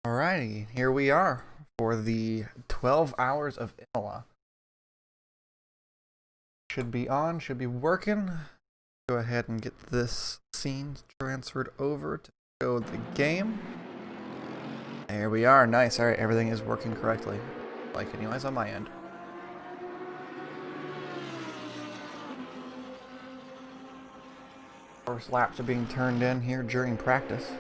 Alrighty, here we are for the 12 hours of Imola. Should be on, should be working. Go ahead and get this scene transferred over to show the game. There we are, nice. Alright, everything is working correctly. Like anyways on my end. First laps are being turned in here during practice.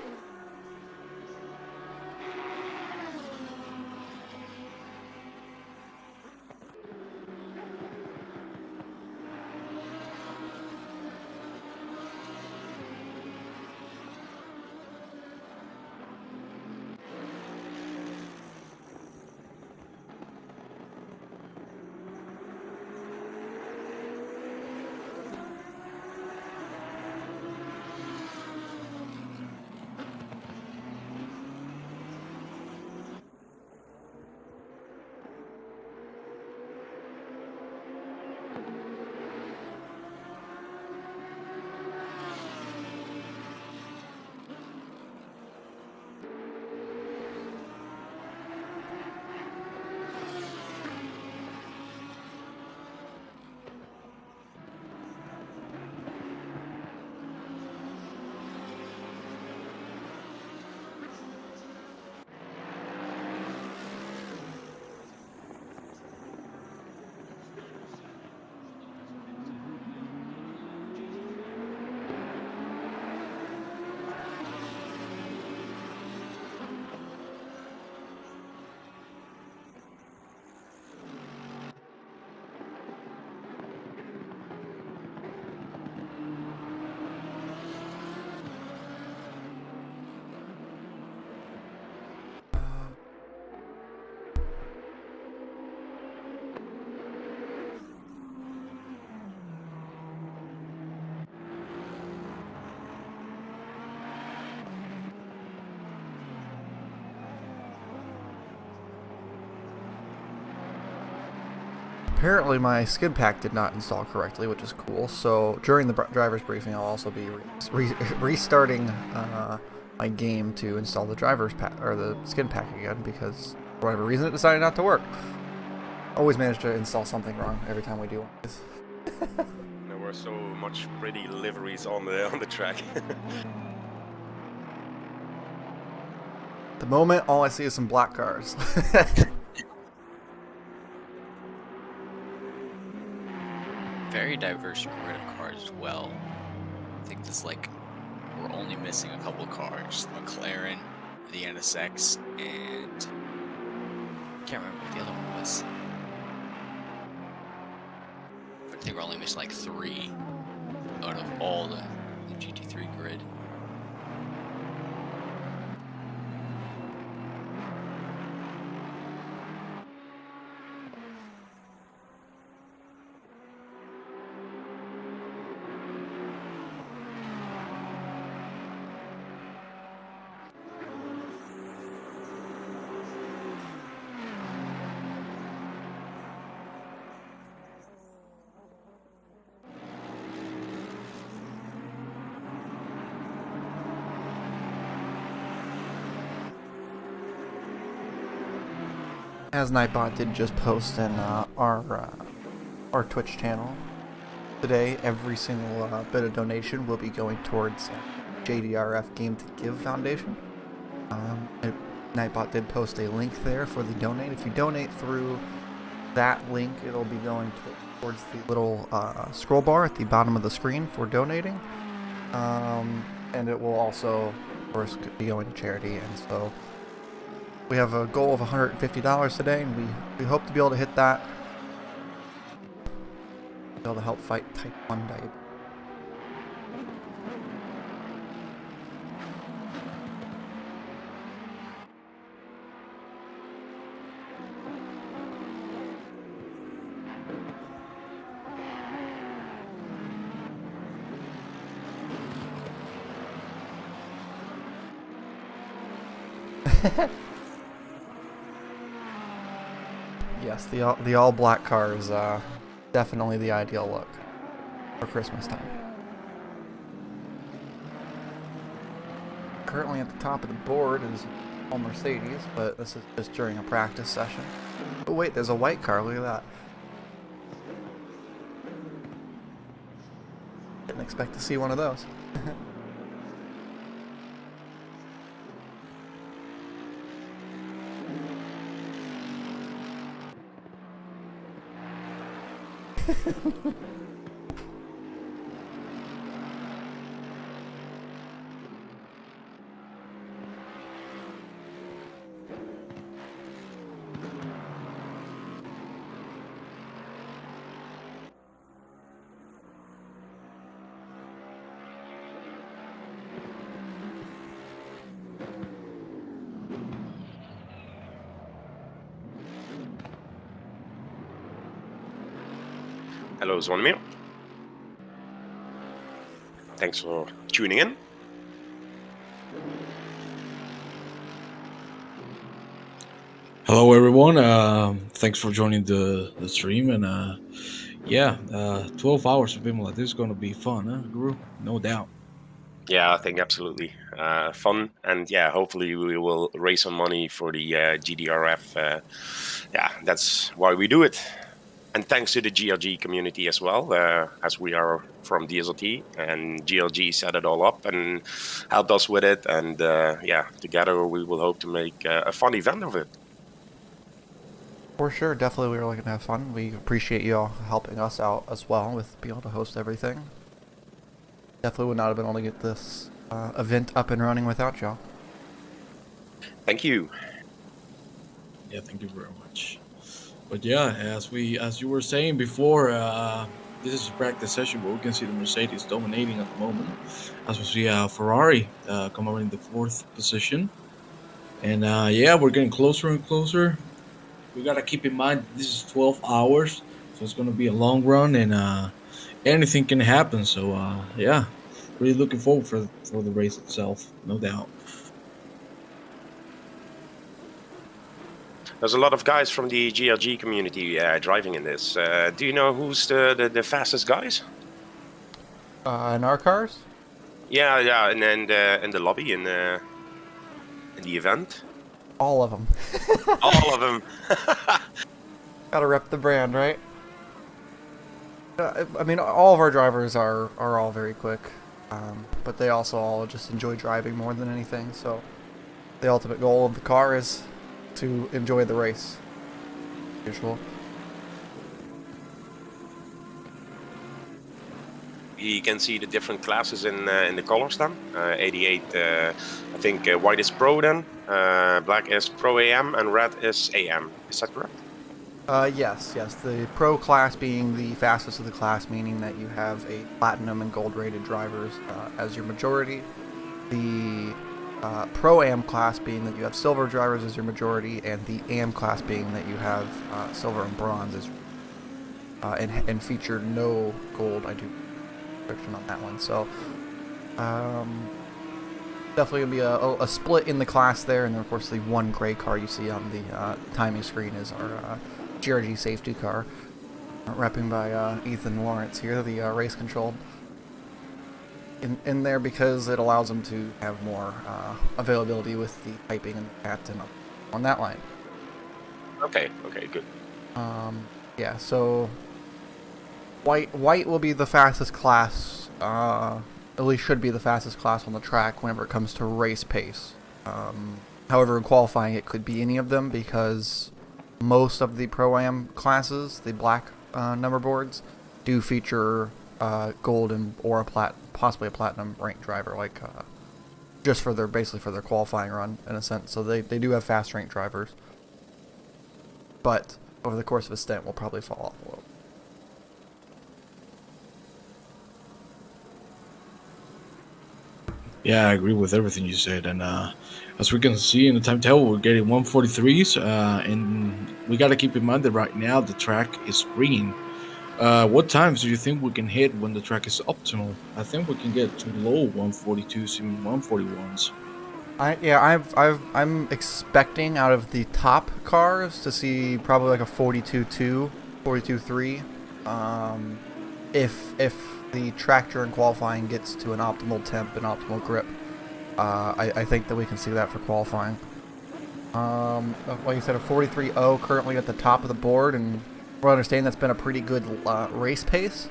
Apparently my skid pack did not install correctly, which is cool. So during the driver's briefing, I'll also be restarting my game to install the driver's pack or the skid pack again because for whatever reason it decided not to work. Always manage to install something wrong every time we do one of these. There were so much pretty liveries on the track. At the moment, all I see is some black cars. Very diverse grid of cars as well. I think there's like, we're only missing a couple cars. McLaren, the NSX, and I can't remember what the other one was. But I think we're only missing like 3 out of all the GT3 grid. As Nightbot did just post in our Twitch channel today, every single bit of donation will be going towards JDRF Game2Give Foundation. Nightbot did post a link there for the donate. If you donate through that link, it'll be going towards the little scroll bar at the bottom of the screen for donating, and it will also, of course, be going to charity. And so we have a goal of $150 today, and we hope to be able to hit that. Be able to help fight type 1 diabetes. Yes, the all black car is definitely the ideal look for Christmas time. Currently at the top of the board is all Mercedes, but this is just during a practice session. Oh wait, there's a white car, look at that. Didn't expect to see one of those. Hello, Zvonimir. Thanks for tuning in. Hello, everyone. Thanks for joining the stream. And yeah, 12 hours of Imola. This is going to be fun, huh, Guru? No doubt. Yeah, I think absolutely fun, and yeah, hopefully we will raise some money for the GDRF. Yeah, that's why we do it. And thanks to the GRG community as well, as we are from DSRT, and GRG set it all up and helped us with it. And yeah, together we will hope to make a fun event of it. For sure, definitely we were looking to have fun. We appreciate you all helping us out as well with being able to host everything. Definitely would not have been able to get this event up and running without y'all. Thank you. Yeah, thank you very much. But yeah, as you were saying before, this is a practice session, but we can see the Mercedes dominating at the moment. As we see Ferrari come over in the 4th position. And yeah, we're getting closer and closer. We got to keep in mind this is 12 hours, so it's going to be a long run, and anything can happen. So yeah, really looking forward for the race itself, no doubt. There's a lot of guys from the GRG community driving in this. Do you know who's the fastest guys? In our cars? Yeah, and then in the lobby, in the event. All of them. All of them. Gotta rep the brand, right? I mean, all of our drivers are all very quick, but they also all just enjoy driving more than anything. So the ultimate goal of the car is to enjoy the race. Usual. You can see the different classes in the colors then. 88, I think white is Pro then, black is Pro AM, and red is AM. Is that correct? Yes. The Pro class being the fastest of the class, meaning that you have a Platinum and Gold rated drivers as your majority. The Pro AM class being that you have Silver drivers as your majority, and the AM class being that you have Silver and Bronze as and feature no Gold. I do restriction on that one, so definitely gonna be a split in the class there, and then of course the one gray car you see on the timing screen is our GRG safety car, repping by Ethan Lawrence here, the race control in there because it allows them to have more availability with the typing and the chat and on that line. Okay, good. Yeah, so White will be the fastest class, at least should be the fastest class on the track whenever it comes to race pace. However, in qualifying it could be any of them because most of the Pro-Am classes, the black number boards, do feature gold and or possibly a platinum ranked driver, like just for basically for their qualifying run in a sense. So they do have fast ranked drivers, but over the course of a stint will probably fall off a little. Yeah, I agree with everything you said, and as we can see in the time table, we're getting 143s, and we got to keep in mind that right now the track is green. What times do you think we can hit when the track is optimal? I think we can get to low 142s, even 141s. I'm expecting out of the top cars to see probably like a 42.2, 42.3. If the track during qualifying gets to an optimal temp and optimal grip, I think that we can see that for qualifying. Like you said, a 43.0 currently at the top of the board, and we're understanding that's been a pretty good race pace.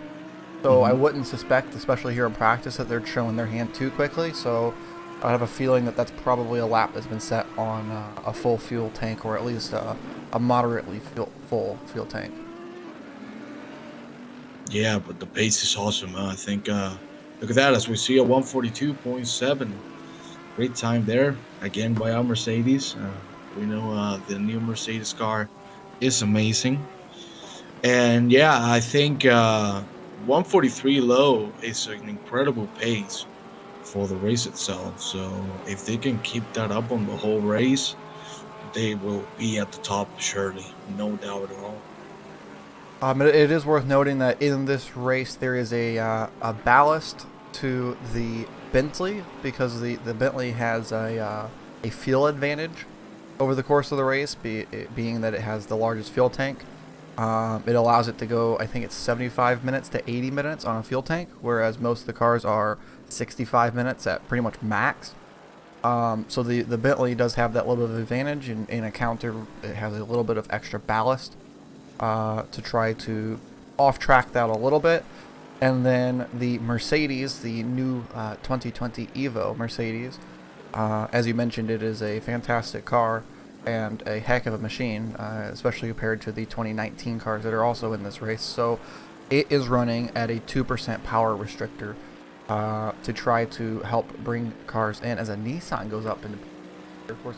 So I wouldn't suspect, especially here in practice, that they're showing their hand too quickly. So I have a feeling that that's probably a lap that's been set on a full fuel tank, or at least a moderately full fuel tank. Yeah, but the pace is awesome. I think, look at that, as we see a 142.7. Great time there, again by our Mercedes. We know the new Mercedes car is amazing. And yeah, I think 143 low is an incredible pace for the race itself. So if they can keep that up on the whole race, they will be at the top, surely. No doubt at all. It is worth noting that in this race there is a ballast to the Bentley, because the Bentley has a fuel advantage over the course of the race, being that it has the largest fuel tank. It allows it to go, I think it's 75 minutes to 80 minutes on a fuel tank, whereas most of the cars are 65 minutes at pretty much max. So the Bentley does have that little bit of advantage in a counter. It has a little bit of extra ballast to try to off-track that a little bit. And then the Mercedes, the new 2020 Evo Mercedes, as you mentioned, it is a fantastic car and a heck of a machine, especially compared to the 2019 cars that are also in this race. So it is running at a 2% power restrictor to try to help bring cars in as a Nissan goes up into. Of course,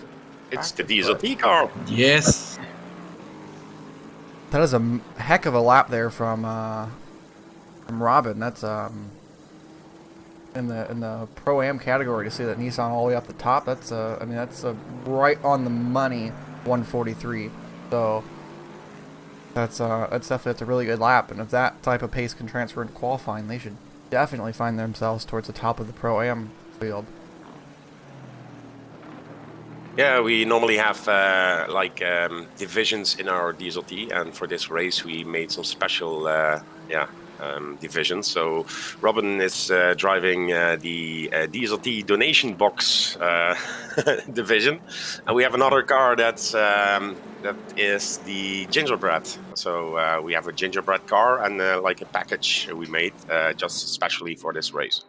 It's the DSRT car. Yes. that is a heck of a lap there from Robin. That's in the Pro-Am category to see that Nissan all the way up the top. That's I mean, that's a right on the money 143. So that's definitely a really good lap. And if that type of pace can transfer into qualifying, they should definitely find themselves towards the top of the Pro-Am field. Yeah, we normally have divisions in our DSRT, and for this race we made some special divisions. So Robin is driving the DSRT donation box division, and we have another car that is the gingerbread. So we have a gingerbread car and like a package we made just especially for this race.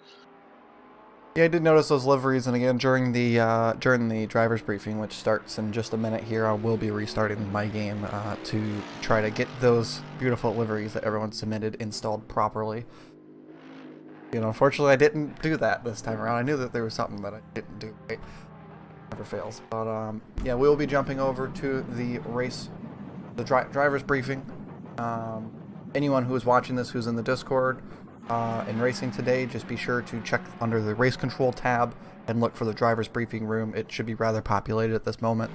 Yeah, I did notice those liveries, and again during the driver's briefing, which starts in just a minute here, I will be restarting my game to try to get those beautiful liveries that everyone submitted installed properly. You know, unfortunately, I didn't do that this time around. I knew that there was something that I didn't do. Right? Never fails. But yeah, we will be jumping over to the race, the driver's briefing. Anyone who is watching this, who's in the Discord. In racing today, just be sure to check under the race control tab and look for the driver's briefing room. It should be rather populated at this moment.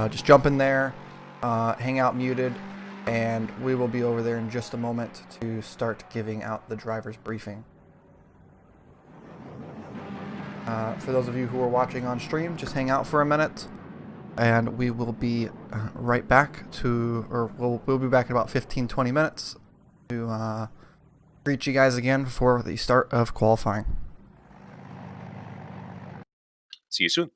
Just jump in there, hang out muted, and we will be over there in just a moment to start giving out the driver's briefing. For those of you who are watching on stream, just hang out for a minute, and we will be right back to, or we'll be back in about 15-20 minutes to greet you guys again for the start of qualifying. See you soon.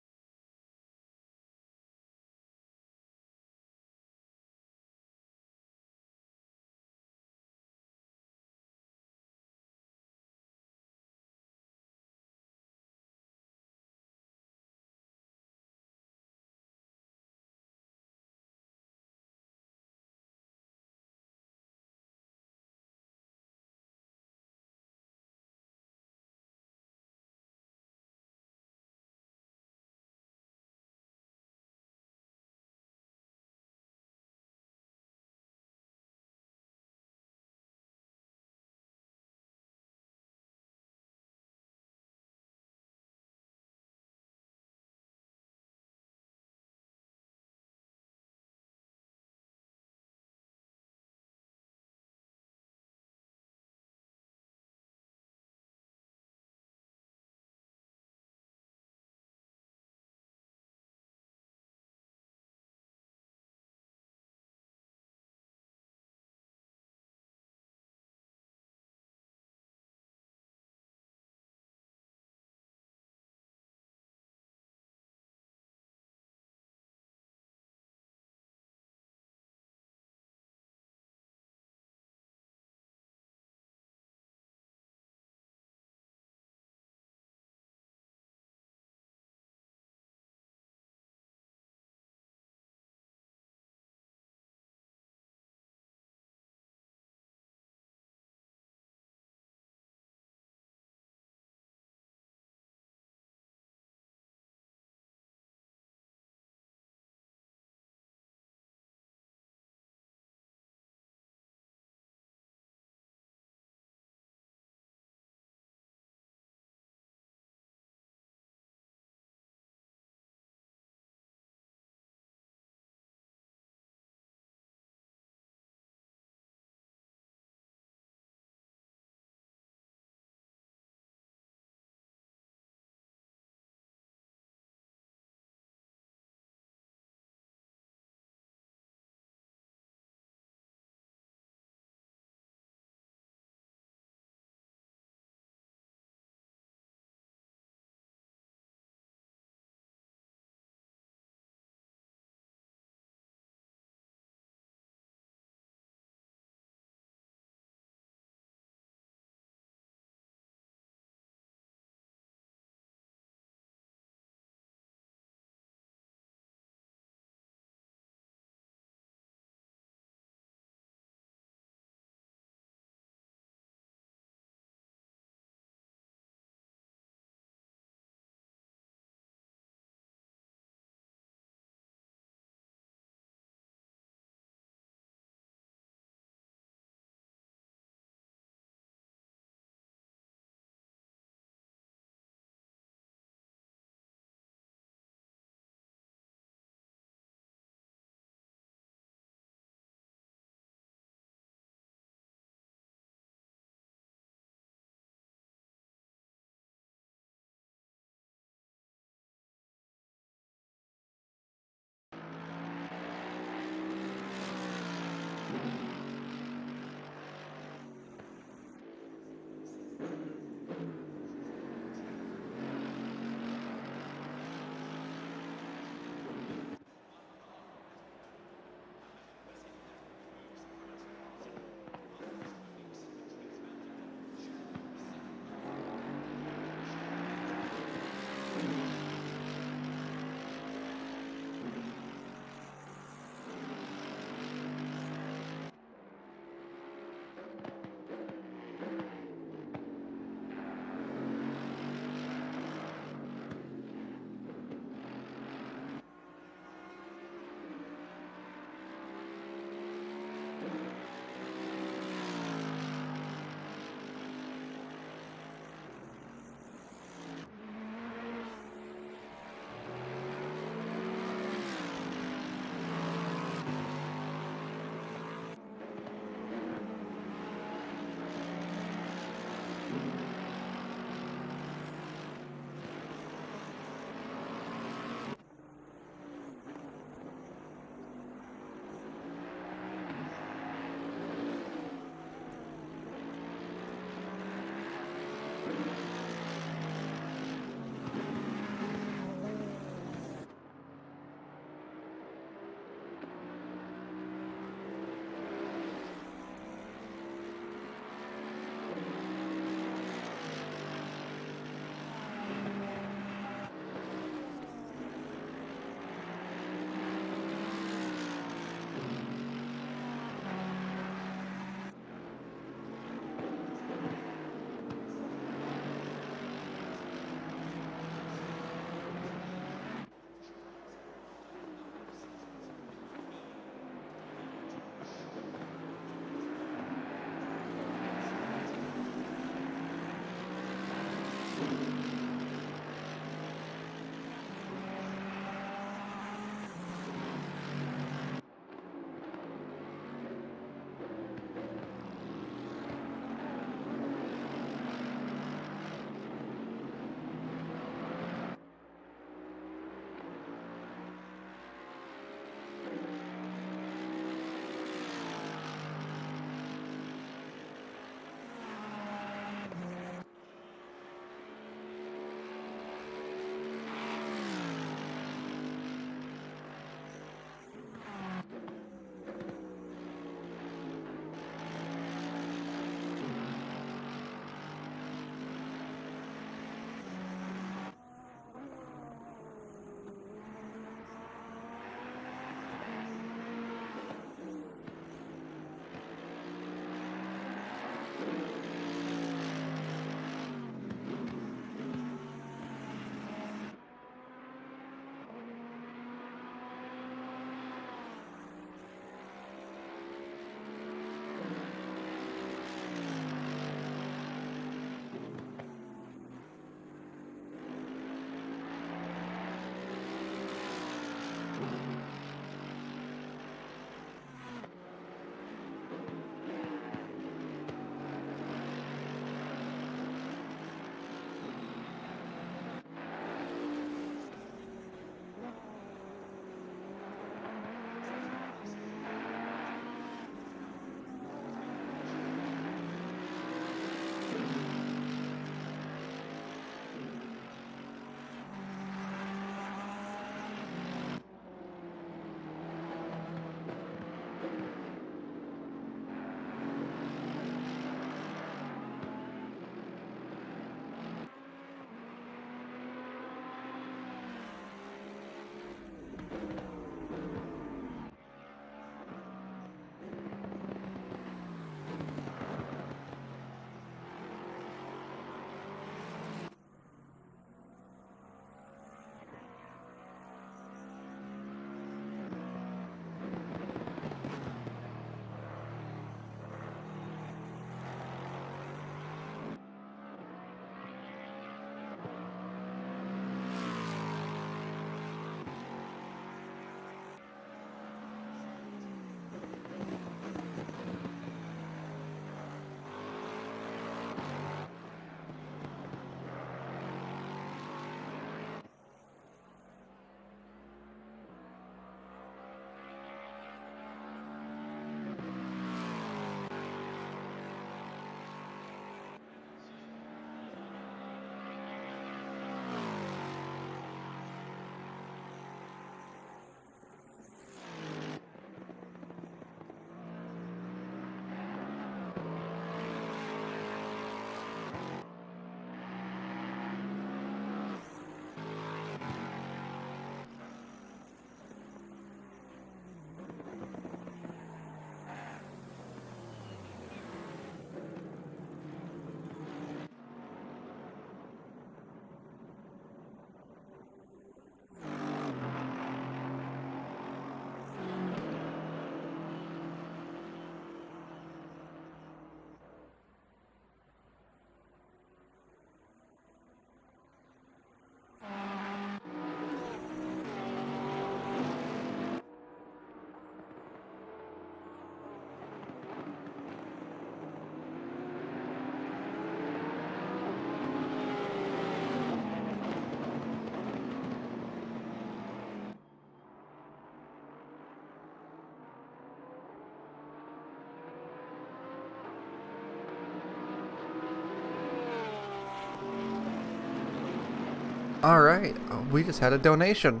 Alright, we just had a donation.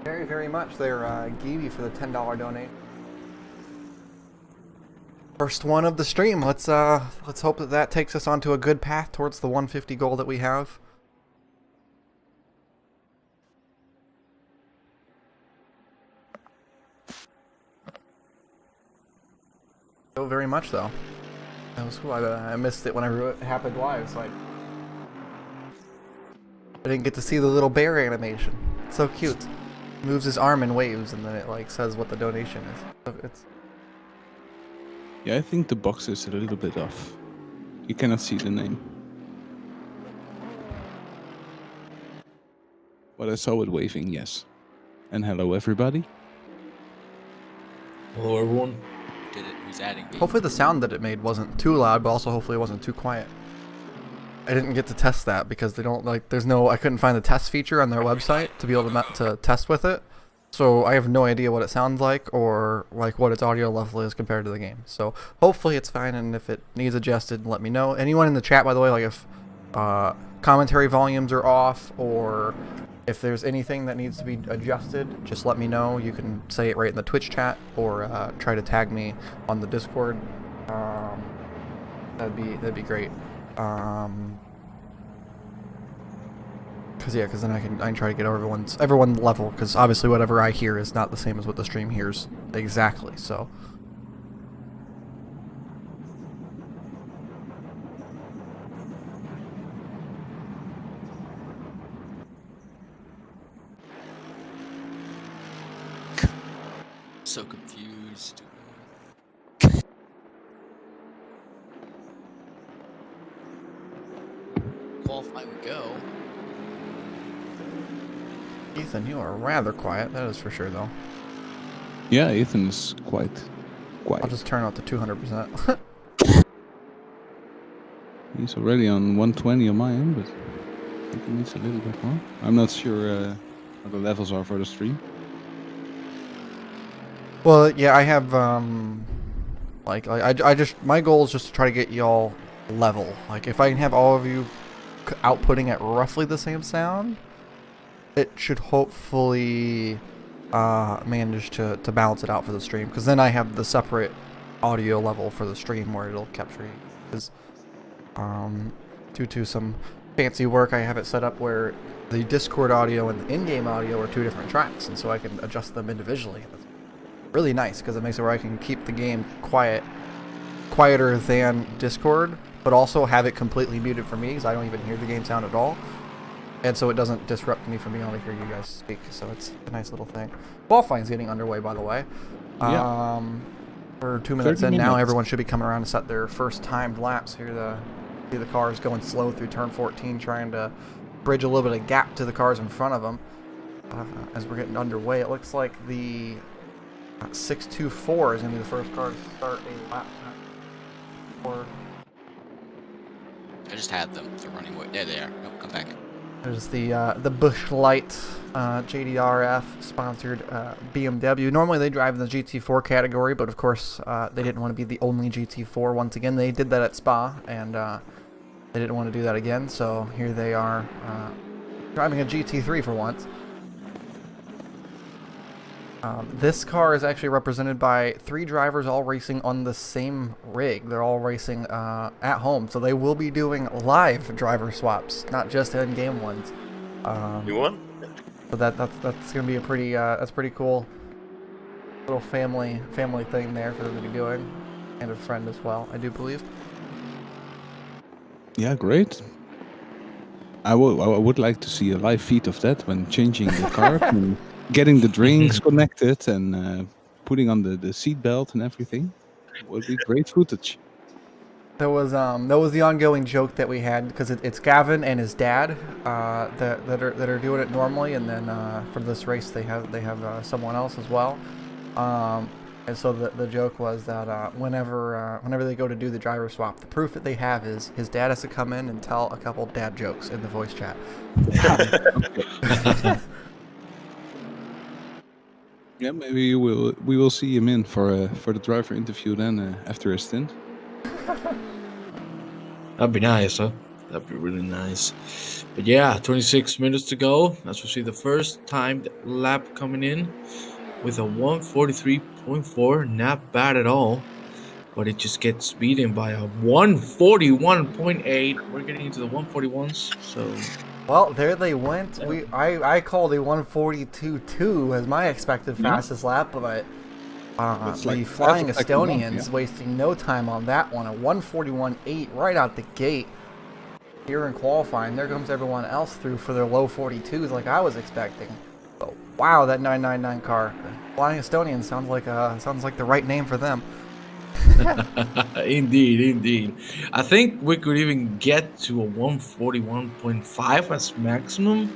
Very, very much there, Givey, for the $10 donate. First one of the stream. Let's hope that that takes us onto a good path towards the 150 goal that we have. So very much though. That was cool. I missed it whenever it happened live, so I didn't get to see the little bear animation. It's so cute. He moves his arm and waves, and then it like says what the donation is. So it's. Yeah, I think the box is a little bit off. You cannot see the name. But I saw it waving, yes. And hello, everybody. Hello, everyone. Did it? Who's adding me? Hopefully the sound that it made wasn't too loud, but also hopefully it wasn't too quiet. I didn't get to test that because they don't like. I couldn't find the test feature on their website to be able to test with it. So I have no idea what it sounds like or like what its audio level is compared to the game. So hopefully it's fine, and if it needs adjusted, let me know. Anyone in the chat, by the way, like if commentary volumes are off or if there's anything that needs to be adjusted, just let me know. You can say it right in the Twitch chat or try to tag me on the Discord. That'd be great. Cause then I can try to get everyone level. Cause obviously whatever I hear is not the same as what the stream hears exactly. So. So confused. Qualify we go. Ethan, you are rather quiet. That is for sure, though. Yeah, Ethan is quite quiet. I'll just turn out to 200%. He's already on 120 on my end, but I think he needs a little bit more. I'm not sure how the levels are for the stream. Well, yeah, I have my goal is just to try to get y'all level. Like if I can have all of you outputting at roughly the same sound, it should hopefully manage to balance it out for the stream. Because then I have the separate audio level for the stream where it'll capture you. Because due to some fancy work, I have it set up where the Discord audio and the in-game audio are two different tracks, and so I can adjust them individually. That's really nice because it makes it where I can keep the game quieter than Discord, but also have it completely muted for me because I don't even hear the game sound at all. And so it doesn't disrupt me from being able to hear you guys speak. So it's a nice little thing. Qualifying's getting underway, by the way. Yeah. We're 2 minutes in now. Everyone should be coming around to set their first timed laps. See the cars going slow through turn 14, trying to bridge a little bit of gap to the cars in front of them. As we're getting underway, it looks like the 624 is going to be the first car to start a lap time. I just had them. They're running away. There they are. Nope, come back. There's the Busch Light JDRF sponsored BMW. Normally they drive in the GT4 category, but of course they didn't want to be the only GT4 once again. They did that at Spa, and they didn't want to do that again. So here they are driving a GT3 for once. This car is actually represented by 3 drivers all racing on the same rig. They're all racing at home, so they will be doing live driver swaps, not just in-game ones. You won? So that's gonna be a pretty cool little family thing there for them to be doing, and a friend as well, I do believe. Yeah, great. I would like to see a live feed of that when changing the car. And getting the drinks connected and putting on the seat belt and everything would be great footage. That was the ongoing joke that we had because it's Gavin and his dad that are doing it normally, and then for this race they have someone else as well. And so the joke was that whenever they go to do the driver swap, the proof that they have is his dad has to come in and tell a couple dad jokes in the voice chat. Yeah, maybe we will see him in for the driver interview then after his stint. That'd be nice, huh? That'd be really nice. But yeah, 26 minutes to go. As we see the first timed lap coming in with a 143.4. Not bad at all. But it just gets beaten by a 141.8. We're getting into the 141s, so... Well, there they went. I called a 142.2 as my expected fastest lap, but the Flying Estonians wasting no time on that one. A 141.8 right out the gate here in qualifying. There comes everyone else through for their low 42s like I was expecting. But wow, that 999 car. Flying Estonians sounds like the right name for them. Indeed. I think we could even get to a 141.5 as maximum,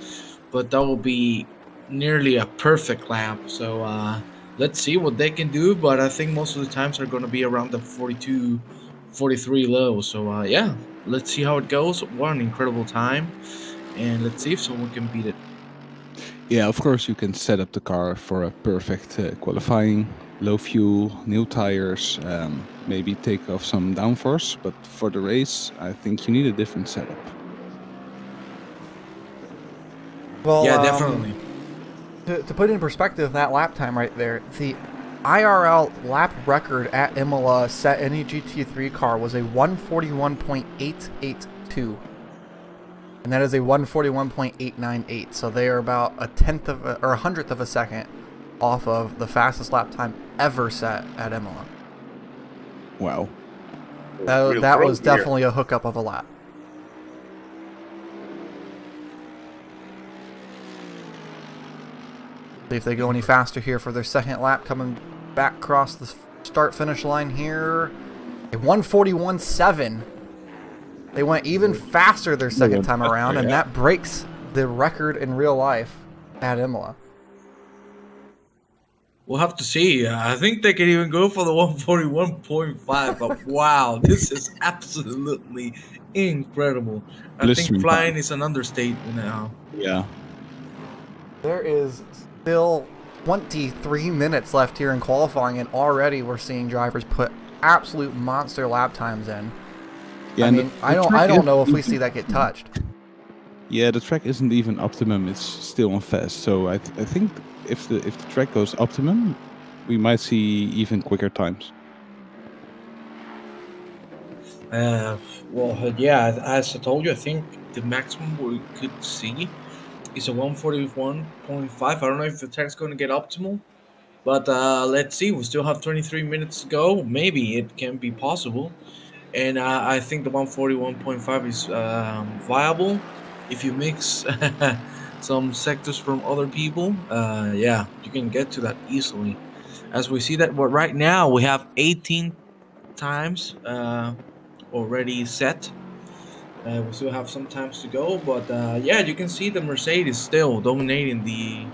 but that will be nearly a perfect lap. So let's see what they can do. But I think most of the times are going to be around the 42, 43 low. So yeah, let's see how it goes. What an incredible time, and let's see if someone can beat it. Yeah, of course you can set up the car for a perfect qualifying, low fuel, new tires, maybe take off some downforce, but for the race, I think you need a different setup. Well, Yeah, definitely. to put it in perspective, that lap time right there, the IRL lap record at Imola set any GT3 car was a 141.882. And that is a 141.898. So they are about a hundredth of a second off of the fastest lap time ever set at Imola. Wow. That was definitely a hookup of a lap. See if they go any faster here for their second lap, coming back across the start-finish line here. A 141.7. They went even faster their second time around, and that breaks the record in real life at Imola. We'll have to see. I think they can even go for the 141.5. But wow, this is absolutely incredible. I think flying is an understatement now. Yeah. There is still 23 minutes left here in qualifying, and already we're seeing drivers put absolute monster lap times in. Yeah, I mean, I don't know if we see that get touched. Yeah, the track isn't even optimum; it's still on fast. So I think if the track goes optimum, we might see even quicker times. Yeah, as I told you, I think the maximum we could see is a 141.5. I don't know if the track's going to get optimal, but let's see. We still have 23 minutes to go. Maybe it can be possible. And I think the 141.5 is viable if you mix some sectors from other people. Yeah, you can get to that easily. As we see that right now, we have 18 times already set. We still have some times to go, but yeah, you can see the Mercedes still dominating the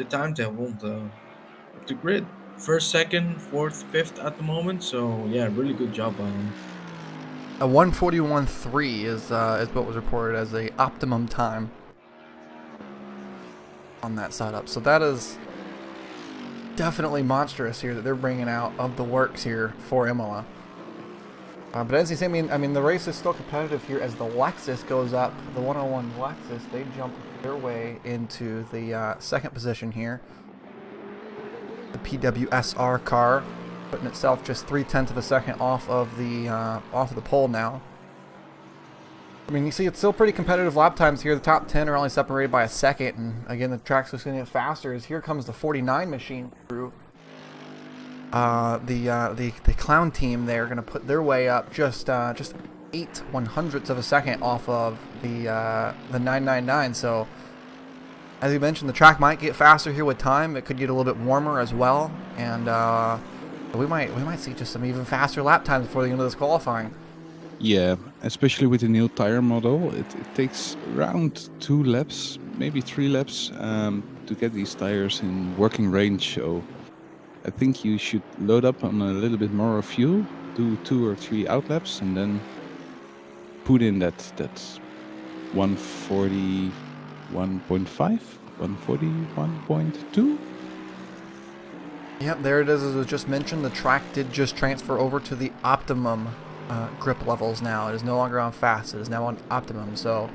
timetable, the grid. First, second, fourth, fifth at the moment. So yeah, really good job by them. A 141.3 is what was reported as a optimum time on that setup. So that is definitely monstrous here that they're bringing out of the works here for Imola. But as you say, I mean, the race is still competitive here as the Lexus goes up. The 101 Lexus, they jump their way into the second position here. The PWSR car, putting itself just 0.3 of a second off of the pole now. I mean, you see, it's still pretty competitive lap times here. The top 10 are only separated by a second, and again, the track's just going to get faster. As here comes the 49 machine through. The clown team, they're going to put their way up just 0.8 of a second off of the 999. So, as you mentioned, the track might get faster here with time. It could get a little bit warmer as well, and we might see just some even faster lap times before the end of this qualifying. Yeah, especially with the new tire model, it takes around 2 laps, maybe 3 laps, to get these tires in working range. So I think you should load up on a little bit more fuel, do 2 or 3 outlaps, and then put in that 141.5, 141.2. Yep, there it is. As was just mentioned, the track did just transfer over to the optimum grip levels now. It is no longer on fast. It is now on optimum. So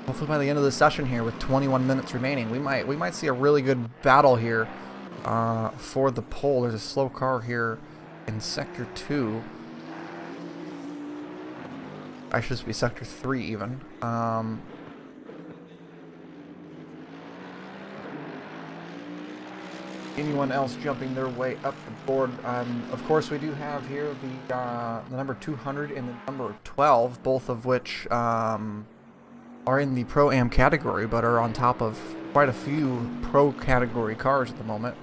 hopefully by the end of the session here, with 21 minutes remaining, we might see a really good battle here for the pole. There's a slow car here in Sector 2. Actually, this would be Sector 3 even. Anyone else jumping their way up the board? Of course, we do have here the number 200 and the number 12, both of which are in the Pro-Am category, but are on top of quite a few Pro category cars at the moment.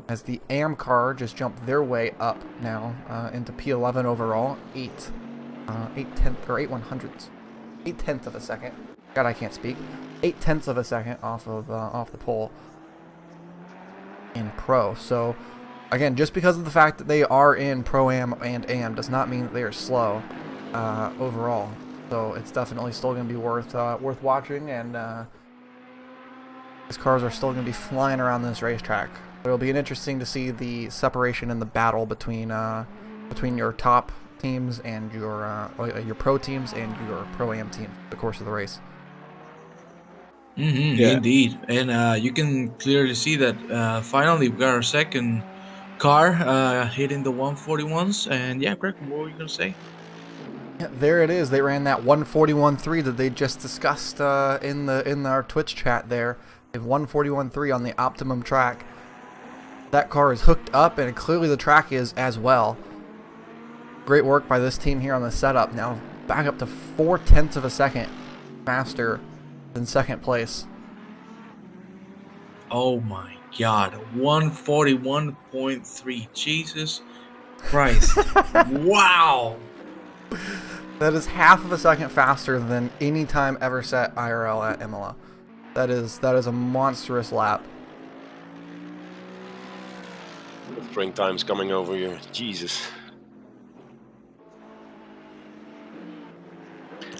As the AM car just jumped their way up now into P11 overall, 8/10 of a second. God, I can't speak. 0.8 of a second off the pole in Pro. So again, just because of the fact that they are in Pro-Am and Am does not mean that they are slow overall. So it's definitely still going to be worth watching, and these cars are still going to be flying around this racetrack. It'll be interesting to see the separation in the battle between your top teams and your pro teams and your Pro-Am team over the course of the race. Indeed, and you can clearly see that finally we got our second car hitting the 141s. And yeah, Greg, what were you gonna say? Yeah, there it is. They ran that 141.3 that they just discussed in our Twitch chat there. They have 141.3 on the optimum track. That car is hooked up, and clearly the track is as well. Great work by this team here on the setup. Now back up to 0.4 of a second faster than second place. Oh my God, 141.3. Jesus Christ! Wow. That is 0.5 of a second faster than any time ever set IRL at Imola. That is a monstrous lap. The springtime's coming over here. Jesus.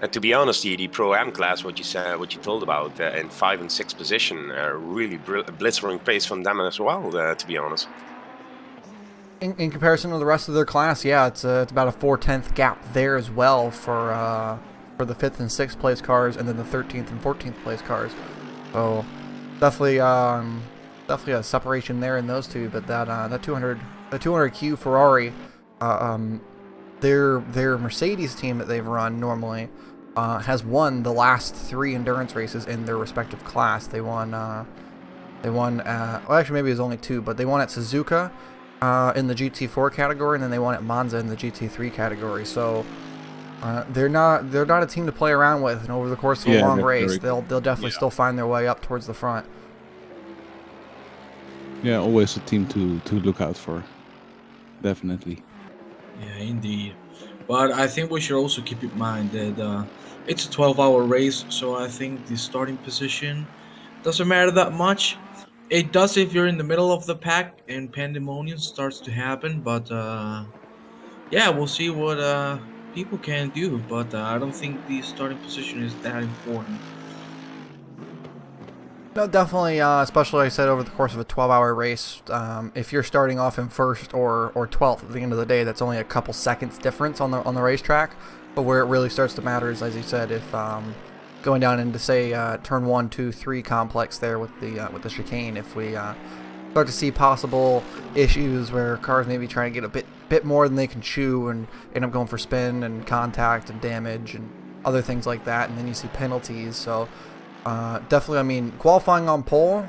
And to be honest, the Pro-Am class, what you told about in 5 and 6 position, really blistering pace from them as well. To be honest, in comparison to the rest of their class, yeah, it's about a 0.4 gap there as well for the 5th and 6th place cars, and then the 13th and 14th place cars. So definitely a separation there in those two. But that 200Q Ferrari, their Mercedes team that they've run normally has won the last 3 endurance races in their respective class. They won well, actually maybe it was only 2, but they won at Suzuka in the GT4 category, and then they won at Monza in the GT3 category. So they're not a team to play around with, and over the course of a long race, they'll definitely still find their way up towards the front. Yeah, always a team to look out for. Definitely. Yeah, indeed. But I think we should also keep in mind that it's a 12-hour race, so I think the starting position doesn't matter that much. It does if you're in the middle of the pack and pandemonium starts to happen, but yeah, we'll see what people can do. But I don't think the starting position is that important. No, definitely, especially like I said, over the course of a 12-hour race, if you're starting off in 1st or 12th at the end of the day, that's only a couple seconds difference on the racetrack. But where it really starts to matter is, as you said, if going down into, say, turn 1, 2, 3 complex there with the chicane, if we start to see possible issues where cars maybe try to get a bit more than they can chew and end up going for spin and contact and damage and other things like that, and then you see penalties. So definitely, I mean, qualifying on pole,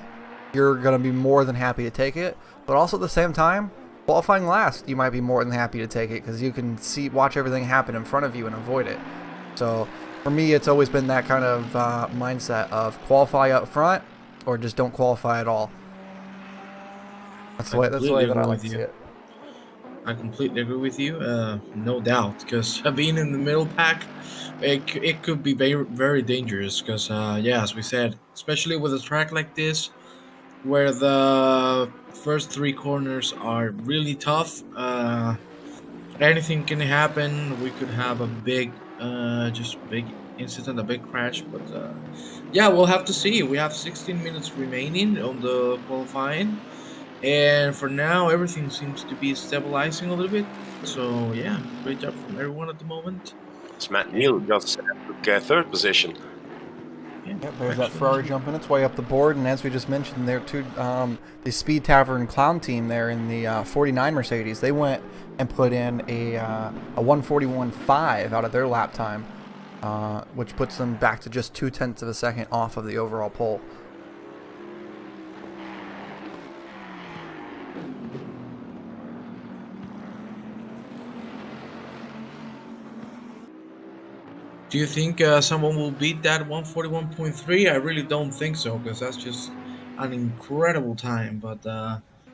you're going to be more than happy to take it, but also at the same time, qualifying last, you might be more than happy to take it because you can watch everything happen in front of you and avoid it. So for me, it's always been that kind of mindset of qualify up front or just don't qualify at all. That's the way that I like to see it. I completely agree with you, no doubt, because being in the middle pack, it could be very, very dangerous, because, yeah, as we said, especially with a track like this, where the first 3 corners are really tough, anything can happen. We could have a big incident, a big crash, but yeah, we'll have to see. We have 16 minutes remaining on the qualifying. And for now, everything seems to be stabilizing a little bit. So, yeah, great job from everyone at the moment. it's Matt Neal just took 3rd position. Yeah, there's that Ferrari jumping its way up the board, and as we just mentioned, there too, the Speed Tavern Clown team there in the 49 Mercedes, they went and put in a 141.5 out of their lap time, which puts them back to just 0.2 of a second off of the overall pole. Do you think someone will beat that 141.3? I really don't think so, because that's just an incredible time. But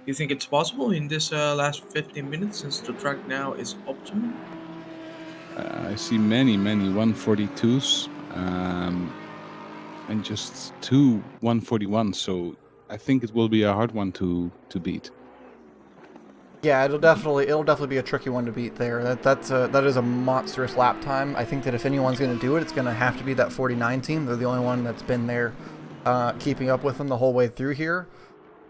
you think it's possible in this last 15 minutes, since the track now is optimum? I see many 142s. and just 2 141. So I think it will be a hard one to beat. Yeah, it'll definitely be a tricky one to beat there. That is a monstrous lap time. I think that if anyone's going to do it, it's going to have to be that 49 team. They're the only one that's been there, keeping up with them the whole way through here.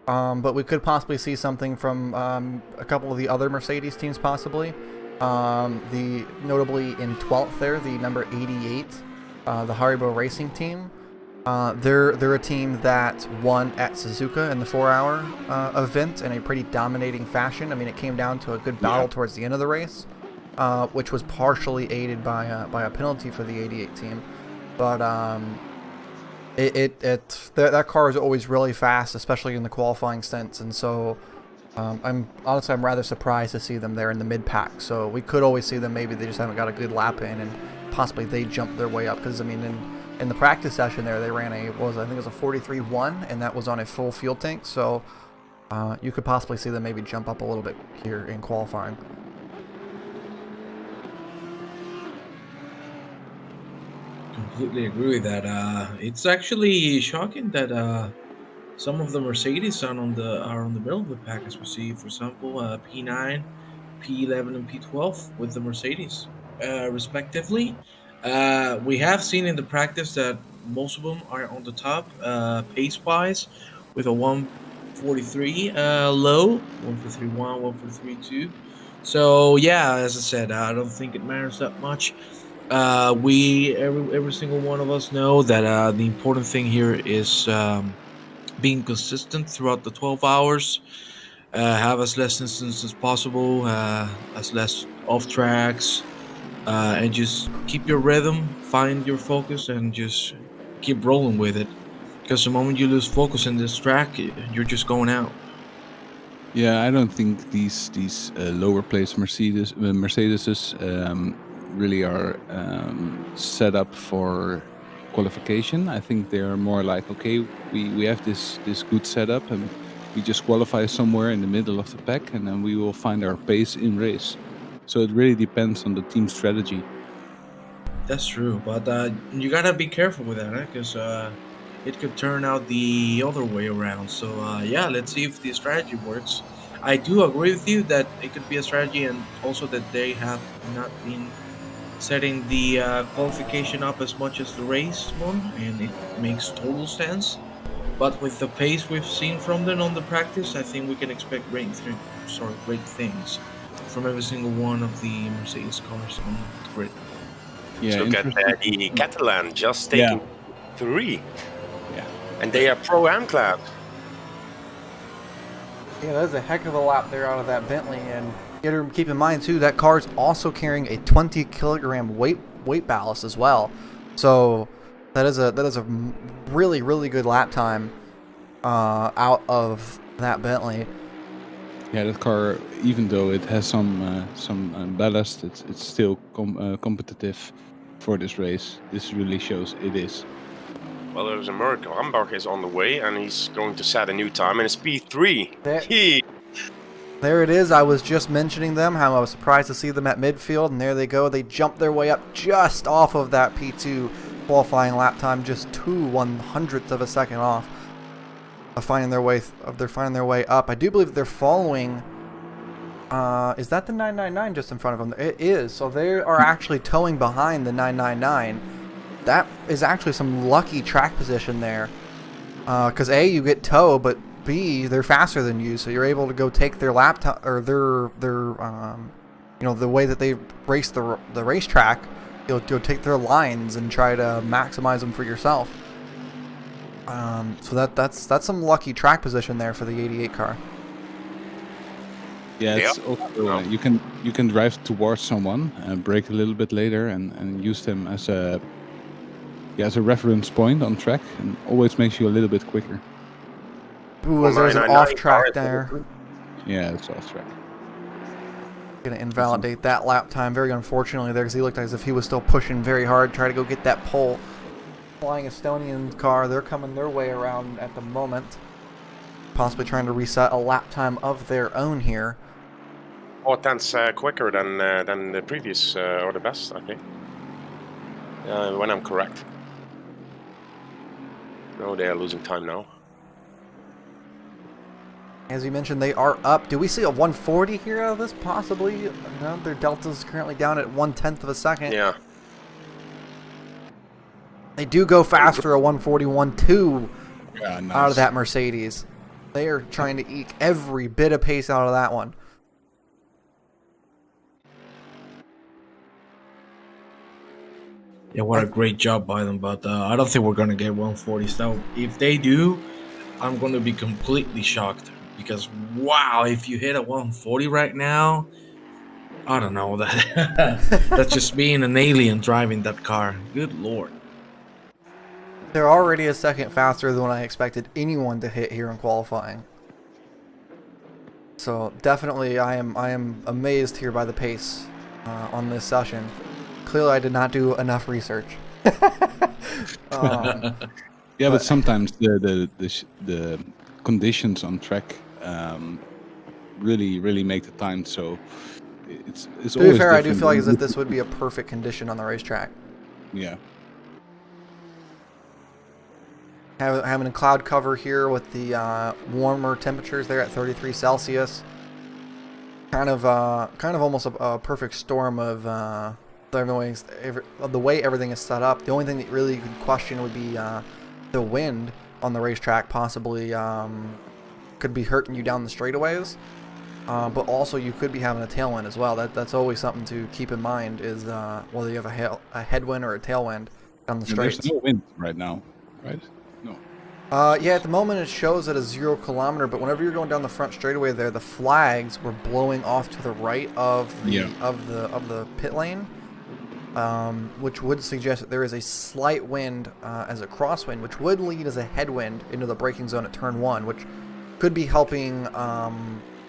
But we could possibly see something from a couple of the other Mercedes teams, possibly. Notably in 12th there, the number 88, the Haribo Racing team. They're a team that won at Suzuka in the 4-hour event in a pretty dominating fashion. I mean, it came down to a good battle towards the end of the race, which was partially aided by a penalty for the 88 team. But that car is always really fast, especially in the qualifying stints, and so I'm rather surprised to see them there in the mid pack. So we could always see them. Maybe they just haven't got a good lap in, and possibly they jump their way up. Because I mean, in the practice session there, they ran I think it was a 43.1, and that was on a full fuel tank. So you could possibly see them maybe jump up a little bit here in qualifying. Completely agree with that. It's actually shocking that some of the Mercedes are on the middle of the pack, as we see, for example, P9, P11, and P12 with the Mercedes, respectively. We have seen in the practice that most of them are on the top, pace-wise, with a 143 low, 143.1, 143.2. So yeah, as I said, I don't think it matters that much. Every single one of us know that the important thing here is being consistent throughout the 12 hours. Have as less instances as possible, as less off tracks, and just keep your rhythm, find your focus, and just keep rolling with it. Because the moment you lose focus in this track, you're just going out. Yeah, I don't think these lower place Mercedeses really are set up for qualification. I think they're more like, okay, we have this good setup, and we just qualify somewhere in the middle of the pack, and then we will find our pace in race. So it really depends on the team strategy. That's true, but you gotta be careful with that, because it could turn out the other way around. So yeah, let's see if the strategy works. I do agree with you that it could be a strategy, and also that they have not been setting the qualification up as much as the race one, and it makes total sense. But with the pace we've seen from them on the practice, I think we can expect great things from every single one of the Mercedes cars on the grid. Yeah, Look at the Catalan just taking 3. Yeah. And they are Pro-Am class. Yeah, that's a heck of a lap there out of that Bentley, and you gotta keep in mind too that car's also carrying a 20-kilogram weight ballast as well. So that is a really good lap time out of that Bentley. Yeah, that car, even though it has some ballast, it's still competitive for this race. This really shows it is. Well, there's a Merc. Rambach is on the way, and he's going to set a new time, and it's P3. There it is. I was just mentioning them, how I was surprised to see them at midfield, and there they go. They jumped their way up just off of that P2 qualifying lap time, just 2/100ths of a second off of finding their way. They're finding their way up. I do believe that they're following. Is that the 999 just in front of them? It is. So they are actually towing behind the 999. That is actually some lucky track position there. Because A, you get tow, but B, they're faster than you, so you're able to go take their laptop or their the way that they race the racetrack. You'll take their lines and try to maximize them for yourself. So that's some lucky track position there for the 88 car. Yeah, it's also, you can drive towards someone and brake a little bit later and use them as a reference point on track, and always makes you a little bit quicker. Ooh, there's an off track there. Yeah, it's off track. Gonna invalidate that lap time very unfortunately there, because he looked as if he was still pushing very hard, trying to go get that pole. Flying Estonian car, they're coming their way around at the moment, possibly trying to reset a lap time of their own here. 4/10 quicker than the previous or the best, I think. When I'm correct. No, they are losing time now. As you mentioned, they are up. Do we see a 140 here out of this? Possibly. No, their delta's currently down at 1/10 of a second. Yeah. They do go faster, a 141.2 Yeah, nice. out of that Mercedes. They are trying to eke every bit of pace out of that one. Yeah, what a great job by them, but I don't think we're going to get 140s. Now, if they do, I'm going to be completely shocked because, wow, if you hit a 140 right now, I don't know. That's just being an alien driving that car. Good Lord. They're already a second faster than what I expected anyone to hit here in qualifying. So definitely I am amazed here by the pace on this session. Clearly I did not do enough research. Yeah, but sometimes the conditions on track really make the time. So it's To always be fair, I do different feel like as when if this would be a perfect condition on the racetrack. yeah. Having a cloud cover here with the warmer temperatures there at 33 Celsius. Kind of almost a perfect storm of the way everything is set up. The only thing that really you could question would be the wind on the racetrack possibly could be hurting you down the straightaways. But also you could be having a tailwind as well. That's always something to keep in mind is whether you have a headwind or a tailwind down the straights. There's no wind right now, right? No. Yeah, at the moment it shows at a 0 kilometer, but whenever you're going down the front straightaway there, the flags were blowing off to the right of the pit lane, which would suggest that there is a slight wind as a crosswind, which would lead as a headwind into the braking zone at turn 1, which could be helping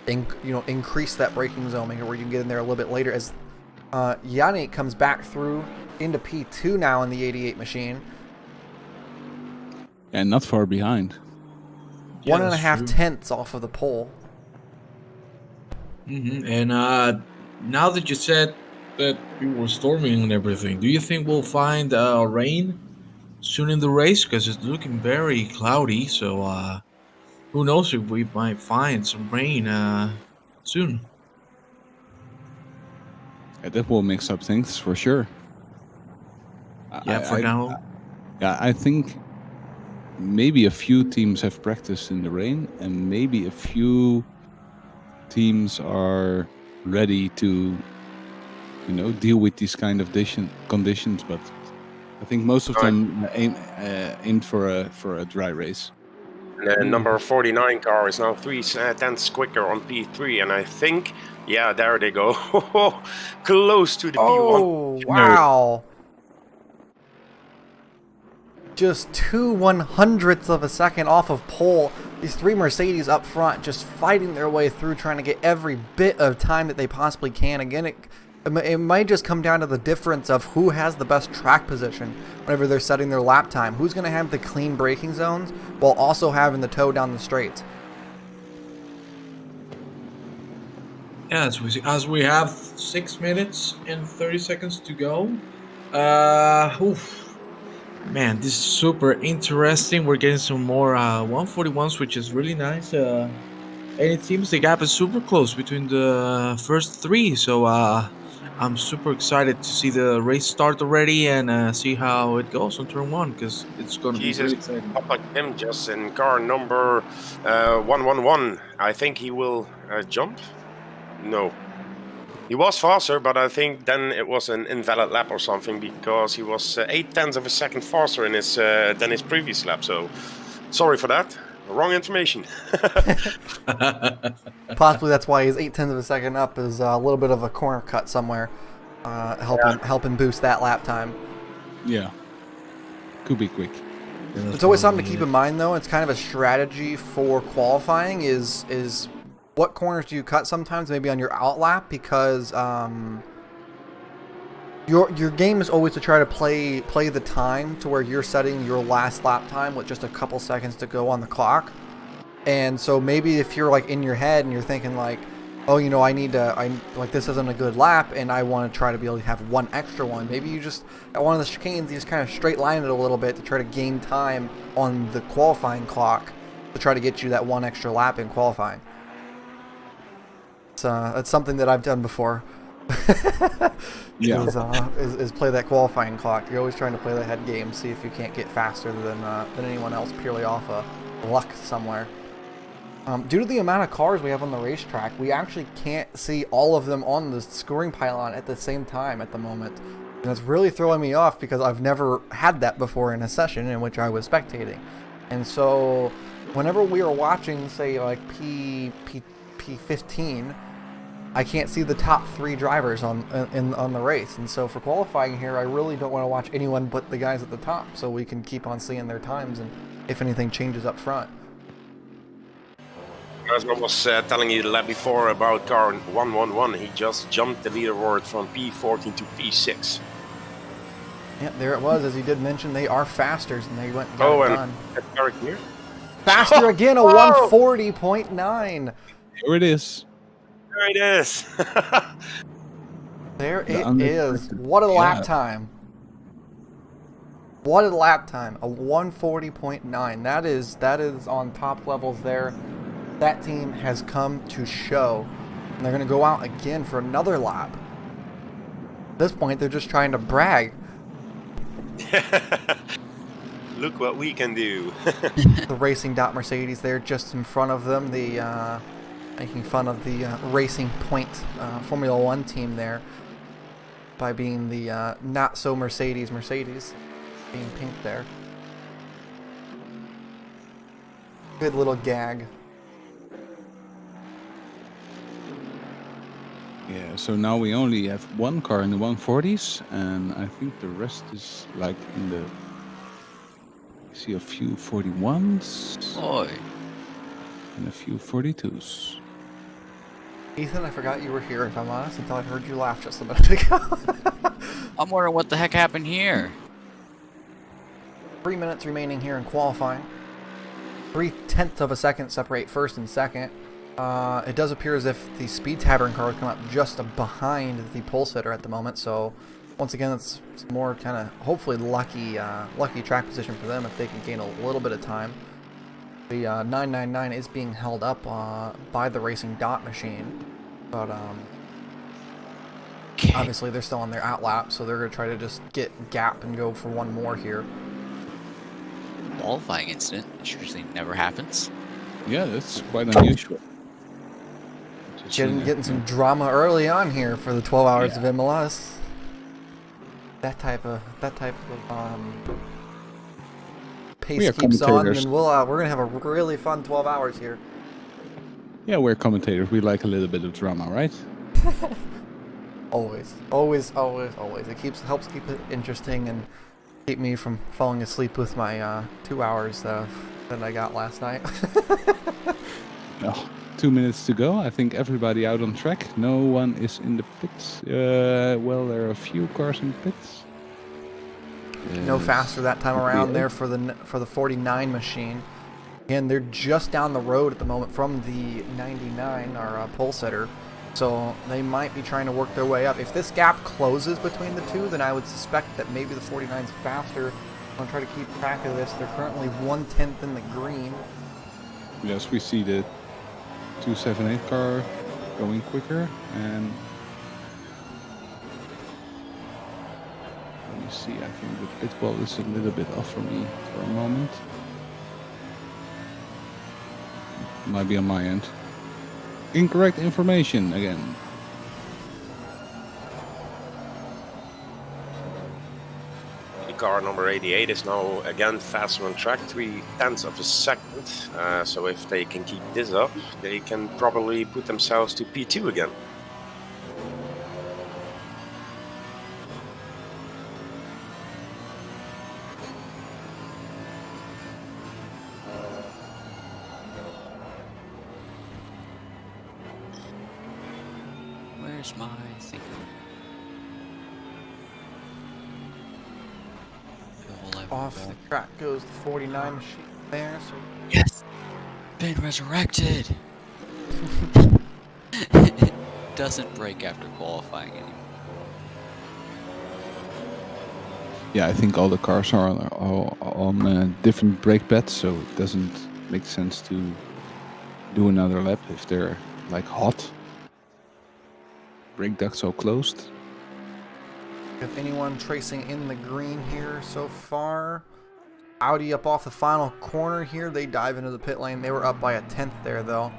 increase that braking zone, where you can get in there a little bit later as Yannick comes back through into P2 now in the 88 machine. And not far behind. Yeah, 1.5 tenths off of the pole. And now that you said that we were storming and everything, do you think we'll find rain soon in the race? Because it's looking very cloudy, so who knows if we might find some rain soon. Yeah, that will mix up things for sure. Now. Yeah, I think maybe a few teams have practiced in the rain, and maybe a few teams are ready to, deal with these kind of conditions. But I think most of them aimed for a dry race. The number 49 car is now 3/10 quicker on P3, and I think, yeah, there they go, close to the P1. Oh, wow. Just 2/100ths of a second off of pole. These three Mercedes up front just fighting their way through, trying to get every bit of time that they possibly can. Again, it might just come down to the difference of who has the best track position whenever they're setting their lap time. Who's going to have the clean braking zones while also having the toe down the straights. Yeah, as we have 6 minutes and 30 seconds to go. Man, this is super interesting. We're getting some more 141s, which is really nice. And it seems the gap is super close between the first three. So I'm super excited to see the race start already and see how it goes on turn 1, because it's going to be really exciting. Papa Tim just in car number 111. I think he will jump. No. He was faster, but I think then it was an invalid lap or something, because he was 0.8 of a second faster in his than his previous lap. So, sorry for that. Wrong information. Possibly that's why he's 0.8 of a second up is a little bit of a corner cut somewhere, helping boost that lap time. Yeah, could be quick. Yeah, it's always something to keep in mind, though. It's kind of a strategy for qualifying. Is what corners do you cut sometimes, maybe on your out lap, because your game is always to try to play the time to where you're setting your last lap time with just a couple seconds to go on the clock. And so maybe if you're like in your head and you're thinking like, oh, you know, like this isn't a good lap, and I want to try to be able to have one extra one. Maybe you just, at one of the chicanes, you just kind of straight line it a little bit to try to gain time on the qualifying clock to try to get you that one extra lap in qualifying. That's something that I've done before. Yeah. is play that qualifying clock. You're always trying to play that head game, see if you can't get faster than anyone else purely off of luck somewhere. Due to the amount of cars we have on the racetrack, we actually can't see all of them on the scoring pylon at the same time at the moment. And it's really throwing me off because I've never had that before in a session in which I was spectating. And so whenever we are watching, say, like P15, I can't see the top 3 drivers on the race. And so for qualifying here, I really don't want to watch anyone but the guys at the top so we can keep on seeing their times and if anything changes up front. As I was telling you the lap before about car 111, he just jumped the leaderboard from P14 to P6. Yeah, there it was. As you did mention, they are fasters, and they went and got it done. That's Eric here. Faster again, a 140.9. Here it is. There it is. There it is. What a lap time. What a lap time. A 140.9. That is on top levels there. That team has come to show. And they're going to go out again for another lap. At this point, they're just trying to brag. Look what we can do. The Racing Mercedes there just in front of them. The making fun of the Racing Point Formula 1 team there by being the not so Mercedes being pink there. Good little gag. Yeah, so now we only have one car in the 140s, and I think the rest is like in the... I see a few 41s. Oi. And a few 42s. Ethan, I forgot you were here, if I'm honest, until I heard you laugh just a minute ago. I'm wondering what the heck happened here. 3 minutes remaining here in qualifying. 0.3 of a second separate first and second. It does appear as if the Speed Tavern car would come up just behind the pole sitter at the moment, so once again it's more kind of hopefully lucky track position for them if they can gain a little bit of time. The 999 is being held up by the Racing Dot machine, but obviously they're still on their outlap, so they're going to try to just get gap and go for one more here. Qualifying incident, which usually never happens. Yeah, that's quite unusual. Getting some drama early on here for the 12 hours of Imola. That type of pace keeps on, and we're gonna have a really fun 12 hours here. Yeah, we're commentators. We like a little bit of drama, right? Always. It helps keep it interesting and keep me from falling asleep with my 2 hours that I got last night. Oh, 2 minutes to go. I think everybody out on track. No one is in the pits. Well, there are a few cars in the pits. No faster that time around there for the 49 machine. Again, they're just down the road at the moment from the 99, our pole sitter. So they might be trying to work their way up. If this gap closes between the two, then I would suspect that maybe the 49's faster. I'm going to try to keep track of this. They're currently 1/10 in the green. Yes, we see the 278 car going quicker, and let me see, I think the pit wall is a little bit off for me for a moment. Might be on my end. Incorrect information again. Car number 88 is now again faster on track, 0.3 of a second. So if they can keep this up, they can probably put themselves to P2 again. Where's my thing? Off the track goes the 49 machine there. So yes, been resurrected. doesn't break after qualifying anymore. Yeah, I think all the cars are on different brake pads, so it doesn't make sense to do another lap if they're like hot. Brake ducts are closed. If anyone tracing in the green here so far, Audi up off the final corner here. They dive into the pit lane. They were up by a 10th there, though.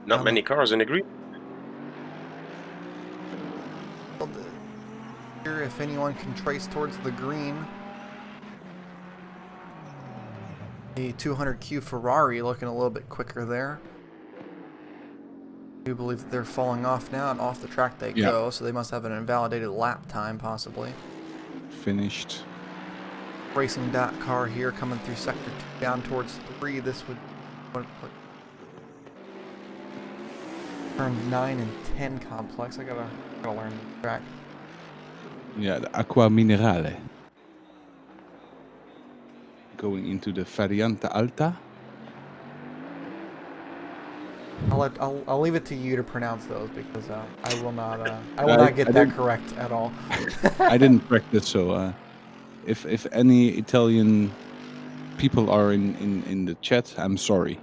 Not many cars in the green. Here, if anyone can trace towards the green. The 200Q Ferrari looking a little bit quicker there. I do believe that they're falling off now, and off the track they go, so they must have an invalidated lap time, possibly. Finished. Racing that car here coming through sector 2 down towards 3. This would put turn 9 and 10 complex. I gotta learn the track. Yeah, the Acqua Minerale. Going into the Variante Alta. I'll leave it to you to pronounce those, because I will not get that correct at all. I didn't practice, so if any Italian people are in the chat, I'm sorry.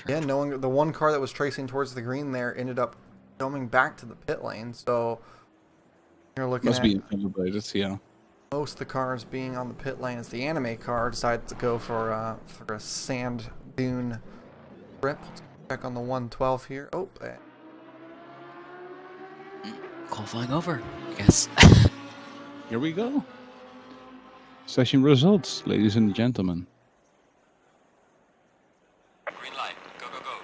Yeah, knowing the one car that was tracing towards the green there ended up coming back to the pit lane, so you're looking Must at be calibrated, yeah. most of the cars being on the pit lane. As the anime car decided to go for a sand dune trip. Let's check on the 112 here. Oh, Qualifying over, I guess. Here we go. Session results, ladies and gentlemen. Green light, go, go, go.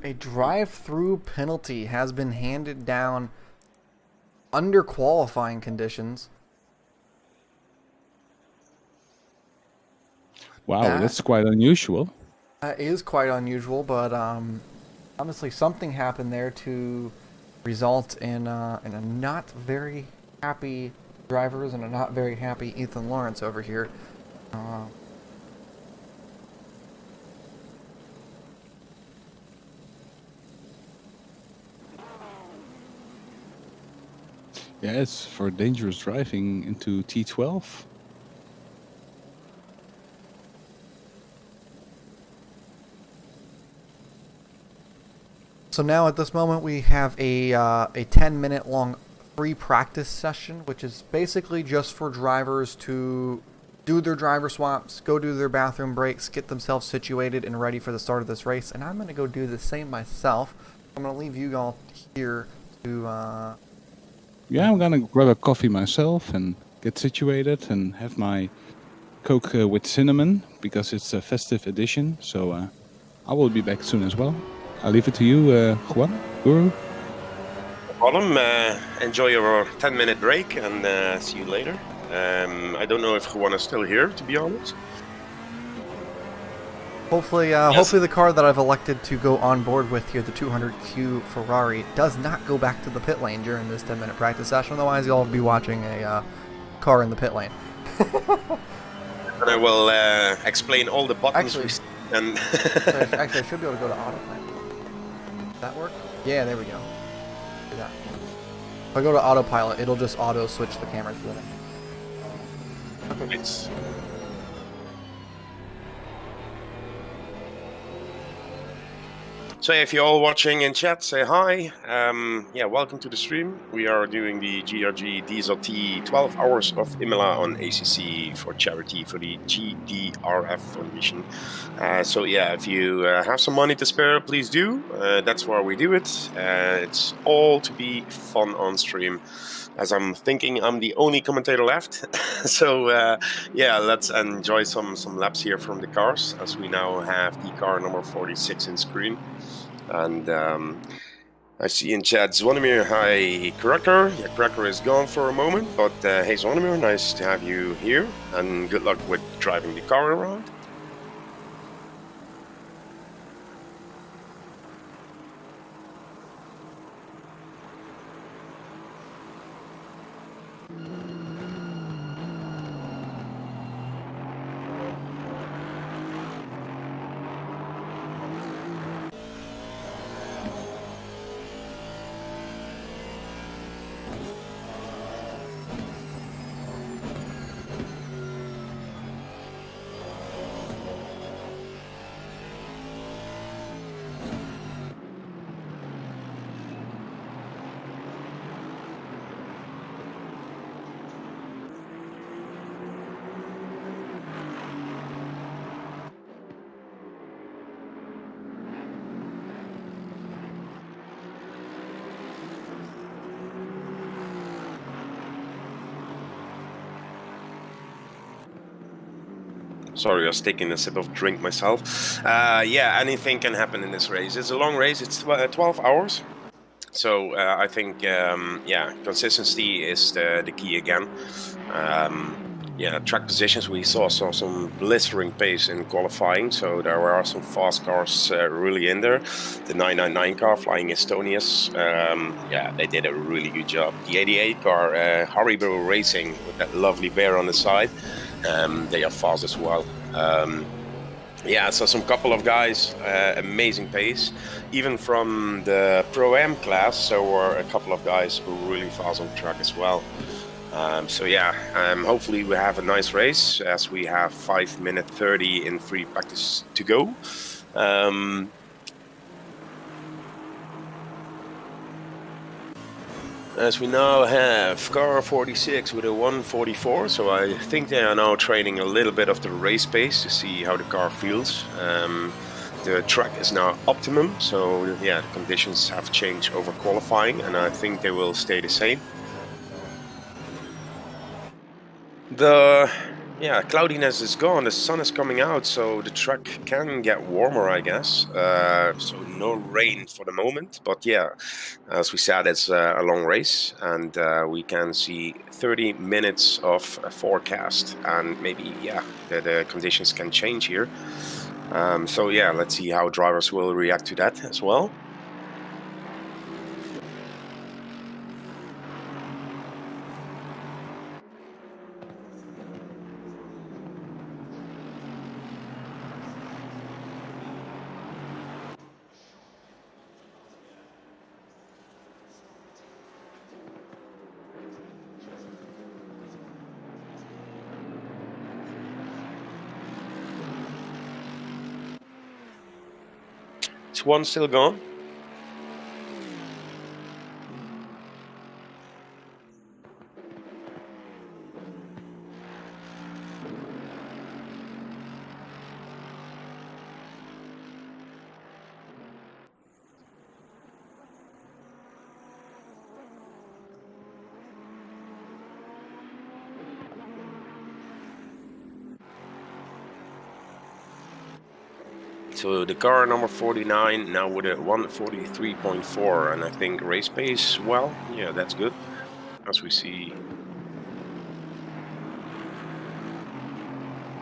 a drive-through penalty has been handed down under qualifying conditions. Wow, that's quite unusual. That is quite unusual, but honestly, something happened there to result in a not very happy drivers and a not very happy Ethan Lawrence over here. Yeah, it's for dangerous driving into T12. So now at this moment we have a 10-minute long free practice session, which is basically just for drivers to do their driver swaps, go do their bathroom breaks, get themselves situated and ready for the start of this race. And I'm going to go do the same myself. I'm going to leave you all here to... Yeah, I'm going to grab a coffee myself and get situated and have my Coke with cinnamon because it's a festive edition. So I will be back soon as well. I'll leave it to you, Juan, Guru. No problem. Enjoy your 10-minute break and see you later. I don't know if Juan is still here, to be honest. Hopefully, hopefully the car that I've elected to go on board with here, the 200Q Ferrari, does not go back to the pit lane during this 10-minute practice session. Otherwise, you'll be watching a car in the pit lane. And I will explain all the buttons. Actually, and I should be able to go to autopilot. Does that work? Yeah, there we go. Do that. If I go to autopilot, it'll just auto switch the cameras for me. Okay. it's So if you're all watching in chat, say hi. Yeah, welcome to the stream. We are doing the GRG DSRT 12 hours of Imola on ACC for charity for the JDRF Foundation. So yeah, if you have some money to spare, please do. That's why we do it. It's all to be fun on stream. As I'm thinking I'm the only commentator left. So yeah, let's enjoy some laps here from the cars, as we now have the car number 46 in screen. And I see in chat Zvonimir, hi Cracker. Yeah, Cracker is gone for a moment, but hey Zvonimir, nice to have you here, and good luck with driving the car around. Sorry, I was taking a sip of drink myself. Yeah, anything can happen in this race. It's a long race. It's 12 hours. So I think, yeah, consistency is the key again. Yeah, track positions, we saw some blistering pace in qualifying, so there are some fast cars really in there. The 999 car flying Estonia's, yeah, they did a really good job. The 88 car, Haribo Racing, with that lovely bear on the side, they are fast as well. Yeah, so some couple of guys, amazing pace, even from the Pro-Am class. So were a couple of guys who were really fast on track as well. So yeah, hopefully we have a nice race, as we have 5 minutes 30 in free practice to go. As we now have car 46 with a 144, so I think they are now training a little bit of the race pace to see how the car feels. The track is now optimum, so yeah, the conditions have changed over qualifying, and I think they will stay the same. The cloudiness is gone, the sun is coming out, so the track can get warmer, I guess. So no rain for the moment, but yeah, as we said, it's a long race, and we can see 30 minutes of forecast, and maybe, yeah, the conditions can change here. So yeah, let's see how drivers will react to that as well. Is one still gone? So the car number 49 now with a 143.4, and I think race pace, well, yeah, that's good. As we see,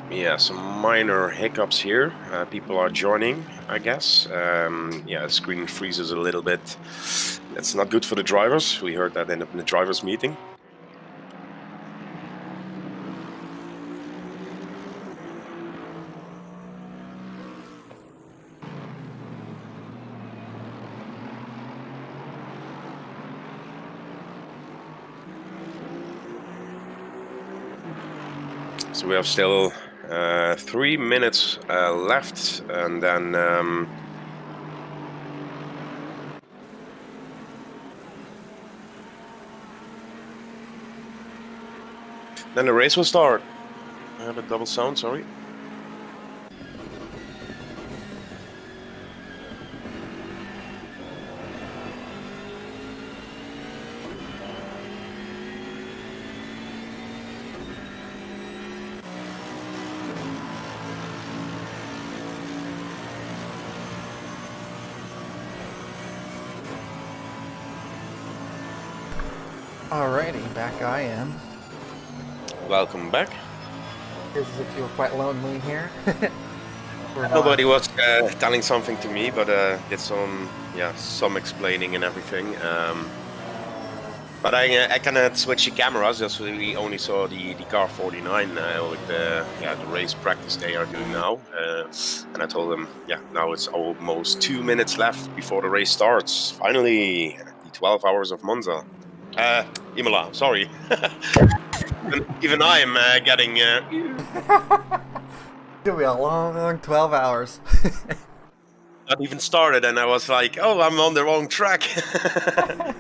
yeah, some minor hiccups here. People are joining, I guess. Yeah, the screen freezes a little bit. That's not good for the drivers. We heard that in the drivers' meeting. So we have still 3 minutes left, and then the race will start. I have a double sound, sorry. Alrighty, back I am. Welcome back. Feels as if you were quite lonely here. Nobody was telling something to me, but did some explaining and everything. But I cannot switch the cameras, just we only saw the car 49 with the race practice they are doing now. And I told them, yeah, now it's almost 2 minutes left before the race starts. Finally, the 12 hours of Monza. Imola, sorry. Even I am getting... It'll be a long 12 hours. Not even started, and I was like, oh, I'm on the wrong track. I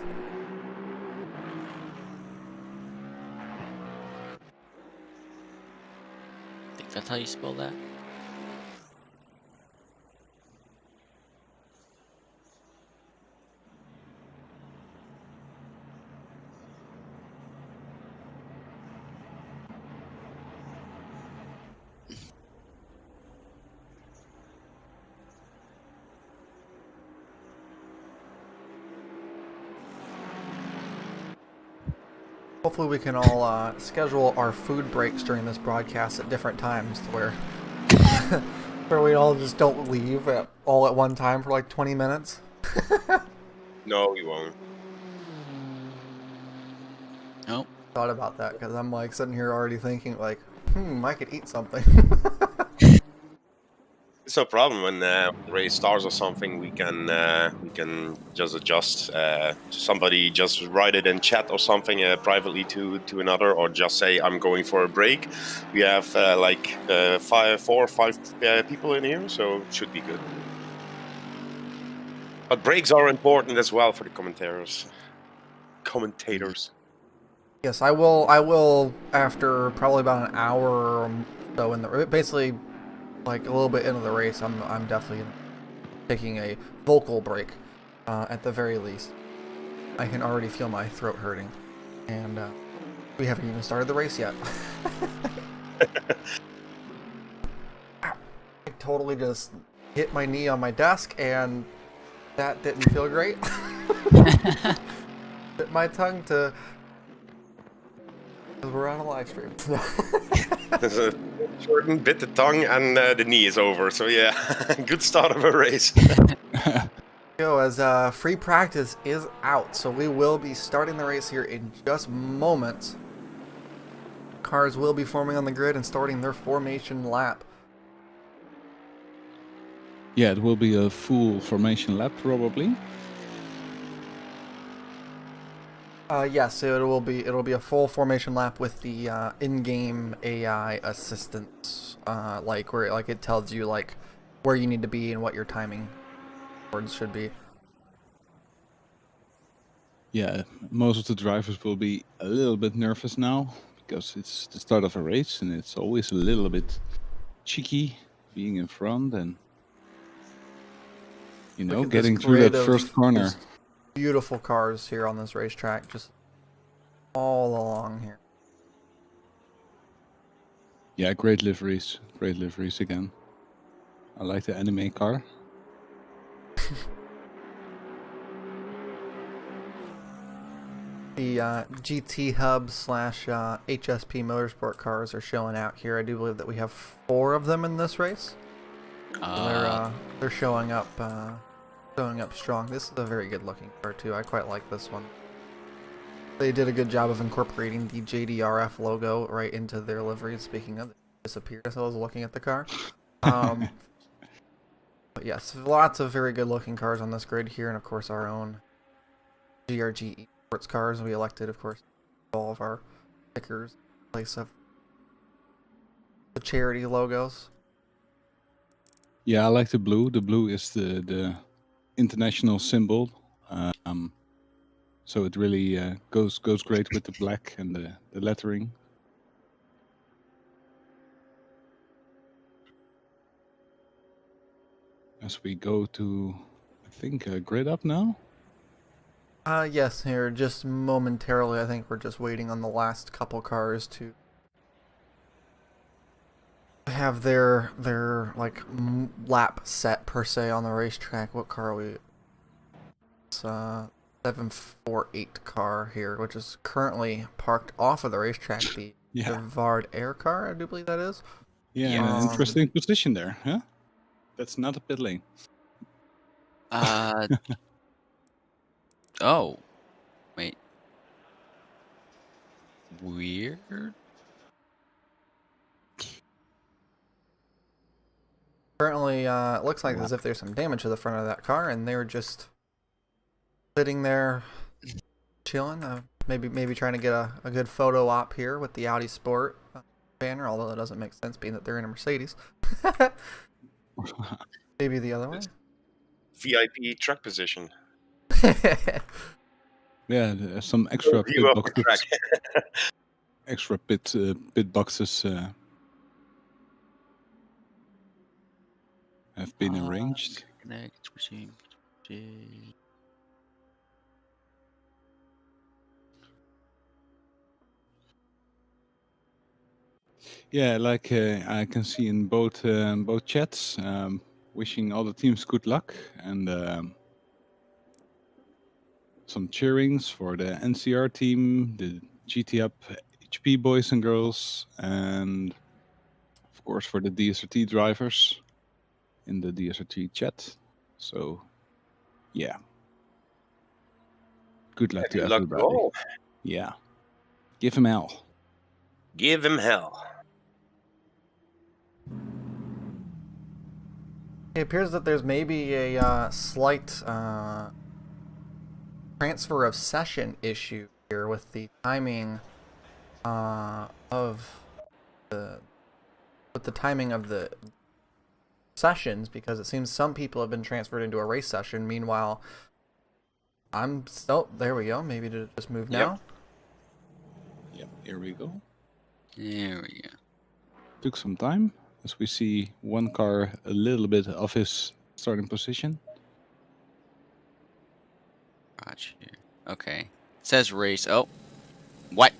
think that's how you spell that. Hopefully we can all schedule our food breaks during this broadcast at different times, to where where we all just don't leave all at one time for like 20 minutes. No, we won't. Nope. Thought about that because I'm like sitting here already thinking like, I could eat something. It's no problem when race starts or something. We can just adjust. Somebody just write it in chat or something privately to another, or just say I'm going for a break. We have 4 or 5 people in here, so it should be good. But breaks are important as well for the commentators. Yes, I will after probably about an hour or so in the basically like a little bit into the race. I'm definitely taking a vocal break at the very least. I can already feel my throat hurting, and we haven't even started the race yet. I totally just hit my knee on my desk, and that didn't feel great. Bit my tongue to. Because we're on a live stream. There's a shortened bit the tongue and the knee is over. So yeah, good start of a race. As free practice is out, so we will be starting the race here in just moments. Cars will be forming on the grid and starting their formation lap. Yeah, it will be a full formation lap probably. Yes, it'll be a full formation lap with the in-game AI assistance, like where it tells you like where you need to be and what your timing boards should be. Yeah, most of the drivers will be a little bit nervous now because it's the start of a race and it's always a little bit cheeky being in front and getting through that first corner. Beautiful cars here on this racetrack, just all along here. Yeah, great liveries again. I like the anime car. The GT Hub / HSP Motorsport cars are showing out here. I do believe that we have 4 of them in this race. They're showing up strong. This is a very good looking car too. I quite like this one. They did a good job of incorporating the JDRF logo right into their livery. Speaking of, it disappeared as I was looking at the car. But yes, lots of very good looking cars on this grid here, and of course our own GRG sports cars. We elected, of course, all of our stickers in place of the charity logos. Yeah, I like the blue. The blue is the international symbol. So it really goes great with the black and the lettering. As we go to, I think, grid up now. Yes, here just momentarily. I think we're just waiting on the last couple cars to have their like lap set per se on the racetrack. What car are we? It's 748 car here, which is currently parked off of the racetrack. The Vard Air car, I do believe that is. Yeah, interesting position there, huh? That's not a pit lane. Oh, wait. Weird. Currently, it looks like as if there's some damage to the front of that car, and they were just sitting there chilling. Maybe trying to get a good photo op here with the Audi Sport banner, although that doesn't make sense being that they're in a Mercedes. Maybe the other way. VIP truck position. Yeah, there's some extra pit boxes. Extra pit boxes have been arranged. Yeah, like I can see in both chats, wishing all the teams good luck and some cheerings for the NCR team, the GT Up HP boys and girls, and of course for the DSRT drivers in the DSRT chat. So, yeah. Good luck to Good luck to everybody. all. Yeah. Give him hell. Give him hell. It appears that there's maybe a slight transfer of session issue here with the timing of the sessions, because it seems some people have been transferred into a race session. Meanwhile, there we go. Maybe to just move now. Yep, here we go. There we go. Took some time, as we see one car a little bit off his starting position. Gotcha. Okay. It says race. Oh. What?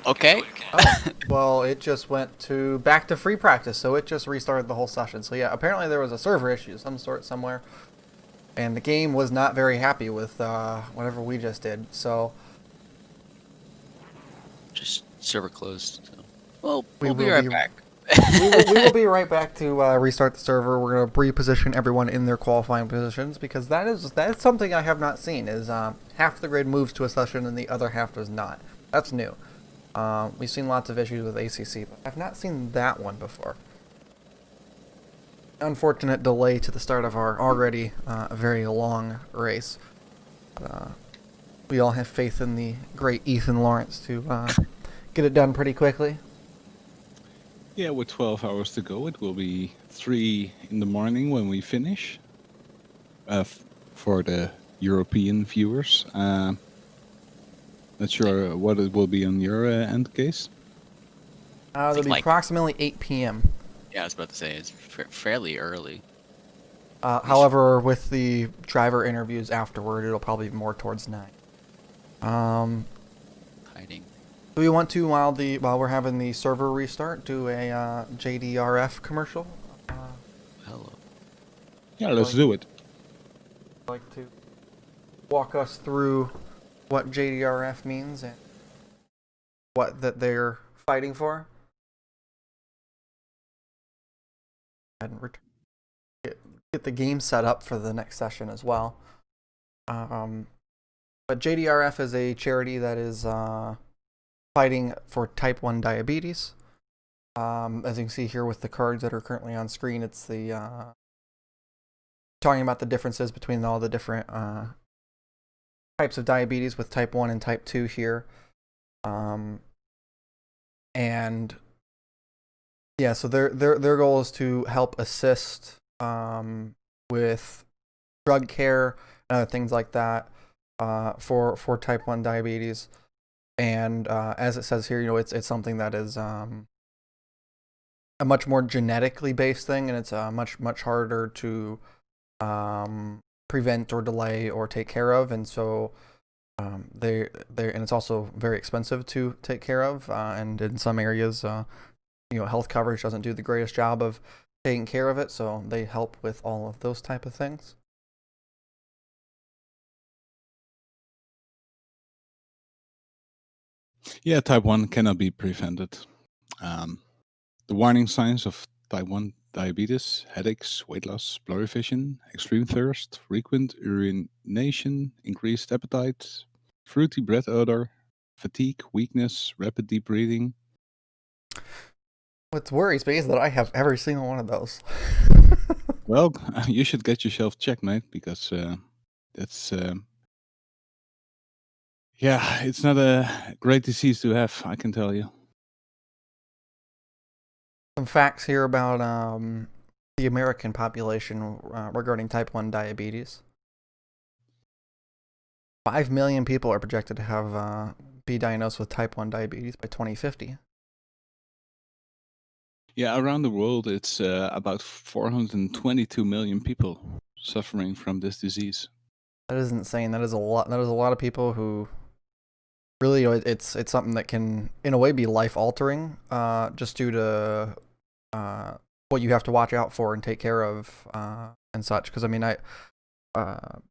Okay. Oh, well, it just went back to free practice, so it just restarted the whole session. So yeah, apparently there was a server issue of some sort somewhere, and the game was not very happy with whatever we just did. So Just server closed. So. Well, We we'll be will right be- back. we will be right back to restart the server. We're going to reposition everyone in their qualifying positions, because that is something I have not seen, is half the grid moves to a session and the other half does not. That's new. We've seen lots of issues with ACC, but I've not seen that one before. Unfortunate delay to the start of our already very long race. We all have faith in the great Ethan Lawrence to get it done pretty quickly. Yeah, with 12 hours to go, it will be 3 in the morning when we finish. For the European viewers. Not sure what it will be on your end, Case. It'll be like- approximately 8 p.m. Yeah, I was about to say, it's fairly early. However, with the driver interviews afterward, it'll probably be more towards 9. Hiding. Do we want to, while we're having the server restart, do a JDRF commercial? Hello. Yeah, let's do it. Like to walk us through what JDRF means and what that they're fighting for? And get the game set up for the next session as well. But JDRF is a charity that is fighting for type 1 diabetes. As you can see here with the cards that are currently on screen, it's the talking about the differences between all the different types of diabetes, with type 1 and type 2 here. And yeah, so their goal is to help assist with drug care and other things like that for type 1 diabetes. And as it says here, it's something that is a much more genetically based thing, and it's much harder to prevent or delay or take care of, and so and it's also very expensive to take care of, and in some areas, health coverage doesn't do the greatest job of taking care of it, so they help with all of those type of things. Yeah, type 1 cannot be prevented. The warning signs of type 1 diabetes: headaches, weight loss, blurry vision, extreme thirst, frequent urination, increased appetite, fruity breath odor, fatigue, weakness, rapid deep breathing. What worries me is that I have every single one of those. Well, you should get yourself checked, mate, because that's it's not a great disease to have, I can tell you. Some facts here about the American population regarding type 1 diabetes. 5 million people are projected to have be diagnosed with type 1 diabetes by 2050. Yeah, around the world, it's about 422 million people suffering from this disease. That is insane. That is a lot. That is a lot of people who really, it's something that can, in a way, be life altering, just due to what you have to watch out for and take care of and such. Because I mean, I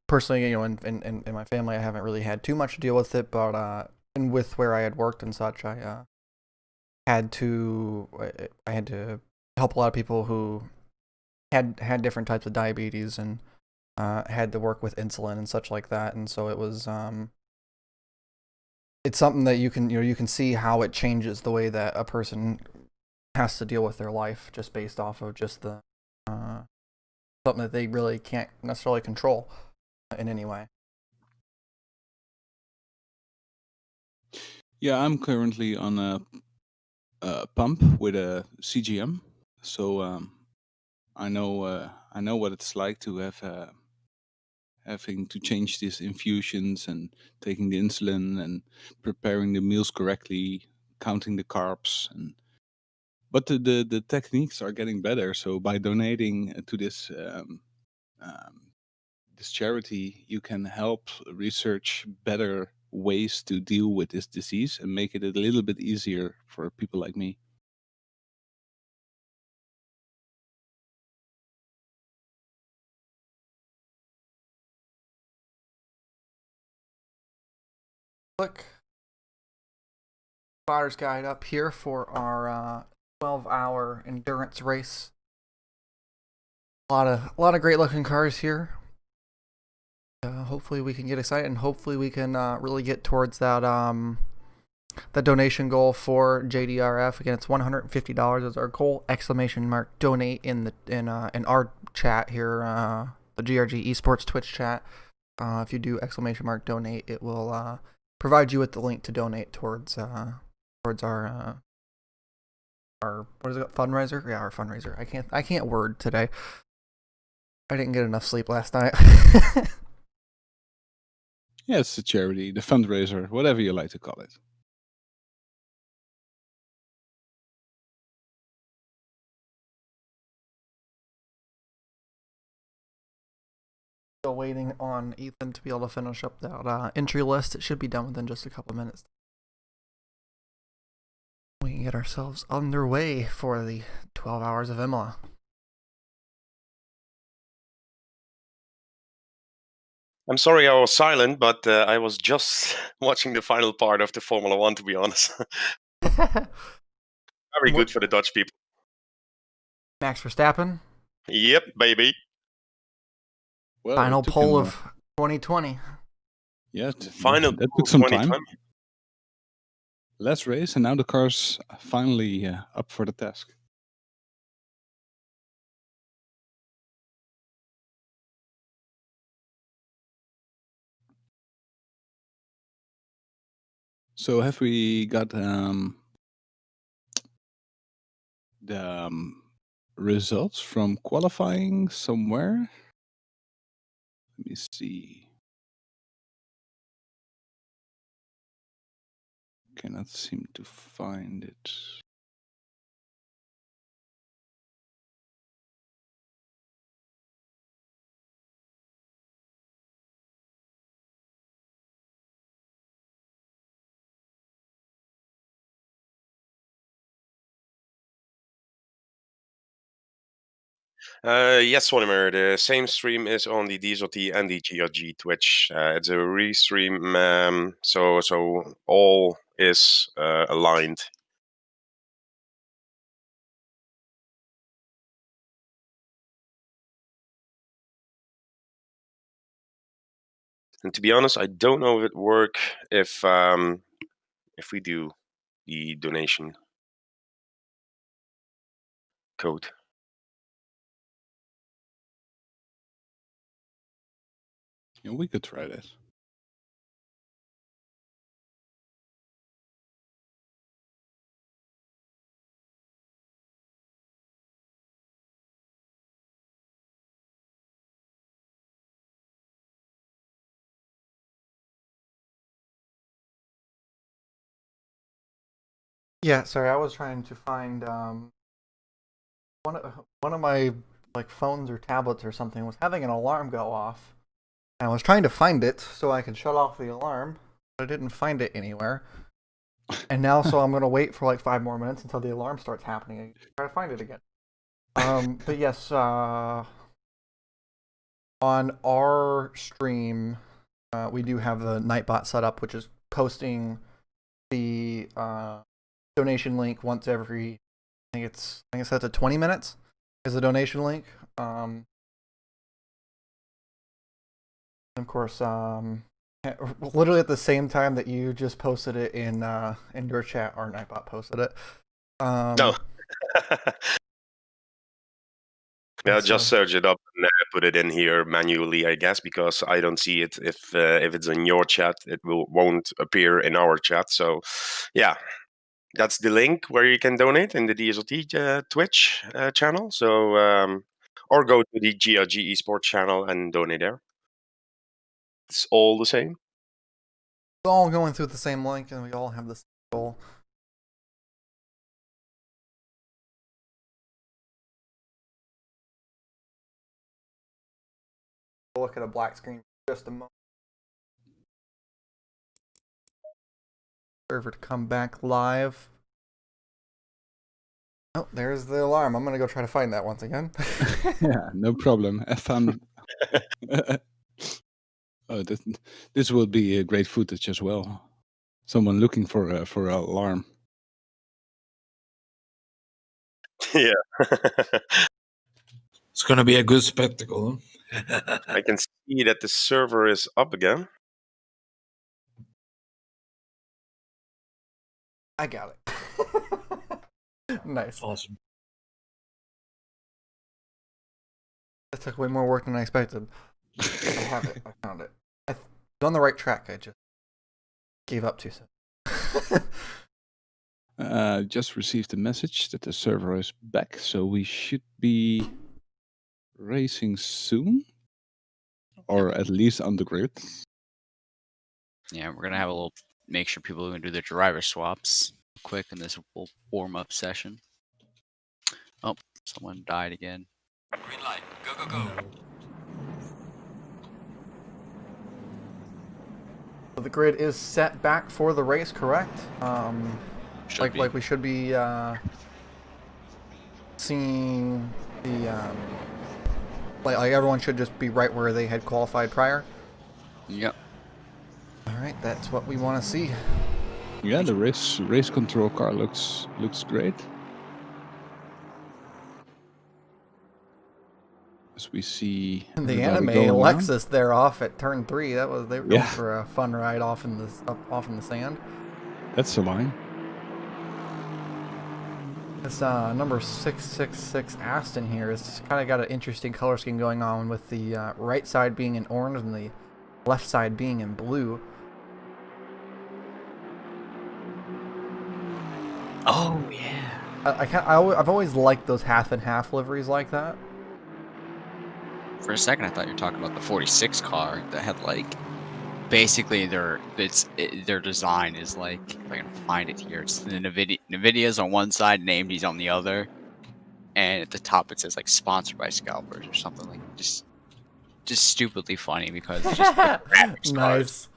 personally, in my family, I haven't really had too much to deal with it, but and with where I had worked and such, I had to help a lot of people who had different types of diabetes and had to work with insulin and such like that. And so it was it's something that you can see how it changes the way that a person has to deal with their life just based off of just the something that they really can't necessarily control in any way. Yeah, I'm currently on a pump with a CGM, so I know what it's like to have having to change these infusions and taking the insulin and preparing the meals correctly, counting the carbs, but the techniques are getting better. So by donating to this this charity, you can help research better ways to deal with this disease and make it a little bit easier for people like me. Click Spotter's Guide up here for our 12-hour endurance race. A lot of great looking cars here. Hopefully we can get excited, and hopefully we can really get towards that the donation goal for JDRF. Again, it's $150 is our goal. ! Donate in our chat here, the GRG Esports Twitch chat. If you do ! Donate, it will provide you with the link to donate towards our what is it, fundraiser? Yeah, our fundraiser. I can't word today. I didn't get enough sleep last night. Yeah, it's a charity, the fundraiser, whatever you like to call it. Still waiting on Ethan to be able to finish up that entry list. It should be done within just a couple minutes. We can get ourselves underway for the 12 hours of Imola. I'm sorry I was silent, but I was just watching the final part of the Formula One, to be honest. Very good for the Dutch people. Max Verstappen. Yep, baby. Well, Final pole of 2020. Yeah, Final that took some time. 2020. Last race, and now the car's finally up for the task. So have we got the results from qualifying somewhere? Let me see. Cannot seem to find it. Yes, Wonimer, the same stream is on the DSRT and the GRG Twitch. It's a restream, so all is aligned. And to be honest, I don't know if it work if we do the donation code. Yeah, we could try that. Yeah, sorry, I was trying to find one of my like phones or tablets or something was having an alarm go off. And I was trying to find it so I could shut off the alarm, but I didn't find it anywhere. And now, so I'm gonna wait for like 5 more minutes until the alarm starts happening and try to find it again. But yes, on our stream, we do have the Nightbot set up, which is posting the donation link once every. I think it's set to 20 minutes. Is the donation link? Of course, literally at the same time that you just posted it in your chat, or Nightbot posted it. No. Yeah, just search it up and put it in here manually, I guess, because I don't see it. If it's in your chat, it won't appear in our chat. So, yeah, that's the link where you can donate in the DSRT Twitch channel. So, or go to the GRG esports channel and donate there. It's all the same. We're all going through the same link, and we all have the same goal. Look at a black screen for just a moment. Server to come back live. Oh, there's the alarm. I'm gonna go try to find that once again. Yeah, no problem. Have fun. Oh, this will be great footage as well. Someone looking for an alarm. Yeah. It's gonna be a good spectacle. I can see that the server is up again. I got it. Nice. Awesome. That took way more work than I expected. I have it. I found it. I was on the right track. I just gave up too soon. Just received a message that the server is back, so we should be racing soon, or at least on the grid. Yeah, we're gonna have a little. Make sure people are gonna do their driver swaps quick in this warm-up session. Oh, someone died again. Green light. Go, go, go. So the grid is set back for the race, correct? Like we should be seeing the like everyone should just be right where they had qualified prior. Yep. All right, that's what we want to see. Yeah, the race control car looks great. As we see The everybody anime going around. Alexis there off at turn 3. They were going for a fun ride off in the sand. That's the line. This number 666 Aston here is kind of got an interesting color scheme going on, with the right side being in orange and the left side being in blue. Oh yeah. I've always liked those half and half liveries like that. For a second, I thought you were talking about the 46 car that had like, basically their design is like, if I can find it here, it's the Nvidia's on one side and AMD's on the other, and at the top it says like sponsored by scalpers or something, like just stupidly funny because it's just graphics Nice. cards.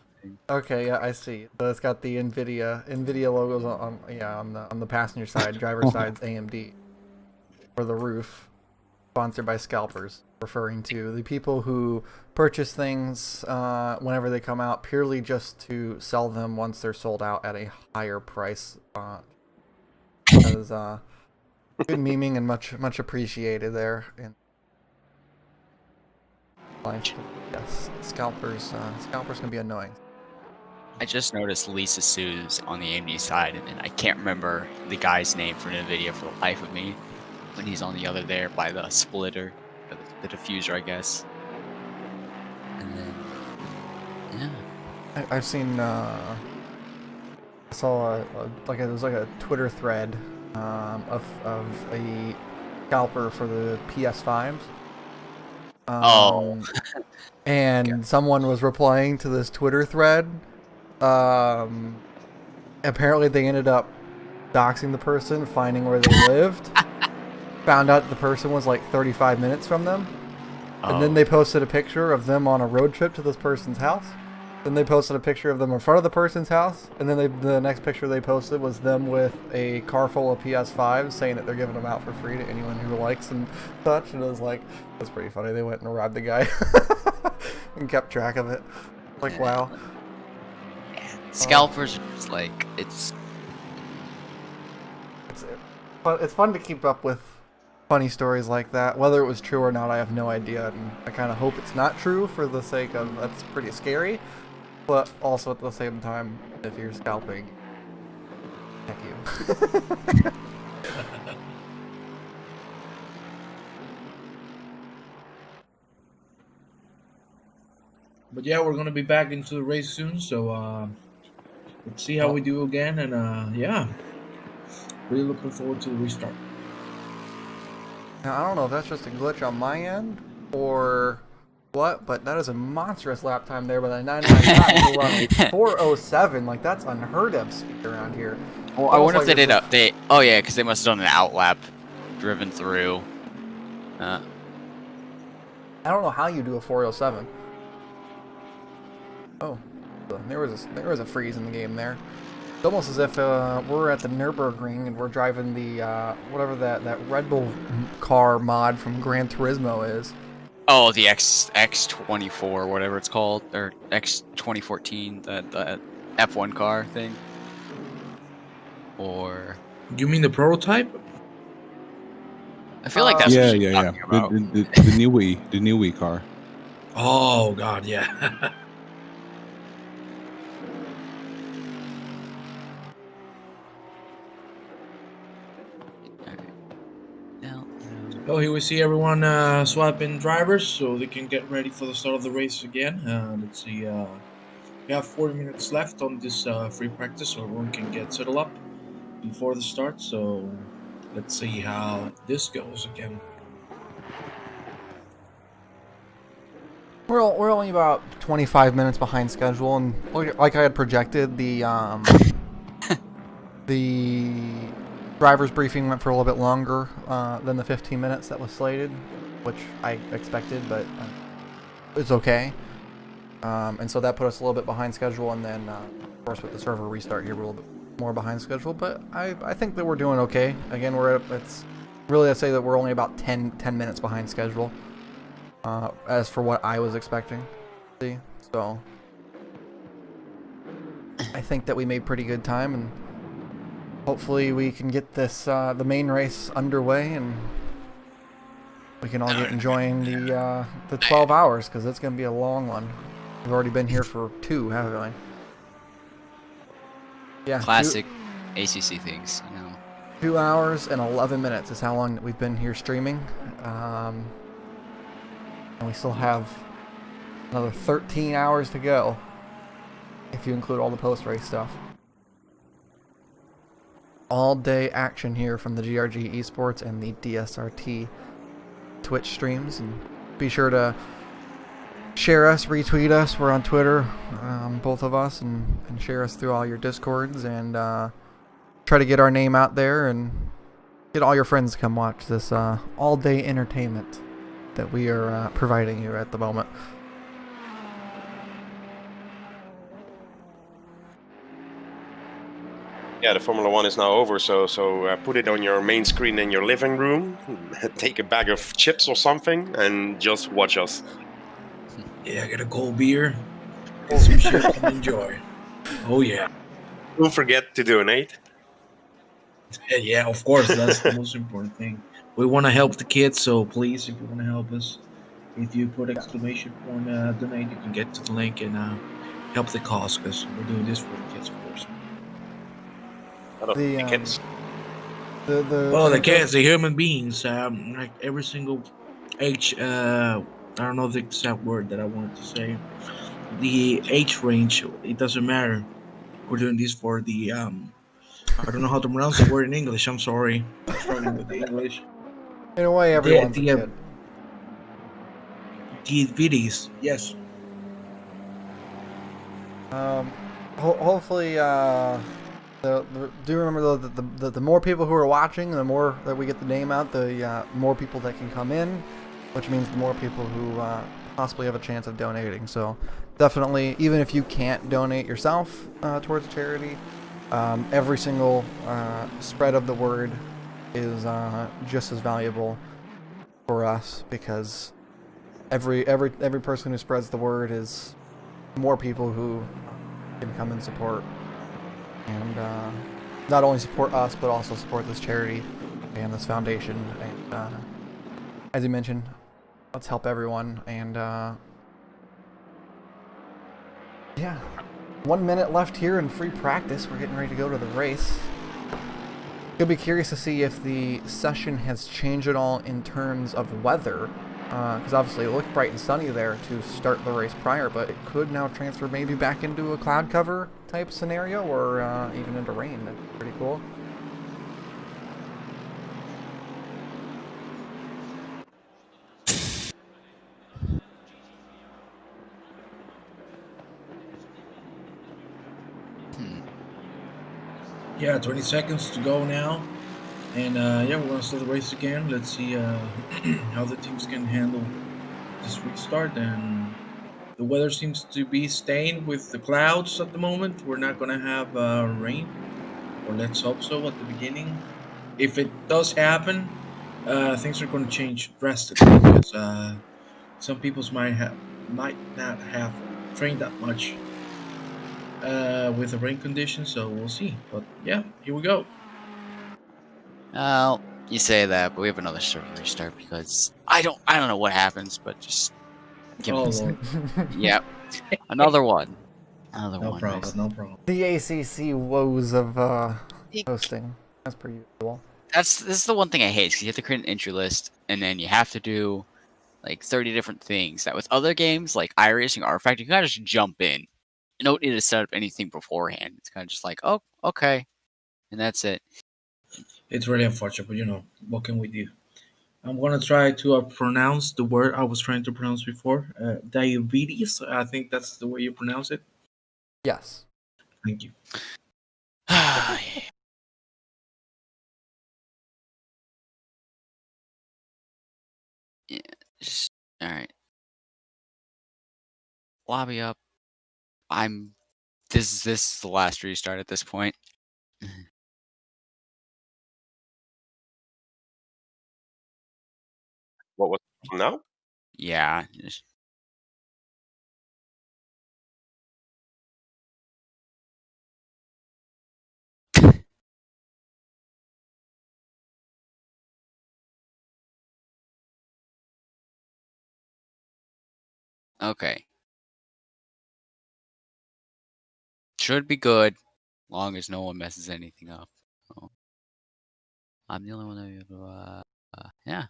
Okay, yeah, I see. So it's got the Nvidia logos on the passenger side, driver side's AMD for the roof. Sponsored by scalpers, referring to the people who purchase things whenever they come out purely just to sell them once they're sold out at a higher price. That is good memeing and much appreciated there. In life. Yes, scalpers can be annoying. I just noticed Lisa Sue's on the AMD side, and then I can't remember the guy's name for NVIDIA for the life of me. When he's on the other there by the splitter, or the diffuser, I guess. And then, yeah. I've seen. I saw it was like a Twitter thread of a scalper for the PS5s. And someone was replying to this Twitter thread. Apparently, they ended up doxing the person, finding where they lived. Found out the person was like 35 minutes from them. And then they posted a picture of them on a road trip to this person's house. Then they posted a picture of them in front of the person's house. And then the next picture they posted was them with a car full of PS5s, saying that they're giving them out for free to anyone who likes and such. And it was like, that's pretty funny. They went and robbed the guy and kept track of it. Like, wow. Scalpers are just like It's fun to keep up with funny stories like that. Whether it was true or not, I have no idea, and I kind of hope it's not true for the sake of that's pretty scary. But also at the same time, if you're scalping, heck you. But yeah, we're gonna be back into the race soon, so let's see how we do again, and yeah, really looking forward to the restart. Now, I don't know if that's just a glitch on my end or what, but that is a monstrous lap time there by the 999 who run 407. Like, that's unheard of speed around here. Well, I wonder if they did update. Oh yeah, because they must have done an outlap, driven through. I don't know how you do a 407. Oh, there was a freeze in the game there. It's almost as if we're at the Nürburgring and we're driving the whatever that Red Bull car mod from Gran Turismo is. Oh, the X24, whatever it's called, or X2014, the F1 car thing. Or You mean the prototype? I feel like that's yeah, what you're yeah. talking about. The new Wii car. Oh God, yeah. Well, here we see everyone swapping drivers so they can get ready for the start of the race again. Let's see. We have 40 minutes left on this free practice, so everyone can get settled up before the start. So let's see how this goes again. We're only about 25 minutes behind schedule, and like I had projected, the driver's briefing went for a little bit longer than the 15 minutes that was slated, which I expected, but it's okay. And so that put us a little bit behind schedule, and then of course with the server restart here we're a little bit more behind schedule, but I think that we're doing okay. Again, it's really, I'd say that we're only about 10 minutes behind schedule as for what I was expecting. So I think that we made pretty good time, and hopefully we can get this the main race underway, and we can all get enjoying the 12 hours, because it's going to be a long one. We've already been here for 2, haven't we? Yeah. Classic ACC things, you know. 2 hours and 11 minutes is how long that we've been here streaming. And we still have another 13 hours to go, if you include all the post-race stuff. All day action here from the GRG Esports and the DSRT Twitch streams, and be sure to share us, retweet us. We're on Twitter, both of us, and share us through all your Discords, and try to get our name out there and get all your friends to come watch this all day entertainment that we are providing you at the moment. Yeah, the Formula One is now over, so put it on your main screen in your living room, take a bag of chips or something, and just watch us. Yeah, get a cold beer, get some shit, and enjoy. Oh yeah. Don't forget to donate. Yeah, of course, that's the most important thing. We want to help the kids, so please, if you want to help us, if you put exclamation point donate, you can get to the link and help the cause, because we're doing this for the kids, of course. The kids. The kids, the human beings, like every single age. I don't know the exact word that I wanted to say. The age range, it doesn't matter. We're doing this for the I don't know how to pronounce the word in English. I'm sorry. I'm struggling with the English. In a way, everyone's a kid. The viddies, yes. Hopefully, do remember though that the more people who are watching, the more that we get the name out, the more people that can come in, which means the more people who possibly have a chance of donating. So definitely, even if you can't donate yourself towards charity, every single spread of the word is just as valuable for us, because every person who spreads the word is more people who can come and support, and not only support us, but also support this charity and this foundation. And as you mentioned, let's help everyone. And yeah, 1 minute left here in free practice. We're getting ready to go to the race. You'll be curious to see if the session has changed at all in terms of weather, because obviously it looked bright and sunny there to start the race prior, but it could now transfer maybe back into a cloud cover type scenario, or even into rain. That's pretty cool. Yeah, 20 seconds to go now. And yeah, we're gonna start the race again. Let's see how the teams can handle this restart. And the weather seems to be staying with the clouds at the moment. We're not gonna have rain, or let's hope so at the beginning. If it does happen, things are gonna change drastically because some people might not have trained that much with the rain conditions. So we'll see. But yeah, here we go. Well, you say that, but we have another server restart because I don't know what happens, but just give Oh me Lord, Yep. Another one. Another no one. problem, no problem. The ACC woes of hosting, as per usual. This is the one thing I hate, because you have to create an entry list, and then you have to do like 30 different things. That with other games like iRacing, Artifact, you kind of just jump in. You don't need to set up anything beforehand. It's kind of just like, oh, okay, and that's it. It's really unfortunate, but you know, what can we do? I'm gonna try to pronounce the word I was trying to pronounce before. Diabetes. I think that's the way you pronounce it. Yes. Thank you. Yeah, all right. Lobby up. This is the last restart at this point. What was now? Yeah. Okay. Should be good, long as no one messes anything up. Oh. I'm the only one that yeah.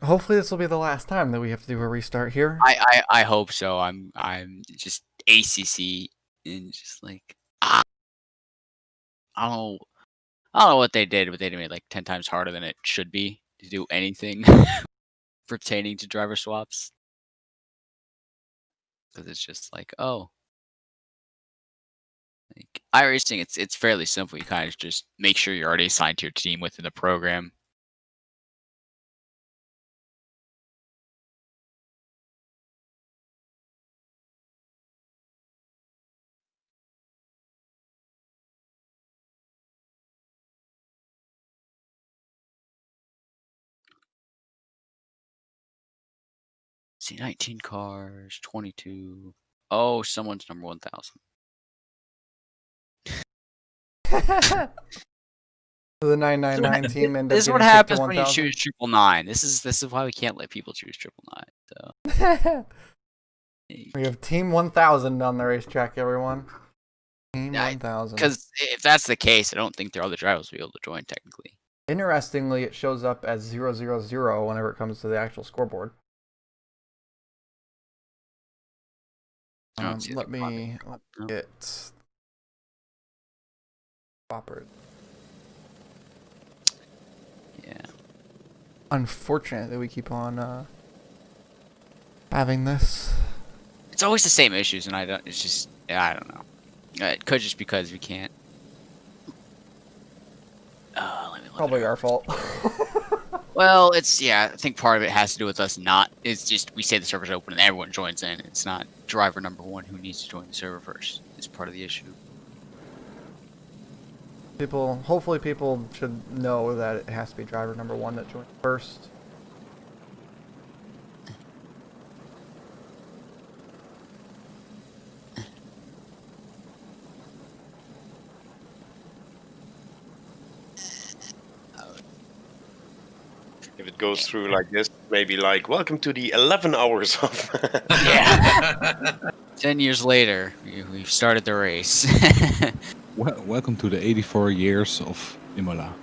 Hopefully this will be the last time that we have to do a restart here. I hope so. I'm just ACC and just like I don't know what they did, but they made it like 10 times harder than it should be to do anything pertaining to driver swaps. Because it's just like, oh, like iRacing, it's fairly simple. You kind of just make sure you're already assigned to your team within the program. See, 19 cars, 22. Oh, someone's number 1,000. The 999 team ended up This is what getting kicked to happens when you 1,000. choose 999. This is why we can't let people choose 999. So We have Team 1000 on the racetrack, everyone. Team Yeah, 1000. because if that's the case, I don't think their other drivers will be able to join technically. Interestingly, it shows up as 000 whenever it comes to the actual scoreboard. I don't see Let the me No. get Bopper. Yeah. Unfortunate that we keep on having this. It's always the same issues, and it's just, I don't know. It could just because we can't. Let me look Probably it up. our fault. Well, I think part of it has to do with us it's just, we say the server's open and everyone joins in. It's not driver number one who needs to join the server first. It's part of the issue. Hopefully people should know that it has to be driver number one that joins first. if it goes through like this, maybe like welcome to the 11 hours of. Yeah. 10 years later, we've started the race. Welcome to the 84 years of Imola.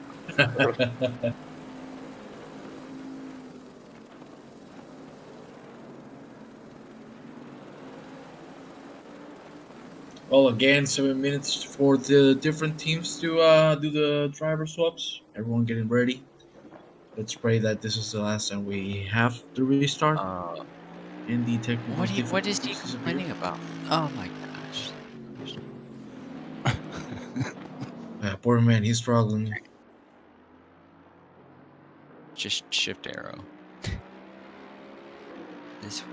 Well, again, 7 minutes for the different teams to do the driver swaps. Everyone getting ready. Let's pray that this is the last time we have to restart and the technical what is he difficulties disappear. complaining about? Oh my gosh. Poor man, he's struggling. Just shift arrow. This way.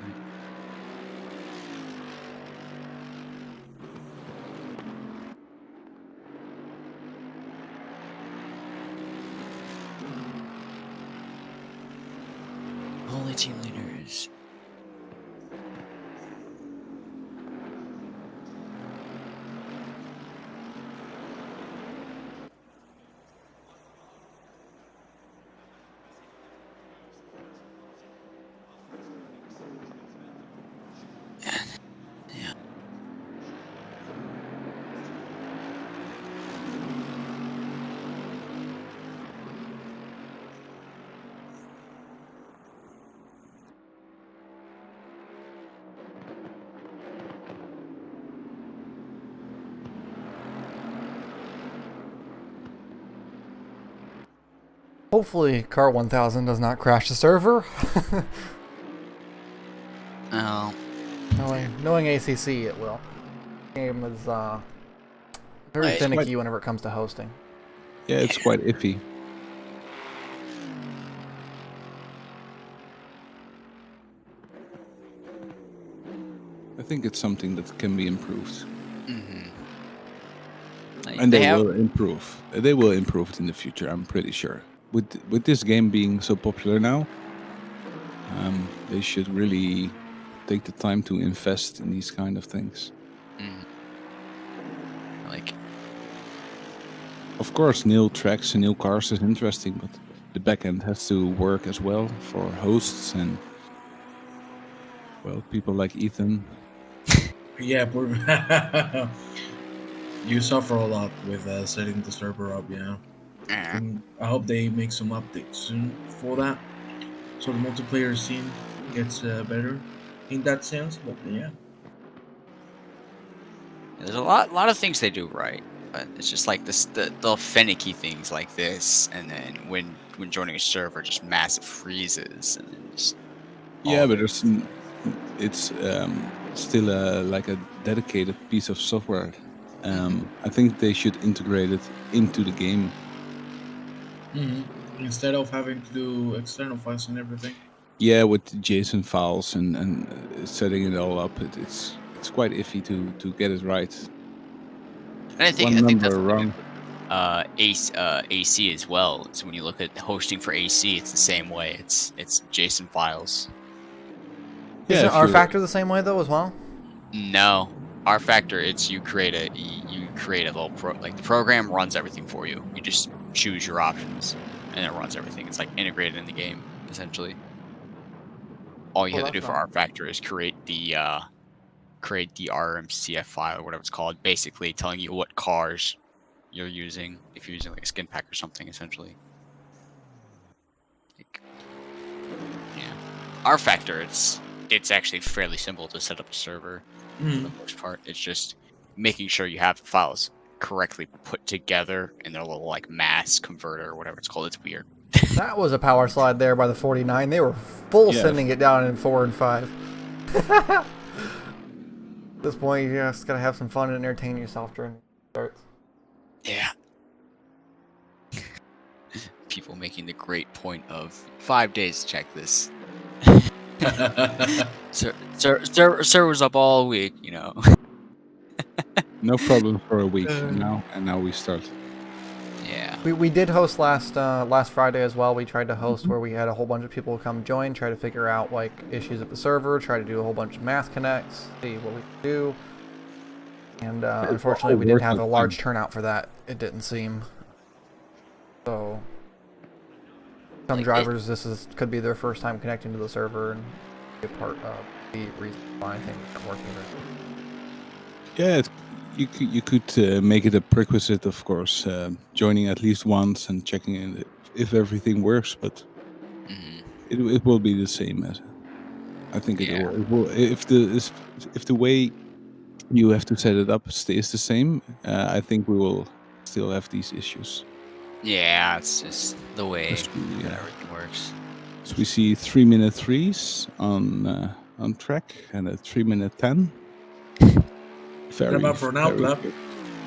Only team leaders. Yeah. Hopefully, Car 1000 does not crash the server. Oh. Knowing ACC, it will. The game is very It's finicky whenever it comes to hosting. Yeah, it's quite iffy. I think it's something that can be improved. Mm-hmm. Like, And they will improve. They will improve it in the future, I'm pretty sure. With this game being so popular now, they should really take the time to invest in these kind of things. Like, of course, new tracks and new cars is interesting, but the backend has to work as well for hosts and, well, people like Ethan. Yeah, poor you suffer a lot with setting the server up, yeah. I hope they make some updates soon for that, so the multiplayer scene gets better in that sense. But yeah, there's a lot of things they do right, but it's just like this, the finicky things like this, and then when joining a server, just massive freezes, and then just Yeah, but it's still like a dedicated piece of software. I think they should integrate it into the game. Instead of having to do external files and everything. Yeah, with JSON files and setting it all up, it's quite iffy to get it right. And I think that's wrong. AC as well. So when you look at hosting for AC, it's the same way. It's JSON files. Yeah, isn't R-Factor the same way though as well? No, R-Factor, it's you create a little the program runs everything for you. You just choose your options and it runs everything. It's like integrated in the game essentially. All you have to do for R-Factor is create the RMCF file or whatever it's called, basically telling you what cars you're using, if you're using like a skin pack or something, essentially. Like, yeah, R-Factor, it's actually fairly simple to set up a server for the most part. It's just making sure you have the files correctly put together in their little like mass converter or whatever it's called. It's weird. That was a power slide there by the 49. They were sending it down in 4 and 5. At this point, you just gotta have some fun and entertain yourself during the starts. Yeah. People making the great point of 5 days to check this. Servers up all week, you know. No problem for a week, and now we start. Yeah. We did host last Friday as well. We tried to host where we had a whole bunch of people come join, try to figure out like issues at the server, try to do a whole bunch of mass connects, see what we could do. And unfortunately, we didn't have a large turnout for that. It didn't seem. So Some Like, drivers, could be their first time connecting to the server and be a part of the reason why I think it's not working very Yeah, you could make it a prerequisite, of course, joining at least once and checking in if everything works. But mhm. it will be the same as I think it Yeah. will. It will if the way you have to set it up stays the same. I think we will still have these issues. Yeah, it's just the way As we, that everything works. as we see 3-minute threes on track and a 3-minute 10. Very, Come up for an very outlap. good.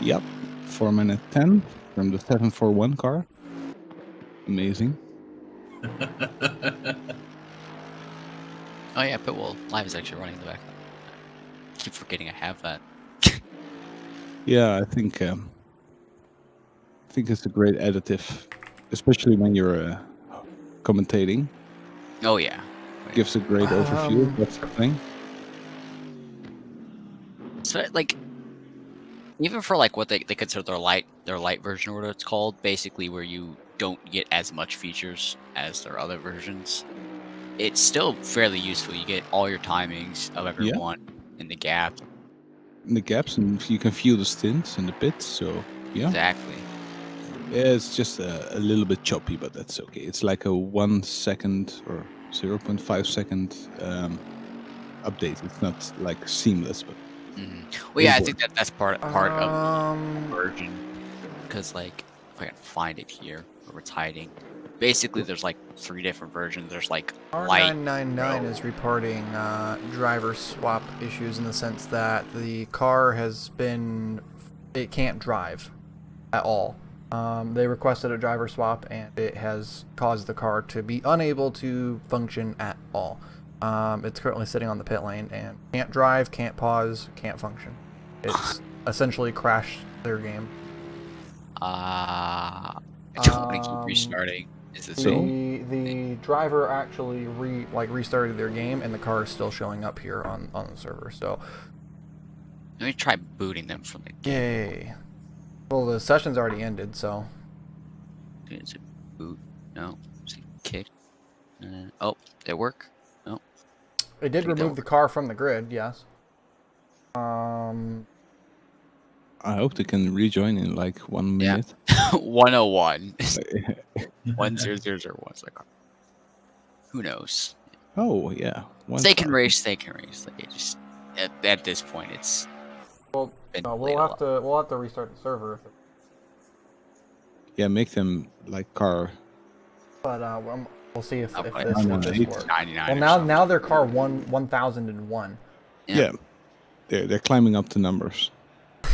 Yep, 4-minute 10 from the 741 car. Amazing. Oh yeah, Pitbull Live is actually running in the back. Keep forgetting I have that. Yeah, I think it's a great additive, especially when you're commentating. Oh yeah. Gives a great overview of what's happening. So like, even for like what they consider their light version, or what it's called, basically where you don't get as much features as their other versions, it's still fairly useful. You get all your timings of everyone in the gap. In the gaps, and you can feel the stints and the bits. So yeah, Exactly. yeah, it's just a little bit choppy, but that's okay. It's like a 1 second or 0.5 second update. It's not like seamless, but Well, yeah, I it'll think that's part of the version, because like if I can find it here where it's hiding, basically there's like 3 different versions. There's like light. R999 is reporting driver swap issues in the sense that the car it can't drive at all. They requested a driver swap and it has caused the car to be unable to function at all. It's currently sitting on the pit lane and can't drive, can't pause, can't function. It's essentially crashed their game. I don't want to keep restarting. Is it so? The driver actually restarted their game and the car is still showing up here on the server. So Let me try booting them from the game. yay. Well, the session's already ended, so Is it boot? No. Is it kick? Oh, did it work? No. it did Think remove the car from the grid. Yes. I hope they can rejoin in like 1 minute. 101. 10001. Who knows? Oh yeah, If they can race. They can race. Like, it just at this point, it's Well, been no, delayed a lot. we'll have to restart the server. Yeah, make them like car. But we'll see if Up this by will just 99. work. 99. Well, now their car won 1001. Yeah, they're climbing up the numbers.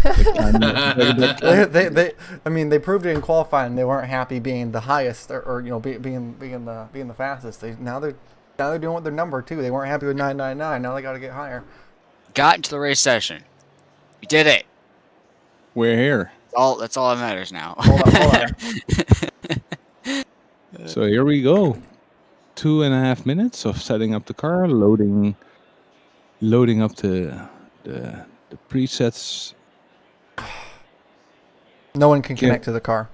They're I mean, they proved it in qualifying. They weren't happy being the highest, or being the fastest. Now they're doing with their number too. They weren't happy with 999. Now they got to get higher. Got into the race session. We did it. We're here. That's all that matters now. Hold on. So here we go. 2.5 minutes of setting up the car, loading up the presets. No one can connect to the car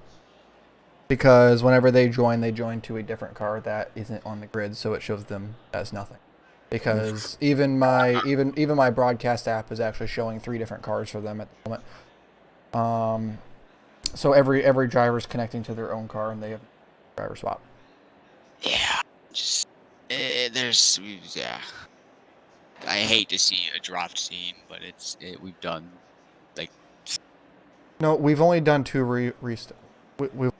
because whenever they join to a different car that isn't on the grid, so it shows them as nothing. Because even my broadcast app is actually showing 3 different cars for them at the moment. So every driver's connecting to their own car and they have driver swap. Yeah, just I hate to see a dropped team, but we've done like No, we've only done 2 restarts. We've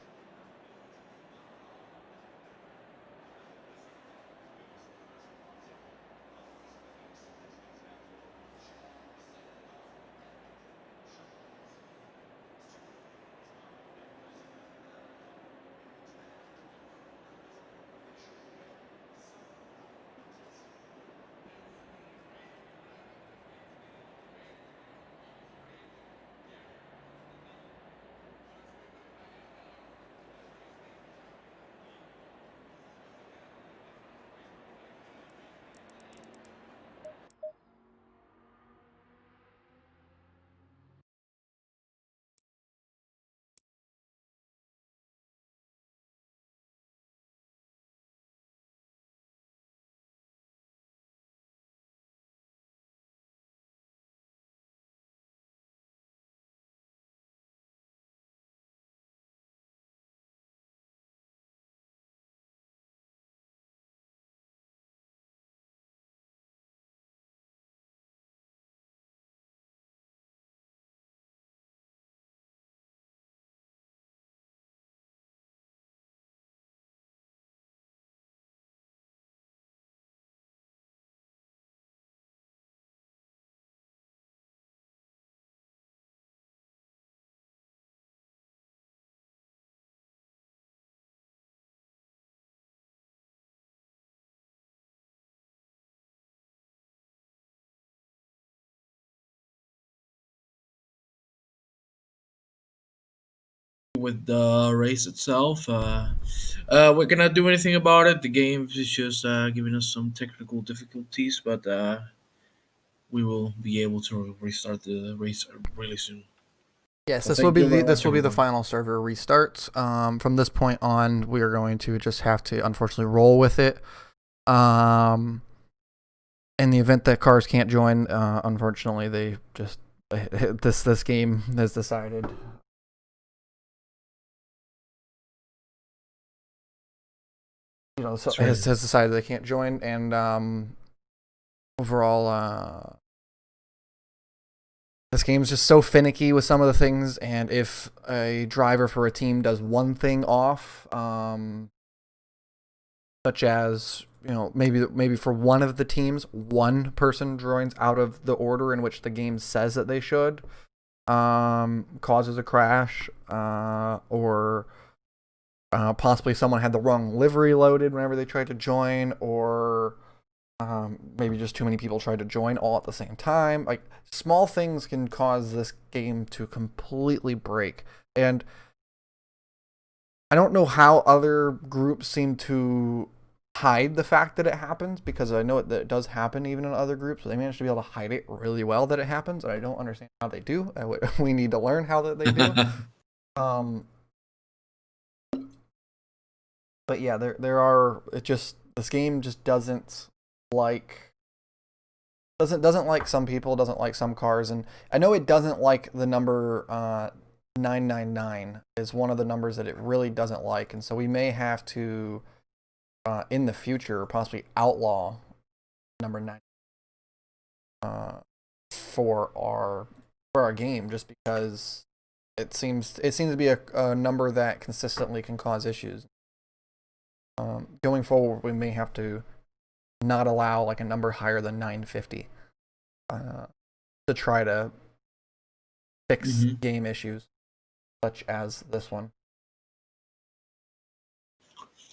with the race itself. We cannot do anything about it. The game is just giving us some technical difficulties, but we will be able to restart the race really soon. Yes, So this will thank be you very the much, everyone. final server restart. From this point on, we are going to just have to unfortunately roll with it. In the event that cars can't join, unfortunately, they just this game has decided. Has decided they can't join, and overall, this game's just so finicky with some of the things, and if a driver for a team does one thing off, such as maybe for one of the teams, one person joins out of the order in which the game says that they should, causes a crash, or possibly someone had the wrong livery loaded whenever they tried to join, or maybe just too many people tried to join all at the same time. Like, small things can cause this game to completely break. And I don't know how other groups seem to hide the fact that it happens, because I know that it does happen even in other groups, but they manage to be able to hide it really well that it happens, and I don't understand how they do. We need to learn how that they do. But yeah, there are, this game just doesn't like some people, doesn't like some cars, and I know it doesn't like the number 999 is one of the numbers that it really doesn't like, and so we may have to in the future possibly outlaw number 9 for our game, just because it seems to be a number that consistently can cause issues. Going forward, we may have to not allow like a number higher than 950 to try to fix game issues such as this one.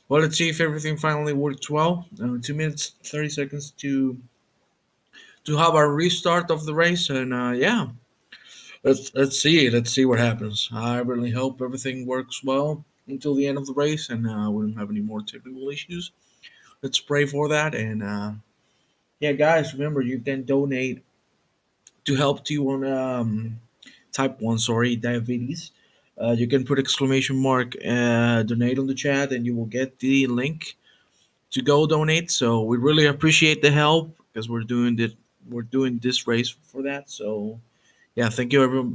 Well, let's see if everything finally works well. 2 minutes, 30 seconds to have our restart of the race, and yeah, let's see what happens. I really hope everything works well until the end of the race, and we don't have any more technical issues. Let's pray for that, and yeah, guys, remember you can donate to help T1 type 1 diabetes. You can put exclamation mark donate on the chat, and you will get the link to go donate. So we really appreciate the help, because we're doing this race for that. So yeah, thank you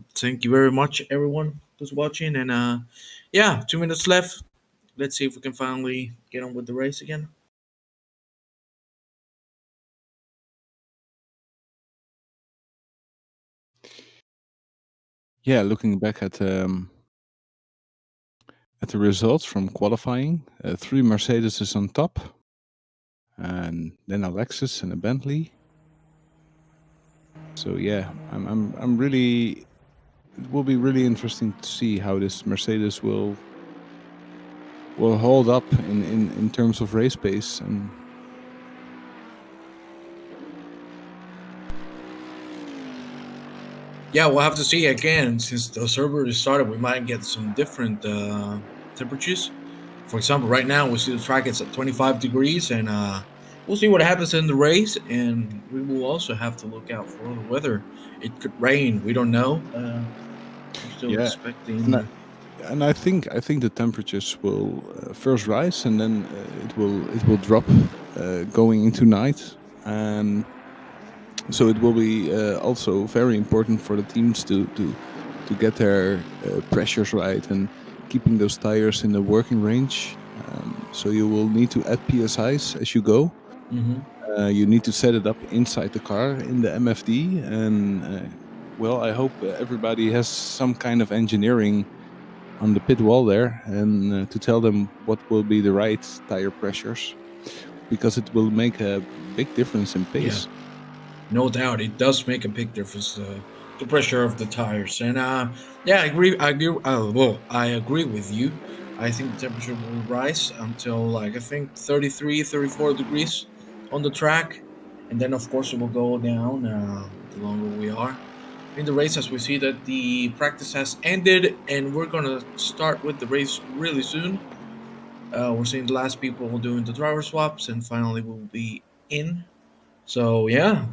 very much, everyone who's watching, and yeah, 2 minutes left. Let's see if we can finally get on with the race again. Yeah, looking back at the results from qualifying, 3 Mercedes on top, and then a Lexus and a Bentley. So yeah, I'm really. It will be really interesting to see how this Mercedes will hold up in terms of race pace. And Yeah, we'll have to see again. Since the server is started, we might get some different temperatures. For example, right now we see the track is at 25 degrees, and we'll see what happens in the race. And we will also have to look out for the weather. It could rain. We don't know. We're still expecting. And I think the temperatures will first rise, and then it will drop going into night, and so it will be also very important for the teams to get their pressures right and keeping those tires in the working range. So you will need to add PSIs as you go. You need to set it up inside the car in the MFD, and well, I hope everybody has some kind of engineering on the pit wall there, and to tell them what will be the right tire pressures, because it will make a big difference in pace. Yeah. No doubt, it does make a big difference. The pressure of the tires, and yeah, I agree. Well, I agree with you. I think the temperature will rise until like I think 33, 34 degrees on the track, and then of course it will go down the longer we are. in the race, as we see that the practice has ended, and we're gonna start with the race really soon. We're seeing the last people doing the driver swaps, and finally we'll be in. So yeah,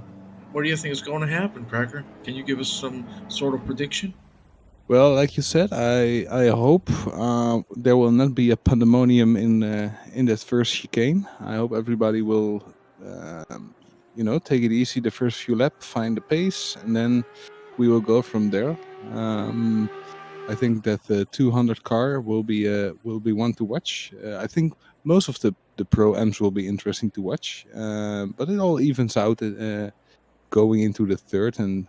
what do you think is going to happen, Cracker? Can you give us some sort of prediction? Well, like you said, I hope there will not be a pandemonium in that first chicane. I hope everybody will, take it easy the first few laps, find the pace, and then we will go from there. I think that the 200 car will be one to watch. I think most of the pro Ms will be interesting to watch, but it all evens out going into the third and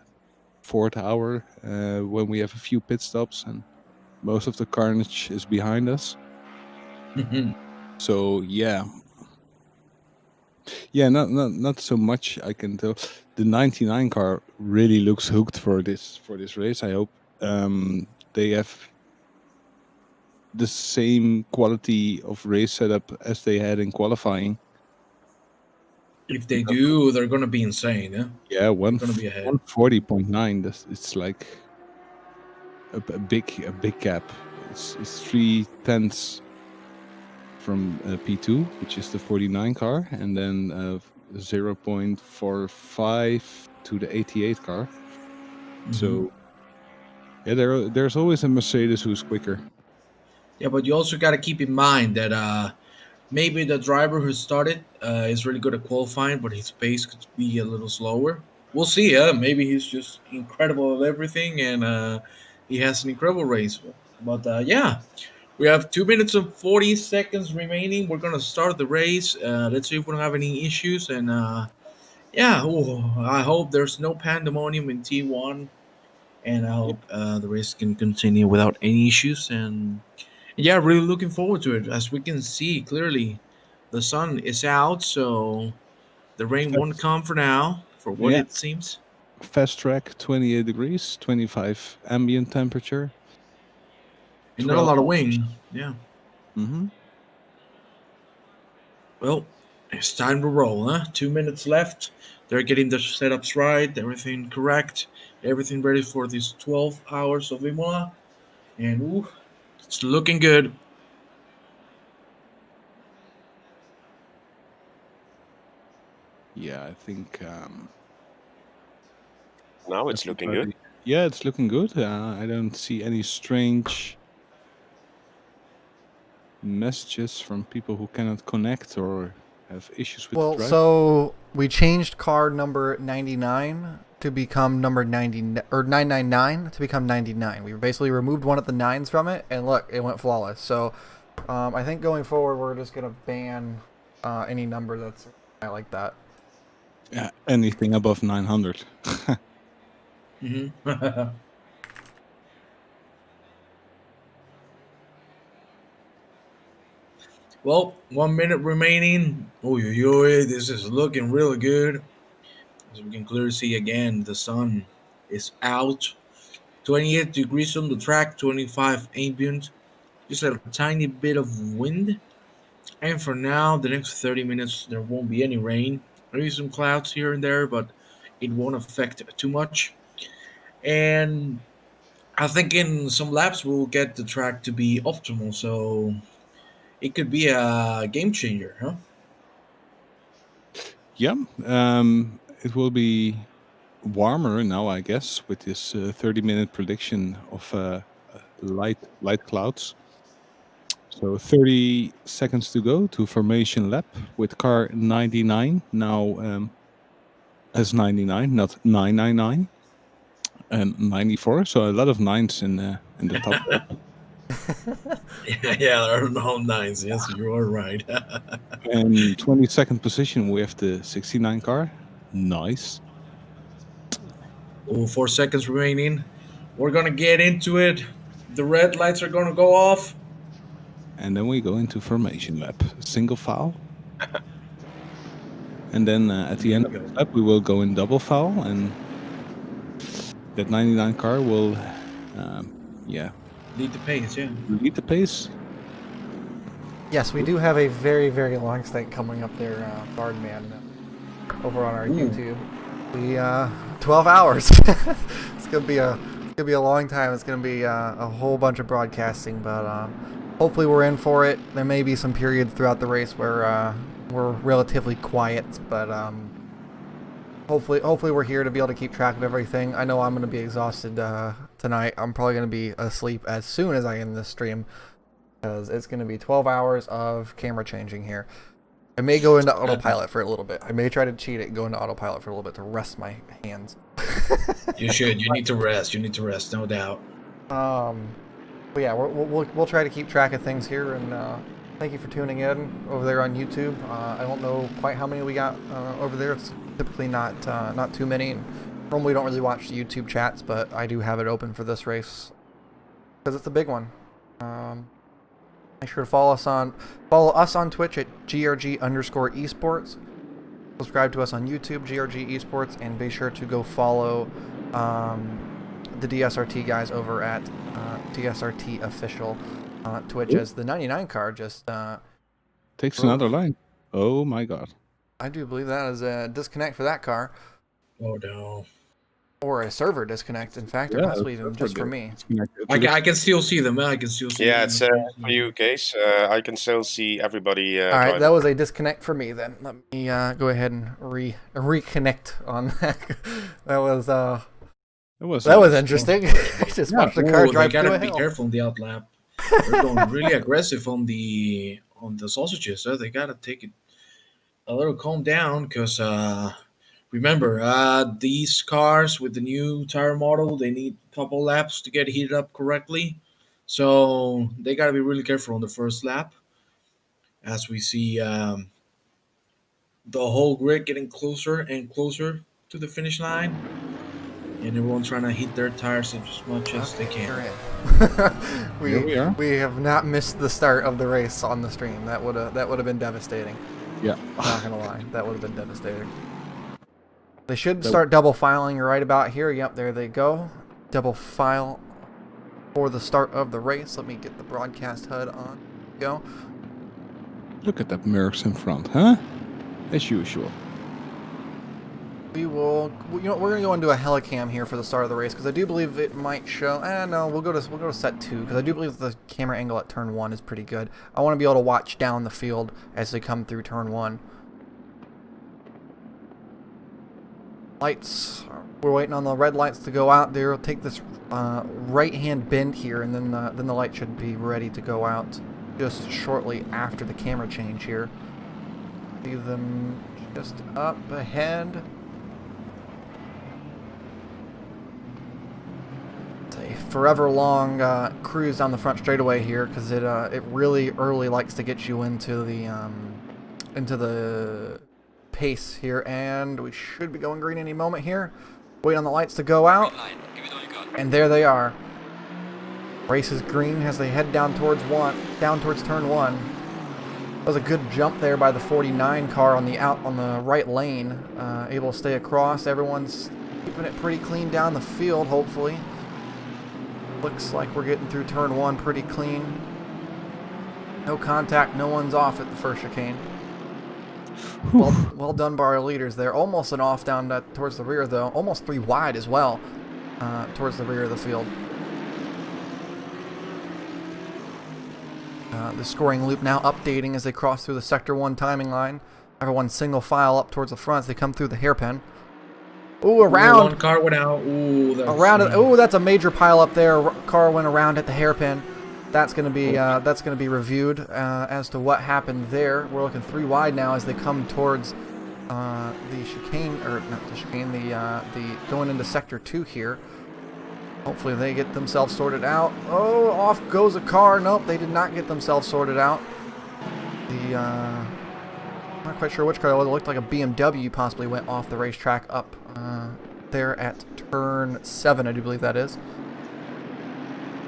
fourth hour when we have a few pit stops and most of the carnage is behind us. So yeah, not so much I can tell. The 99 car really looks hooked for this race. I hope they have the same quality of race setup as they had in qualifying. If they do, they're going to be insane. Yeah, They're going to be ahead. 140.9. It's like a big gap. It's 3/10 from P2, which is the 49 car, and then 0.45 to the 88 car. So yeah, there's always a Mercedes who's quicker. Yeah, but you also got to keep in mind that maybe the driver who started is really good at qualifying, but his pace could be a little slower. We'll see. Maybe he's just incredible at everything, and he has an incredible race. But yeah, we have 2 minutes and 40 seconds remaining. We're gonna start the race. Let's see if we don't have any issues. And yeah, I hope there's no pandemonium in T1, and I hope the race can continue without any issues. And yeah, really looking forward to it. As we can see clearly, the sun is out, so the rain won't come for now, for what Yeah. it seems. Fast track, 28 degrees, 25 ambient temperature. And not a lot of wind. Yeah. Mm-hmm. Well, it's time to roll, huh? 2 minutes left. They're getting the setups right, everything correct, everything ready for these 12 hours of Imola. And ooh, it's looking good. Yeah, I think Now it's looking good. Yeah, it's looking good. I don't see any strange messages from people who cannot connect or have issues with Well, the drive. so we changed car number 99 to become number 90 or 999 to become 99. We basically removed one of the nines from it, and look, it went flawless. So I think going forward, we're just gonna ban any number that's like that. Yeah, anything above 900. Well, 1 minute remaining. Oh, this is looking really good. As we can clearly see again, the sun is out. 28 degrees on the track, 25 ambient. Just a tiny bit of wind. And for now, the next 30 minutes, there won't be any rain. Maybe some clouds here and there, but it won't affect too much. And I think in some laps, we'll get the track to be optimal. So it could be a game changer, huh? Yeah, it will be warmer now, I guess, with this 30-minute prediction of light clouds. So 30 seconds to go to formation lap with car 99 now as 99, not 999, and 94. So a lot of nines in the top. Yeah, there are no nines. Yes, you are right. And 22nd position, we have the 69 car. Nice. 4 seconds remaining. We're gonna get into it. The red lights are gonna go off. And then we go into formation lap, single file. And then at the end of the lap, we will go in double file, and that 99 car will, Lead the pace, yeah. lead the pace. Yes, we do have a very, very long stint coming up there, Guardman, over on our YouTube. We 12 hours. It's gonna be a long time. It's gonna be a whole bunch of broadcasting, but hopefully we're in for it. There may be some periods throughout the race where we're relatively quiet, but hopefully we're here to be able to keep track of everything. I know I'm gonna be exhausted tonight. I'm probably gonna be asleep as soon as I end this stream, because it's gonna be 12 hours of camera changing here. I may go into autopilot for a little bit. I may try to cheat it and go into autopilot for a little bit to rest my hands. You should. You need to rest. You need to rest, no doubt. But yeah, we'll try to keep track of things here, and thank you for tuning in over there on YouTube. I don't know quite how many we got over there. It's typically not too many. And normally we don't really watch the YouTube chats, but I do have it open for this race because it's a big one. Make sure to follow us on Twitch at GRG_esports. Subscribe to us on YouTube, GRG Esports, and be sure to go follow the DSRT guys over at DSRT Official on Twitch, as the 99 car just takes another line. Oh my god. I do believe that is a disconnect for that car. Oh no. Or a server disconnect, in fact, or possibly even just for me. I can still see them. I can still see them. Yeah, it's for you, Case. I can still see everybody. All right, that was a disconnect for me then. Let me go ahead and reconnect on that. That was interesting. Just watch the car drive through a hill. They gotta be careful on the outlap. They're going really aggressive on the sausages, so they gotta take it a little calm down, because remember, these cars with the new tire model, they need a couple laps to get heated up correctly. So they got to be really careful on the first lap, as we see the whole grid getting closer and closer to the finish line, and everyone trying to heat their tires as much as they can. Here we are. We have not missed the start of the race on the stream. That would have been devastating. Yeah. Not gonna lie, that would have been devastating. They should start double filing right about here. Yep, there they go. Double file for the start of the race. Let me get the broadcast HUD on. Go. Look at that Mercs in front, huh? As usual. We will. We're gonna go into a helicam here for the start of the race, because I do believe it might show. No, we'll go to set 2, because I do believe the camera angle at turn 1 is pretty good. I want to be able to watch down the field as they come through turn 1. Lights. We're waiting on the red lights to go out. They'll take this right-hand bend here, and then the light should be ready to go out just shortly after the camera change here. See them just up ahead. It's a forever long cruise down the front straightaway here, because it really early likes to get you into the pace here, and we should be going green any moment here. Wait on the lights to go out, and there they are. Race is green as they head down towards turn 1. That was a good jump there by the 49 car on the right lane, able to stay across. Everyone's keeping it pretty clean down the field, hopefully. Looks like we're getting through turn 1 pretty clean. No contact, no one's off at the first chicane. Well done by our leaders there. Almost an off down towards the rear, though. Almost 3 wide as well, towards the rear of the field. The scoring loop now updating as they cross through the Sector 1 timing line. Everyone single file up towards the front as they come through the hairpin. Ooh, around. One car went out. Ooh, that's a major pile up there. Car went around at the hairpin. That's going to be reviewed as to what happened there. We're looking 3 wide now as they come towards the chicane, or not the chicane, the going into Sector 2 here. Hopefully they get themselves sorted out. Oh, off goes a car. Nope, they did not get themselves sorted out. I'm not quite sure which car it was. It looked like a BMW possibly went off the racetrack up there at turn 7, I do believe that is.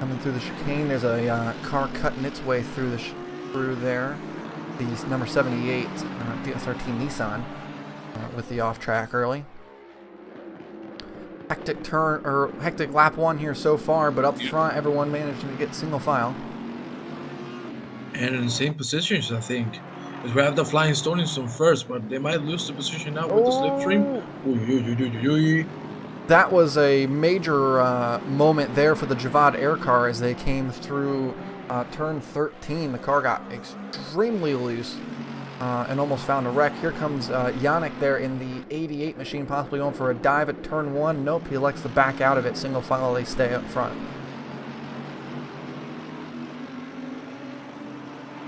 Coming through the chicane, there's a car cutting its way through there. The number 78 DSRT Nissan with the off track early. Hectic lap 1 here so far, but up front, everyone managed to get single file. And in the same positions, I think. Because we have the Flying Stone first, but they might lose the position now with the slipstream. that was a major moment there for the Javad Air car as they came through turn 13. The car got extremely loose and almost found a wreck. Here comes Yannick there in the 88 machine, possibly going for a dive at turn 1. Nope, he elects to back out of it. Single file, they stay up front.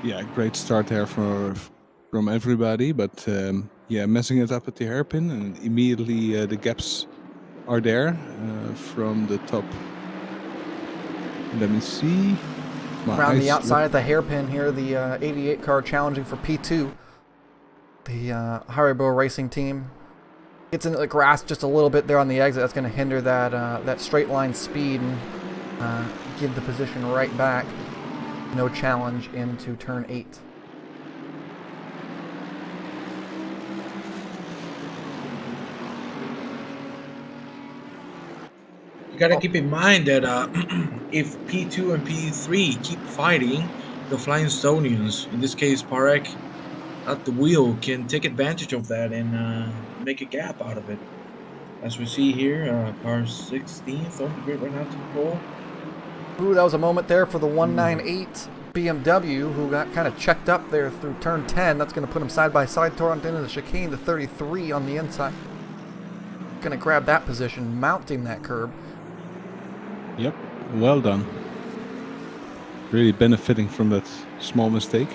Yeah, great start there from everybody, but yeah, messing it up at the hairpin, and immediately the gaps are there from the top. Let me see. Around the outside at the hairpin here, the 88 car challenging for P2. The Haribo Racing team gets into the grass just a little bit there on the exit. That's going to hinder that straight line speed and give the position right back. No challenge into turn 8. You gotta keep in mind that if P2 and P3 keep fighting, the Flying Estonians, in this case Parek, at the wheel, can take advantage of that and make a gap out of it. As we see here, car 16th on the grid right now to the pole. Ooh, that was a moment there for the 198 BMW, who got kind of checked up there through turn 10. That's going to put him side by side, Torrent into the chicane, the 33 on the inside. Going to grab that position, mounting that curb. Yep, well done. Really benefiting from that small mistake.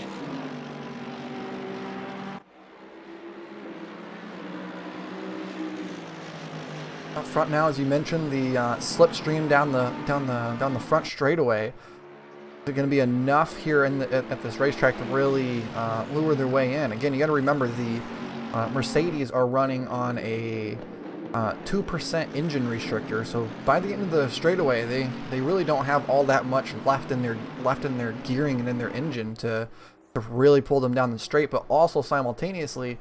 Up front now, as you mentioned, the slipstream down the front straightaway. Is it going to be enough here at this racetrack to really lure their way in? Again, you got to remember the Mercedes are running on a 2% engine restrictor, so by the end of the straightaway, they really don't have all that much left in their gearing and in their engine to really pull them down the straight. But also simultaneously,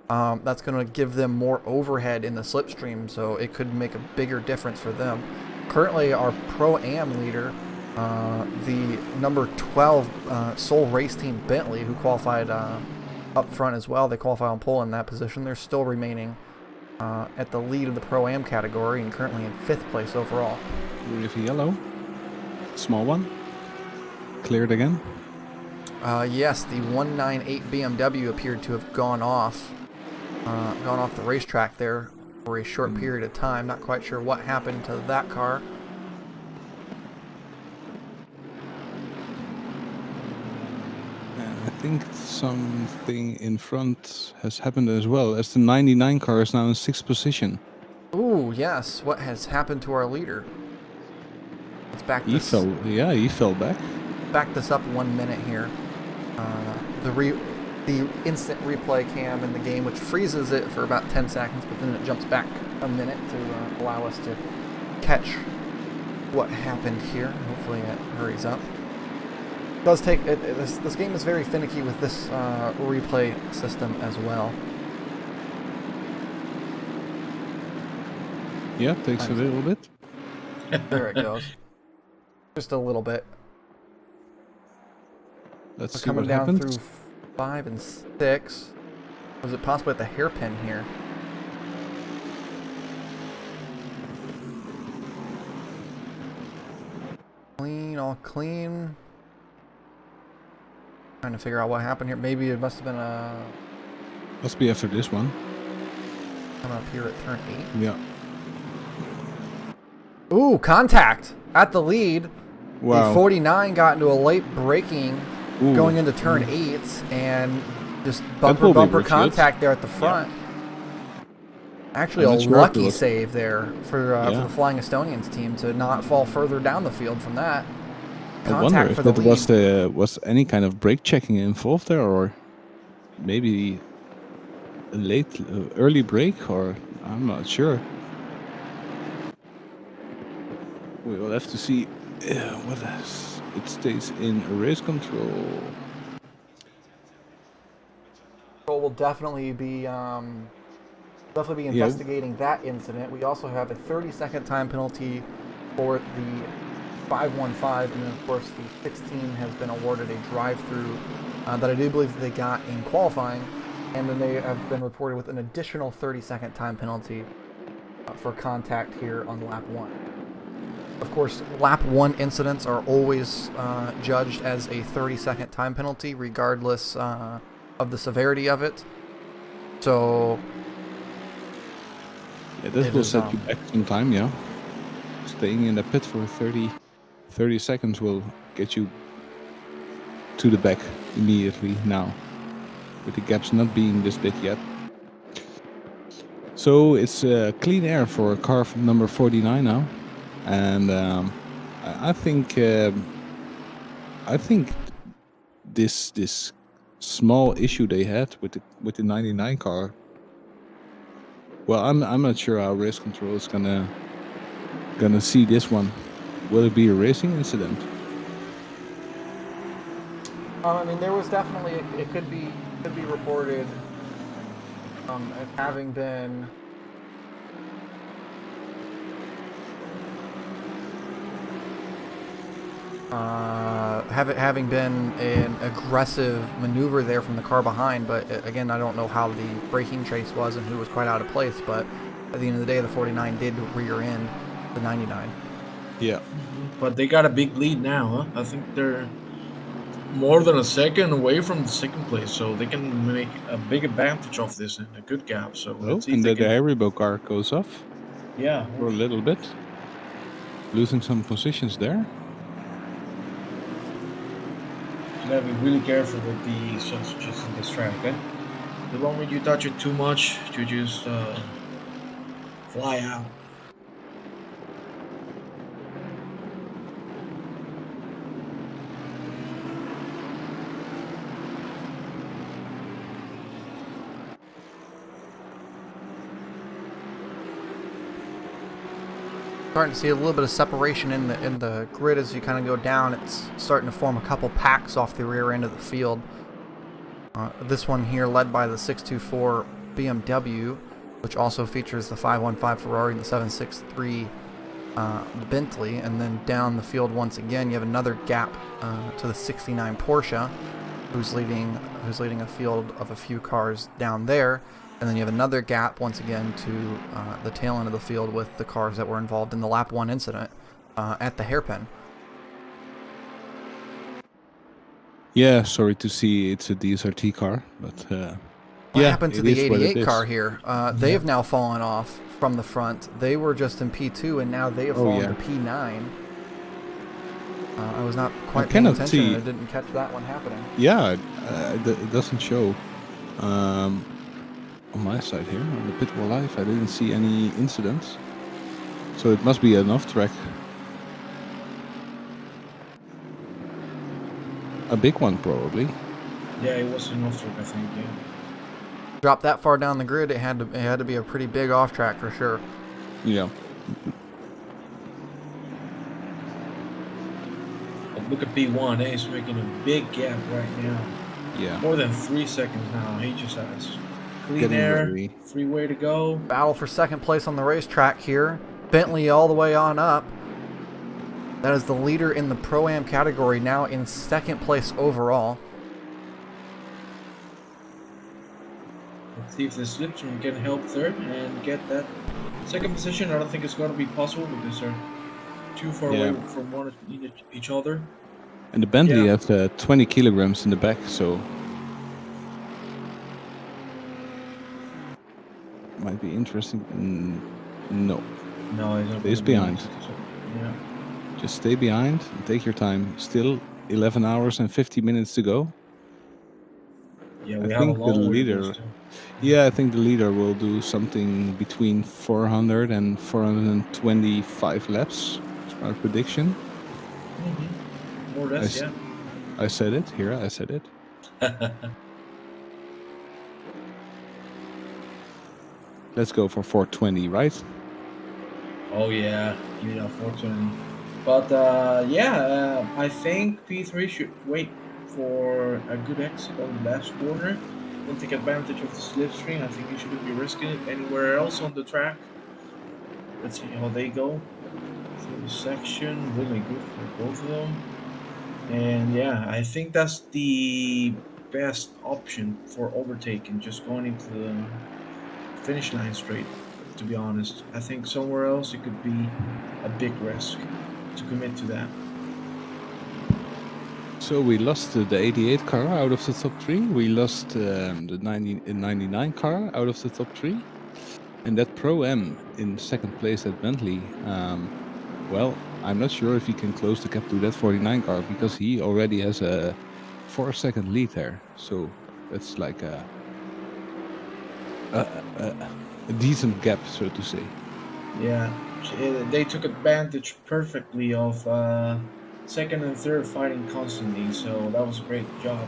that's going to give them more overhead in the slipstream, so it could make a bigger difference for them. Currently, our Pro-Am leader, the number 12 Soul Race Team Bentley, who qualified up front as well, they qualified on pole in that position. They're still remaining at the lead of the Pro-Am category and currently in 5th place overall. With yellow, small one, cleared again. Yes, the 198 BMW appeared to have gone off the racetrack there for a short period of time. Not quite sure what happened to that car. And I think something in front has happened as well, as the 99 car is now in 6th position. Ooh, yes. What has happened to our leader? Let's back this. He fell back. Back this up 1 minute here. The instant replay cam in the game, which freezes it for about 10 seconds, but then it jumps back a minute to allow us to catch what happened here. Hopefully it hurries up. It does take this game is very finicky with this replay system as well. Yeah, takes a little bit. There it goes. Just a little bit. Let's We're see coming what down happens. through 5 and 6. Was it possibly at the hairpin here? Clean, all clean. Trying to figure out what happened here. Maybe it must have been a... Must be after this one. Coming up here at turn 8. Yeah. Ooh, contact at the lead. Wow. The 49 got into a late braking Ooh. going into turn 8 and just will be bumper reviewed. contact there at the front. Actually, I'm a not sure if lucky it was- save there for the Flying Estonians team to not fall further down the field from that. I wonder Contact if for the that lead. was any kind of brake checking involved there, or maybe a early brake, or I'm not sure. We will have to see what it stays in race control. We'll definitely be investigating that incident. We also have a 30-second time penalty for the 515, and then of course the 16 has been awarded a drive-through that I do believe they got in qualifying, and then they have been reported with an additional 30-second time penalty for contact here on lap 1. Of course, lap 1 incidents are always judged as a 30-second time penalty, regardless of the severity of it. So, Yeah, this it will is, set you back some time, yeah. Staying in the pit for 30 seconds will get you to the back immediately now, with the gaps not being this big yet. So it's clean air for car number 49 now, and I think this small issue they had with the 99 car. Well, I'm not sure how race control is gonna see this one. Will it be a racing incident? I mean, there was definitely it could be reported as having been having been an aggressive maneuver there from the car behind. But again, I don't know how the braking trace was and who was quite out of place. But at the end of the day, the 49 did rear end the 99. Yeah. But they got a big lead now, huh? I think they're more than a second away from the second place, so they can make a big advantage of this and a good gap. So Oh, let's see if and they the can. Haribo car goes off Yeah. for a little bit, losing some positions there. You gotta be really careful with the sausages in this track, eh? The moment you touch it too much, you just fly out. Starting to see a little bit of separation in the grid as you kind of go down. It's starting to form a couple packs off the rear end of the field. This one here led by the 624 BMW, which also features the 515 Ferrari and the 763 Bentley. And then down the field once again, you have another gap to the 69 Porsche, who's leading a field of a few cars down there. And then you have another gap once again to the tail end of the field with the cars that were involved in the lap 1 incident at the hairpin. Yeah, sorry to see it's a DSRT car, but What yeah, happened to it the is what it 88 is. car here? They have now fallen off from the front. They were just in P2, and now they have fallen to P9. I was not quite paying cannot attention, see- and I didn't catch that one happening. Yeah, it doesn't show. On my side here, on the pit wall live, I didn't see any incidents. So it must be an off-track. A big one, probably. Yeah, it was an off-track, I think. Yeah. Drop that far down the grid, it had to be a pretty big off track for sure. Yeah. But look at P1, eh? He's making a big gap right now. Yeah. More than 3 seconds now. He just has clean Getting air, ready. freeway to go. Battle for second place on the racetrack here. Bentley all the way on up. That is the leader in the Pro-Am category, now in second place overall. Let's see if the slipstream can help third and get that second position. I don't think it's going to be possible because they're too far Yeah. away from one each other. And the Bentley Yeah. has 20 kilograms in the back, so might be interesting. No, No, he's not. He's gonna be- behind. Yeah. just stay behind and take your time. Still 11 hours and 50 minutes to go. Yeah, I we have a think the long way to go leader- still. Yeah, I think the leader will do something between 400 and 425 laps. That's my prediction. Mhm. More or less, I I said it. Here, I said it. yeah. Let's go for 420, right? Oh yeah, give me that 420. But I think P3 should wait for a good exit on the last corner. Don't take advantage of the slipstream. I think you shouldn't be risking it anywhere else on the track. Let's see how they go through the section. Really good for both of them. And yeah, I think that's the best option for overtaking. Just going into the finish line straight. to be honest. I think somewhere else it could be a big risk to commit to that. So we lost the 88 car out of the top 3. We lost the 99 car out of the top 3. And that Pro-M in second place at Bentley, well, I'm not sure if he can close the gap to that 49 car because he already has a 4-second lead there. So that's like a decent gap, so to say. Yeah, they took advantage perfectly of second and third fighting constantly, so that was a great job.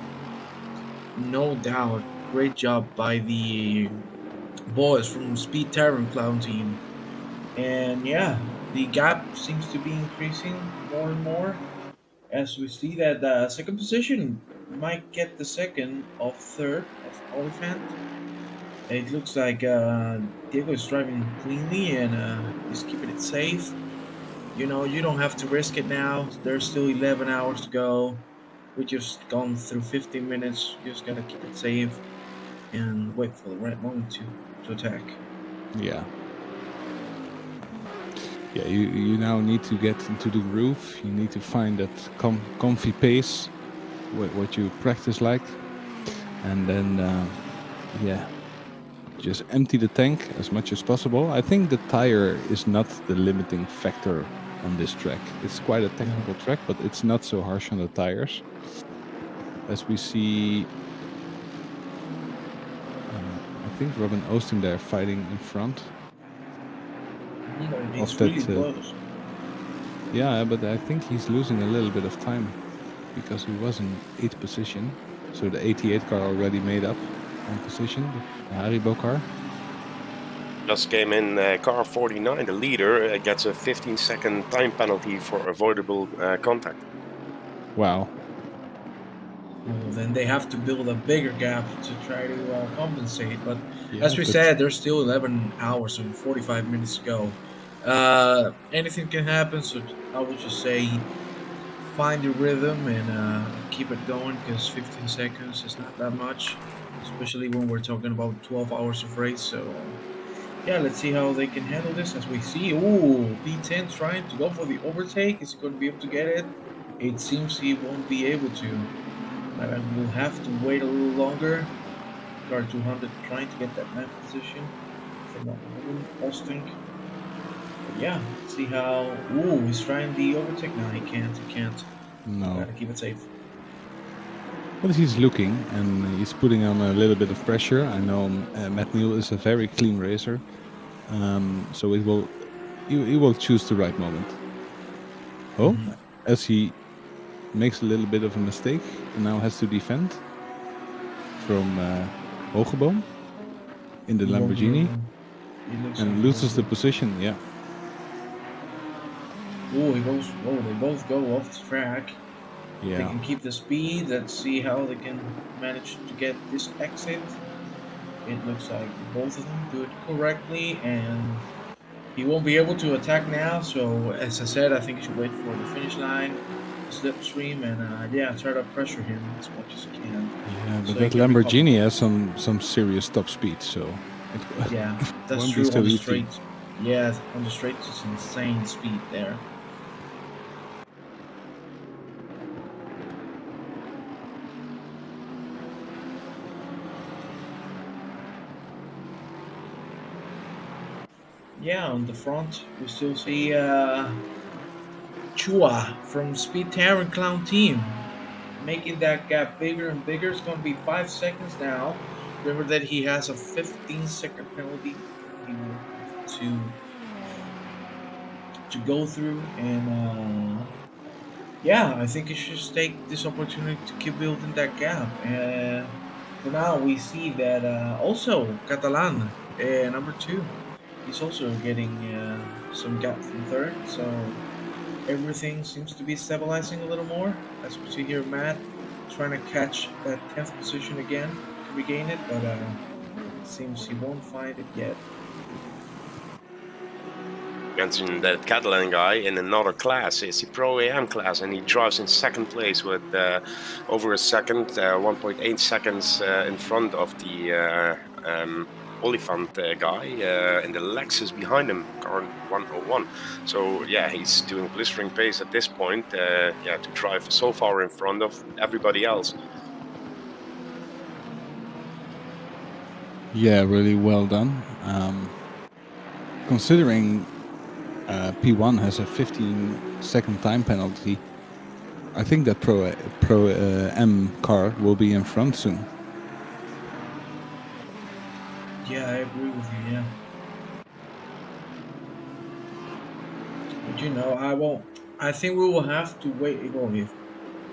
No doubt, great job by the boys from Speed Tavern Clown team. And yeah, the gap seems to be increasing more and more as we see that second position might get the second of third of Oliphant. It looks like Diego is driving cleanly and he's keeping it safe. You know, you don't have to risk it now. There's still 11 hours to go. We just gone through 15 minutes. You just gotta keep it safe and wait for the right moment to attack. Yeah. Yeah, you now need to get into the groove. You need to find that comfy pace, what you practice like. And then, yeah, just empty the tank as much as possible. I think the tire is not the limiting factor on this track. It's quite a technical track, but it's not so harsh on the tires. As we see, I think Robin Austin there fighting in front. It's of that, really close. Yeah, but I think he's losing a little bit of time because he was in 8th position. So the 88 car already made up on position, the Haribo car. Just came in car 49, the leader, gets a 15-second time penalty for avoidable contact. Wow. Well, then they have to build a bigger gap to try to compensate. But Yeah, as we said, there's still 11 hours and 45 minutes to go. Anything can happen, so I would just say find your rhythm and keep it going because 15 seconds is not that much, especially when we're talking about 12 hours of race. So, yeah, let's see how they can handle this as we see. Ooh, P10 trying to go for the overtake. Is he going to be able to get it? It seems he won't be able to. But we'll have to wait a little longer. Car 200 trying to get that 9th position from Austin. But yeah, see how. Ooh, he's trying the overtake now. He can't. No. Gotta keep it safe. But he's looking and he's putting on a little bit of pressure. I know Matt Neal is a very clean racer, so he will choose the right moment. Oh, as he makes a little bit of a mistake and now has to defend from Hogeboom in the Lamborghini and loses the position. Yeah. Oh, he goes. Oh, they both go off the track. Yeah. They can keep the speed. Let's see how they can manage to get this exit. It looks like both of them do it correctly, and he won't be able to attack now. So, as I said, I think you should wait for the finish line, slipstream, and yeah, try to pressure him as much as you can. Yeah, but So that Lamborghini has some serious top speed, so yeah, that's won't true. be so On the easy. straight, yeah, on the straight, it's insane speed there. Yeah, on the front, we still see Chua from Speed Tavern Clown team making that gap bigger and bigger. It's going to be 5 seconds now. Remember that he has a 15-second penalty he will have to go through, and yeah, I think he should just take this opportunity to keep building that gap. And for now, we see that also Catalan, number 2. He's also getting some gap from third, so everything seems to be stabilizing a little more. As we see here, Matt trying to catch that 10th position again, regain it, but it seems he won't find it yet. Mentioned that Catalan guy in another class. It's the Pro AM class, and he drives in second place with over a second, 1.8 seconds in front of the Oliphant guy in the Lexus behind him, car 101. So yeah, he's doing blistering pace at this point. Yeah, to drive so far in front of everybody else. Yeah, really well done. Considering P1 has a 15-second time penalty, I think that Pro M car will be in front soon. Yeah, I agree with you. Yeah, but you know, I won't. I think we will have to wait. If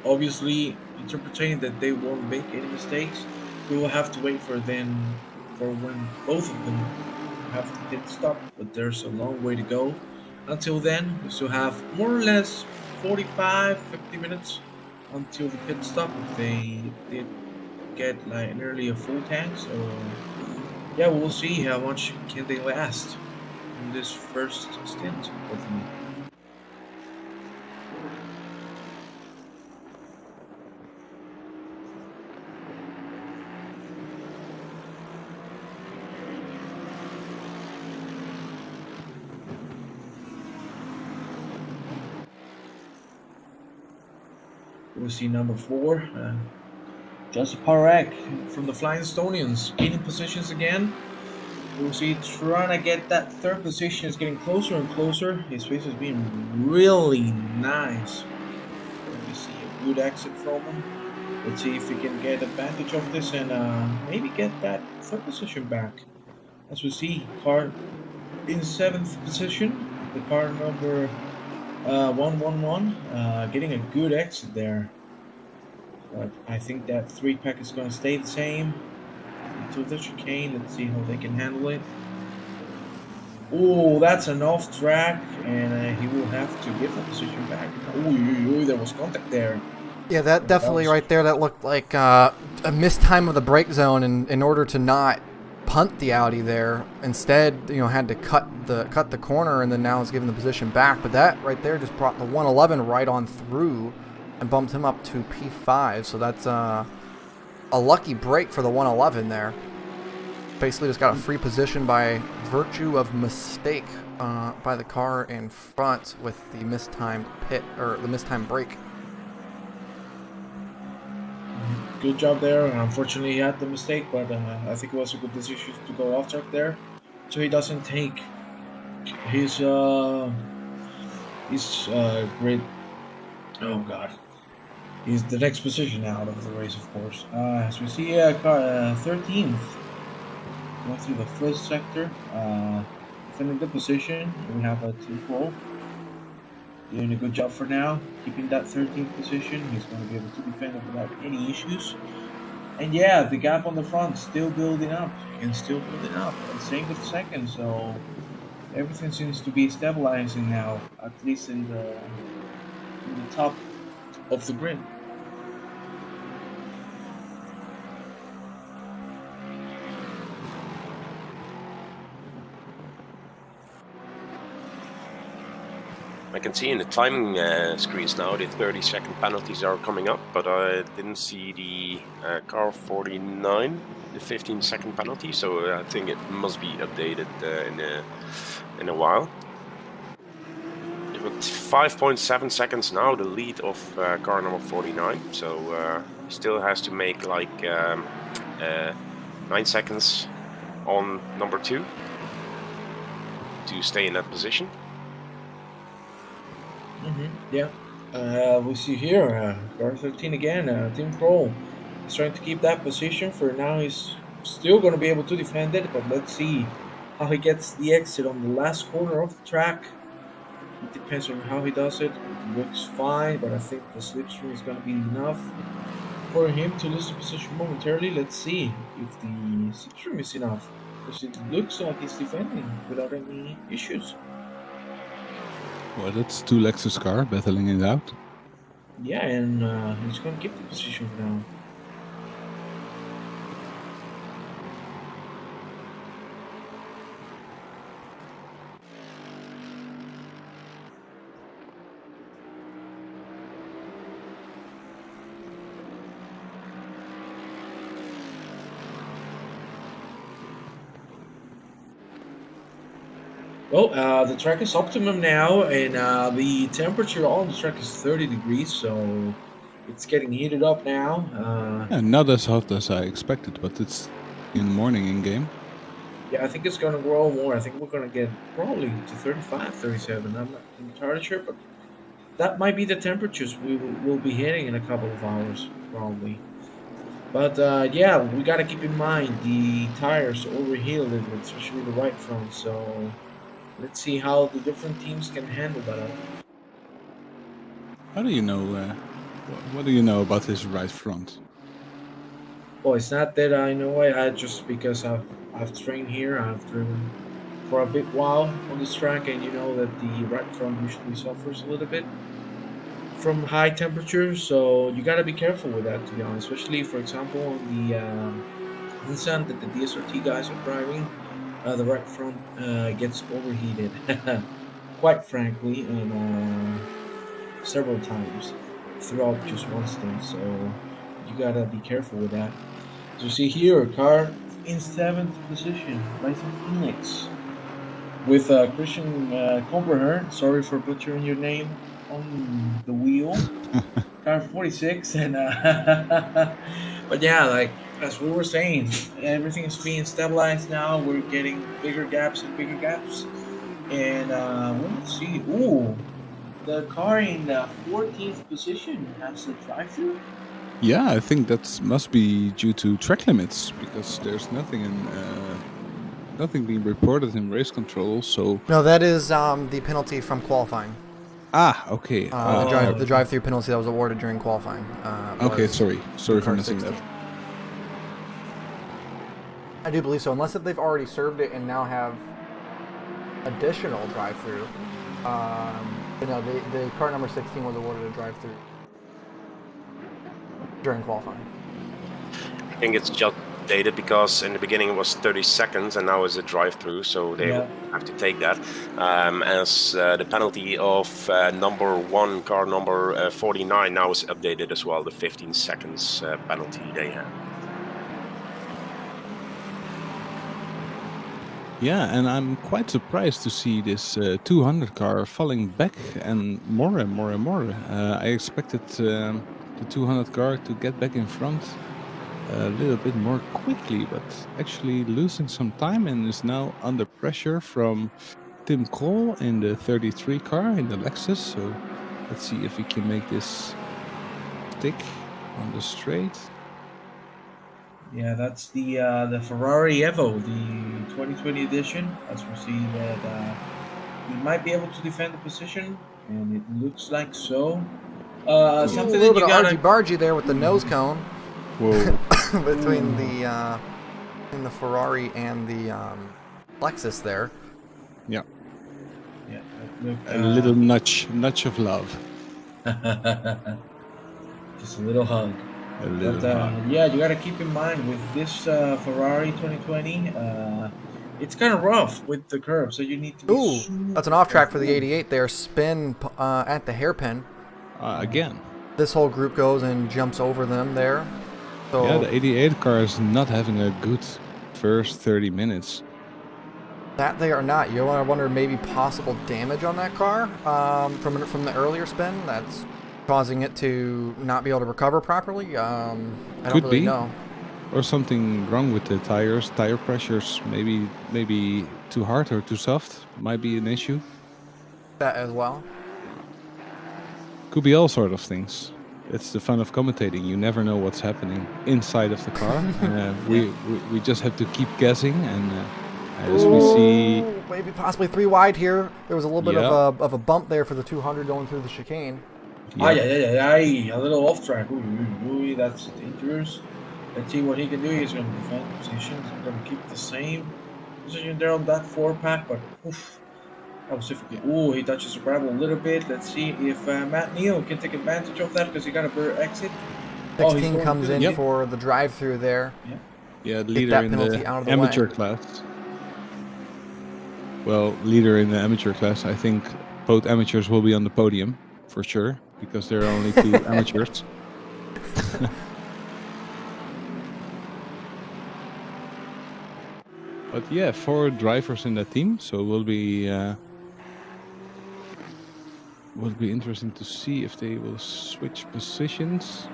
obviously interpreting that they won't make any mistakes, we will have to wait for when both of them have to pit stop. But there's a long way to go. Until then, we still have more or less 45, 50 minutes until the pit stop if they did get like nearly a full tank. So yeah, we'll see how much can they last in this first stint of them. We'll see number 4, Joseph Parek from the Flying Estonians, gaining positions again. We'll see trying to get that third position is getting closer and closer. His pace is being really nice. We see a good exit from him. Let's see if we can get advantage of this and maybe get that third position back. As we see, car in 7th position, the car number 111, getting a good exit there. But I think that 3-pack is going to stay the same until the chicane. Let's see how they can handle it. Oh, that's an off track, and he will have to give the position back. Oh, there was contact there. Yeah, that definitely right there, that looked like a missed time of the brake zone, and in order to not punt the Audi there, instead, had to cut the corner, and then now is giving the position back. But that right there just brought the 111 right on through and bumped him up to P5. So that's a lucky break for the 111 there. Basically just got a free position by virtue of mistake by the car in front with the mistimed pit, or the mistimed brake. Good job there. Unfortunately, he had the mistake, but I think it was a good decision to go off track there, so he doesn't take his great. Oh God, he's the next position out of the race, of course. As we see, car 13th. Going through the first sector, defending the position. We have a Team Pro doing a good job for now, keeping that 13th position. He's going to be able to defend it without any issues. And yeah, the gap on the front still building up and still building up. And same with second, so everything seems to be stabilizing now, at least in the top of the grid. I can see in the timing screens now the 30-second penalties are coming up, but I didn't see the car 49, the 15-second penalty, so I think it must be updated in a while. But 5.7 seconds now, the lead of car number 49, so he still has to make like 9 seconds on number 2 to stay in that position. Yeah. We see here, car 13 again, Team Pro is trying to keep that position. For now, he's still going to be able to defend it, but let's see how he gets the exit on the last corner of the track. It depends on how he does it. It looks fine, but I think the slipstream is going to be enough for him to lose the position momentarily. Let's see if the slipstream is enough, because it looks like he's defending without any issues. Well, that's 2 Lexus car battling it out. Yeah, and he's going to keep the position for now. Well, the track is optimum now, and the temperature on the track is 30 degrees, so it's getting heated up now. Yeah, not as hot as I expected, but it's in morning in game. Yeah, I think it's going to grow more. I think we're going to get probably to 35, 37. I'm not entirely sure, but that might be the temperatures will be hitting in a couple of hours, probably. But yeah, we got to keep in mind the tires overheat a little bit, especially the right front. So let's see how the different teams can handle that. How do you know? What do you know about his right front? Well, it's not that I know it. I just because I've trained here. I've driven for a bit while on this track, and you know that the right front usually suffers a little bit from high temperatures. So you got to be careful with that, to be honest. Especially, for example, on the Nissan that the DSRT guys are driving, the right front gets overheated, quite frankly, and several times throughout just one stint. So you gotta be careful with that. So you see here, a car in 7th position, Racing Phoenix, with Christian Comberher. Sorry for butchering your name on the wheel. Car 46, and but yeah, like as we were saying, everything is being stabilized now. We're getting bigger gaps and bigger gaps, and let's see. Ooh, the car in 14th position has a drive-through. Yeah, I think that must be due to track limits because there's nothing being reported in race control. So No, that is the penalty from qualifying. Okay. The drive-through penalty that was awarded during qualifying. Okay, was sorry car for missing 60. that. I do believe so, unless if they've already served it and now have additional drive-through. But no, the car number 16 was awarded a drive-through during qualifying. I think it's just dated because in the beginning it was 30 seconds and now it's a drive-through, so they will have to take that as the penalty of number 1, car number 49 now is updated as well, the 15 seconds penalty they have. Yeah, and I'm quite surprised to see this 200 car falling back and more and more and more. I expected the 200 car to get back in front a little bit more quickly, but actually losing some time and is now under pressure from Tim Cole in the 33 car in the Lexus. So let's see if we can make this stick on the straight. Yeah, that's the Ferrari Evo, the 2020 edition. As we see that he might be able to defend the position, and it looks like so. Something a little that bit you of gotta. argy-bargy there with the nose cone Whoa. between the Ferrari and the Lexus there. Yeah. Yeah, look, A little nudge of love. just a little hug. A little hug. Yeah, you got to keep in mind with this Ferrari 2020, it's kind of rough with the curve, so you need to be. Ooh, that's an off track for the 88 there. Spin at the hairpin. Again. This whole group goes and jumps over them there. So Yeah, the 88 car is not having a good first 30 minutes. that they are not. You want to wonder maybe possible damage on that car from the earlier spin that's causing it to not be able to recover properly. I don't Could really be. know. Or something wrong with the tires, tire pressures, maybe too hard or too soft might be an issue. That as well. Could be all sort of things. It's the fun of commentating. You never know what's happening inside of the car. We just have to keep guessing, and as we see, Maybe possibly 3 wide here. There was a little bit Yeah. of a bump there for the 200 going through the chicane. Yeah. A little off track. Ooh, that's dangerous. Let's see what he can do. He's going to defend the position. He's going to keep the same position there on that 4-pack, but oof, that was difficult. Ooh, he touches the gravel a little bit. Let's see if Matt Neal can take advantage of that because he got a better exit. 16 comes in Yep. for the drive-through there. yeah, Get leader that in penalty the out of the amateur way. class. Well, leader in the amateur class. I think both amateurs will be on the podium for sure because there are only 2 amateurs. But yeah, 4 drivers in that team, so it will be interesting to see if they will switch positions.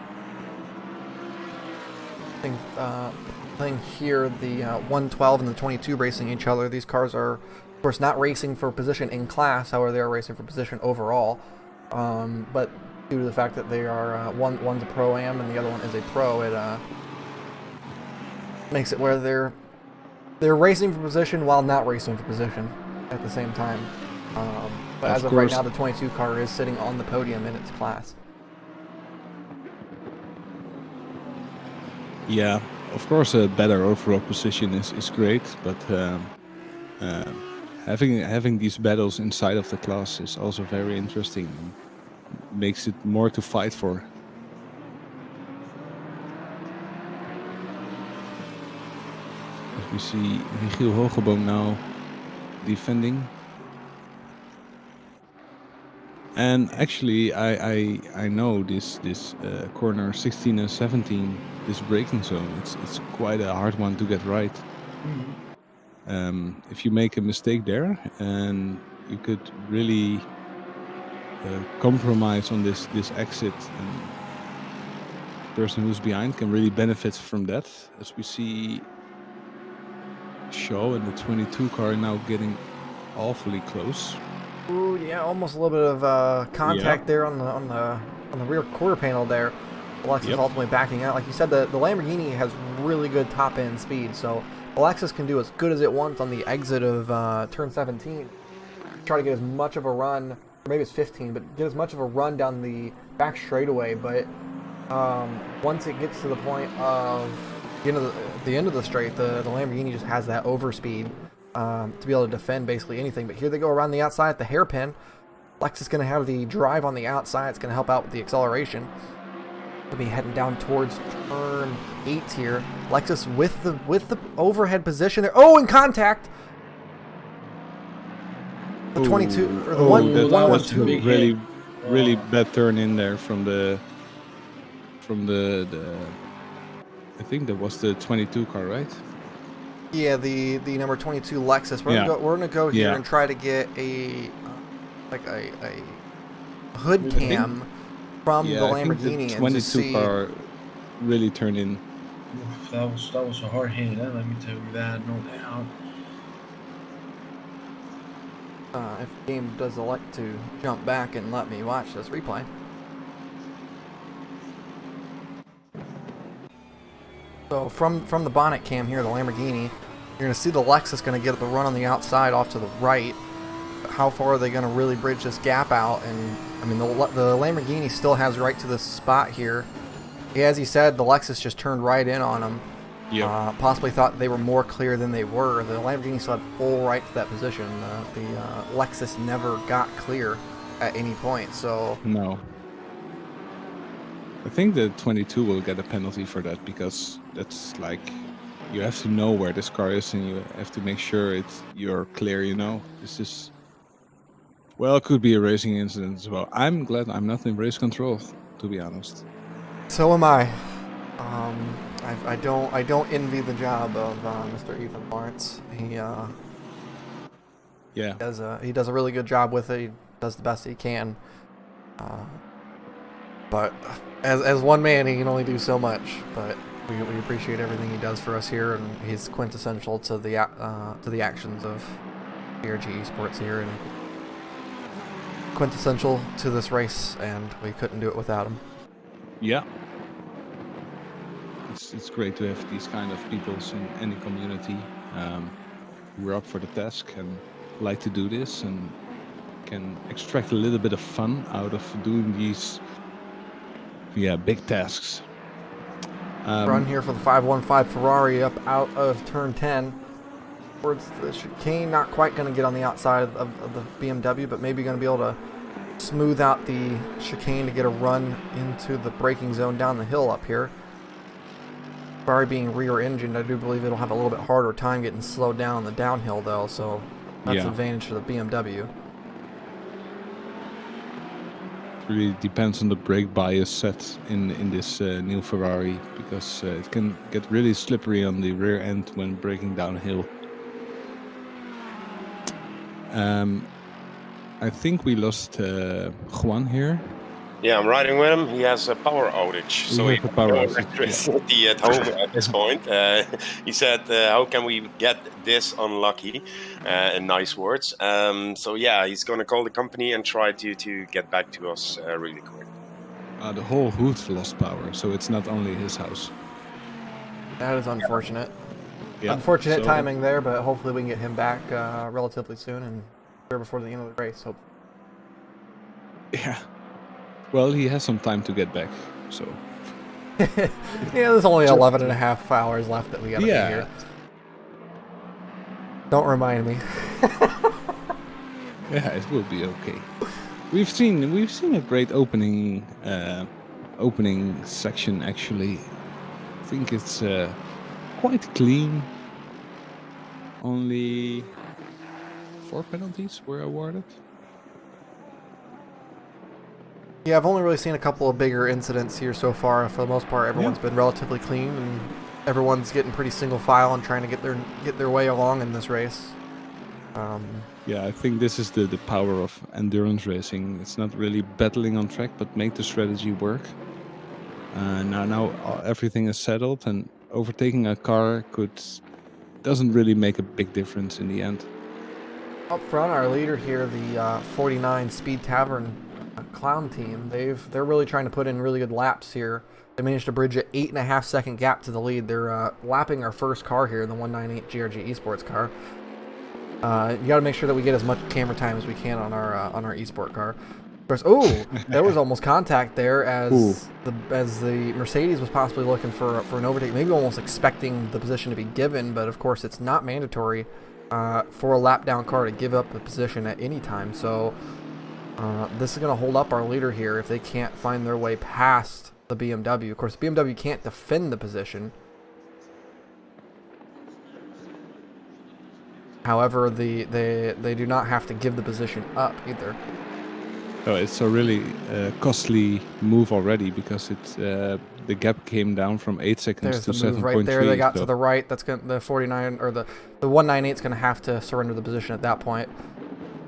Thing here, the 112 and the 22 racing each other. These cars are, of course, not racing for position in class. However, they are racing for position overall. But due to the fact that they are one's a pro-am and the other one is a pro, it makes it where they're racing for position while not racing for position at the same time. But as of right now, the 22 car is sitting on the podium in its class. Yeah, of course, a better overall position is great, but having these battles inside of the class is also very interesting and makes it more to fight for. As we see Michiel Hogeboom now defending. And actually, I know this corner 16 and 17, this braking zone. It's quite a hard one to get right. If you make a mistake there, and you could really compromise on this exit, and the person who's behind can really benefit from that. As we see Shaw and the 22 car now getting awfully close. Ooh, yeah, almost a little bit of contact there on the rear quarter panel there. Alexis ultimately backing out. Like you said, the Lamborghini has really good top end speed, so Alexis can do as good as it wants on the exit of turn 17. Try to get as much of a run, or maybe it's 15, but get as much of a run down the back straightaway. But once it gets to the point of the end of the straight, the Lamborghini just has that overspeed to be able to defend basically anything. But here they go around the outside at the hairpin. Lex is going to have the drive on the outside. It's going to help out with the acceleration. We'll be heading down towards turn 8 here. Lexus with the overhead position there. Oh, in contact. The 22 or the one. That was a big really bad turn in there from the I think that was the 22 car, right? Yeah, the number 22 Lexus. We're gonna go here and try to get a hood cam from the Lamborghini. The 22 car really turned in. That was a hard hit. Let me tell you that, no doubt. If the game does elect to jump back and let me watch this replay. So from the bonnet cam here, the Lamborghini, you're going to see the Lexus going to get the run on the outside off to the right. How far are they going to really bridge this gap out? And I mean, the Lamborghini still has right to this spot here. As he said, the Lexus just turned right in on him. Yep. Possibly thought they were more clear than they were. The Lamborghini still had full right to that position. The Lexus never got clear at any point. So no. I think the 22 will get a penalty for that, because that's like, you have to know where this car is and you have to make sure you're clear, you know. This is, well, it could be a racing incident as well. I'm glad I'm not in race control, to be honest. So am I. I don't envy the job of Mr. Ethan Lawrence. He does a really good job with it. He does the best he can. But as one man, he can only do so much. But we appreciate everything he does for us here, and he's quintessential to the actions of GRG Esports here, and quintessential to this race. And we couldn't do it without him. Yeah. It's great to have these kind of people in any community who are up for the task and like to do this and can extract a little bit of fun out of doing these big tasks. Run here for the 515 Ferrari up out of turn 10 towards the chicane. Not quite going to get on the outside of the BMW, but maybe going to be able to smooth out the chicane to get a run into the braking zone down the hill up here. Ferrari being rear-engined, I do believe it'll have a little bit harder time getting slowed down on the downhill, though, so that's an advantage to the BMW. It really depends on the brake bias set in this new Ferrari, because it can get really slippery on the rear end when braking downhill. I think we lost Juan here. Yeah, I'm riding with him. He has a power outage, so he has a has power no outage, electricity at home at this point. He said, "How can we get this unlucky?" In nice words. So yeah, he's going to call the company and try to get back to us really quick. The whole hood lost power, so it's not only his house. That is unfortunate. Yeah, Unfortunate so- timing there, but hopefully we can get him back relatively soon and before the end of the race. Hope. Yeah. Well, he has some time to get back, so. Yeah, there's only 11 and a half hours left that we gotta be here. Don't remind me. Yeah, it will be okay. We've seen a great opening section actually. I think it's quite clean. Only 4 penalties were awarded. Yeah, I've only really seen a couple of bigger incidents here so far. For the most part, everyone's been relatively clean, and everyone's getting pretty single file and trying to get their way along in this race. Yeah, I think this is the power of endurance racing. It's not really battling on track, but make the strategy work. Now everything is settled, and overtaking a car doesn't really make a big difference in the end. Up front, our leader here, the 49 Speed Tavern Clown team, they're really trying to put in really good laps here. They managed to bridge an 8.5 second gap to the lead. They're lapping our first car here, the 198 GRG Esports car. You got to make sure that we get as much camera time as we can on our esport car. Oh, there was almost contact there as the Mercedes was possibly looking for an overtake, maybe almost expecting the position to be given, but of course it's not mandatory for a lap down car to give up the position at any time. So this is going to hold up our leader here if they can't find their way past the BMW. Of course, the BMW can't defend the position. However, they do not have to give the position up either. Oh, it's a really costly move already because the gap came down from 8 seconds There's to the move 7.3. right there. They got to the right. That's going the 49 or the 198 is going to have to surrender the position at that point.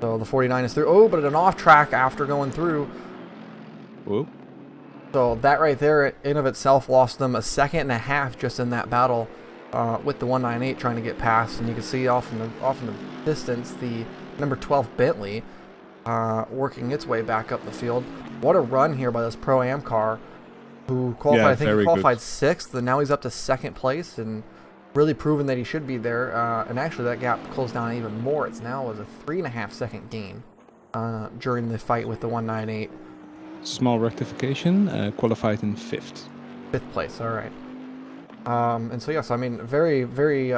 So the 49 is through. Oh, but an off track after going through. Whoa. So that right there in of itself lost them a second and a half just in that battle with the 198 trying to get past. And you can see off in the distance the number 12 Bentley working its way back up the field. What a run here by this Pro-Am car who qualified, I think he qualified 6th, and now he's up to 2nd place and really proven that he should be there. And actually that gap closed down even more. It's now a 3.5 second gain during the fight with the 198. Small rectification, qualified in 5th. 5th place, all right. And so yes, I mean, very, very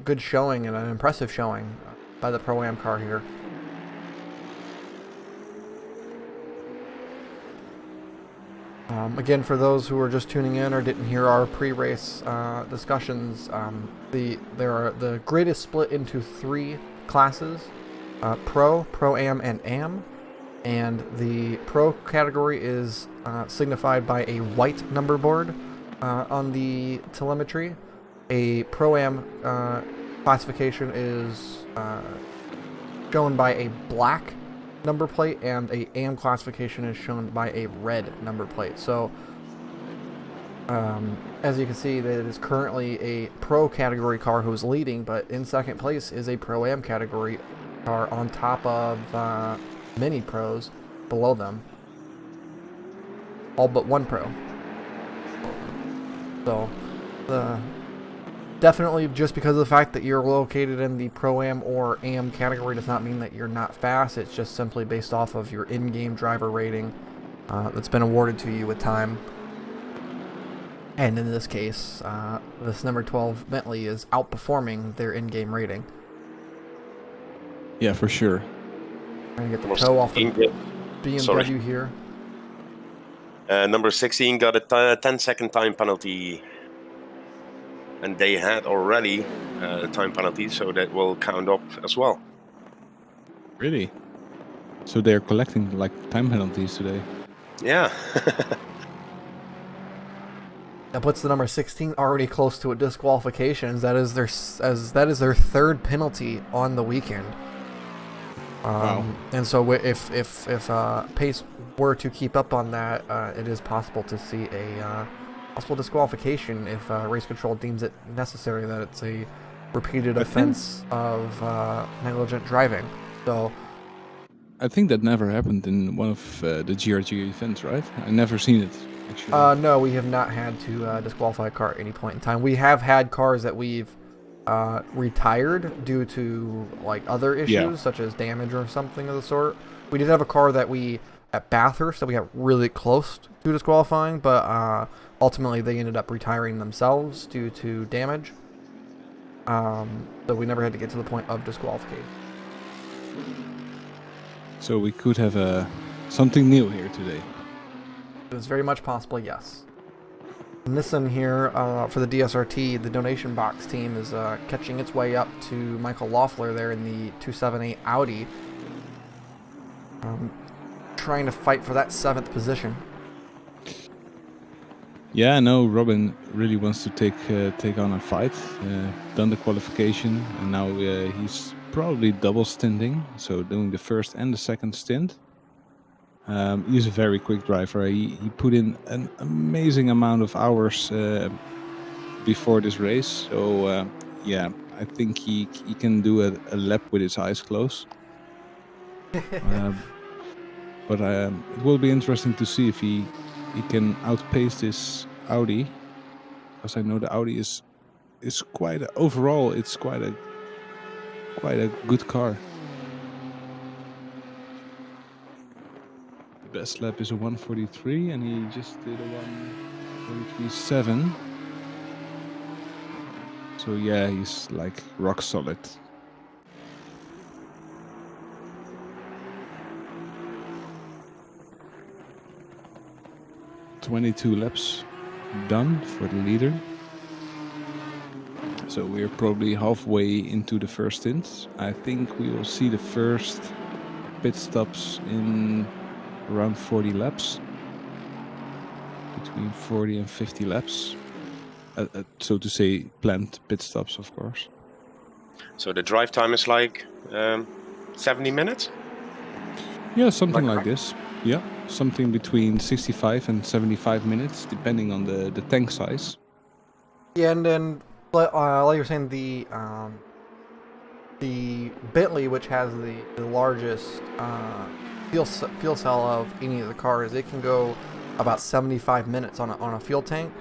good showing and an impressive showing by the Pro-Am car here. Again, for those who are just tuning in or didn't hear our pre-race discussions, the grid is split into 3 classes: Pro, Pro-Am, and Am. And the Pro category is signified by a white number board on the telemetry. A Pro-Am classification is shown by a black number plate, and a AM classification is shown by a red number plate. So as you can see, that it is currently a Pro category car who's leading, but in 2nd place is a Pro-Am category car on top of many pros below them, all but 1 pro. So definitely, just because of the fact that you're located in the Pro-Am or Am category does not mean that you're not fast. It's just simply based off of your in-game driver rating that's been awarded to you with time. And in this case, this number 12 Bentley is outperforming their in-game rating. Yeah, for sure. Trying to get the toe off the BMW here. Number 16 got a 10-second time penalty. And they had already a time penalty, so that will count up as well. Really? So they're collecting like time penalties today? Yeah. That puts the number 16 already close to a disqualification. That is their 3rd penalty on the weekend. Wow. And so if pace were to keep up on that, it is possible to see a possible disqualification if race control deems it necessary that it's a repeated I think- offense of negligent driving. So I think that never happened in one of the GRG events, right? I never seen it actually. no, we have not had to disqualify a car at any point in time. We have had cars that we've retired due to like other issues, Yeah. such as damage or something of the sort. We did have a car that we at Bathurst that we got really close to disqualifying, but ultimately they ended up retiring themselves due to damage. So we never had to get to the point of disqualification. So we could have something new here today. It is very much possible, yes. Nissan here for the DSRT, the donation box team is catching its way up to Michael Loeffler there in the 278 Audi, trying to fight for that 7th position. Yeah, I know Robin really wants to take on a fight. Done the qualification, and now he's probably double stinting, so doing the first and the second stint. He's a very quick driver. He put in an amazing amount of hours before this race. So yeah, I think he can do a lap with his eyes closed. But it will be interesting to see if he can outpace this Audi, because I know the Audi is quite overall it's quite a good car. The best lap is a 1:43, and he just did a 1:43.7. So yeah, he's like rock solid. "22 laps done for the leader." So we're probably halfway into the first stint. I think we will see the first pit stops in around 40 laps. Between 40 and 50 laps. So to say, planned pit stops, of course. So the drive time is like 70 minutes? Yeah, something like this. Yeah, something between 65 and 75 minutes, depending on the tank size. Yeah, and then like you were saying, the Bentley, which has the largest fuel cell of any of the cars, it can go about 75 minutes on a fuel tank.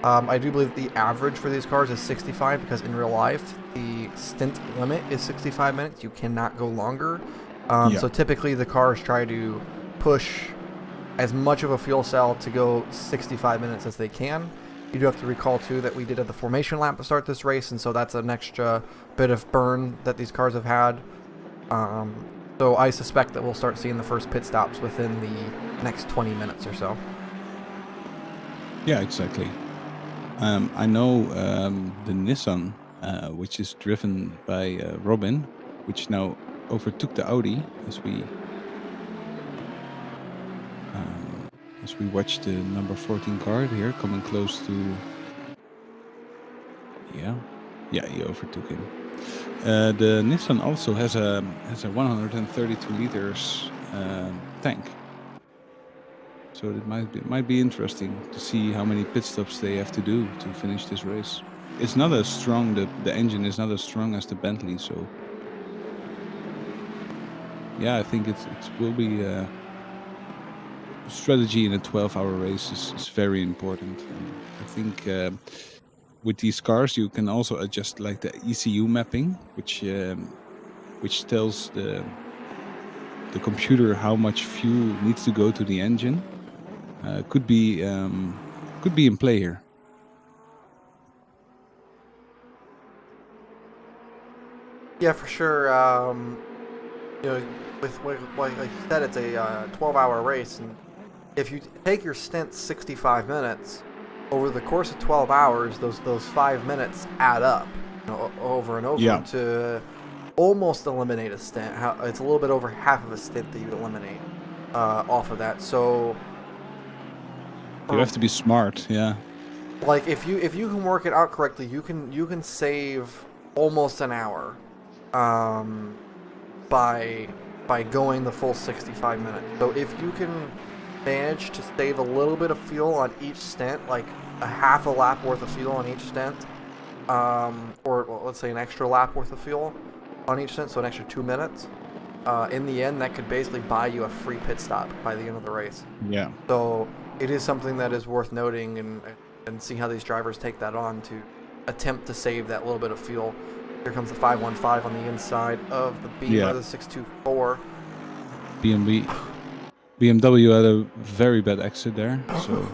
I do believe the average for these cars is 65, because in real life the stint limit is 65 minutes. You cannot go longer. Yeah. So typically the cars try to push as much of a fuel cell to go 65 minutes as they can. You do have to recall too that we did have the formation lap to start this race, and so that's an extra bit of burn that these cars have had. So I suspect that we'll start seeing the first pit stops within the next 20 minutes or so. Yeah, exactly. I know the Nissan, which is driven by Robin, which now overtook the Audi as we watch the number 14 car here coming close to. Yeah, he overtook him. The Nissan also has a 132 liters tank. So it might be interesting to see how many pit stops they have to do to finish this race. It's not as strong, the engine is not as strong as the Bentley, so yeah, I think it will be strategy in a 12-hour race is very important. And I think with these cars you can also adjust like the ECU mapping, which tells the computer how much fuel needs to go to the engine. Could be in play here. Yeah, for sure. You know, with like you said, it's a 12-hour race, and if you take your stint 65 minutes over the course of 12 hours, those 5 minutes add up, you know, over and over to almost eliminate a stint. It's a little bit over half of a stint that you eliminate off of that. So you have to be smart, yeah. Like if you can work it out correctly, you can save almost an hour by by going the full 65 minutes. So if you can manage to save a little bit of fuel on each stint, like a half a lap worth of fuel on each stint, or well, let's say an extra lap worth of fuel on each stint, so an extra 2 minutes, in the end, that could basically buy you a free pit stop by the end of the race. Yeah. So it is something that is worth noting and see how these drivers take that on to attempt to save that little bit of fuel. Here comes the 515 on the inside of the B by the 624. BMW had a very bad exit there, so.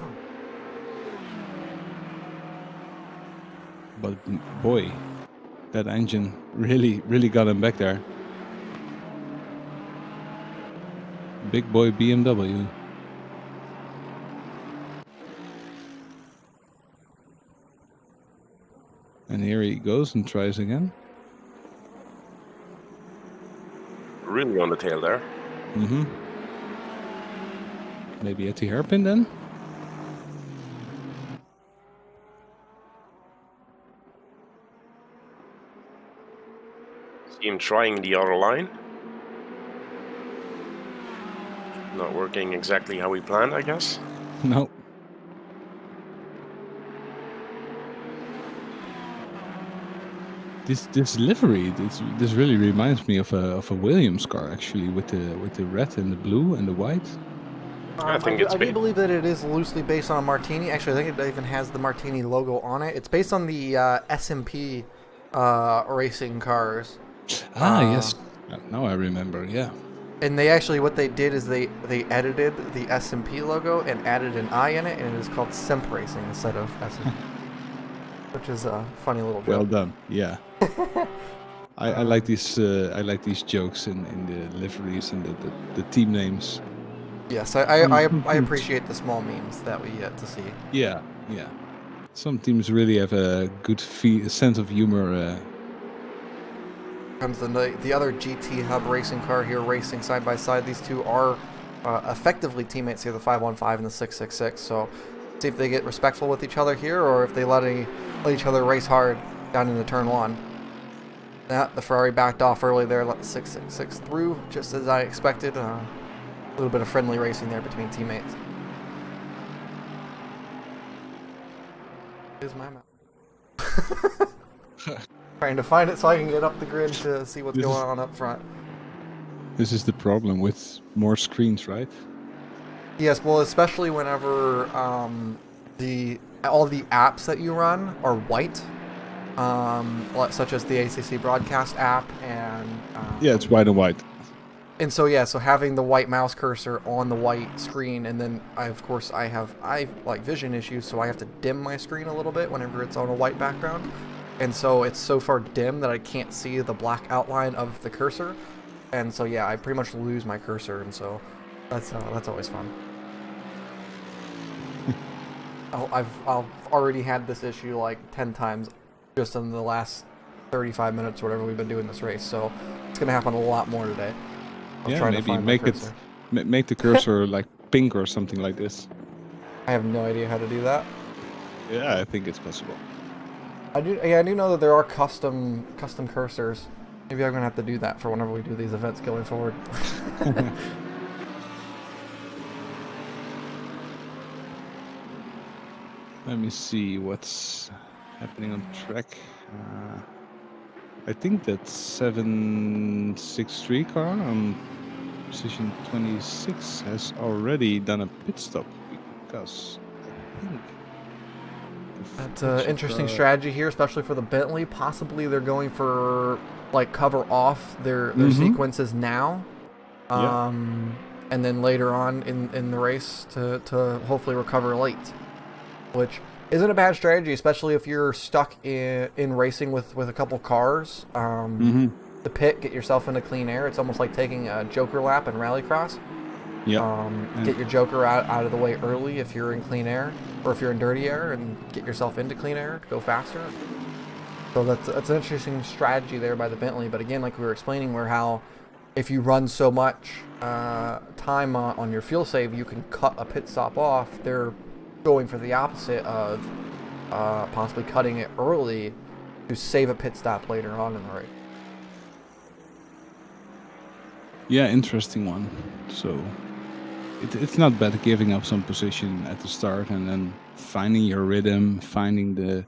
But boy, that engine really got him back there. Big boy BMW. And here he goes and tries again. Really on the tail there. Mm-hmm. Maybe at the hairpin then? See him trying the other line. Not working exactly how we planned, I guess. No. This livery, this really reminds me of a Williams car actually, with the red and the blue and the white. I think it's I do believe that it is loosely based on a Martini. Actually, I think it even has the Martini logo on it. It's based on the SMP racing cars. Yes. Now I remember. Yeah. And they actually, what they did is they edited the SMP logo and added an I in it, and it is called Semp Racing instead of SMP. Which is a funny little joke. Well done. Yeah. I like these jokes in the liveries and the team names. Yes, I appreciate the small memes that we get to see. Yeah, yeah. Some teams really have a good sense of humor. Comes the other GT Hub racing car here, racing side by side. These two are effectively teammates here, the 515 and the 666. So see if they get respectful with each other here, or if they let each other race hard down into turn one. The Ferrari backed off early there, let the 666 through, just as I expected. A little bit of friendly racing there between teammates. Here's my map. Trying to find it so I can get up the grid to see what's going on up front. This is the problem with more screens, right? Yes, well, especially whenever all the apps that you run are white, such as the ACC broadcast app and yeah, it's white and white. And so yeah, so having the white mouse cursor on the white screen, and then I like vision issues, so I have to dim my screen a little bit whenever it's on a white background, and so it's so far dim that I can't see the black outline of the cursor, and so yeah, I pretty much lose my cursor, and so that's always fun. I've already had this issue like 10 times just in the last 35 minutes or whatever we've been doing this race, so it's gonna happen a lot more today. Maybe make the cursor like pink or something like this. I have no idea how to do that. Yeah, I think it's possible. I do know that there are custom cursors. Maybe I'm gonna have to do that for whenever we do these events going forward. Let me see what's happening on track. I think that 763 car on position 26 has already done a pit stop, because I think that's an interesting strategy here, especially for the Bentley. Possibly they're going for like cover off their sequences now, and then later on in the race to hopefully recover late, which isn't a bad strategy, especially if you're stuck in racing with a couple cars. The pit, get yourself into clean air. It's almost like taking a joker lap in rallycross. Get your joker out of the way early if you're in clean air, or if you're in dirty air, and get yourself into clean air to go faster. So that's an interesting strategy there by the Bentley. But again, like we were explaining, where how if you run so much time on your fuel save, you can cut a pit stop off. They're going for the opposite of possibly cutting it early to save a pit stop later on in the race. Yeah, interesting one. So it's not bad giving up some position at the start and then finding your rhythm, finding the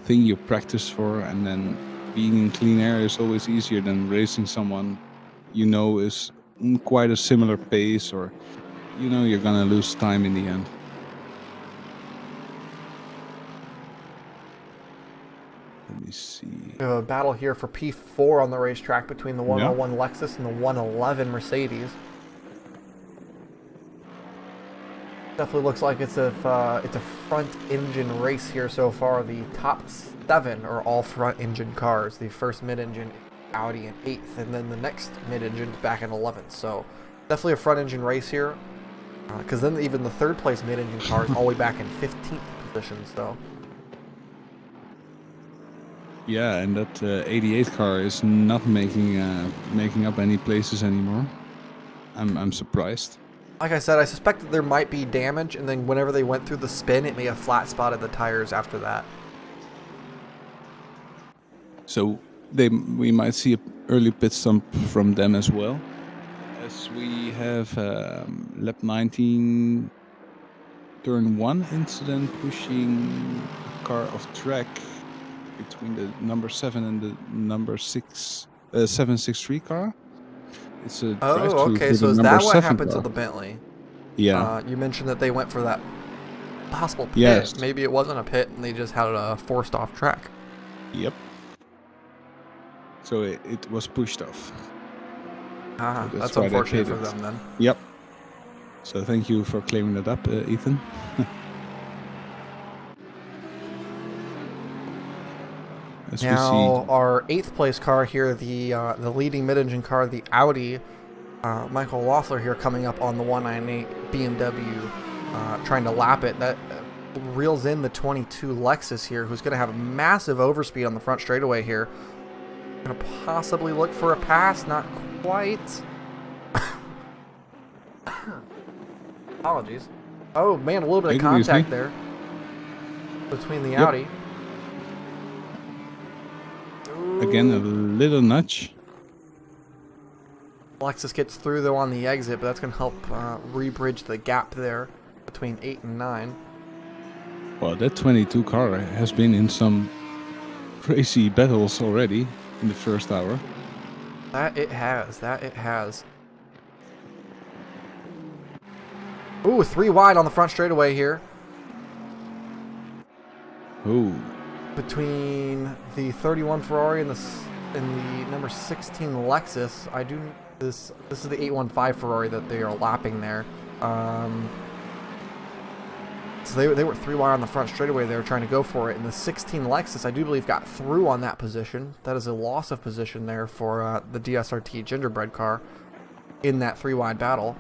thing you practice for, and then being in clean air is always easier than racing someone you know is quite a similar pace, or you know you're gonna lose time in the end. Let me see. We have a battle here for P4 on the racetrack between the 101 Lexus and the 111 Mercedes. Definitely looks like it's a front engine race here so far. The top 7 are all front engine cars. The first mid-engine Audi in 8th, and then the next mid-engine back in 11th. So definitely a front engine race here. Because then even the third place mid-engine car is all the way back in 15th position. So yeah, and that 88 car is not making up any places anymore. I'm surprised. like I said, I suspect that there might be damage, and then whenever they went through the spin, it may have flat spotted the tires after that. So we might see an early pit stop from them as well, as we have lap 19 turn 1 incident pushing a car off track between the number 7 and the number 763 car. It's a Oh, okay, so is that what happened to the Bentley? Yeah. You mentioned that they went for that possible pit. Yes. Maybe it wasn't a pit and they just had it forced off track. Yep. So it was pushed off. Ah, So that's why they unfortunate for pitted. them then. Yep. So thank you for clearing that up, Ethan. As Now, our 8th place car here, the leading mid-engine car, the Audi, Michael Loeffler here coming up on the 198 BMW, trying to lap it. That reels in the 22 Lexus here, who's going to have a massive overspeed on the front straightaway here. Going to possibly look for a pass, not quite. Apologies. Oh man, a little bit of contact there between the Audi. Again, a little nudge. Lexus gets through though on the exit, but that's going to help re-bridge the gap there between 8 and 9. Well, that 22 car has been in some crazy battles already in the first hour. That it has. Ooh, 3 wide on the front straightaway here. Oh. Between the 31 Ferrari and the number 16 Lexus. This is the 815 Ferrari that they are lapping there. So they were 3 wide on the front straightaway. They were trying to go for it, and the 16 Lexus, I do believe, got through on that position. That is a loss of position there for the DSRT gingerbread car in that 3 wide battle.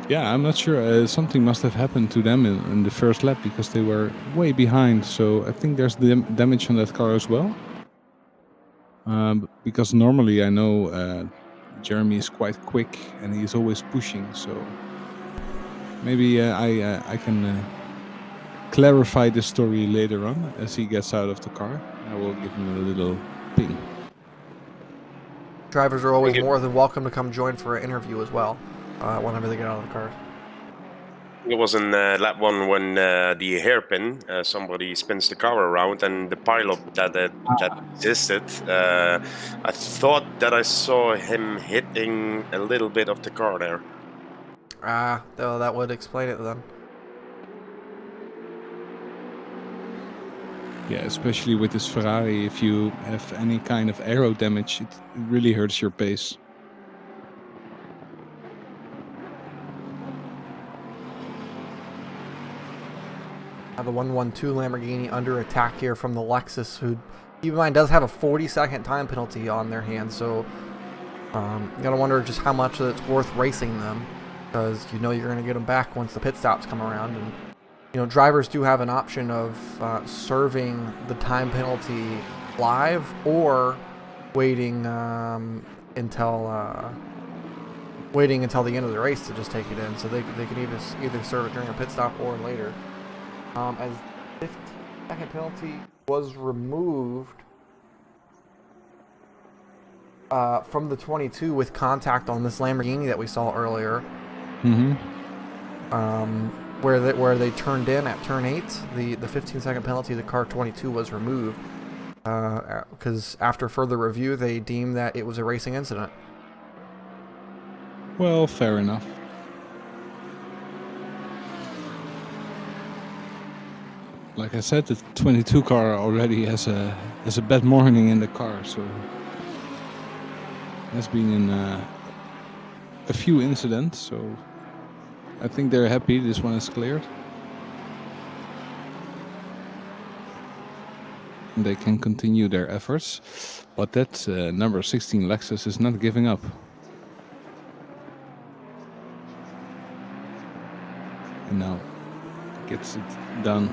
Yeah, I'm not sure. Something must have happened to them in the first lap because they were way behind. So I think there's damage on that car as well. Because normally I know Jeremy is quite quick and he's always pushing. So maybe I can clarify the story later on as he gets out of the car. I will give him a little ping. Drivers are always more than welcome to come join for an interview as well. Whenever they get out of the car. It was in lap 1 when the hairpin, somebody spins the car around, and the pilot that existed, I thought that I saw him hitting a little bit of the car there. Though that would explain it then. Yeah, especially with this Ferrari, if you have any kind of aero damage, it really hurts your pace. The 112 Lamborghini under attack here from the Lexus, who, keep in mind, does have a 40-second time penalty on their hands. So, you gotta wonder just how much it's worth racing them, because you know you're gonna get them back once the pit stops come around. And you know, drivers do have an option of serving the time penalty live or waiting until the end of the race to just take it in. So they can either serve it during a pit stop or later. As 15-second penalty was removed. from the 22 with contact on this Lamborghini that we saw earlier. Mm-hmm. Where they turned in at turn 8, the 15-second penalty of the car 22 was removed because after further review they deemed that it was a racing incident. Well, fair enough. Like I said, the 22 car already has a bad morning in the car, so has been in a few incidents. So I think they're happy this one is cleared, and they can continue their efforts. But that number 16 Lexus is not giving up. And now gets it done.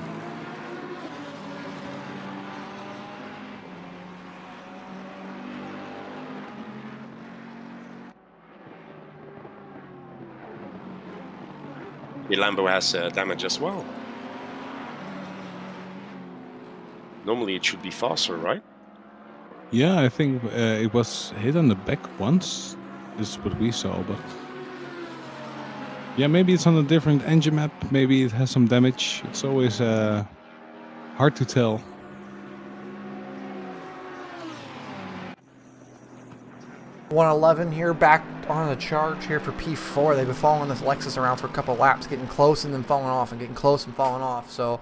The Lambo has damage as well. Normally it should be faster, right? Yeah, I think it was hit on the back once. This is what we saw, but yeah, maybe it's on a different engine map. Maybe it has some damage. It's always hard to tell. .111 here, back on the charge here for P4. They've been following this Lexus around for a couple laps, getting close and then falling off, and getting close and falling off. So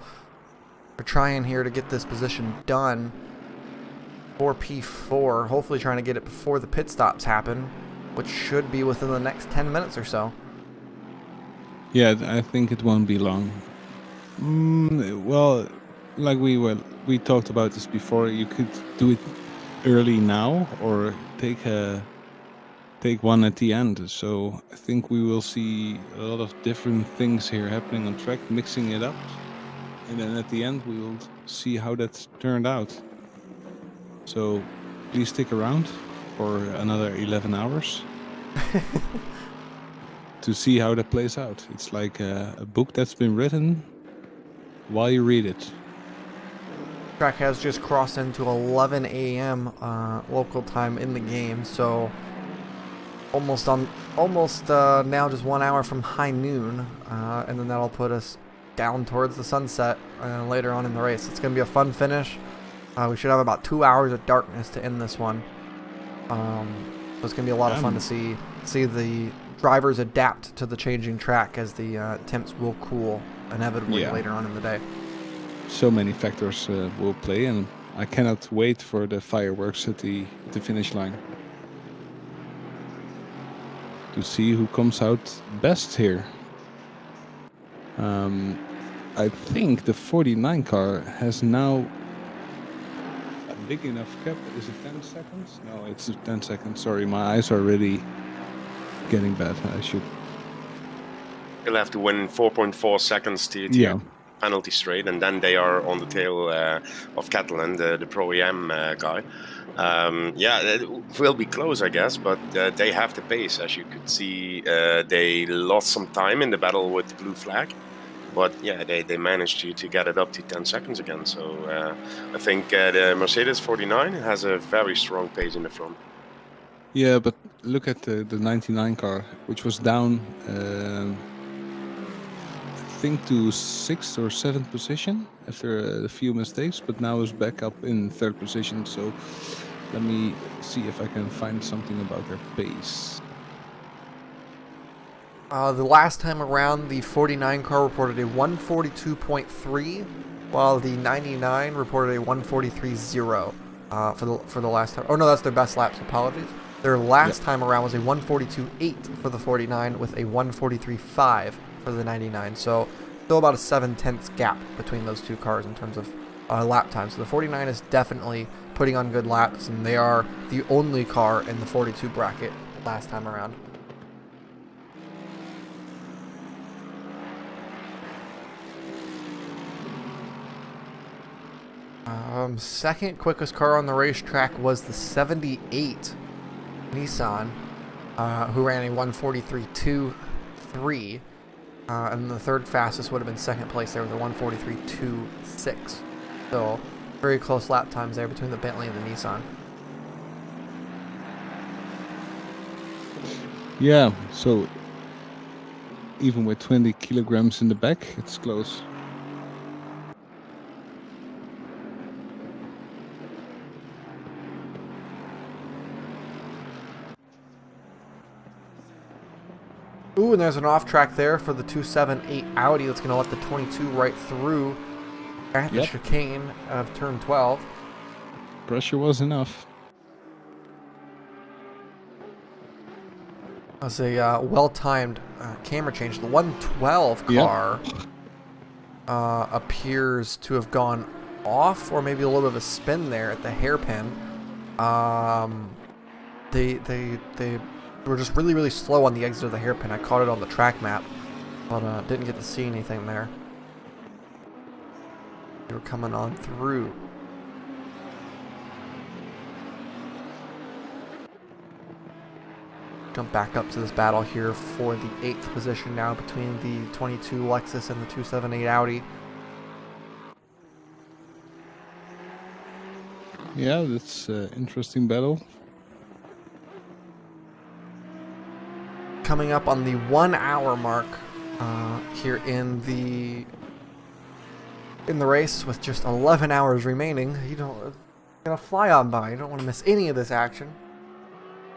we're trying here to get this position done for P4. Hopefully trying to get it before the pit stops happen, which should be within the next 10 minutes or so. Yeah, I think it won't be long. Well, like we talked about this before. You could do it early now, or take one at the end. So I think we will see a lot of different things here happening on track, mixing it up, and then at the end we will see how that turned out. So please stick around for another 11 hours to see how that plays out. It's like a book that's been written while you read it. Track has just crossed into 11 a.m. Local time in the game, so almost now just 1 hour from high noon, and then that'll put us down towards the sunset later on in the race. It's going to be a fun finish. We should have about 2 hours of darkness to end this one. So it's going to be a lot of fun to see the drivers adapt to the changing track as the temps will cool inevitably later on in the day. So many factors will play, and I cannot wait for the fireworks at the finish line to see who comes out best here. I think the 49 car has now a big enough gap. Is it 10 seconds? No, it's 10 seconds. Sorry, my eyes are really getting bad. I should. You'll have to win 4.4 seconds to penalty straight, and then they are on the tail of Catalan, the Pro-Am guy. It will be close, I guess, but they have the pace. As you could see, they lost some time in the battle with the blue flag, but yeah, they managed to get it up to 10 seconds again. So I think the Mercedes 49 has a very strong pace in the front. Yeah, but look at the 99 car, which was down I think to 6th or 7th position after a few mistakes, but now is back up in 3rd position. So let me see if I can find something about their pace. The last time around, the 49 car reported a 142.3, while the 99 reported a 143.0 for the last time. Oh no, that's their best laps. Apologies. Their last time around was a 142.8 for the 49 with a 143.5 for the 99. So still about a 7/10 gap between those two cars in terms of lap time. So the 49 is definitely putting on good laps, and they are the only car in the 42 bracket last time around. Second quickest car on the racetrack was the 78 Nissan, who ran a 143.23, and the third fastest would have been second place there with a 143.26. So very close lap times there between the Bentley and the Nissan. Yeah, so even with 20 kilograms in the back, it's close. Ooh, and there's an off track there for the 278 Audi that's going to let the 22 right through at the chicane of turn 12. Pressure was enough. That was a well-timed camera change. The 112 car appears to have gone off, or maybe a little bit of a spin there at the hairpin. They were just really, really slow on the exit of the hairpin. I caught it on the track map, but didn't get to see anything there. They were coming on through. Jump back up to this battle here for the 8th position now between the 22 Lexus and the 278 Audi. Yeah, that's an interesting battle. Coming up on the 1 hour mark here in the race with just 11 hours remaining. You don't gonna fly on by. You don't want to miss any of this action.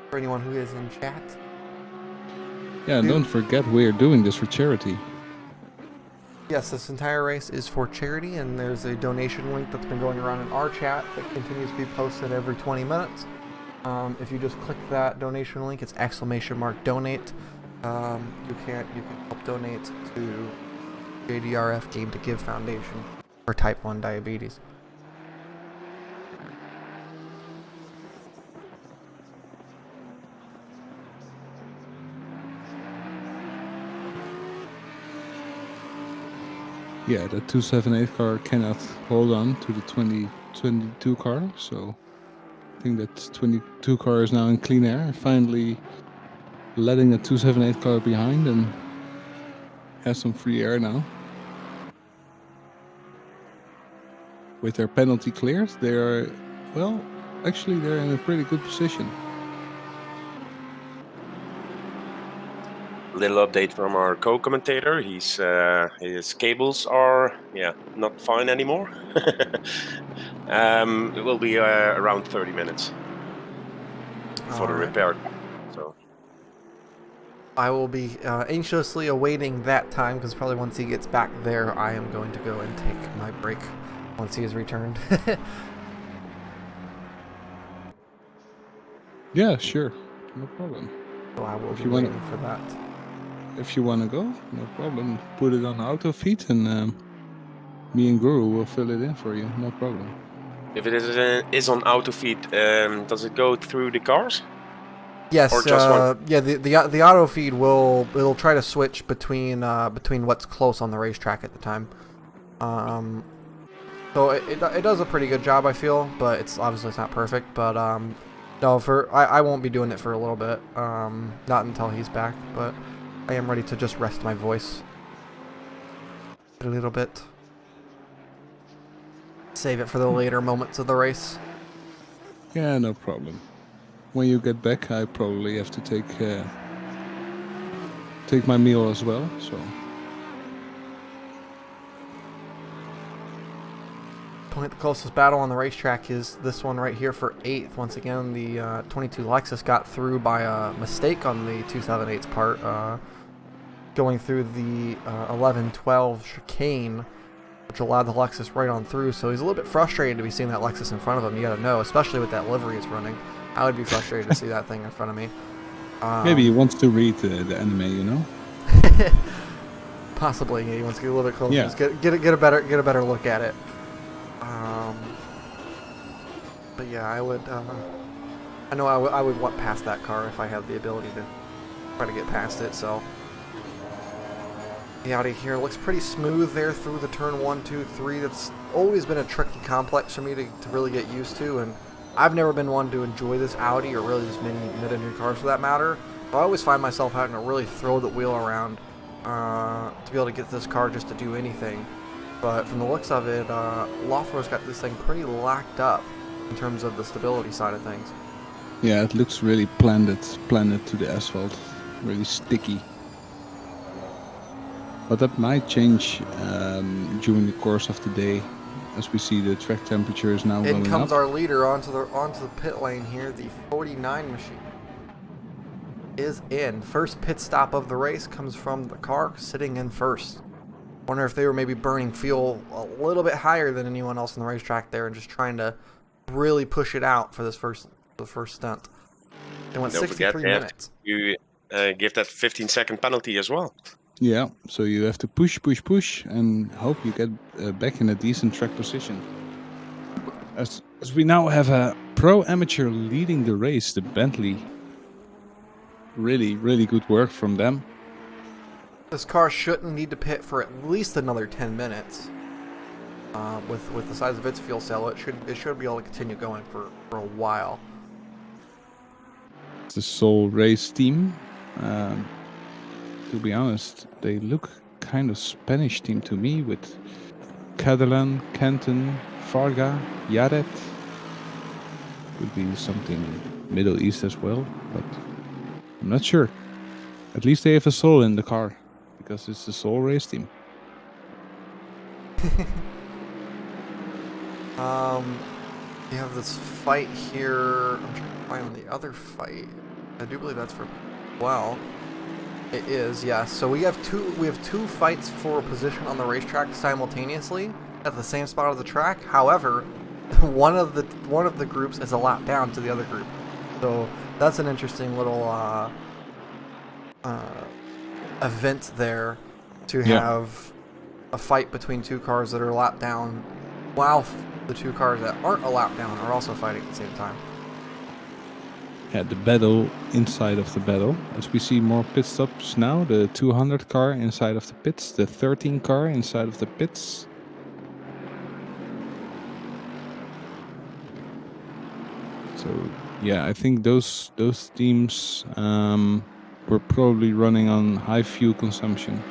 For anyone who is in chat. Yeah, and don't forget we're doing this for charity. Yes, this entire race is for charity, and there's a donation link that's been going around in our chat that continues to be posted every 20 minutes. If you just click that donation link, it's !donate. You can help donate to JDRF Game2Give Foundation for Type 1 diabetes. Yeah, the 278 car cannot hold on to the 2022 car, so I think that 22 car is now in clean air, finally letting the 278 car behind and has some free air now. With their penalty cleared, they are, well, actually they're in a pretty good position. Little update from our co-commentator. His cables are not fine anymore. It will be around 30 minutes for the repair. So I will be anxiously awaiting that time, because probably once he gets back there, I am going to go and take my break once he has returned. Yeah, sure, no problem. So I will If be you wanna- waiting for that. If you want to go, no problem. Put it on auto feed and me and Guru will fill it in for you, no problem. if it is on auto feed, does it go through the cars? Yes, Or just one? yeah. The auto feed it'll try to switch between what's close on the racetrack at the time. So it does a pretty good job, I feel, but it's not perfect. But no, I won't be doing it for a little bit. Not until he's back, but I am ready to just rest my voice a little bit. Save it for the later moments of the race. Yeah, no problem. When you get back, I probably have to take my meal as well, so. The closest battle on the racetrack is this one right here for 8th. Once again, the 22 Lexus got through by a mistake on the 278's part, going through the 11-12 chicane, which allowed the Lexus right on through. So he's a little bit frustrated to be seeing that Lexus in front of him. You gotta know, especially with that livery it's running. I would be frustrated to see that thing in front of me. Maybe he wants to read the anime, you know? Possibly, yeah, he wants to get a little bit closer. Yeah. Just get a better look at it. But yeah, I would. I know I would want past that car if I had the ability to try to get past it. So the Audi here looks pretty smooth there through the turn 1, 2, 3. That's always been a tricky complex for me to really get used to, and I've never been one to enjoy this Audi, or really this many mid-engine cars for that matter. But I always find myself having to really throw the wheel around to be able to get this car just to do anything. But from the looks of it, Lawford's got this thing pretty locked up in terms of the stability side of things. Yeah, it looks really planted to the asphalt. really sticky. But that might change during the course of the day, as we see the track temperature is now In going comes up. our leader onto the pit lane here. The 49 machine is in. First pit stop of the race comes from the car sitting in first. Wonder if they were maybe burning fuel a little bit higher than anyone else on the racetrack there and just trying to really push it out for the first stunt. They went Don't 63 forget, they have minutes. to give that 15-second penalty as well. Yeah, so you have to push, and hope you get back in a decent track position. As we now have a pro amateur leading the race, the Bentley. Really, really good work from them. This car shouldn't need to pit for at least another 10 minutes. With the size of its fuel cell, it should be able to continue going for a while. It's the sole race team. To be honest, they look kind of Spanish team to me, with Catalan, Canton, Farga, Yaret. Could be something Middle East as well, but I'm not sure. At least they have a soul in the car, because it's the sole race team. You have this fight here. I'm trying to find the other fight. I do believe that's for it is, yes. So we have two fights for position on the racetrack simultaneously at the same spot of the track. However, one of the groups is a lap down to the other group. So that's an interesting little event there, to have a fight between two cars that are a lap down, while the two cars that aren't a lap down are also fighting at the same time. Yeah, the battle inside of the battle. As we see more pit stops now, the 200 car inside of the pits, the 13 car inside of the pits. So yeah, I think those teams were probably running on high fuel consumption,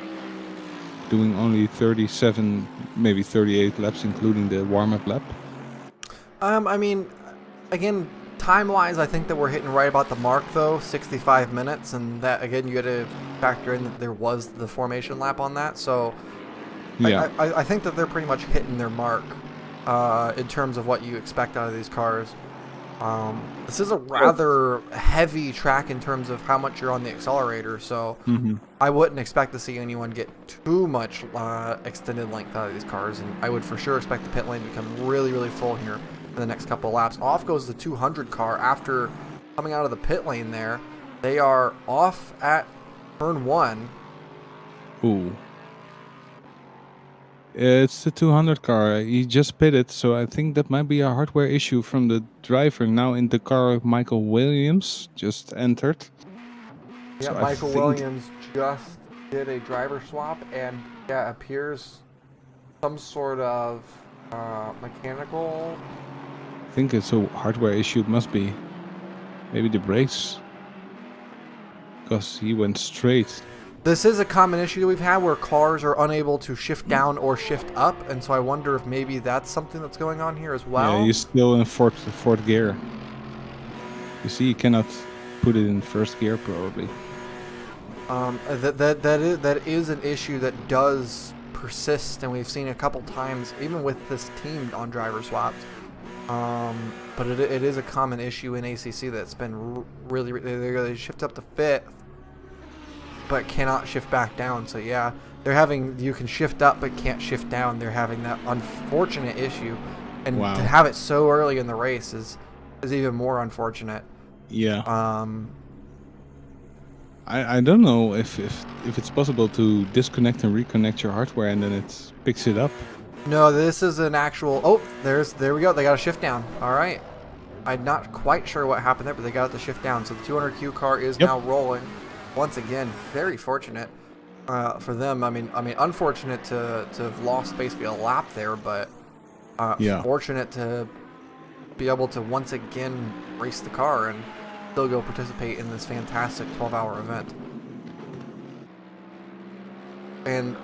doing only 37, maybe 38 laps, including the warm-up lap. I mean, again, time-wise, I think that we're hitting right about the mark, though, 65 minutes, and that, again, you got to factor in that there was the formation lap on that, so Yeah. I think that they're pretty much hitting their mark in terms of what you expect out of these cars. This is a rather heavy track in terms of how much you're on the accelerator, so I wouldn't expect to see anyone get too much extended length out of these cars, and I would for sure expect the pit lane to become really, really full here in the next couple of laps. Off goes the 200 car after coming out of the pit lane there. They are off at turn 1. Ooh. It's the 200 car. He just pitted, so I think that might be a hardware issue from the driver. Now in the car, Michael Williams just entered. Yeah, So I Michael think- Williams just did a driver swap, and yeah, appears some sort of mechanical. I think it's a hardware issue. It must be. Maybe the brakes. Because he went straight. This is a common issue that we've had where cars are unable to shift down or shift up, and so I wonder if maybe that's something that's going on here as well. Yeah, he's still in fourth gear. You see, you cannot put it in first gear probably. That is an issue that does persist, and we've seen a couple times, even with this team on driver swaps. But it is a common issue in ACC that's been really they shift up to fifth, but cannot shift back down. So yeah, you can shift up but can't shift down. They're having that unfortunate issue, and Wow. to have it so early in the race is even more unfortunate. Yeah. Um, I don't know if it's possible to disconnect and reconnect your hardware and then it picks it up. No, this is an actual. Oh, there we go. They got a shift down. All right. I'm not quite sure what happened there, but they got the shift down. So the 200Q car is now rolling. Once again, very fortunate for them. I mean, unfortunate to have lost basically a lap there, but fortunate to be able to once again race the car and still go participate in this fantastic 12-hour event. And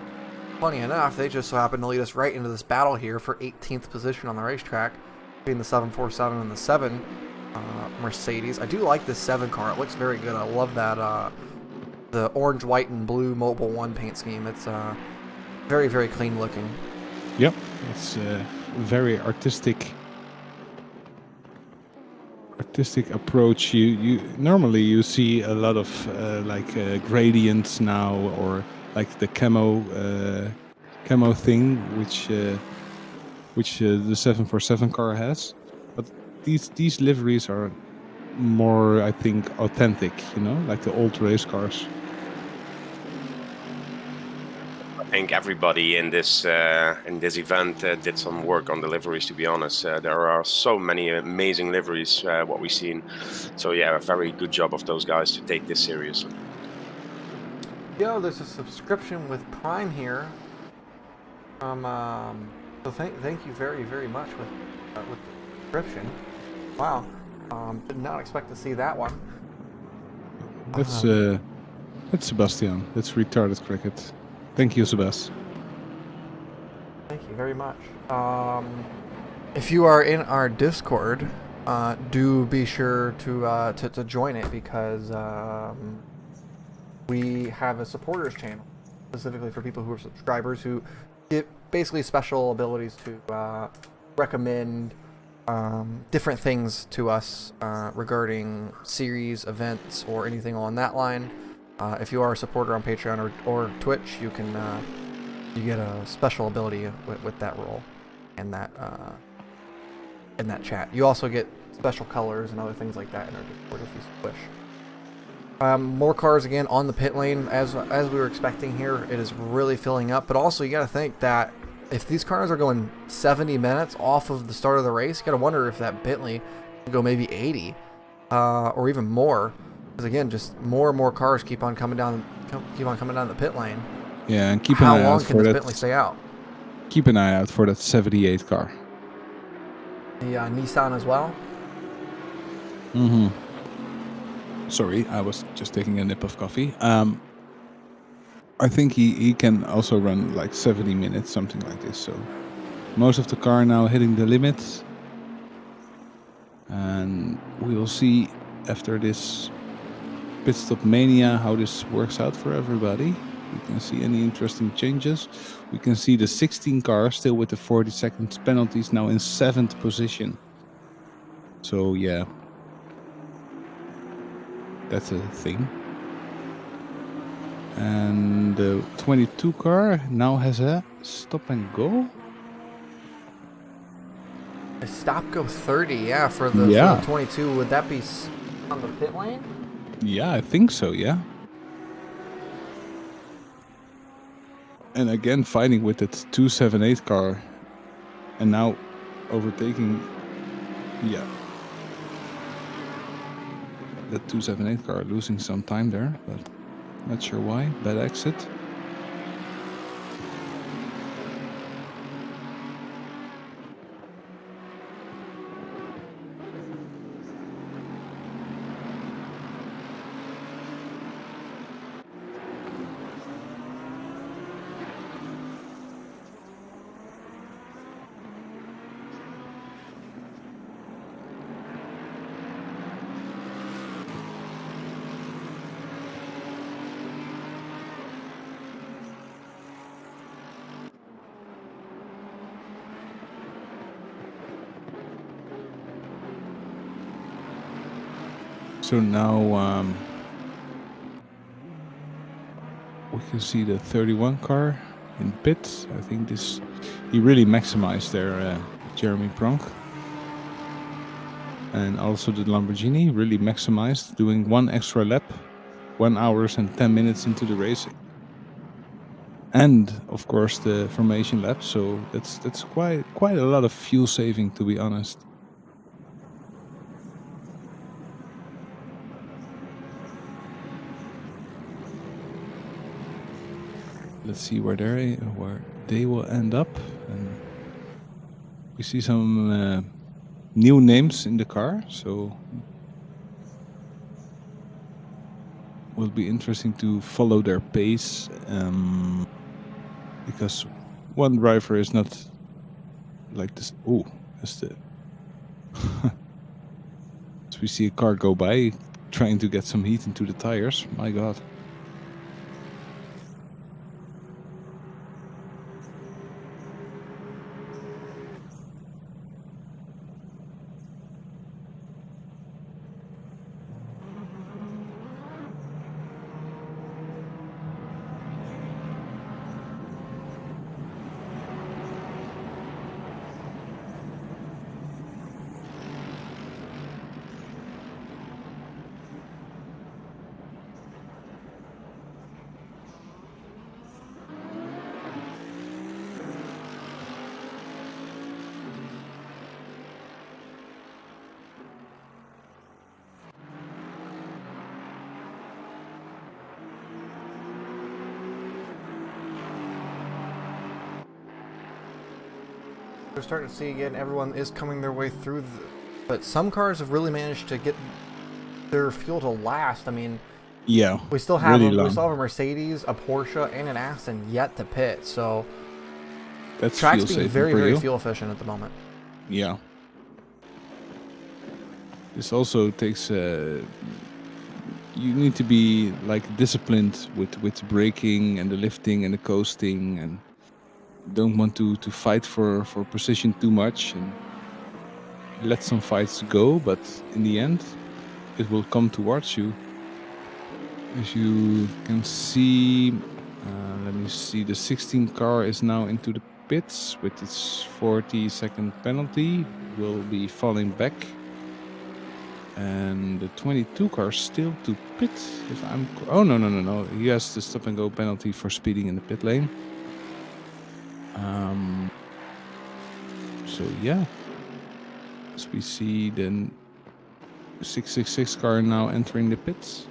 funny enough, they just so happen to lead us right into this battle here for 18th position on the racetrack between the 747 and the 7 Mercedes. I do like this 7 car. It looks very good. I love that the orange, white, and blue Mobile 1 paint scheme. It's very, very clean looking. Yep, it's very artistic approach. You normally you see a lot of gradients now, or like the camo thing, which the 747 car has. But these liveries are more, I think, authentic. You know, like the old race cars. I think everybody in this event did some work on the liveries. To be honest, there are so many amazing liveries what we've seen. So yeah, a very good job of those guys to take this seriously. Yo, there's a subscription with Prime here. So thank you very, very much with the subscription. Wow, did not expect to see that one. That's Sebastian. That's retarded cricket. Thank you, Sebastian. Thank you very much. If you are in our Discord, do be sure to join it, because we have a supporters channel specifically for people who are subscribers who get basically special abilities to recommend different things to us regarding series, events, or anything along that line. If you are a supporter on Patreon or Twitch, you can you get a special ability with that role and that in that chat. You also get special colors and other things like that in our Discord if you wish. More cars again on the pit lane as we were expecting here. It is really filling up, but also you got to think that if these cars are going 70 minutes off of the start of the race, you got to wonder if that Bentley can go maybe 80 or even more. Because again, just more and more cars keep on coming down the pit lane. Yeah, and keep an eye out for that. How long can this Bentley stay out? Keep an eye out for that 78 car. The Nissan as well. Mm-hmm. Sorry, I was just taking a nip of coffee. I think he can also run like 70 minutes, something like this. So most of the car now hitting the limits. And we will see after this pit stop mania how this works out for everybody. We can see any interesting changes. We can see the 16 car still with the 40 seconds penalties now in 7th position. So yeah, that's a thing. And the 22 car now has a stop and go. A stop go 30, yeah, for the 22. Would that be on the pit lane? Yeah, I think so, yeah. And again, fighting with that 278 car. And now overtaking, yeah. That 278 car losing some time there, but not sure why. Bad exit. So now we can see the 31 car in pit. I think he really maximized there, Jeremy Pronk. And also the Lamborghini really maximized, doing one extra lap, 1 hour and 10 minutes into the racing. And of course the formation lap, so that's quite a lot of fuel saving, to be honest. Let's see where they will end up. And we see some new names in the car, so will be interesting to follow their pace, because one driver is not like this. Oh, that's the. So we see a car go by, trying to get some heat into the tires. My God. we're starting to see again, everyone is coming their way through, but some cars have really managed to get their fuel to last. I mean, Yeah, we still have really we long. still have a Mercedes, a Porsche, and an Aston yet to pit. So That's track's fuel being saving very, for very you. fuel efficient at the moment. Yeah. This also takes. You need to be like disciplined with braking and the lifting and the coasting, and don't want to fight for position too much, and let some fights go. But in the end, it will come towards you. As you can see, let me see. The 16 car is now into the pits with its 40-second penalty. Will be falling back. And the 22 car still to pit. If I'm oh no! He has the stop and go penalty for speeding in the pit lane. So yeah, as we see, then 666 car now entering the pits.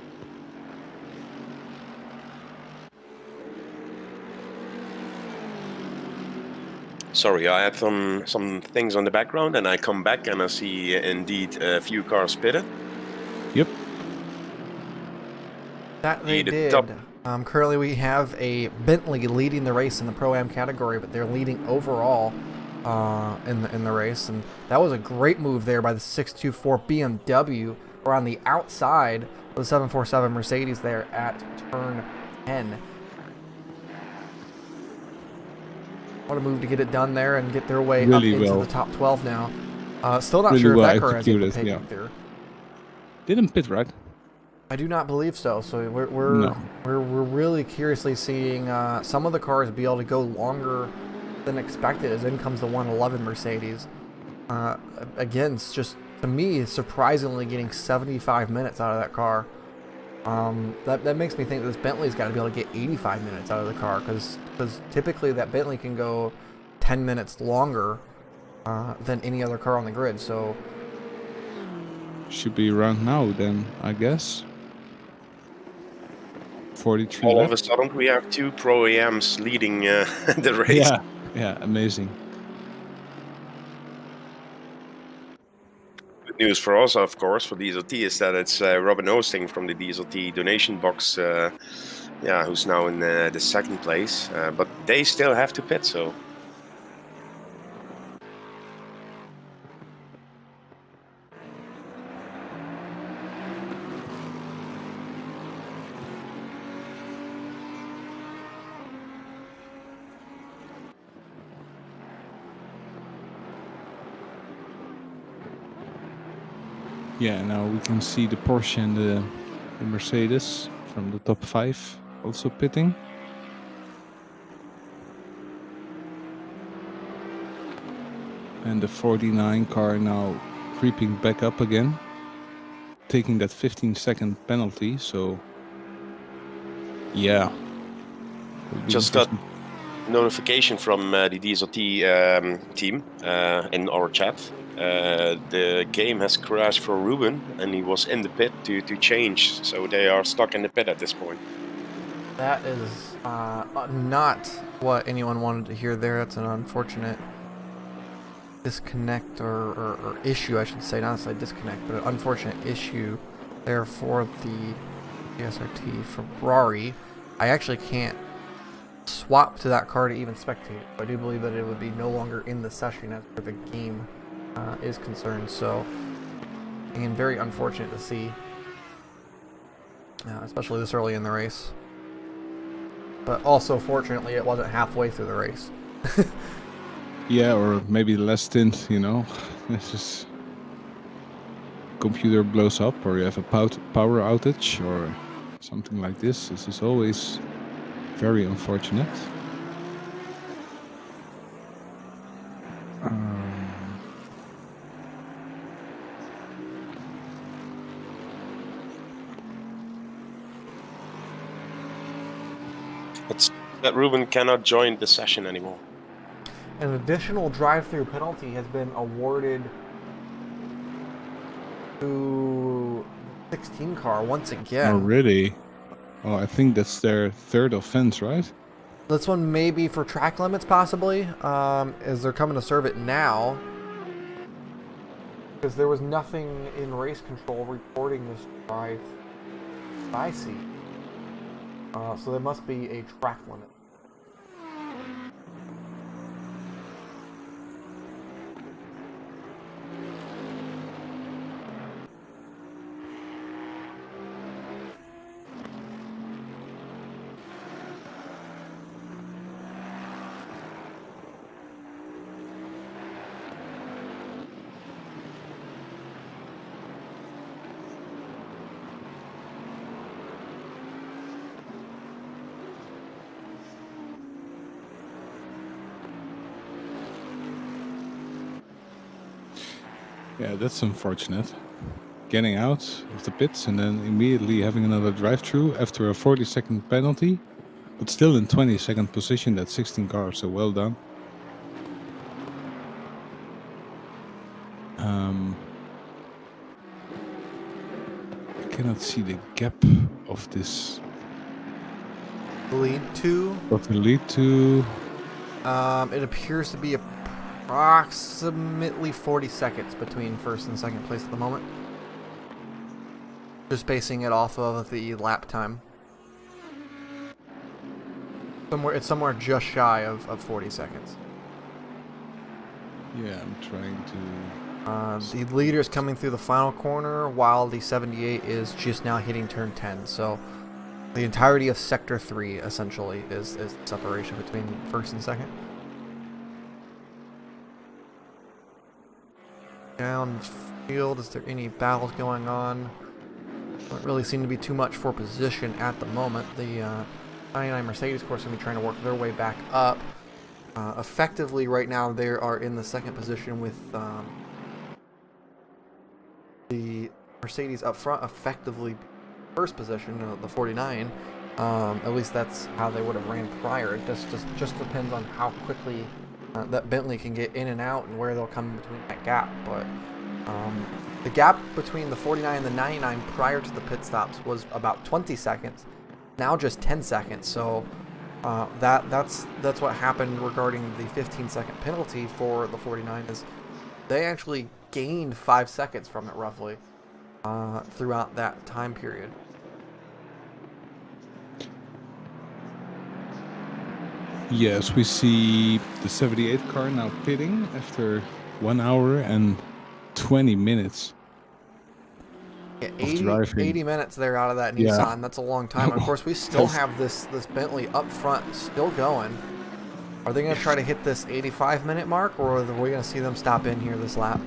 Sorry, I had some things on the background, and I come back and I see indeed a few cars pitted. Yep. That they The did. top- Currently, we have a Bentley leading the race in the Pro-Am category, but they're leading overall in the race, and that was a great move there by the 624 BMW around the outside of the 747 Mercedes there at turn 10. What a move to get it done there and get their way Really up into well. the top 12 now. Still not Really sure if well that car has able to executed, take yeah. it through. Didn't pit, right? I do not believe so. So No. we're really curiously seeing some of the cars be able to go longer than expected. As in comes the 111 Mercedes. Again, it's just to me surprisingly getting 75 minutes out of that car. That makes me think this Bentley's got to be able to get 85 minutes out of the car because typically that Bentley can go 10 minutes longer than any other car on the grid. So Should be around now then, I guess. 43 All left. of a sudden, we have two Pro AMs leading the race. Yeah, amazing. Good news for us, of course, for DSRT is that it's Robin Oosting from the DSRT donation box, who's now in the second place. But they still have to pit, so. Yeah, now we can see the Porsche and the Mercedes from the top 5 also pitting. And the 49 car now creeping back up again, taking that 15-second penalty. So, yeah. Just got notification from the DSRT team in our chat. The game has crashed for Ruben, and he was in the pit to change. So they are stuck in the pit at this point. that is not what anyone wanted to hear there. That's an unfortunate disconnect or issue, I should say. Not necessarily disconnect, but an unfortunate issue there for the DSRT Ferrari. I actually can't swap to that car to even spectate. I do believe that it would be no longer in the session as far as the game is concerned. So, again, very unfortunate to see, especially this early in the race. But also, fortunately, it wasn't halfway through the race. Yeah, or maybe the last stint, you know. It's just computer blows up, or you have a power outage, or something like this. This is always very unfortunate. It's that Ruben cannot join the session anymore. An additional drive-through penalty has been awarded to the 16 car once again. Oh, really? Oh, I think that's their third offense, right? This one may be for track limits, possibly, as they're coming to serve it now. Because there was nothing in race control reporting this drive I see. So there must be a track limit. Yeah, that's unfortunate. Getting out of the pits and then immediately having another drive-through after a 40-second penalty, but still in 22nd position. That's 16 cars, so well done. I cannot see the gap of this. Lead to? Of the lead to. It appears to be approximately 40 seconds between first and second place at the moment. Just basing it off of the lap time. It's somewhere just shy of 40 seconds. Yeah, I'm trying to. The leader is coming through the final corner, while the 78 is just now hitting turn 10. So the entirety of sector 3 essentially is the separation between first and second. Downfield, is there any battles going on? Doesn't really seem to be too much for position at the moment. The 99 Mercedes, of course, going to be trying to work their way back up. Effectively, right now, they are in the second position with the Mercedes up front, effectively first position, the 49. At least that's how they would have ran prior. It just depends on how quickly that Bentley can get in and out and where they'll come between that gap. But the gap between the 49 and the 99 prior to the pit stops was about 20 seconds. Now just 10 seconds. So that's what happened regarding the 15-second penalty for the 49. Is they actually gained 5 seconds from it roughly throughout that time period. Yes, we see the 78 car now pitting after 1 hour and 20 minutes. Yeah, of driving. 80 minutes there out of that Nissan. Yeah. That's a long time. Of course, we still have this Bentley up front still going. Are they going to try to hit this 85-minute mark, or are we going to see them stop in here this lap?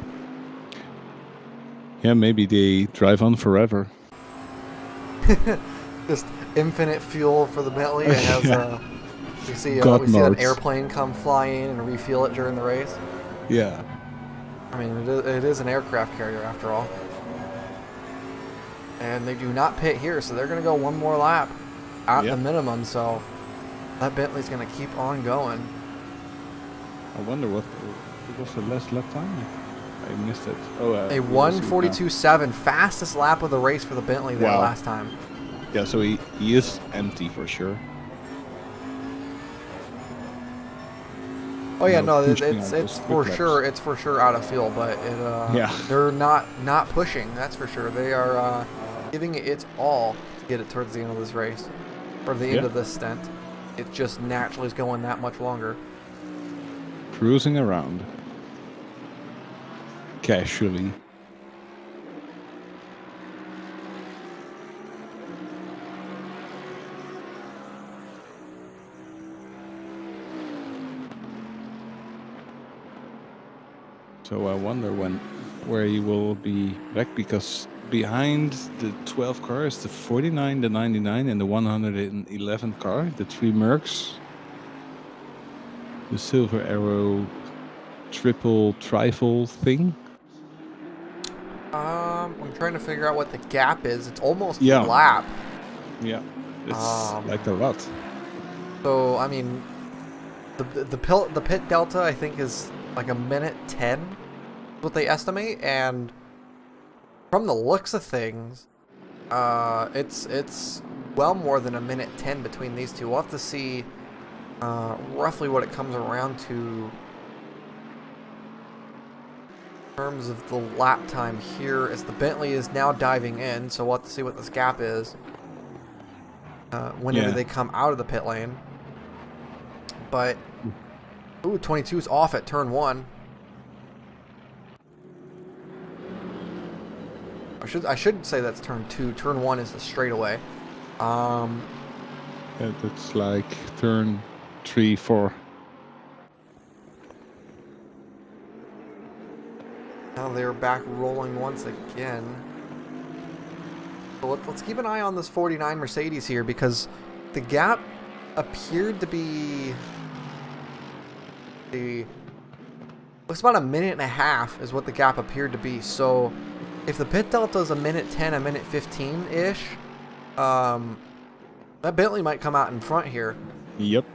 Yeah, maybe they drive on forever. Just infinite fuel for the Bentley. It has Yeah. we see God an modes. airplane come fly in and refuel it during the race. Yeah. I mean, it is an aircraft carrier after all. And they do not pit here, so they're going to go one more lap at the minimum. So that Bentley's going to keep on going. I wonder what was the last lap time? I missed it. Oh, A 1:42.7, fastest lap of the race for the Bentley there last time. Yeah, so he is empty for sure. Oh yeah, No, no, pushing it's on those for quick sure. laps. It's for sure out of fuel, but they're not pushing. That's for sure. They are giving it its all to get it towards the end of this race, or the end of this stint. It just naturally is going that much longer. Cruising around. Casually. So I wonder where you will be back, because behind the 12 cars, the 49, the 99, and the 111 car, the 3 Mercs, the Silver Arrow triple trifle thing. I'm trying to figure out what the gap is. It's almost Yeah. a lap. Yeah, it's like a lot. So I mean, the pit delta I think is like a minute 10, what they estimate, and from the looks of things, it's well more than a minute 10 between these two. We'll have to see roughly what it comes around to in terms of the lap time here, as the Bentley is now diving in, so we'll have to see what this gap is whenever they come out of the pit lane. But, ooh, 22 is off at turn 1. I should say that's turn 2. Turn 1 is the straightaway. Yeah, that's like turn 3, 4. Now they're back rolling once again. So let's keep an eye on this 49 Mercedes here, because the gap appeared to be looks about a minute and a half is what the gap appeared to be. So if the pit delta is a minute 10, a minute 15 ish, that Bentley might come out in front here. Yep.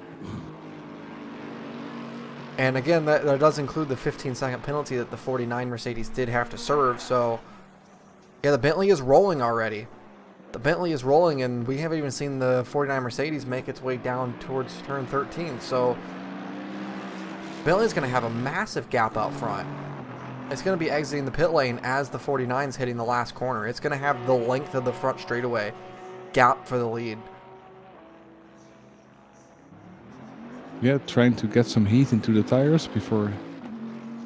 And again, that does include the 15-second penalty that the 49 Mercedes did have to serve. So, yeah, the Bentley is rolling already. The Bentley is rolling, and we haven't even seen the 49 Mercedes make its way down towards turn 13. So, Bentley's going to have a massive gap out front. It's going to be exiting the pit lane as the 49's hitting the last corner. It's going to have the length of the front straightaway gap for the lead. Yeah, trying to get some heat into the tires before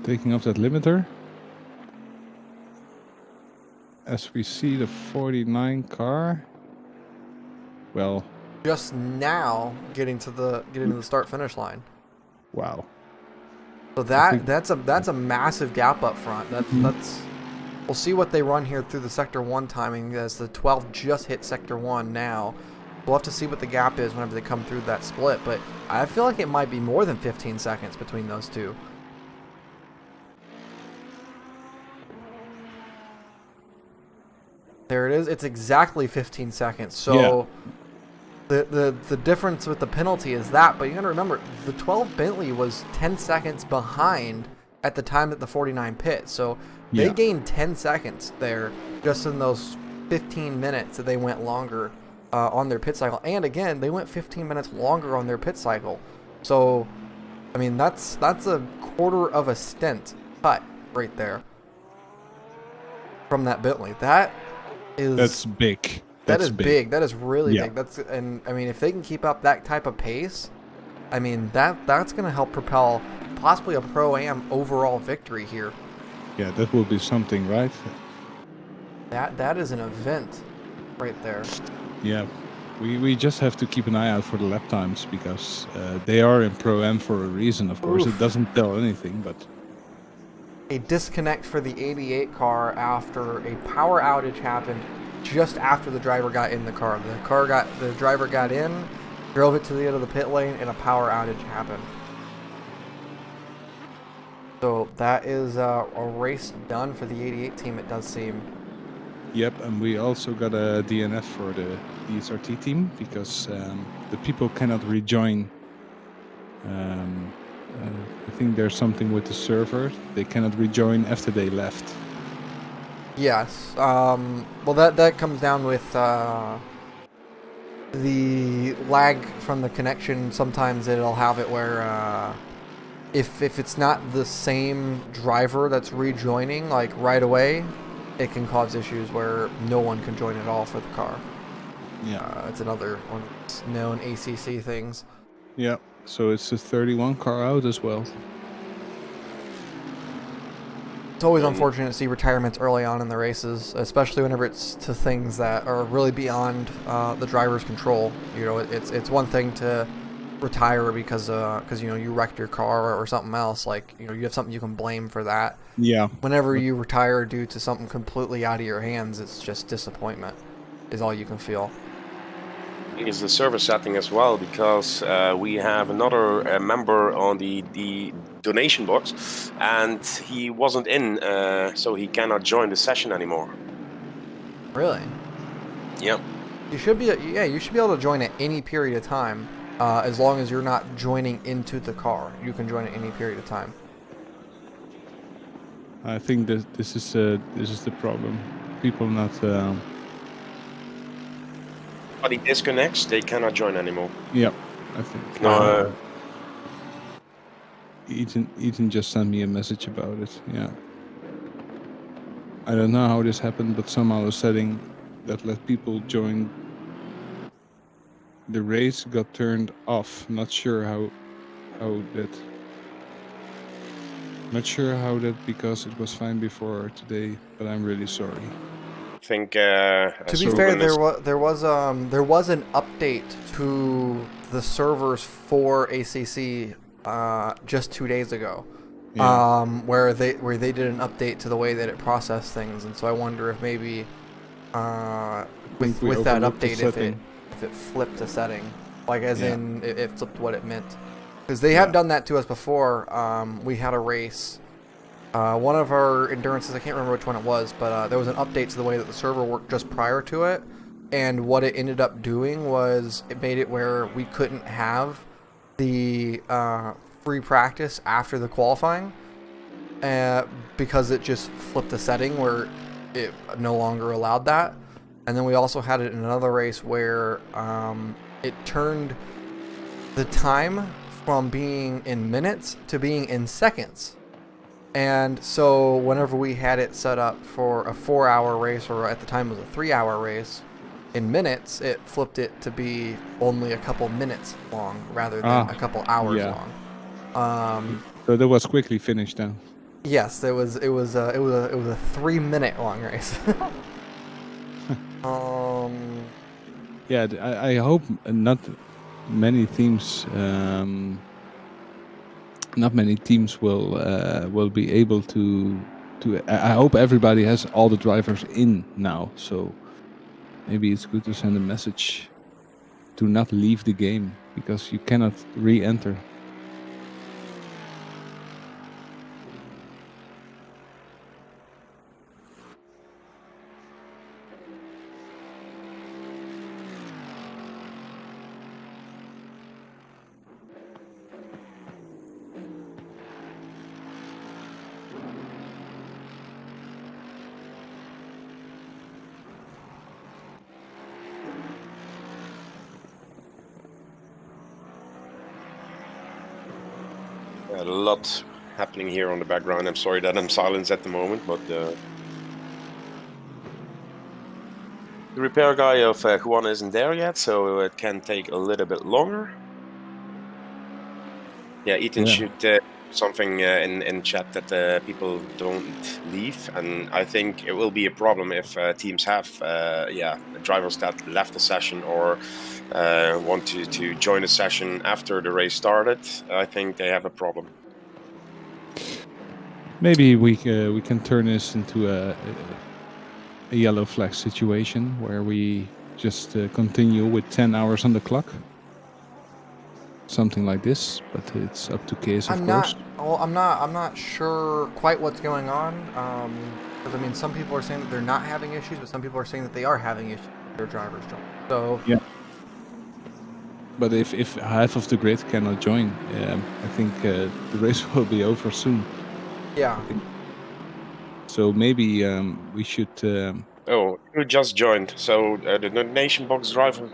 taking off that limiter. As we see the 49 car, well, just now getting to the start finish line. Wow. So that's a massive gap up front. That's we'll see what they run here through the sector 1 timing, as the 12 just hit sector 1 now. We'll have to see what the gap is whenever they come through that split, but I feel like it might be more than 15 seconds between those two. There it is. It's exactly 15 seconds. So the difference with the penalty is that, but you got to remember, the 12 Bentley was 10 seconds behind at the time that the 49 pit. So they gained 10 seconds there just in those 15 minutes that they went longer on their pit cycle. And again, they went 15 minutes longer on their pit cycle. So, I mean, that's a quarter of a stint cut right there from that Bentley. That's big. That is big. That is really Yeah. big. And I mean, if they can keep up that type of pace, I mean, that's going to help propel possibly a Pro-Am overall victory here. Yeah, that will be something, right? That is an event right there. Yeah, we just have to keep an eye out for the lap times, because they are in Pro-Am for a reason, of course. Oof. It doesn't tell anything, but... A disconnect for the 88 car after a power outage happened just after the driver got in the car. The driver got in, drove it to the end of the pit lane, and a power outage happened. So that is a race done for the 88 team, it does seem. Yep, and we also got a DNF for the DSRT team, because the people cannot rejoin. I think there's something with the server. They cannot rejoin after they left. Yes. Well, that comes down with the lag from the connection. Sometimes it'll have it where if it's not the same driver that's rejoining like right away, it can cause issues where no one can join at all for the car. Yeah. It's another one of those known ACC things. Yeah, so it's a 31 car out as well. It's always unfortunate to see retirements early on in the races, especially whenever it's to things that are really beyond the driver's control. You know, it's one thing to retire because you know, you wrecked your car or something else. Like, you know, you have something you can blame for that. Yeah. Whenever you retire due to something completely out of your hands, it's just disappointment is all you can feel. Is the server setting as well, because we have another member on the donation box, and he wasn't in, so he cannot join the session anymore. Really? Yep. You should be able to join at any period of time, as long as you're not joining into the car. You can join at any period of time. I think that this is the problem. People not. But he disconnects, they cannot join anymore. Yep, I think. No, Ethan just sent me a message about it. Yeah. I don't know how this happened, but somehow a setting that let people join the race got turned off. Not sure how that. Not sure how that, because it was fine before today, but I'm really sorry. I think. To be fair, there was an update to the servers for ACC just 2 days ago, Yeah. where they did an update to the way that it processed things, and so I wonder if maybe with that update if it flipped a setting, like as in it flipped what it meant, because they have done that to us before. We had a race. One of our endurances, I can't remember which one it was, but there was an update to the way that the server worked just prior to it, and what it ended up doing was it made it where we couldn't have the free practice after the qualifying, because it just flipped a setting where it no longer allowed that. And then we also had it in another race where it turned the time from being in minutes to being in seconds. And so whenever we had it set up for a 4-hour race, or at the time it was a 3-hour race, in minutes, it flipped it to be only a couple minutes long rather than a couple hours long. So that was quickly finished then. Yes, it was a 3-minute long race. Yeah, I hope not many teams. Not many teams will be able to. I hope everybody has all the drivers in now. So maybe it's good to send a message to not leave the game, because you cannot re-enter. A lot happening here on the background. I'm sorry that I'm silenced at the moment, but the repair guy of Juan isn't there yet, so it can take a little bit longer. Yeah, Ethan should something in chat that people don't leave, and I think it will be a problem if teams have drivers that left the session or want to join a session after the race started. I think they have a problem. Maybe we can turn this into a yellow flag situation where we just continue with 10 hours on the clock. Something like this, but it's up to case, of course. I'm not sure quite what's going on. Because I mean, some people are saying that they're not having issues, but some people are saying that they are having issues with their drivers join. So yeah. But if half of the grid cannot join, I think the race will be over soon. Yeah. So maybe we should. Oh, who just joined? So the donation box driver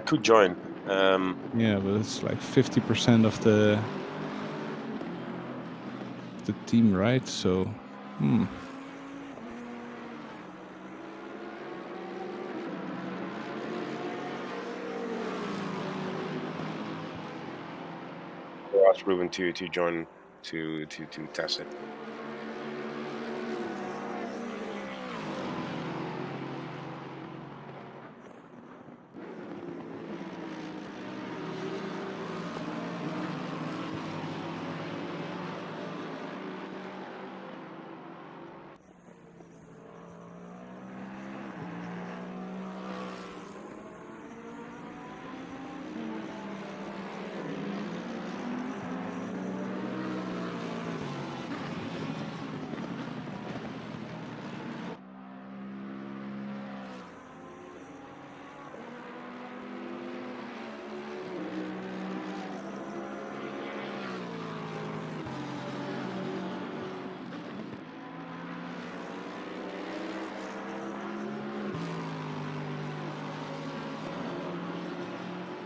could join. Yeah, but it's like 50% of the team, right? So, ask Ruben to join to test it.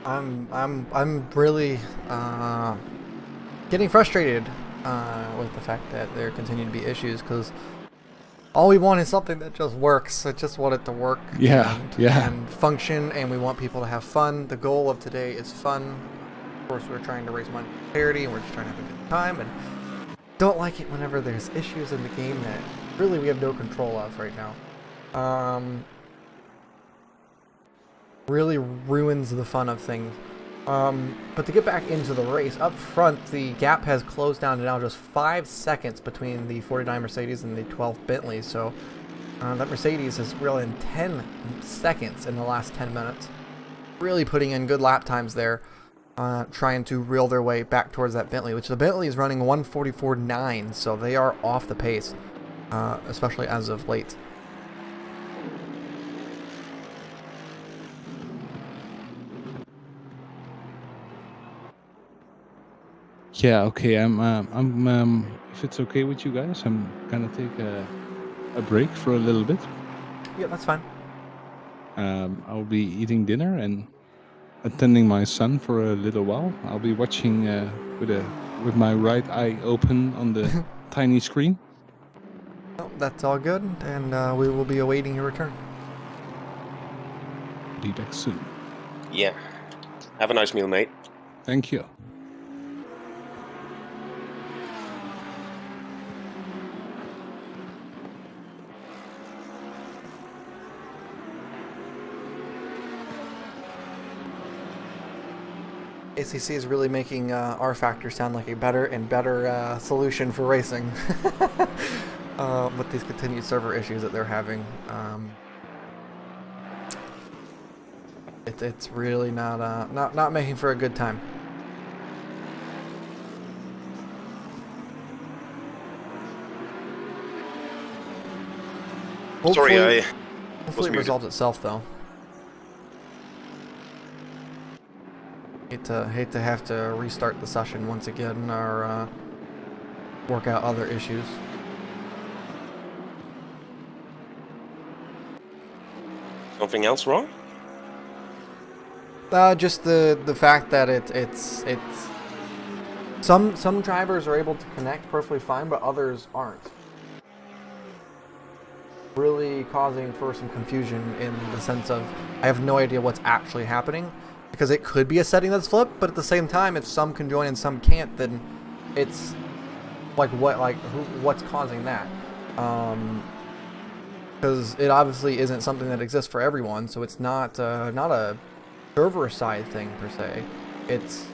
I'm really getting frustrated with the fact that there continue to be issues, because all we want is something that just works. I just want it to work and function, and we want people to have fun. The goal of today is fun. Of course, we're trying to raise money for charity, and we're just trying to have a good time, and don't like it whenever there's issues in the game that really we have no control of right now. Really ruins the fun of things. But to get back into the race, up front, the gap has closed down to now just 5 seconds between the 49 Mercedes and the 12 Bentley. So that Mercedes is really in 10 seconds in the last 10 minutes. Really putting in good lap times there, trying to reel their way back towards that Bentley, which the Bentley is running 1:44.9, so they are off the pace, especially as of late. Yeah, okay. If it's okay with you guys, I'm gonna take a break for a little bit. Yeah, that's fine. I'll be eating dinner and attending my son for a little while. I'll be watching with my right eye open on the tiny screen. No, that's all good, and we will be awaiting your return. Be back soon. Yeah. Have a nice meal, mate. Thank you. ACC is really making R-Factor sound like a better and better solution for racing with these continued server issues that they're having. It's really not making for a good time. Sorry, Hopefully it resolves itself, though. Hate to have to restart the session once again, or work out other issues. Something else wrong? Just the fact that it's some drivers are able to connect perfectly fine, but others aren't. Really causing for some confusion in the sense of I have no idea what's actually happening, because it could be a setting that's flipped, but at the same time, if some can join and some can't, then it's what's causing that? Because it obviously isn't something that exists for everyone, so it's not a server side thing per se. It's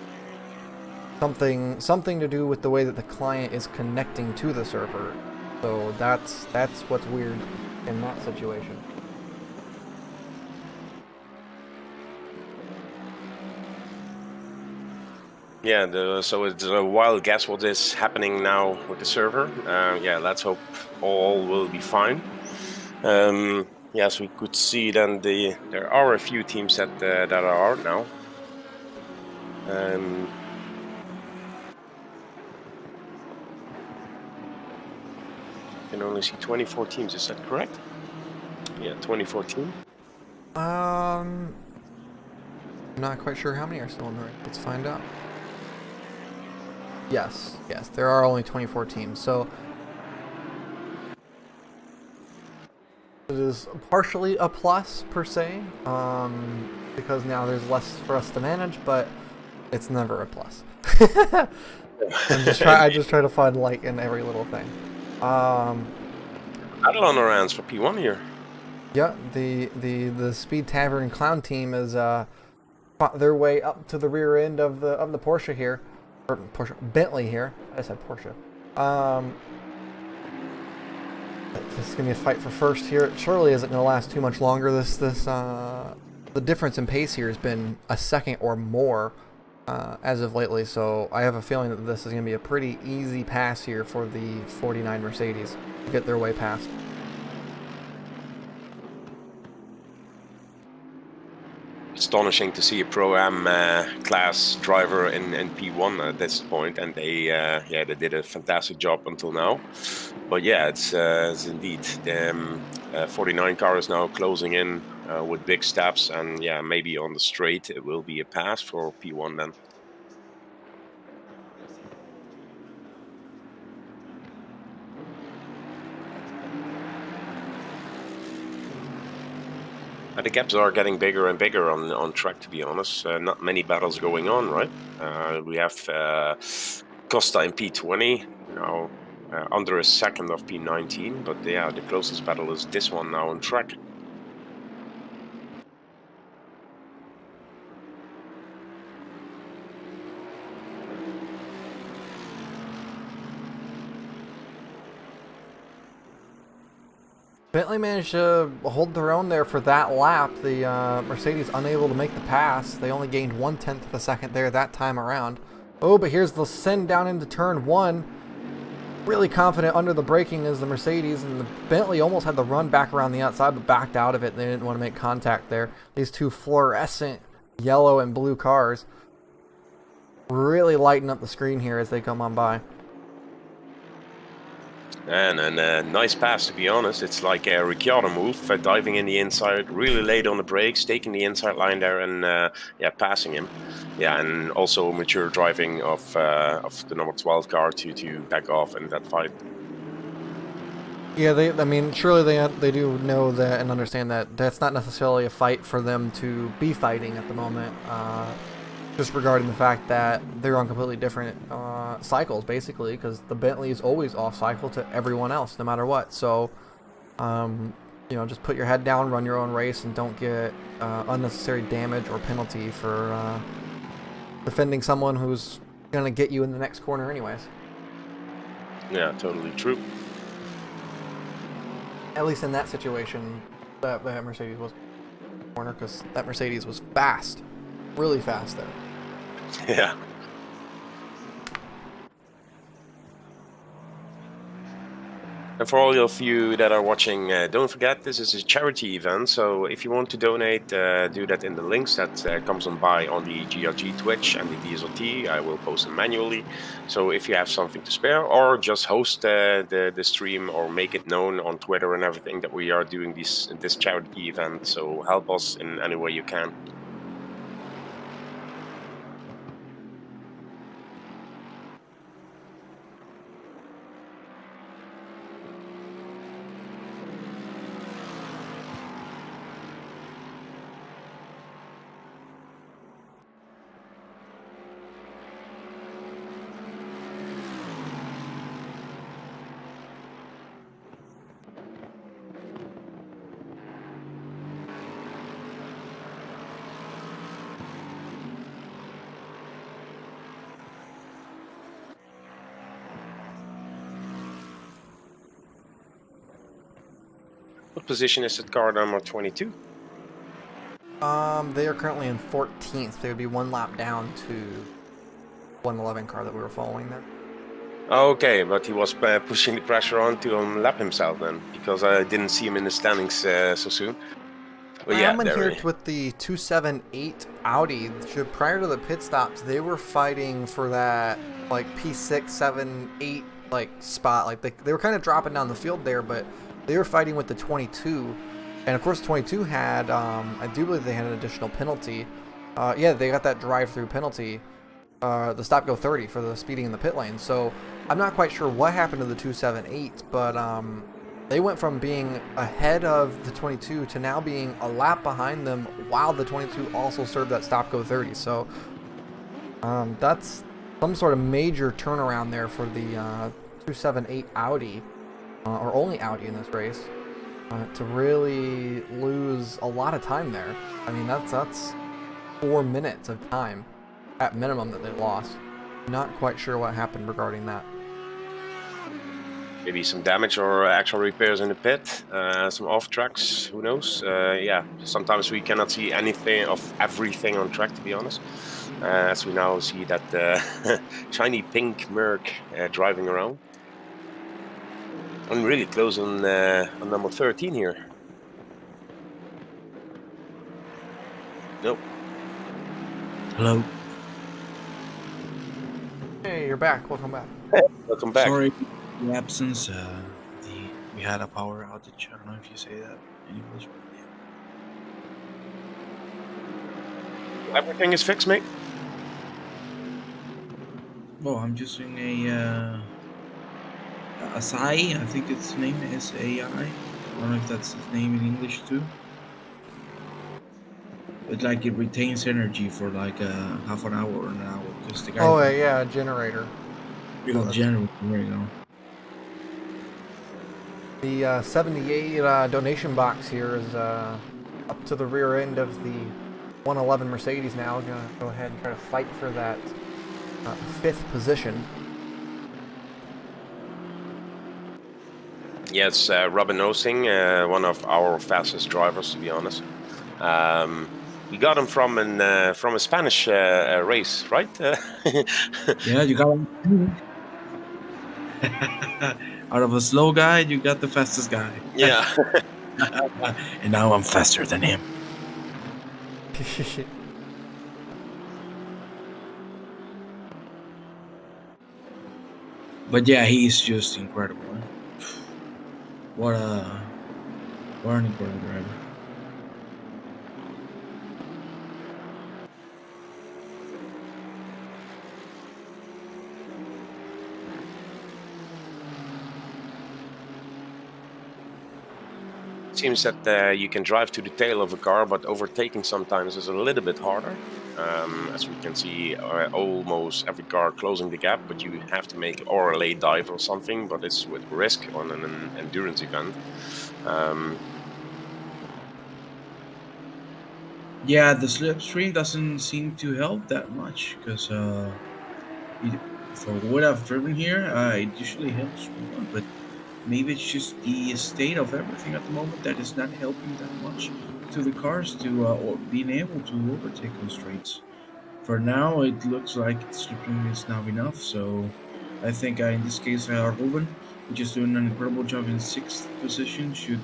something to do with the way that the client is connecting to the server. So that's what's weird in that situation. Yeah, so it's a wild guess what is happening now with the server. Yeah, let's hope all will be fine. Yes, we could see then there are a few teams that are out now. You can only see 24 teams, is that correct? Yeah, 24 teams. I'm not quite sure how many are still in the race. Let's find out. Yes, there are only 24 teams, so it is partially a plus per se, because now there's less for us to manage, but it's never a plus. I just try to find light in every little thing. Battle on our hands for P1 here. Yeah, the Speed Tavern Clown team is fought their way up to the rear end of the Porsche here. Bentley here. I said Porsche. This is gonna be a fight for first here. It surely isn't gonna last too much longer. The difference in pace here has been a second or more as of lately. So I have a feeling that this is gonna be a pretty easy pass here for the 49 Mercedes to get their way past. Astonishing to see a Pro-Am class driver in P1 at this point, and they did a fantastic job until now. But yeah, it's indeed the 49 car is now closing in with big steps, and yeah, maybe on the straight it will be a pass for P1 then. The gaps are getting bigger and bigger on track, to be honest. Not many battles going on, right? We have Costa in P20, now under a second of P19, but yeah, the closest battle is this one now on track. Bentley managed to hold their own there for that lap. The Mercedes unable to make the pass. They only gained 1/10 of a second there that time around. Oh, but here's the send down into turn 1. Really confident under the braking is the Mercedes, and the Bentley almost had the run back around the outside, but backed out of it. They didn't want to make contact there. These two fluorescent yellow and blue cars really lighten up the screen here as they come on by. And a nice pass, to be honest. It's like a Ricciardo move, diving in the inside, really late on the brakes, taking the inside line there, and yeah, passing him. Yeah, and also mature driving of the number 12 car to back off in that fight. Yeah, I mean, surely they do know that and understand that that's not necessarily a fight for them to be fighting at the moment. Just regarding the fact that they're on completely different cycles, basically, because the Bentley is always off cycle to everyone else, no matter what. So, you know, just put your head down, run your own race, and don't get unnecessary damage or penalty for defending someone who's gonna get you in the next corner, anyways. Yeah, totally true. At least in that situation, that Mercedes was corner, because that Mercedes was fast, really fast there. Yeah. And for all of you that are watching, don't forget this is a charity event. So if you want to donate, do that in the links that comes on by on the GRG Twitch and the DSRT. I will post them manually. So if you have something to spare, or just host the stream or make it known on Twitter and everything that we are doing this charity event. So help us in any way you can. What position is it car number 22? They are currently in 14th. They would be one lap down to 111 car that we were following there. Okay, but he was pushing the pressure on to lap himself then, because I didn't see him in the standings so soon. But yeah, I'm in there here he- with the 278 Audi. Prior to the pit stops, they were fighting for that like P6, 7, 8 like spot. Like they were kind of dropping down the field there, but they were fighting with the 22. And of course, 22 had, I do believe they had an additional penalty. Yeah, they got that drive-through penalty, the stop-go 30 for the speeding in the pit lane. So I'm not quite sure what happened to the 278, but they went from being ahead of the 22 to now being a lap behind them while the 22 also served that stop-go 30. So that's some sort of major turnaround there for the 278 Audi, or only Audi in this race. To really lose a lot of time there. I mean, that's 4 minutes of time at minimum that they lost. Not quite sure what happened regarding that. Maybe some damage or actual repairs in the pit, some off tracks, who knows? Yeah, sometimes we cannot see anything of everything on track, to be honest. As we now see that shiny pink Merc driving around. I'm really close on number 13 here. Nope. Hello. Hey, you're back. Welcome back. Welcome back. Sorry, the absence. We had a power outage. I don't know if you say that in English. But yeah. Everything is fixed, mate. Well, I'm using a Asai. I think its name is AI. I don't know if that's its name in English too. It like it retains energy for like half an hour or an hour because the guy. Oh yeah, generator. You got generator. There you go. The 78 donation box here is up to the rear end of the 111 Mercedes now. Gonna go ahead and try to fight for that 5th position. Yeah, it's Robin Nosing, one of our fastest drivers, to be honest. We got him from a Spanish race, right? Yeah, you got him. Out of a slow guy, you got the fastest guy. Yeah. And now I'm faster than him. But yeah, he's just incredible. Eh? What an incredible driver. Seems that you can drive to the tail of a car, but overtaking sometimes is a little bit harder. As we can see, almost every car closing the gap, but you have to make or a late dive or something, but it's with risk on an endurance event. Yeah, the slipstream doesn't seem to help that much because for what I've driven here, it usually helps more, but maybe it's just the state of everything at the moment that is not helping that much to the cars to or being able to overtake those straights. For now, it looks like slipping is now enough. So I think in this case, Ruben, which is doing an incredible job in 6th position, should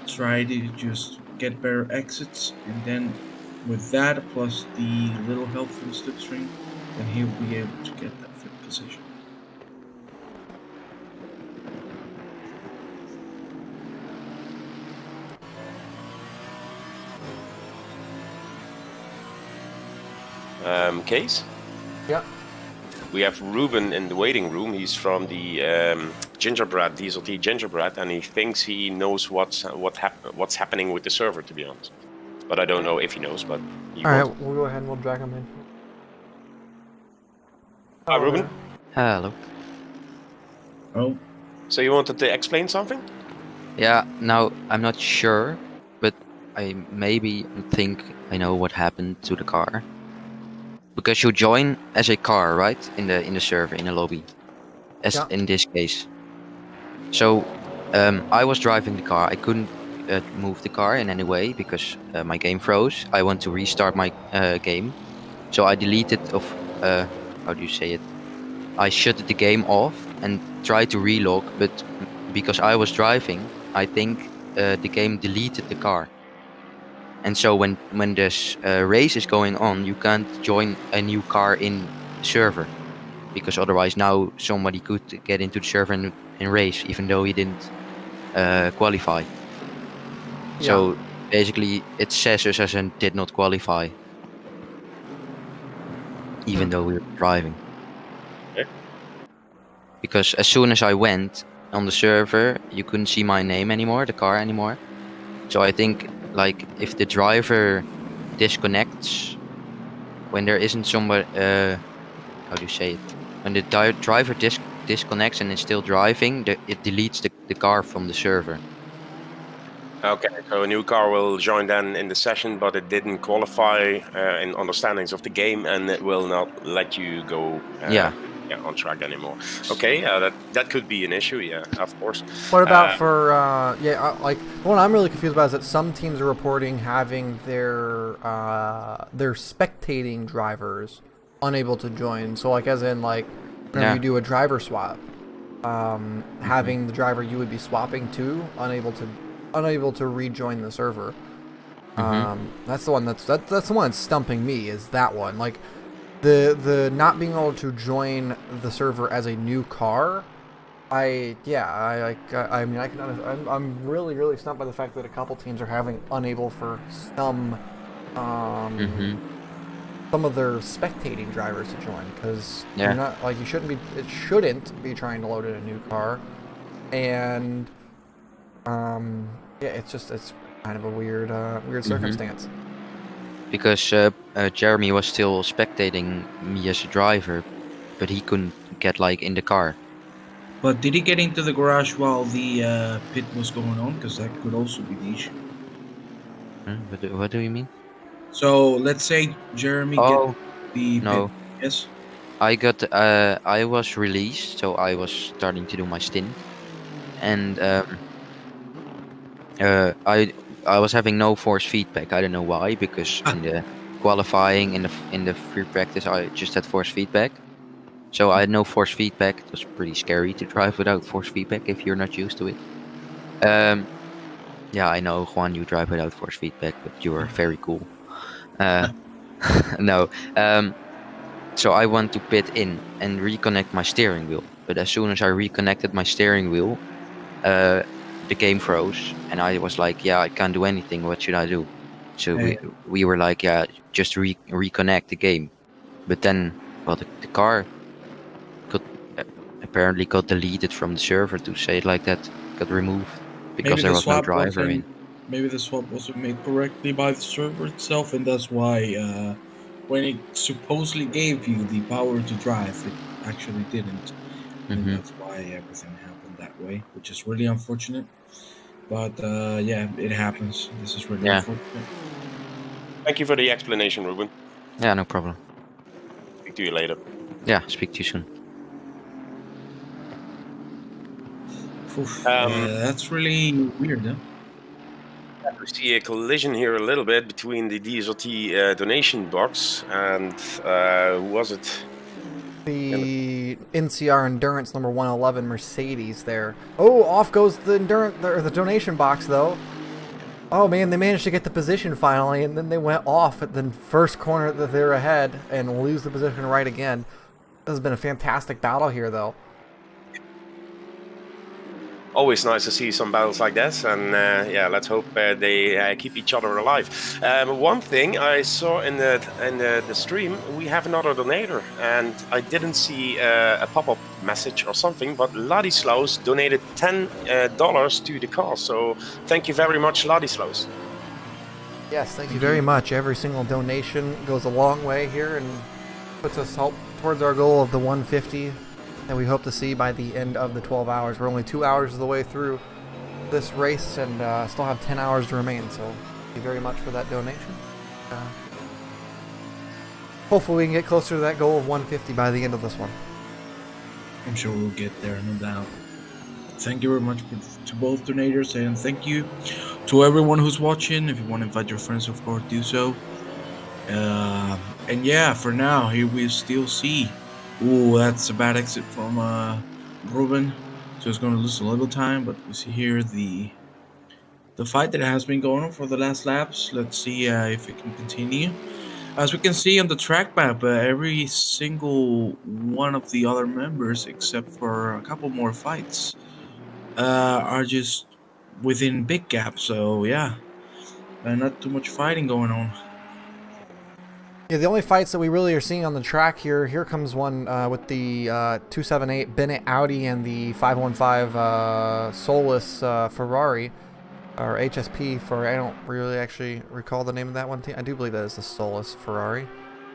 try to just get better exits, and then with that plus the little help from slipstream, then he'll be able to get that 5th position. Case? Yeah. We have Ruben in the waiting room. He's from the Gingerbread, DSRT Gingerbread, and he thinks he knows what's happening with the server, to be honest. But I don't know if he knows, but he Alright, we'll go ahead and we'll drag him in. Hi, Ruben. Hello. Oh, So you wanted to explain something? Yeah, now I'm not sure, but I maybe think I know what happened to the car. Because you join as a car, right? In the server, in the lobby. As Yeah. in this case. So I was driving the car. I couldn't move the car in any way because my game froze. I want to restart my game. So I deleted how do you say it? I shut the game off and tried to relog, but because I was driving, I think the game deleted the car. And so when this race is going on, you can't join a new car in the server, because otherwise now somebody could get into the server and race, even though he didn't qualify. Yeah. So basically, it says us as in did not qualify, even though we were driving. Okay. Because as soon as I went on the server, you couldn't see my name anymore, the car anymore. So I think, like, if the driver disconnects, when there isn't somebody, how do you say it? When the driver disconnects and is still driving, it deletes the car from the server. Okay, so a new car will join then in the session, but it didn't qualify in understandings of the game, and it will not let you go on track anymore. Okay, that could be an issue, yeah, of course. What about for like the one I'm really confused about is that some teams are reporting having their spectating drivers unable to join. So like as in like whenever you do a driver swap, having the driver you would be swapping to unable to rejoin the server. That's the one that's the one that's stumping me, is that one. Like the not being able to join the server as a new car. I'm really stumped by the fact that a couple teams are having unable for some of their spectating drivers to join, because you're not, like, it shouldn't be trying to load in a new car, and it's kind of a weird circumstance. because Jeremy was still spectating me as a driver, but he couldn't get like in the car. But did he get into the garage while the pit was going on? Because that could also be the issue. What do you mean? So let's say Jeremy Oh, get the no. pit. Yes. I was released, so I was starting to do my stint, and I was having no force feedback. I don't know why, because in the qualifying in the free practice I just had force feedback. So I had no force feedback. It was pretty scary to drive without force feedback if you're not used to it. Yeah, I know, Juan, you drive without force feedback, but you are very cool. No. So I want to pit in and reconnect my steering wheel. But as soon as I reconnected my steering wheel, the game froze, and I was like, yeah, I can't do anything. What should I do? So we were like, yeah, just reconnect the game. But then, well, the car apparently got deleted from the server, to say it like that, got removed because there was no driver in. Maybe the swap wasn't made correctly by the server itself, and that's why when it supposedly gave you the power to drive, it actually didn't. And that's why everything happened that way, which is really unfortunate. But yeah, it happens. This is really unfortunate. Thank you for the explanation, Ruben. Yeah, no problem. Speak to you later. Yeah, speak to you soon. That's really weird, huh? We see a collision here a little bit between the DSRT donation box and who was it? The NCR Endurance number 111 Mercedes there. Oh, off goes the the donation box though. Oh man, they managed to get the position finally, and then they went off at the first corner that they're ahead and lose the position right again. This has been a fantastic battle here though. Always nice to see some battles like this, and yeah, let's hope they keep each other alive. One thing I saw in the stream, we have another donator, and I didn't see a pop-up message or something, but Ladislaus donated $10 to the cause. So thank you very much, Ladislaus. Yes, thank you very much. Every single donation goes a long way here and puts us towards our goal of the 150. that we hope to see by the end of the 12 hours. We're only 2 hours of the way through this race and still have 10 hours to remain, so thank you very much for that donation. Hopefully we can get closer to that goal of 150 by the end of this one. I'm sure we'll get there, no doubt. Thank you very much to both donators, and thank you to everyone who's watching. If you want to invite your friends, of course, do so. And yeah, for now, here we still see. Ooh, that's a bad exit from Ruben. So it's going to lose a little time, but we see here the fight that has been going on for the last laps. Let's see if it can continue. As we can see on the track map, every single one of the other members, except for a couple more fights, are just within big gaps. So yeah, not too much fighting going on. Yeah, the only fights that we really are seeing on the track here comes one with the 278 Bennett Audi and the 515 Solus Ferrari, or HSP for, I don't really actually recall the name of that one team. I do believe that is the Solus Ferrari.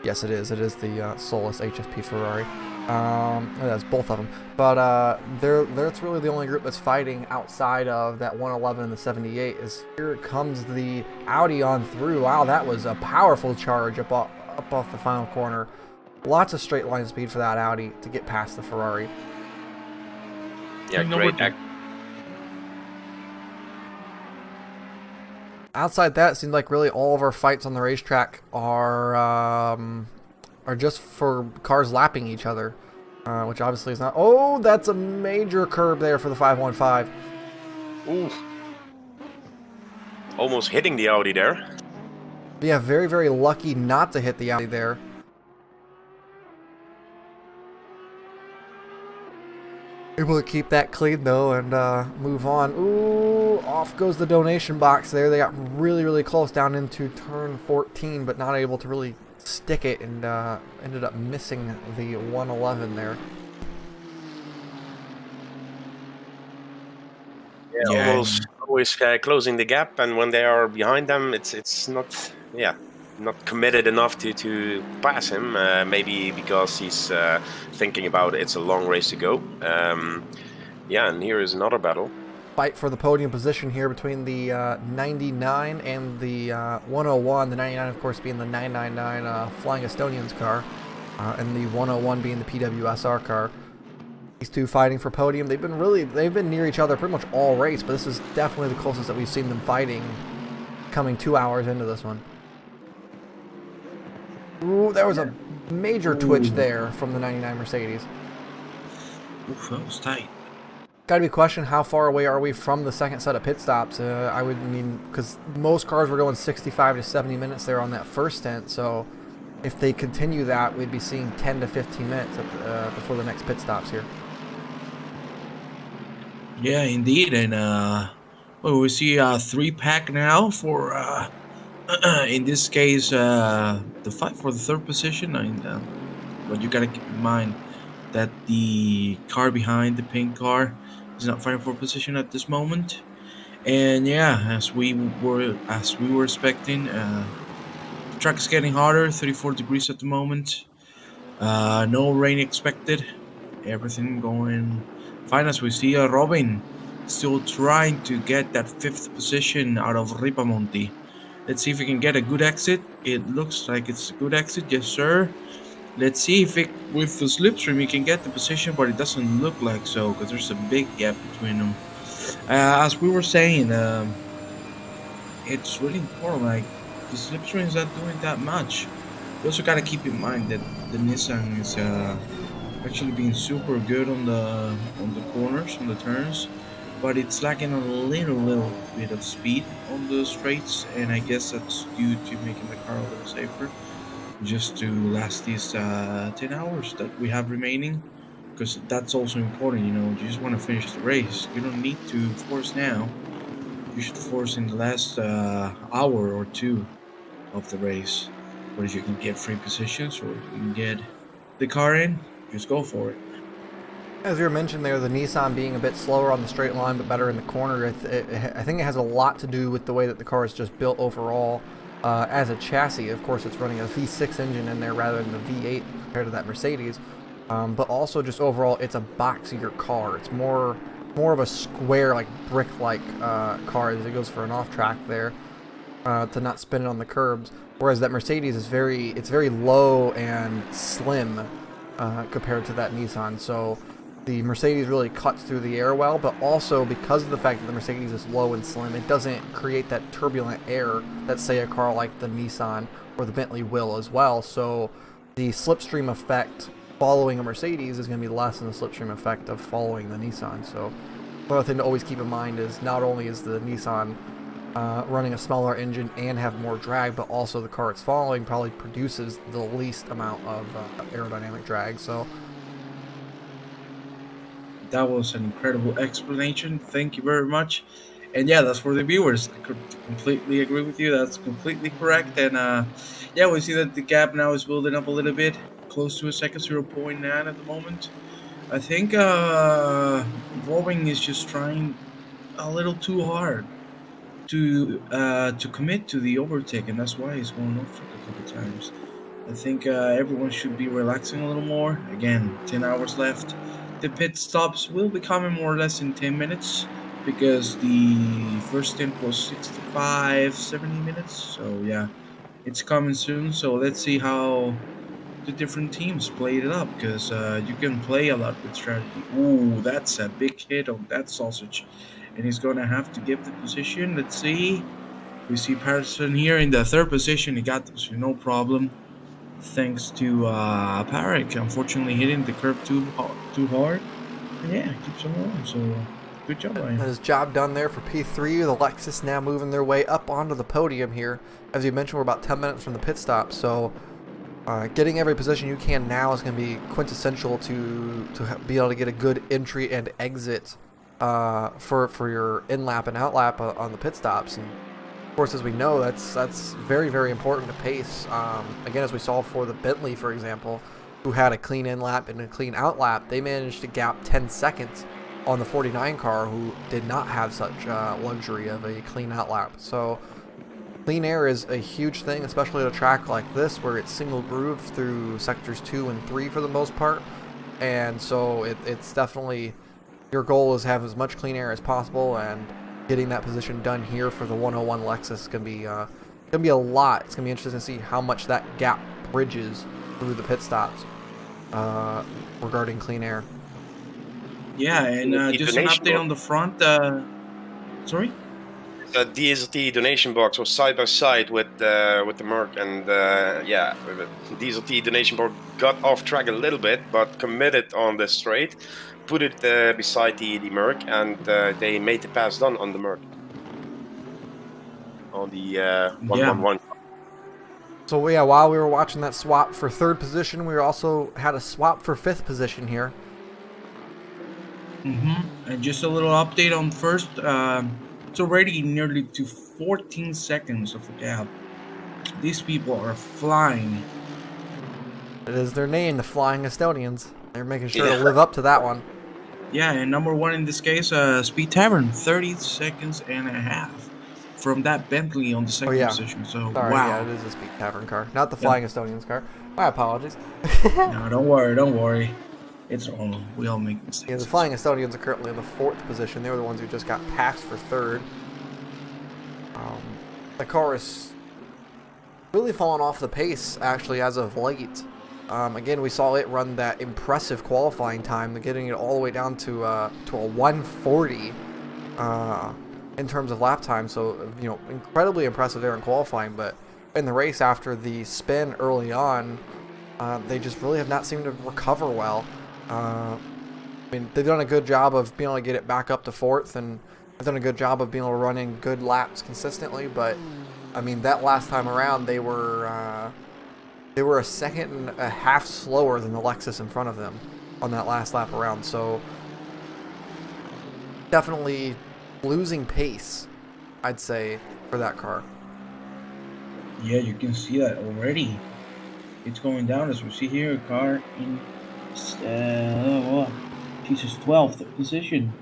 Yes, it is. It is the Solus HSP Ferrari. That's both of them. But that's really the only group that's fighting outside of that 111 and the 78. Is here comes the Audi on through. Wow, that was a powerful charge up off the final corner. Lots of straight line speed for that Audi to get past the Ferrari. Yeah, great. Outside that, it seems like really all of our fights on the racetrack are just for cars lapping each other, which obviously is not. Oh, that's a major curb there for the 515. Ooh. Almost hitting the Audi there. Yeah, very, very lucky not to hit the Audi there. Able to keep that clean though and move on. Ooh, off goes the donation box there. They got really, really close down into turn 14, but not able to really stick it, and ended up missing the 111 there. Yeah, always closing the gap, and when they are behind them, it's not. Yeah, not committed enough to pass him. Maybe because he's thinking about it's a long race to go. Yeah, and here is another battle. Fight for the podium position here between the 99 and the 101. The 99, of course, being the 999 Flying Estonians car, and the 101 being the PWSR car. These two fighting for podium. They've been near each other pretty much all race, but this is definitely the closest that we've seen them fighting, coming 2 hours into this one. Ooh, there was a major twitch there from the 99 Mercedes. Oof, that was tight. Got to be questioned, how far away are we from the second set of pit stops? I would mean, because most cars were going 65 to 70 minutes there on that first stint, so if they continue that, we'd be seeing 10 to 15 minutes before the next pit stops here. Yeah, indeed, and we see a 3-pack now for, in this case, the fight for the third position. But you gotta keep in mind that the car behind the pink car is not fighting for position at this moment. And yeah, as we were expecting, the track is getting hotter, 34 degrees at the moment. No rain expected. Everything going fine as we see Robin still trying to get that 5th position out of Ripamonti. Let's see if we can get a good exit. It looks like it's a good exit, yes sir. Let's see if with the slipstream you can get the position, but it doesn't look like so because there's a big gap between them. As we were saying, it's really important. Like the slipstream is not doing that much. You also gotta keep in mind that the Nissan is actually being super good on the corners, on the turns, but it's lacking a little bit of speed on the straights, and I guess that's due to making the car a little safer, just to last these 10 hours that we have remaining, because that's also important. You know, you just want to finish the race. You don't need to force now. You should force in the last hour or two of the race. But if you can get free positions or you can get the car in, just go for it. As you mentioned there, the Nissan being a bit slower on the straight line but better in the corner, I think it has a lot to do with the way that the car is just built overall. As a chassis, of course, it's running a V6 engine in there rather than the V8 compared to that Mercedes. But also just overall, it's a boxier car. It's more of a square, like brick-like car as it goes for an off-track there to not spin it on the curbs. Whereas that Mercedes is very low and slim compared to that Nissan. So the Mercedes really cuts through the air well, but also because of the fact that the Mercedes is low and slim, it doesn't create that turbulent air that, say, a car like the Nissan or the Bentley will as well. So the slipstream effect following a Mercedes is going to be less than the slipstream effect of following the Nissan. So another thing to always keep in mind is not only is the Nissan running a smaller engine and have more drag, but also the car it's following probably produces the least amount of aerodynamic drag. So that was an incredible explanation. Thank you very much. And yeah, that's for the viewers. I could completely agree with you. That's completely correct. And yeah, we see that the gap now is building up a little bit, close to a second, 0.9 at the moment. I think Robin is just trying a little too hard to commit to the overtake, and that's why he's going off a couple times. I think everyone should be relaxing a little more. Again, 10 hours left. The pit stops will be coming more or less in 10 minutes because the first stint was 65, 70 minutes. So yeah, it's coming soon. So let's see how the different teams played it up, because you can play a lot with strategy. Ooh, that's a big hit on that sausage. And he's going to have to give the position. Let's see. We see Patterson here in the third position. He got the position, no problem. Thanks to Parek, unfortunately hitting the curb too hard. And yeah, keeps him on. So good job, Ryan. his job done there for P3. The Lexus now moving their way up onto the podium here. As you mentioned, we're about 10 minutes from the pit stop. So getting every position you can now is going to be quintessential to be able to get a good entry and exit for your in-lap and out-lap on the pit stops. And of course, as we know, that's very, very important to pace. Again, as we saw for the Bentley, for example, who had a clean in-lap and a clean out-lap, they managed to gap 10 seconds on the 49 car, who did not have such luxury of a clean out-lap. So clean air is a huge thing, especially at a track like this where it's single groove through sectors 2 and 3 for the most part. And so it's definitely, your goal is have as much clean air as possible, and getting that position done here for the 101 Lexus is going to be a lot. It's going to be interesting to see how much that gap bridges through the pit stops regarding clean air. Yeah, and just an update on the front. Sorry? The DSRT donation box was side by side with the Merc, and the DSRT donation box got off track a little bit, but committed on the straight, put it beside the Merc, and they made the pass done on the Merc. On the 111. So yeah, while we were watching that swap for 3rd position, we also had a swap for 5th position here. And just a little update on first. It's already nearly to 14 seconds of a gap. These people are flying. It is their name, the Flying Estonians. They're making sure to live up to that one. Yeah, and number 1 in this case, Speed Tavern, 30 seconds and a half from that Bentley on the 2nd position. So, sorry, wow. Yeah, it is a Speed Tavern car, not the Flying Estonians car. My apologies. No, don't worry. It's normal. We all make mistakes. Yeah, the Flying Estonians are currently in the 4th position. They were the ones who just got passed for 3rd. The car is really fallen off the pace, actually, as of late. Again, we saw it run that impressive qualifying time, getting it all the way down to a 140 in terms of lap time. So, incredibly impressive there in qualifying. But in the race, after the spin early on, they just really have not seemed to recover well. I mean, they've done a good job of being able to get it back up to 4th, and they've done a good job of being able to run in good laps consistently. But I mean, that last time around, they were a second and a half slower than the Lexus in front of them on that last lap around. So definitely losing pace, I'd say, for that car. Yeah, you can see that already. It's going down as we see here. A car in Jesus 12th position.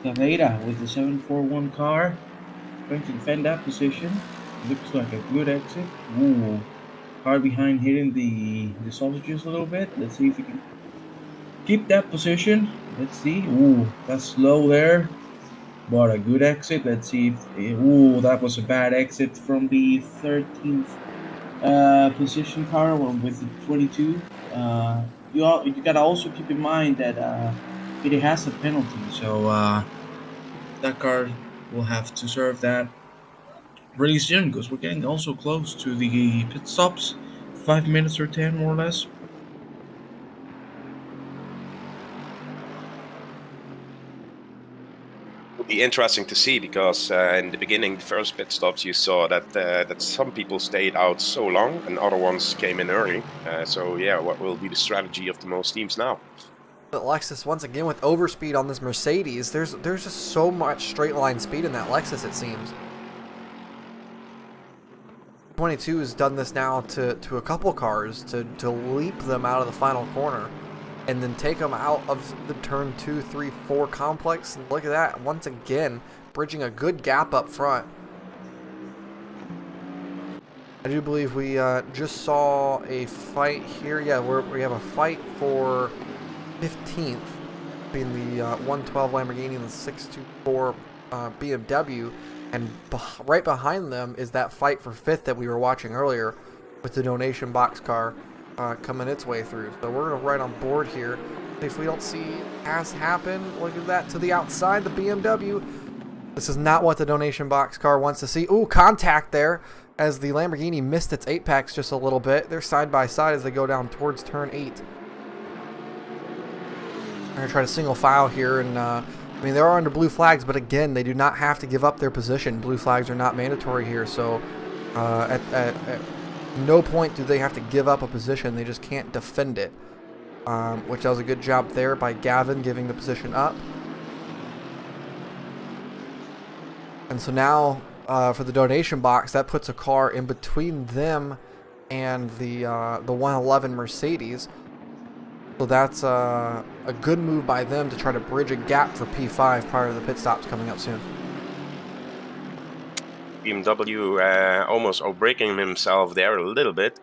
Carrera with the 741 car trying to defend that position. Looks like a good exit. Ooh, car behind hitting the sausages a little bit. Let's see if we can keep that position. Let's see. Ooh, that's slow there, but a good exit. Let's see if that was a bad exit from the 13th position car with the 22. You gotta also keep in mind that it has a penalty, so that car will have to serve that really soon, because we're getting also close to the pit stops. 5 minutes or 10 more or less. Be interesting to see, because in the beginning, the first pit stops, you saw that some people stayed out so long and other ones came in early. So yeah, what will be the strategy of the most teams now? But Lexus, once again, with overspeed on this Mercedes, there's just so much straight line speed in that Lexus, it seems. 22 has done this now to a couple cars to leap them out of the final corner and then take them out of the turn 2, 3, 4 complex. And look at that, once again, bridging a good gap up front. I do believe we just saw a fight here. Yeah, we have a fight for 15th between the 112 Lamborghini and the 624 BMW. And right behind them is that fight for 5th that we were watching earlier with the donation box car coming its way through. So we're going to right on board here. If we don't see pass happen, look at that to the outside, the BMW. This is not what the donation box car wants to see. Ooh, contact there as the Lamborghini missed its 8-packs just a little bit. They're side by side as they go down towards turn 8. We're going to try to single file here, and I mean, they are under blue flags, but again, they do not have to give up their position. Blue flags are not mandatory here, so at no point do they have to give up a position. They just can't defend it, which does a good job there by Gavin giving the position up. And so now for the donation box, that puts a car in between them and the 111 Mercedes. So that's a good move by them to try to bridge a gap for P5 prior to the pit stops coming up soon. BMW almost outbraking himself there a little bit,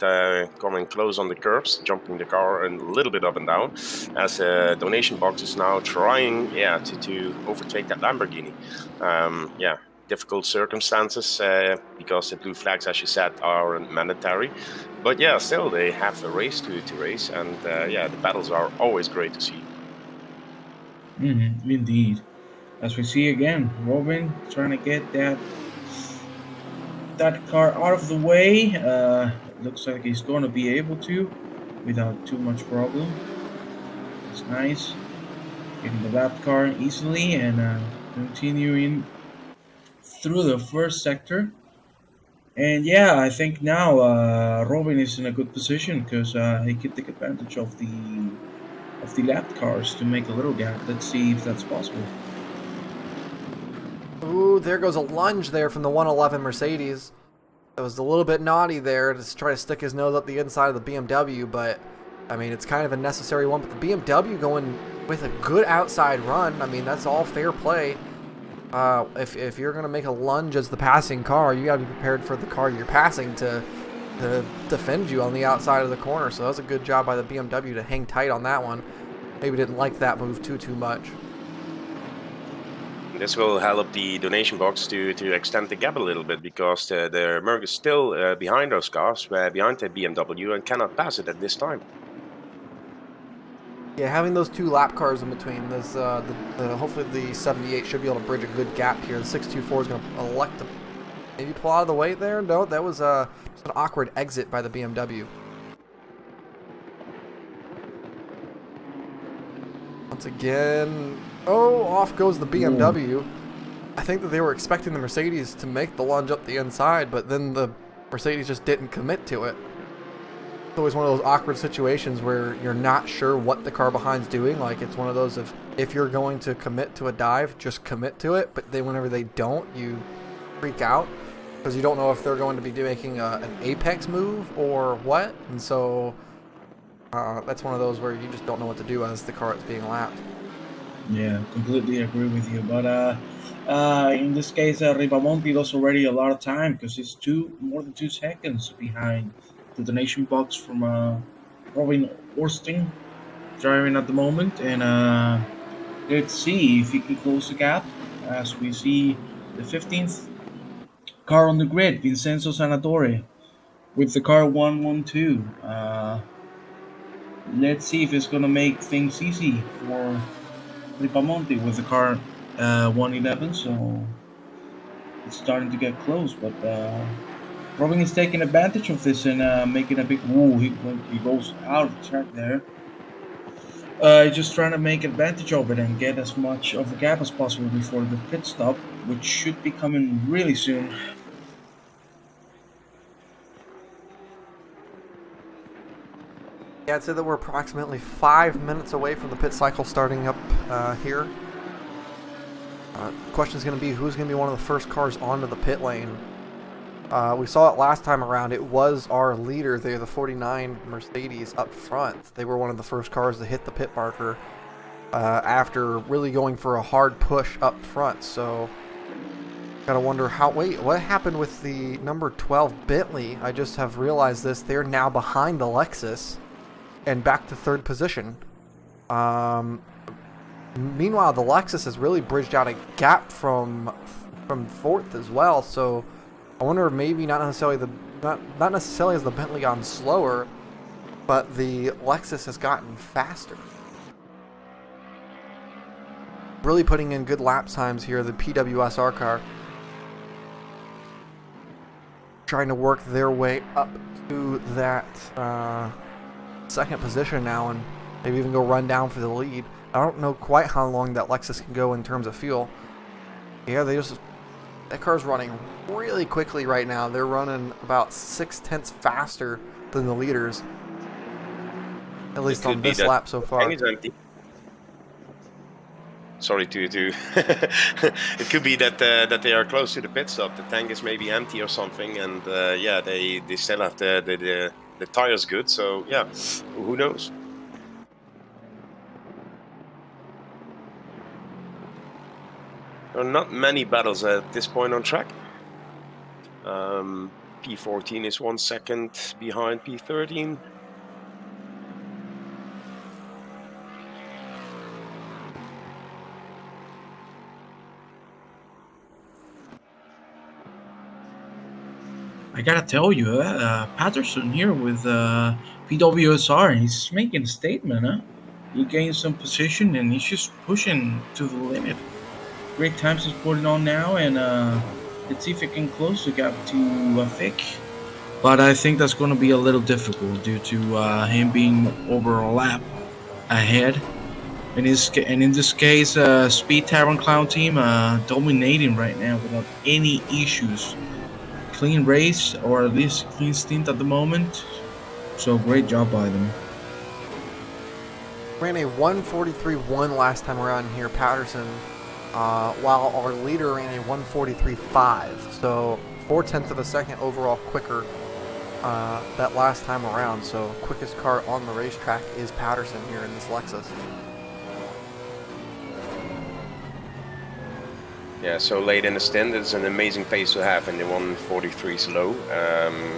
coming close on the curbs, jumping the car a little bit up and down, as donation box is now trying, to overtake that Lamborghini. Difficult circumstances because the blue flags, as you said, are mandatory. But yeah, still they have a race to race, and the battles are always great to see. Indeed. As we see again, Robin trying to get that car out of the way. Looks like he's going to be able to without too much problem. It's nice. Getting the lap car easily and continuing through the first sector. And yeah, I think now Robin is in a good position because he can take advantage of the lap cars to make a little gap. Let's see if that's possible. Ooh, there goes a lunge there from the 111 Mercedes. It was a little bit naughty there to try to stick his nose up the inside of the BMW, but I mean, it's kind of a necessary one. But the BMW going with a good outside run, I mean, that's all fair play. If you're going to make a lunge as the passing car, you got to be prepared for the car you're passing to defend you on the outside of the corner. So that was a good job by the BMW to hang tight on that one. Maybe didn't like that move too much. This will help the donation box to extend the gap a little bit, because the Merc is still behind those cars, behind the BMW, and cannot pass it at this time. Yeah, having those two lap cars in between, this hopefully the 78 should be able to bridge a good gap here. The 624 is going to elect to maybe pull out of the way there. No, that was just an awkward exit by the BMW. Once again, off goes the BMW. I think that they were expecting the Mercedes to make the lunge up the inside, but then the Mercedes just didn't commit to it. It's always one of those awkward situations where you're not sure what the car behind's doing. Like, it's one of those if you're going to commit to a dive, just commit to it. But then whenever they don't, you freak out because you don't know if they're going to be making an apex move or what. And so that's one of those where you just don't know what to do as the car is being lapped. Yeah, completely agree with you. But in this case, Ripamonti lost already a lot of time because he's more than 2 seconds behind the donation box from Robin Orsting driving at the moment. And let's see if he can close the gap as we see the 15th car on the grid, Vincenzo Sanatore, with the car 112. Let's see if it's going to make things easy for Ripamonti with the car 111. So it's starting to get close, but Robin is taking advantage of this and making a big move. He goes out of the track there. Just trying to make advantage of it and get as much of the gap as possible before the pit stop, which should be coming really soon. Yeah, I'd say that we're approximately 5 minutes away from the pit cycle starting up here. The question is going to be who's going to be one of the first cars onto the pit lane. We saw it last time around. It was our leader there, the 49 Mercedes up front. They were one of the first cars to hit the pit marker after really going for a hard push up front. So, gotta wonder what happened with the number 12 Bentley? I just have realized this. They're now behind the Lexus and back to third position. Meanwhile, the Lexus has really bridged out a gap from fourth as well. So I wonder if maybe not necessarily has the Bentley gone slower, but the Lexus has gotten faster. Really putting in good lap times here, the PWSR car. Trying to work their way up to that second position now and maybe even go run down for the lead. I don't know quite how long that Lexus can go in terms of fuel. Yeah, that car's running really quickly right now. They're running about 0.6 faster than the leaders, at least on this lap so far. Sorry to it could be that they are close to the pit stop. The tank is maybe empty or something, and they still have the tires good. So yeah, who knows? There are not many battles at this point on track. P14 is 1 second behind P13. I gotta tell you, Patterson here with PWSR, he's making a statement, huh? He gained some position and he's just pushing to the limit. Great times he's putting on now, and let's see if he can close the gap to Vic. But I think that's going to be a little difficult due to him being over a lap ahead. And in this case, Speed Tavern Clown team dominating right now without any issues. Clean race, or at least clean stint at the moment. So great job by them. Ran a 1:43.1 last time around here, Patterson, while our leader ran a 1:43.5. So 0.4 of a second overall quicker that last time around. So quickest car on the racetrack is Patterson here in this Lexus. Yeah, so late in the stint, it's an amazing pace to have in the 143s low,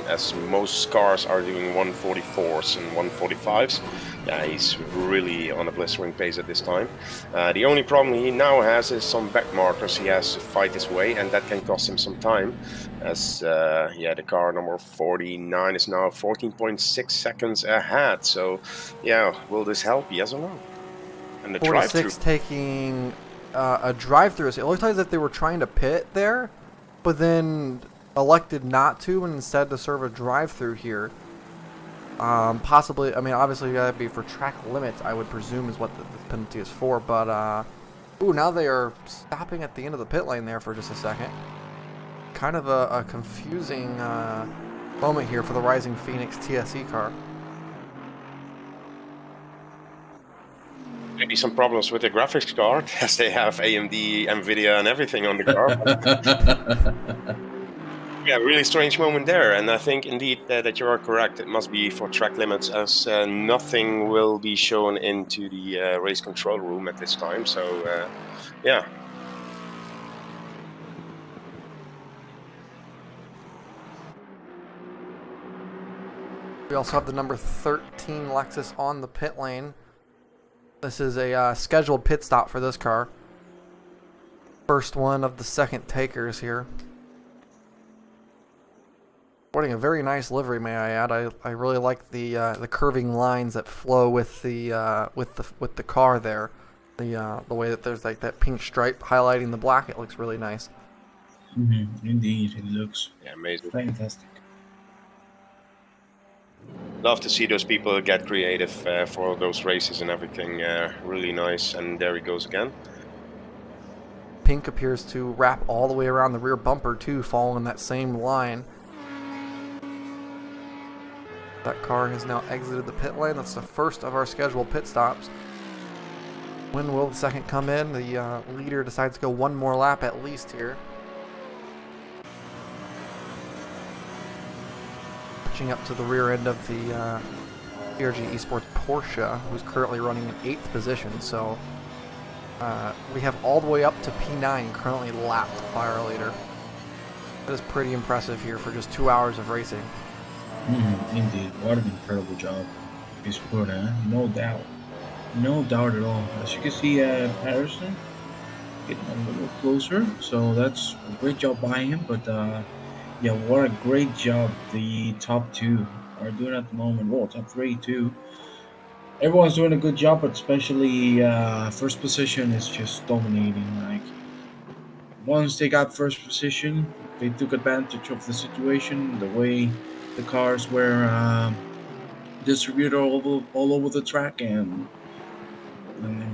as most cars are doing 144s and 145s. Yeah, he's really on a blistering pace at this time. The only problem he now has is some back markers he has to fight his way, and that can cost him some time, as yeah, the car number 49 is now 14.6 seconds ahead. So yeah, will this help? Yes or no? And the 46 drive-through taking a drive-through. So it looked like that they were trying to pit there, but then elected not to, and instead to serve a drive-through here. Possibly, I mean, obviously that'd be for track limits, I would presume, is what the penalty is for. But ooh, now they are stopping at the end of the pit lane there for just a second. Kind of a confusing moment here for the Rising Phoenix TSE car. maybe some problems with the graphics card, as they have AMD, NVIDIA, and everything on the car. Yeah, really strange moment there, and I think indeed that you are correct. It must be for track limits, as nothing will be shown into the race control room at this time. So, yeah. We also have the number 13 Lexus on the pit lane. This is a scheduled pit stop for this car. First one of the second takers here. Sporting a very nice livery, may I add. I really like the curving lines that flow with the car there. The way that there's like that pink stripe highlighting the black. It looks really nice. Indeed, it looks Amazing. fantastic. Love to see those people get creative for those races and everything. Really nice. And there he goes again. Pink appears to wrap all the way around the rear bumper too, following that same line. That car has now exited the pit lane. That's the first of our scheduled pit stops. When will the second come in? The leader decides to go one more lap at least here. Catching up to the rear end of the GRG Esports Porsche, who's currently running in 8th position. So we have all the way up to P9 currently lapped by our leader. That is pretty impressive here for just 2 hours of racing. Indeed, what an incredible job he's put in, no doubt. No doubt at all. As you can see, Patterson getting a little closer, so that's a great job by him. But yeah, what a great job the top two are doing at the moment. Well, top three too. Everyone's doing a good job, but especially first position is just dominating. Like, once they got first position, they took advantage of the situation, the way the cars were distributed all over the track, and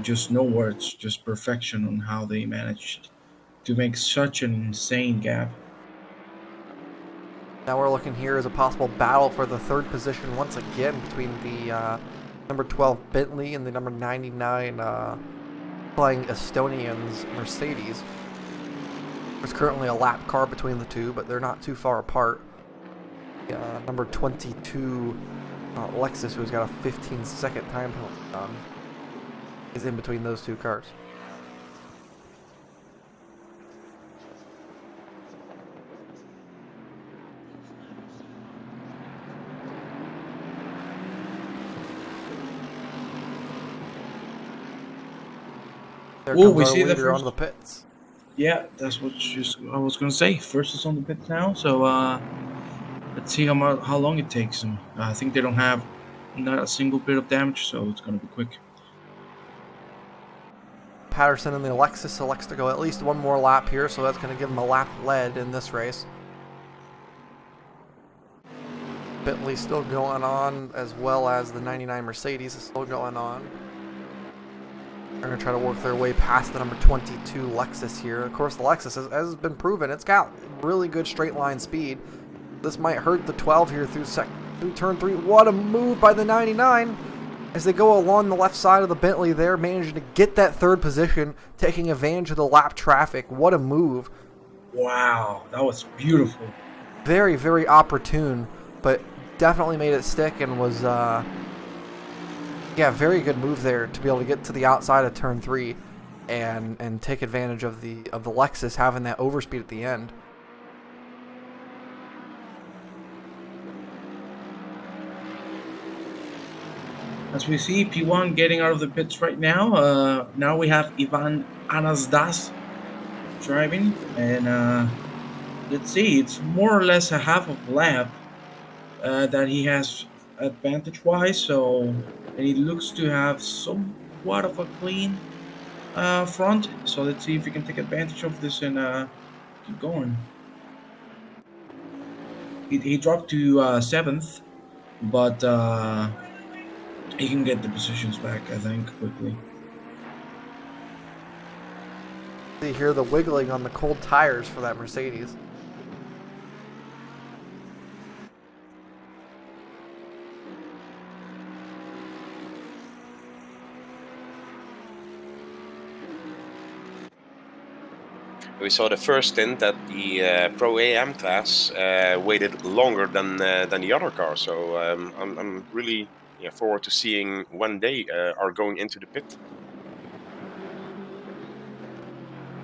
just no words, just perfection on how they managed to make such an insane gap. Now we're looking here as a possible battle for the third position once again between the number 12 Bentley and the number 99 flying Estonians Mercedes. There's currently a lap car between the two, but they're not too far apart. Number 22 Lexus, who's got a 15-second time penalty, is in between those two cars. there Oh, comes we our see the leader first. onto the pits. Yeah, that's what I was gonna say. First is on the pit now, so let's see how long it takes them. I think they don't have not a single bit of damage, so it's gonna be quick. Patterson in the Alexis selects to go at least one more lap here, so that's going to give him a lap lead in this race. Bentley still going on, as well as the 99 Mercedes is still going on. They're going to try to work their way past the number 22 Lexus here. Of course, the Lexus, as has been proven, it's got really good straight line speed. This might hurt the 12 here through turn 3. What a move by the 99! As they go along the left side of the Bentley there, managing to get that third position, taking advantage of the lap traffic. What a move. Wow, that was beautiful. Very, very opportune, but definitely made it stick and was, yeah, very good move there to be able to get to the outside of turn 3 and take advantage of the Lexus having that overspeed at the end. As we see P1 getting out of the pits right now. Now we have Ivan Anasdas driving, and let's see, it's more or less a half of lap that he has advantage-wise. So, and he looks to have somewhat of a clean front. So let's see if we can take advantage of this and keep going. He dropped to 7th, but he can get the positions back, I think, quickly. You hear the wiggling on the cold tires for that Mercedes. We saw the first stint that the Pro AM class waited longer than the other car, so I'm really forward to seeing when they are going into the pit.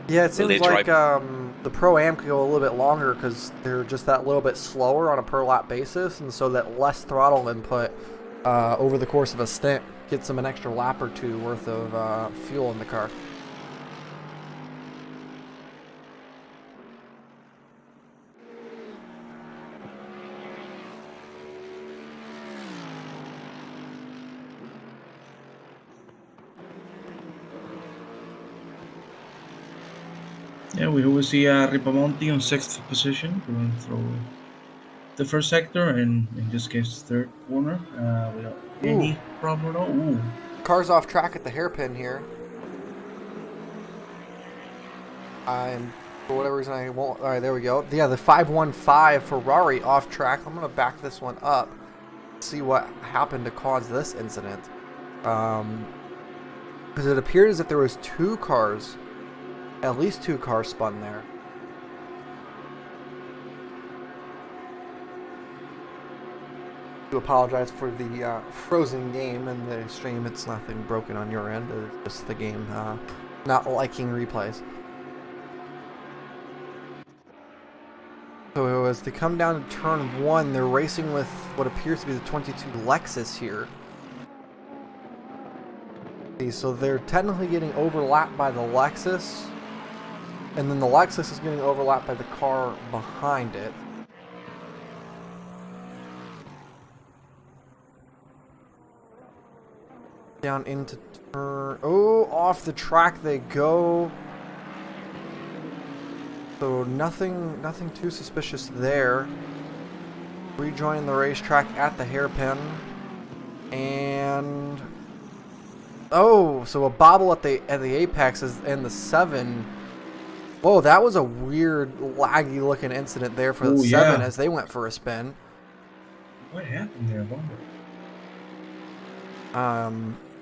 Yeah, it seems like the Pro-Am could go a little bit longer because they're just that little bit slower on a per lap basis, and so that less throttle input over the course of a stint gets them an extra lap or two worth of fuel in the car. Yeah, we will see Ripamonti on 6th position, going through the first sector, and in this case, third corner, without any problem at all. Ooh. Car's off track at the hairpin here. For whatever reason, I won't. All right, there we go. Yeah, the 515 Ferrari off track. I'm going to back this one up, see what happened to cause this incident. Because it appeared as if there was two cars. At least two cars spun there. I do apologize for the frozen game in the stream. It's nothing broken on your end. It's just the game not liking replays. So as they come down to turn 1, they're racing with what appears to be the 22 Lexus here. So they're technically getting overlapped by the Lexus. And then the Lexus is getting overlapped by the car behind it. Down into turn... Oh, off the track they go. So nothing too suspicious there. Rejoining the racetrack at the hairpin. And... Oh, so a bobble at the apex is in the 7... Whoa, that was a weird, laggy looking incident there for the 7 as they went for a spin. What happened there, Bomber?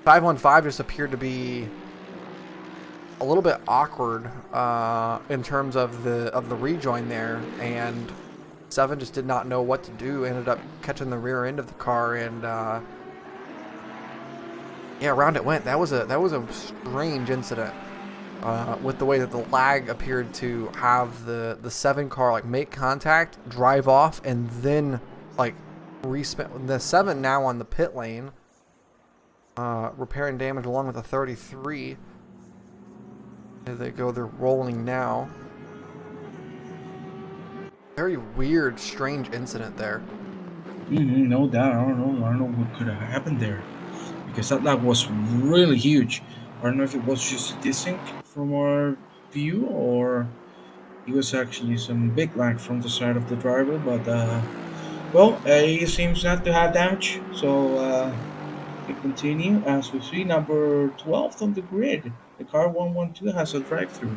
515 just appeared to be a little bit awkward in terms of the rejoin there, and 7 just did not know what to do. Ended up catching the rear end of the car, and yeah, around it went. That was a strange incident. With the way that the lag appeared to have the 7 car like make contact, drive off, and then like respin. The 7 now on the pit lane, repairing damage along with the 33. There they go, they're rolling now. Very weird, strange incident there. No doubt. I don't know what could have happened there, because that lag was really huge. I don't know if it was just a desync from our view, or it was actually some big lag from the side of the driver. But well, he seems not to have damage, so we continue as we see number 12th on the grid. The car 112 has a drive-through,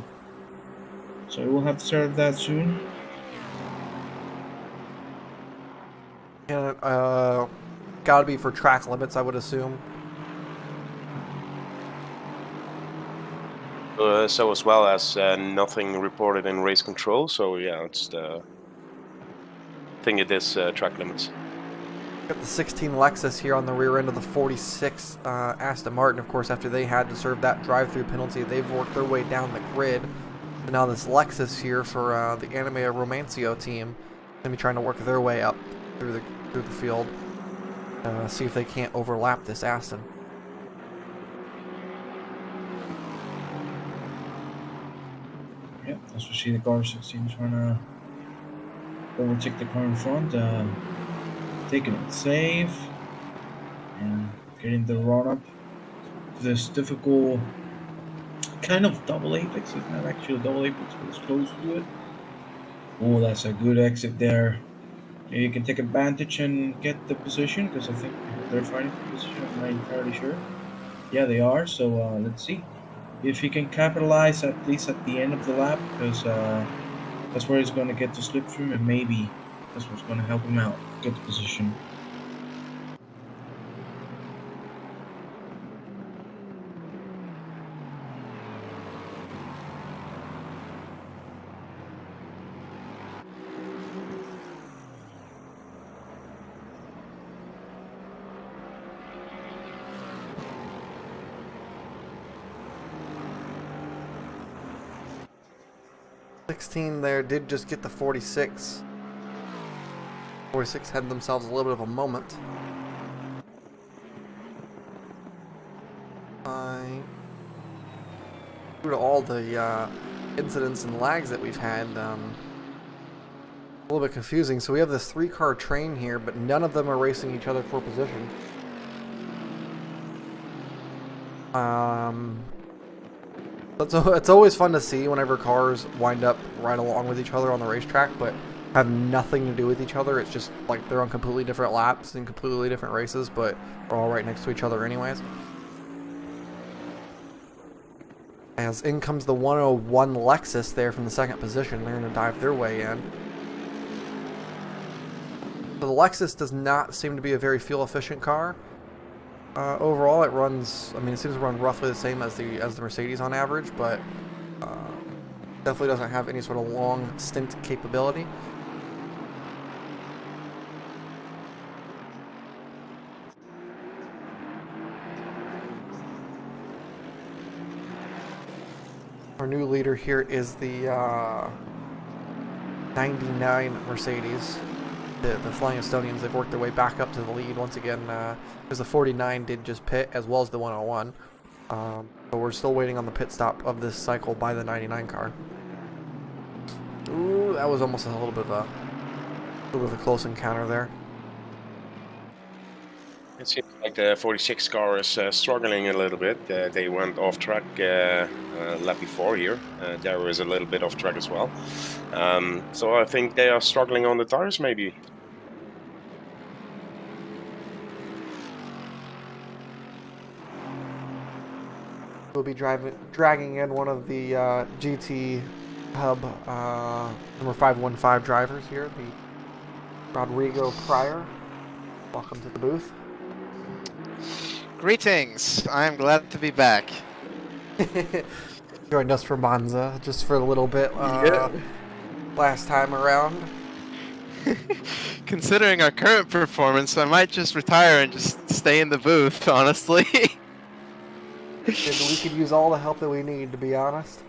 so we'll have to start that soon. And gotta be for track limits, I would assume. So as well as nothing reported in race control. So yeah, it's the thing it is track limits. Got the 16 Lexus here on the rear end of the 46 Aston Martin. Of course, after they had to serve that drive-through penalty, they've worked their way down the grid. And now this Lexus here for the Anime Romancio team, gonna be trying to work their way up through the field. See if they can't overlap this Aston. Yep, as we see the car 16 trying to overtake the car in front, taking it safe and getting the run up to this difficult kind of double apex. It's not actually a double apex, but it's close to it. Oh, that's a good exit there. You can take advantage and get the position, because I think they're fighting for position. I'm not entirely sure. Yeah, they are. So let's see if he can capitalize at least at the end of the lap, because that's where he's going to get the slip through, and maybe that's what's going to help him out get the position. There did just get the 46. 46 had themselves a little bit of a moment. Due to all the incidents and lags that we've had, a little bit confusing. So we have this 3-car train here, but none of them are racing each other for position. It's always fun to see whenever cars wind up right along with each other on the racetrack, but have nothing to do with each other. It's just like they're on completely different laps and completely different races, but are all right next to each other anyways. As in comes the 101 Lexus there from the second position. They're going to dive their way in. So the Lexus does not seem to be a very fuel-efficient car. Overall, it runs. I mean, it seems to run roughly the same as the Mercedes on average, but definitely doesn't have any sort of long stint capability. Our new leader here is the 99 Mercedes. The Flying Estonians, they've worked their way back up to the lead once again, because the 49 did just pit, as well as the 101. But we're still waiting on the pit stop of this cycle by the 99 car. Ooh, that was almost a little bit of a close encounter there. It seems like the 46 car is struggling a little bit. They went off track lap before here. There is a little bit off track as well. So I think they are struggling on the tires maybe. We'll be dragging in one of the GT Hub number 515 drivers here, the Rodrigo Pryor. Welcome to the booth. Greetings! I'm glad to be back. Joined us for Monza just for a little bit last time around. Considering our current performance, I might just retire and just stay in the booth, honestly. We could use all the help that we need, to be honest.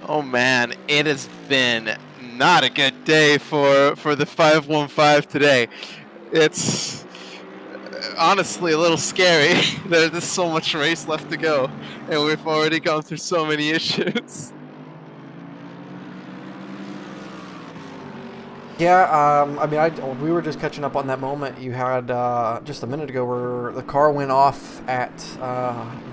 Oh man, it has been not a good day for the 515 today. It's honestly a little scary. There's so much race left to go, and we've already gone through so many issues. Yeah, I mean, we were just catching up on that moment you had just a minute ago where the car went off at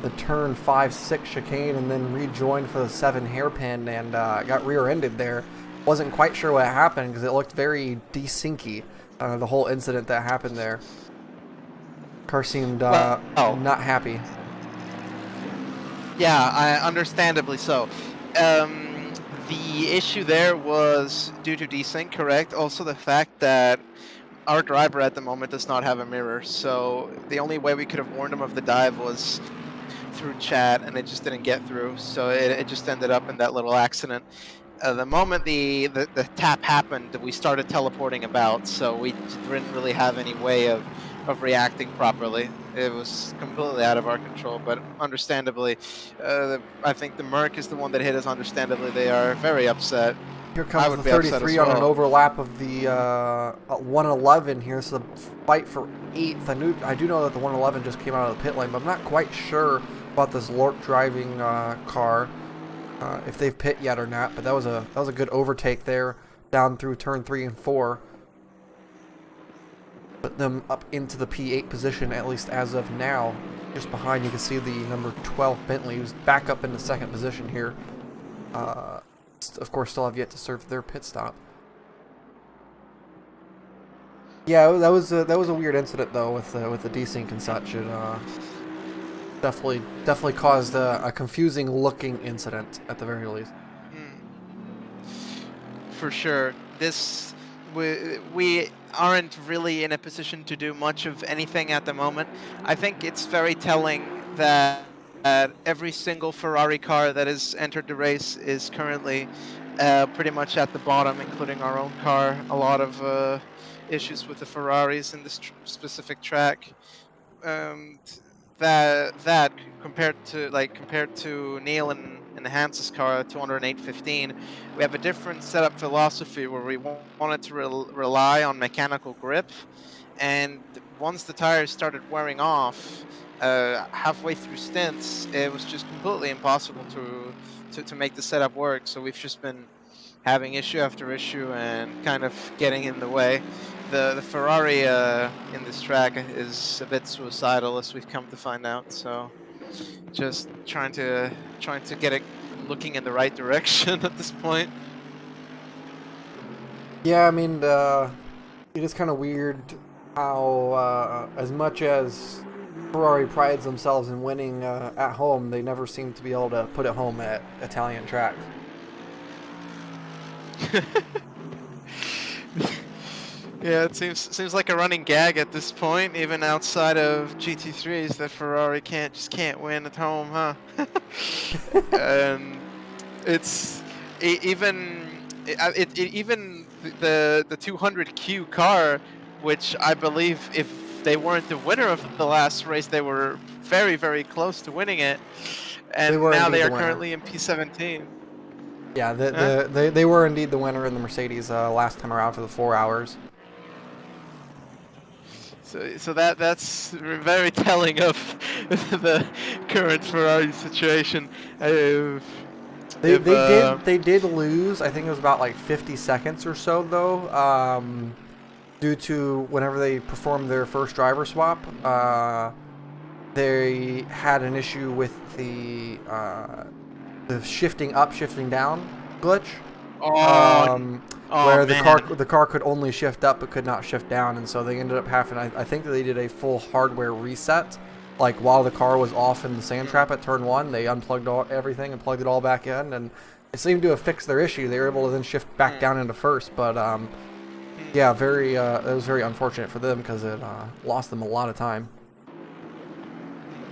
the turn 5-6 chicane and then rejoined for the 7 hairpin and got rear-ended there. Wasn't quite sure what happened because it looked very desyncy, the whole incident that happened there. Car seemed not happy. Yeah, understandably so. The issue there was due to desync, correct? Also the fact that our driver at the moment does not have a mirror, so the only way we could have warned him of the dive was through chat, and it just didn't get through, so it just ended up in that little accident. The moment the tap happened, we started teleporting about, so we didn't really have any way of reacting properly. It was completely out of our control, but understandably, I think the Merc is the one that hit us. Understandably, they are very upset. Here comes the 33 on an overlap of the 111 here, so the fight for 8th. I do know that the 111 just came out of the pit lane, but I'm not quite sure about this Lork driving car, if they've pit yet or not. But that was a good overtake there, down through turn 3 and 4. Put them up into the P8 position, at least as of now. Just behind, you can see the number 12 Bentley, who's back up into 2nd position here. Of course, still have yet to serve their pit stop. Yeah, that was a weird incident though with the desync and such. It definitely caused a confusing looking incident at the very least. For sure, we aren't really in a position to do much of anything at the moment. I think it's very telling that every single Ferrari car that has entered the race is currently pretty much at the bottom, including our own car. A lot of issues with the Ferraris in this specific track. That compared to Neil and Hans's car, 208.15, we have a different setup philosophy where we wanted to rely on mechanical grip, and once the tires started wearing off halfway through stints, it was just completely impossible to make the setup work. So we've just been having issue after issue and kind of getting in the way. The Ferrari in this track is a bit suicidal, as we've come to find out. So just trying to get it looking in the right direction at this point. Yeah, I mean, it is kind of weird how as much as Ferrari prides themselves in winning at home, they never seem to be able to put it home at Italian tracks. Yeah, it seems like a running gag at this point, even outside of GT3s, that Ferrari just can't win at home, huh? And it's even the 200Q car, which I believe if they weren't the winner of the last race, they were very, very close to winning it, and now they are currently in P17. Yeah, they were indeed the winner in the Mercedes last time around for the 4 hours. So that's very telling of the current Ferrari situation. They did lose. I think it was about like 50 seconds or so though, due to whenever they performed their first driver swap, they had an issue with the shifting up, shifting down glitch. Where the car could only shift up but could not shift down, and so they ended up having, I think that they did a full hardware reset. Like while the car was off in the sand trap at turn 1, they unplugged everything and plugged it all back in, and it seemed to have fixed their issue. They were able to then shift back down into first, but yeah, it was very unfortunate for them because it lost them a lot of time.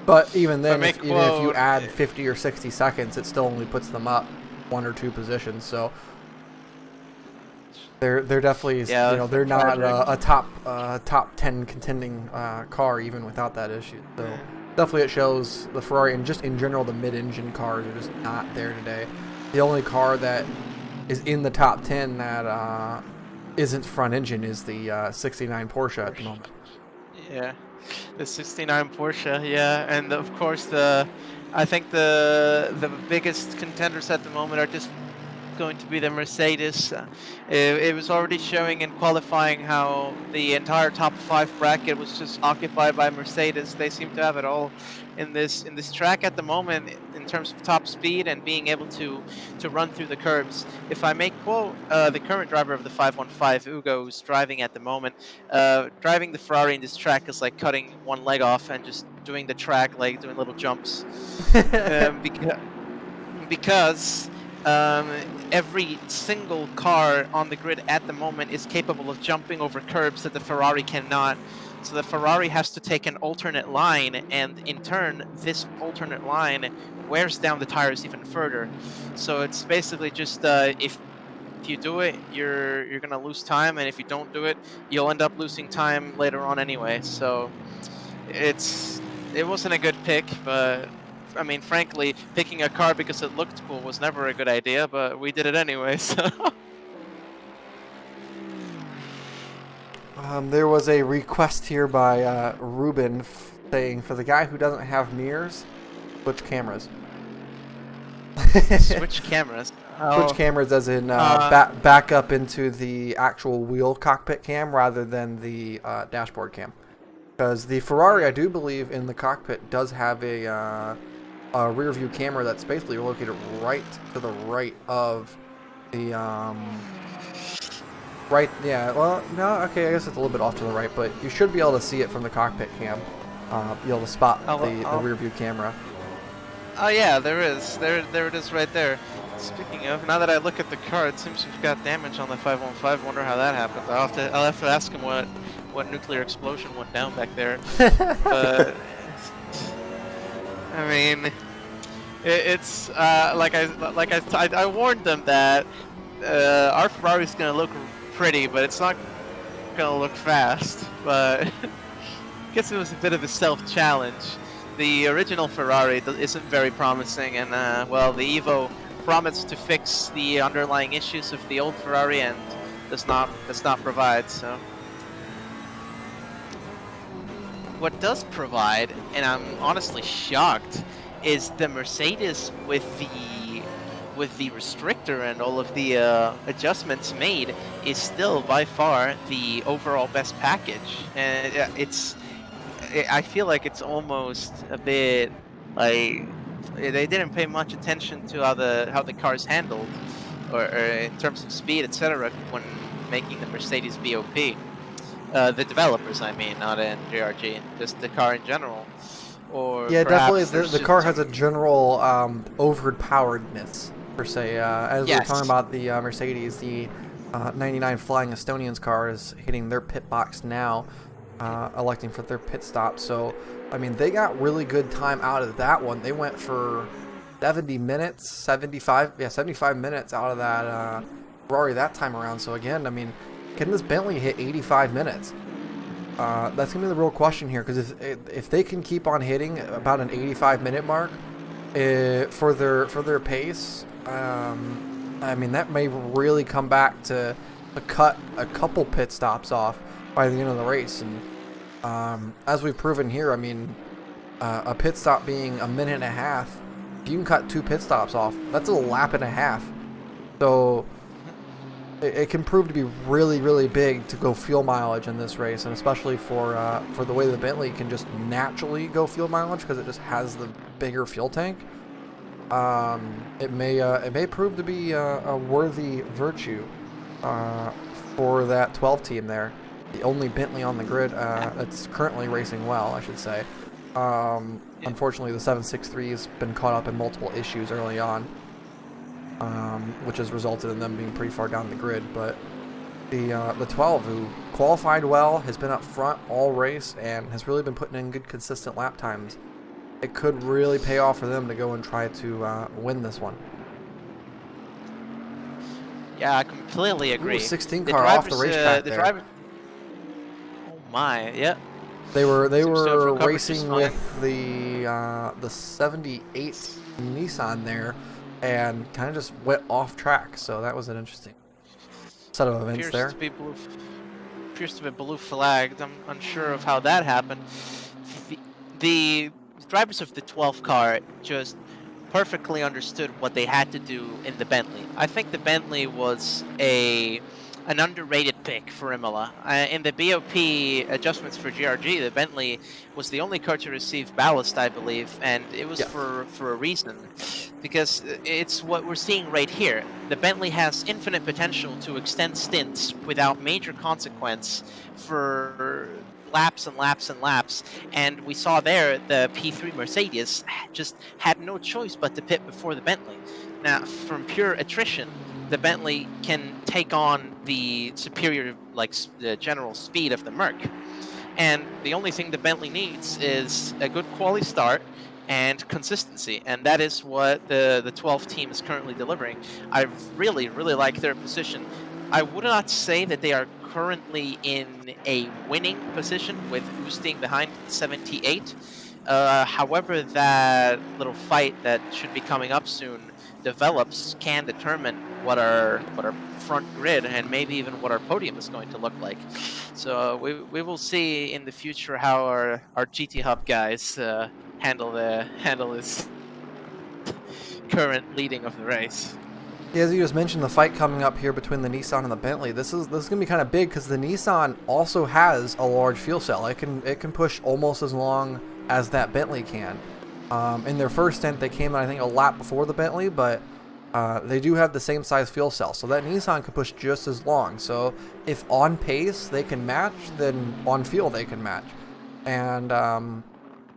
But even then, if you add 50 or 60 seconds, it still only puts them up 1 or 2 positions. So they're definitely, they're not a top 10 contending car even without that issue. So definitely it shows the Ferrari, and just in general the mid-engine cars are just not there today. The only car that is in the top 10 that isn't front engine is the 69 Porsche at the moment. Yeah. The 69 Porsche, yeah, and of course I think the biggest contenders at the moment are just going to be the Mercedes. It was already showing in qualifying how the entire top 5 bracket was just occupied by Mercedes. They seem to have it all in this track at the moment in terms of top speed and being able to run through the curbs. If I may quote the current driver of the 515, Ugo, who's driving at the moment, driving the Ferrari in this track is like cutting one leg off and just doing the track, like doing little jumps. Because every single car on the grid at the moment is capable of jumping over curbs that the Ferrari cannot. So the Ferrari has to take an alternate line, and in turn, this alternate line wears down the tires even further. So it's basically just if you do it, you're gonna lose time, and if you don't do it, you'll end up losing time later on anyway. So it wasn't a good pick, but I mean, frankly, picking a car because it looked cool was never a good idea, but we did it anyway, so. There was a request here by Ruben saying, for the guy who doesn't have mirrors, switch cameras. Switch cameras? Switch cameras as in back up into the actual wheel cockpit cam rather than the dashboard cam. Because the Ferrari, I do believe, in the cockpit does have a rear view camera that's basically located right to the right of the well, no, okay, I guess it's a little bit off to the right, but you should be able to see it from the cockpit cam, be able to spot the rear view camera. Oh yeah, there is. There it is right there. Speaking of, now that I look at the car, it seems we've got damage on the 515. Wonder how that happened. I'll have to ask him what nuclear explosion went down back there. But I mean, it's like I warned them that our Ferrari's gonna look pretty, but it's not gonna look fast. But I guess it was a bit of a self-challenge. The original Ferrari isn't very promising, and well, the Evo promised to fix the underlying issues of the old Ferrari and does not provide. So what does provide, and I'm honestly shocked, is the Mercedes with the restrictor and all of the adjustments made is still by far the overall best package, and I feel like it's almost a bit like they didn't pay much attention to how the car's handled, or in terms of speed, etc. when making the Mercedes BOP. The developers, I mean, not in GRG, just the car in general. Or yeah, definitely the car has a general overpoweredness, per se. As we were talking about the Mercedes, the 99 Flying Estonians car is hitting their pit box now, electing for their pit stop. So, I mean, they got really good time out of that one. They went for 75 minutes out of that Ferrari that time around. So again, I mean, can this Bentley hit 85 minutes? That's going to be the real question here, because if they can keep on hitting about an 85-minute mark for their pace, I mean, that may really come back to cut a couple pit stops off by the end of the race. And as we've proven here, I mean, a pit stop being a minute and a half, if you can cut 2 pit stops off, that's a lap and a half. So it can prove to be really, really big to go fuel mileage in this race, and especially for the way the Bentley can just naturally go fuel mileage because it just has the bigger fuel tank. It may prove to be a worthy virtue for that 12 team there. The only Bentley on the grid that's currently racing well, I should say. Unfortunately, the 763 has been caught up in multiple issues early on, which has resulted in them being pretty far down the grid. But the 12, who qualified well, has been up front all race, and has really been putting in good, consistent lap times. It could really pay off for them to go and try to win this one. Yeah, I completely agree. Ooh, 16 car off the racetrack there. Oh my, yeah. They were racing with the 78 Nissan there, and kind of just went off track. So that was an interesting set of events there. appears to be blue flagged. I'm unsure of how that happened. The drivers of the 12th car just perfectly understood what they had to do in the Bentley. I think the Bentley was an underrated pick for Imola. In the BOP adjustments for GRG, the Bentley was the only car to receive ballast, I believe, and it was for a reason. Because it's what we're seeing right here. The Bentley has infinite potential to extend stints without major consequence for laps and laps and laps, and we saw there the P3 Mercedes just had no choice but to pit before the Bentley. Now, from pure attrition, the Bentley can take on the superior, like, the general speed of the Merc, and the only thing the Bentley needs is a good quality start and consistency, and that is what the 12 team is currently delivering. I really like their position. I would not say that they are currently in a winning position with Oosting behind 78. However, that little fight that should be coming up soon develops can determine what our front grid and maybe even what our podium is going to look like. So we will see in the future how our GT Hub guys handle this current leading of the race. Yeah, as you just mentioned, the fight coming up here between the Nissan and the Bentley. This is going to be kind of big because the Nissan also has a large fuel cell. It can push almost as long as that Bentley can. In their first stint, they came, I think, a lap before the Bentley, but they do have the same size fuel cell, so that Nissan can push just as long. So if on pace they can match, then on fuel they can match, and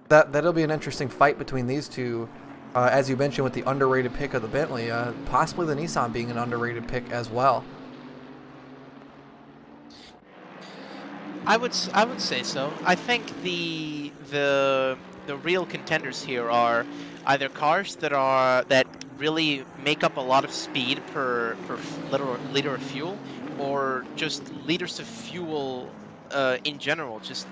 that'll be an interesting fight between these two. As you mentioned, with the underrated pick of the Bentley, possibly the Nissan being an underrated pick as well. I would say so. I think the real contenders here are either cars that really make up a lot of speed per liter of fuel, or just liters of fuel in general. Just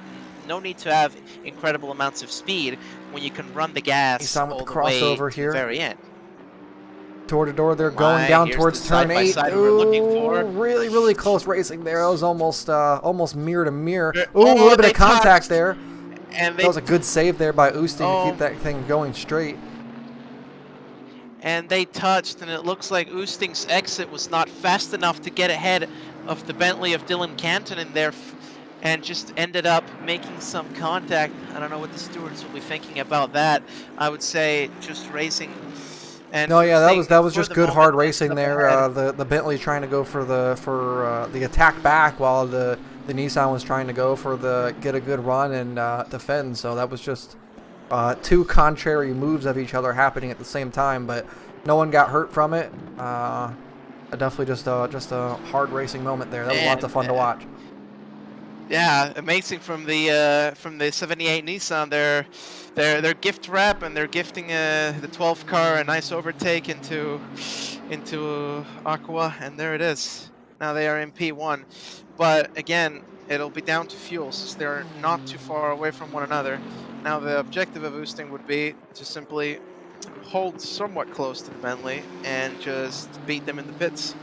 no need to have incredible amounts of speed when you can run the gas all the way to the very end. Door to door, they're going down towards turn 8. Ooh, really close racing there. It was almost mirror to mirror. Ooh, a little bit of contact there. And that was a good save there by Oosting to keep that thing going straight. And they touched, and it looks like Oosting's exit was not fast enough to get ahead of the Bentley of Dylan Canton in there, and just ended up making some contact. I don't know what the stewards will be thinking about that. I would say just racing. And no, yeah, that was just good hard racing there. The Bentley trying to go for the attack back, while the Nissan was trying to go for get a good run and defend. So that was just two contrary moves of each other happening at the same time, but no one got hurt from it. Definitely just a hard racing moment there. That was lots of fun to watch. Yeah, amazing from the 78 Nissan. They're gift wrap, and they're gifting the 12th car a nice overtake into Aqua, and there it is. Now they are in P1, but again, it'll be down to fuel since they're not too far away from one another. Now the objective of Oosting would be to simply hold somewhat close to the Bentley and just beat them in the pits.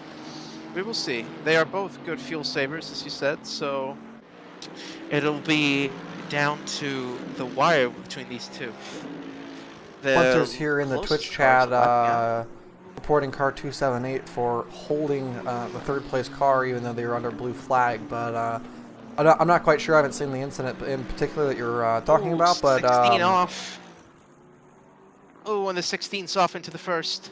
We will see. They are both good fuel savers, as you said, so it'll be down to the wire between these two. Hunters here in the Twitch chat reporting car 278 for holding the third place car even though they were under blue flag, but I'm not quite sure. I haven't seen the incident in particular that you're talking about, but 16 off. Oh, and the 16's off into the first.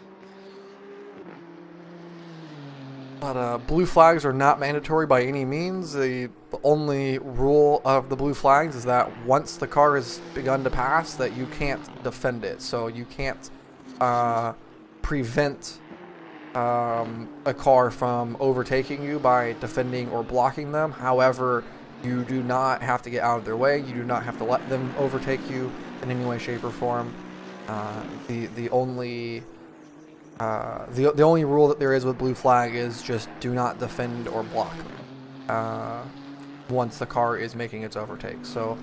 But blue flags are not mandatory by any means. The only rule of the blue flags is that once the car has begun to pass, that you can't defend it. So you can't prevent a car from overtaking you by defending or blocking them. However, you do not have to get out of their way. You do not have to let them overtake you in any way, shape, or form. The only rule that there is with blue flag is just do not defend or block once the car is making its overtake. So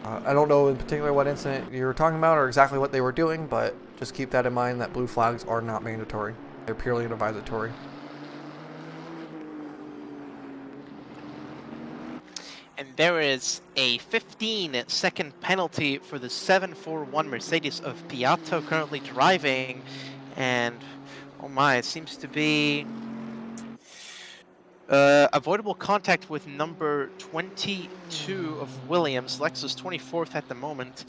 I don't know in particular what incident you're talking about or exactly what they were doing, but just keep that in mind that blue flags are not mandatory. They're purely advisory. And there is a 15-second penalty for the 741 Mercedes of Piatto currently driving. And, oh my, it seems to be avoidable contact with number 22 of Williams, Lexus 24th at the moment.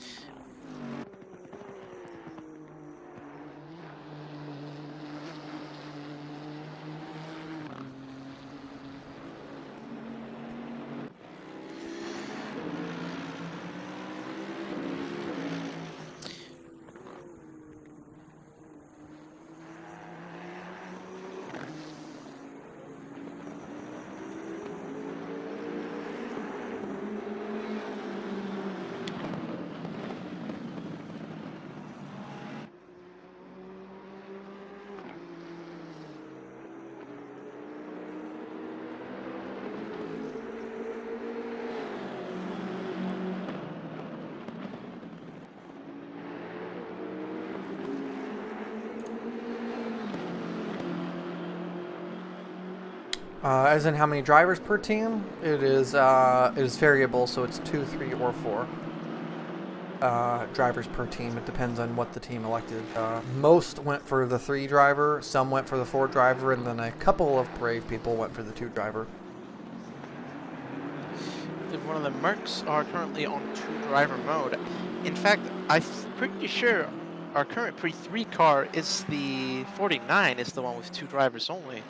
As in how many drivers per team? It is variable, so it's 2, 3, or 4 drivers per team. It depends on what the team elected. Most went for the 3 driver, some went for the 4 driver, and then a couple of brave people went for the 2 driver. One of the Mercs are currently on 2 driver mode. In fact, I'm pretty sure our current pre-3 car is the 49, is the one with 2 drivers only.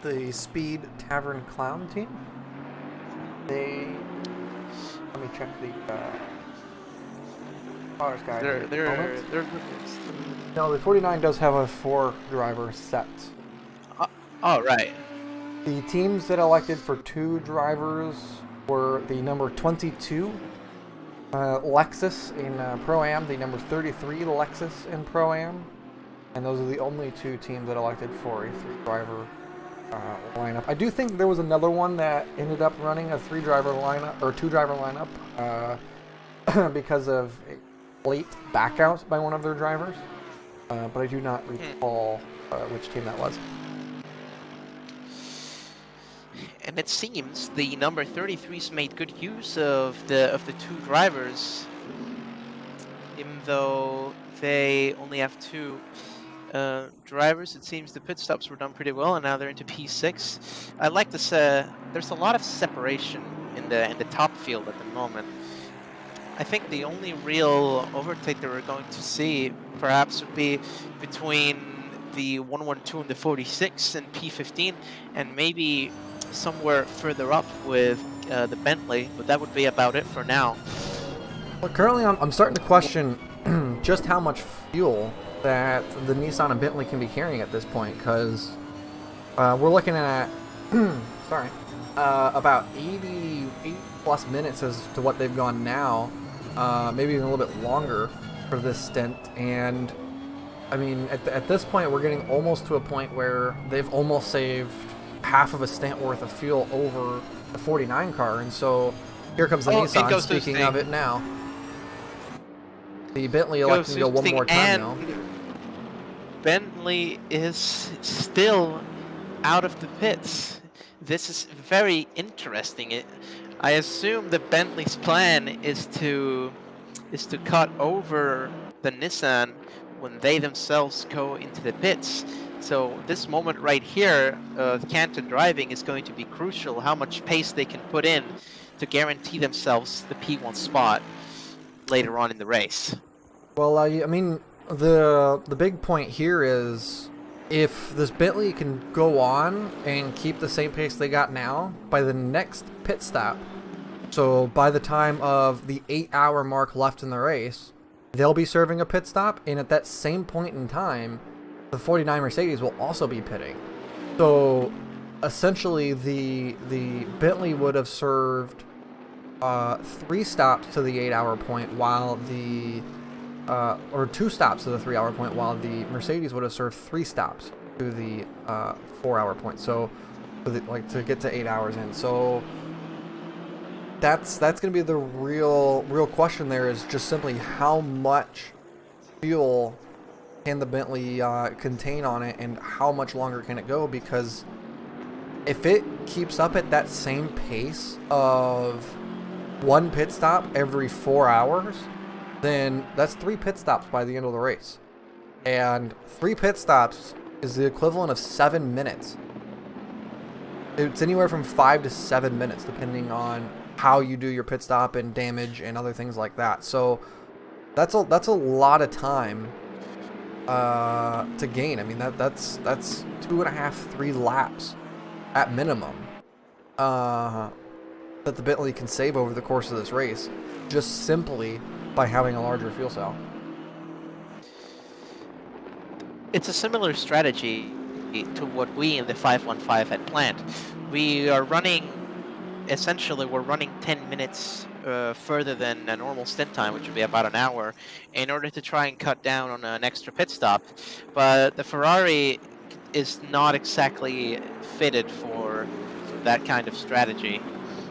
The Speed Tavern Clown team. Let me check the Potter's guide. They're good. No, the 49 does have a 4 driver set. Oh, right. The teams that elected for 2 drivers were the number 22 Lexus in Pro-Am, the number 33 Lexus in Pro-Am, and those are the only 2 teams that elected for a 3-driver lineup. I do think there was another one that ended up running a 3-driver lineup or 2-driver lineup because of a late backout by one of their drivers, but I do not recall which team that was. And it seems the number 33's made good use of the 2 drivers, even though they only have 2 drivers. It seems the pit stops were done pretty well, and now they're into P6. I like this. There's a lot of separation in the top field at the moment. I think the only real overtake that we're going to see, perhaps, would be between the 112 and the 46 and P15, and maybe somewhere further up with the Bentley, but that would be about it for now. Well, currently I'm starting to question just how much fuel that the Nissan and Bentley can be carrying at this point, because we're looking at about 80 plus minutes as to what they've gone now, maybe even a little bit longer for this stint. And I mean, at this point, we're getting almost to a point where they've almost saved half of a stint worth of fuel over the 49 car, and so here comes the Nissan. Speaking of it now, the Bentley electing to go one more time now. Bentley is still out of the pits. This is very interesting. I assume the Bentley's plan is to cut over the Nissan when they themselves go into the pits. So this moment right here, Canton driving is going to be crucial. How much pace they can put in to guarantee themselves the P1 spot later on in the race. Well, I mean, the big point here is if this Bentley can go on and keep the same pace they got now by the next pit stop, so by the time of the 8-hour mark left in the race, they'll be serving a pit stop, and at that same point in time, the 49 Mercedes will also be pitting. So essentially the Bentley would have served 3 stops to the 8-hour point, while the or 2 stops to the 3-hour point, while the Mercedes would have served 3 stops to the 4-hour point. So to get to 8 hours in. So that's going to be the real question. There is just simply how much fuel can the Bentley contain on it, and how much longer can it go, because if it keeps up at that same pace of one pit stop every 4 hours, then that's 3 pit stops by the end of the race. And 3 pit stops is the equivalent of 7 minutes. It's anywhere from 5 to 7 minutes, depending on how you do your pit stop and damage and other things like that. So that's a lot of time to gain. I mean, that's 2.5, 3 laps at minimum that the Bentley can save over the course of this race, just simply by having a larger fuel cell. It's a similar strategy to what we in the 515 had planned. We are running, essentially, we're running 10 minutes further than a normal stint time, which would be about an hour, in order to try and cut down on an extra pit stop. But the Ferrari is not exactly fitted for that kind of strategy.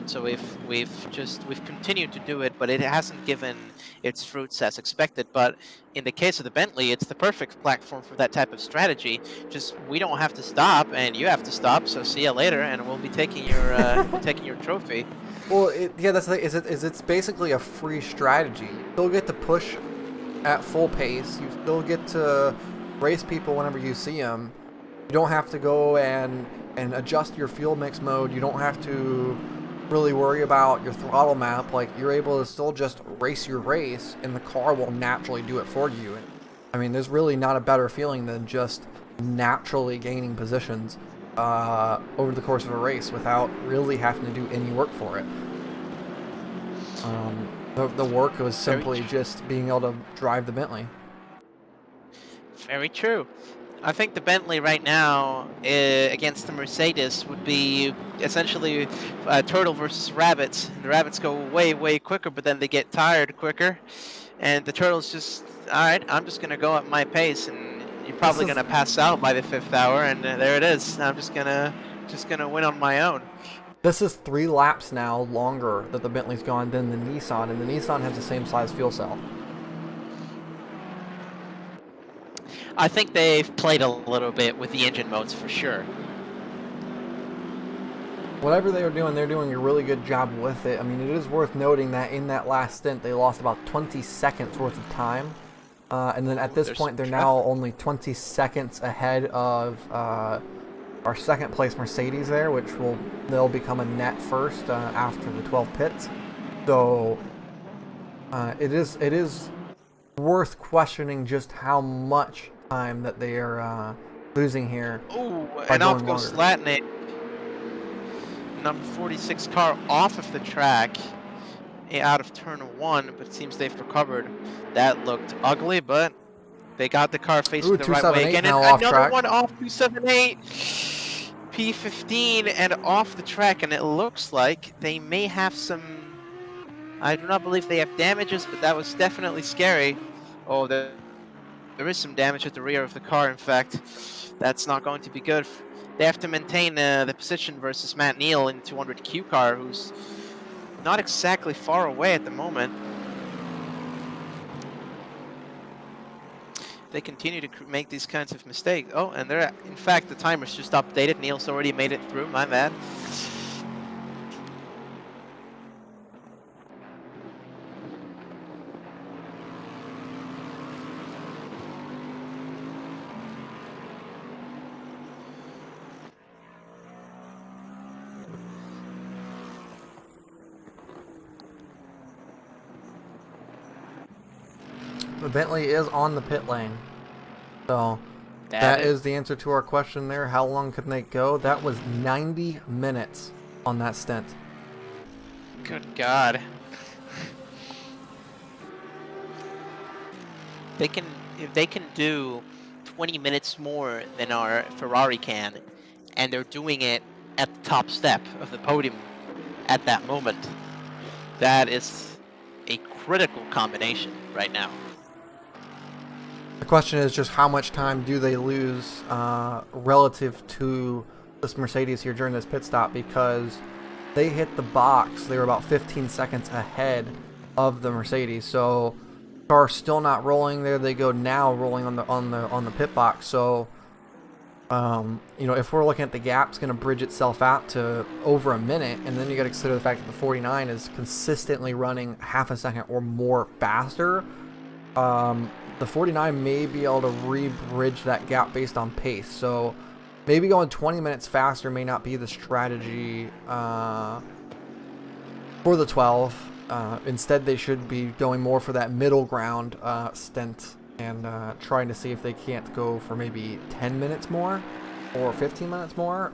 So we've continued to do it, but it hasn't given its fruits as expected. But in the case of the Bentley, it's the perfect platform for that type of strategy. Just we don't have to stop, and you have to stop. So see you later, and we'll be taking your taking your trophy. Well, yeah, that's the thing. It's basically a free strategy. You still get to push at full pace. You still get to race people whenever you see them. You don't have to go and adjust your fuel mix mode. You don't have to really worry about your throttle map. Like, you're able to still just race your race, and the car will naturally do it for you. And, I mean, there's really not a better feeling than just naturally gaining positions over the course of a race without really having to do any work for it. The work was simply just being able to drive the Bentley. Very true. I think the Bentley right now against the Mercedes would be essentially turtle versus rabbits. The rabbits go way, way quicker, but then they get tired quicker. And the turtle's just, all right, I'm just going to go at my pace, and you're probably going to pass out by the 5th hour, and there it is. I'm just gonna win on my own. This is 3 laps now longer that the Bentley's gone than the Nissan, and the Nissan has the same size fuel cell. I think they've played a little bit with the engine modes for sure. Whatever they're doing a really good job with it. I mean, it is worth noting that in that last stint, they lost about 20 seconds worth of time. And then at this point, they're now only 20 seconds ahead of our second place Mercedes there, which they'll become a net first after the 12 pits. So it is worth questioning just how much time that they are losing here. Ooh, and off goes Slatnik. Number 46 car off of the track out of turn 1, but it seems they've recovered. That looked ugly, but they got the car facing the right way again. And another one off 278 P15 and off the track, and it looks like they may have some, I do not believe they have damages, but that was definitely scary. Oh, there is some damage at the rear of the car, in fact. That's not going to be good. They have to maintain the position versus Matt Neal in 200Q car, who's not exactly far away at the moment. They continue to make these kinds of mistakes. Oh, and in fact, the timer's just updated. Neal's already made it through, my bad. The Bentley is on the pit lane. So that is the answer to our question there. How long can they go? That was 90 minutes on that stint. Good God. If they can do 20 minutes more than our Ferrari can, and they're doing it at the top step of the podium at that moment, that is a critical combination right now. The question is just how much time do they lose relative to this Mercedes here during this pit stop, because they hit the box. They were about 15 seconds ahead of the Mercedes. So car's still not rolling there. They go now rolling on the pit box. So You know, if we're looking at the gap, it's going to bridge itself out to over a minute, and then you got to consider the fact that the 49 is consistently running half a second or more faster. The 49 may be able to re-bridge that gap based on pace. So maybe going 20 minutes faster may not be the strategy for the 12. Instead, they should be going more for that middle ground stint and trying to see if they can't go for maybe 10 minutes more or 15 minutes more.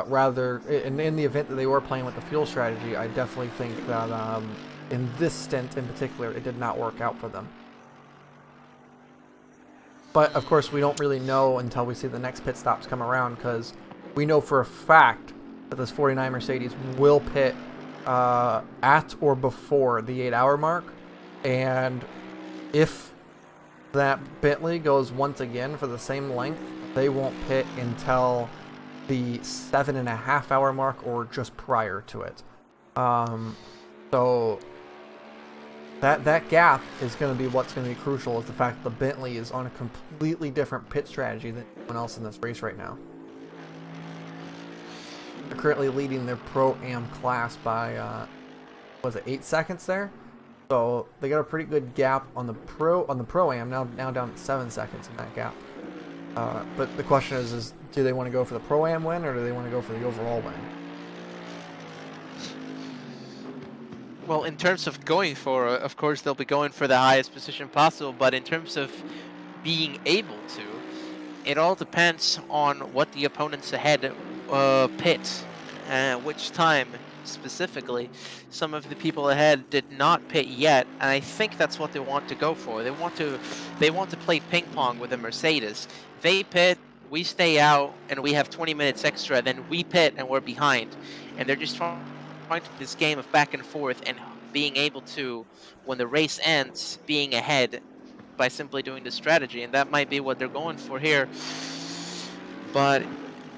Rather, in the event that they were playing with the fuel strategy, I definitely think that in this stint in particular, it did not work out for them. But, of course, we don't really know until we see the next pit stops come around, because we know for a fact that this 49 Mercedes will pit at or before the 8-hour mark. And if that Bentley goes once again for the same length, they won't pit until the 7.5-hour mark or just prior to it. So that gap is going to be what's going to be crucial, is the fact that the Bentley is on a completely different pit strategy than anyone else in this race right now. They're currently leading their Pro-Am class by, was it 8 seconds there? So they got a pretty good gap on the Pro-Am, now down to 7 seconds in that gap. But the question is do they want to go for the Pro-Am win, or do they want to go for the overall win? Well, in terms of going for, of course, they'll be going for the highest position possible, but in terms of being able to, it all depends on what the opponents ahead pit, which time specifically. Some of the people ahead did not pit yet, and I think that's what they want to go for. They want to play ping pong with the Mercedes. They pit, we stay out, and we have 20 minutes extra, then we pit and we're behind. And they're just trying to this game of back and forth and being able to, when the race ends, being ahead by simply doing the strategy, and that might be what they're going for here. But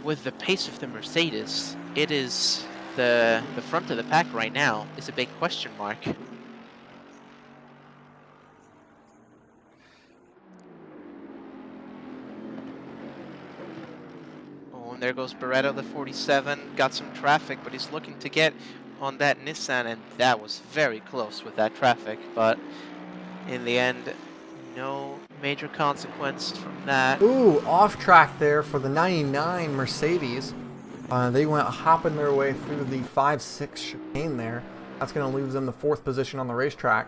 with the pace of the Mercedes, it is the front of the pack right now is a big question mark. Oh, and there goes Barretto, the 47, got some traffic, but he's looking to get on that Nissan, and that was very close with that traffic, but in the end, no major consequence from that. Ooh, off track there for the 99 Mercedes. They went hopping their way through the 5-6 chicane there. That's going to lose them the 4th position on the racetrack.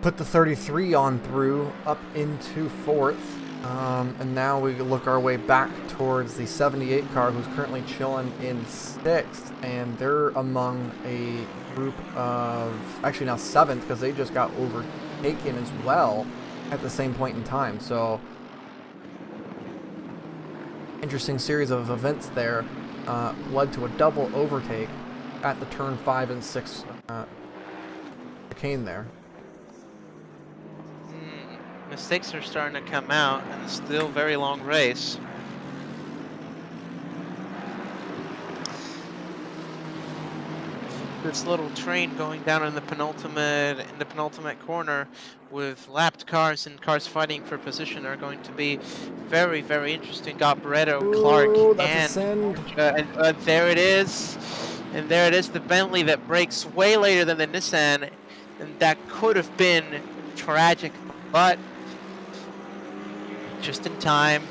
Put the 33 on through, up into 4th. And now we look our way back towards the 78 car, who's currently chilling in 6th. And they're among a group of, actually now 7th, because they just got overtaken as well at the same point in time. So interesting series of events there led to a double overtake at the turn 5 and 6 chicane there. Mistakes are starting to come out, and it's still a very long race. This little train going down in the penultimate corner with lapped cars and cars fighting for position are going to be very, very interesting. Got Barretto, Clark, and there it is. And there it is, the Bentley that breaks way later than the Nissan, and that could have been tragic, but just in time,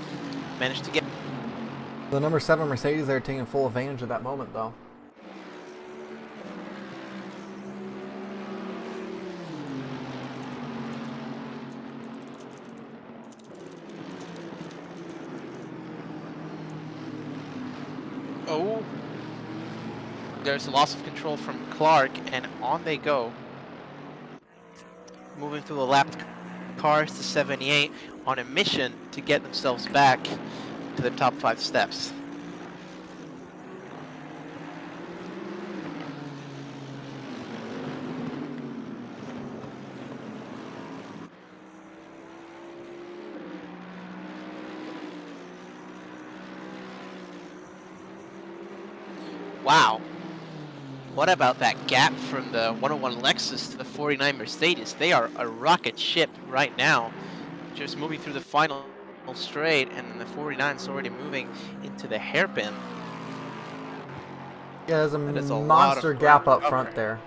managed to get. The number 7 Mercedes, they're taking full advantage of that moment, though. Oh, there's a loss of control from Clark, and on they go. Moving through the lapped cars to 78 on a mission to get themselves back to the top 5 steps. Wow. What about that gap from the 101 Lexus to the 49 Mercedes? They are a rocket ship right now. Just moving through the final straight, and then the 49 is already moving into the hairpin. Yeah, there's a That is a lot of monster gap ground up front cover. there,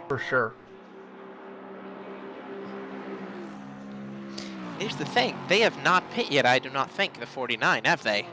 for sure. Here's the thing, they have not pit yet, I do not think, the 49, have they?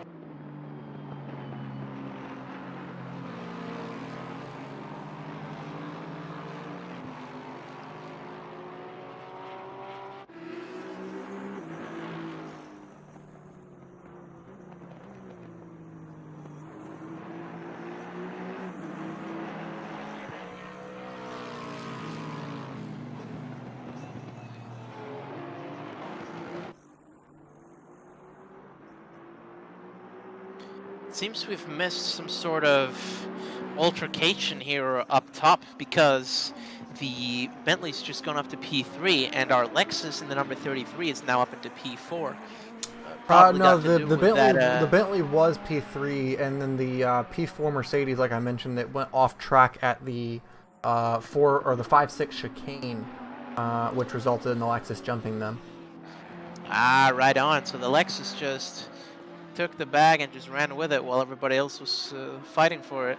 It seems we've missed some sort of altercation here up top, because the Bentley's just gone up to P3 and our Lexus in the number 33 is now up into P4. Probably No, got to do the with Bentley that, Bentley was P3, and then the P4 Mercedes, like I mentioned, it went off track at the 5-6 chicane, which resulted in the Lexus jumping them. right on. So the Lexus just took the bag and just ran with it while everybody else was fighting for it.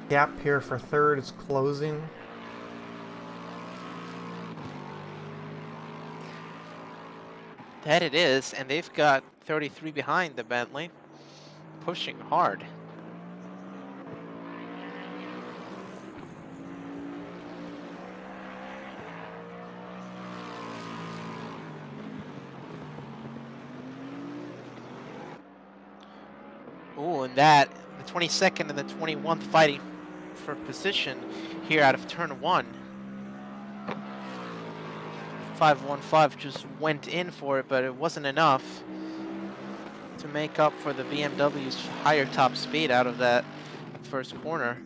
Gap here for third is closing. That it is, and they've got 33 behind the Bentley, pushing hard. Ooh, and that, the 22nd and the 21st fighting for position here out of turn 1. 515 just went in for it, but it wasn't enough to make up for the BMW's higher top speed out of that first corner.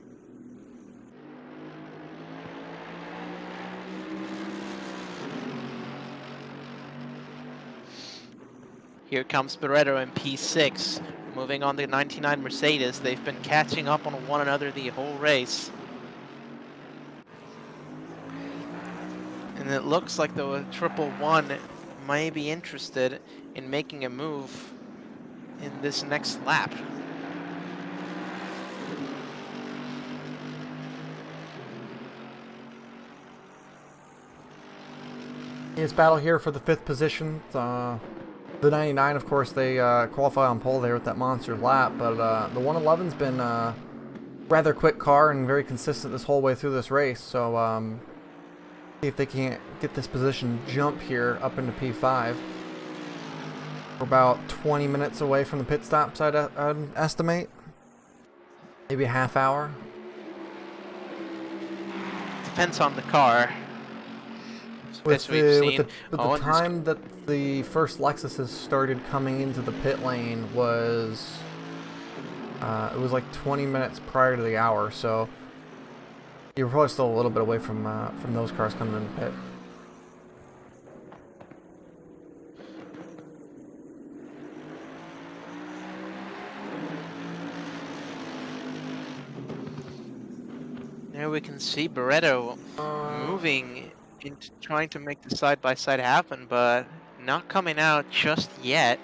Here comes Barreto in P6, moving on the 99 Mercedes. They've been catching up on one another the whole race. And it looks like the 111 may be interested in making a move in this next lap. It's battle here for the 5th position. The 99, of course, they qualify on pole there with that monster lap, but the 111's been a rather quick car and very consistent this whole way through this race, so see if they can't get this position jump here up into P5. We're about 20 minutes away from the pit stops, I'd estimate. Maybe a half hour. Depends on the car. With As we've the seen. time that the first Lexuses started coming into the pit lane was it was like 20 minutes prior to the hour, so you're probably still a little bit away from those cars coming in the pit. There we can see Barreto moving into trying to make the side-by-side happen, but not coming out just yet.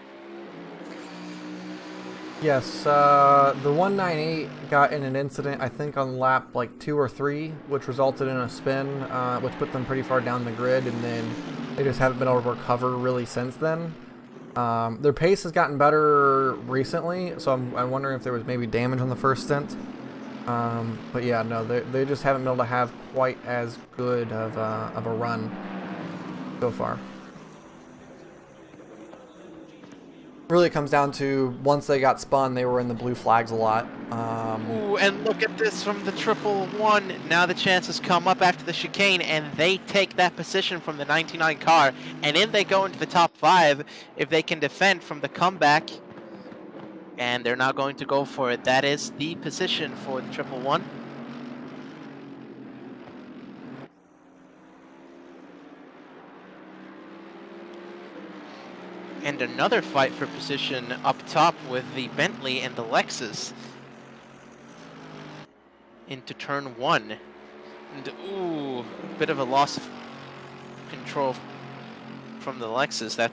Yes, the 198 got in an incident, I think on lap like 2 or 3, which resulted in a spin, which put them pretty far down the grid, and then they just haven't been able to recover really since then. Their pace has gotten better recently, so I'm wondering if there was maybe damage on the first stint. But yeah, no, they just haven't been able to have quite as good of a run so far. Really, it comes down to once they got spun, they were in the blue flags a lot. Ooh, and look at this from the 111. Now the chances come up after the chicane, and they take that position from the 99 car, and in they go into the top 5 if they can defend from the comeback. And they're not going to go for it. That is the position for the 111. And another fight for position up top with the Bentley and the Lexus into turn 1. And ooh, a bit of a loss of control from the Lexus. That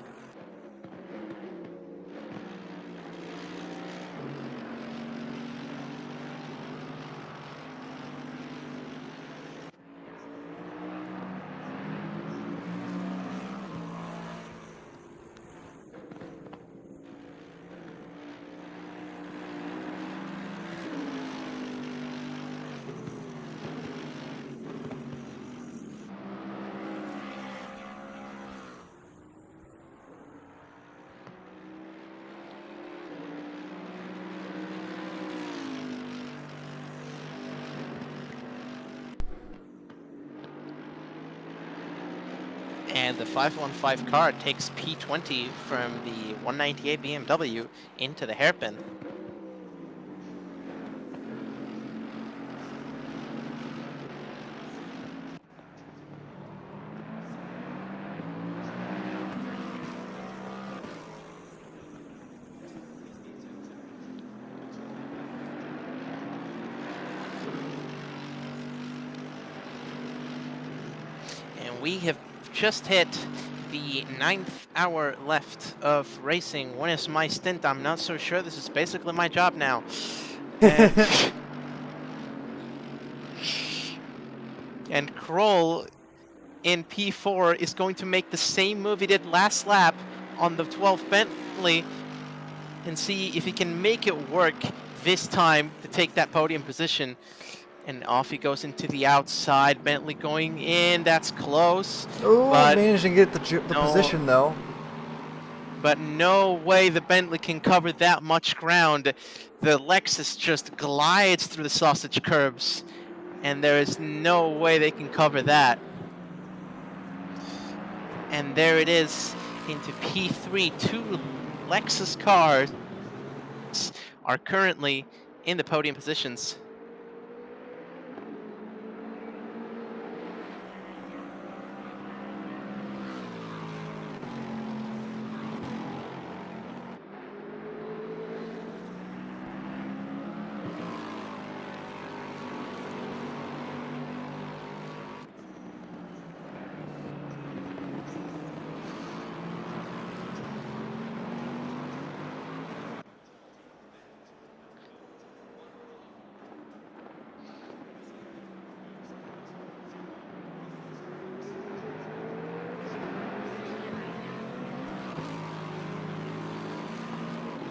and the 515 car takes P20 from the 198 BMW into the hairpin. And we have just hit the 9th hour left of racing. When is my stint? I'm not so sure. This is basically my job now. And Kroll in P4 is going to make the same move he did last lap on the 12th Bentley and see if he can make it work this time to take that podium position. And off he goes into the outside. Bentley going in. That's close. Oh, but managed to get the position though. But no way the Bentley can cover that much ground. The Lexus just glides through the sausage curbs, and there is no way they can cover that. And there it is into P3. 2 Lexus cars are currently in the podium positions.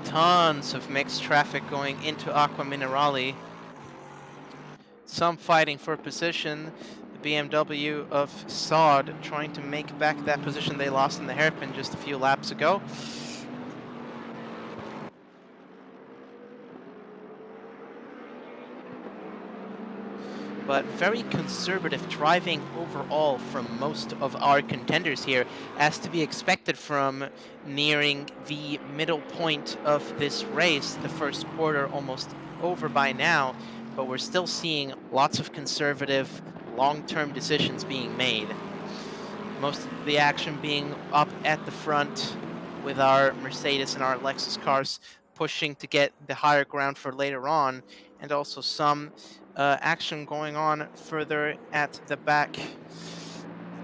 Tons of mixed traffic going into Aqua Minerale. Some fighting for position. The BMW of Saud trying to make back that position they lost in the hairpin just a few laps ago. But very conservative driving overall from most of our contenders here, as to be expected from nearing the middle point of this race. The first quarter almost over by now, but we're still seeing lots of conservative, long-term decisions being made. Most of the action being up at the front with our Mercedes and our Lexus cars pushing to get the higher ground for later on, and also some action going on further at the back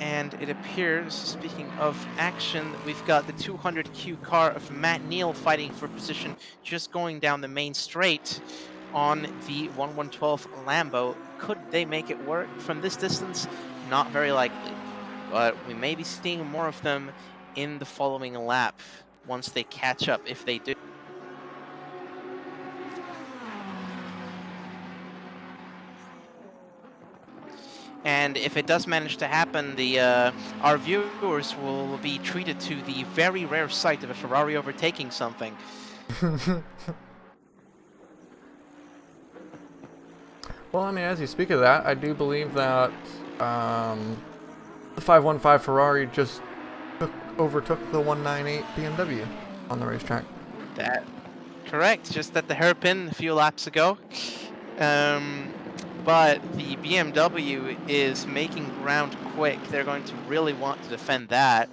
And it appears, speaking of action, we've got the 200Q car of Matt Neal fighting for position, just going down the main straight on the 1112 Lambo. Could they make it work from this distance? Not very likely, but we may be seeing more of them in the following lap once they catch up, if they do. And if it does manage to happen, our viewers will be treated to the very rare sight of a Ferrari overtaking something. Well, I mean, as you speak of that, I do believe that the 515 Ferrari just overtook the 198 BMW on the racetrack. That correct, just at the hairpin a few laps ago. But the BMW is making ground quick. They're going to really want to defend that.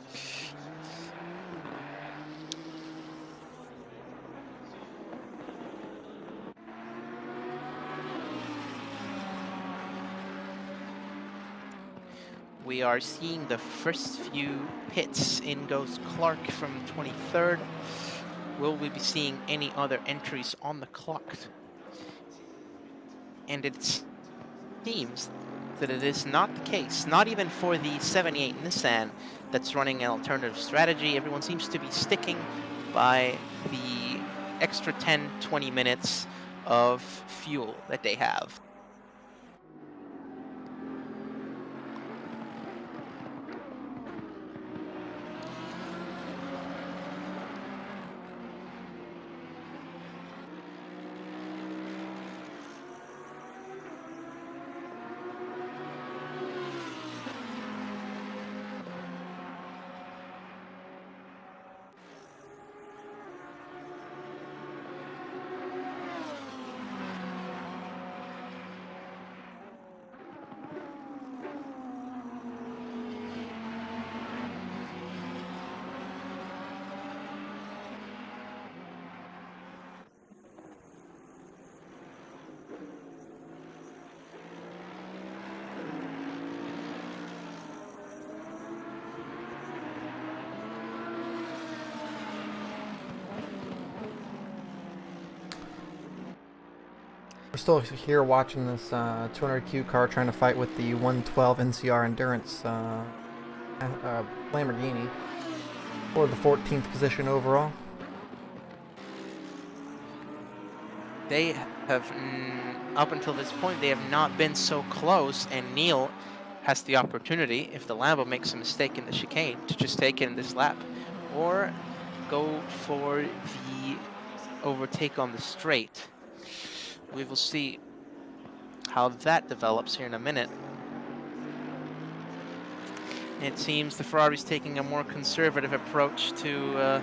We are seeing the first few pits. In goes Clark from 23rd. Will we be seeing any other entries on the clock? And it seems that it is not the case, not even for the 78 Nissan that's running an alternative strategy. Everyone seems to be sticking by the extra 10-20 minutes of fuel that they have. We're still here watching this 200Q car trying to fight with the 112 NCR Endurance Lamborghini for the 14th position overall. They have, up until this point, they have not been so close, and Neal has the opportunity, if the Lambo makes a mistake in the chicane, to just take it in this lap, or go for the overtake on the straight. We will see how that develops here in a minute. It seems the Ferrari's taking a more conservative approach to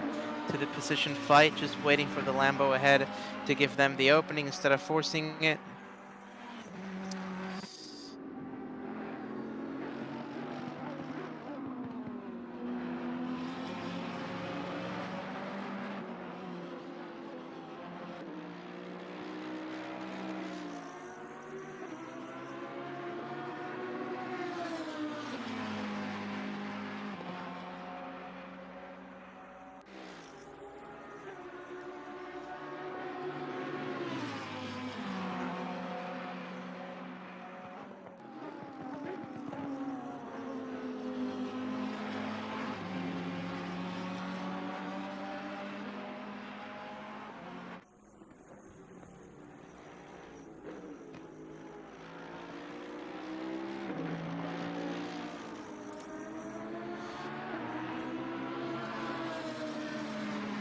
the position fight, just waiting for the Lambo ahead to give them the opening instead of forcing it.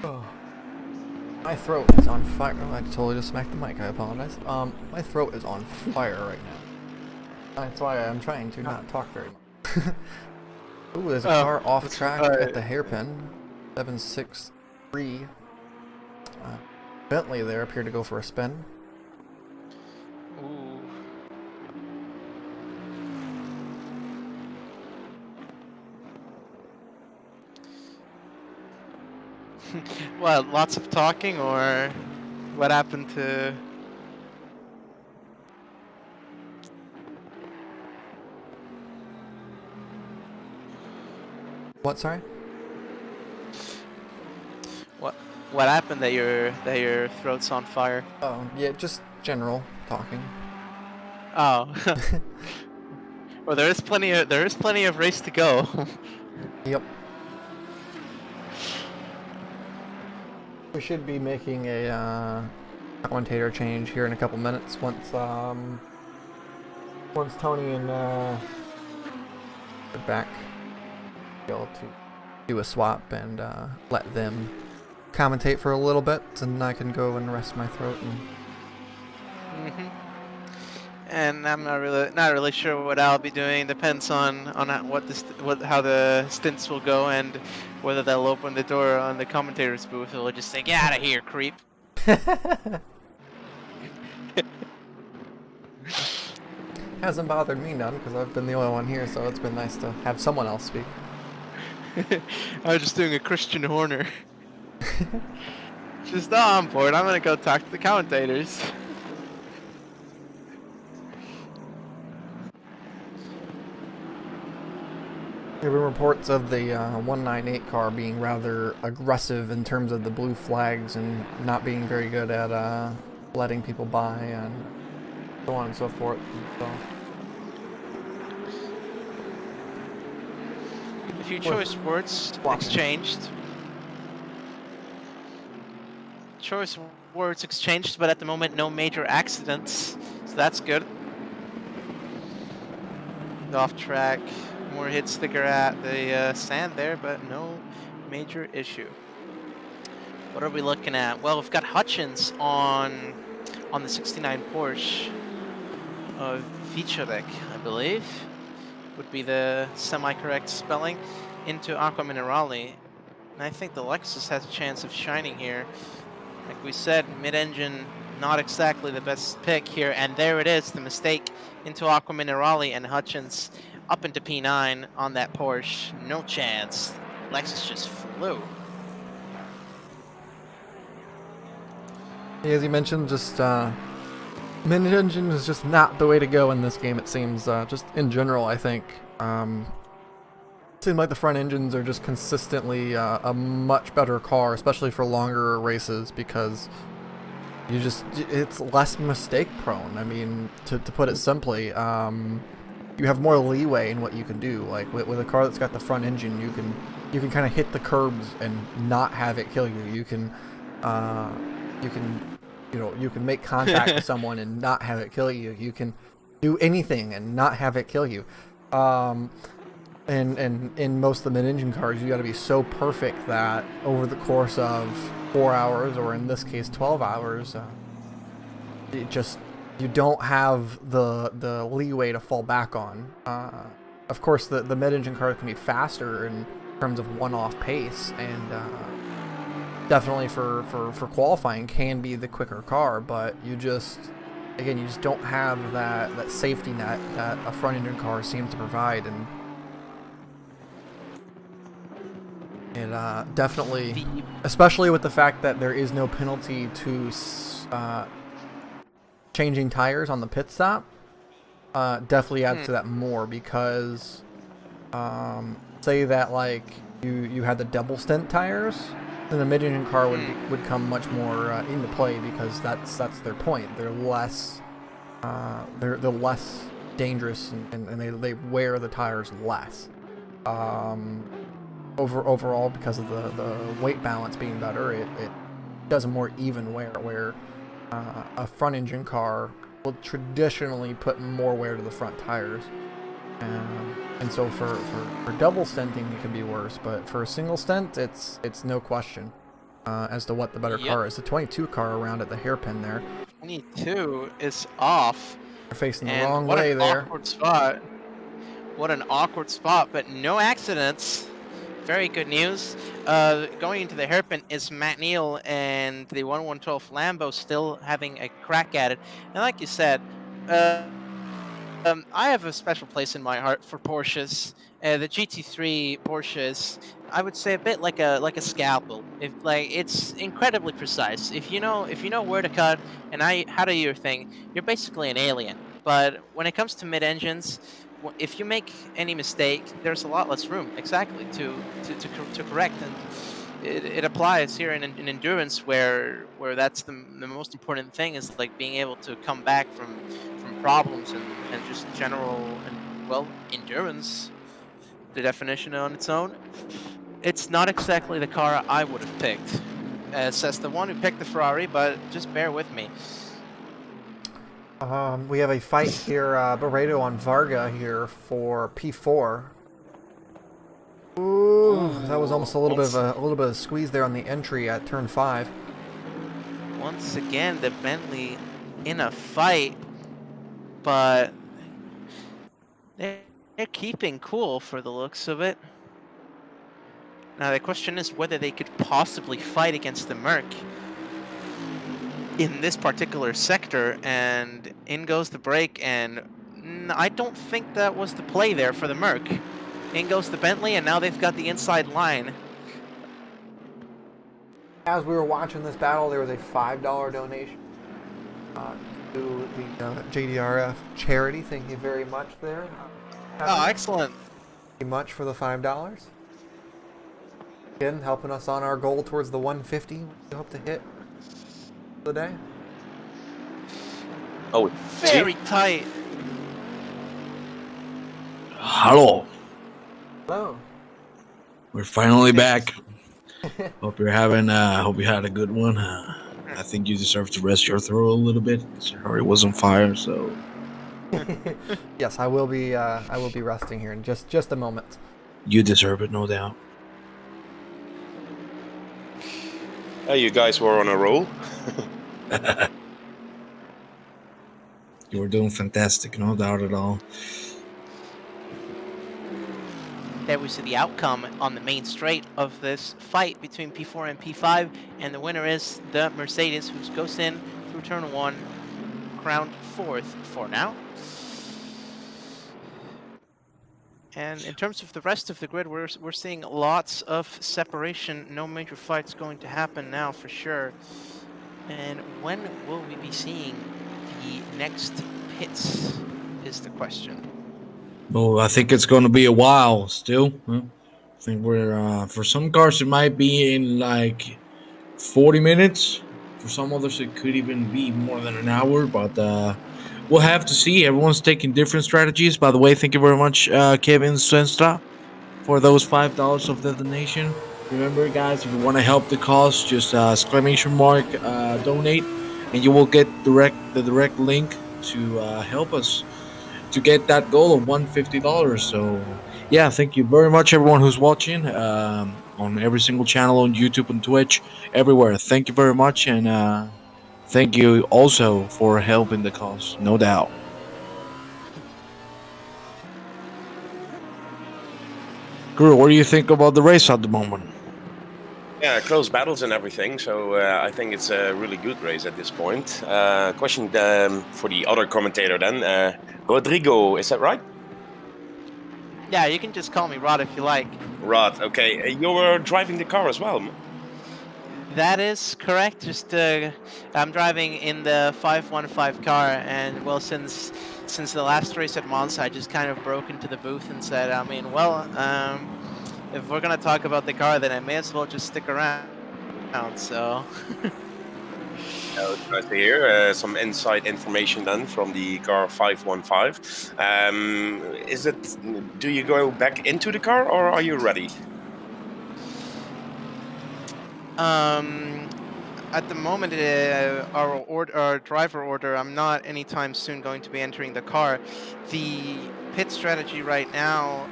Oh. My throat is on fire. Oh, I totally just smacked the mic. I apologize. My throat is on fire right now. That's why I'm trying to not talk very much. Ooh, there's a car off track at the hairpin. 763. Bentley there appeared to go for a spin. Ooh. Well, lots of talking, or what happened to... What? Sorry. What happened that your throat's on fire? Oh, yeah, just general talking. Oh. Well, there is plenty of race to go. Yep. We should be making a commentator change here in a couple minutes once Tony and are back. Be able to do a swap and let them commentate for a little bit, and I can go and rest my throat. And And I'm not really sure what I'll be doing. Depends on how the stints will go and whether they'll open the door on the commentator's booth or they'll just say, "Get out of here, creep." Hasn't bothered me none because I've been the only one here, so it's been nice to have someone else speak. I was just doing a Christian Horner. Just on board. I'm gonna go talk to the commentators. There were reports of the 198 car being rather aggressive in terms of the blue flags and not being very good at letting people by and so on and so forth. So. A few choice words exchanged. Choice words exchanged, but at the moment no major accidents, so that's good. Off track. More hit sticker at the sand there, but no major issue. What are we looking at? Well, we've got Hutchins on the 69 Porsche of Vicharek, I believe, would be the semi-correct spelling, into Aqua Minerale. And I think the Lexus has a chance of shining here. Like we said, mid-engine, not exactly the best pick here, and there it is, the mistake into Aqua Minerale, and Hutchins up into P9 on that Porsche. No chance. Lexus just flew. As you mentioned, just mid-engine is just not the way to go in this game, it seems. Just in general, I think. It seems like the front engines are just consistently a much better car, especially for longer races, because it's less mistake prone. I mean, to put it simply, you have more leeway in what you can do. Like with a car that's got the front engine, you can kind of hit the curbs and not have it kill you. You can make contact with someone and not have it kill you. You can do anything and not have it kill you. And in most of the mid-engine cars, you got to be so perfect that over the course of 4 hours, or in this case 12 hours, you don't have the leeway to fall back on. Of course, the mid-engine car can be faster in terms of one-off pace, and definitely for qualifying can be the quicker car, but you just don't have that safety net that a front-engine car seems to provide, and it definitely, especially with the fact that there is no penalty to changing tires on the pit stop, definitely adds to that more, because say that like you had the double stint tires, then the mid-engine car would come much more into play, because that's their point. They're less less dangerous, and they wear the tires less. Overall, because of the weight balance being better, it does a more even wear, where a front engine car will traditionally put more wear to the front tires, and so for double stenting it can be worse, but for a single stent it's no question as to what the better car is. The 22 car around at the hairpin there. 22 is off. They're facing the wrong way there. Awkward spot. What an awkward spot, but no accidents. Very good news. Going into the hairpin is Matt Neal and the 1112 Lambo still having a crack at it. And like you said, I have a special place in my heart for Porsches. The GT3 Porsches, I would say a bit like a scalpel. It's incredibly precise. If you know where to cut and how to do your thing, you're basically an alien. But when it comes to mid-engines, if you make any mistake, there's a lot less room exactly to correct, and it applies here in endurance where that's the most important thing is like being able to come back from problems and just general and endurance. The definition on its own, it's not exactly the car I would have picked, says the one who picked the Ferrari, but just bear with me. We have a fight here, Barreto on Varga here for P4. Ooh, that was almost a little bit of a squeeze there on the entry at turn 5. Once again, the Bentley in a fight, but they're keeping cool for the looks of it. Now the question is whether they could possibly fight against the Merc in this particular sector, and in goes the brake, and I don't think that was the play there for the Merc. In goes the Bentley, and now they've got the inside line. As we were watching this battle, there was a $5 donation to the JDRF charity. Thank you very much there. Oh, excellent. Thank you much for the $5. Again, helping us on our goal towards the 150 we hope to hit for the day. Oh, Very tight. Hello. Hello. We're finally back. Hope you're having. Hope you had a good one. I think you deserve to rest your throat a little bit. Sorry, it was on fire. So Yes, I will be resting here in just a moment. you deserve it, no doubt. You guys were on a roll. You were doing fantastic, no doubt at all. There we see the outcome on the main straight of this fight between P4 and P5, and the winner is the Mercedes, who goes in through turn 1, crowned 4th for now. And in terms of the rest of the grid, we're seeing lots of separation. No major fights going to happen now for sure. And when will we be seeing the next pits is the question. Well, I think it's going to be a while still. I think we're for some cars it might be in like 40 minutes. For some others it could even be more than an hour, but we'll have to see. Everyone's taking different strategies. By the way, thank you very much, Kevin Svenstra, for those $5 of the donation. Remember, guys, if you want to help the cause, just exclamation mark donate, and you will get the direct link to help us to get that goal of $150. So, yeah, thank you very much, everyone who's watching on every single channel on YouTube and Twitch, everywhere. Thank you very much, and thank you also for helping the cause, no doubt. Guru, what do you think about the race at the moment? Yeah, close battles and everything. So I think it's a really good race at this point. Question for the other commentator then. Rodrigo, is that right? Yeah, you can just call me Rod if you like. Rod, okay. You were driving the car as well. That is correct. Just I'm driving in the 515 car, and well, since the last race at Monza, I just kind of broke into the booth and said, I mean, well, if we're gonna talk about the car, then I may as well just stick around. So. It's nice to hear some inside information then from the car 515. Do you go back into the car or are you ready? At the moment, our driver order, I'm not anytime soon going to be entering the car. The pit strategy right now,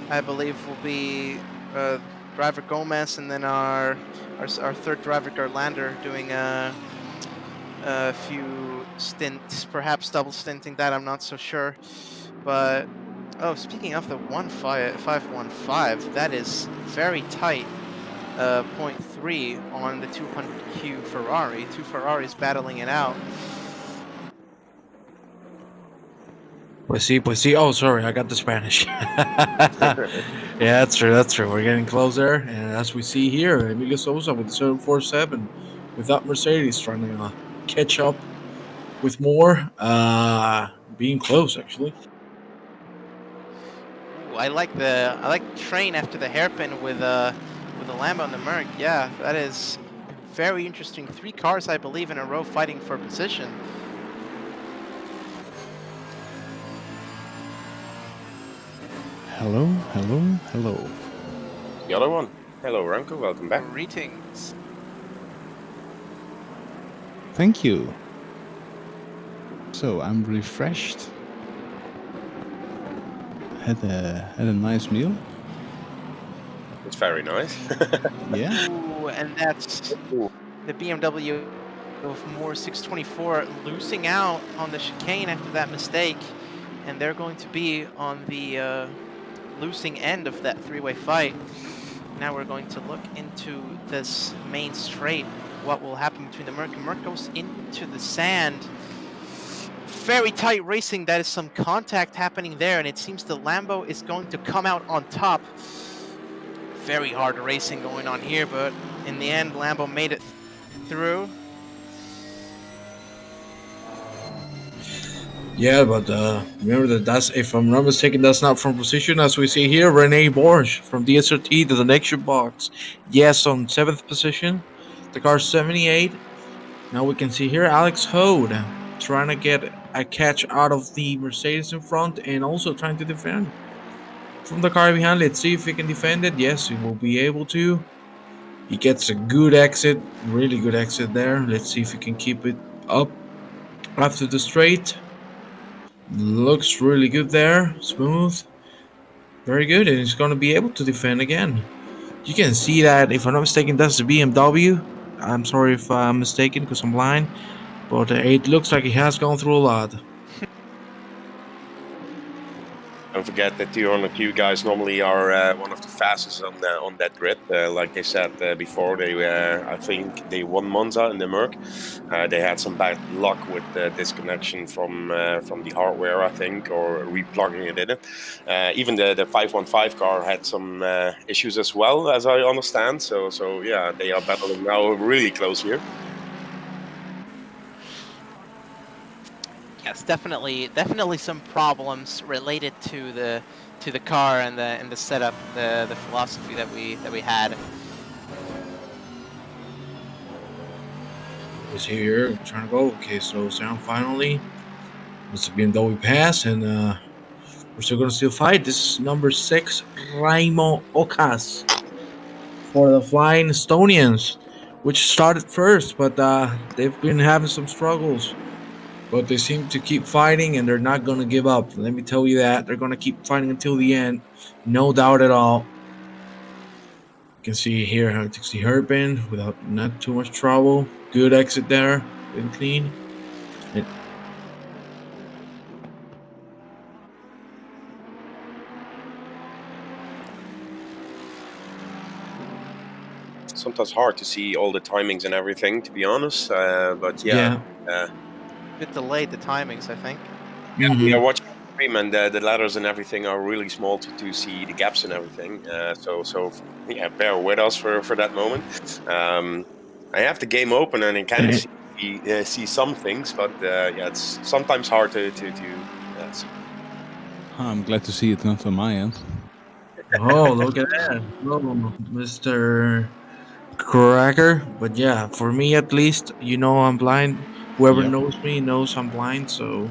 I believe, will be driver Gomez and then our third driver Garlander doing a few stints, perhaps double stinting that, I'm not so sure. But, oh, speaking of the 515, that is very tight. 0.3 on the 200Q Ferrari. Two Ferraris battling it out. Pues sí. Oh, sorry, I got the Spanish. Yeah, that's true. We're getting closer, and as we see here, Emilio Sousa with the 747, with that Mercedes trying to catch up with more, being close, actually. I like the train after the hairpin with the Lambo and the Merc. Yeah, that is very interesting. 3 cars, I believe, in a row fighting for position. Hello, hello, hello. The other one. Hello, Remco. Welcome back. Greetings. Thank you. So I'm refreshed. Had a nice meal. It's very nice. Yeah. Ooh, and that's the BMW of Moore 624 losing out on the chicane after that mistake, and they're going to be on the losing end of that 3-way fight. Now we're going to look into this main straight. What will happen between the Merc? Merc goes into the sand. Very tight racing. That is some contact happening there, and it seems the Lambo is going to come out on top. Very hard racing going on here, but in the end, Lambo made it through. Yeah, but remember that's, if I'm not mistaken, that's not from position, as we see here. Rene Borsch from DSRT to the next box. Yes, on 7th position. The car 78. Now we can see here Alex Hode trying to get a catch out of the Mercedes in front and also trying to defend from the car behind. Let's see if he can defend it. Yes, he will be able to. He gets a good exit, really good exit there. Let's see if he can keep it up after the straight. Looks really good there, smooth, very good, and he's going to be able to defend again. You can see that, if I'm not mistaken, that's the BMW. I'm sorry if I'm mistaken because I'm blind, but it looks like he has gone through a lot. Don't forget that 200Q guys normally are one of the fastest on that grid. Like they said before, I think they won Monza in the Merc. They had some bad luck with the disconnection from the hardware, I think, or replugging it in. Even the 515 car had some issues as well, as I understand. So yeah, they are battling now really close here. Yes, definitely some problems related to the car and the setup, the philosophy that we had. Was here trying to go. Okay, slows down finally. It's a BMW pass, and we're still gonna fight. This is number 6, Raimo Okas for the Flying Estonians, which started first, but they've been having some struggles. But they seem to keep fighting, and they're not going to give up. Let me tell you that. They're going to keep fighting until the end. No doubt at all. You can see here how it takes the hairpin without not too much trouble. Good exit there. Good clean. Sometimes hard to see all the timings and everything, to be honest. But yeah. A bit delayed, the timings, I think. Yeah, we are watching the stream, and the ladders and everything are really small to see the gaps and everything. So yeah, bear with us for that moment. I have the game open and I kind of see some things, but yeah, it's sometimes hard to see. I'm glad to see it not on my end. Oh, look at that. Oh, Mr. Cracker. But yeah, for me at least, I'm blind. Whoever knows me knows I'm blind, so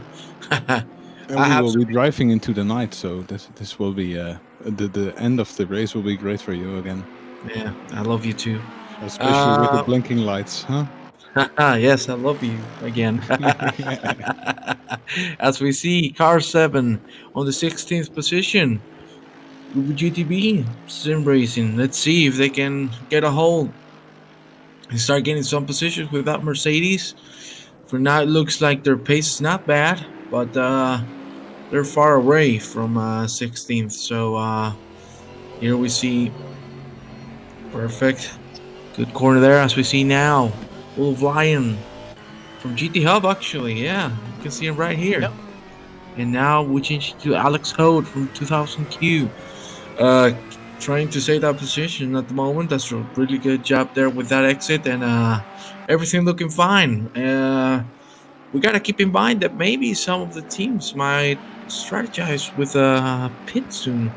And we will be driving into the night, so this will be the end of the race will be great for you again. Yeah, I love you too. Especially with the blinking lights, huh? Yes, I love you again. As we see, car 7 on the 16th position. GTB sim racing. Let's see if they can get a hold and start getting some positions with that Mercedes. For now, it looks like their pace is not bad, but they're far away from 16th. So here we see perfect, good corner there. As we see now, Wolf Lion from GT Hub. Actually, yeah, you can see him right here. Yep. And now we change to Alex Hode from 2000Q. Trying to save that position at the moment. That's a really good job there with that exit, and everything looking fine. We gotta keep in mind that maybe some of the teams might strategize with a pit soon.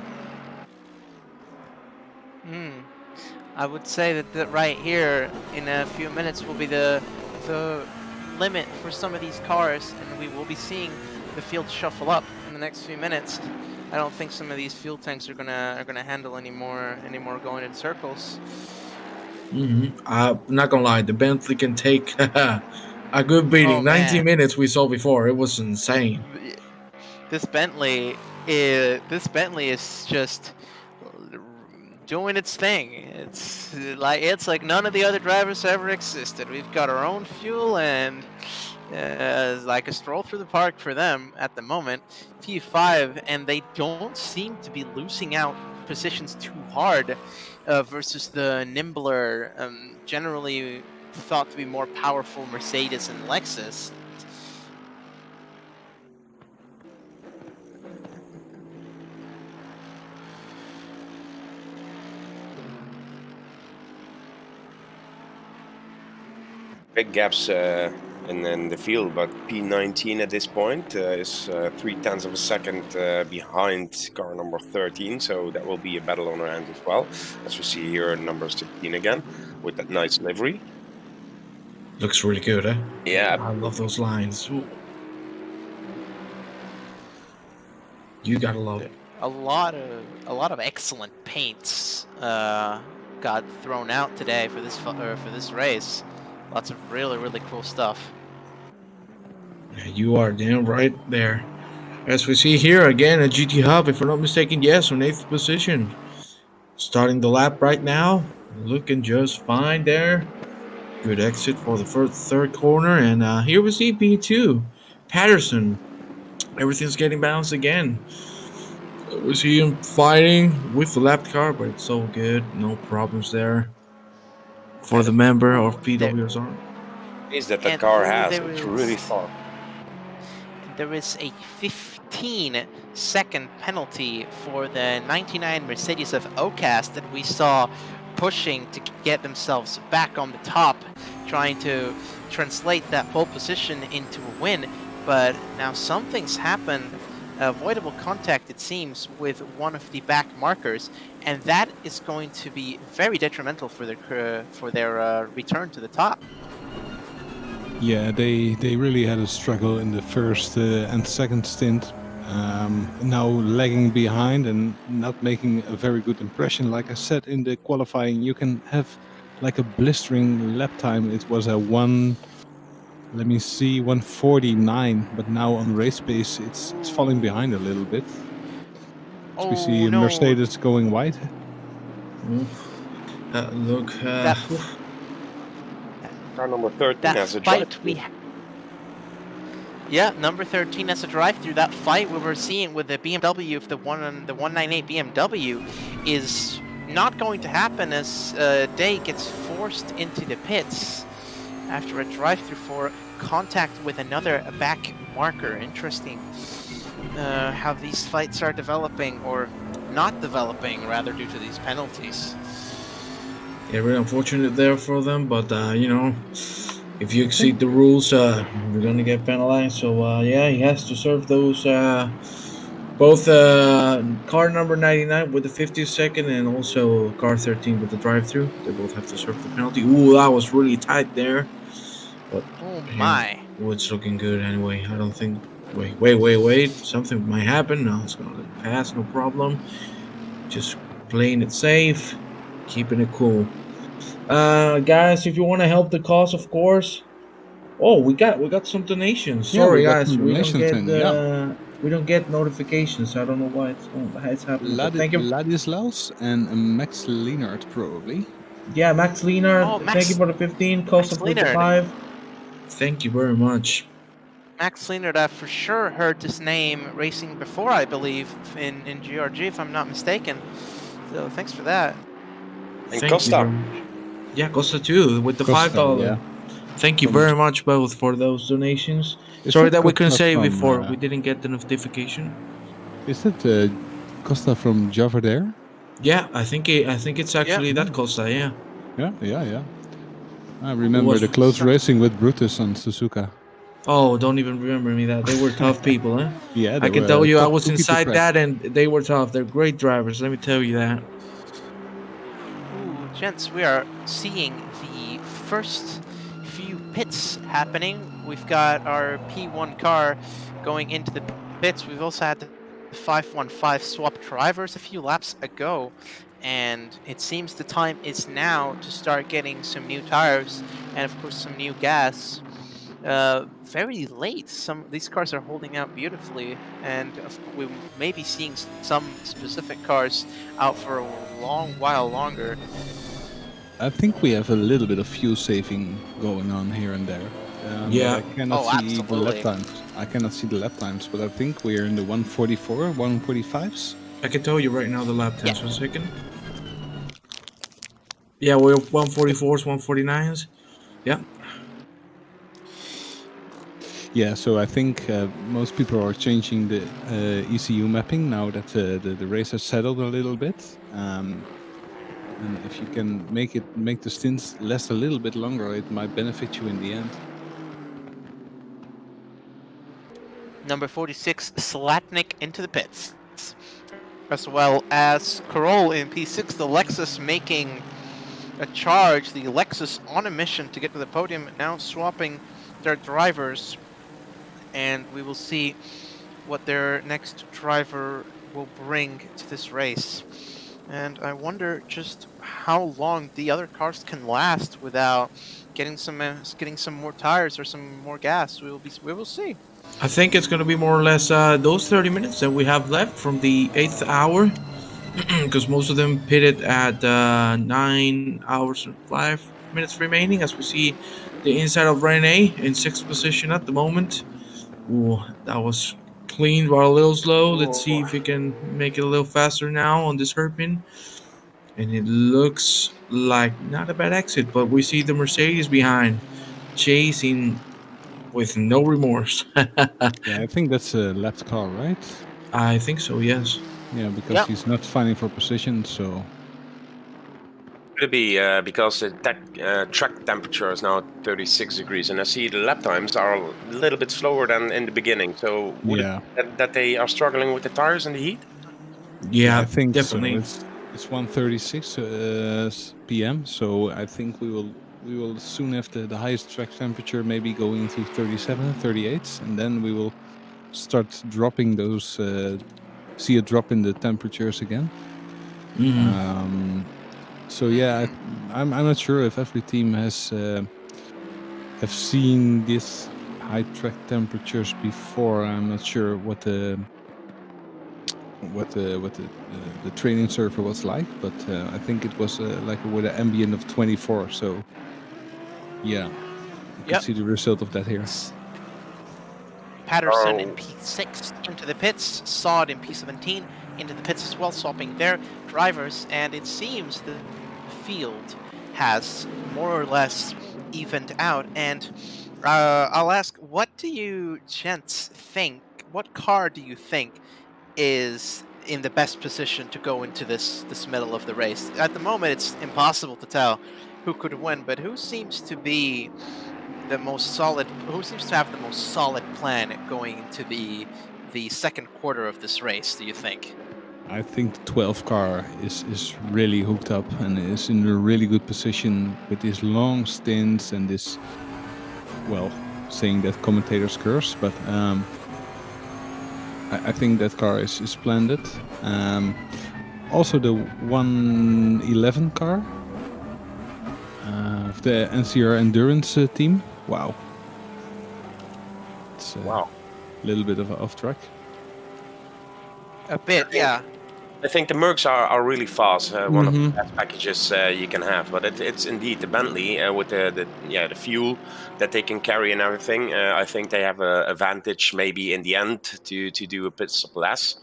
I would say that right here in a few minutes will be the limit for some of these cars, and we will be seeing the field shuffle up in the next few minutes. I don't think some of these fuel tanks are gonna handle any more going in circles. I'm not gonna lie, the Bentley can take a good beating. Oh, 90 man. minutes we saw before, it was insane. This Bentley is just doing its thing. It's like none of the other drivers ever existed. We've got our own fuel, and it's like a stroll through the park for them at the moment. P5, and they don't seem to be losing out positions too hard versus the nimbler, generally thought to be more powerful Mercedes and Lexus. Big gaps in the field, but P19 at this point is 0.3 of a second behind car number 13, so that will be a battle on our hands as well. As we see here, number 16 again with that nice livery. Looks really good, eh? Yeah, I love those lines. Ooh. You gotta love it. A lot of excellent paints got thrown out today for this race. Lots of really cool stuff. You are damn right there. As we see here again, a GT Hub, if I'm not mistaken, yes, on 8th position. Starting the lap right now, looking just fine there. Good exit for the third corner, and here we see P2, Patterson. Everything's getting balanced again. We see him fighting with the lap car, but it's so good, no problems there. For the member of PWSR. Is that the car has? There It's is- really fun. There is a 15-second penalty for the 99 Mercedes of OCAS that we saw pushing to get themselves back on the top, trying to translate that pole position into a win. But now something's happened. Avoidable contact, it seems, with one of the back markers, and that is going to be very detrimental for their return to the top. Yeah, they really had a struggle in the first and second stint. Now lagging behind and not making a very good impression. Like I said in the qualifying, you can have like a blistering lap time. It was a 1:49, but now on race pace it's falling behind a little bit. So we see no. Mercedes going wide. Look, Car number 13 That has a fight drive. Yeah, number 13 has a drive-through. That fight we were seeing with the BMW, the 198 BMW, is not going to happen as Day gets forced into the pits after a drive-through for contact with another back marker. Interesting how these fights are developing, or not developing, rather, due to these penalties. yeah, very unfortunate there for them, but you know, if you exceed the rules, you're gonna get penalized. So yeah, he has to serve those both car number 99 with the 50-second and also car 13 with the drive-through. They both have to serve the penalty. Ooh, that was really tight there. But Oh my! oh, it's looking good anyway. I don't think. Wait. Something might happen. No, it's gonna pass, no problem. Just playing it safe, keeping it cool. Guys, if you want to help the cause, of course. Oh, we got some donations. Yeah, Sorry, we got guys, some we don't donations get in, yeah. we don't get notifications. I don't know why it's happening. But thank you. Ladislaus and Max Leonard probably. Yeah, Max Leonard. Oh, Max- thank you for the 15. Cost of Max Leonard. 55. Thank you very much. Max Leonard, I've for sure heard this name racing before, I believe, in GRG, if I'm not mistaken. So thanks for that. And Thank you Costa. very much. Yeah, Costa too, with the Costa, $5. yeah. Thank you From- very much both for those donations. Is Sorry that that we couldn't Costa say from, before. We didn't get the notification. Is that Costa from Java there? Yeah, I think it's actually that Costa. Yeah. Yeah. I remember was- the close racing with Brutus on Suzuka. Oh, don't even remember me that. They were tough people, huh? Yeah, I they can were tell you, I tough was to keep inside track. that, and they were tough. They're great drivers. Let me tell you that. Ooh, gents, we are seeing the first few pits happening. We've got our P1 car going into the pits. We've also had the 515 swap drivers a few laps ago, and it seems the time is now to start getting some new tires and of course some new gas. Very late. These cars are holding out beautifully, and we may be seeing some specific cars out for a long while longer. I think we have a little bit of fuel saving going on here and there. Yeah. But I cannot Oh, see the lap absolutely. times. I cannot see the lap times, but I think we're in the 144, 145s. I can tell you right now the lap times. Yeah. 1 second. Yeah, we're 144s, 149s. Yeah. Yeah, so I think most people are changing the ECU mapping now that the race has settled a little bit. And if you can make the stints last a little bit longer, it might benefit you in the end. Number 46, Slatnik into the pits. As well as Carol in P6, the Lexus making a charge. The Lexus on a mission to get to the podium, now swapping their drivers. And we will see what their next driver will bring to this race. And I wonder just how long the other cars can last without getting some more tires or some more gas. We will see. I think it's going to be more or less those 30 minutes that we have left from the 8th hour. Because most of them pitted at 9 hours and 5 minutes remaining. As we see the inside of Rene in 6th position at the moment. Ooh, that was clean but a little slow. Let's see if we can make it a little faster now on this hairpin. And it looks like not a bad exit, but we see the Mercedes behind, chasing with no remorse. Yeah, I think that's a lapped car, right? I think so, yes. Yeah, because Yep. he's not fighting for position, so... Could it be because the track temperature is now 36 degrees, and I see the lap times are a little bit slower than in the beginning. So would Yeah. it that they are struggling with the tires and the heat? Yeah, I think definitely. so. It's 1:36 p.m. So I think we will soon have the highest track temperature, maybe going into 37, 38, and then we will start dropping those. See a drop in the temperatures again. Mhm. So yeah, I'm not sure if every team has have seen this high track temperatures before. I'm not sure what the training server was like, but I think it was like with an ambient of 24. So yeah, you can Yep. see the result of that here. Patterson in P6 into the pits, Sod in P17 into the pits as well, swapping their drivers, and it seems the field has more or less evened out. And I'll ask, what do you gents think? What car do you think is in the best position to go into this middle of the race? At the moment, it's impossible to tell who could win, but who seems to be the most solid? Who seems to have the most solid plan going into the second quarter of this race? Do you think? I think the 12 car is really hooked up and is in a really good position with these long stints and this, well, saying that commentators curse, but I think that car is splendid. Also the 111 car of the NCR Endurance team. Wow. It's a little bit of off track. A bit, yeah. I think the Mercs are really fast. One of the best packages you can have, but it's indeed the Bentley with the fuel that they can carry and everything. I think they have an advantage maybe in the end to do a pit stop less.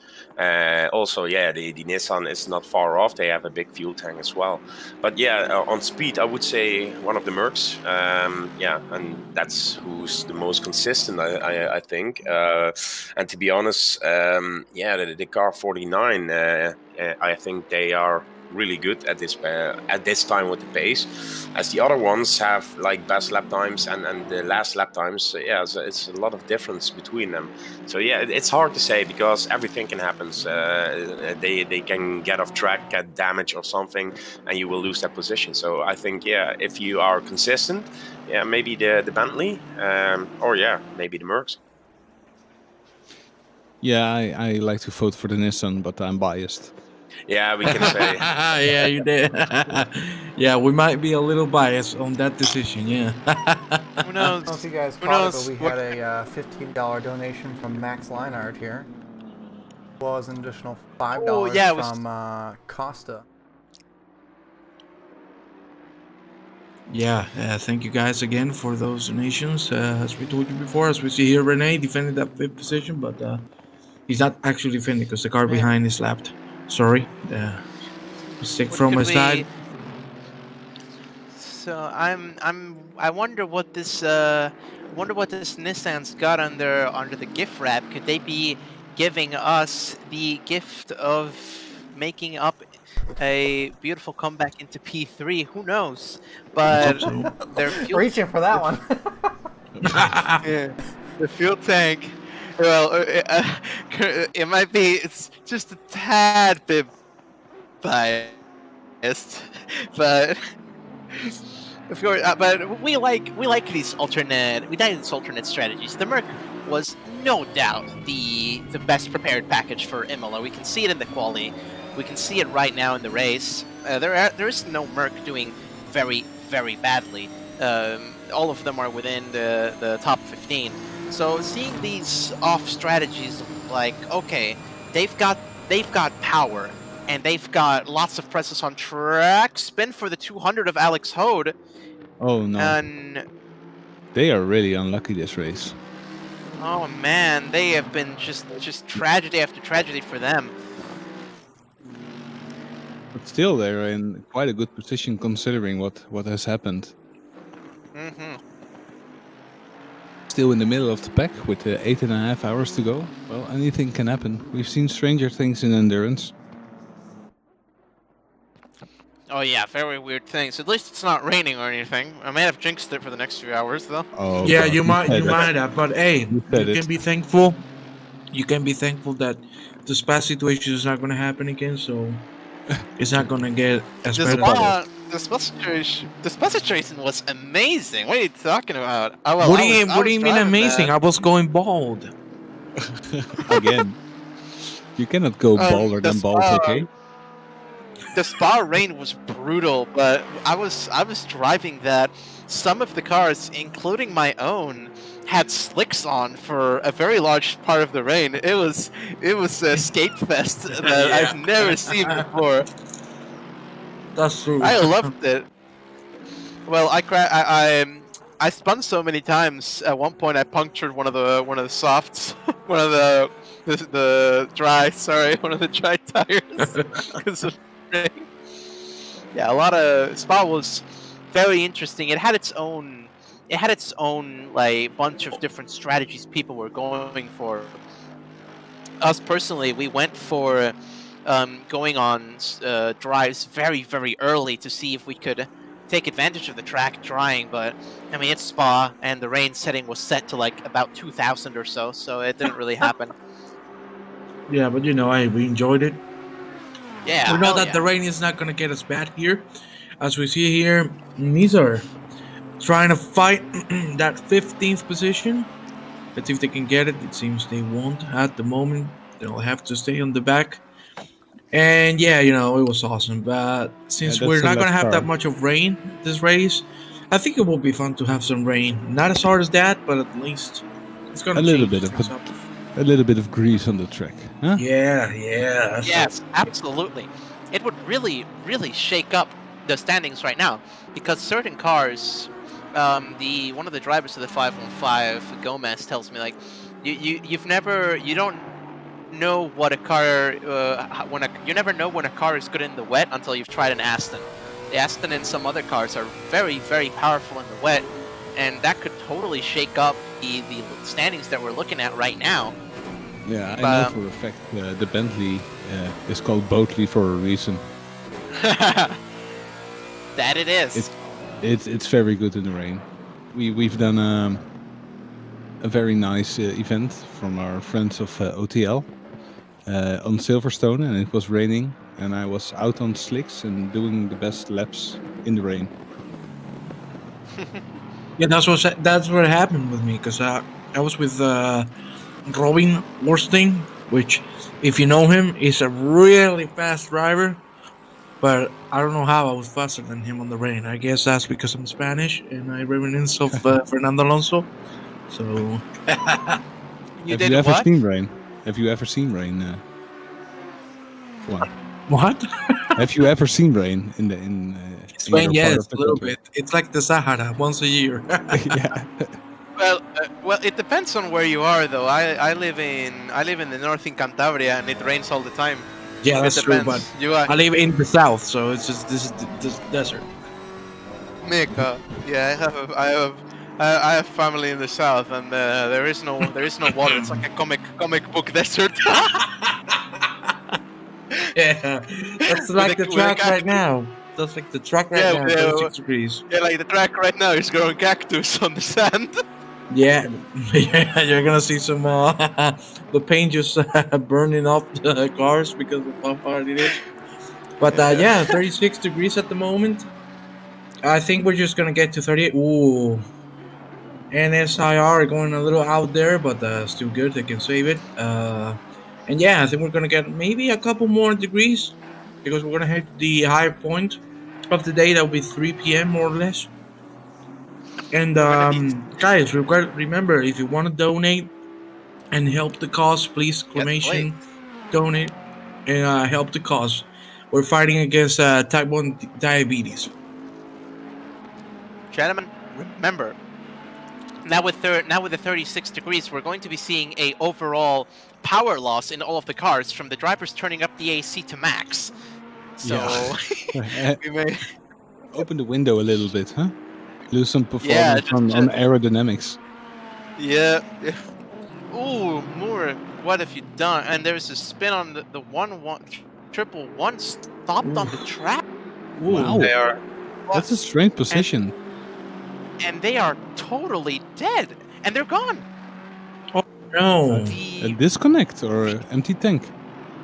Also, the Nissan is not far off. They have a big fuel tank as well. But on speed, I would say one of the Mercs. And that's who's the most consistent, I think. And to be honest, the car 49, I think they are really good at this time with the pace, as the other ones have like best lap times and the last lap times. So yeah, it's a lot of difference between them. So yeah, it's hard to say because everything can happen. They can get off track, get damage or something, and you will lose that position. So I think if you are consistent, maybe the Bentley, or maybe the Mercs. Yeah, I like to vote for the Nissan, but I'm biased. Yeah, we can say. Yeah, you did. Yeah, we might be a little biased on that decision. Yeah. Who I don't know if knows? you guys Who caught it, but knows? we What? had a $15 donation from Max Leinart here. As well as an additional $5 Oh, yeah, it was. from Costa. Yeah, thank you guys again for those donations. As we told you before, as we see here, Rene defended that fifth position, but he's not actually defending because the car Man. behind is lapped. Sorry, mistake What from could my side. So I wonder what this Nissan's got under the gift wrap. Could they be giving us the gift of making up a beautiful comeback into P3? Who knows? But So. their fuel Reaching for that one. yeah, the fuel tank. Well, it might be. It's just a tad bit biased, but. Of course, but we like these alternate strategies. The Merc was no doubt the best prepared package for Imola. We can see it in the quali. We can see it right now in the race. There is no Merc doing very badly. All of them are within the top 15. So seeing these off strategies, like okay, they've got power. And they've got lots of presence on track. Spin for the 200 of Alex Hode. Oh no. And They are really unlucky this race. oh man, they have been just tragedy after tragedy for them. But still, they're in quite a good position considering what has happened. Mm-hmm. Still in the middle of the pack with 8.5 hours to go. Well, anything can happen. We've seen stranger things in endurance. Oh yeah, very weird things. At least it's not raining or anything. I may have jinxed it for the next few hours though. Oh, Yeah, God, you might said it. have, but hey, you said can it. be thankful. You can be thankful that the Spa situation is not going to happen again, so it's not going to get as bad as The Spa situation was amazing. What are you talking about? Oh, well, What I do you was mean driving amazing? that. I was going bald. Again. You cannot go bolder the than balls, Spa- okay? The Spa rain was brutal, but I was driving that. Some of the cars, including my own, had slicks on for a very large part of the rain. It was a skate fest that Yeah. I've never seen before. That's true. I loved it. Well, I spun so many times. At one point, I punctured one of the softs, one of the dry. Sorry, one of the dry tires because of rain. Yeah, a lot of Spa was very interesting. It had its own like bunch of different strategies people were going for. Us personally, we went for going on drives very early to see if we could take advantage of the track drying, but I mean it's Spa and the rain setting was set to like about 2,000 or so it didn't really happen. Yeah, but hey, we enjoyed it. Yeah, We know hell that yeah. the rain is not going to get us bad here. As we see here, Nizar trying to fight that 15th position. Let's see if they can get it. It seems they won't at the moment. They'll have to stay on the back. And yeah, it was awesome. But since that's we're the not going to left have car. that much of rain this race, I think it will be fun to have some rain. Not as hard as that, but at least it's going to A little change bit of things up. A little bit of grease on the track, huh? Yeah. Yes, absolutely. It would really shake up the standings right now because certain cars, one of the drivers of the 515, Gomez, tells me like, you don't know what a car you never know when a car is good in the wet until you've tried an Aston. The Aston and some other cars are very powerful in the wet, and that could totally shake up the standings that we're looking at right now. Yeah, I know for a fact the Bentley is called Boatley for a reason. That it is. It's very good in the rain. We've done a very nice event from our friends of OTL on Silverstone, and it was raining, and I was out on slicks and doing the best laps in the rain. Yeah, that's what happened with me because I was with Robin Worsting, which, if you know him, is a really fast driver. But I don't know how I was faster than him on the rain. I guess that's because I'm Spanish and I reminisce of Fernando Alonso. So You Have you did ever what? seen rain? Have you ever seen rain? Juan? what? Have you ever seen rain in Spain, your part yes, of the a little country? bit. It's like the Sahara, once a year. Yeah. Well, it depends on where you are, though. I live in the north in Cantabria, and it rains all the time. Yeah, that's it true. depends. But You are I live in the south, so it's just this is this desert. Mika. Yeah, I have family in the south, and there is no water. It's like a comic book desert. Yeah, that's With like a- the with a track right cactus. now. That's like the track right Yeah, now. 36 degrees. Yeah, like the track right now is growing cactus on the sand. Yeah, yeah, you're gonna see some the paint just burning off the cars because of how hard it is. But yeah, 36 degrees at the moment. I think we're just gonna get to 38. Ooh, NSIR going a little out there, but still good. They can save it. And yeah, I think we're gonna get maybe a couple more degrees because we're gonna hit the high point of the day. That'll be 3 p.m. more or less. And We're gonna be guys, remember, if you want to donate and help the cause, please exclamation donate and help the cause. We're fighting against type 1 diabetes. Gentlemen, remember. Now with the 36 degrees, we're going to be seeing a overall power loss in all of the cars from the drivers turning up the AC to max. So we may. Open the window a little bit, huh? Lose some Yeah, performance on aerodynamics. Yeah. Ooh, Moore, what have you done? And there's a spin on the 1-1 stopped on the track. Wow. They are. That's a strange position. And they are totally dead. And they're gone. No. A disconnect or an empty tank?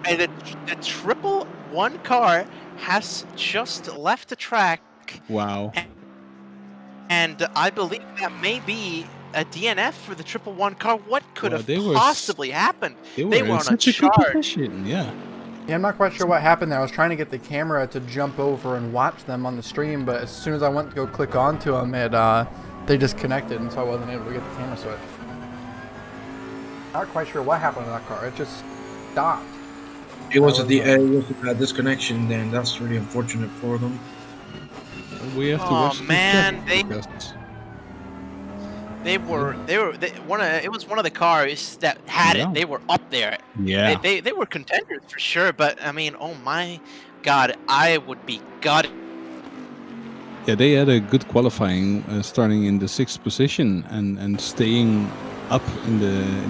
And the 1-1 car has just left the track. Wow. And I believe that may be a DNF for the 1-1 car. What could have They possibly happened? They were in on such a a good charge. position, yeah. Yeah, I'm not quite sure what happened there. I was trying to get the camera to jump over and watch them on the stream, but as soon as I went to go click onto them, they disconnected, and so I wasn't able to get the camera switch. Not quite sure what happened to that car. It just stopped. It was a disconnection. Then that's really unfortunate for them. We have to Oh watch man, it was one of the cars that had Yeah. it. They were up there. Yeah. They were contenders for sure, but I mean, oh my god, I would be gutted. Yeah, they had a good qualifying, starting in the 6th position and staying up in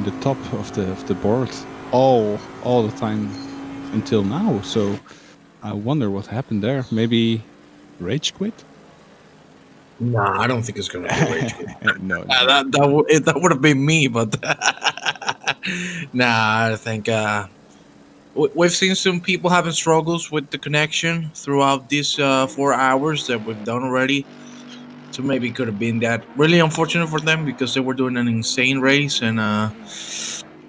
the top of the board all the time until now. So I wonder what happened there. Maybe rage quit? Nah, I don't think it's gonna be rage quit. No. That would have been me, but nah, I think we've seen some people having struggles with the connection throughout these 4 hours that we've done already. So maybe it could have been that. Really unfortunate for them because they were doing an insane race, and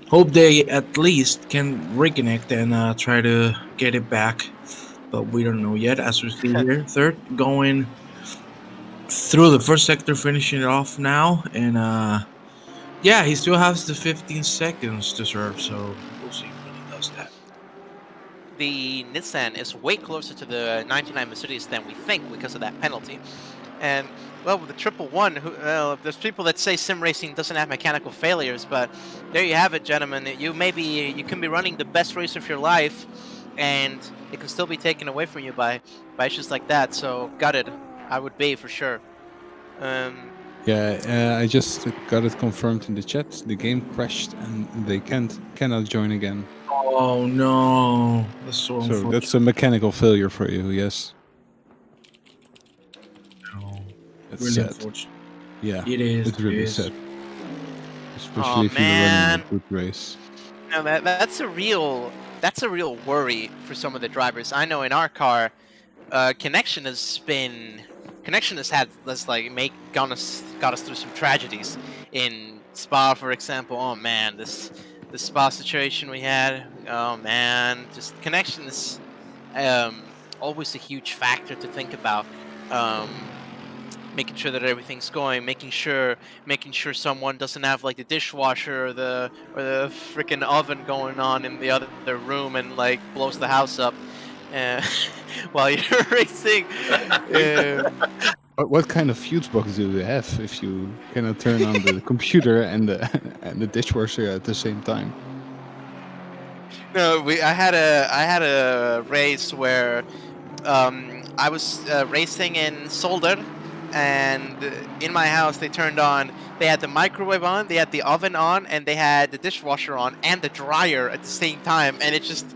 hope they at least can reconnect and try to get it back. But we don't know yet. As we see here, third going through the first sector, finishing it off now, and yeah, he still has the 15 seconds to serve. So we'll see when he does that. The Nissan is way closer to the 99 Mercedes than we think because of that penalty. And well, with the 1-1, there's people that say sim racing doesn't have mechanical failures, but there you have it, gentlemen. You can be running the best race of your life, and it can still be taken away from you by issues like that. So gutted, I would be for sure. Yeah, I just got it confirmed in the chat. The game crashed and they cannot join again. Oh no, that's so So unfortunate. that's a mechanical failure for you, yes. No, That's really sad. unfortunate. Yeah, It is. it's really it is. sad. Especially if you're running a good race. No, that's a real worry for some of the drivers. I know in our car, connection has got us through some tragedies. In Spa, for example, oh man, the Spa situation we had, oh man, just connection is always a huge factor to think about. Making sure that everything's going, making sure someone doesn't have like the dishwasher or the freaking oven going on in the other room and like blows the house up while you're racing. What kind of fuse box do you have if you cannot turn on the computer and the dishwasher at the same time? No, I had a race where I was racing in Solder, and in my house they had the microwave on, they had the oven on, and they had the dishwasher on and the dryer at the same time, and it just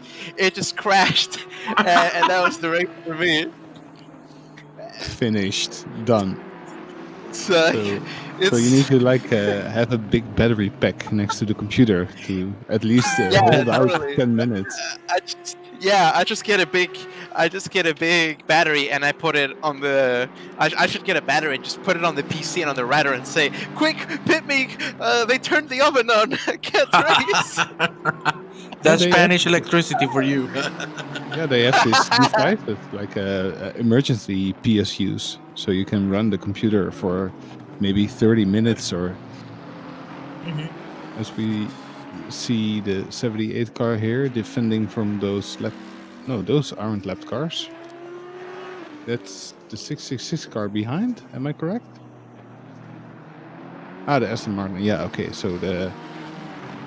crashed, and that was the race for me. Finished, done. So you need to like have a big battery pack next to the computer to at least hold out 10 minutes. I just get a big battery and I put it on the. I should get a battery and just put it on the PC and on the radar and say, "Quick, pit me! They turned the oven on. I can't race." That's Spanish electricity for you. Yeah, they have this devices like emergency PSUs, so you can run the computer for maybe 30 minutes or. As we see the 78 car here defending from those those aren't lapped cars. That's the 666 car behind, am I correct? The Aston Martin, yeah, okay, so the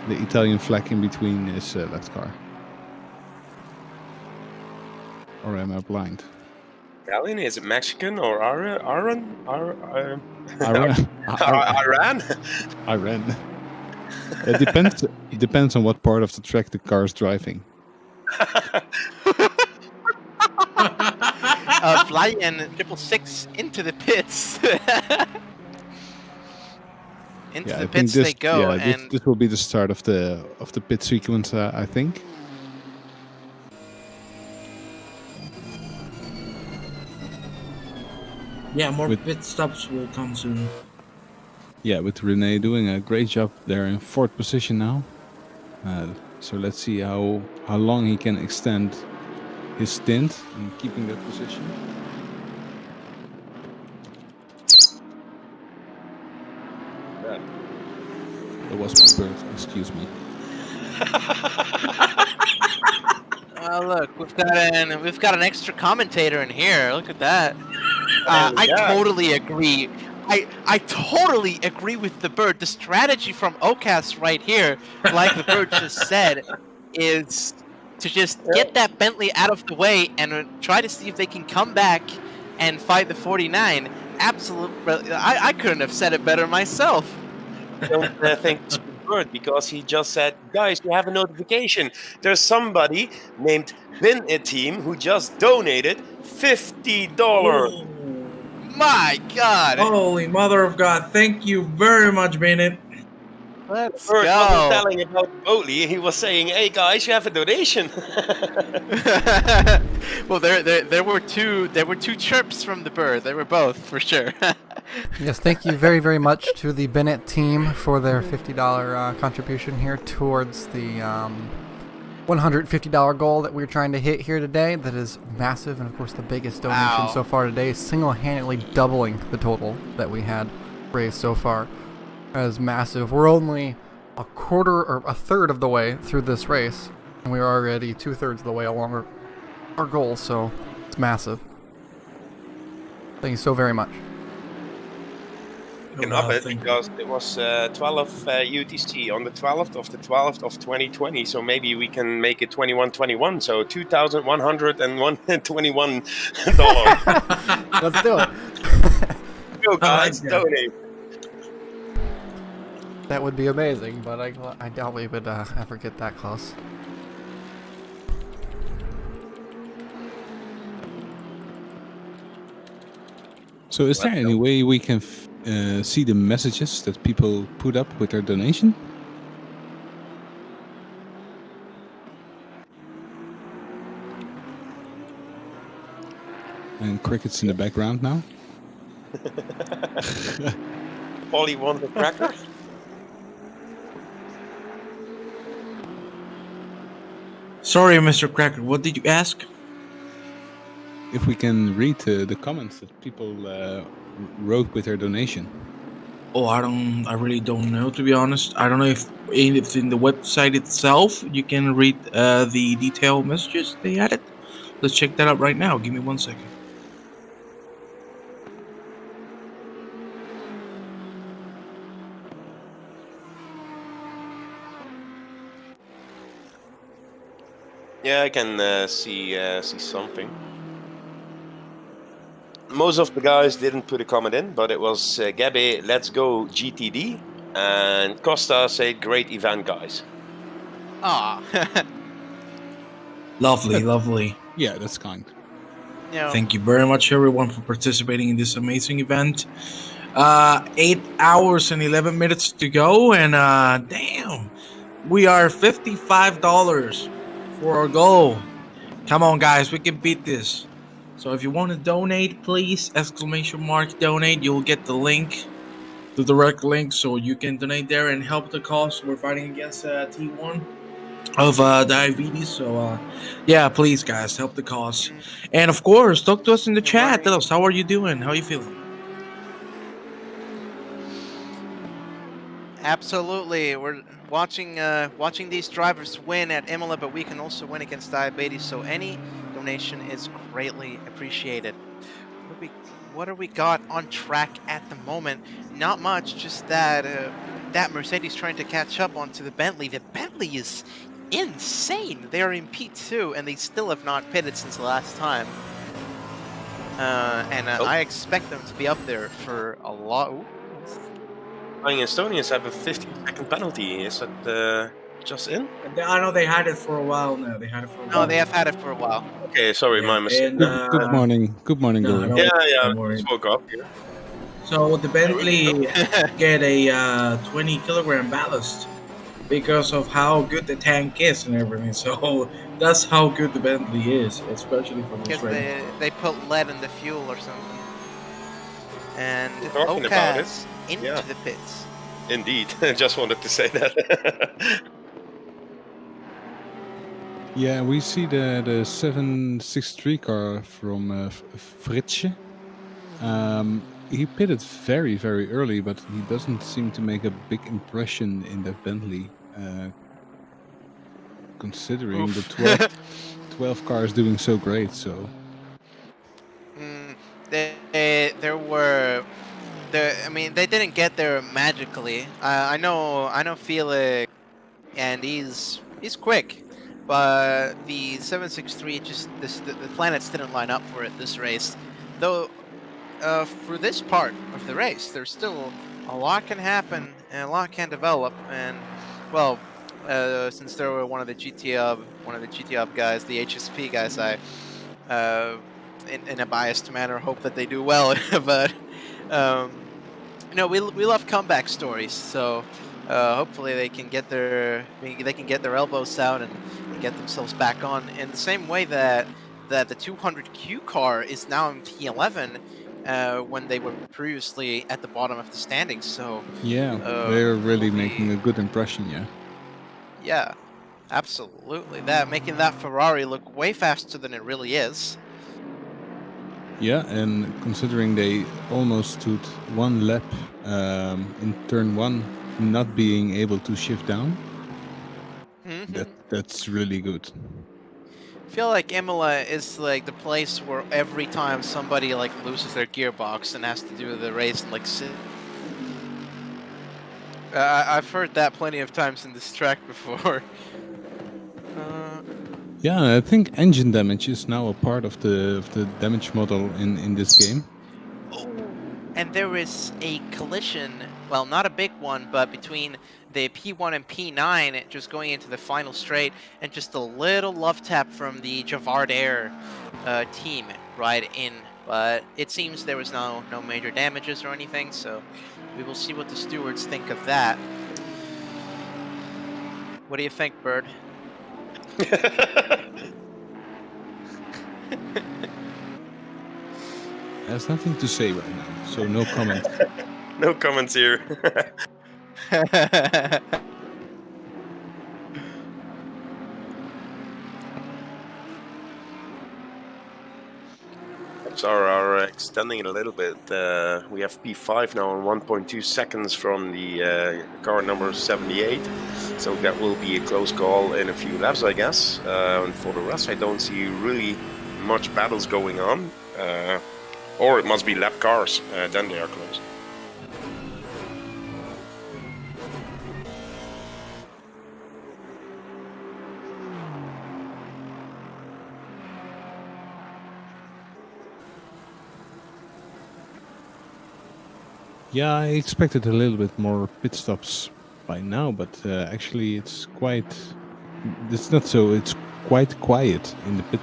Italian flag in between is lapped car. Or am I blind? Italian? Is it Mexican or Iran? Iran. It depends on what part of the track the car is driving. Flying 666 into the pits. Into the pits they go, and this will be the start of the pit sequence, I think. Yeah, more pit stops will come soon. Yeah, with Rene doing a great job there in 4th position now. So let's see how long he can extend his stint in keeping that position. That was my bird, excuse me. Look, we've got an extra commentator in here. Look at that. I totally agree. I totally agree with the bird. The strategy from Ocas right here, like the bird just said, is to just get that Bentley out of the way and try to see if they can come back and fight the 49. Absolutely, I couldn't have said it better myself. I don't think it's the bird, because he just said, "Guys, you have a notification. There's somebody named Bin a Team who just donated $50." My God! Holy mother of God! Thank you very much, Bennett. Let's Bird go. wasn't telling about Boatley. He was saying, "Hey guys, you have a donation." Well, there were two chirps from the bird. They were both for sure. Yes, thank you very, very much to the Bennett team for their $50 contribution here towards the $150 goal that we're trying to hit here today. That is massive, and of course the biggest donation so far today, single-handedly doubling the total that we had raised so far. That is massive. We're only a quarter or a third of the way through this race, and we're already 2/3 of the way along our goal, so it's massive. Thank you so very much. can up it because it was 12 UTC on the 12th of the 12th of 2020. So maybe we can make it 2121. So $2,121. Let's do it. Go guys, donate. That would be amazing, but I doubt we would ever get that close. So is there any way we can see the messages that people put up with their donation? And crickets in the background now. Paulie wants a cracker. Sorry, Mr. Cracker, what did you ask? If we can read the comments that people wrote with their donation. Oh, I really don't know, to be honest. I don't know if in the website itself you can read the detailed messages they added. Let's check that out right now. Give me 1 second. Yeah, I can see something. Most of the guys didn't put a comment in, but it was Gabby, let's go GTD, and Costa said, great event, guys. Ah. Lovely, lovely. Yeah, that's kind. Thank you very much, everyone, for participating in this amazing event. 8 hours and 11 minutes to go, and damn, we are $55 for our goal. Come on, guys, we can beat this. So if you want to donate, please, !donate. You'll get the link, the direct link, so you can donate there and help the cause. We're fighting against T1 of diabetes. So yeah, please, guys, help the cause. And of course, talk to us in the chat. Tell us, how are you doing? How are you feeling? Absolutely, we're watching these drivers win at Imola, but we can also win against diabetes. So any donation is greatly appreciated. What are we got on track at the moment? Not much, just that that Mercedes trying to catch up onto the Bentley. The Bentley is insane. They are in P2 and they still have not pitted since the last time. I expect them to be up there for a lot. Ooh. Flying Estonians have a 15-second penalty. Is that just in? I know they had it for a while now. No, they have had it for a while. Okay, sorry, my mistake. Good morning. Good morning, no, Guru. Yeah, I spoke up here. So the Bentley get a 20 kilogram ballast because of how good the tank is and everything. So that's how good the Bentley is, especially for this race. They put lead in the fuel or something. And Talking about it. Okaz into the pits. Indeed, just wanted to say that. Yeah, we see the 763 car from Fritsche. He pitted very, very early, but he doesn't seem to make a big impression in that Bentley. Considering the 12 cars doing so great, so. They didn't get there magically. I know Felix, and he's quick, but the 763 the planets didn't line up for it this race. Though, for this part of the race, there's still a lot can happen and a lot can develop. And well, since they were one of the GTUB guys, the HSP guys, I in a biased manner hope that they do well, but we love comeback stories, so hopefully they can get their elbows out and get themselves back on in the same way that the 200Q car is now in P11 when they were previously at the bottom of the standings. So yeah, they're really making a good impression. Yeah, absolutely. Making that Ferrari look way faster than it really is. Yeah, and considering they almost stood one lap in turn 1, not being able to shift down, that's really good. I feel like Imola is like the place where every time somebody like loses their gearbox and has to do the race and like sit. I've heard that plenty of times in this track before. Yeah, I think engine damage is now a part of the damage model in this game. Oh, and there is a collision, well, not a big one, but between the P1 and P9 just going into the final straight, and just a little love tap from the Javard Air team right in but it seems there was no major damages or anything. So we will see what the stewards think of that. What do you think, Bird? There's nothing to say right now, so no comment. No comments here. So are extending it a little bit. We have P5 now on 1.2 seconds from the car number 78. So that will be a close call in a few laps, I guess. And for the rest, I don't see really much battles going on. Or it must be lap cars, then they are close. Yeah, I expected a little bit more pit stops by now, but actually it's quite... It's not so, it's quite quiet in the pit.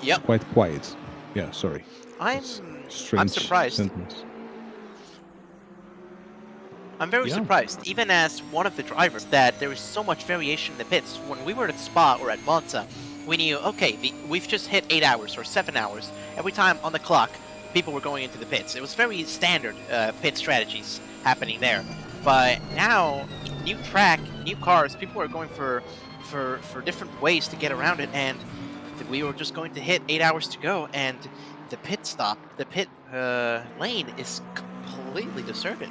Yep. It's quite quiet. Yeah, sorry. I'm Strange surprised. sentence. I'm very Yeah. surprised, even as one of the drivers, that there is so much variation in the pits. When we were at Spa or at Monza, we knew, okay, we've just hit 8 hours or 7 hours. Every time on the clock, people were going into the pits. It was very standard pit strategies happening there. But now, new track, new cars, people are going for different ways to get around it, and we were just going to hit 8 hours to go, and the pit lane is completely deserted.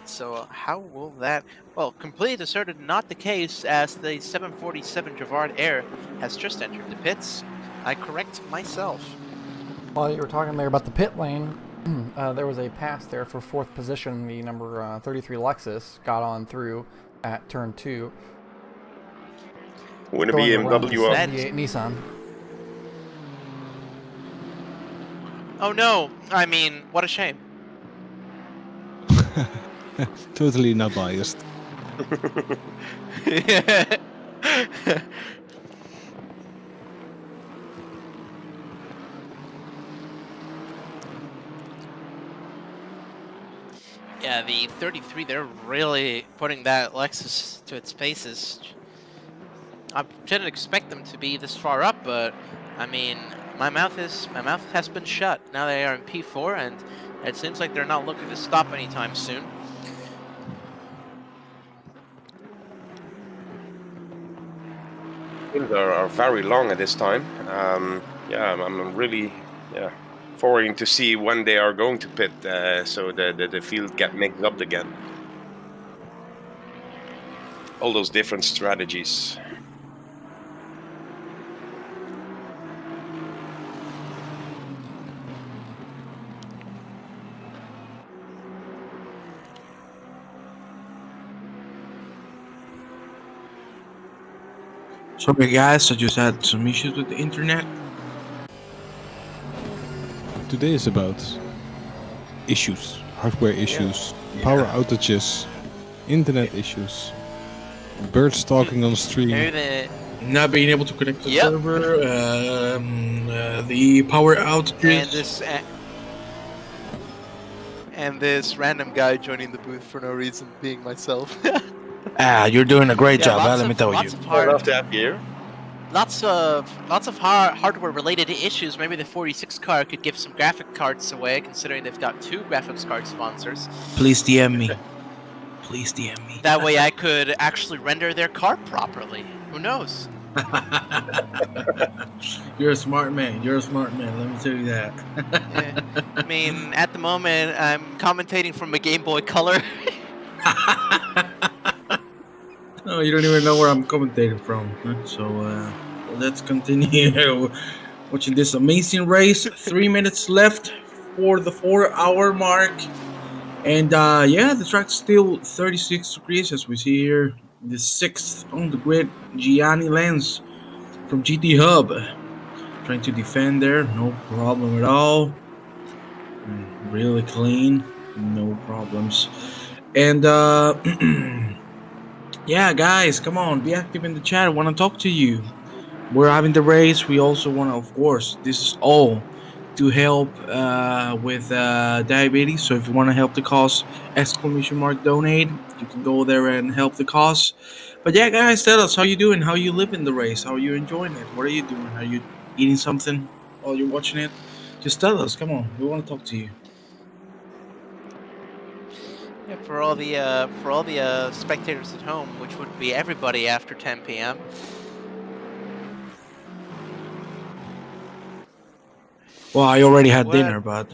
So how will that... Well, completely deserted, not the case, as the 747 Javard Air has just entered the pits. I correct myself. While you were talking there about the pit lane, there was a pass there for 4th position. The number 33 Lexus got on through at turn 2. Wouldn't going be around the BMW up. 78 Nissan. Oh no! I mean, what a shame. Totally not biased. Yeah, the 33, they're really putting that Lexus to its paces. I didn't expect them to be this far up, but I mean, my mouth has been shut. Now they are in P4, and it seems like they're not looking to stop anytime soon. Things are very long at this time. Yeah, I'm really forwarding to see when they are going to pit, so the field get mixed up again. All those different strategies. Sorry guys, I just had some issues with the internet. Today is about issues, hardware issues, power outages, internet issues, birds talking on stream. Not being able to connect to the server, the power outages. And this random guy joining the booth for no reason, being myself. You're doing a great job, let me tell you. I'd love to have you. Lots of hardware related issues. Maybe the 46 car could give some graphic cards away, considering they've got 2 graphics card sponsors. Please DM me. Please DM me. That way I could actually render their car properly. Who knows? You're a smart man. Let me tell you that. I mean, at the moment, I'm commentating from a Game Boy Color. No, you don't even know where I'm commentating from. So let's continue watching this amazing race. 3 minutes left for the 4-hour mark. And the track's still 36 degrees as we see here. The 6th on the grid, Gianni Lenz from GT Hub. Trying to defend there, no problem at all. Really clean, no problems. And yeah, guys, come on, be active in the chat. I want to talk to you. We're having the race. We also want to, of course, this is all to help with diabetes. So if you want to help the cause, !donate. You can go there and help the cause. But yeah, guys, tell us how you doing, how you live in the race, how you enjoying it, what are you doing? Are you eating something while you're watching it? Just tell us. Come on, we want to talk to you. Yeah, for all the spectators at home, which would be everybody after 10 p.m. Well, I already had What? dinner, but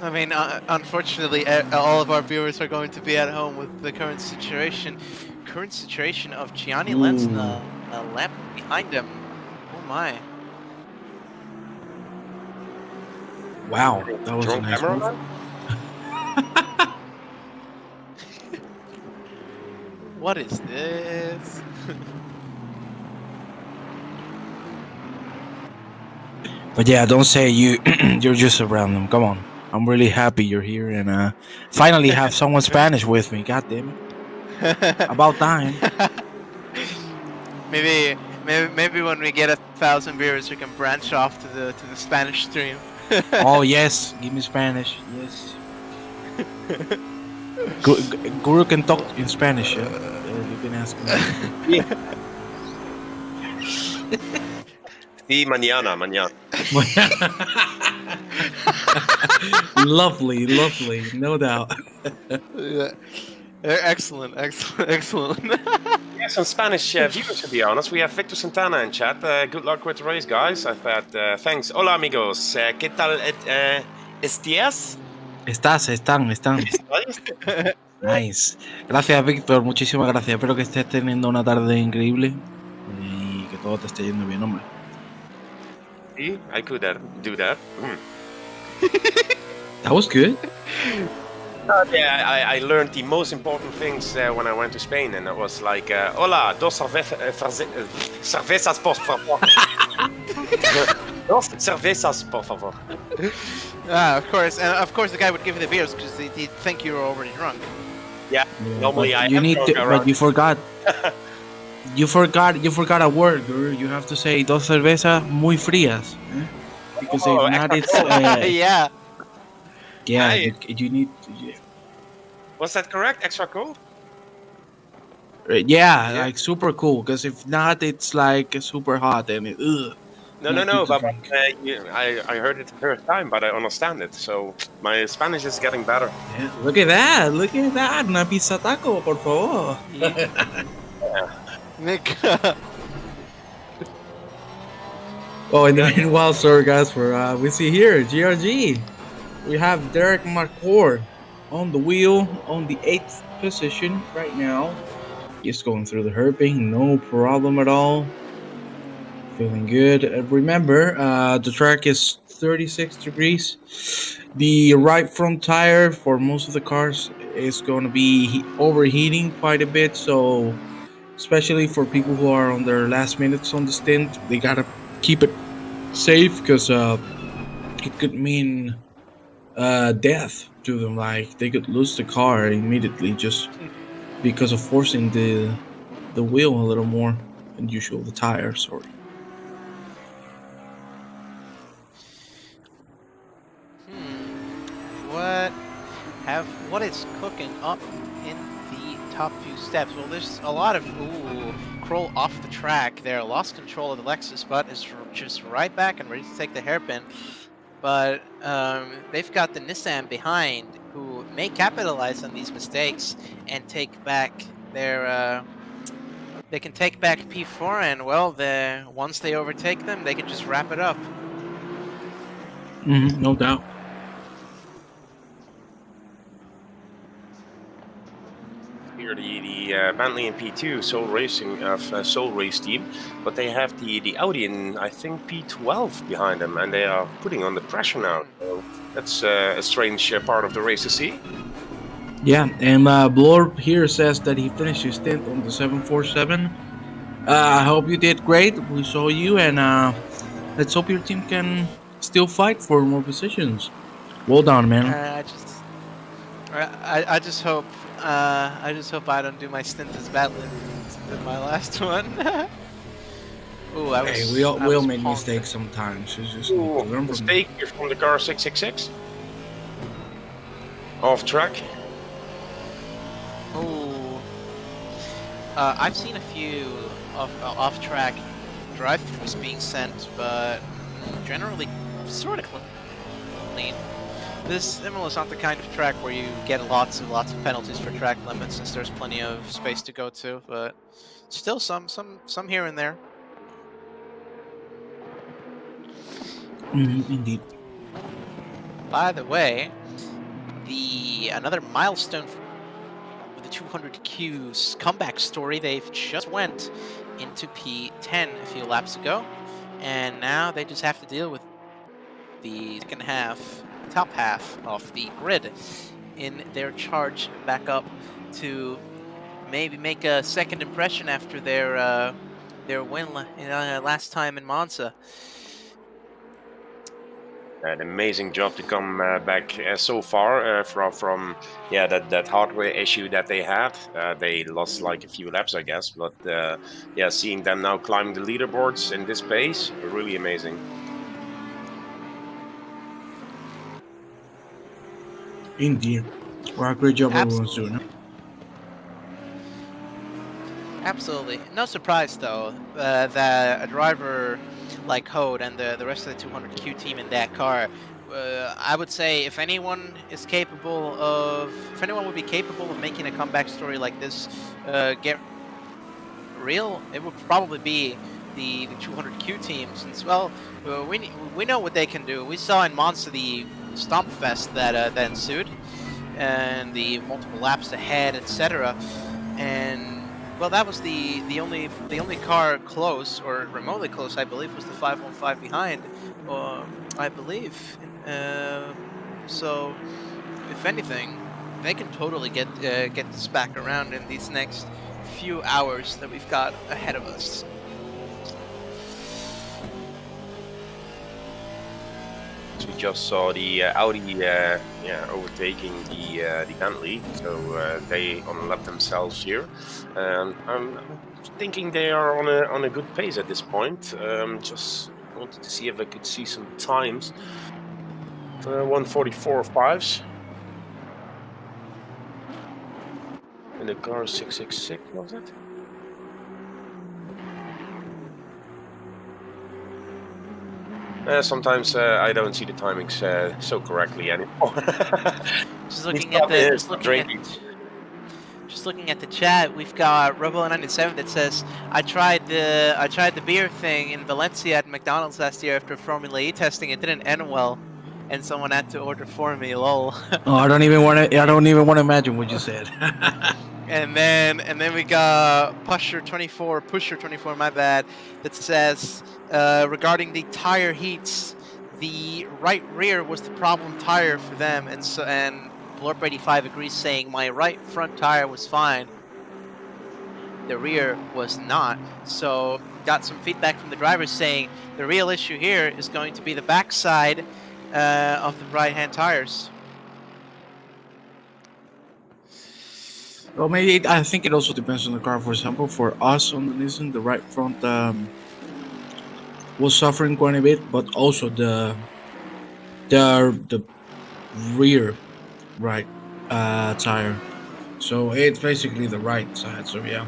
I mean, unfortunately, all of our viewers are going to be at home with the current situation. Current situation of Gianni Lenz and the lamp behind him. Oh my! wow, that was a Drunk nice move. cameraman? What is this? But yeah, don't say you're just around them. Come on, I'm really happy you're here and finally have someone Spanish with me. God damn it! About time. maybe when we get 1,000 viewers, we can branch off to the Spanish stream. Oh yes, give me Spanish. Yes. Guru can talk in Spanish. Yeah? You've been asking me. Sí, mañana. Lovely, no doubt. Yeah. Excellent. Yeah, some Spanish viewers, to be honest. We have Victor Santana in chat. Good luck with the race, guys. I thought, thanks. Hola, amigos. ¿Qué tal estías? Están. Nice. Gracias, Víctor. Muchísimas gracias. Espero que estés teniendo una tarde increíble y que todo te esté yendo bien, hombre. See, I could do that. That was good. Yeah, I learned the most important things when I went to Spain, and it was like, hola, dos cervezas, por favor. Dos cervezas, por favor. Of course, and of course the guy would give you the beers because he'd think you were already drunk. Yeah, normally I you am need drunk to, around. but you forgot. You forgot a word, Guru. You have to say dos cervezas muy frías, because if not, it's Yeah. yeah. Hey. You need. Was that correct? Extra cold? Yeah, like super cool. Because if not, it's like super hot and ugh. No. But I heard it the first time, but I understand it. So my Spanish is getting better. Yeah, look at that! Una pizza taco, por favor. Nick. Oh, and the meanwhile, sorry guys, we see here GRG. We have Derek Marcourt on the wheel on the 8th position right now. Just going through the herping, no problem at all. Feeling good. Remember, the track is 36 degrees. The right front tire for most of the cars is going to be overheating quite a bit, so especially for people who are on their last minutes on the stint, they gotta keep it safe because it could mean death to them. Like they could lose the car immediately just because of forcing the wheel a little more than usual, the tire, sorry. What is cooking up in the top few steps? Well, there's a lot of Kroll off the track there, lost control of the Lexus, but is just right back and ready to take the hairpin. But they've got the Nissan behind, who may capitalize on these mistakes and take back their. They can take back P4, and well, once they overtake them, they can just wrap it up. No doubt. Here the Bentley and P2 Soul Race team, but they have the Audi in I think P12 behind them, and they are putting on the pressure now. So that's a strange part of the race to see. Yeah, and Blorb here says that he finished his stint on the 747. I hope you did great. We saw you, and let's hope your team can still fight for more positions. Well done, man. I just hope I don't do my stint as badly as my last one. Ooh, I was. Hey, we all I was make pondering. mistakes sometimes. You just need to Ooh, learn from them. mistake here from the car 666. Off track. Ooh. I've seen a few off-track drive-throughs being sent, but generally sort of clean. This Imola is not the kind of track where you get lots and lots of penalties for track limits, since there's plenty of space to go to. But still, some here and there. Indeed. By the way, another milestone for the 200Q's comeback story. They've just went into P10 a few laps ago, and now they just have to deal with the second half, top half of the grid in their charge back up to maybe make a second impression after their win last time in Monza. An amazing job to come back so far from that hardware issue that they had. They lost like a few laps, I guess, but seeing them now climb the leaderboards in this pace, really amazing. Indeed. Well, great job everyone's doing. Absolutely. No surprise, though, that a driver like Hode and the rest of the 200Q team in that car, I would say if anyone would be capable of making a comeback story like this get real, it would probably be the 200Q team, since, well, we know what they can do. We saw in Monza the stomp fest that ensued, and the multiple laps ahead, etc. And well, that was the only car close, or remotely close, I believe, was the 515 behind, I believe. So, if anything, they can totally get this back around in these next few hours that we've got ahead of us. We just saw the Audi overtaking the Bentley, so they unlocked themselves here. I'm thinking they are on a good pace at this point. Just wanted to see if I could see some times. 1:44.5s. In the car 666, was it? Sometimes I don't see the timings so correctly anymore. Just looking at the chat, we've got Robo97 that says, I tried the beer thing in Valencia at McDonald's last year after Formula E testing. It didn't end well, and someone had to order for me. Lol. Oh, I don't even want to imagine what you said. And then we got Pusher 24, my bad, that says, regarding the tire heats, the right rear was the problem tire for them, and Blorp85 agrees, saying my right front tire was fine, the rear was not. So got some feedback from the drivers saying the real issue here is going to be the backside of the right hand tires. Well, maybe I think it also depends on the car. For example, for us on the Nissan, the right front was suffering quite a bit, but also the rear right tire. So it's basically the right side. So yeah,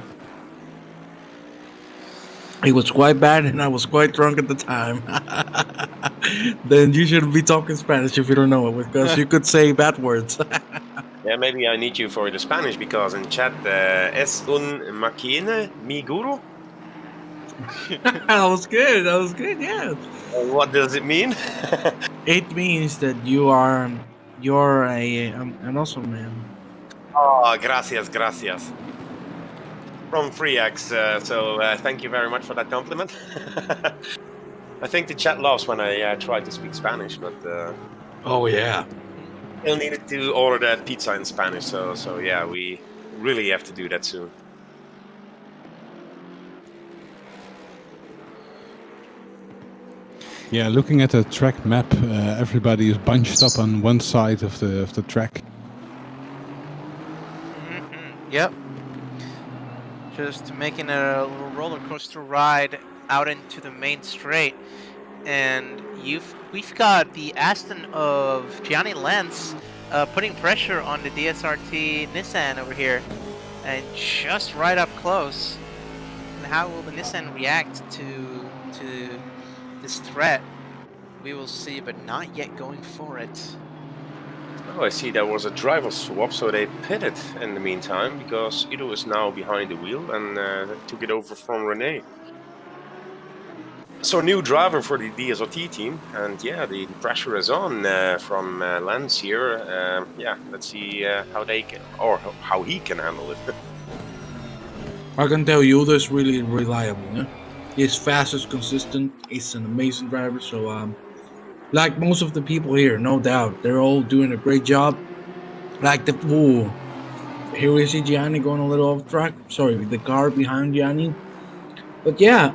it was quite bad, and I was quite drunk at the time. Then you shouldn't be talking Spanish if you don't know it, because you could say bad words. Yeah, maybe I need you for the Spanish, because in chat, es un máquina, mi guru? That was good, yeah. What does it mean? It means that you're an awesome man. Oh, gracias. From 3X, so thank you very much for that compliment. I think the chat loves when I try to speak Spanish, but... Oh, yeah. Still needed to order that pizza in Spanish, so yeah, we really have to do that soon. Yeah, looking at the track map, everybody is bunched up on one side of the track. Yep. Just making a little roller coaster ride out into the main straight, and we've got the Aston of Gianni Lenz putting pressure on the DSRT Nissan over here, and just right up close. And how will the Nissan react to this threat? We will see, but not yet going for it. Oh, I see there was a driver swap, so they pitted in the meantime because Ido is now behind the wheel and took it over from Rene. So new driver for the DSRT team, and yeah, the pressure is on from Lance here. Yeah, let's see how they can, or how he can handle it. I can tell you, Udo is really reliable. Yeah? He's fast, he's consistent, he's an amazing driver. So, like most of the people here, no doubt, they're all doing a great job. Like here we see Gianni going a little off track. Sorry, the car behind Gianni. But yeah,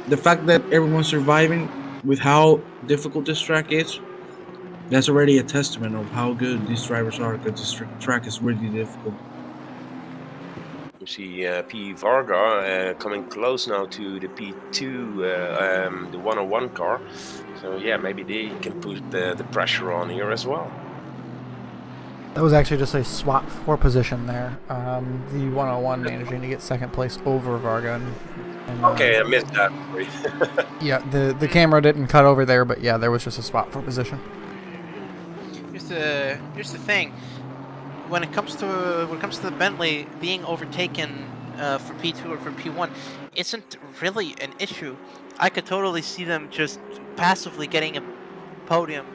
the fact that everyone's surviving with how difficult this track is, that's already a testament of how good these drivers are, because this track is really difficult. You see P. Varga coming close now to the P2, the 101 car. So yeah, maybe they can put the pressure on here as well. That was actually just a swap for position there. The 101 managing to get second place over Varga. And, okay, I missed that. Yeah, the camera didn't cut over there, but yeah, there was just a swap for position. Here's the thing. When it comes to the Bentley being overtaken for P2 or for P1, isn't really an issue. I could totally see them just passively getting a podium,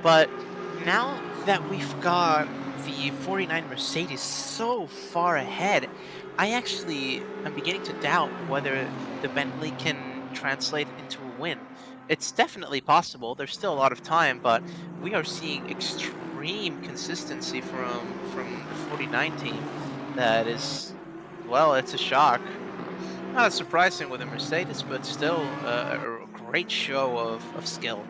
but now that we've got the 49 Mercedes so far ahead, I actually am beginning to doubt whether the Bentley can translate into a win. It's definitely possible. There's still a lot of time, but we are seeing extreme consistency from the 49 team. That is, well, it's a shock. Not surprising with a Mercedes, but still a great show of skill.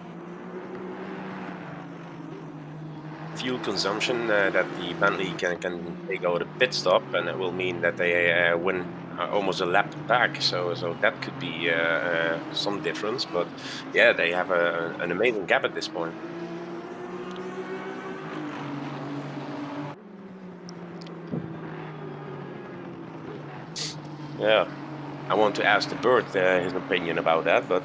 Fuel consumption that the Bentley can take out a pit stop, and it will mean that they win almost a lap back. So that could be some difference. But yeah, they have an amazing gap at this point. Yeah, I want to ask the Bird his opinion about that, but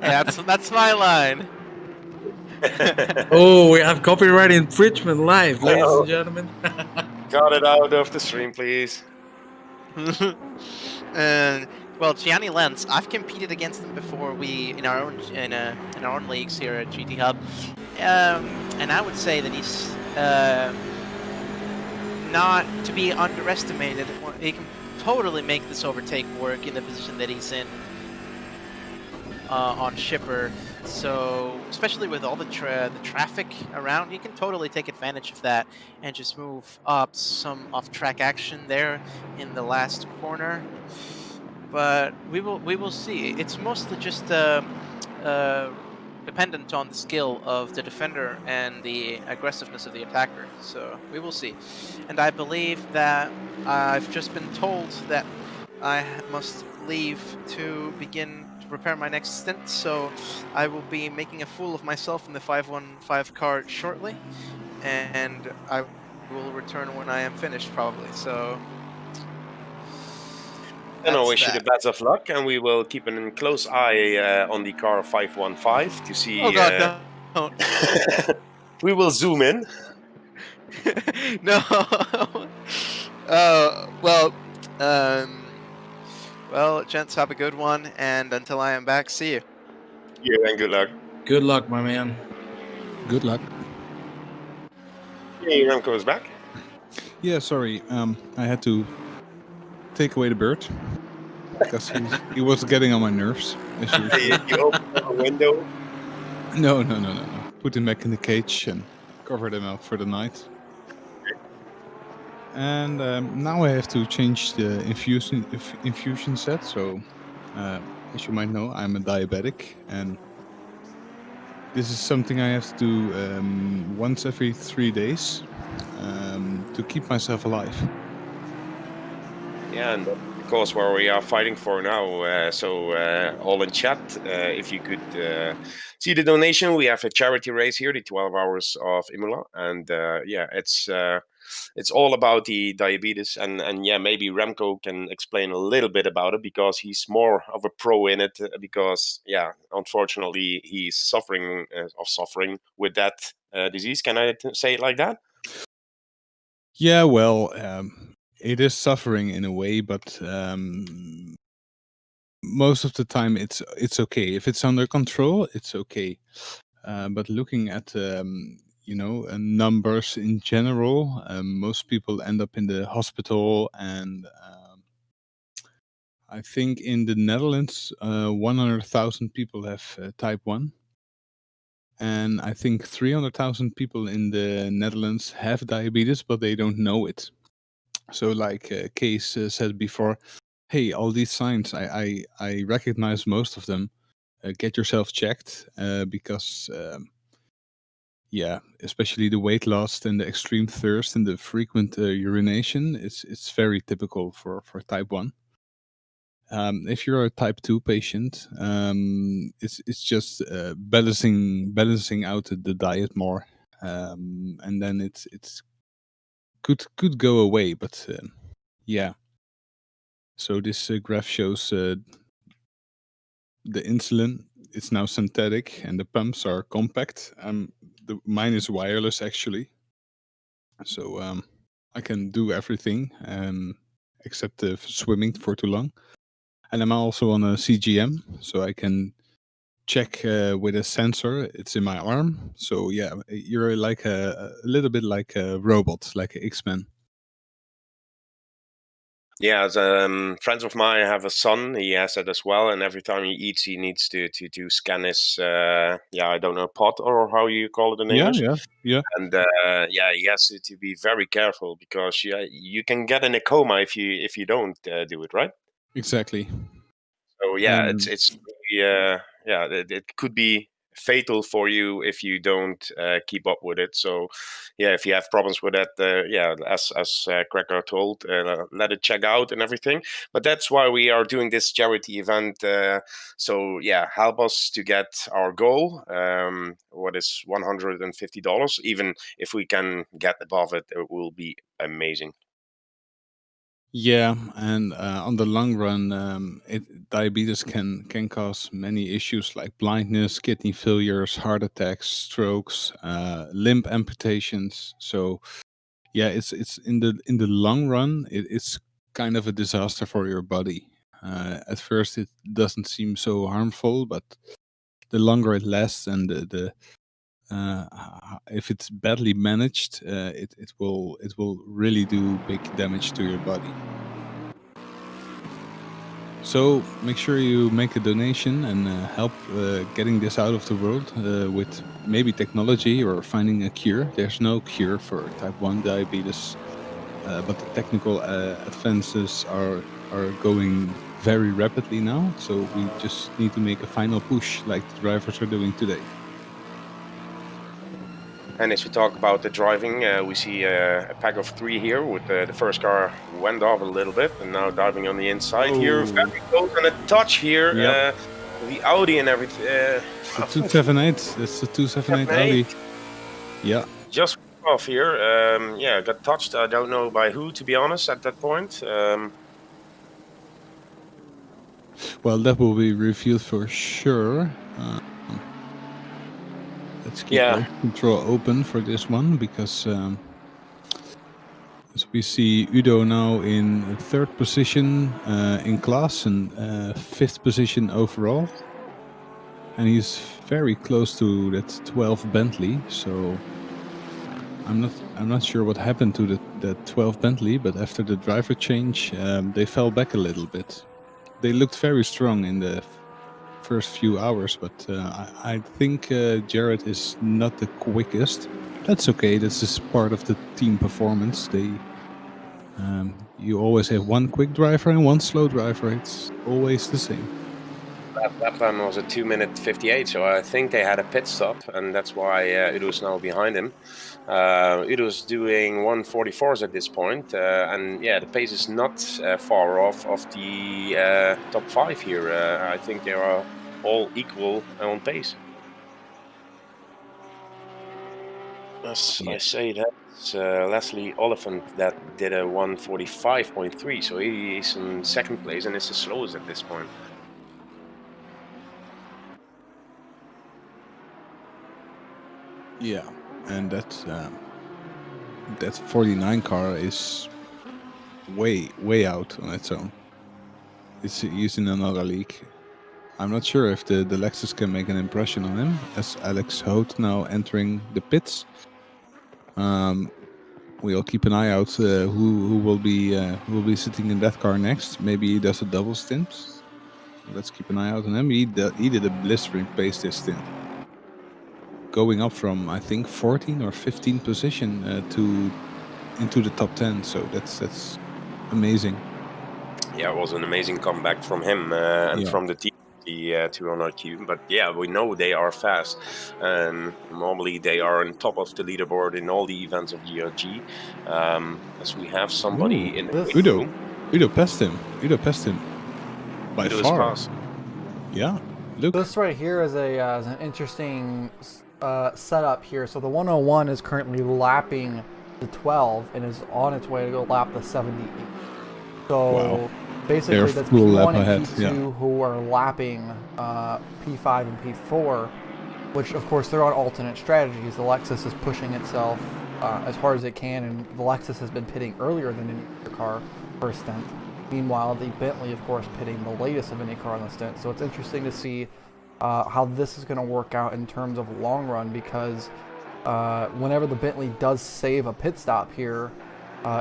Yeah, that's my line. Oh, we have copyright infringement live, ladies and gentlemen. Got it out of the stream, please. And well, Gianni Lenz, I've competed against him before. We in our own leagues here at GT Hub, and I would say that he's not to be underestimated. He can totally make this overtake work in the position that he's in on Shipper. So, especially with all the traffic around, he can totally take advantage of that and just move up some off-track action there in the last corner. But we will see. It's mostly just dependent on the skill of the defender and the aggressiveness of the attacker. So we will see. And I believe that I've just been told that I must leave to begin prepare my next stint, so I will be making a fool of myself in the 515 car shortly, and I will return when I am finished, probably. So and I wish you the best of luck, and we will keep a close eye on the car 515 to see. Oh God, don't. We will zoom in. No. Well. Well, gents, have a good one, and until I am back, see you. Yeah, and good luck. Good luck, my man. Good luck. Yeah, Remco is back. Yeah, sorry. I had to take away the Bird because he was getting on my nerves. As usual. You opened the window? No. Put him back in the cage and covered him up for the night. And now I have to change the infusion set. So, as you might know, I'm a diabetic, and this is something I have to do once every 3 days to keep myself alive. Yeah, and the cause where we are fighting for now. So all in chat, if you could see the donation, we have a charity race here, the 12 hours of Imola, and it's all about the diabetes, and yeah, maybe Remco can explain a little bit about it because he's more of a pro in it. Because yeah, unfortunately, he's suffering with that disease. Can I say it like that? Yeah, well, it is suffering in a way, but most of the time it's okay. If it's under control, it's okay. But looking at numbers in general, most people end up in the hospital, and I think in the Netherlands, 100,000 people have type 1. And I think 300,000 people in the Netherlands have diabetes, but they don't know it. So, like Kees said before, hey, all these signs, I recognize most of them. Get yourself checked because, especially the weight loss and the extreme thirst and the frequent urination, it's very typical for type 1. If you're a type 2 patient, it's just balancing out the diet more, and then it's could go away. But yeah. So this graph shows the insulin. It's now synthetic, and the pumps are compact. Mine is wireless actually, so I can do everything except swimming for too long. And I'm also on a CGM, so I can check with a sensor. It's in my arm. So yeah, you're like a little bit like a robot, like an X-Men. Yeah, as friends of mine have a son. He has it as well, and every time he eats, he needs to scan his I don't know, pot or how you call it in English. Yeah. And he has to be very careful because you can get in a coma if you don't do it right. Exactly. So yeah, it's really, it could be fatal for you if you don't keep up with it. So yeah, if you have problems with that, as Cracker told, let it check out and everything. But that's why we are doing this charity event. So yeah, help us to get our goal. What is $150? Even if we can get above it, it will be amazing. Yeah, and on the long run, diabetes can cause many issues like blindness, kidney failures, heart attacks, strokes, limb amputations. So, yeah, it's in the long run, it's kind of a disaster for your body. At first, it doesn't seem so harmful, but the longer it lasts and the if it's badly managed, it will really do big damage to your body. So make sure you make a donation and help getting this out of the world with maybe technology or finding a cure. There's no cure for type 1 diabetes, but the technical advances are going very rapidly now. So we just need to make a final push like the drivers are doing today. And as we talk about the driving, we see a pack of 3 here with the first car went off a little bit and now diving on the inside here. Very close and a touch here. Yep. The Audi and everything. It's the 278. It's the 278 Audi. Yeah. Just off here. Got touched. I don't know by who, to be honest, at that point. Well, that will be revealed for sure. Let's keep control open for this one because as we see Udo now in 3rd position in class and 5th position overall, and he's very close to that 12 Bentley. So I'm not sure what happened to the 12 Bentley, but after the driver change, they fell back a little bit. They looked very strong in the first few hours, but I think Jared is not the quickest. That's okay. This is part of the team performance. You always have one quick driver and one slow driver. It's always the same. lap time was a 2:58, so I think they had a pit stop, and that's why Udo's now behind him. Udo's doing 1:44s at this point, and yeah, the pace is not far off of the top 5 here. I think they are all equal on pace. As I say, that's Leslie Oliphant that did a 1:45.3, so he is in second place and is the slowest at this point. Yeah, and that 49 car is way out on its own. It's used in another league. I'm not sure if the Lexus can make an impression on him, as Alex Hout now entering the pits. We'll keep an eye out who will be sitting in that car next. Maybe he does a double stint. Let's keep an eye out on him. He did a blistering pace this stint, going up from I think 14 or 15 position into the top 10. So that's amazing. Yeah, it was an amazing comeback from him and from the team, the 200Q. But yeah, we know they are fast. Normally they are on top of the leaderboard in all the events of GRG. As we have somebody in the Udo passed him. By Udo far. is fast. Yeah, look. This right here is an interesting setup here. So the 101 is currently lapping the 12 and is on its way to go lap the 78. So basically that's P1 and P2 who are lapping P5 and P4, which of course they're on alternate strategies. The Lexus is pushing itself as hard as it can, and the Lexus has been pitting earlier than any other car for a stint. Meanwhile, the Bentley, of course, pitting the latest of any car on the stint. So it's interesting to see how this is going to work out in terms of long run, because whenever the Bentley does save a pit stop here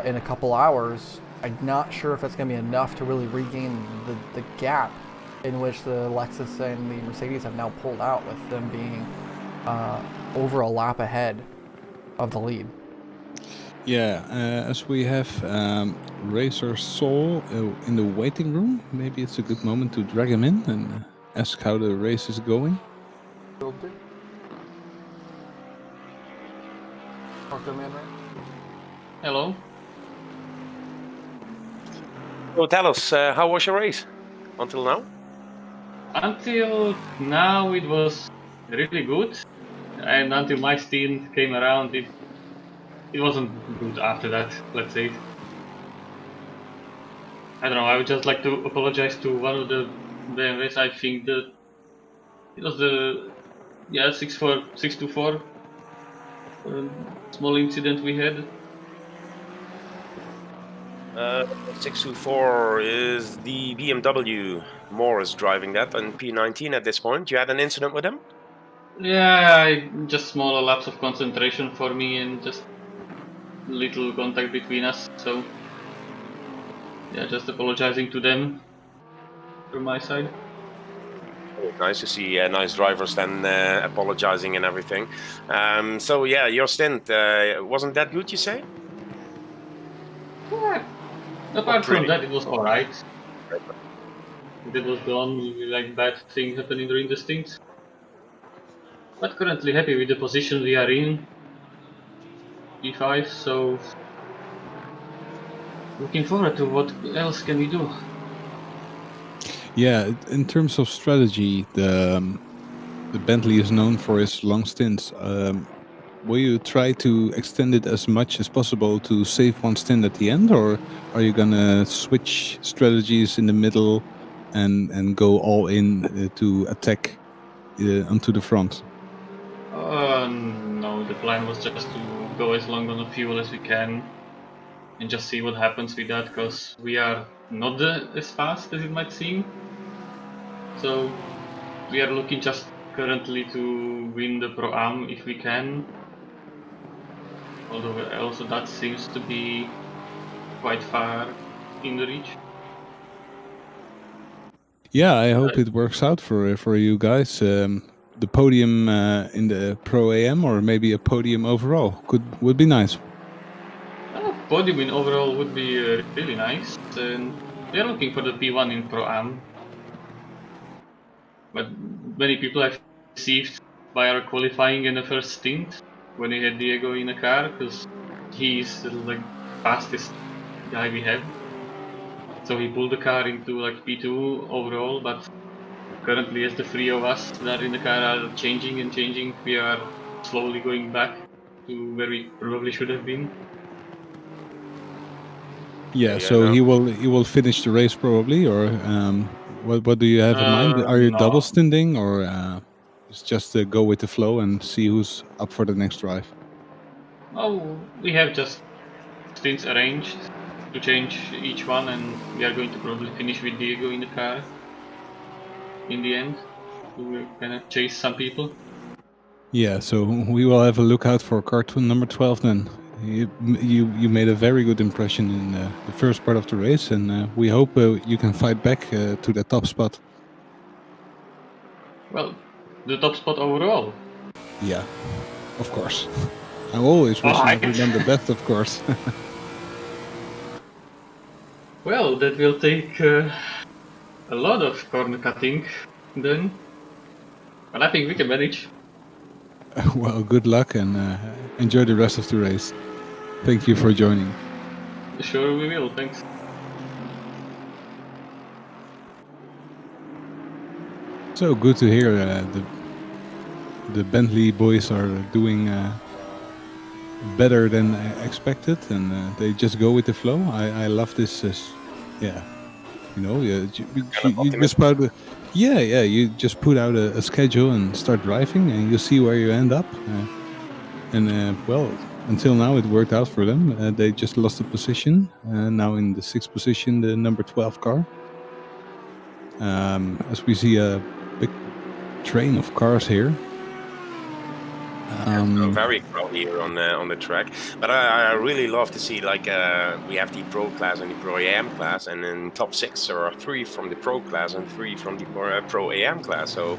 in a couple hours, I'm not sure if it's going to be enough to really regain the gap in which the Lexus and the Mercedes have now pulled out, with them being over a lap ahead of the lead. Yeah, as we have Racer Soul in the waiting room, maybe it's a good moment to drag him in and ask how the race is going. Hello. So tell us, how was your race until now? Until now, it was really good, and until my stint came around, it wasn't good after that. Let's say. I don't know. I would just like to apologize to one of the BMWs. I think that it was the 624 small incident we had. 624 is the BMW. Morris driving that, and P19 at this point. You had an incident with him? Yeah, just smaller lapse of concentration for me, and just little contact between us. So yeah, just apologizing to them from my side. Nice to see nice drivers then apologizing and everything. So yeah, your stint wasn't that good, you say? Yeah. Apart from that, it was alright. It was the only like bad thing happening during the stints. But currently happy with the position we are in, P5. So looking forward to what else can we do. Yeah, in terms of strategy, the Bentley is known for its long stints. Will you try to extend it as much as possible to save one stint at the end, or are you gonna switch strategies in the middle and go all in to attack onto the front? No, the plan was just to go as long on the fuel as we can and just see what happens with that, because we are not as fast as it might seem. So we are looking just currently to win the Pro-Am if we can. Although also that seems to be quite far in the reach. Yeah, I hope it works out for you guys. The podium in the Pro AM, or maybe a podium overall, would be nice. Podium in overall would be really nice, and we are looking for the P1 in Pro-Am. but many people have received by our qualifying in the first stint when we had Diego in the car, because he's like fastest guy we have. So he pulled the car into like P2 overall, but currently as the three of us that are in the car are changing and changing, we are slowly going back to where we probably should have been. Yeah, Yeah, so no. he will finish the race probably, or what do you have in mind? Are you No. double stinting, or it's just go with the flow and see who's up for the next drive? Oh, we have just stints arranged to change each one, and we are going to probably finish with Diego in the car in the end to kind of chase some people. Yeah, so we will have a look out for cartoon number 12 then. You made a very good impression in the first part of the race, and we hope you can fight back to the top spot. Well, the top spot overall. Yeah, of course. I'm always wishing Alright. everyone the best, of course. Well, that will take a lot of corner cutting then. But I think we can manage. Well, good luck and enjoy the rest of the race. Thank you for joining. Sure, we will. Thanks. So good to hear the Bentley boys are doing better than expected, and they just go with the flow. I love this. Yeah, you know, you just put out you just put out a schedule and start driving, and you see where you end up. Well, until now it worked out for them. They just lost a position, now in the 6th position, the number 12 car. As we see a big train of cars here. Very crowded here on the track, but I really love to see, like, we have the Pro class and the Pro AM class, and in top 6 there are 3 from the Pro class and 3 from the Pro AM class. So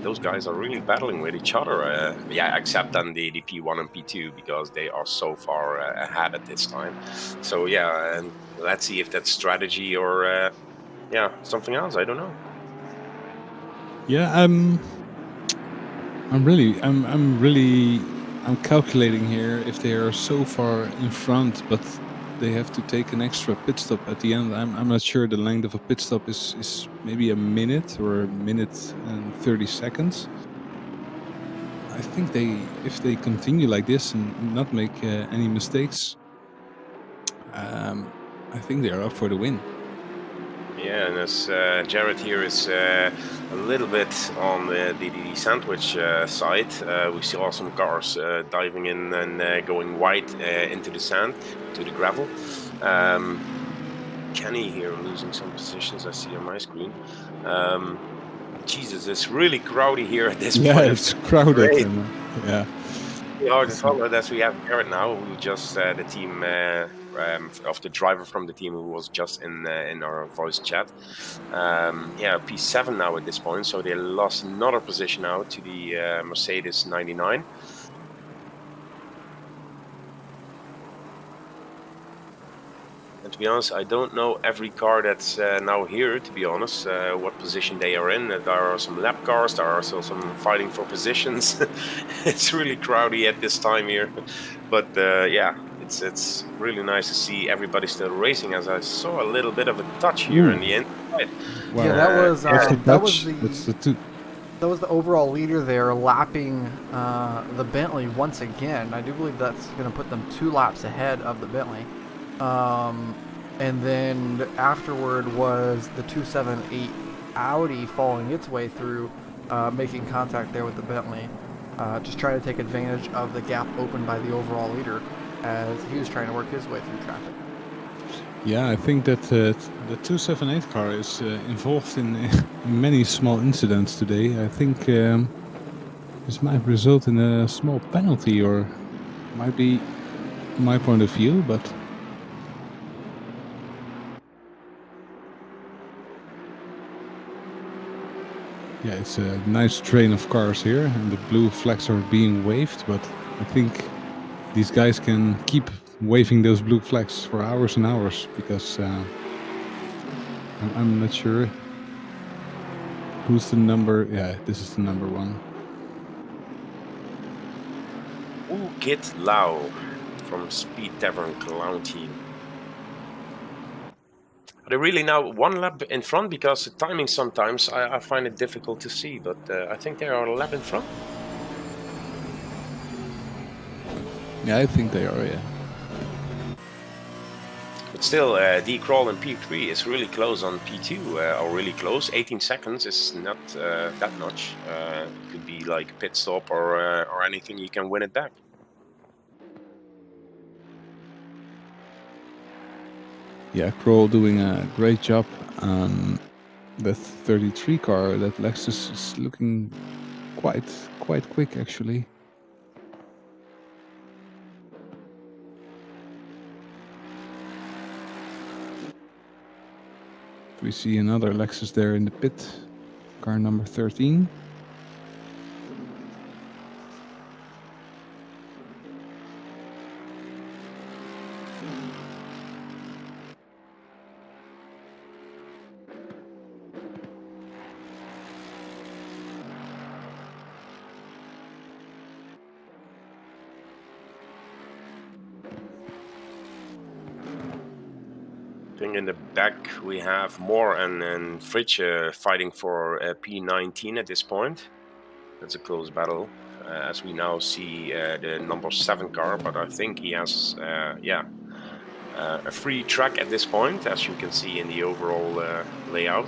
those guys are really battling with each other. Except on the P1 and P2, because they are so far ahead at this time. So yeah, and let's see if that's strategy or something else. I don't know. Yeah, I'm calculating here if they are so far in front, but they have to take an extra pit stop at the end. I'm not sure the length of a pit stop is maybe a minute or a minute and 30 seconds. I think if they continue like this and not make any mistakes, I think they are up for the win. Yeah, and as Jared here is a little bit on the sandwich side, we saw some cars diving in and going wide into the sand, to the gravel. Kenny here losing some positions, I see on my screen. Jesus, it's really crowded here at this point. Yeah, it's crowded. Yeah. Hard to follow as we have Jared now, who just the team of the driver from the team who was just in our voice chat. P7 now at this point, so they lost another position now to the Mercedes 99. And to be honest, I don't know every car that's now here, to be honest, what position they are in. There are some lap cars, there are still some fighting for positions. It's really crowded at this time here. But it's really nice to see everybody still racing, as I saw a little bit of a touch here in the inside. Wow. Yeah, that was the overall leader there, lapping the Bentley once again. I do believe that's going to put them 2 laps ahead of the Bentley. And then afterward was the 278 Audi following its way through, making contact there with the Bentley, just trying to take advantage of the gap opened by the overall leader as he was trying to work his way through traffic. Yeah, I think that the 278 car is involved in many small incidents today. I think this might result in a small penalty, or might be my point of view, but yeah, it's a nice train of cars here, and the blue flags are being waved, but I think these guys can keep waving those blue flags for hours and hours, because I'm not sure. Who's the number? Yeah, this is the number 1. Kit Lau from Speed Tavern Clown Team. Are they really now 1 lap in front? Because the timing sometimes I find it difficult to see, but I think they are a lap in front. Yeah, I think they are, yeah. But still, D. Crawl in P3 is really close on P2, or really close. 18 seconds is not that much. It could be like a pit stop or anything, you can win it back. Yeah, Kroll doing a great job on the 33 car. That Lexus is looking quite quick, actually. We see another Lexus there in the pit, car number 13. I think in the back we have Moore and Fritsch fighting for P19 at this point. That's a close battle, as we now see the number 7 car, but I think he has, a free track at this point, as you can see in the overall layout.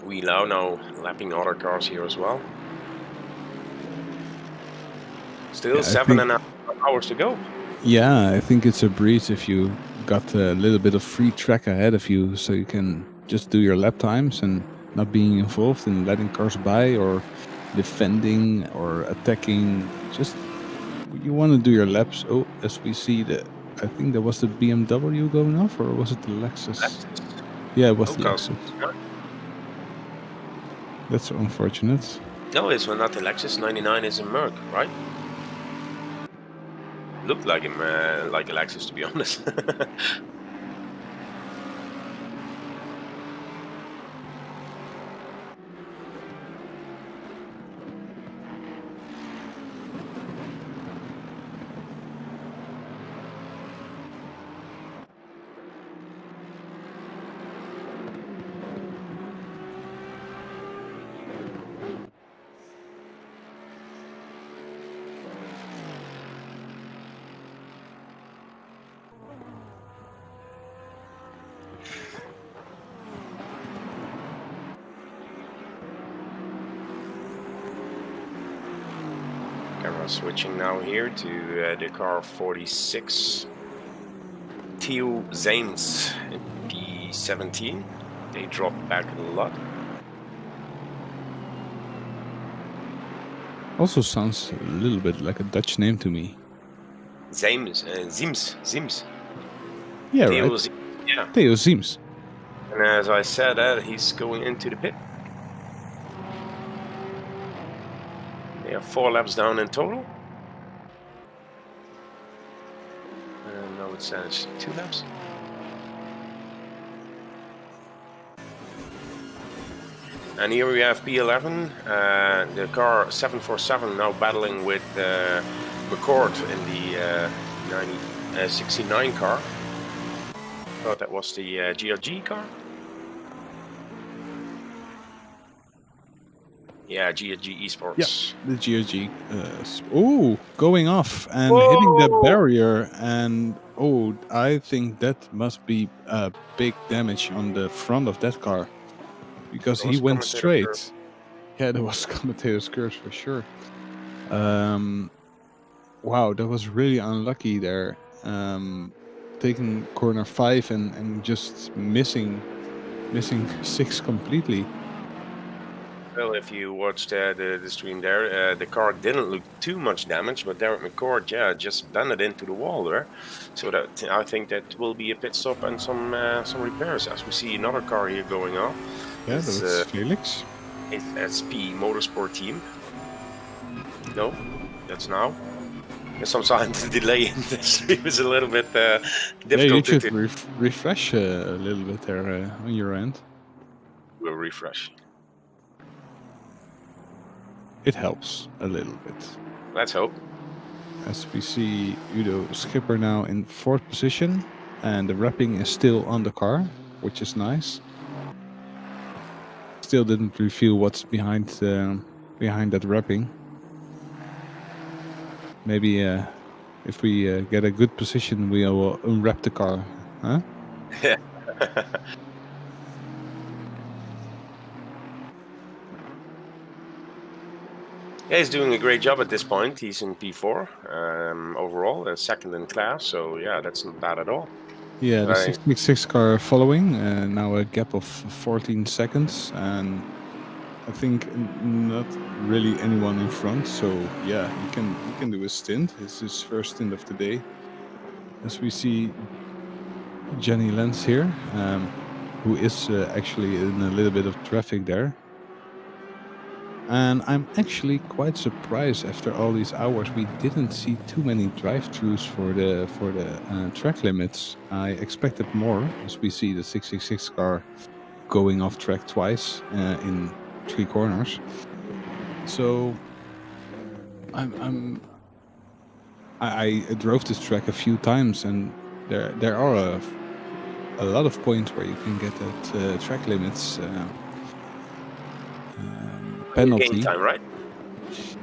We allow now lapping other cars here as well. Still 7.5 hours to go. Yeah, I think it's a breeze if you got a little bit of free track ahead of you, so you can just do your lap times and not being involved in letting cars by or defending or attacking. Just you want to do your laps. Oh, as we see I think that was the BMW going off, or was it the Lexus? Yeah, it was the Lexus. That's unfortunate. No, it's not the Lexus. 99 is a Merc, right? Looked like him, like a Lexus, to be honest. Switching now here to the car 46. Theo Zames in P17. They dropped back a lot. Also sounds a little bit like a Dutch name to me. Zames, Zims. Yeah, Theo right. Zims, yeah. Theo Zims. And as I said, he's going into the pit. They have 4 laps down in total. No, it says 2 laps. And here we have P11, the car 747 now battling with McCord in the 69 car. Thought that was the GRG car. Yeah, GRG Esports. Yeah, the GRG. Going off and hitting the barrier, and I think that must be big damage on the front of that car, because he went straight. Curve. Yeah, there was commentator's curves for sure. Wow, that was really unlucky there. Taking corner 5 and just missing 6 completely. Well, if you watched the stream there, the car didn't look too much damage, but Derek McCord, just bended into the wall there. So that I think that will be a pit stop and some repairs, as we see another car here going off. Yeah, that's Felix. It's SP Motorsport team. No, that's now. There's sometimes the delay in the stream is a little bit difficult. Yeah, you should refresh a little bit there on your end. do a refresh. It helps a little bit. Let's hope. As we see Udo Skipper now in 4th position, and the wrapping is still on the car, which is nice. Still didn't reveal what's behind that wrapping. Maybe if we get a good position, we will unwrap the car, huh? Yeah. Yeah, he's doing a great job at this point. He's in P4 overall, second in class. So yeah, that's not bad at all. Yeah, the 666 car following, now a gap of 14 seconds, and I think not really anyone in front. So yeah, he can do a stint. It's his first stint of the day. As we see Jenny Lenz here, who is actually in a little bit of traffic there. And I'm actually quite surprised after all these hours we didn't see too many drive-thrus for the track limits. I expected more, as we see the 666 car going off track twice in 3 corners. So I drove this track a few times, and there are a lot of points where you can get that track limits penalty. Game time, right?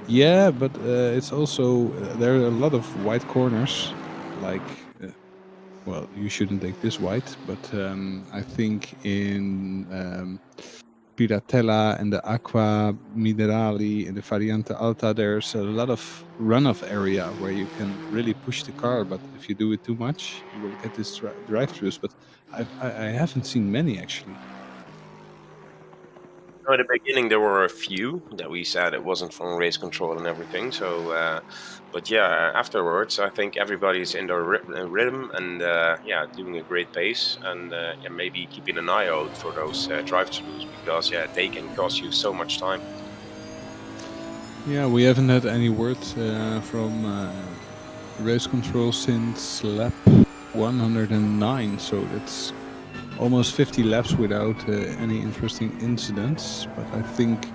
Yeah, but it's also there are a lot of wide corners. Like, well, you shouldn't take this wide, but I think in Piratella and the Acqua Minerali and the Variante Alta, there's a lot of runoff area where you can really push the car. But if you do it too much, you will get this drive-thrus. But I haven't seen many actually. At the beginning, there were a few that we said it wasn't from race control and everything. So, but yeah, afterwards, I think everybody's in their rhythm and yeah, doing a great pace, and yeah, maybe keeping an eye out for those drive-throughs, because yeah, they can cost you so much time. Yeah, we haven't had any word from race control since lap 109, so that's almost 50 laps without any interesting incidents, but I think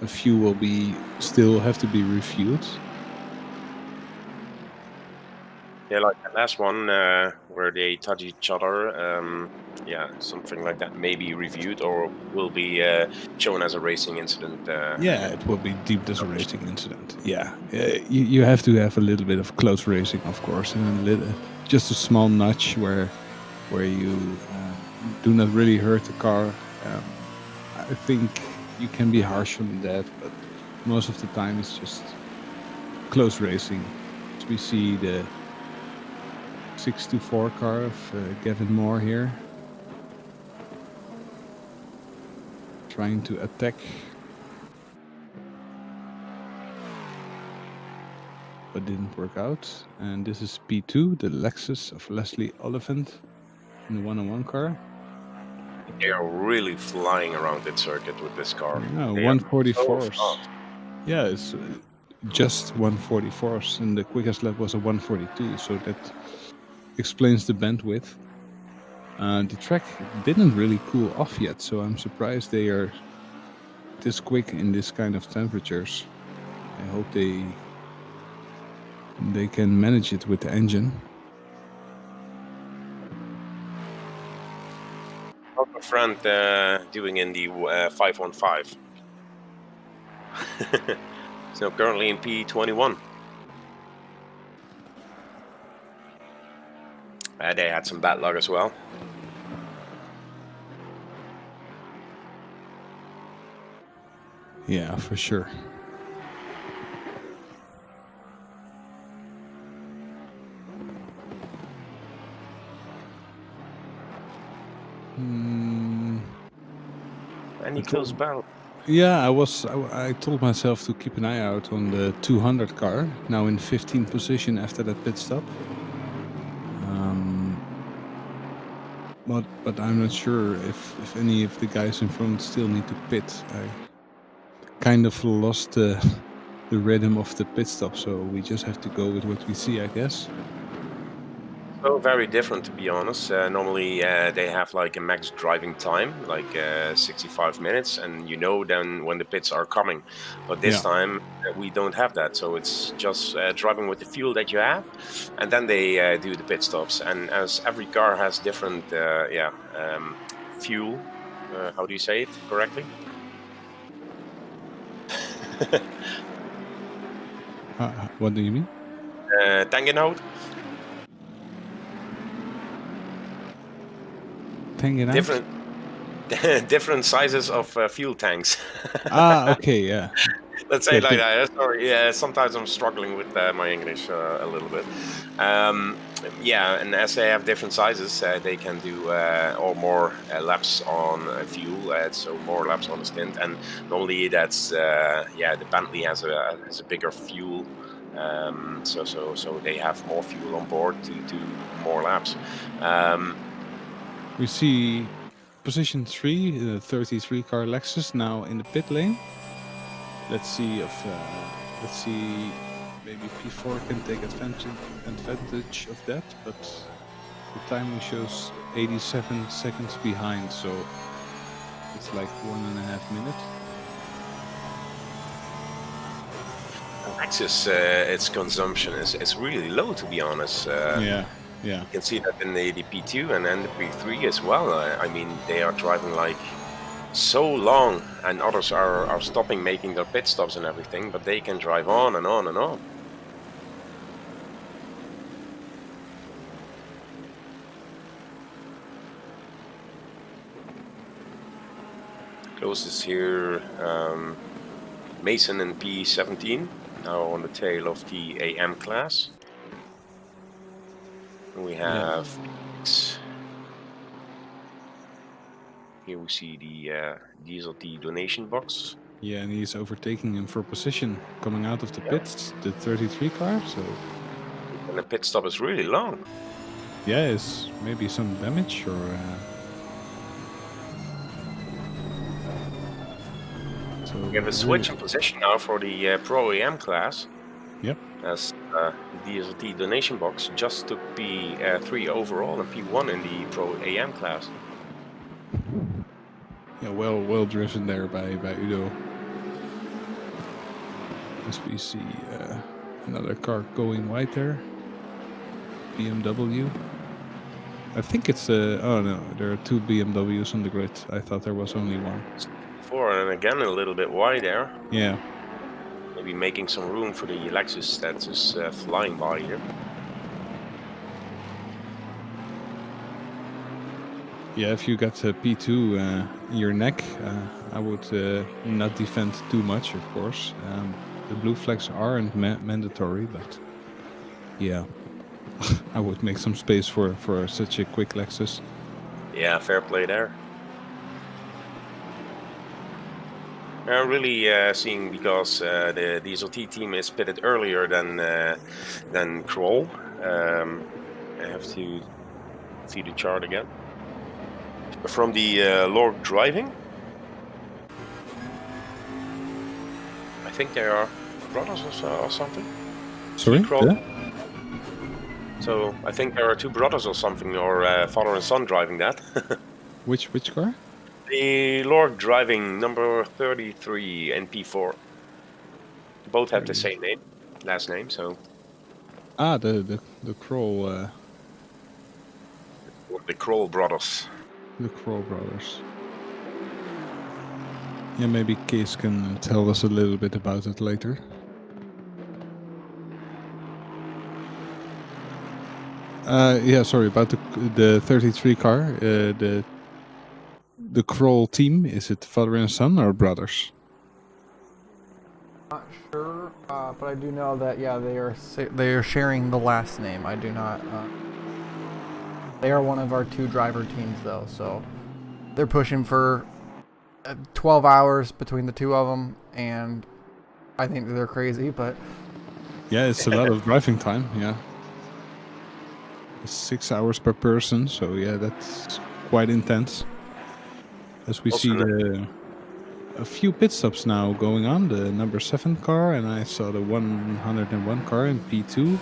a few will still have to be reviewed. Yeah, like the last one where they touch each other, yeah, something like that may be reviewed or will be shown as a racing incident. Yeah, it will be deemed as a racing incident. Yeah, you have to have a little bit of close racing, of course, and just a small nudge where you do not really hurt the car. I think you can be harsh on that, but most of the time it's just close racing. As we see the 624 car of Gavin Moore here, trying to attack, but didn't work out. And this is P2, the Lexus of Leslie Oliphant in the one-on-one car. They are really flying around that circuit with this car. Yeah, 144s. Yeah, it's just 144s, and the quickest lap was a 142, so that explains the bandwidth. The track didn't really cool off yet, so I'm surprised they are this quick in this kind of temperatures. I hope they can manage it with the engine. How's my friend doing in the 515? So currently in P21. They had some bad luck as well. Yeah, for sure. Any close battle? Yeah, I told myself to keep an eye out on the 200 car, now in 15th position after that pit stop. But I'm not sure if any of the guys in front still need to pit. I kind of lost the rhythm of the pit stop, so we just have to go with what we see, I guess. So very different, to be honest. Normally, they have like a max driving time, like 65 minutes, and you know then when the pits are coming. But this time we don't have that, so it's just driving with the fuel that you have, and then they do the pit stops. And as every car has different, fuel. How do you say it correctly? What do you mean? Tangenhout. Tangen out? Different. Different sizes of fuel tanks. Okay, yeah. Let's say Yeah, it like that. Sorry, yeah. Sometimes I'm struggling with my English a little bit. Yeah, and as they have different sizes, they can do or more laps on fuel, so more laps on a stint. And normally that's the Bentley has a bigger fuel, so they have more fuel on board to do more laps. We see position 3, the 33 car Lexus now in the pit lane. Let's see if maybe P4 can take advantage of that, but the timing shows 87 seconds behind, so it's like 1.5 minutes. Lexus, its consumption is really low, to be honest. Yeah. You can see that in the P2 and then the P3 as well. I mean, they are driving like so long, and others are stopping making their pit stops and everything, but they can drive on and on and on. Closest here, Mason in P17, now on the tail of the AM class. We have here we see the DSRT donation box. Yeah, and he's overtaking him for position coming out of the pits, the 33 car, so... And the pit stop is really long. Yeah, it's maybe some damage or... So we have a switch in position now for the Pro AM class. Yep. As the DSRT donation box just took P3 overall and P1 in the Pro AM class. Yeah, well driven there by Udo. As we see another car going wide there. BMW. I think it's oh no, there are 2 BMWs on the grid. I thought there was only one. And again a little bit wide there. Yeah. Maybe making some room for the Lexus that's just flying by here. Yeah, if you got P2 in your neck, I would not defend too much, of course. The blue flags aren't mandatory, but yeah, I would make some space for such a quick Lexus. Yeah, fair play there. Really seeing because the DSRT team is pitted earlier than Kroll. I have to see the chart again. From the Lord driving, I think they are brothers or something. Sorry? Yeah? So I think there are 2 brothers or something, or father and son driving that. Which car? The Lord driving number 33 and P4. Both have the same name, last name. So. Ah, the Kroll. The Kroll brothers. The Kroll brothers. Yeah, maybe Kees can tell us a little bit about it later. Yeah, sorry about the 33 car. The Kroll team, is it father and son or brothers? Not sure, but I do know that they are sharing the last name. I do not. They are one of our 2 driver teams though, so they're pushing for 12 hours between the 2 of them, and I think they're crazy, but yeah, it's a lot of driving time. Yeah, it's 6 hours per person, so yeah, that's quite intense. As we see a few pit stops now going on, the number 7 car, and I saw the 101 car in P2.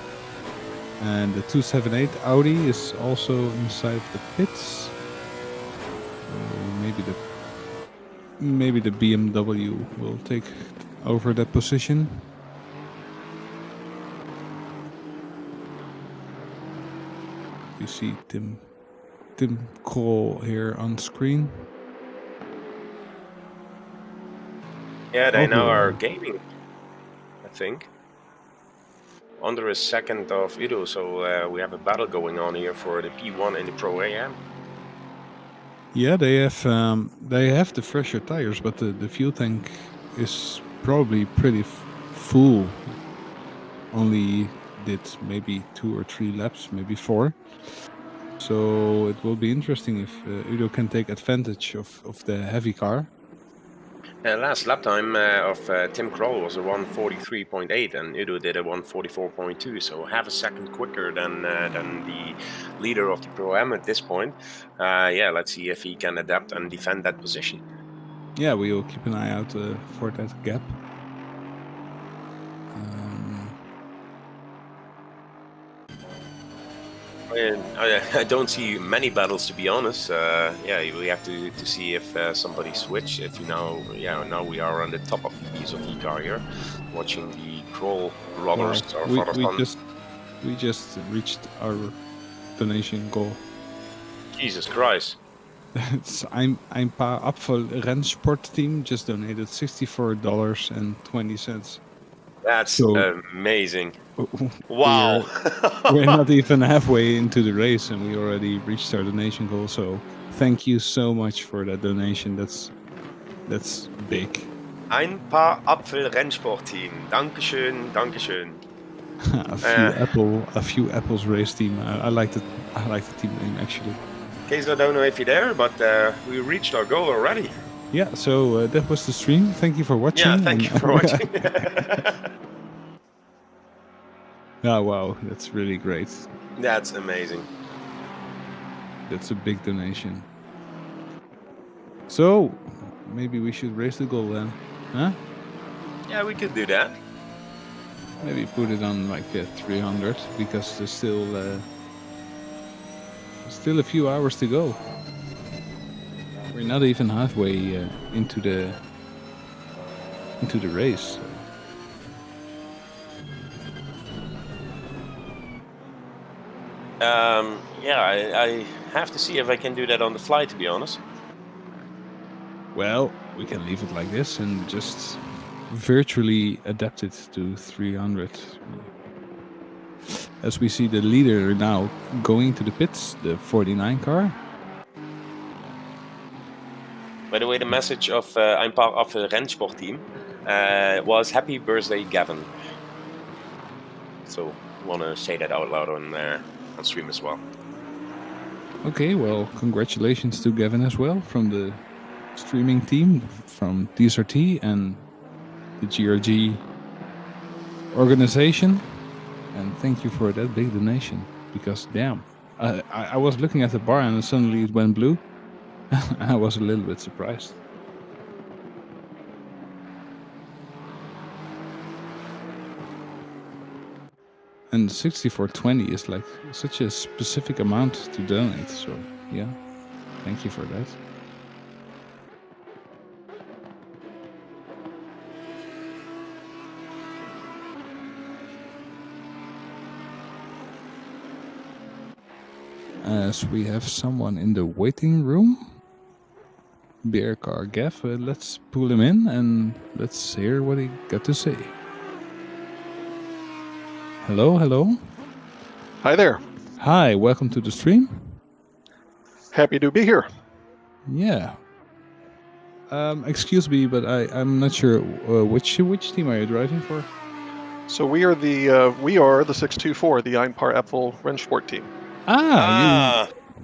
And the 278 Audi is also inside of the pits. Maybe the BMW will take over that position. You see Tim Kroll here on screen. Yeah, they now Oh, are gaming, I think. Under a second of Udo, so we have a battle going on here for the P1 and the Pro AM. Yeah, they have the fresher tires, but the fuel tank is probably pretty full. Only did maybe 2 or 3 laps, maybe 4. So it will be interesting if Udo can take advantage of the heavy car. Last lap time of Tim Kroll was a 1:43.8, and Udo did a 1:44.2, so half a second quicker than the leader of the Pro Am at this point. Yeah, let's see if he can adapt and defend that position. Yeah, we will keep an eye out for that gap. I don't see many battles, to be honest. Yeah, we have to see if somebody switch. If now we are on the top of the BSOT car here, watching the Kroll brothers. We just reached our donation goal. Jesus Christ! It's ein paar Apfel Rennsport team just donated $64.20. That's amazing. Wow. We're not even halfway into the race and we already reached our donation goal. So thank you so much for that donation. That's big. Ein paar Apfel Rennsport team. Dankeschön, Dankeschön. A few apples race team. I like the team name actually. Case I don't know if you're there, but we reached our goal already. Yeah, so that was the stream. Thank you for watching. Yeah, thank you for watching. Oh, wow, that's really great. That's amazing. That's a big donation. So, maybe we should raise the goal then, huh? Yeah, we could do that. Maybe put it on like 300, because there's still a few hours to go. We're not even halfway into the race. Yeah, I have to see if I can do that on the fly, to be honest. Well, we can leave it like this and just virtually adapt it to 300. As we see the leader now going to the pits, the 49 car. By the way, the message of ein paar Apfel Rennsport team was happy birthday, Gavin. So, want to say that out loud on stream as well. Okay, well, congratulations to Gavin as well from the streaming team from DSRT and the GRG organization. And thank you for that big donation, because damn, I was looking at the bar and suddenly it went blue. I was a little bit surprised. And 64.20 is like such a specific amount to donate, so yeah, thank you for that. As we have someone in the waiting room, Beer Car Gav, let's pull him in and let's hear what he got to say. Hello, hello. Hi there. Hi, welcome to the stream. Happy to be here. Yeah. Excuse me, but I'm not sure which team are you driving for? So we are the 624, the Ein paar Apfel Rennsport team.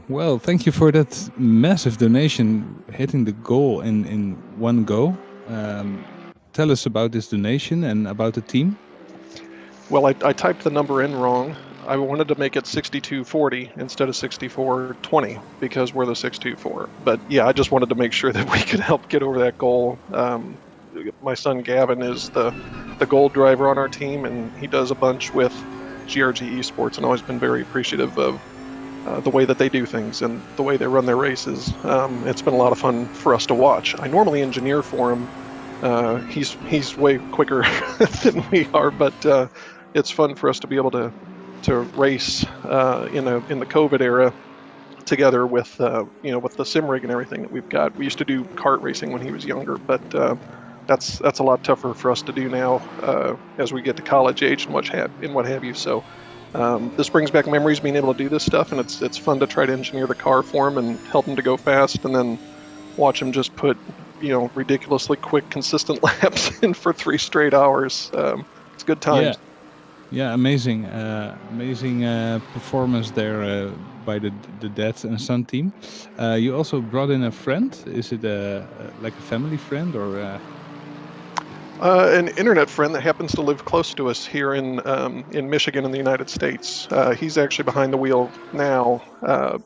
Well, thank you for that massive donation, hitting the goal in one go. Tell us about this donation and about the team. Well, I typed the number in wrong. I wanted to make it 6240 instead of 6420 because we're the 624. But yeah, I just wanted to make sure that we could help get over that goal. My son Gavin is the gold driver on our team, and he does a bunch with GRG Esports and always been very appreciative of the way that they do things and the way they run their races. It's been a lot of fun for us to watch. I normally engineer for him. He's way quicker than we are, but it's fun for us to be able to race in the COVID era together with with the sim rig and everything that we've got. We used to do kart racing when he was younger, but that's a lot tougher for us to do now as we get to college age and what have you. So this brings back memories being able to do this stuff, and it's fun to try to engineer the car for him and help him to go fast, and then watch him just put ridiculously quick, consistent laps in for 3 straight hours. It's good times. Yeah, amazing, amazing performance there by the Dad and Son team. You also brought in a friend. Is it like a family friend or? An internet friend that happens to live close to us here in Michigan in the United States. He's actually behind the wheel now.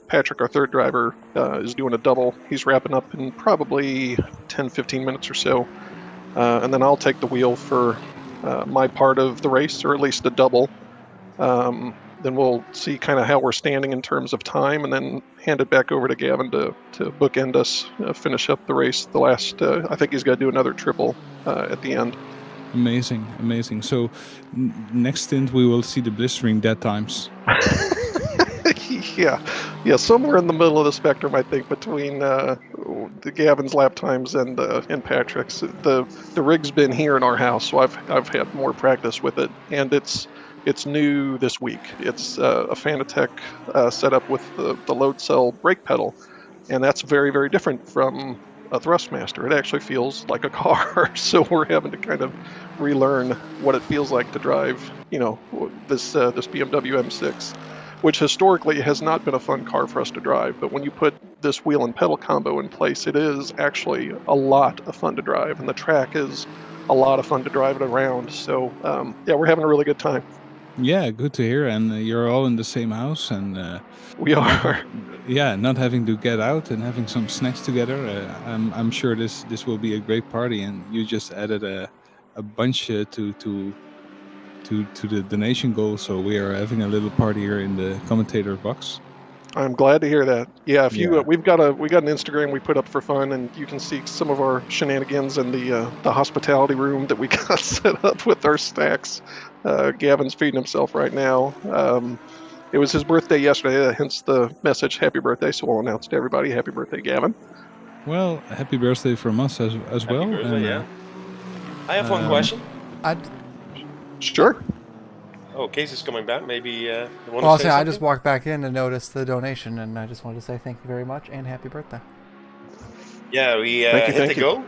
Patrick, our third driver, is doing a double. He's wrapping up in probably 10-15 minutes or so. And then I'll take the wheel for my part of the race, or at least the double. Then we'll see kind of how we're standing in terms of time, and then hand it back over to Gavin to bookend us, finish up the race. The last, I think he's got to do another triple at the end. Amazing, amazing. So next stint we will see the blistering dead times. yeah, somewhere in the middle of the spectrum, I think, between the Gavin's lap times and Patrick's. The rig's been here in our house, so I've had more practice with it, and it's new this week. It's a Fanatec setup with the load cell brake pedal, and that's very, very different from a Thrustmaster. It actually feels like a car, so we're having to kind of relearn what it feels like to drive, this BMW M6, which historically has not been a fun car for us to drive. But when you put this wheel and pedal combo in place, it is actually a lot of fun to drive, and the track is a lot of fun to drive it around. So we're having a really good time. Yeah, good to hear. And you're all in the same house, and we are. Yeah, not having to get out and having some snacks together. I'm sure this will be a great party. And you just added a bunch to the donation goal, so we are having a little party here in the commentator box. I'm glad to hear that. Yeah, if you we got an Instagram we put up for fun, and you can see some of our shenanigans in the hospitality room that we got set up with our stacks. Gavin's feeding himself right now. It was his birthday yesterday, hence the message, happy birthday. So we'll announce to everybody, happy birthday, Gavin. Well, happy birthday from us as happy well. Birthday, and, yeah. I have one question. Sure. Oh, Case is coming back. Maybe you want to say say something? I just walked back in and noticed the donation, and I just wanted to say thank you very much and happy birthday. Yeah, we hit the goal,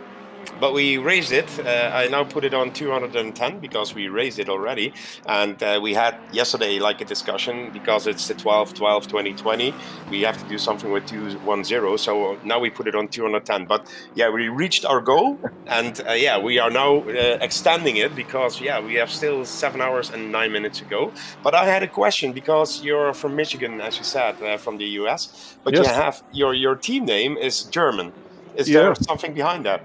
but we raised it. I now put it on 210 because we raised it already, and we had yesterday like a discussion because it's the 12/12/2020. We have to do something with 210, so now we put it on 210. But yeah, we reached our goal, and we are now extending it because we have still 7 hours and 9 minutes to go. But I had a question because you're from Michigan, as you said, from the US, but yes. You have your team name is German. Is there something behind that?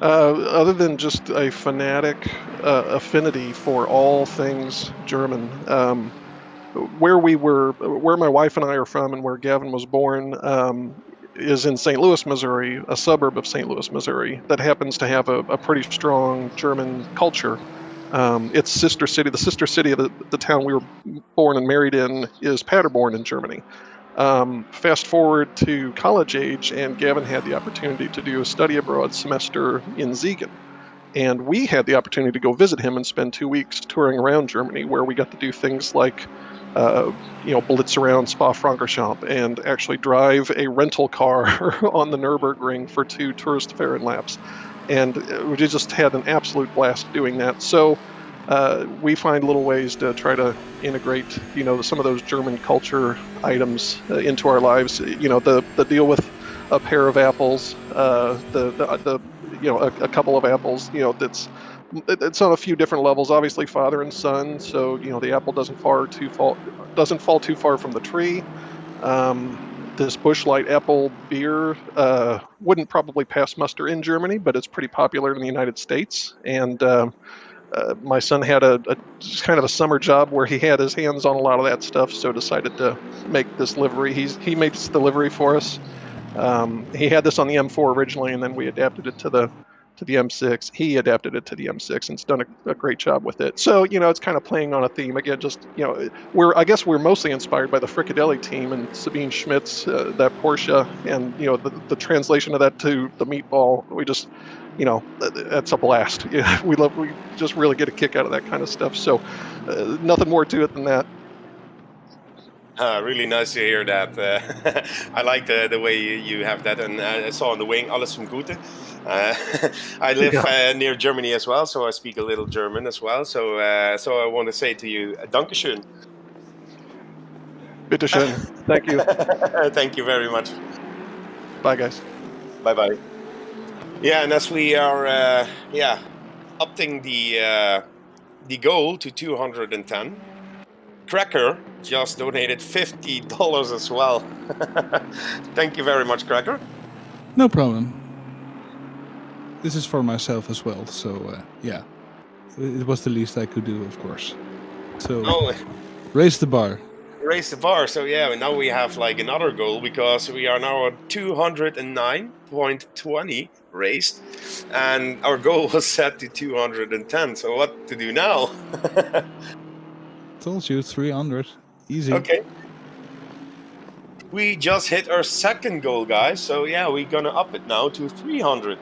Other than just a fanatic affinity for all things German, where my wife and I are from, and where Gavin was born, is in St. Louis, Missouri, a suburb of St. Louis, Missouri, that happens to have a pretty strong German culture. Its sister city, the sister city of the town we were born and married in, is Paderborn in Germany. Fast forward to college age, and Gavin had the opportunity to do a study abroad semester in Siegen. And we had the opportunity to go visit him and spend 2 weeks touring around Germany, where we got to do things like, blitz around Spa-Francorchamps and actually drive a rental car on the Nürburgring for 2 tourist Fahren laps. And we just had an absolute blast doing that. So we find little ways to try to integrate, some of those German culture items into our lives. The deal with a pair of apples, a couple of apples. It's on a few different levels. Obviously, father and son. So the apple doesn't fall too far from the tree. This Busch Light apple beer wouldn't probably pass muster in Germany, but it's pretty popular in the United States. And my son had a just kind of a summer job where he had his hands on a lot of that stuff, so decided to make this livery. He makes the livery for us. He had this on the M4 originally, and then we adapted it to the M6. He adapted it to the M6 and's done a great job with it. So, it's kind of playing on a theme again. Just, I guess we're mostly inspired by the Frickadelli team and Sabine Schmidt's that Porsche, and the translation of that to the meatball. We just, that's a blast. Yeah, we just really get a kick out of that kind of stuff. So, nothing more to it than that. Really nice to hear that. I like the way you have that, and I saw on the wing, alles vom Gute. I live near Germany as well, so I speak a little German as well. So I want to say to you, Dankeschön. Bitteschön. Thank you. Thank you very much. Bye, guys. Bye-bye. Yeah, and as we are, upping the goal to 210, Cracker just donated $50 as well. Thank you very much, Cracker. No problem. This is for myself as well, so yeah. It was the least I could do, of course. So, raise the bar. Raise the bar. So yeah, now we have like another goal, because we are now at 209.20 raised, and our goal was set to 210. So what to do now? Told you, 300. Easy. Okay. We just hit our second goal, guys. So yeah, we're gonna up it now to 300.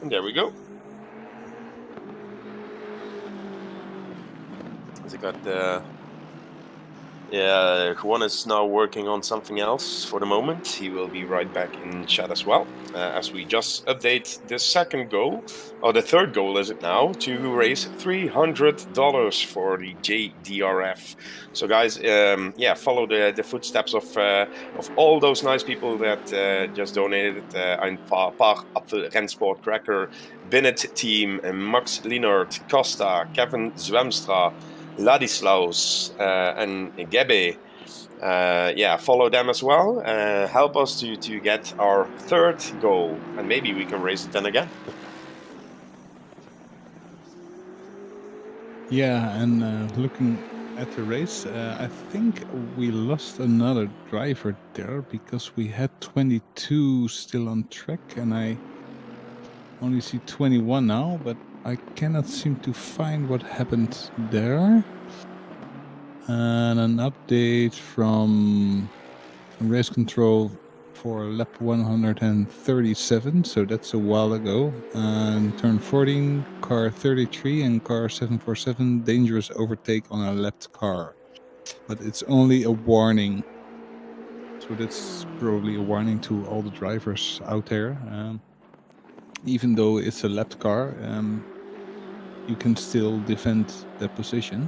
And there we go. So got the... Yeah, Juan is now working on something else for the moment. He will be right back in chat as well, as we just update the second goal, or the third goal is it now, to raise $300 for the JDRF. So guys, follow the footsteps of all those nice people that just donated. Ein paar Apfel Rennsport, Cracker, Bennett Team, Max Lienert, Costa, Kevin Zwemstra, Ladislaus and Gebe. Follow them as well. Help us to get our third goal, and maybe we can raise it then again. Yeah, and looking at the race, I think we lost another driver there, because we had 22 still on track, and I only see 21 now, but I cannot seem to find what happened there. And an update from race control for lap 137, so that's a while ago. And turn 14, car 33 and car 747, dangerous overtake on a left car. But it's only a warning. So that's probably a warning to all the drivers out there. Even though it's a lapped car, you can still defend the position.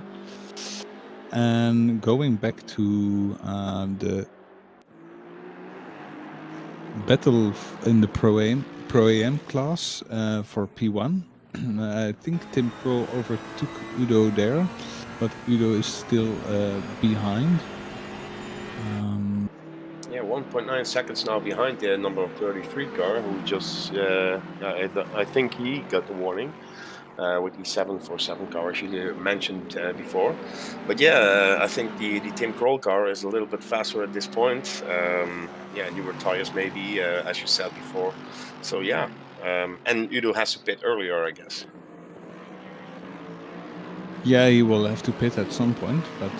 And going back to the battle in the Pro AM class for P1, I think Tim Pro overtook Udo there, but Udo is still behind. 1.9 seconds now behind the number 33 car, who just, I think he got the warning with the 747 car, as you mentioned before. But yeah, I think the Tim Kroll car is a little bit faster at this point. Newer tires maybe, as you said before. So yeah, and Udo has to pit earlier, I guess. Yeah, he will have to pit at some point, but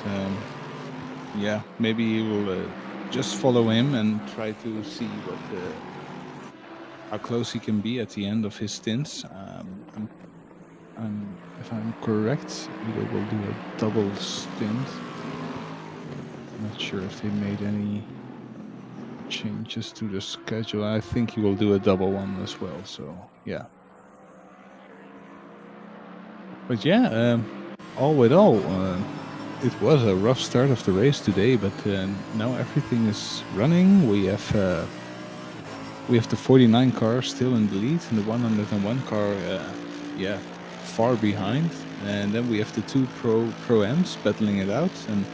maybe he will just follow him and try to see how close he can be at the end of his stints. If I'm correct, Udo will do a double stint. I'm not sure if they made any changes to the schedule. I think he will do a double one as well, so yeah. But yeah, all with all, it was a rough start of the race today, but now everything is running. We have the 49 car still in the lead, and the 101 car, far behind. and then we have the two pro-ams battling it out, and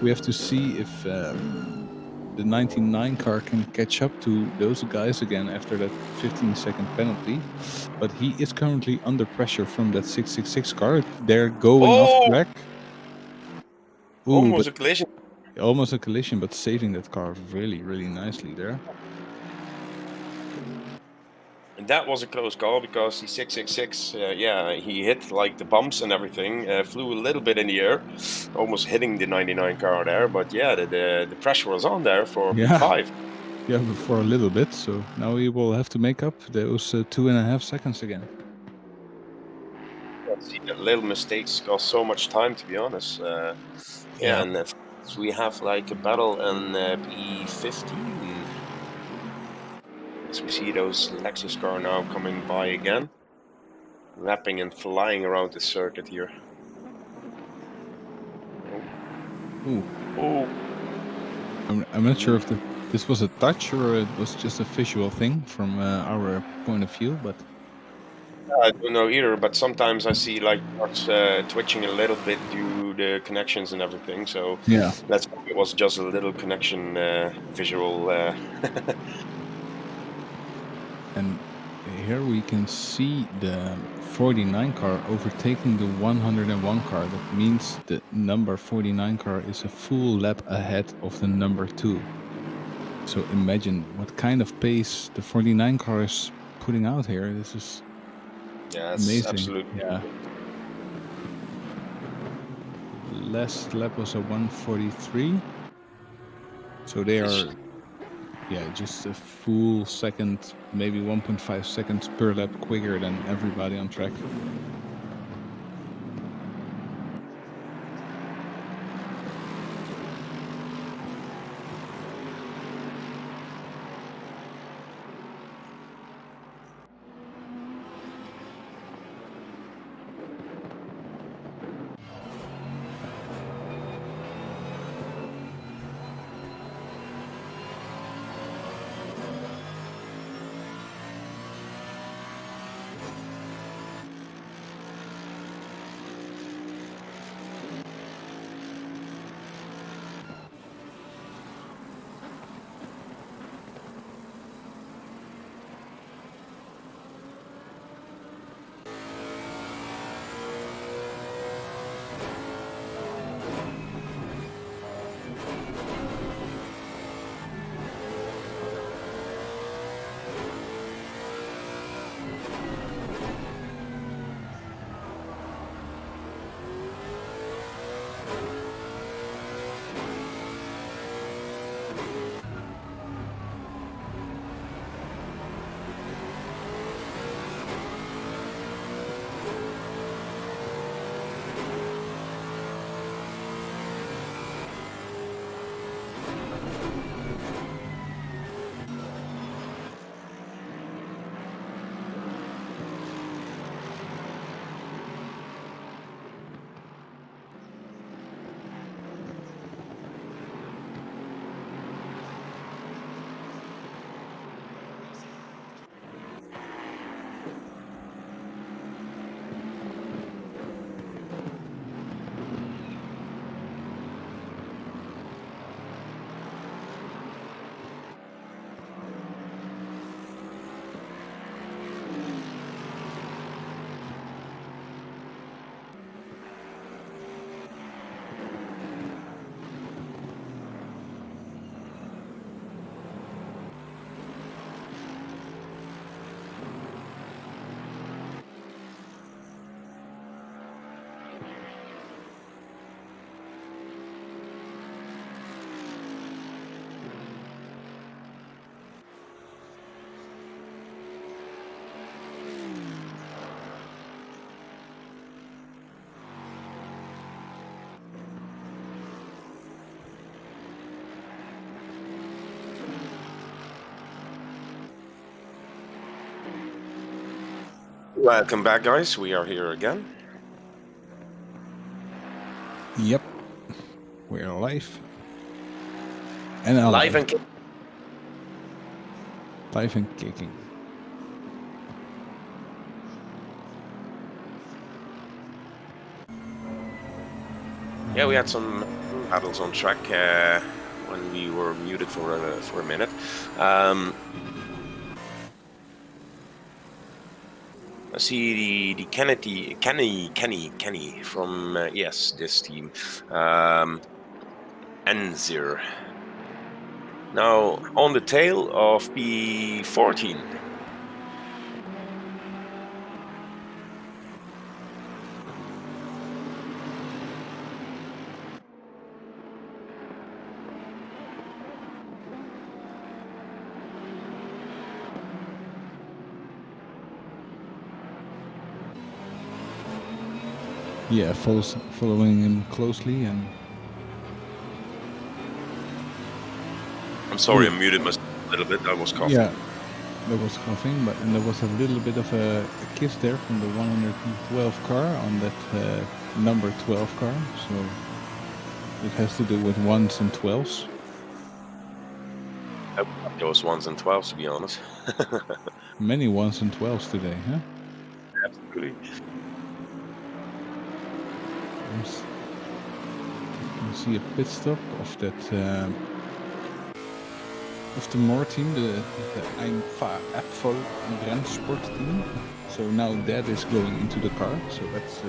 we have to see if the 99 car can catch up to those guys again after that 15-second penalty. But he is currently under pressure from that 666 car. They're going off Oh! track. Ooh, Almost but a collision. almost a collision, but saving that car really, really nicely there. And that was a close call because the 666, yeah, he hit like the bumps and everything, flew a little bit in the air, almost hitting the 99 car there. But yeah, the pressure was on there for Yeah. P5. Yeah, but for a little bit. So now we will have to make up those 2.5 seconds again. See, that little mistakes cost so much time, to be honest. Yeah, and we have like a battle in P15. As we see those Lexus car now coming by again, lapping and flying around the circuit here. Ooh. Oh. I'm not sure if this was a touch or it was just a visual thing from our point of view, but I don't know either, but sometimes I see like cars twitching a little bit due to the connections and everything. So yeah. that's why it was just a little connection visual. And here we can see the 49 car overtaking the 101 car. That means the number 49 car is a full lap ahead of the number 2. So imagine what kind of pace the 49 car is putting out here. This is amazing. Absolutely. Yeah. Last lap was a 143. So they are, yeah, just a full second, maybe 1.5 seconds per lap quicker than everybody on track. Welcome back, guys. We are here again. Yep. We're live. And alive. Live and Live and kicking. Yeah, we had some battles on track when we were muted for a minute. I see the Kenny from yes, this team. Enzir. Now on the tail of P14. Yeah, following him closely, and I'm sorry, I muted myself a little bit. I was coughing. yeah, there was coughing, but and there was a little bit of a kiss there from the 112 car on that number 12 car. So it has to do with 1s and 12s. I like those 1s and 12s, to be honest. Many 1s and 12s today, huh? Absolutely. You can see a pit stop of that of the Moore team, the Apfo Rennsport team. So now that is going into the car. So that's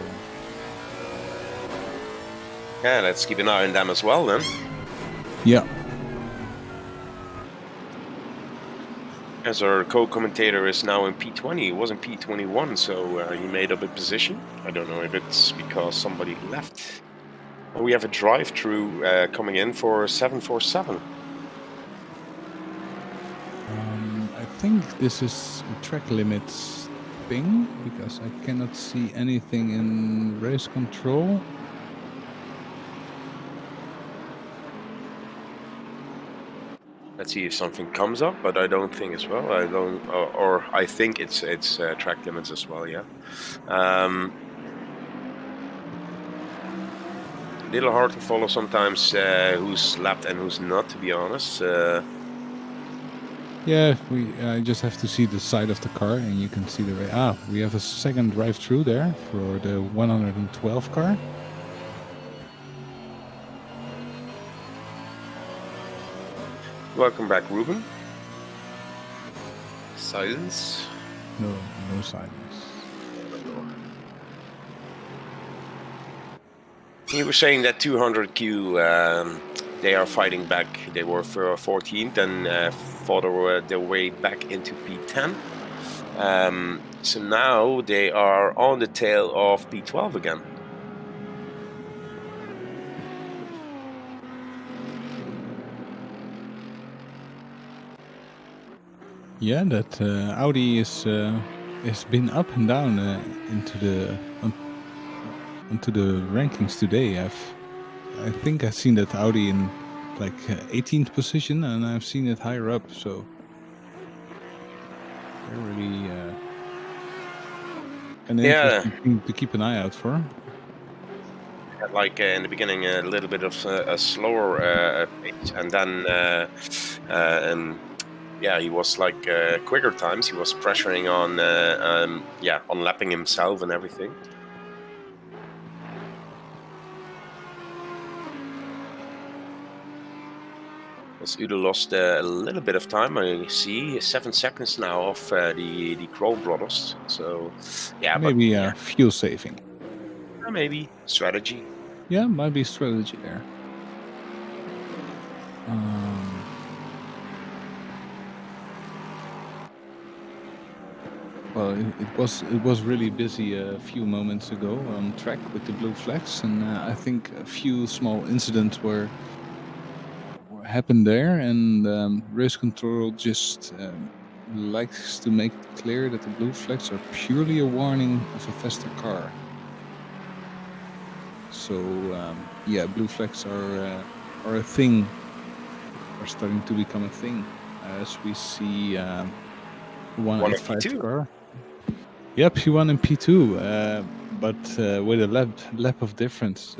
Yeah, let's keep an eye on them as well then. yeah. As our co-commentator is now in P20, he was in P21, so he made up a position. I don't know if it's because somebody left. We have a drive-through coming in for 747. I think this is a track limits thing because I cannot see anything in race control. Let's see if something comes up, but I don't think as well. I don't, or I think it's track limits as well. Yeah. Little hard to follow sometimes who's lapped and who's not, to be honest. Yeah, I just have to see the side of the car, and you can see the we have a second drive-through there for the 112 car. Welcome back, Ruben. Silence. No silence. You were saying that 200Q, they are fighting back. They were for 14th and fought their way back into P10. So now they are on the tail of P12 again. Yeah, that Audi is been up and down into the rankings today. I think I've seen that Audi in like 18th position, and I've seen it higher up. So they're really an interesting thing to keep an eye out for. Like in the beginning, a little bit of a slower pace, and then yeah, he was like quicker times. He was pressuring on on lapping himself and everything. As Udo lost a little bit of time, I see 7 seconds now off the Kroll brothers. So yeah, maybe but, fuel saving. Maybe strategy. Yeah, might be strategy there. Well, it was really busy a few moments ago on track with the blue flags, and I think a few small incidents were happened there, and race control just likes to make it clear that the blue flags are purely a warning of a faster car. So yeah, blue flags are a thing, are starting to become a thing, as we see 185 car. Yep, P1 and P2, but with a lap of difference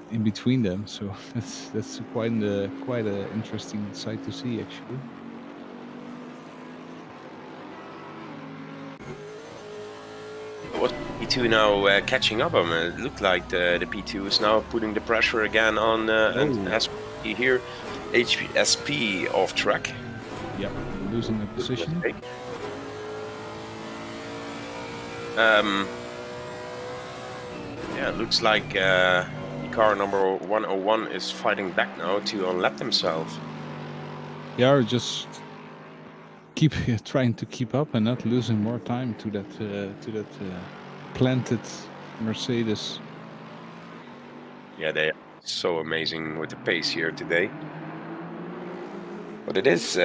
in between them. So that's quite a interesting sight to see, actually. Was P2 now catching up on it? It looked like the P2 is now putting the pressure again on and as you hear HSP off track. Yep, losing a position. Yeah, it looks like car number 101 is fighting back now to unlap themselves. Yeah, just keep trying to keep up and not losing more time to that planted Mercedes. Yeah, they are so amazing with the pace here today. But it is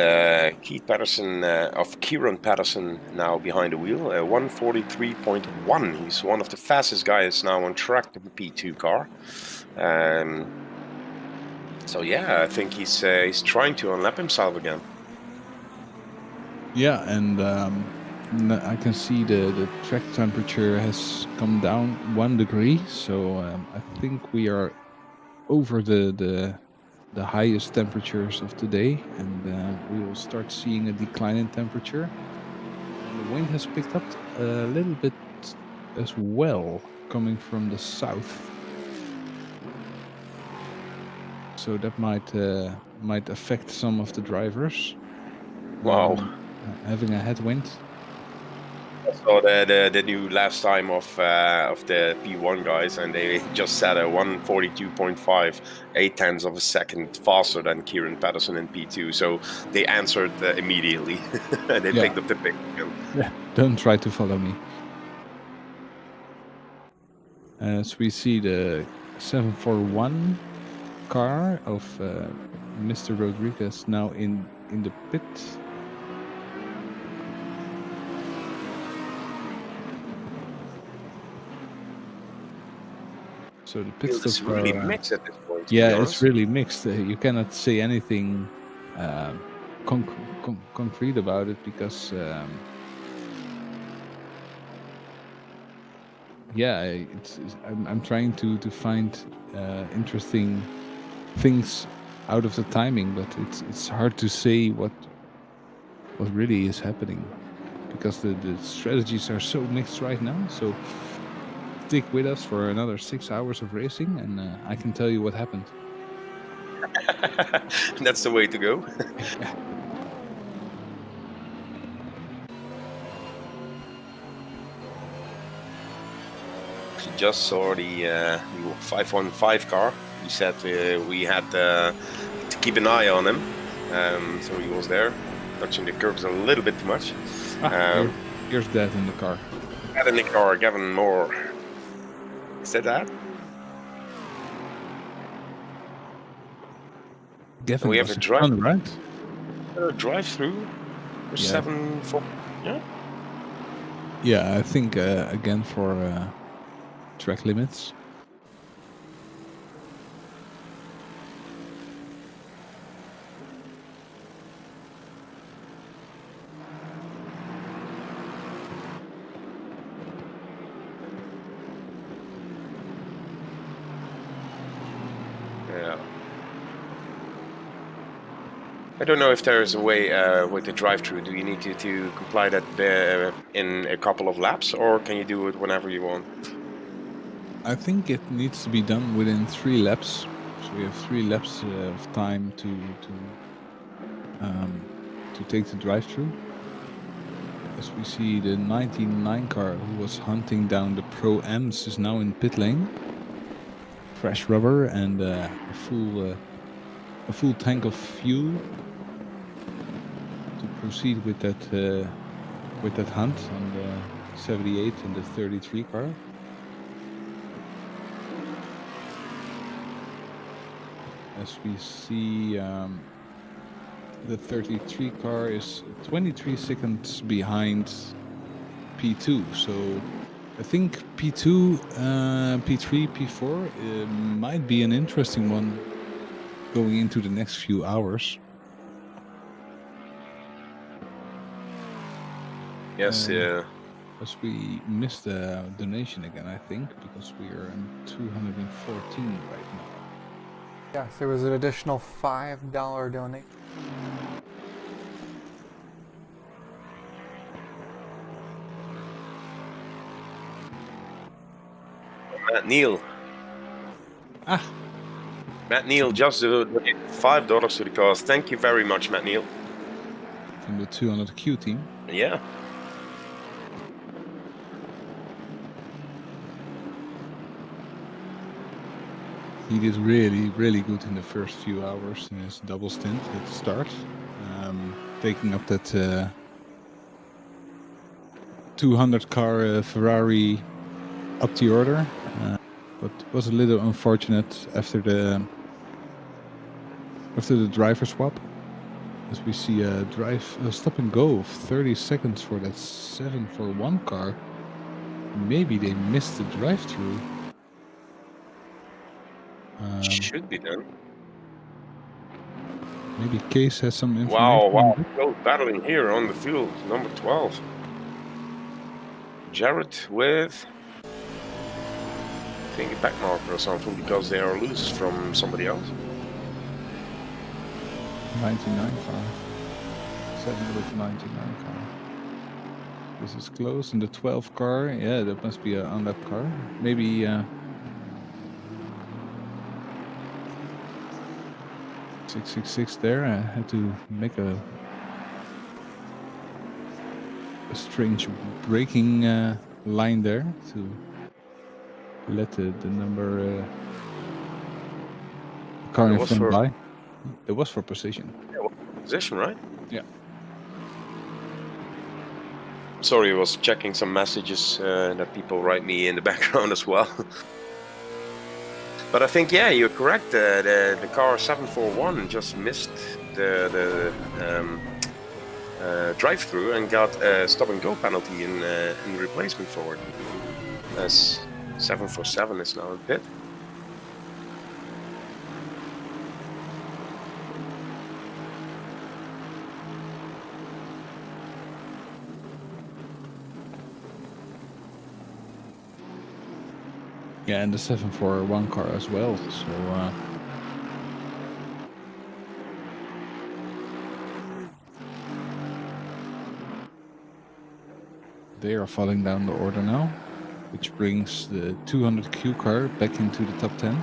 Keith Patterson of Kieran Patterson now behind the wheel, 143.1. He's one of the fastest guys now on track to the P2 car. So yeah, I think he's trying to unlap himself again. Yeah, and I can see the track temperature has come down 1 degree, so I think we are over the highest temperatures of today, and we will start seeing a decline in temperature. And the wind has picked up a little bit as well, coming from the south. So that might affect some of the drivers. Wow. Having a headwind. I saw the new last time of the P1 guys, and they just set a 142.5, 0.8 of a second faster than Kieran Patterson in P2. So they answered immediately. They picked up the pick. Yeah, don't try to follow me. As we see the 741 car of Mr. Rodriguez now in the pit. So the pit stops It's really mixed at this point. Yeah, it's really mixed. You cannot say anything concrete about it because I'm trying to find interesting things out of the timing, but it's hard to say what really is happening because the strategies are so mixed right now. So stick with us for another 6 hours of racing, and I can tell you what happened. That's the way to go. Yeah. Just saw the 515 car. He said we had to keep an eye on him, so he was there, touching the curbs a little bit too much. Here's Dad in the car. Dad in the car, Gavin Moore. Is that? Gavin, we have a drive, right? Drive-through for 7-4. Yeah. Yeah, I think again for track limits. Yeah. I don't know if there is a way with the drive-through. Do you need to comply that in a couple of laps, or can you do it whenever you want? I think it needs to be done within 3 laps. So we have 3 laps of time to take the drive-through. As we see, the 99 car who was hunting down the Pro-Ams is now in pit lane. Fresh rubber and a full tank of fuel to proceed with that hunt on the 78 and the 33 car. As we see, the 33 car is 23 seconds behind P2. So I think P2, P3, P4 might be an interesting one going into the next few hours. Yes, As we missed the donation again, I think, because we are in 214 right now. Yes, there was an additional $5 donation. Matt Neal. Ah. Matt Neal just donated $5 to the cause. Thank you very much, Matt Neal. From the 200Q team. Yeah. He did really, really good in the first few hours in his double stint at the start. Taking up that 200 car Ferrari up the order. But it was a little unfortunate after the driver swap. As we see a stop and go of 30 seconds for that 741 car. Maybe they missed the drive-through. Should be done. Maybe Case has some information. Wow. Close battling here on the field, number 12. Jared with, I think, a back marker or something because they are loose from somebody else. 99 car. 7 with 99 car. This is close. And the 12 car, yeah, that must be an unlapped car. Maybe 666 there. I had to make a strange braking line there to let the number car in front by. It was for position. Yeah, well, position, right? Yeah. Sorry, I was checking some messages that people write me in the background as well. But I think, yeah, you're correct. The car 741 just missed the drive-through and got a stop-and-go penalty in replacement for it. As 747 is now in pit. Yeah, and the 741 car as well. So they are falling down the order now, which brings the 200Q car back into the top 10.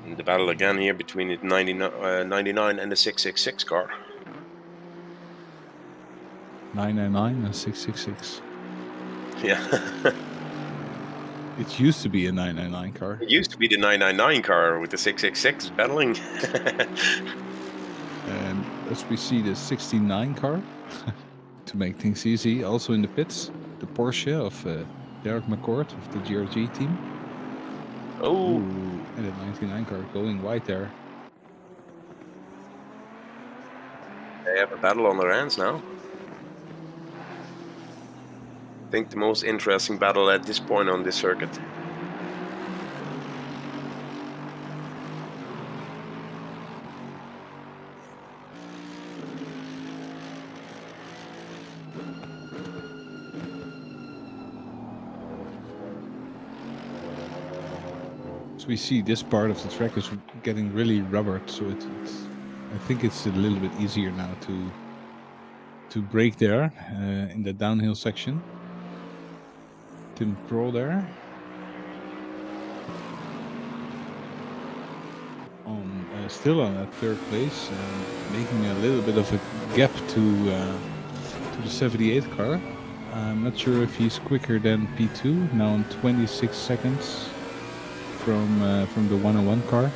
And the battle again here between the 99 and the 666 car. 999 and 666. Yeah. It used to be a 999 car. It used to be the 999 car with the 666 battling. And as we see the 69 car, to make things easy, also in the pits, the Porsche of Derek McCord of the GRG team. Oh. Ooh, and the 99 car going wide there. They have a battle on their hands now. I think the most interesting battle at this point on this circuit. So we see this part of the track is getting really rubbered, so I think it's a little bit easier now to brake there in the downhill section. Tim Kroll there. Still on that third place, making a little bit of a gap to the 78 car. I'm not sure if he's quicker than P2, now on 26 seconds from the 101 car.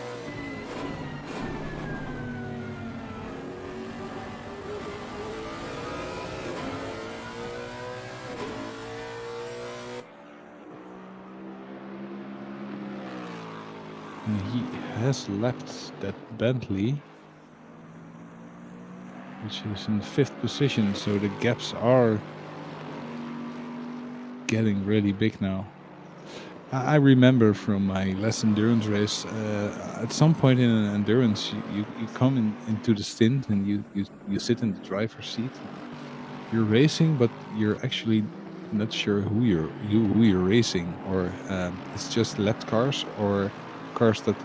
And he has lapped that Bentley, which is in 5th position, so the gaps are getting really big now. I remember from my last endurance race, at some point in an endurance, you come into the stint and you sit in the driver's seat. You're racing, but you're actually not sure who you're racing, or it's just lapped cars or cars that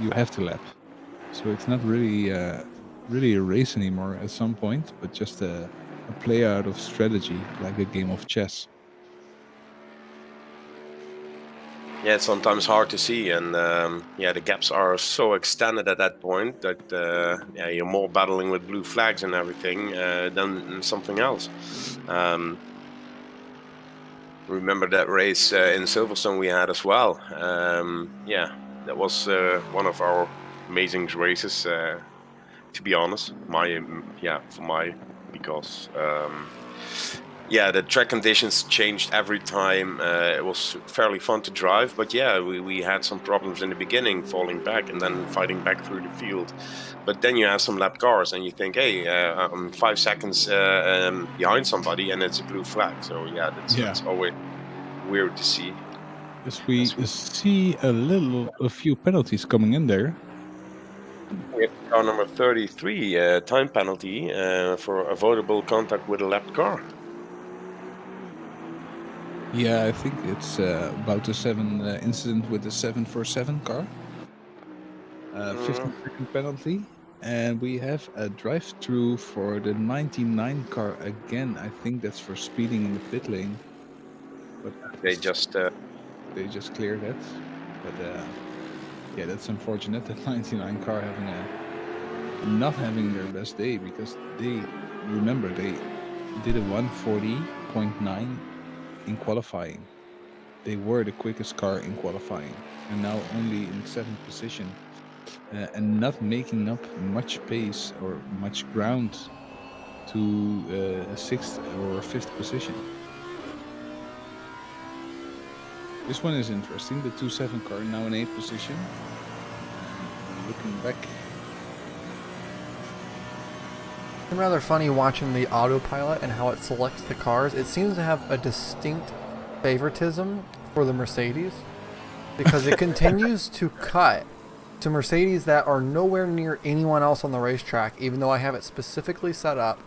you have to lap. So it's not really a race anymore at some point, but just a play out of strategy, like a game of chess. Yeah, it's sometimes hard to see, and the gaps are so extended at that point that you're more battling with blue flags and everything than something else. Remember that race in Silverstone we had as well. That was one of our amazing races, to be honest. Because the track conditions changed every time. It was fairly fun to drive, but we had some problems in the beginning, falling back and then fighting back through the field. But then you have some lap cars and you think, hey, I'm 5 seconds behind somebody and it's a blue flag. So that's always weird to see. Yes, we see a few penalties coming in there. We have car number 33, time penalty for avoidable contact with a lapped car. Yeah, I think it's about the incident with the 747 car. 15-second penalty. And we have a drive-through for the 99 car again. I think that's for speeding in the pit lane. But they just cleared it. But that's unfortunate. That 99 car not having their best day, because they did a 140.9 in qualifying. They were the quickest car in qualifying, and now only in 7th position, and not making up much pace or much ground to a 6th or 5th position. This one is interesting. The 2.7 car now in 8th position. Looking back. It's rather funny watching the autopilot and how it selects the cars. It seems to have a distinct favoritism for the Mercedes, because it continues to cut to Mercedes that are nowhere near anyone else on the racetrack, even though I have it specifically set up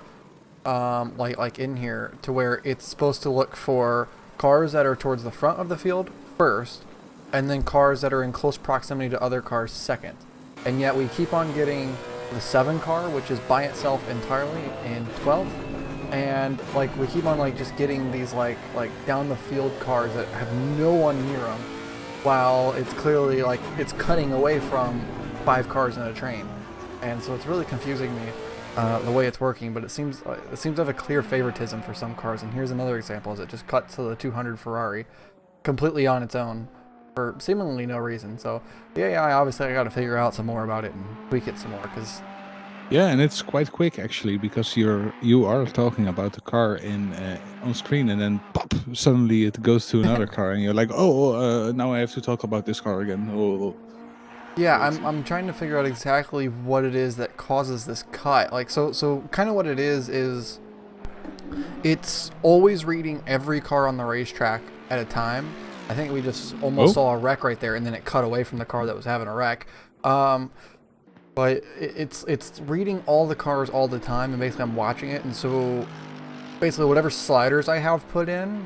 like in here to where it's supposed to look for cars that are towards the front of the field first, and then cars that are in close proximity to other cars second. And yet we keep on getting the 7 car, which is by itself entirely in 12th, and like we keep on like just getting these like down the field cars that have no one near them, while it's clearly like it's cutting away from 5 cars in a train. And so it's really confusing me the way it's working, but it seems to have a clear favoritism for some cars. And here's another example, is it just cuts to the 200 Ferrari completely on its own for seemingly no reason. So obviously I got to figure out some more about it and tweak it some more, because and it's quite quick actually, because you are talking about the car on screen, and then pop, suddenly it goes to another car, and you're like, now I have to talk about this car again. I'm trying to figure out exactly what it is that causes this cut. Like so kind of what it is it's always reading every car on the racetrack at a time. I think we just almost saw a wreck right there, and then it cut away from the car that was having a wreck. But it's reading all the cars all the time, and basically I'm watching it, and so basically whatever sliders I have put in,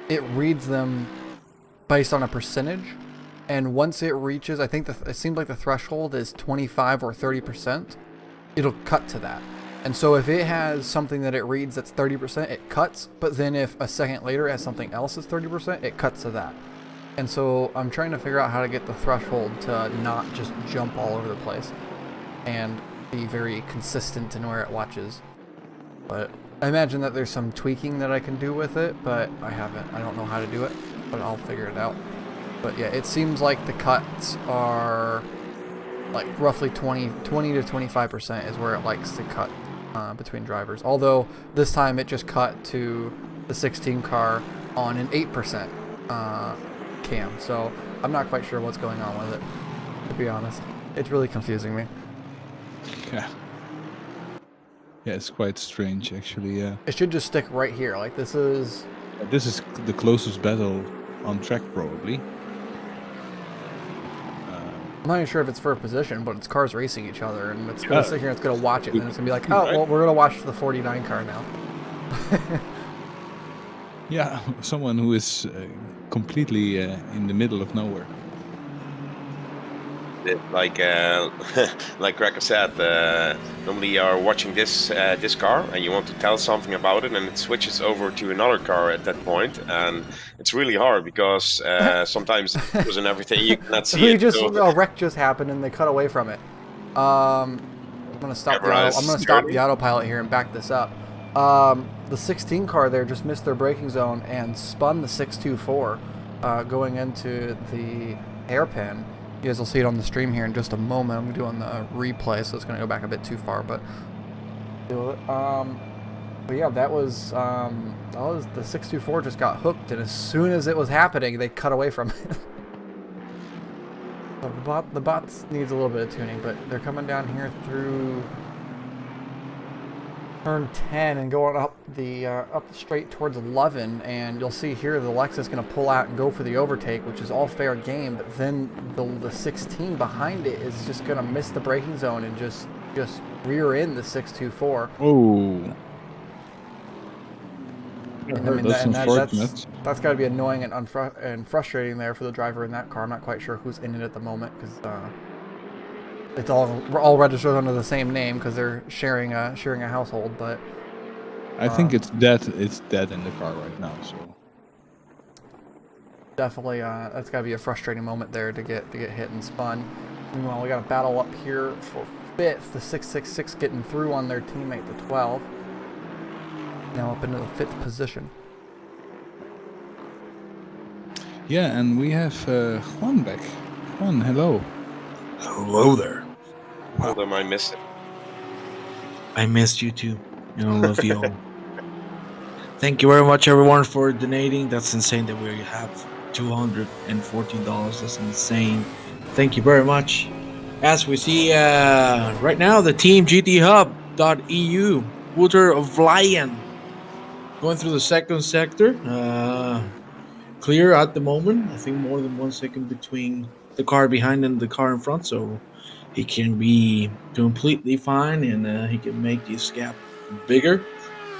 it reads them based on a percentage. And once it reaches, I think it seems like the threshold is 25 or 30%, it'll cut to that. And so if it has something that it reads that's 30%, it cuts. But then if a second later it has something else that's 30%, it cuts to that. And so I'm trying to figure out how to get the threshold to not just jump all over the place and be very consistent in where it watches. But I imagine that there's some tweaking that I can do with it, but I don't know how to do it, but I'll figure it out. But yeah, it seems like the cuts are like roughly 20 to 25% is where it likes to cut between drivers. Although this time it just cut to the 16 car on an 8% cam. So I'm not quite sure what's going on with it, to be honest. It's really confusing me. Yeah, it's quite strange actually. It should just stick right here. Like this is the closest battle on track probably. I'm not even sure if it's for a position, but it's cars racing each other, and it's going to sit here and it's going to watch it, and it's going to be like, oh, well, we're going to watch the 49 car now. Yeah, someone who is completely in the middle of nowhere. like like Cracker said, normally you are watching this car and you want to tell something about it, and it switches over to another car at that point, and it's really hard because sometimes it and everything you cannot see it. A wreck just happened and they cut away from it. I'm gonna stop the autopilot here and back this up. The 16 car there just missed their braking zone and spun the 624 going into the hairpin. You guys will see it on the stream here in just a moment. I'm doing the replay, so it's going to go back a bit too far, but yeah, that was the 624 just got hooked, and as soon as it was happening, they cut away from it. The bots needs a little bit of tuning, but they're coming down here through turn 10 and going up the straight towards 11, and you'll see here the Lexus going to pull out and go for the overtake, which is all fair game, but then the 16 behind it is just going to miss the braking zone and just rear in the 624. Oh. And, I mean, that's got to be annoying and frustrating there for the driver in that car. I'm not quite sure who's in it at the moment because it's all registered under the same name because they're sharing a household. But I think it's dead. It's dead in the car right now. So definitely, that's got to be a frustrating moment there to get hit and spun. Meanwhile, we got a battle up here for 5th. The 666 getting through on their teammate, the 12. Now up into the 5th position. Yeah, and we have Juan back. Juan, hello. Hello there. Wow. Although I missed it. I missed you too. I love you all. Thank you very much, everyone, for donating. That's insane that we have $214. That's insane. Thank you very much. As we see right now, the team GTHub.eu, Water of Lion, going through the second sector. Clear at the moment. I think more than 1 second between the car behind and the car in front, so he can be completely fine, and he can make this gap bigger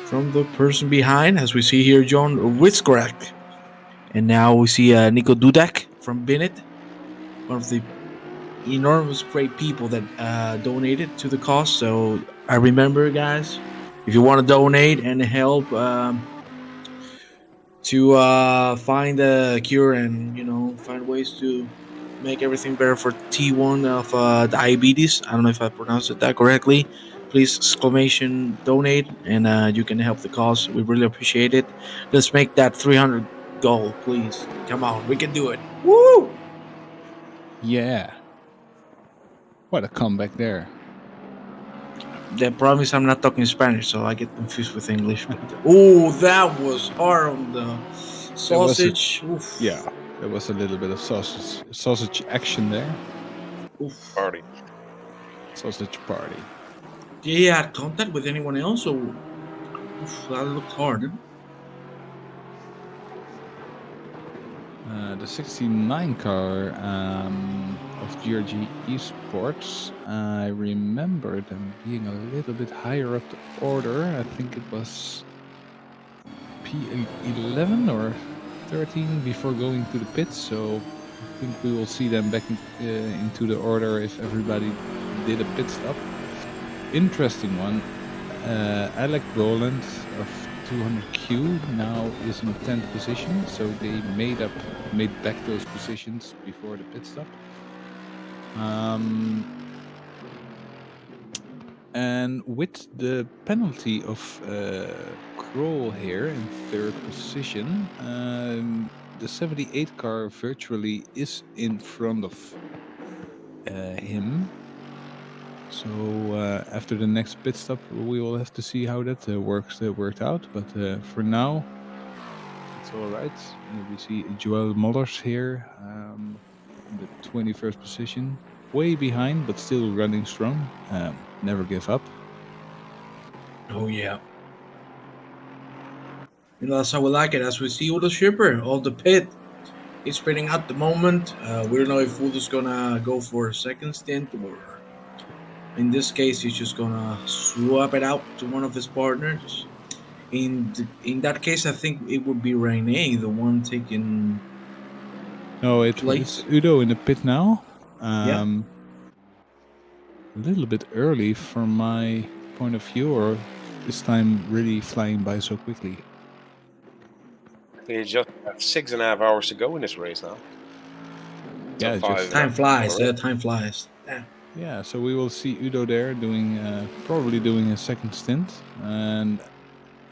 from the person behind, as we see here John Witzkorak. And now we see Nico Dudek from Bennett, one of the enormous great people that donated to the cause. So I remember, guys, if you want to donate and help to find a cure and find ways to make everything better for T1 of diabetes. I don't know if I pronounced it that correctly. Please exclamation donate, and you can help the cause. We really appreciate it. Let's make that 300 goal, please. Come on, we can do it. Woo! Yeah. What a comeback there. The problem is I'm not talking Spanish, so I get confused with English. Oh, that was hard on the sausage. Yeah, there was a little bit of sausage action there. Oof. Party. Sausage party. Did he have contact with anyone else? Or that looked hard. The 69 car of GRG Esports, I remember them being a little bit higher up the order. I think it was P11 or 13 before going to the pits, so I think we will see them back into the order if everybody did a pit stop. Interesting one. Alec Roland of 200Q now is in 10th position, so they made back those positions before the pit stop. And with the penalty of Kroll here in 3rd position, the 78 car virtually is in front of him. So after the next pit stop, we will have to see how that worked out. But for now, it's all right. We see Joel Mollers here in the 21st position, way behind, but still running strong. Never give up. Oh yeah. That's how we like it. As we see Udo Schipper of the pit, he's spinning out the moment. We don't know if Udo's gonna go for a second stint, or in this case, he's just gonna swap it out to one of his partners. In that case, I think it would be Rene, the one taking. No, it's Udo in the pit now. Yeah. little bit early from my point of view, or is time really flying by so quickly? I think it's just 6.5 hours to go in this race now. Yeah, So just Time flies. already. Time flies. yeah. So we will see Udo there doing probably doing his second stint, and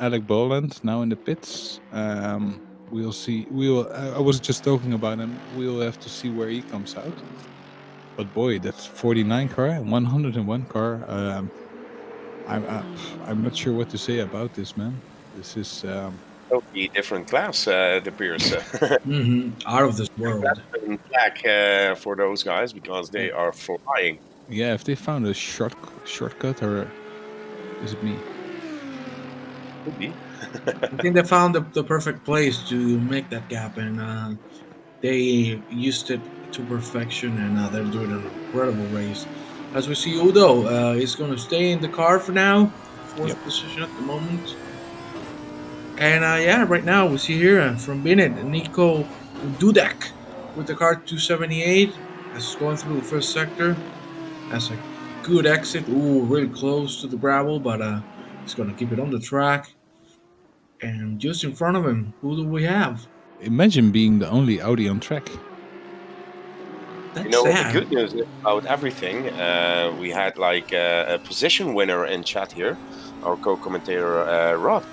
Alec Boland now in the pits. We'll see. We will. I was just talking about him. We'll have to see where he comes out. But boy, that's 49 car and 101 car. I'm not sure what to say about this, man. This is Totally different class, it appears. Out of this world. And black for those guys because they are flying. yeah. If they found a shortcut, or is it me? Could be. I think they found the perfect place to make that gap, and they used it to perfection, and they're doing an incredible race. As we see, Udo is going to stay in the car for now, fourth Yep. position at the moment. And yeah, right now we see here from Bennett, Nico Dudek with the car 278 as going through the first sector. Has a good exit. Ooh, really close to the gravel, but he's going to keep it on the track. And just in front of him, who do we have? Imagine being the only Audi on track. That's You know what the sad. good news is about everything? We had like a position winner in chat here, our co-commentator Rod.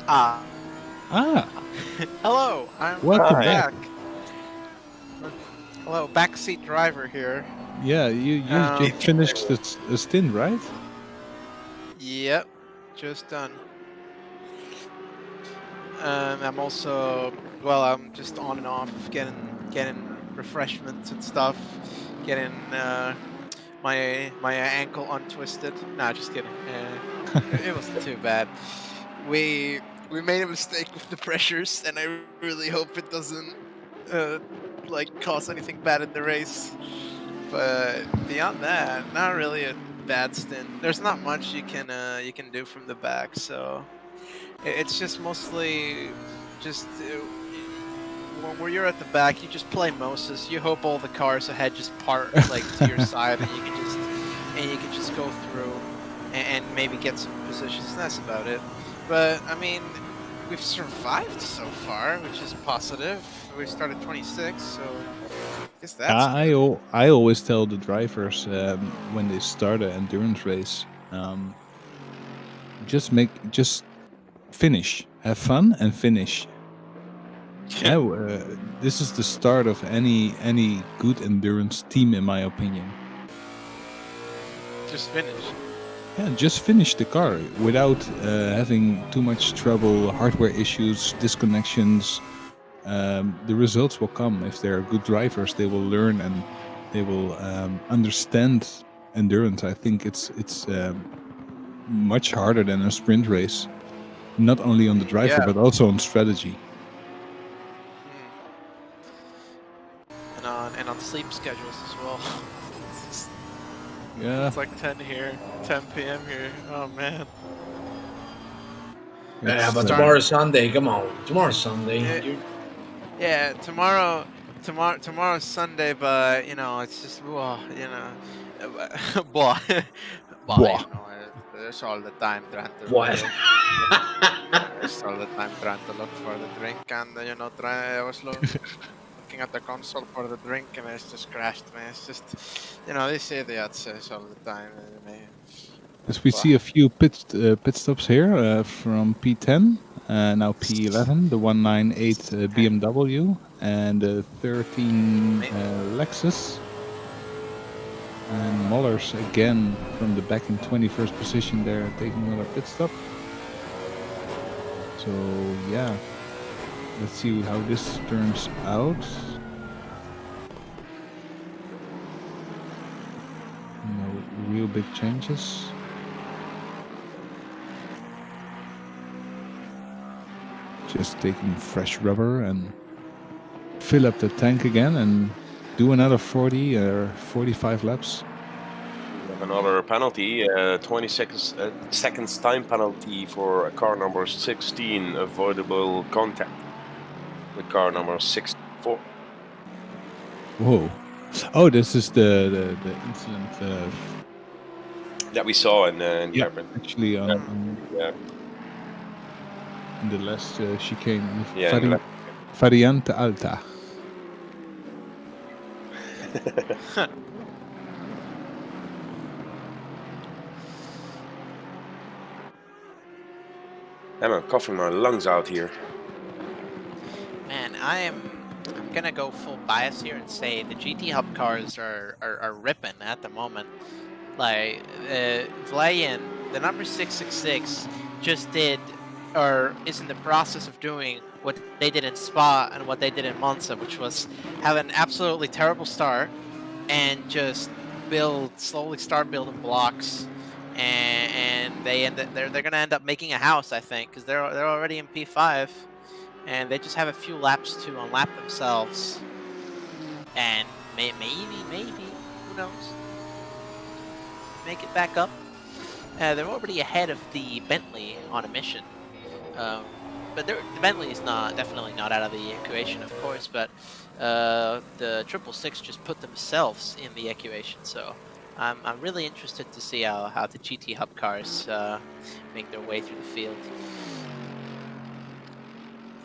Ah, hello, I'm Welcome Hi. back. Hello, backseat driver here. Yeah, you Um, just finished a stint, right? Yep, just done. I'm also, well, I'm just on and off getting refreshments and stuff, getting my ankle untwisted. Nah, just kidding. It wasn't too bad. We made a mistake with the pressures, and I really hope it doesn't like cause anything bad in the race. But beyond that, not really a bad stint. There's not much you can do from the back, so it's just mostly just where you're at the back, you just play Moses. You hope all the cars ahead just part like to your side, and you can just go through and maybe get some positions. That's about it. But I mean, we've survived so far, which is positive. We started 26, so I guess that's I always tell the drivers when they start an endurance race, just finish, have fun and finish. Yeah. This is the start of any good endurance team, in my opinion. just finish. Yeah, just finish the car without having too much trouble, hardware issues, disconnections. The results will come. If they're good drivers, they will learn and they will understand endurance. I think it's much harder than a sprint race, not only on the driver Yeah. but also on strategy. And on sleep schedules as well. Yeah, It's like 10 here, 10 p.m. here. Oh man. Yeah, it's, but start- tomorrow's Sunday. Come on, tomorrow's Sunday. Yeah. Yeah, tomorrow's Sunday, but you know it's just blah, you know, blah, blah. Blah. You know, there's all the time trying to What? there's all the time trying to look for the drink, and you know, I was looking at the console for the drink, and it's just crashed, man. It's just, you know, these idiots all the time. As we see a few pit stops here from P10, now P11, the 198 BMW, and the 13 Lexus. And Mollers again from the back in 21st position there, taking another pit stop. So yeah, let's see how this turns out. No real big changes. Just taking fresh rubber and fill up the tank again and do another 40 or 45 laps. Another penalty, 20 seconds time penalty for car number 16, avoidable contact with car number 64. Whoa, Oh, this is the incident. That we saw in Yeah, Durban. actually Yeah. in the last chicane. Yeah, in the Variante Alta. I'm coughing my lungs out here. Man, I'm gonna go full bias here and say the GT Hub cars are ripping at the moment. Like Vlayan, the number 666, just did or is in the process of doing what they did in Spa and what they did in Monza, which was have an absolutely terrible start and just slowly start building blocks, and they're gonna end up making a house, I think, because they're already in P5, and they just have a few laps to unlap themselves, and maybe who knows, make it back up. They're already ahead of the Bentley on a mission. But the Bentley is definitely not out of the equation, of course, but the 666 just put themselves in the equation, so I'm really interested to see how the GT Hub cars make their way through the field.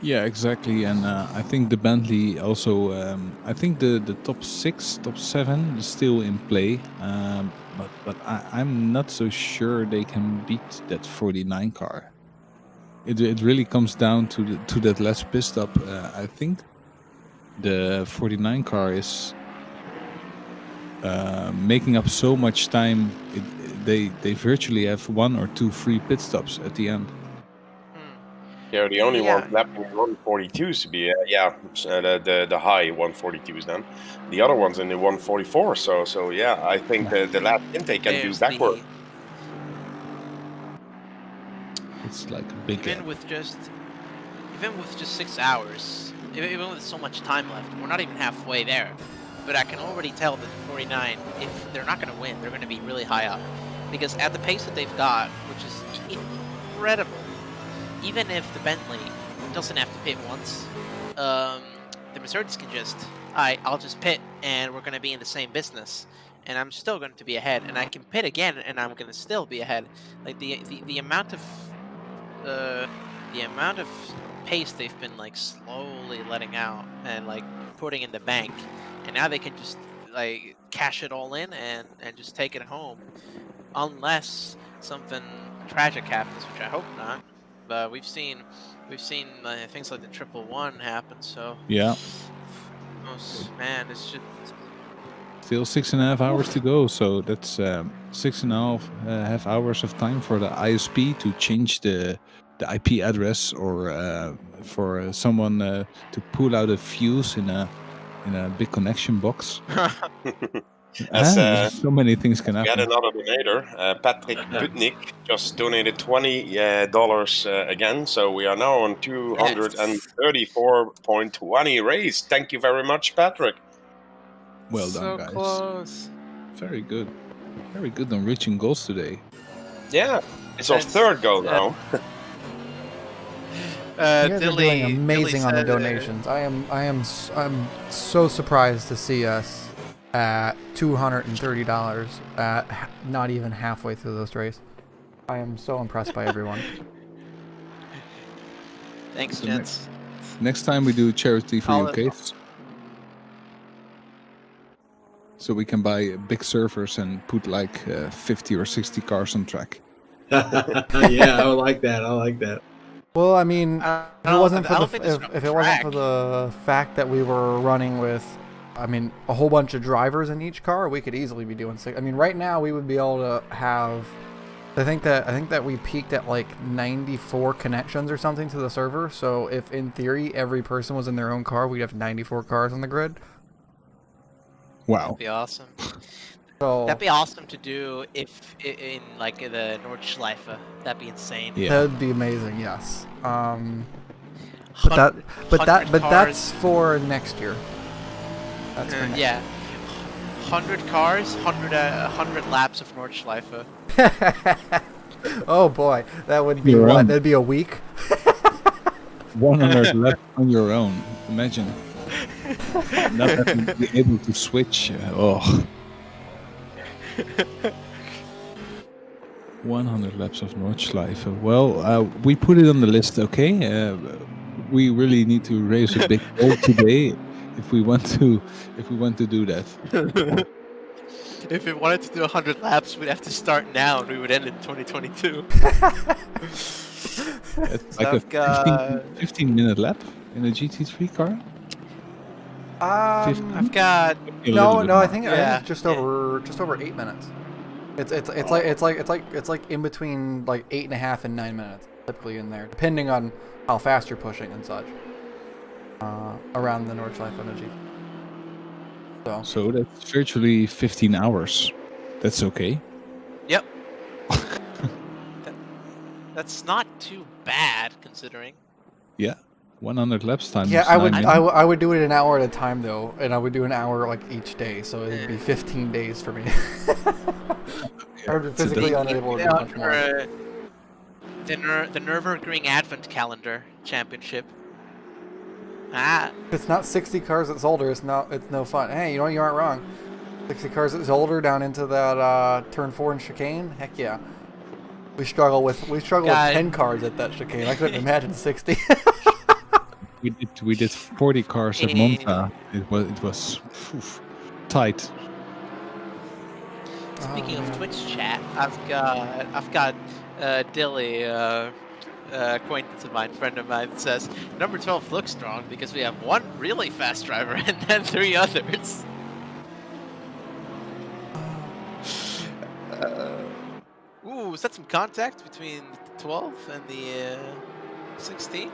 Yeah, exactly, and I think the Bentley also. I think the top 6, top 7 is still in play, but I'm not so sure they can beat that 49 car. It really comes down to that last pit stop. I think the 49 car is making up so much time. They virtually have 1 or 2 free pit stops at the end. Yeah, the only one lapping 142s to be the high 142s then. The other one's in the 144. So yeah, I think the last intake can do backward. It's like a big even with just 6 hours, even with so much time left, we're not even halfway there. But I can already tell that the 49, if they're not going to win, they're going to be really high up, because at the pace that they've got, which is incredible, even if the Bentley doesn't have to pit once, the Mercedes can just, I'll just pit and we're going to be in the same business, and I'm still going to be ahead, and I can pit again and I'm going to still be ahead. Like the amount of pace they've been like slowly letting out and like putting in the bank, and now they can just like cash it all in and just take it home, unless something tragic happens, which I hope not. But we've seen things like the 111 happen. So yeah, man, it's just still 6.5 hours to go. So that's 6.5 hours of time for the ISP to change the IP address, or for someone to pull out a fuse in a big connection box. So many things can happen. We had another donator, Patrick Butnik, just donated $20 again. So we are now on 234.20 raised. Thank you very much, Patrick. Well done, guys. Close. Very good. Very good on reaching goals today. Yeah, it's our third goal now. You guys are doing amazing on the donations. I'm so surprised to see us at $230 at not even halfway through this race. I am so impressed by everyone. Thanks, gents. Next time we do charity for you, Case. So we can buy big servers and put like 50 or 60 cars on track. Yeah, I like that. Well, I mean, if it wasn't for the fact that we were running with, I mean, a whole bunch of drivers in each car, we could easily be doing 6. I mean, right now we would be able to have. I think that we peaked at like 94 connections or something to the server. So if in theory every person was in their own car, we'd have 94 cars on the grid. Wow, that'd be awesome. So that'd be awesome to do if in like the Nordschleife. That'd be insane. Yeah. That'd be amazing. Yes. But that's for next year. That's for next year. 100 cars, 100 laps of Nordschleife. Oh boy, that would be what? That'd be a week. 100 laps on your own. Imagine. Not having to be able to switch. 100 laps of Nordschleife. Well, we put it on the list, okay? We really need to raise a big goal today if we want to do that. If we wanted to do 100 laps, we'd have to start now, and we would end in 2022. It's like a 15-minute lap in a GT3 car. I've got No, I think Yeah. it's just over 8 minutes. It's like in between like 8.5 and 9 minutes, typically in there, depending on how fast you're pushing and such. Around the Nordschleife energy. So that's virtually 15 hours. That's okay. Yep. That's not too bad considering. Yeah, 100 laps times. Yeah, 9 minutes. I would do it an hour at a time though, and I would do an hour like each day, so it'd be 15 days for me. I would be physically unable to do much more. The Nürburgring Advent Calendar Championship. If it's not 60 cars at Zolder, it's no fun. Hey, you know, you aren't wrong. 60 cars at Zolder down into that turn 4 in chicane. Heck yeah. We struggle with 10 cars at that chicane. I couldn't imagine 60. we did 40 cars at Monza. It was tight. Speaking of Twitch chat, I've got Dilly, acquaintance of mine, friend of mine, says number 12 looks strong because we have one really fast driver and then 3 others. Ooh, is that some contact between the 12 and the 16?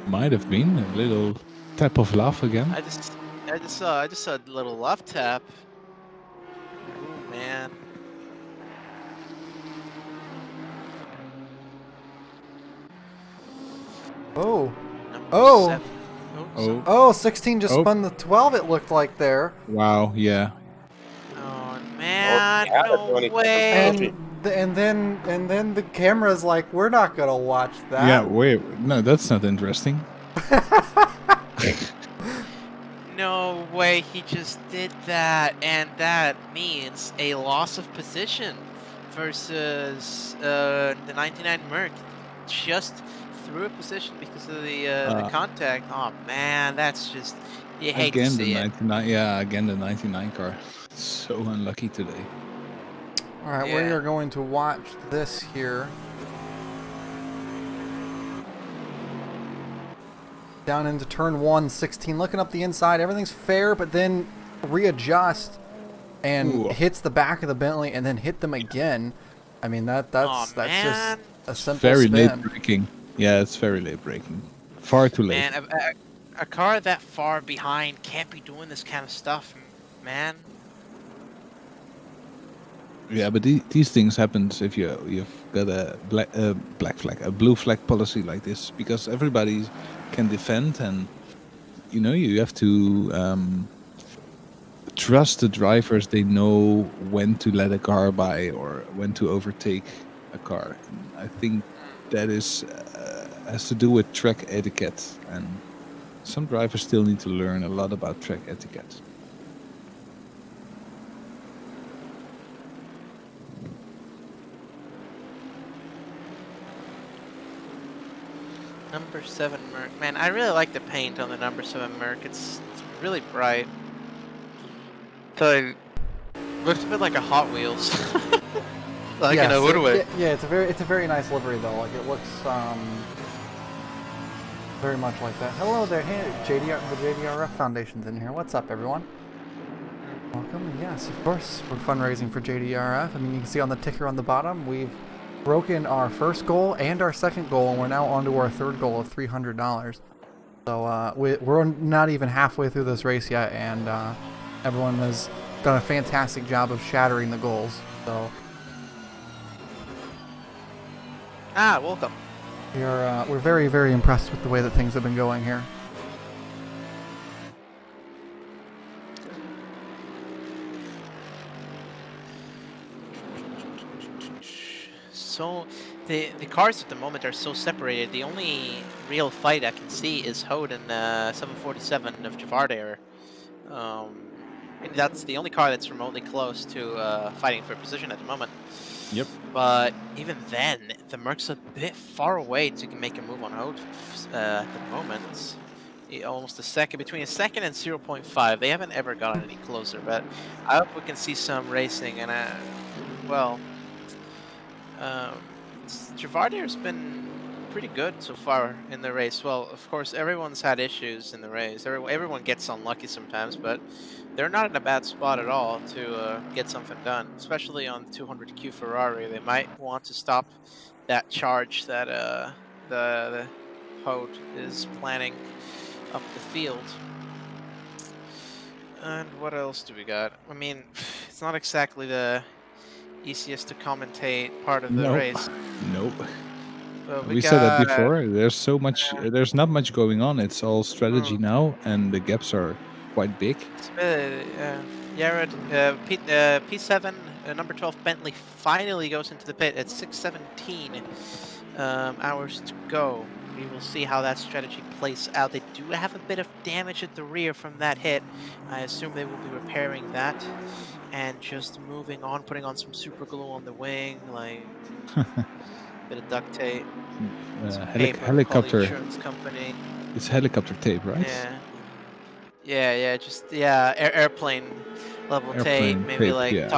Might have been a little tap of love again. I just saw a little love tap. Ooh, man. Oh. Number Oh. 7. Oh. Oh, 16 just spun the 12, it looked like there. Wow, yeah. Oh, man, yeah, no that's way. And then the camera's like, we're not gonna watch that. Yeah, wait, no, that's not interesting. No way he just did that, and that means a loss of position versus the 99 Merc. Just threw a position because of the contact. Oh man, that's just, you hate Again, to the see it. 99. Yeah, again the 99 car. So unlucky today. All right, we are going to watch this here. Down into turn 1, 16, looking up the inside. Everything's fair, but then readjust and hits the back of the Bentley and then hit them again. I mean, that's just a simple Very spin. late braking. Yeah, it's very late braking. Far too late. Man, a car that far behind can't be doing this kind of stuff, man. Yeah, but these things happen if you've got a black flag, a blue flag policy like this, because everybody can defend, and you have to trust the drivers. They know when to let a car by or when to overtake a car. And I think that has to do with track etiquette, and some drivers still need to learn a lot about track etiquette. Number 7 Merc. Man, I really like the paint on the number 7 Merc. It's really bright. So, looks a bit like a Hot Wheels. Like in a Woodway. Yeah, it's a very nice livery though. Like it looks very much like that. Hello there, hey, the JDRF Foundation's in here. What's up, everyone? Welcome. And yes, of course, we're fundraising for JDRF. I mean, you can see on the ticker on the bottom, we've broken our first goal and our second goal, and we're now on to our third goal of $300. So we're not even halfway through this race yet, and everyone has done a fantastic job of shattering the goals. So welcome. we're very, very impressed with the way that things have been going here. So, The cars at the moment are so separated. The only real fight I can see is Hode and 747 of Javardare. And that's the only car that's remotely close to fighting for position at the moment. Yep. But even then, the Merc's a bit far away to make a move on Hode at the moment. Almost a second, between a second and 0.5. They haven't ever gotten any closer, but I hope we can see some racing. And well, Javardire's been pretty good so far in the race. Well, of course, everyone's had issues in the race. Everyone gets unlucky sometimes, but they're not in a bad spot at all to get something done, especially on 200Q Ferrari. They might want to stop that charge that the Hode is planning up the field. And what else do we got? I mean, it's not exactly the easiest to commentate part of the race. Nope. But We said that before. There's so much. There's not much going on. It's all strategy now, and the gaps are quite big. Jared, P7, number 12 Bentley finally goes into the pit at 6:17 hours to go. We will see how that strategy plays out. They do have a bit of damage at the rear from that hit. I assume they will be repairing that and just moving on, putting on some super glue on the wing, like bit of duct tape, Helicopter. Insurance company. It's helicopter tape, right? Yeah. Just airplane level tape. Maybe like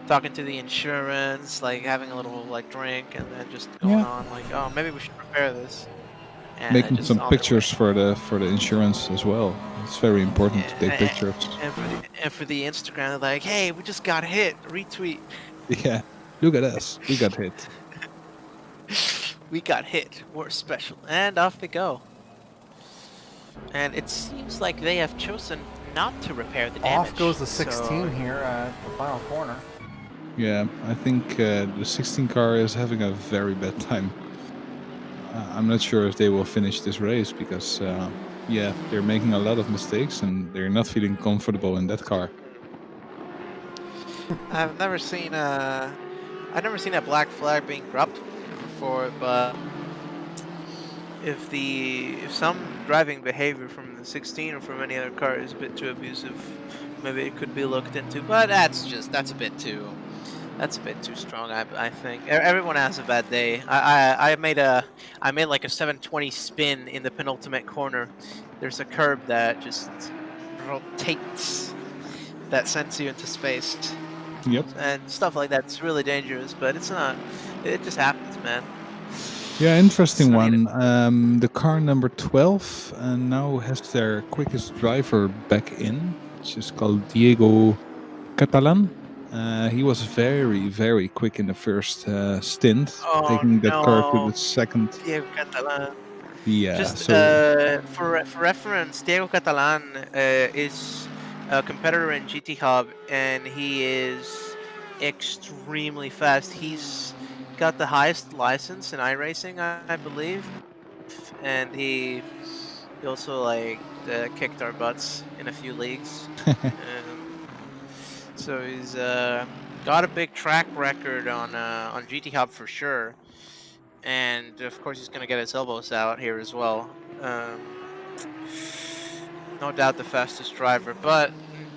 talking to the insurance, like having a little like drink, and then just going on like, oh, maybe we should repair this. And making some pictures for the insurance as well. It's very important to take pictures. And for the Instagram, they're like, hey, we just got hit. Retweet. Yeah, look at us. We got hit. We got hit. We're special. And off they go. And it seems like they have chosen not to repair the damage. Off goes the 16 here at the final corner. Yeah, I think the 16 car is having a very bad time. I'm not sure if they will finish this race because, they're making a lot of mistakes and they're not feeling comfortable in that car. I've never seen a black flag being dropped before, but if some driving behavior from the 16 or from any other car is a bit too abusive, maybe it could be looked into. But that's a bit too strong. I think everyone has a bad day. I made like a 720 spin in the penultimate corner. There's a curb that just rotates, that sends you into space. Yep. And stuff like that's really dangerous, but it's not. It just happens, man. Yeah, interesting one. The car number 12 now has their quickest driver back in, which is called Diego Catalan. He was very, very quick in the first stint, taking that car to the second. Diego Catalan. Yeah. Just for reference, Diego Catalan is a competitor in GT Hub, and he is extremely fast. He's got the highest license in iRacing, I believe, and he also like kicked our butts in a few leagues. So he's got a big track record on GT Hub for sure, and of course he's gonna get his elbows out here as well. No doubt the fastest driver, but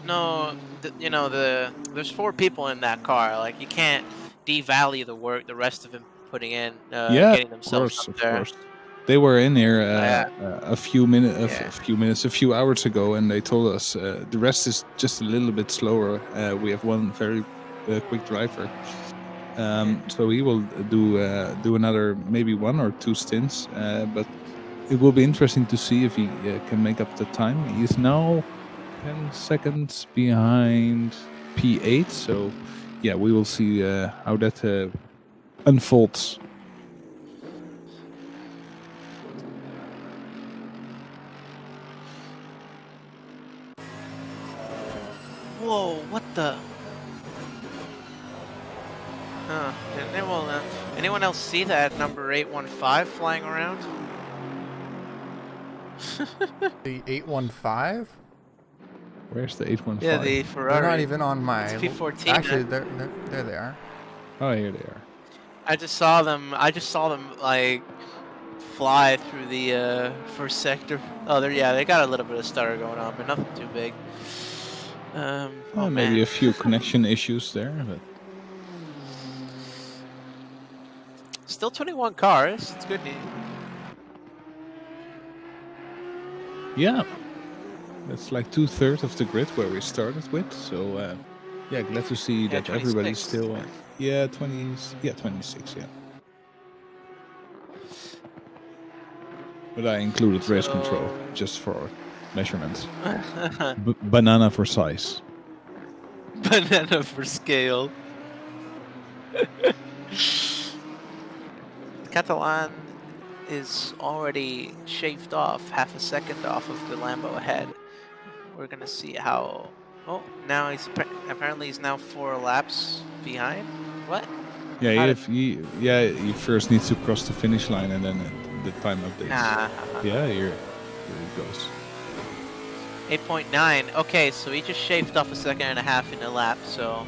no, there's 4 people in that car. Like, you can't devalue the work the rest of them putting in, getting themselves up there. Of course. They were in here a few hours ago, and they told us the rest is just a little bit slower. We have one very quick driver, so he will do another maybe 1 or 2 stints, but it will be interesting to see if he can make up the time. He is now 10 seconds behind P8, so yeah, we will see how that unfolds. Whoa, what the? Did anyone else see that number 815 flying around? The 815? Where's the 815? Yeah, the Ferrari. They're not even on my... It's P14. Actually, there they are. Oh, here they are. I just saw them like fly through the first sector. Oh, they got a little bit of stutter going on, but nothing too big. Oh Maybe man. a few connection issues there, but Still 21 cars. It's good news. yeah, that's like 2/3 of the grid where we started with. So yeah, glad to see Yeah, that everybody's 26. still 26, yeah. But I included race control just for measurements. Banana for size. Banana for scale. Catalan is already shaved off half a second off of the Lambo ahead. We're gonna see how. Oh, now apparently he's now 4 laps behind. What? Yeah, he first needs to cross the finish line and then the time updates. Yeah, here it goes. 8.9. Okay, so he just shaved off a second and a half in a lap. So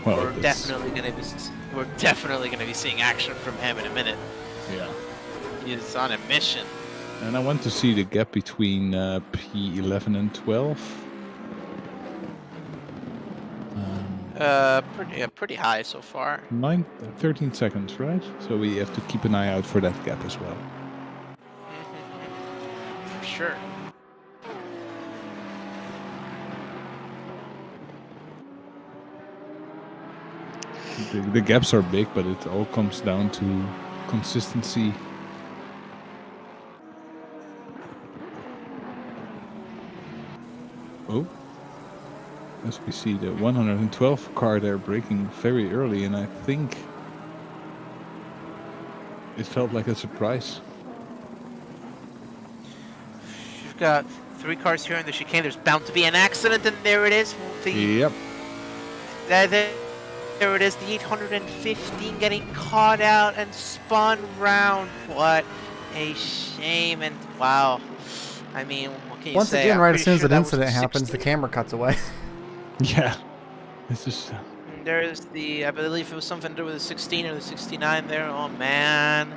we're definitely gonna be seeing action from him in a minute. Yeah. He's on a mission. And I want to see the gap between P11 and 12. Pretty high so far. 13 seconds, right? So we have to keep an eye out for that gap as well. For sure. The gaps are big, but it all comes down to consistency. Oh, as we see the 112 car there braking very early, and I think it felt like a surprise. You've got 3 cars here in the chicane. There's bound to be an accident, and there it is. Yep. There it is, the 815 getting caught out and spun round. What a shame, and wow. I mean, what can you Once say? again, I'm right as pretty soon as sure an that was incident happens, the 16. camera cuts away. Yeah. This is. There's the, I believe it was something to do with the 16 or the 69 there. Oh man.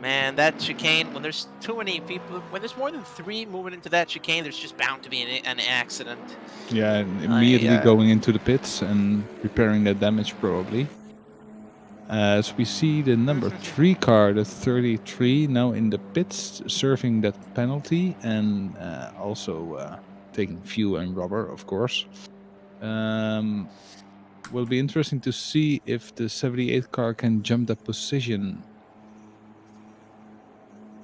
Man, that chicane, when there's too many people, when there's more than 3 moving into that chicane, there's just bound to be an accident. Yeah, and immediately going into the pits and repairing that damage probably. As we see the number 3 car, the 33, now in the pits, serving that penalty and also taking fuel and rubber, of course. Will be interesting to see if the 78 car can jump that position.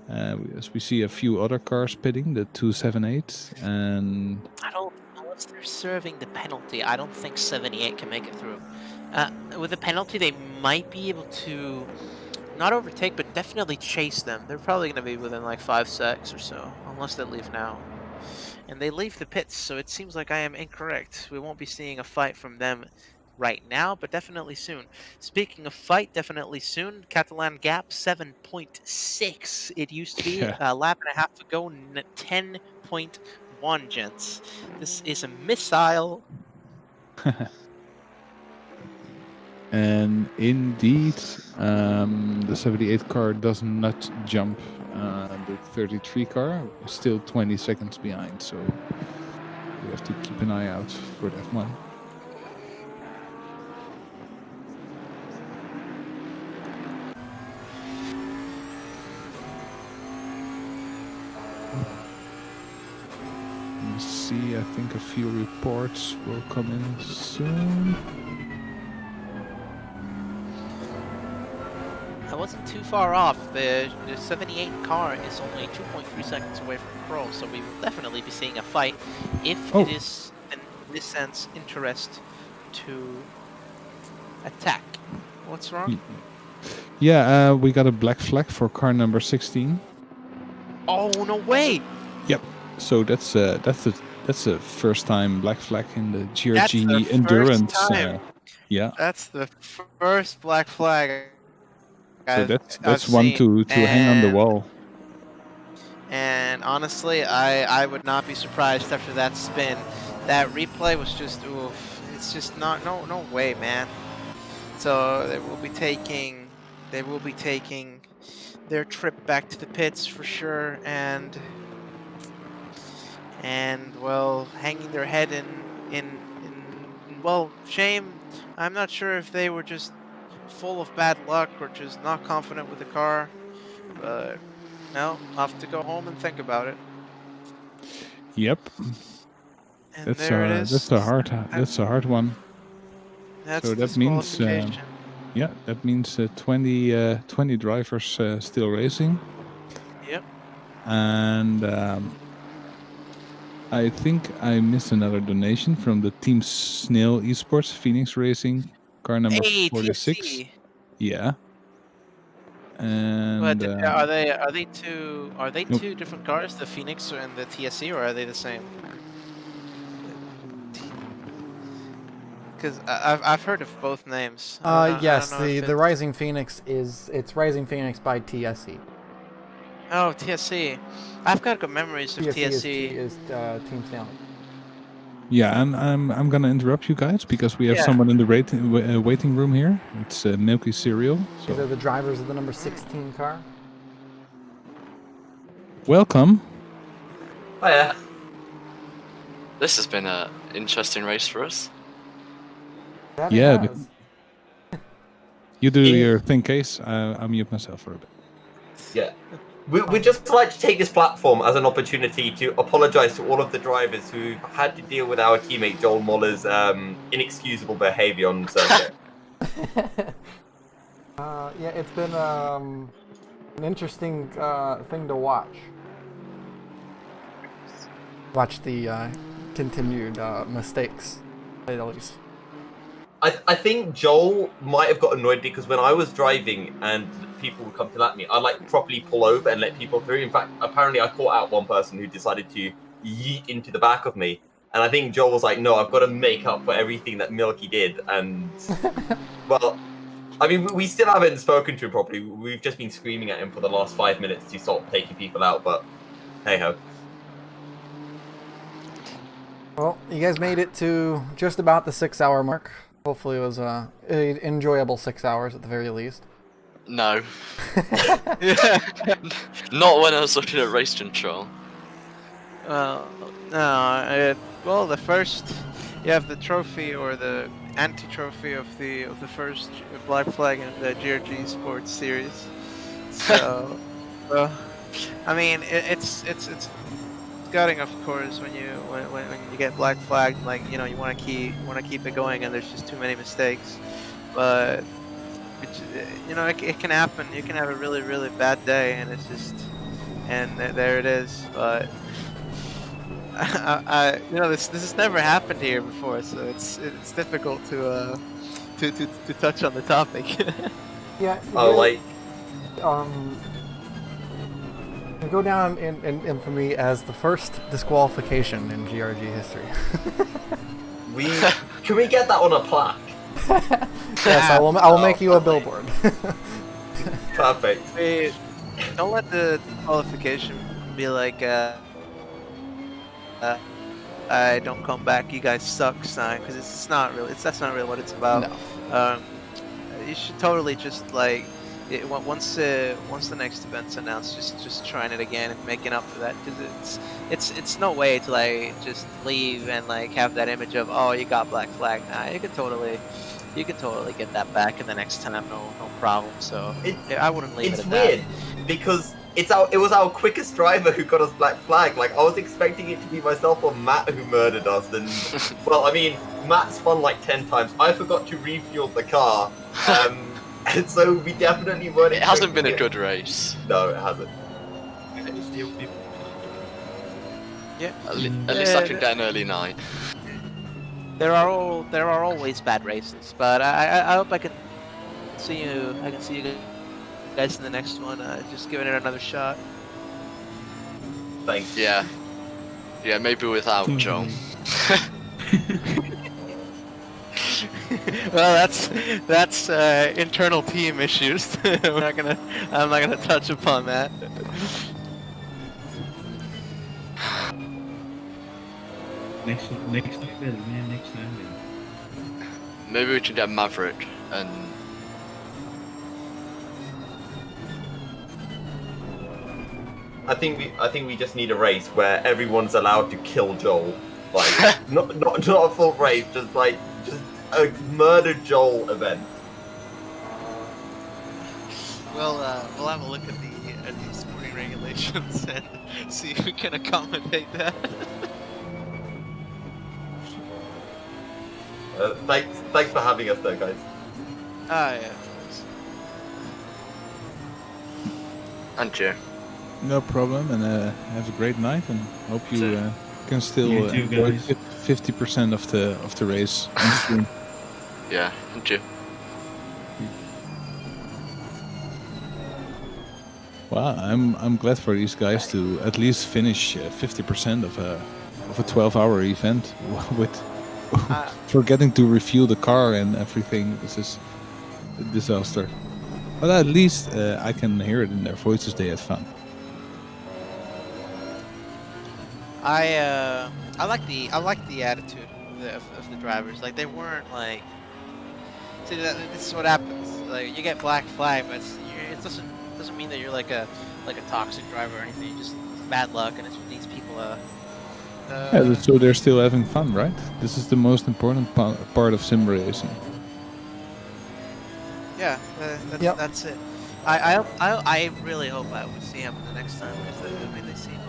As we see a few other cars pitting, the 278, and Unless they're serving the penalty, I don't think 78 can make it through. With the penalty, they might be able to not overtake, but definitely chase them. They're probably going to be within like 5 seconds or so, unless they leave now. And they leave the pits, so it seems like I am incorrect. We won't be seeing a fight from them right now, but definitely soon. Speaking of fight, definitely soon. Catalan gap 7.6. It used to be a lap and a half ago, 10.1, gents. This is a missile. And indeed, the 78 car does not jump the 33 car, still 20 seconds behind, so we have to keep an eye out for that one. Let's see, I think a few reports will come in soon. I wasn't too far off. The 78 car is only 2.3 seconds away from Pro, so we will definitely be seeing a fight if it is, in this sense, interest to attack. What's wrong? Yeah, we got a black flag for car number 16. Oh, no way! Yep. So that's a first time black flag in the GRG Endurance. Yeah. That's the first black flag. So that's one to hang on the wall. And honestly, I would not be surprised after that spin. That replay was just oof. It's just no way, man. So they will be taking they will be taking their trip back to the pits for sure, and well, hanging their head in well, shame. I'm not sure if they were just full of bad luck or just not confident with the car, but no, I'll have to go home and think about it. Yep. And there it is. That's a hard one. That's So that means disqualification. yeah, that means 20 drivers still racing. Yep. And I think I missed another donation from the Team Snail Esports Phoenix Racing car number Hey, 46. TSC. Yeah. And But are they two Nope. two different cars, the Phoenix and the TSC, or are they the same? Because I've heard of both names. Yes, I don't know if the Rising Phoenix it's Rising Phoenix by TSC. Oh, TSC. I've got good memories of TSC. is Team Snail. yeah, and I'm gonna interrupt you guys because we have Yeah. someone in the waiting room here. It's Milky Cereal. These So are the drivers of the number 16 car. welcome. Hiya. This has been an interesting race for us. That Yeah, it has. You do your thing, Case. I'll mute myself for a bit. Yeah. We'd just like to take this platform as an opportunity to apologise to all of the drivers who had to deal with our teammate Joel Moller's inexcusable behaviour on circuit. Yeah, it's been an interesting thing to watch. Watch the continued mistakes, to say the least. I think Joel might have got annoyed because when I was driving and people would come to lap me, I'd like properly pull over and let people through. In fact, apparently I caught out one person who decided to yeet into the back of me. And I think Joel was like, no, I've got to make up for everything that Milky did. And, well, I mean, we still haven't spoken to him properly. We've just been screaming at him for the last 5 minutes to stop taking people out, but hey-ho. Well, you guys made it to just about the 6-hour mark. Hopefully it was an enjoyable 6 hours at the very least. No. Not when I was looking at race control. Well, no. Well, the first you have the trophy or the anti-trophy of the first Black Flag in the GRG Sports Series. So, well, I mean, it's gutting, of course, when you get Black Flag. Like, you know, you want to keep it going, and there's just too many mistakes. But you know, it can happen. You can have a really, really bad day, and it's just, and there it is. But you know, this has never happened here before, so it's difficult to touch on the topic. Yeah. Oh, like. Go down in infamy as the first disqualification in GRG history. Can we get that on a plaque? Yes, I will make you a billboard. Perfect. Hey, don't let the disqualification be like I don't come back, you guys suck sign, because that's not really what it's about. No. You should totally just like once the next event's announced, just trying it again and making up for that, because it's no way to like just leave and like have that image of, oh, you got Black Flag. Nah, you can totally get that back in the next time, no problem. So I wouldn't leave it at that. It's weird because it was our quickest driver who got us Black Flag. Like, I was expecting it to be myself or Matt who murdered us, and well, I mean, Matt spun like 10 times. I forgot to refuel the car. And so we definitely weren't. It hasn't been a good race. No, it hasn't. Yeah. At least I can get an early night. There are always bad races, but I hope I can see you guys in the next one. Just giving it another shot. Thanks. Yeah, maybe without Joel. Well, that's internal team issues. I'm not gonna touch upon that. Next time better, man. Next time better. Maybe we can get Maverick and I think we just need a race where everyone's allowed to kill Joel. Like not a full race, just a murder Joel event. We'll have a look at the sporting regulations and see if we can accommodate that. Thanks for having us, though, guys. Yeah. And you. No problem, and have a great night, and hope you can still You too, enjoy guys. 50% of the race on stream. Yeah, and you. Well, I'm glad for these guys to at least finish 50% of a 12-hour event with forgetting to refuel the car and everything. This is a disaster. But at least I can hear it in their voices. They had fun. I like the attitude of the drivers. Like they weren't like. See, this is what happens. Like you get black flag, but it doesn't mean that you're like a toxic driver or anything. You just bad luck, and it's these people. Yeah, so they're still having fun, right? This is the most important part of sim racing. Yeah, that's it. I really hope I will see him the next time. Because I mean, they seem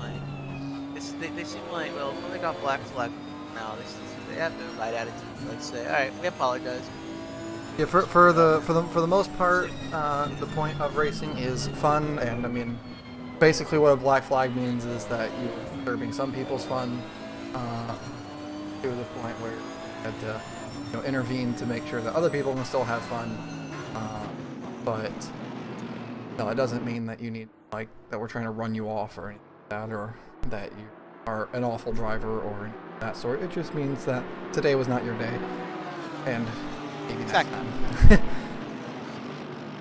like well, when they got black flag now, they have the right attitude. Like say, all right, we apologize. Yeah, for the most part, the point of racing is fun, and I mean, basically what a black flag means is that you're disturbing some people's fun to the point where you had to intervene to make sure that other people can still have fun. But no, it doesn't mean that you need that we're trying to run you off or anything like that, or that you are an awful driver or that sort. It just means that today was not your day, and maybe next time.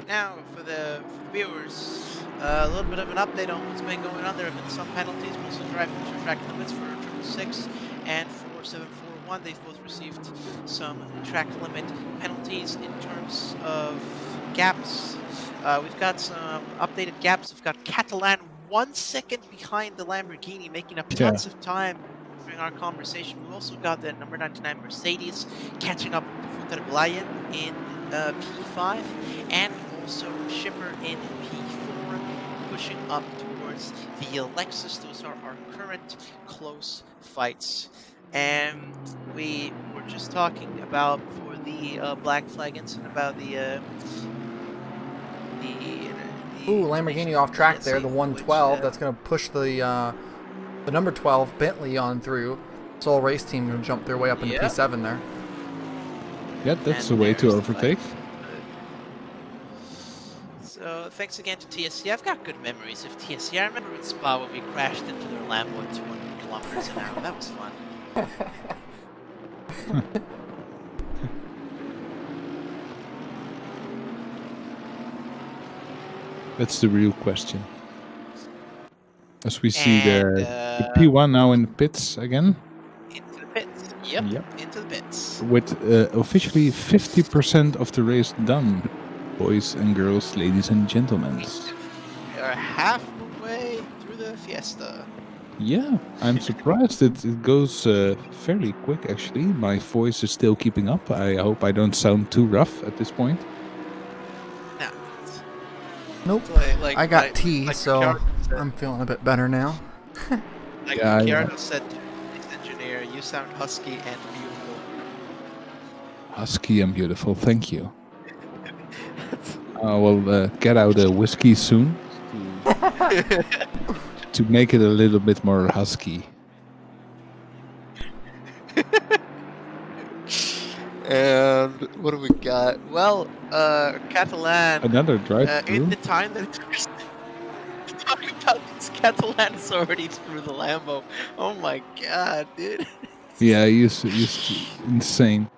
Now, for the viewers, a little bit of an update on what's been going on. There have been some penalties, mostly driving through track limits for 666 and 4741. They've both received some track limit penalties in terms of gaps. We've got some updated gaps. We've got Catalan 1 second behind the Lamborghini, making up tons of time during our conversation. We've also got the number 99 Mercedes catching up with the Lion in P5, and also Shipper in P4, pushing up towards the Lexus. Those are our current close fights. And we were just talking about for the black flag incident about the Lamborghini off track there, the 112. That's going to push the number 12 Bentley on through. Soul Race Team going to jump their way up into P7 there. Yeah, that's the way to overtake. So thanks again to TSC. I've got good memories of TSC. I remember in Spa when we crashed into their Lambo at 200 kilometers an hour. That was fun. That's the real question. As we see the P1 now in the pits again. Into the pits. Yep. Into the pits. With officially 50% of the race done, boys and girls, ladies and gentlemen. We are halfway through the fiesta. Yeah, I'm surprised it goes fairly quick actually. My voice is still keeping up. I hope I don't sound too rough at this point. No. Nope. I got tea, so I'm feeling a bit better now. Like Ricciardo said to the engineer, you sound husky and beautiful. Husky and beautiful, thank you. I will get out a whiskey soon to make it a little bit more husky. And what do we got? Well, Catalan. Another drive-through. In the time that it's talking about this, Catalan is already through the Lambo. Oh my god, dude. Yeah, he's insane.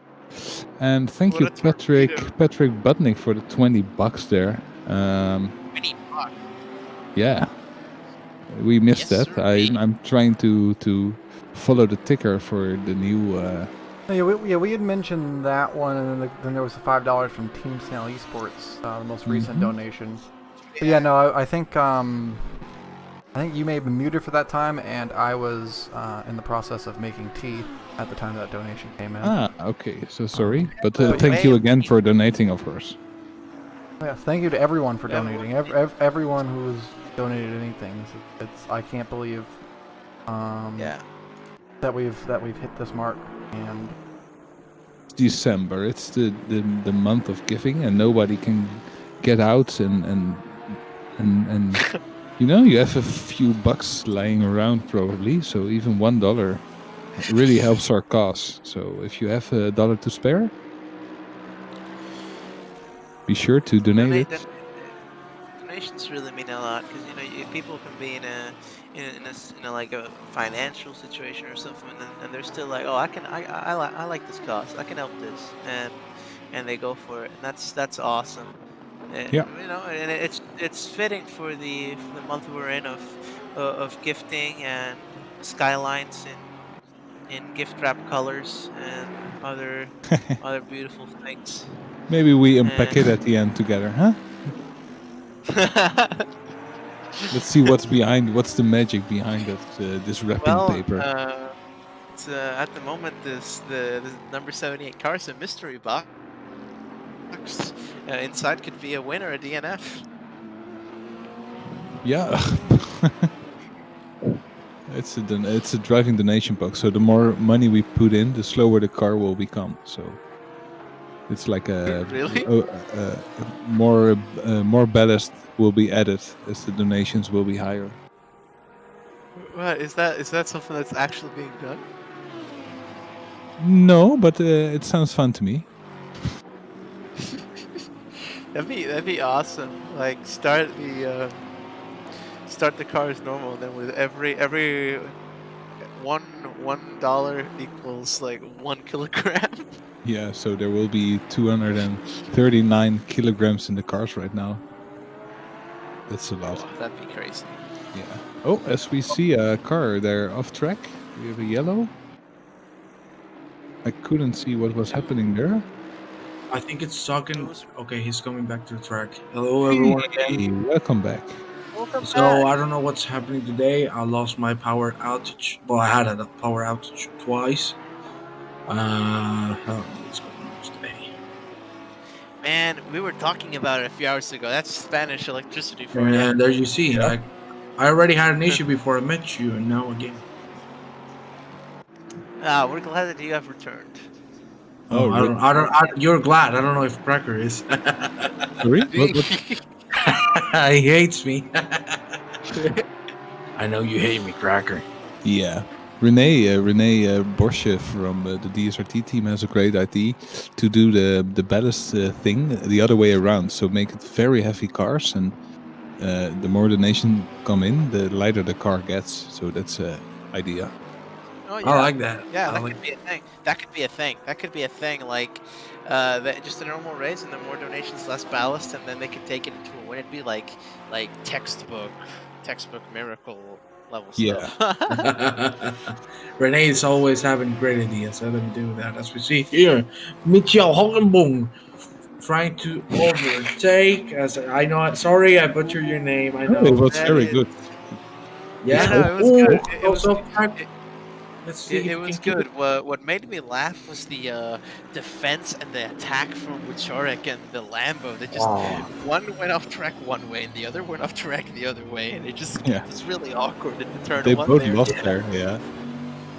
And thank you, Patrick Butnick, for the $20 there. $20. Yeah, we missed that. I'm trying to follow the ticker for the new. We had mentioned that one, and then there was the $5 from Team Snell Esports, the most recent donation. But yeah, no, I think I think you may have been muted for that time, and I was in the process of making tea at the time that donation came in. Ah, okay. So sorry, but Wait, thank you wait. again for donating, of course. Yeah, thank you to everyone for Yeah, donating. Everyone who's donated anything. I can't believe Yeah. that we've hit this mark. And It's December. It's the month of giving, and nobody can get out and you know, you have a few bucks lying around probably. So even $1 really helps our cause. So if you have $1 to spare, be sure to donate it. Donations really mean a lot because if people can be in a like a financial situation or something, and they're still like, oh, I like this cause, I can help this, and they go for it, and that's awesome. And, Yeah. And it's fitting for the month we're in of gifting and skylines in gift wrap colors and other beautiful things. Maybe we unpack it at the end together, huh? Let's see what's the magic behind this wrapping paper. It's, at the moment, the number 78 car is a mystery box. Inside could be a win or a DNF. Yeah. It's a driving donation box. So the more money we put in, the slower the car will become. So it's like Really? more ballast will be added as the donations will be higher. What is that something that's actually being done? No, but it sounds fun to me. That'd be awesome. Like start the car as normal, and then with every $1 equals like 1 kilogram. Yeah, so there will be 239 kilograms in the cars right now. That's a lot. Oh, that'd be crazy. Yeah. Oh, as we see a car there off track, we have a yellow. I couldn't see what was happening there. I think it's talking. Okay, he's coming back to the track. Hello, everyone again. Hey, welcome back. So I don't know what's happening today. I lost my power outage. Well, I had a power outage twice. I don't know what's going on today. Man, we were talking about it a few hours ago. That's Spanish electricity for you. And there you see, like, I already had an issue before I met you, and now again. We're glad that you have returned. Oh, you're glad. I don't know if Cracker is. Sorry? He hates me. I know you hate me, Cracker. Yeah. Renee Borsche from the DSRT team has a great idea to do the ballast thing the other way around. So make it very heavy cars, and the more donation come in, the lighter the car gets. So that's an idea. Oh, yeah. I like that. Yeah, that could be a thing. That could be a thing. Like, just a normal race, and the more donations, less ballast, and then they could take it into a win. It'd be like textbook miracle level stuff. Yeah. Renee is always having great ideas. So let me do that. As we see here, Michael Hogenboom trying to overtake. As I know, sorry, I butchered your name. I know. It was very good. Yeah, no, it was good. It was good. What made me laugh was the defense and the attack from Wiczorek and the Lambo. They just one went off track one way and the other went off track the other way, and it was really awkward in the turn. They one both there. lost there. Yeah.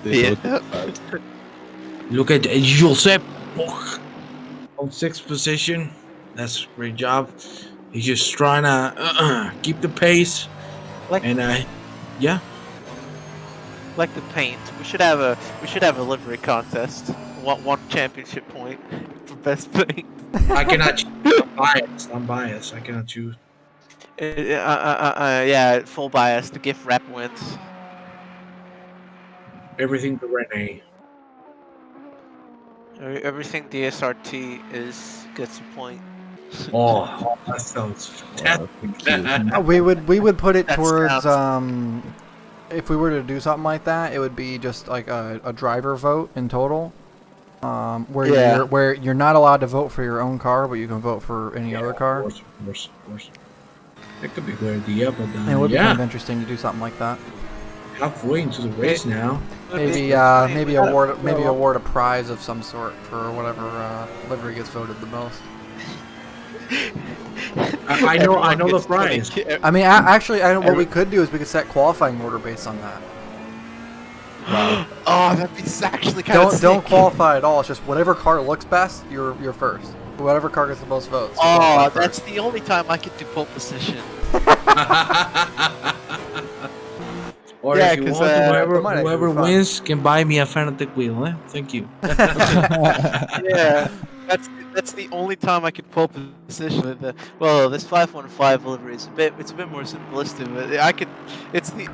They both Look at Josep on 6th position. That's a great job. He's just trying to keep the pace. Yeah. Like the paint, we should have a livery contest. One championship point for best paint. I cannot choose. I'm biased. I cannot choose. Yeah, full bias. The gift wrap wins. Everything to Renee. Everything DSRT gets a point. Oh, that sounds fantastic. we would put it That towards sounds- if we were to do something like that, it would be just like a driver vote in total, where you're not allowed to vote for your own car, but you can vote for any other car. Of course. That could be a good idea, but It would be kind yeah, of interesting to do something like that. halfway into the race now. Maybe award a prize of some sort for whatever livery gets voted the most. I know the prize. I mean, actually, what we could do is we could set qualifying order based on that. Wow. Oh, that'd be actually kind of sick. Don't qualify at all. It's just whatever car looks best, you're first. Whatever car gets the most votes. Oh, that's the only time I could do pole position. Or Yeah, if you 'cause, want, might whoever actually be fun. wins can buy me a Fanatic wheel, eh? Thank you. Yeah, that's the only time I could pole position with the. Well, this 515 livery is it's a bit more simplistic, but I could. It's the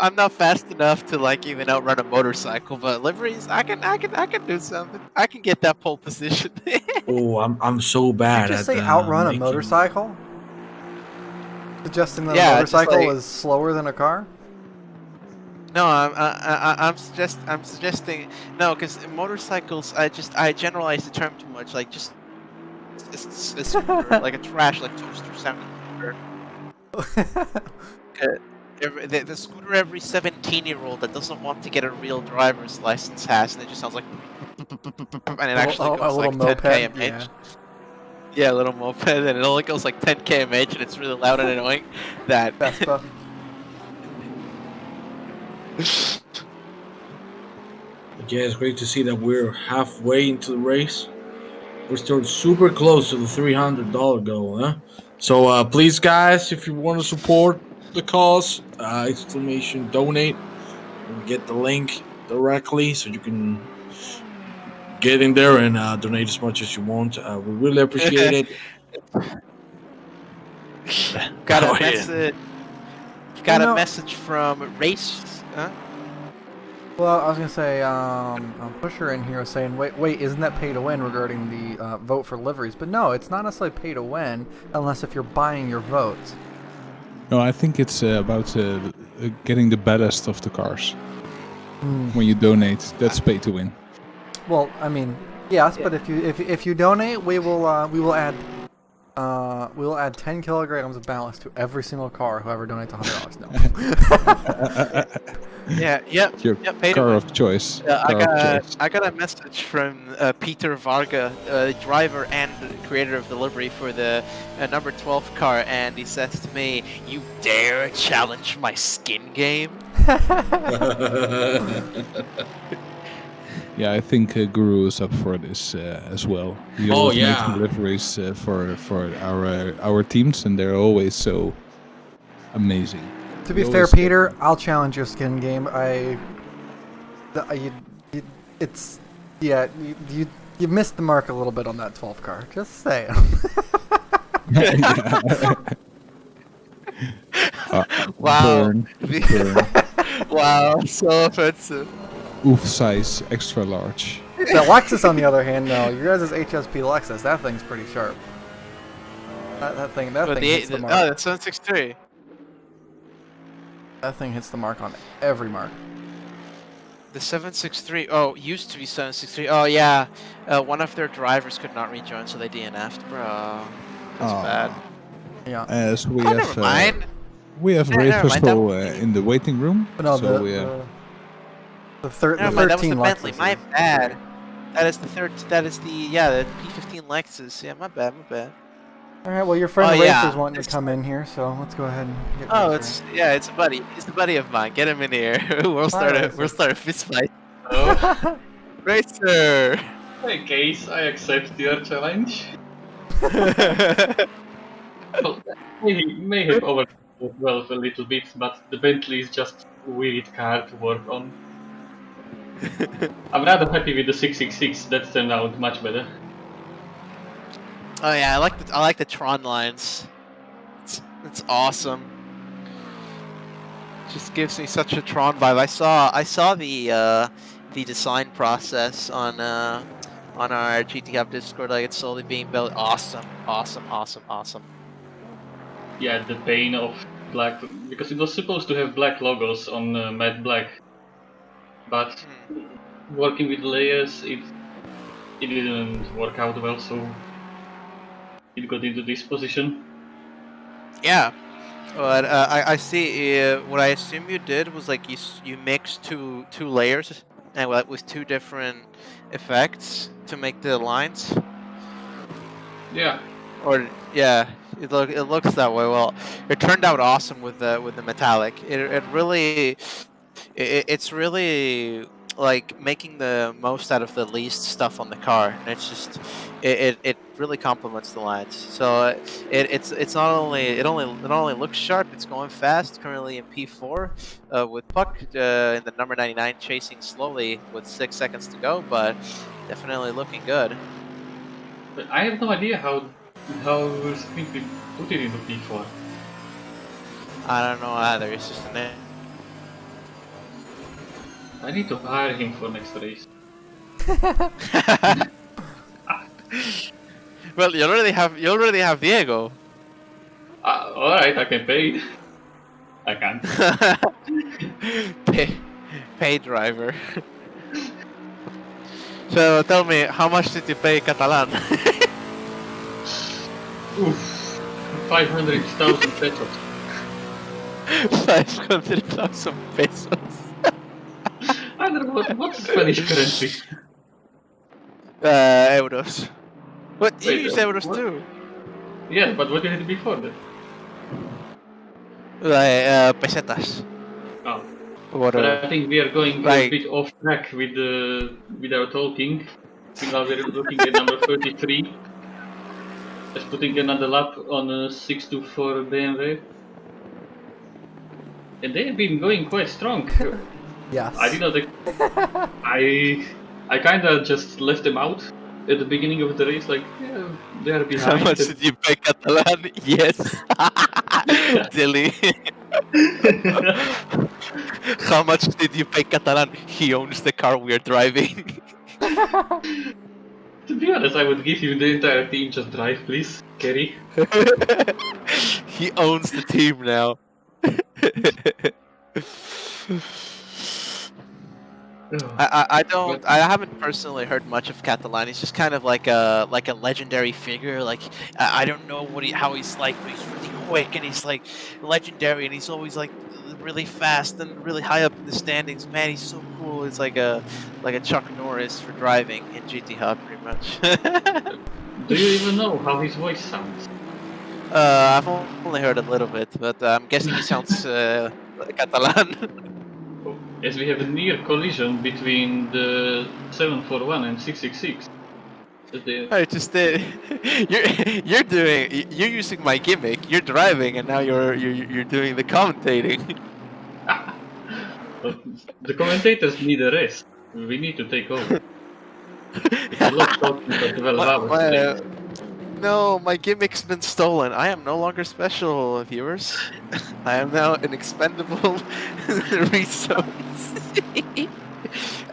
I'm not fast enough to like even outrun a motorcycle, but liveries I can do something. I can get that pole position. Oh, I'm so bad Did you just at say outrun making- a motorcycle? Suggesting that Yeah, a just motorcycle like- is slower than a car? No, I'm suggesting no, because motorcycles I generalize the term too much. Like just a scooter, like a trash, like toaster sounding scooter. The scooter every 17-year-old that doesn't want to get a real driver's license has, and it just sounds like, and it actually a goes little like 10 moped, km/h. Yeah, a little moped, and it only goes like 10 km/h, and it's really loud and annoying. That Vespa. Yeah, it's great to see that we're halfway into the race. We're still super close to the $300 goal, huh? So please, guys, if you want to support the cause, exclamation donate. We'll get the link directly so you can get in there and donate as much as you want. We really appreciate it. got a Oh, yeah. message. Got You know- a message from Race. Huh? Well, I was gonna say, a pusher in here was saying, wait, isn't that pay to win regarding the vote for liveries? But no, it's not necessarily pay to win unless if you're buying your votes. No, I think it's about getting the ballast of the cars. When you donate, that's pay to win. Well, I mean, yes, but if you donate, we will add 10 kilograms of ballast to every single car. Whoever donates $100. No. Yeah. Yep. Your Yep. Pay to car win. of choice. I got a message from Peter Varga, driver and creator of the livery for the number 12 car, and he says to me, "You dare challenge my skin game?" Yeah, I think Guru is up for this as well. He Oh, always yeah. makes deliveries for our teams, and they're always so amazing. To be He fair, always- Peter, I'll challenge your skin game. You missed the mark a little bit on that 12 car. Just saying. Wow. Burn. Wow, so offensive. Oof size, extra large. The Lexus, on the other hand, no. Your guys' HSP Lexus, that thing's pretty sharp. That thing hits the mark. Oh, that's 763. That thing hits the mark on every mark. The 763. Oh, used to be 763. Oh yeah, one of their drivers could not rejoin, so they DNF'd, bro. That's bad. Yeah. So we Oh, have never mind. we have Yeah, Ray never mind, Crystal in the waiting room. But no, so the 13 Never mind, that was the Bentley. Lexus My is- bad. That is the third. That is the the P15 Lexus. Yeah, my bad. All right. Well, your friend Oh, Racer's yeah. wanting to come in here, so let's go ahead and get Oh, Racer it's a buddy. It's a buddy of mine. Get him in here. we'll start a fist fight. Oh, Racer. hey, Case, I accept your challenge. Well, may have overwhelmed a little bit, but the Bentley is just a weird car to work on. I'm rather happy with the 666. That turned out much better. Oh yeah, I like the Tron lines. It's awesome. Just gives me such a Tron vibe. I saw the design process on our GTCAP Discord. Like it's slowly being built. Awesome. Yeah, the pain of black, because it was supposed to have black logos on matte black, but working with layers, it didn't work out well, so it got into this position. Yeah, But I see. What I assume you did was like you mixed two layers and with two different effects to make the lines. Yeah. Or yeah, it looks that way. Well, it turned out awesome with the metallic. It's really like making the most out of the least stuff on the car, and it's just it really complements the lines. So it's not only it only looks sharp. It's going fast. Currently in P4 with Puck in the number 99 chasing slowly with 6 seconds to go, but definitely looking good. But I have no idea how Springfield put it into P4. I don't know either. It's just a name. I need to hire him for next race. Well, you already have Diego. All right, I can pay. I can't. Pay driver. So tell me, how much did you pay Catalan? Oof, 500,000 pesos. 500,000 pesos. I don't know what's Spanish currency. Euros. What you Wait, use euros what? too? Yeah, but what did it before that? Pesetas. Oh. What? But I think we are going a Like- bit off track with our talking. Now we're looking at number 33. Just putting another lap on a 624 BMW. And they have been going quite strong. Yes. I did not. I kinda just left them out at the beginning of the race, like, yeah, they are behind. How much did you pay Catalan? Yes. Dilly. How much did you pay Catalan? He owns the car we're driving. To be honest, I would give you the entire team, just drive, please. Kerry. He owns the team now. I haven't personally heard much of Catalan. He's just kind of like a legendary figure. Like I don't know how he's like, but he's really quick and he's like legendary and he's always like really fast and really high up in the standings. Man, he's so cool. It's like a Chuck Norris for driving in GT Hub, pretty much. Do you even know how his voice sounds? I've only heard a little bit, but I'm guessing he sounds Catalan. As we have a near collision between the 741 and 666. I just did. You're using my gimmick. You're driving, and now you're doing the commentating. But the commentators need a rest. We need to take over. It's a lot talking for 12 hours today. No, my gimmick's been stolen. I am no longer special, viewers. I am now an expendable resource.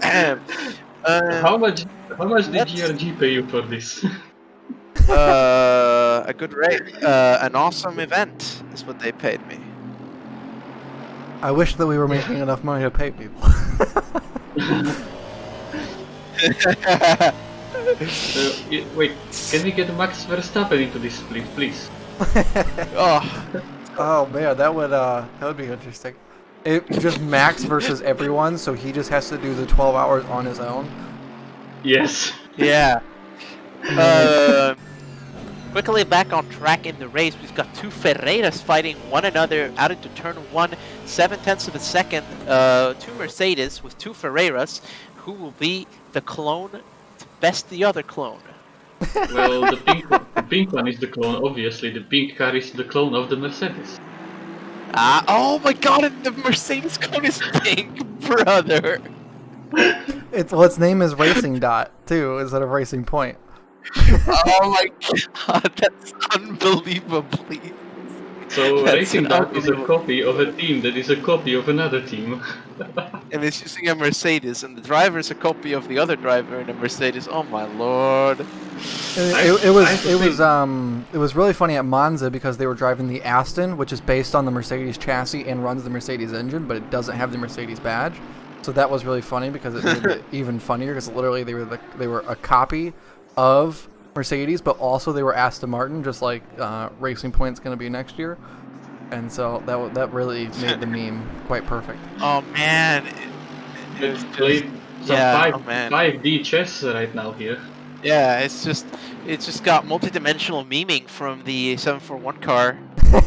How much did GRG pay you for this? A good rate. An awesome event is what they paid me. I wish that we were making enough money to pay people. Wait, can we get Max Verstappen into this split, please? Oh man, that would be interesting. It just Max versus everyone, so he just has to do the 12 hours on his own. Yes. Yeah. Quickly back on track in the race, we've got two Ferreiras fighting one another out into turn 1, 7/10 of a second. Two Mercedes with two Ferreiras, who will be the clone to best the other clone. Well, the pink one is the clone, obviously. The pink car is the clone of the Mercedes. Oh my god, and the Mercedes clone is pink, brother! Its name is Racing Dot, too, instead of Racing Point. Oh my god, that's unbelievably. So Racing Dot is a copy of a team that is a copy of another team. And it's using a Mercedes, and the driver is a copy of the other driver in a Mercedes. Oh my lord! It was really funny at Monza because they were driving the Aston, which is based on the Mercedes chassis and runs the Mercedes engine, but it doesn't have the Mercedes badge. So that was really funny because it made it even funnier because literally they were a copy of Mercedes, but also they were Aston Martin, just like Racing Point's going to be next year. and so that really made the meme quite perfect. Oh man. Let's play some Yeah, oh, man. 5D chess right now here. Yeah, it's just got multi-dimensional memeing from the 741 car.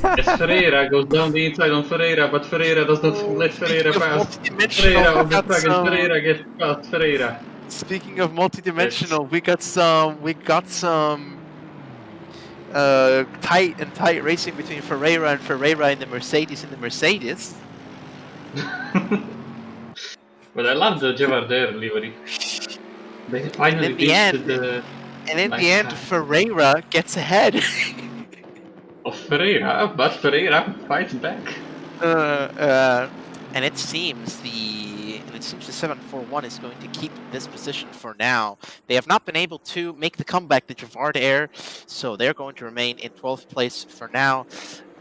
As Ferreira goes down the inside on Ferreira, but Ferreira does not let Ferreira pass. Ferreira on the track, and Ferreira gets past Ferreira. Speaking of multi-dimensional, we got some tight racing between Ferreira in the Mercedes But I love the Javardeur livery. They finally beat the... And in the end, Ferreira gets ahead. Of Ferreira, but Ferreira fights back. And it seems the 741 is going to keep this position for now. They have not been able to make the comeback, the Javardeur, so they're going to remain in 12th place for now.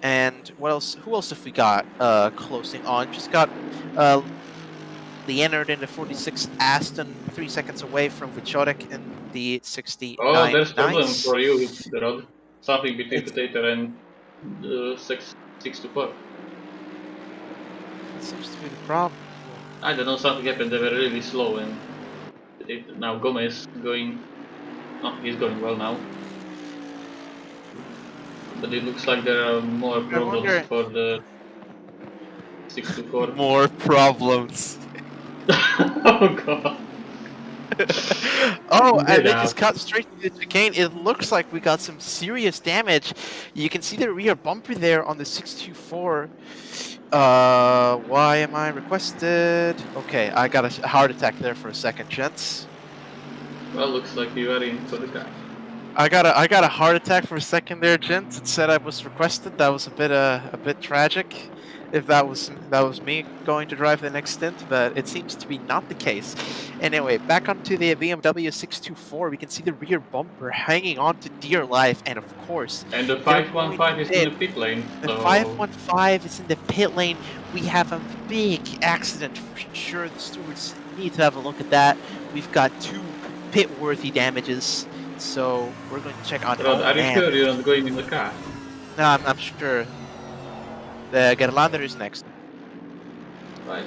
And what else? Who else have we got closing on? Just got Leonard in the 46 Aston, 3 seconds away from Wieczorek in the 69. Oh, there's problem for you with the road. Something between Potato and the 624. That seems to be the problem. I don't know, something happened. They were really slow, and now Gomez going. Oh, he's going well now. But it looks like there are more problems for the 624. More problems. Oh god. Oh, and they just cut straight to the chicane. It looks like we got some serious damage. You can see the rear bumper there on the 624. Why am I requested? Okay, I got a heart attack there for a second, gents. Well, looks like you are in for the car. I got a heart attack for a second there, gents. It said I was requested. That was a bit tragic. If that was me going to drive the next stint, but it seems to be not the case. Anyway, back onto the BMW 624, we can see the rear bumper hanging on to dear life, and of course... And the 515 is in the pit lane. The 515 is in the pit lane. We have a big accident for sure. The stewards need to have a look at that. We've got 2 pit-worthy damages, so we're going to check on... Rod, are you sure you're not going in the car? No, I'm sure. The Gerlander is next. Right.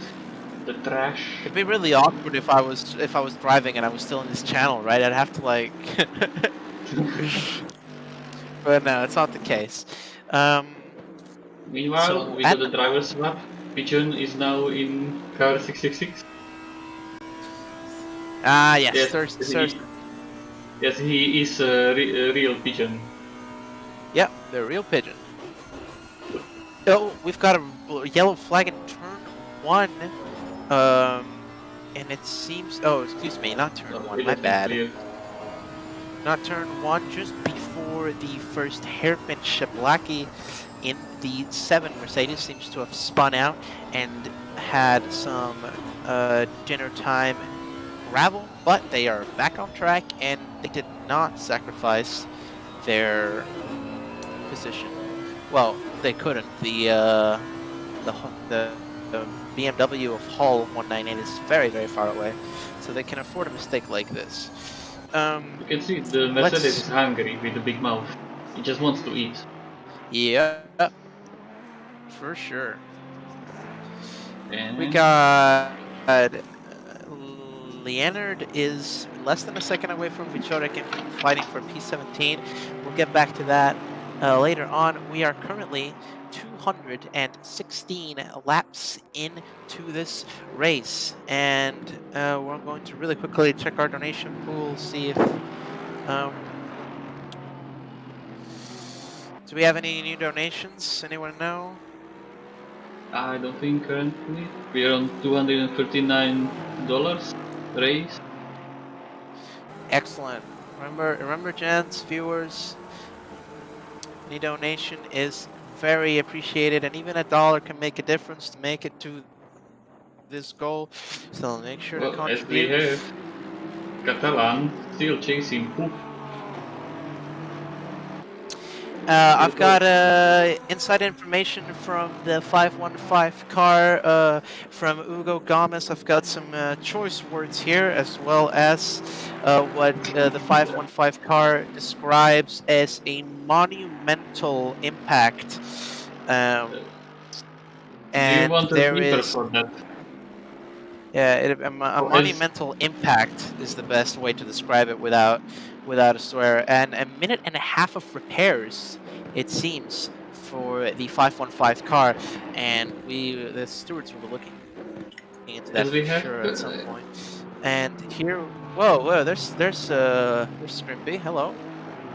The trash. It'd be really awkward if I was driving and I was still in this channel, right? I'd have to like. But no, it's not the case. Meanwhile, so we got the driver swap. Pigeon is now in car 666. Ah, yes. Yes, he is a real Pigeon. Yep, the real Pigeon. Oh, we've got a yellow flag in turn 1. And it seems... Oh, excuse me, not turn 1, my bad. Clear. Not turn 1, just before the first hairpin. Shablaki in the 7 Mercedes seems to have spun out and had some dinner time gravel, but they are back on track and they did not sacrifice their position. Well, they couldn't. The BMW of Hull 198 is very, very far away, so they can afford a mistake like this. You can see the Mercedes is hungry with the big mouth. He just wants to eat. Yeah, for sure. And we got Leonard is less than a second away from Wieczorek and fighting for P17. We'll get back to that later on. We are currently 216 laps into this race, and we're going to really quickly check our donation pool, see if do we have any new donations? Anyone know? I don't think currently. We are on $239 raise. Excellent. Remember, gents, viewers, any donation is very appreciated, and even $1 can make a difference to make it to this goal. So make sure to contribute. As we have Catalan still chasing Poop. I've got inside information from the 515 car from Hugo Gomez. I've got some choice words here, as well as what the 515 car describes as a monumental impact Do And you want a there beeper is, for that? yeah, a Or is- monumental impact is the best way to describe it without a swear. And a minute and a half of repairs, it seems, for the 515 car, and the stewards will be looking into that As we for have sure at some point. And here, whoa, there's Scrimpy. Hello.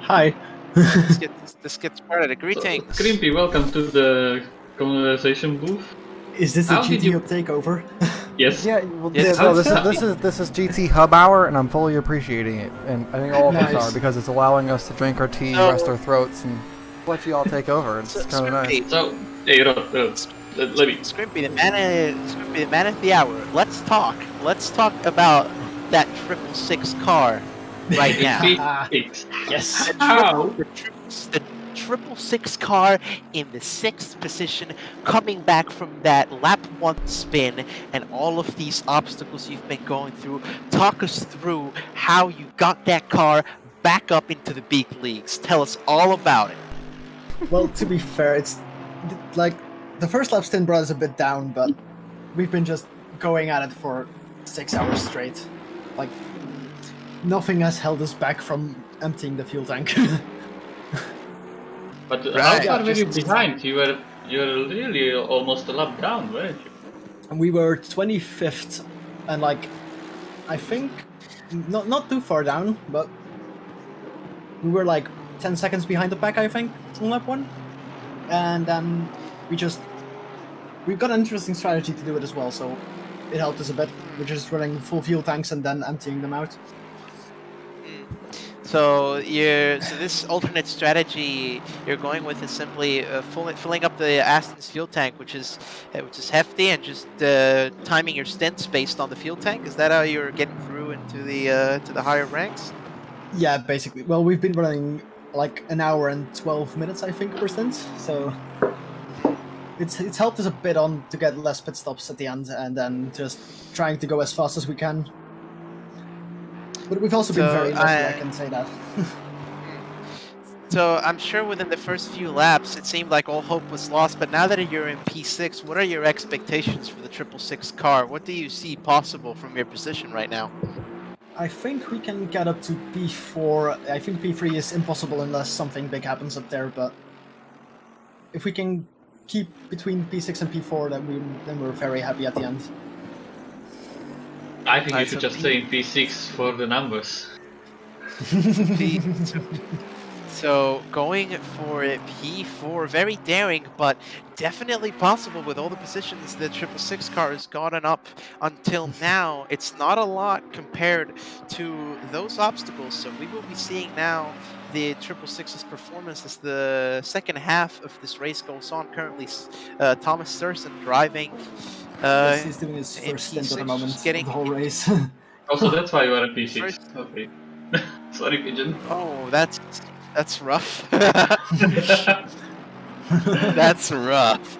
Hi. Let's get started. Greetings. Crimpy, welcome to the conversation booth. Is this a How did GT you- up takeover? Yes. Yeah, well, Yes. no, How's- this is GT Hub Hour, and I'm fully appreciating it, and I think all of us Nice. are, because it's allowing us to drink our tea, So- rest our throats, and let you all take over. It's So, kind of nice. Scrimpy, So, hey, Rob, let me. Scrimpy, the man of the hour. Let's talk. Let's talk about that 666 car right now. Yes. How? The 666 car in the 6th position, coming back from that lap 1 spin and all of these obstacles you've been going through. Talk us through how you got that car back up into the big leagues. Tell us all about it. Well, to be fair, it's like the first lap stint brought us a bit down, but we've been just going at it for 6 hours straight. Like, nothing has held us back from emptying the fuel tank. But how Right. far were you behind? You were really almost a lap down, weren't you? And we were 25th, and like, I think not too far down, but we were like 10 seconds behind the pack, I think, on lap 1. And then we've got an interesting strategy to do it as well, so it helped us a bit. We're just running full fuel tanks and then emptying them out. So this alternate strategy you're going with is simply filling up the Aston's fuel tank, which is hefty, and just timing your stints based on the fuel tank. Is that how you're getting through into the higher ranks? Yeah, basically. Well, we've been running like an hour and 12 minutes, I think, per stint, so it's helped us a bit on to get less pit stops at the end, and then just trying to go as fast as we can. But we've also been very lucky, I can say that. So I'm sure within the first few laps, it seemed like all hope was lost. But now that you're in P6, what are your expectations for the 666 car? What do you see possible from your position right now? I think we can get up to P4. I think P3 is impossible unless something big happens up there, but if we can keep between P6 and P4, then we're very happy at the end. I think you should just say in P6 for the numbers. So going for a P4, very daring, but definitely possible with all the positions the 666 car has gotten up until now. It's not a lot compared to those obstacles, so we will be seeing now the 666's performance as the second half of this race goes on. Currently, Thomas Thurston driving. Yes, he's doing his first stint at the moment, getting the whole race. Also, that's why you are in P6. Okay. Sorry, Pigeon. Oh, that's rough. That's rough.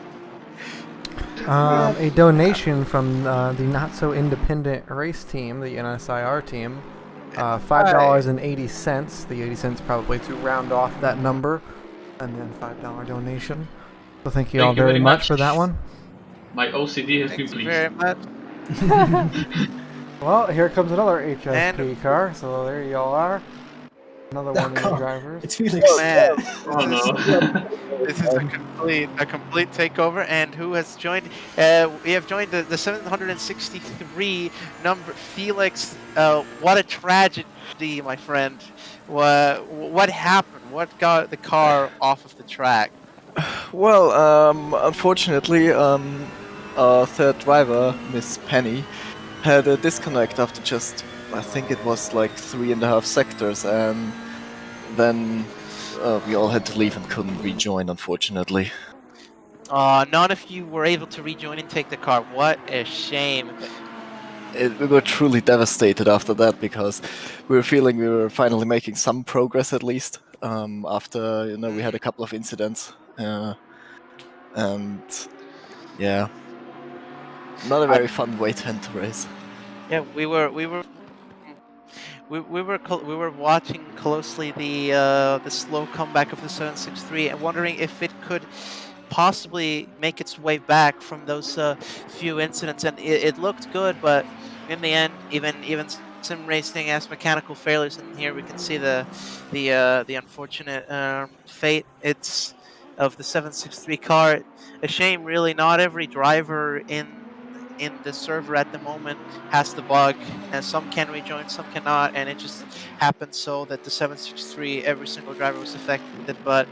A donation from the not-so-independent race team, the NSIR team, $5.80. The 80 cents probably to round off that number, and then $5 donation. So thank you all very much for that one. My OCD has been pleased. Very much. Well, here comes another HSP car, so there you all are. Another one of the drivers. It's Felix. Oh, man. Oh no. This is a complete takeover, and who has joined? We have joined the 763 number, Felix. What a tragedy, my friend. What happened? What got the car off of the track? Well, unfortunately, our third driver, Miss Penny, had a disconnect after just, I think it was like 3.5 sectors, and then we all had to leave and couldn't rejoin, unfortunately. None of you were able to rejoin and take the car. What a shame. We were truly devastated after that, because we were feeling we were finally making some progress at least, after we had a couple of incidents, and yeah, not a very fun way to end the race. Yeah, we were watching closely the slow comeback of the 763 and wondering if it could possibly make its way back from those few incidents. And it looked good, but in the end, even sim racing has mechanical failures, and here we can see the unfortunate fate of the 763 car. A shame, really. Not every driver in the server at the moment has the bug, and some can rejoin, some cannot, and it just happened so that the 763, every single driver was affected. But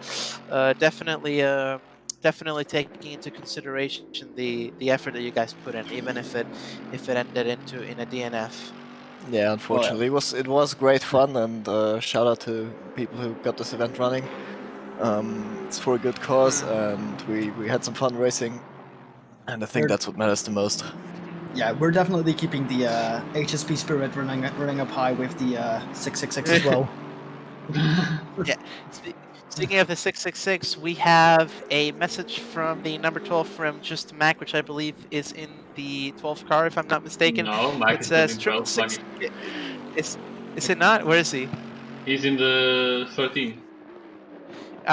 definitely taking into consideration the effort that you guys put in, even if it ended in a DNF. Yeah, unfortunately, it was great fun, and shout out to people who got this event running. It's for a good cause, and we had some fun racing, and I think that's what matters the most. Yeah, we're definitely keeping the HSP spirit running up high with the 666 as well. Yeah. Speaking of the 666, we have a message from the number 12 from Just Mac, which I believe is in the 12th car, if I'm not mistaken. No, Mac It is says in 12, 666. Is it not? Where is he? He's in the 13.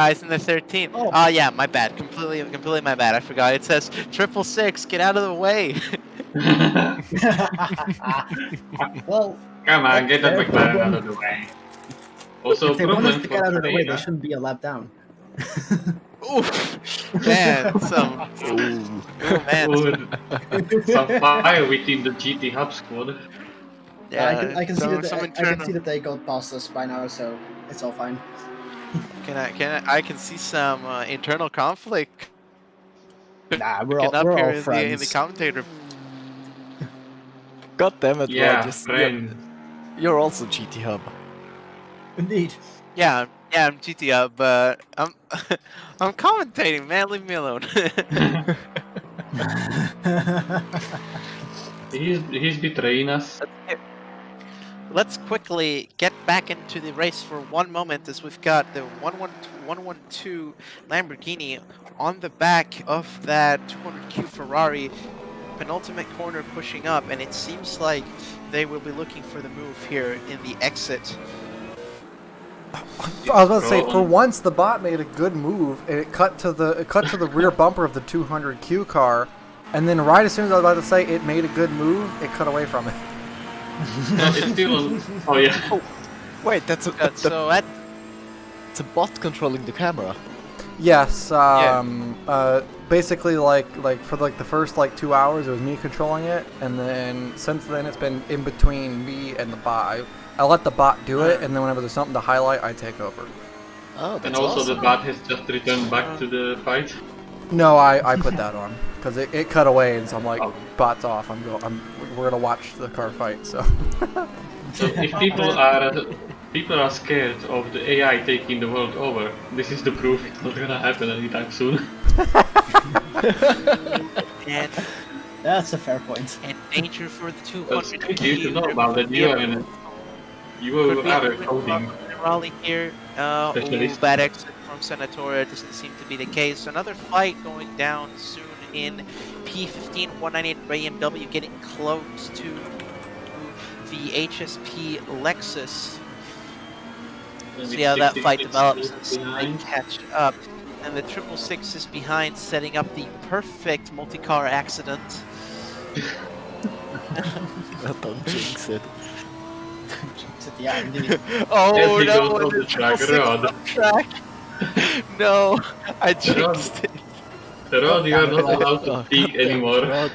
He's in the 13th. Oh, yeah, my bad. Completely my bad. I forgot. It says 666. Get out of the way. Well, come on, get that McLaren out of the way. Also, if they want us problem to for get out of the way, they Pereira. shouldn't be a lap down. Oof, man, some. Ooh. Oh man, Some fire within the GT Hub squad. Yeah, I can see that some I can see that they got past us by now, so it's all fine. I can see some internal conflict. Nah, we're Get all up here friends. in the commentator. God damn it, Yeah, Rod, friend. you're also GT Hub. Indeed. Yeah, I'm GT, but I'm I'm commentating, man. Leave me alone. He's betraying us. Let's quickly get back into the race for one moment, as we've got the 112 Lamborghini on the back of that 200Q Ferrari. Penultimate corner pushing up, and it seems like they will be looking for the move here in the exit. I was about to say, for once the bot made a good move, and it cut to the rear bumper of the 200Q car, and then right as soon as I was about to say it made a good move, it cut away from it. It's still. Oh yeah. Oh, wait, that's a it's a bot controlling the camera. Yes. Basically, like for the first 2 hours, it was me controlling it, and then since then it's been in between me and the bot. I let the bot do it, and then whenever there's something to highlight, I take over. Oh, that's And also awesome. the bot has just returned back to the fight. No, I put that on because it cut away, and so I'm like, bot's off. We're gonna watch the car fight. So. So if people are scared of the AI taking the world over, this is the proof it's not gonna happen anytime soon. And that's a fair point. And danger for the 200. You should know about that. You are a coding Raleigh here. specialist. Bad exit from Senatoria doesn't seem to be the case. Another fight going down soon in P15 198 BMW, getting close to the HSP Lexus. See how that fight develops as they catch up. And the 666 is behind, setting up the perfect multi-car accident. Don't jinx it. Yeah, indeed. Oh Yes, he no, goes on the track, Rod. No, I jinxed it. Rod, you are not allowed to speak anymore.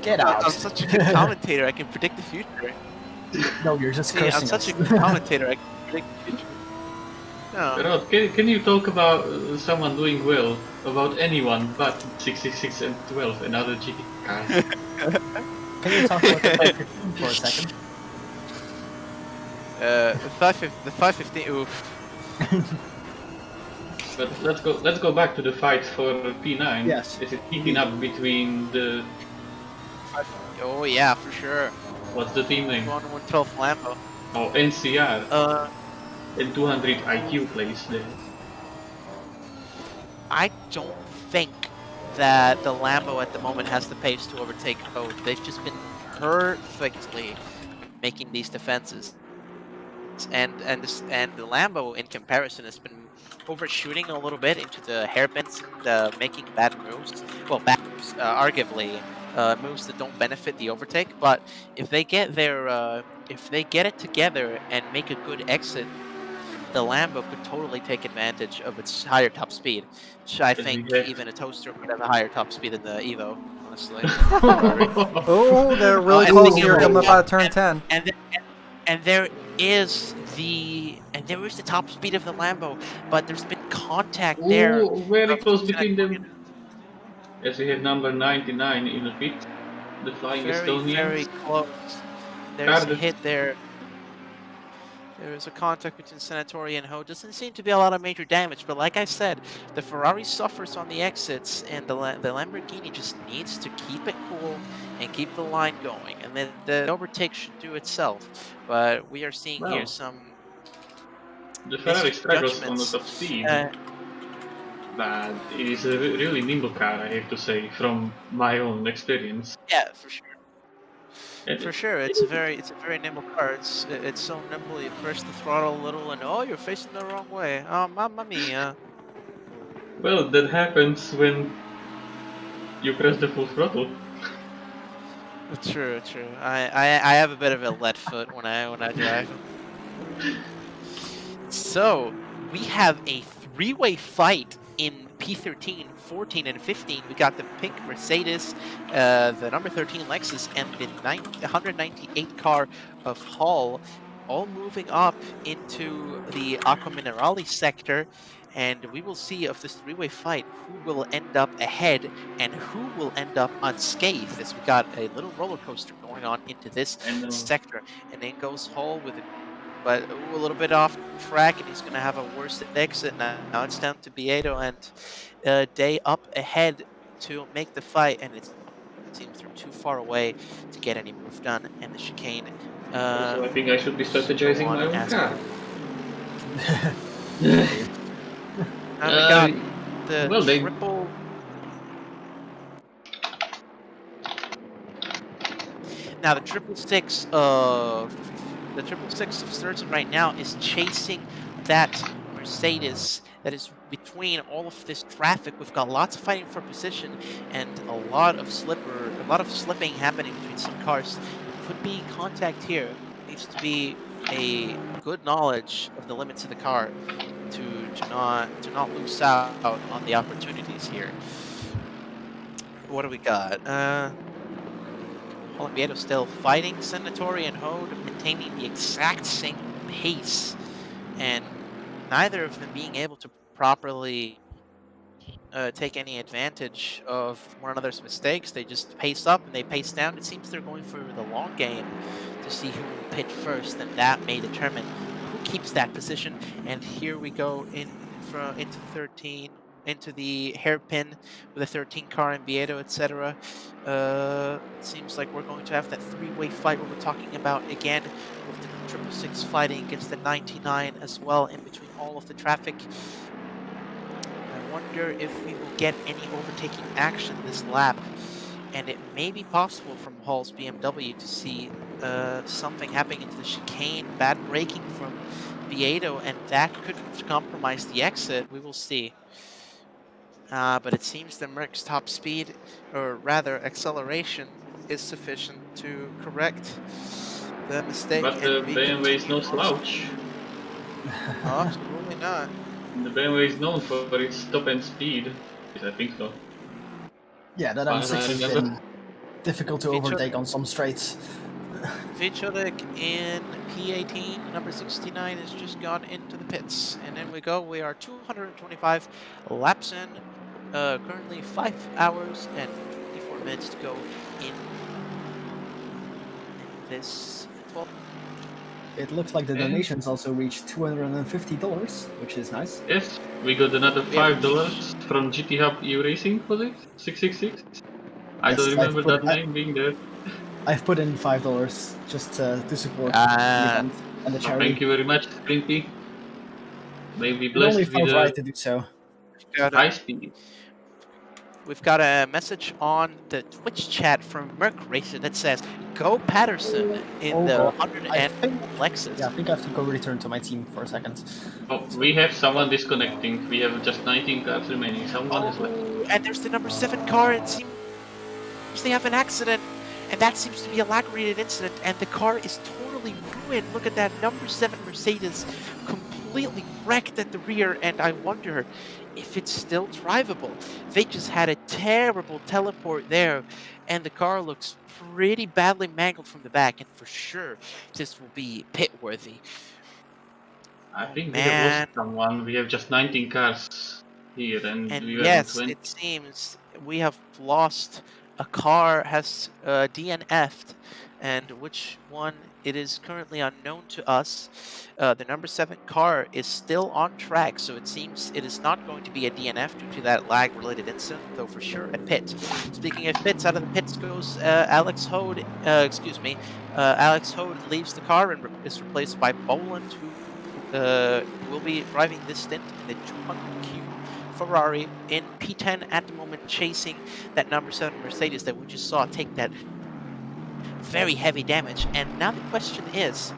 Get out. I'm such a good commentator, I can predict the future. No, you're just See, cursing I'm such us. a good commentator, I can predict the future. No. Rod, can you talk about someone doing well, about anyone but 666 and 12 and other GT cars? Can you talk about the 515 for a second? The 515, oof. But let's go back to the fight for P9. Yes. Is it heating up between the... Oh yeah, for sure. What's the team name? 112 Lambo. Oh, NCR. And 200 IQ plays there. I don't think that the Lambo at the moment has the pace to overtake Code. They've just been perfectly making these defenses, and the Lambo in comparison has been overshooting a little bit into the hairpins, making bad moves. Well, bad moves, arguably moves that don't benefit the overtake. But if they get it together and make a good exit, the Lambo could totally take advantage of its higher top speed. Which I think even a Toaster could have a higher top speed than the Evo, honestly. Oh, they're really And close thinking here, about coming up that, out of turn 10. and there is the top speed of the Lambo, but there's been contact there. Ooh, very close between them. As we have number 99 in the pit, the Flying Very, Estonians. very close. There's a hit there. There's a contact between Senatori and Ho. Doesn't seem to be a lot of major damage, but like I said, the Ferrari suffers on the exits, and the Lamborghini just needs to keep it cool and keep the line going, and then the overtake should do itself. But we are seeing here some the Ferrari struggles on the top speed, but it is a really nimble car, I have to say, from my own experience. Yeah, for sure. For sure, it's a very nimble car. It's so nimble. You push the throttle a little, and oh, you're facing the wrong way. Oh, mamma mia! Well, that happens when you press the full throttle. True, true. I have a bit of a lead foot when I drive. So we have a three-way fight in P13, 14, and 15. We got the pink Mercedes, the number 13 Lexus, and the 198 car of Hull, all moving up into the Aqua Minerale sector. And we will see of this three-way fight who will end up ahead and who will end up unscathed, as we got a little roller coaster going on into this sector. And in goes Hull with but a little bit off track, and he's going to have a worse exit now. Now it's down to Bieto and Day up ahead to make the fight, and it seems they're too far away to get any move done. And the chicane. So I think I should be strategizing my own car. Now we got the triple. Now the 666 of the 666 of Sturgeon right now is chasing that Mercedes that is between all of this traffic. We've got lots of fighting for position and a lot of slipping happening between some cars. There could be contact here. It needs to be a good knowledge of the limits of the car to not lose out on the opportunities here. What do we got? Olympiado still fighting Senatori and Hode, maintaining the exact same pace, and neither of them being able to properly take any advantage of one another's mistakes. They just pace up and they pace down. It seems they're going for the long game to see who will pit first, and that may determine who keeps that position. And here we go into 13. Into the hairpin with a 13 car and Bieto, etc. It seems like we're going to have that three-way fight where we're talking about again with the 666 fighting against the 99 as well in between all of the traffic. I wonder if we will get any overtaking action this lap, and it may be possible from Hall's BMW to see something happening into the chicane, bad braking from Bieto, and that could compromise the exit. We will see. But it seems the Merc's top speed, or rather acceleration, is sufficient to correct the mistake. But the BMW is no slouch. Absolutely not. The BMW is known for its top-end speed. I think so. Yeah, that M6 has been difficult to overtake on some straights. Vicholik in P18, number 69, has just gone into the pits. And in we go. We are 225 laps in. Currently 5 hours and 24 minutes to go in this 12. It looks like the donations also reached $250, which is nice. Yes, we got another $5 from GT Hub EU Racing, was it? 666? I don't remember that name being there. I've put in $5 just to support the event and the charity. Thank you very much, Sprinty. May be blessed It only with felt right to do so. high speed. we've got a message on the Twitch chat from Merc Racer that says, "Go Patterson in the God. 100 I and think, Lexus." yeah, I think I have to go return to my team for a second. Oh, we have someone disconnecting. We have just 19 cars remaining. Someone has left. And there's the number 7 car. It seems they have an accident, and that seems to be a lag-related incident, and the car is totally ruined. Look at that number 7 Mercedes, completely wrecked at the rear, and I wonder if it's still drivable. They just had a terrible teleport there, and the car looks pretty badly mangled from the back, and for sure this will be pit-worthy. I think we have lost someone. We have just 19 cars here, and we were on Yes, 20. it seems we have lost a car has DNF'd, and which one it is currently unknown to us. The number 7 car is still on track, so it seems it is not going to be a DNF due to that lag-related incident, though for sure a pit. Speaking of pits, out of the pits goes Alex Hode. Alex Hode leaves the car and is replaced by Boland, who will be driving this stint in the 200Q Ferrari in P10 at the moment, chasing that number 7 Mercedes that we just saw take that very heavy damage. And now the question is,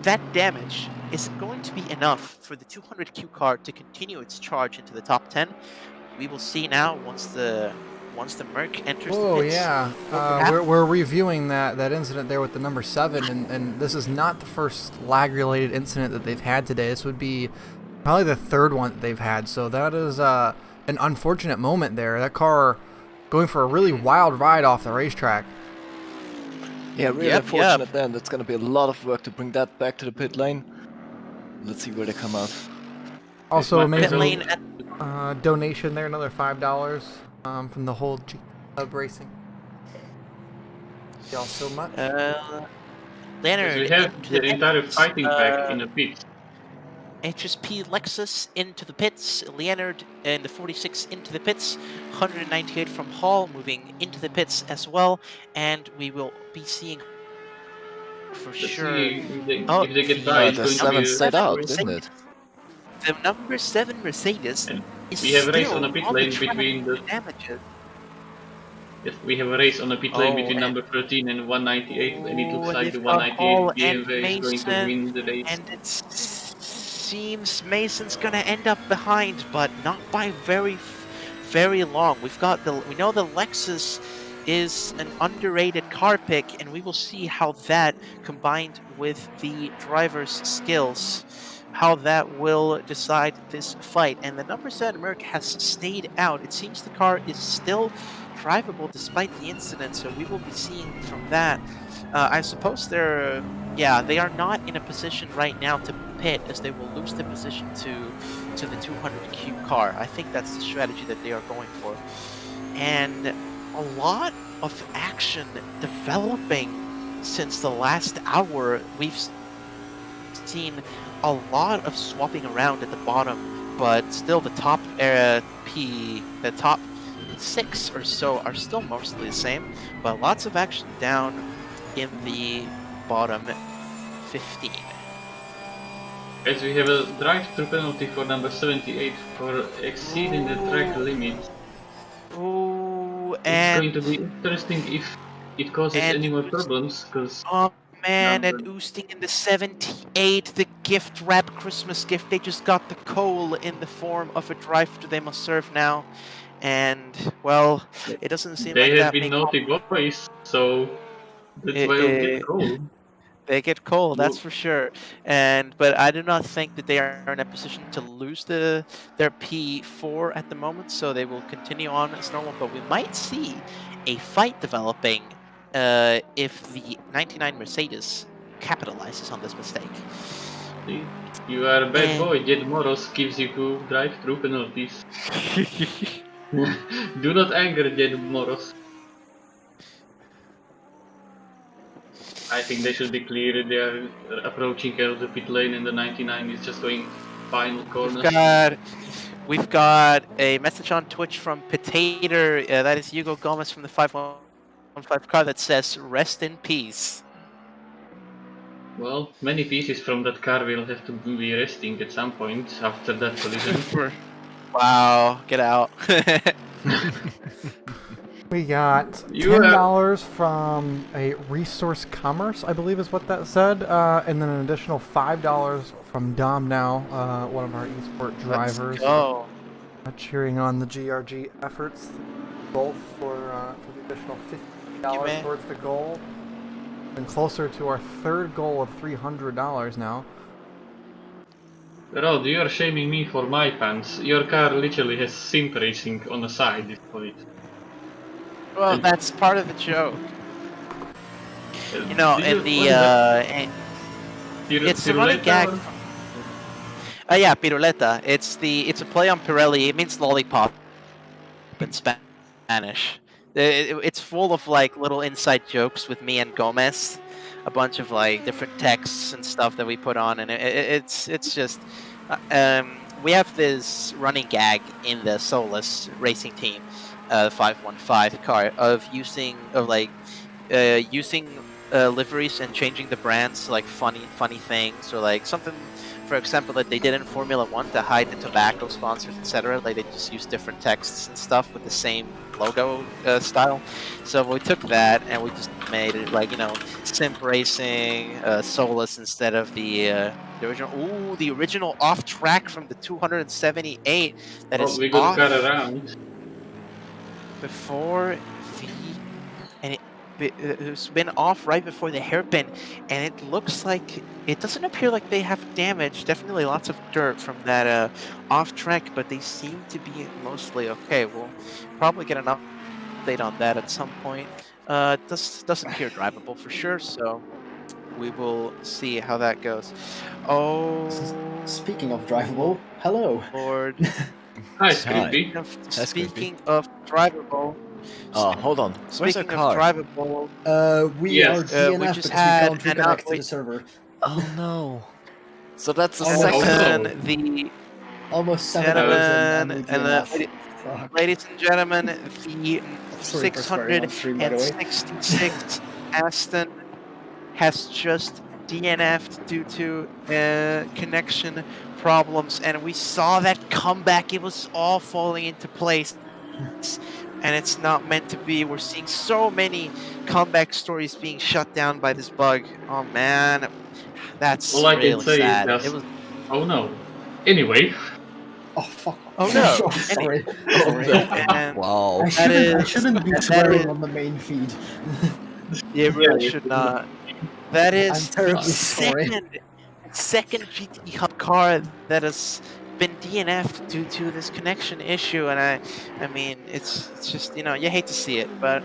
that damage, is it going to be enough for the 200Q car to continue its charge into the top 10? We will see now once the Merc enters the pits. Yeah. We're reviewing that incident there with the number 7, and this is not the first lag-related incident that they've had today. This would be probably the third one that they've had, so that is an unfortunate moment there. That car going for a really wild ride off the racetrack. Yeah, really unfortunate then. That's going to be a lot of work to bring that back to the pit lane. Let's see where they come out. Also, amazing donation there, another $5 from the whole G Club Racing. Thank y'all so much. Leonard, we have the entire fighting pack in the pits. HSP Lexus into the pits, Leonard in the 46 into the pits, 198 from Hall moving into the pits as well, and we will be seeing for sure. If they get by, it's going 7 to be stayed out, isn't it? The number 7 Mercedes is we have a race still on the pit on lane the track between the damages. Yes, we have a race on the pit lane between number 13 and 198, and it looks like the Hall 198 BMW is going to win the race. And it seems Mason's gonna end up behind, but not by very long. We know the Lexus is an underrated car pick, and we will see how that combined with the driver's skills, how that will decide this fight. And the number 7 Merc has stayed out. It seems the car is still drivable despite the incident, so we will be seeing from that. I suppose they are not in a position right now to pit, as they will lose the position to the 200Q car. I think that's the strategy that they are going for. And a lot of action developing since the last hour. We've seen a lot of swapping around at the bottom, but still the top the top 6 or so are still mostly the same, but lots of action down in the bottom 15. As we have a drive-through penalty for number 78 for exceeding the track limit. Ooh, it's going to be interesting if it causes any more problems, because and oosting in the 78, the gift wrap Christmas gift. They just got the coal in the form of a drive-through they must serve now. And, well, it doesn't seem like that. They have been naughty boys, so that's why they'll get coal. They get coal, that's for sure. But I do not think that they are in a position to lose their P4 at the moment, so they will continue on as normal. But we might see a fight developing if the 99 Mercedes capitalizes on this mistake. See, you are a bad boy. Jed Moros gives you 2 drive-through penalties. Do not anger Jed Moros. I think they should be clear. They are approaching out of the pit lane, and the 99 is just going final corner. We've got a message on Twitch from Potato. That is Hugo Gomez from the 515 car that says, "Rest in peace." Well, many pieces from that car will have to be resting at some point after that collision. Wow, get out. We got You $10 from a Resource Commerce, I believe is what that said, and then an additional $5 from Dom now, one of our esport drivers. Let's go. Cheering on the GRG efforts, both for the additional $50 towards the goal, and closer to our third goal of $300 now. Rod, you are shaming me for my pants. Your car literally has simp racing on the side for it. Well, that's part of the joke. You know, Did in you- the Pir- it's the running Piruleta gag. or- Yeah, piruleta. It's a play on Pirelli. It means lollipop in Spanish. It's full of like little inside jokes with me and Gomez, a bunch of like different texts and stuff that we put on, and it's just we have this running gag in the Solus racing team, 515 car, of using liveries and changing the brands to like funny things, or like something, for example, that they did in Formula 1 to hide the tobacco sponsors, etc. Like they just use different texts and stuff with the same logo style. So we took that and we just made it like, you know, simp racing, Solus instead of the original. Ooh, the original off track from the 278 that is we got off car around. before the, and it's been off right before the hairpin, and it looks like it doesn't appear like they have damage. Definitely lots of dirt from that off track, but they seem to be mostly okay. We'll probably get an update on that at some point. It doesn't appear drivable for sure, so we will see how that goes. Oh, Speaking of drivable, hello. Lord. Hi, Scrimpy. Speaking of drivable. Hold on. Where's our Speaking car? of drivable, We Yes. are DNF we just because had we can't an reconnect to update. the server. Oh no. So that's a Almost second. the Almost 7 hours in and we DNF. Fuck. ladies and gentlemen, the Sorry for swearing on stream, by the way. 666 Aston has just DNF'd due to connection problems, and we saw that comeback. It was all falling into place, and it's not meant to be. We're seeing so many comeback stories being shut down by this bug. Oh man, that's All I can really say sad. is It was. oh no. Anyway. Oh fuck. Oh no. Sorry. And Wow. I shouldn't be swearing on the main feed. You really should not. That is I'm terribly the sorry. second GT Hub car that has been DNF'd due to this connection issue, and I mean, it's just, you know, you hate to see it, but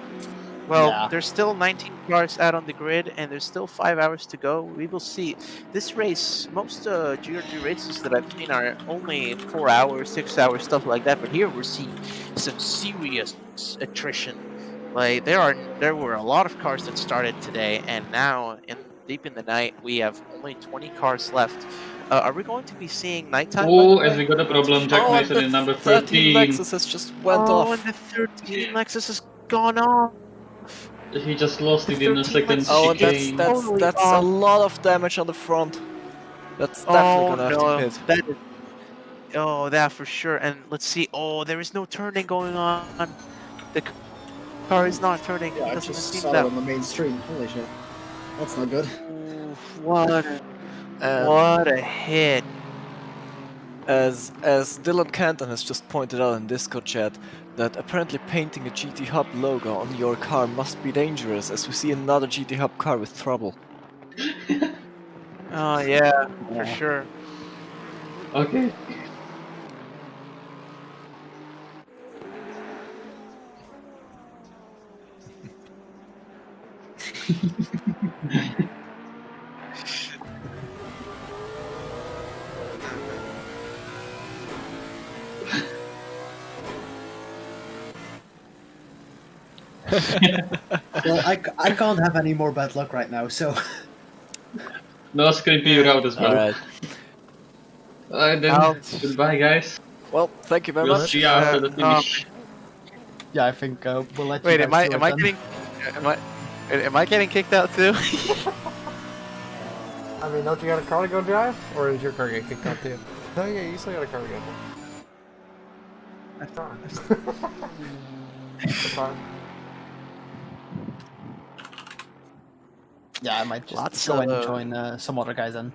well, Yeah. there's still 19 cars out on the grid, and there's still 5 hours to go. We will see. This race, most GRG races that I've seen are only 4 hours, 6 hours, stuff like that. But here we're seeing some serious attrition. Like there were a lot of cars that started today, and now deep in the night we have only 20 cars left. Are we going to be seeing nighttime? Oh, as we got a problem, Jack Oh, Mason and in the number 13 13. Lexus has just went off. and the 13 Lexus has gone off. He just lost The it in a 13 second. Lexus Oh, and chicane. that's a lot of damage on the front. That's definitely gonna have to pit. That is, that for sure. And let's see. Oh, there is no turning going on. The car is not turning. Yeah, it I doesn't just seem saw that. it on the main stream. Holy shit. That's not good. Oof, what a hit. As Dylan Canton has just pointed out in Discord chat, that apparently painting a GT Hub logo on your car must be dangerous, as we see another GT Hub car with trouble. Oh yeah, for sure. Okay. Well, I can't have any more bad luck right now, so... No, Scrimpy, you're out as well. Alright. Alright then, goodbye guys. Well, thank you very We'll much. see you after the finish. Yeah, I think we'll let Wait, you am guys I do it then. am I getting kicked out too? I mean, don't you got a car to go drive? Or is your car get kicked out too? No, yeah, you still got a car to go drive. I thought. That's fine. Yeah, I might just Lots go and of- join some other guys then.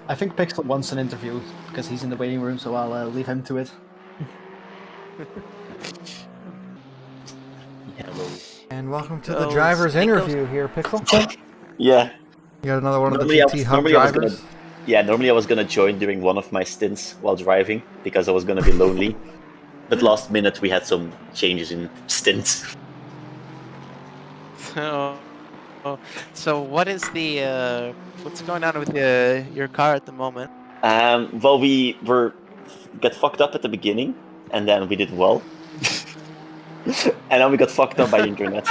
I think Pixel wants an interview because he's in the waiting room, so I'll leave him to it. And welcome to the Pickles, driver's Pickles. interview here, Pixel. Yeah. You got another one of the Normally I GT was- Hub normally I was drivers? gonna- Yeah, normally I was gonna join during one of my stints while driving because I was gonna be lonely. But last minute we had some changes in stints. So what is the what's going on with your car at the moment? Well, we got fucked up at the beginning, and then we did well. And then we got fucked up by the internet.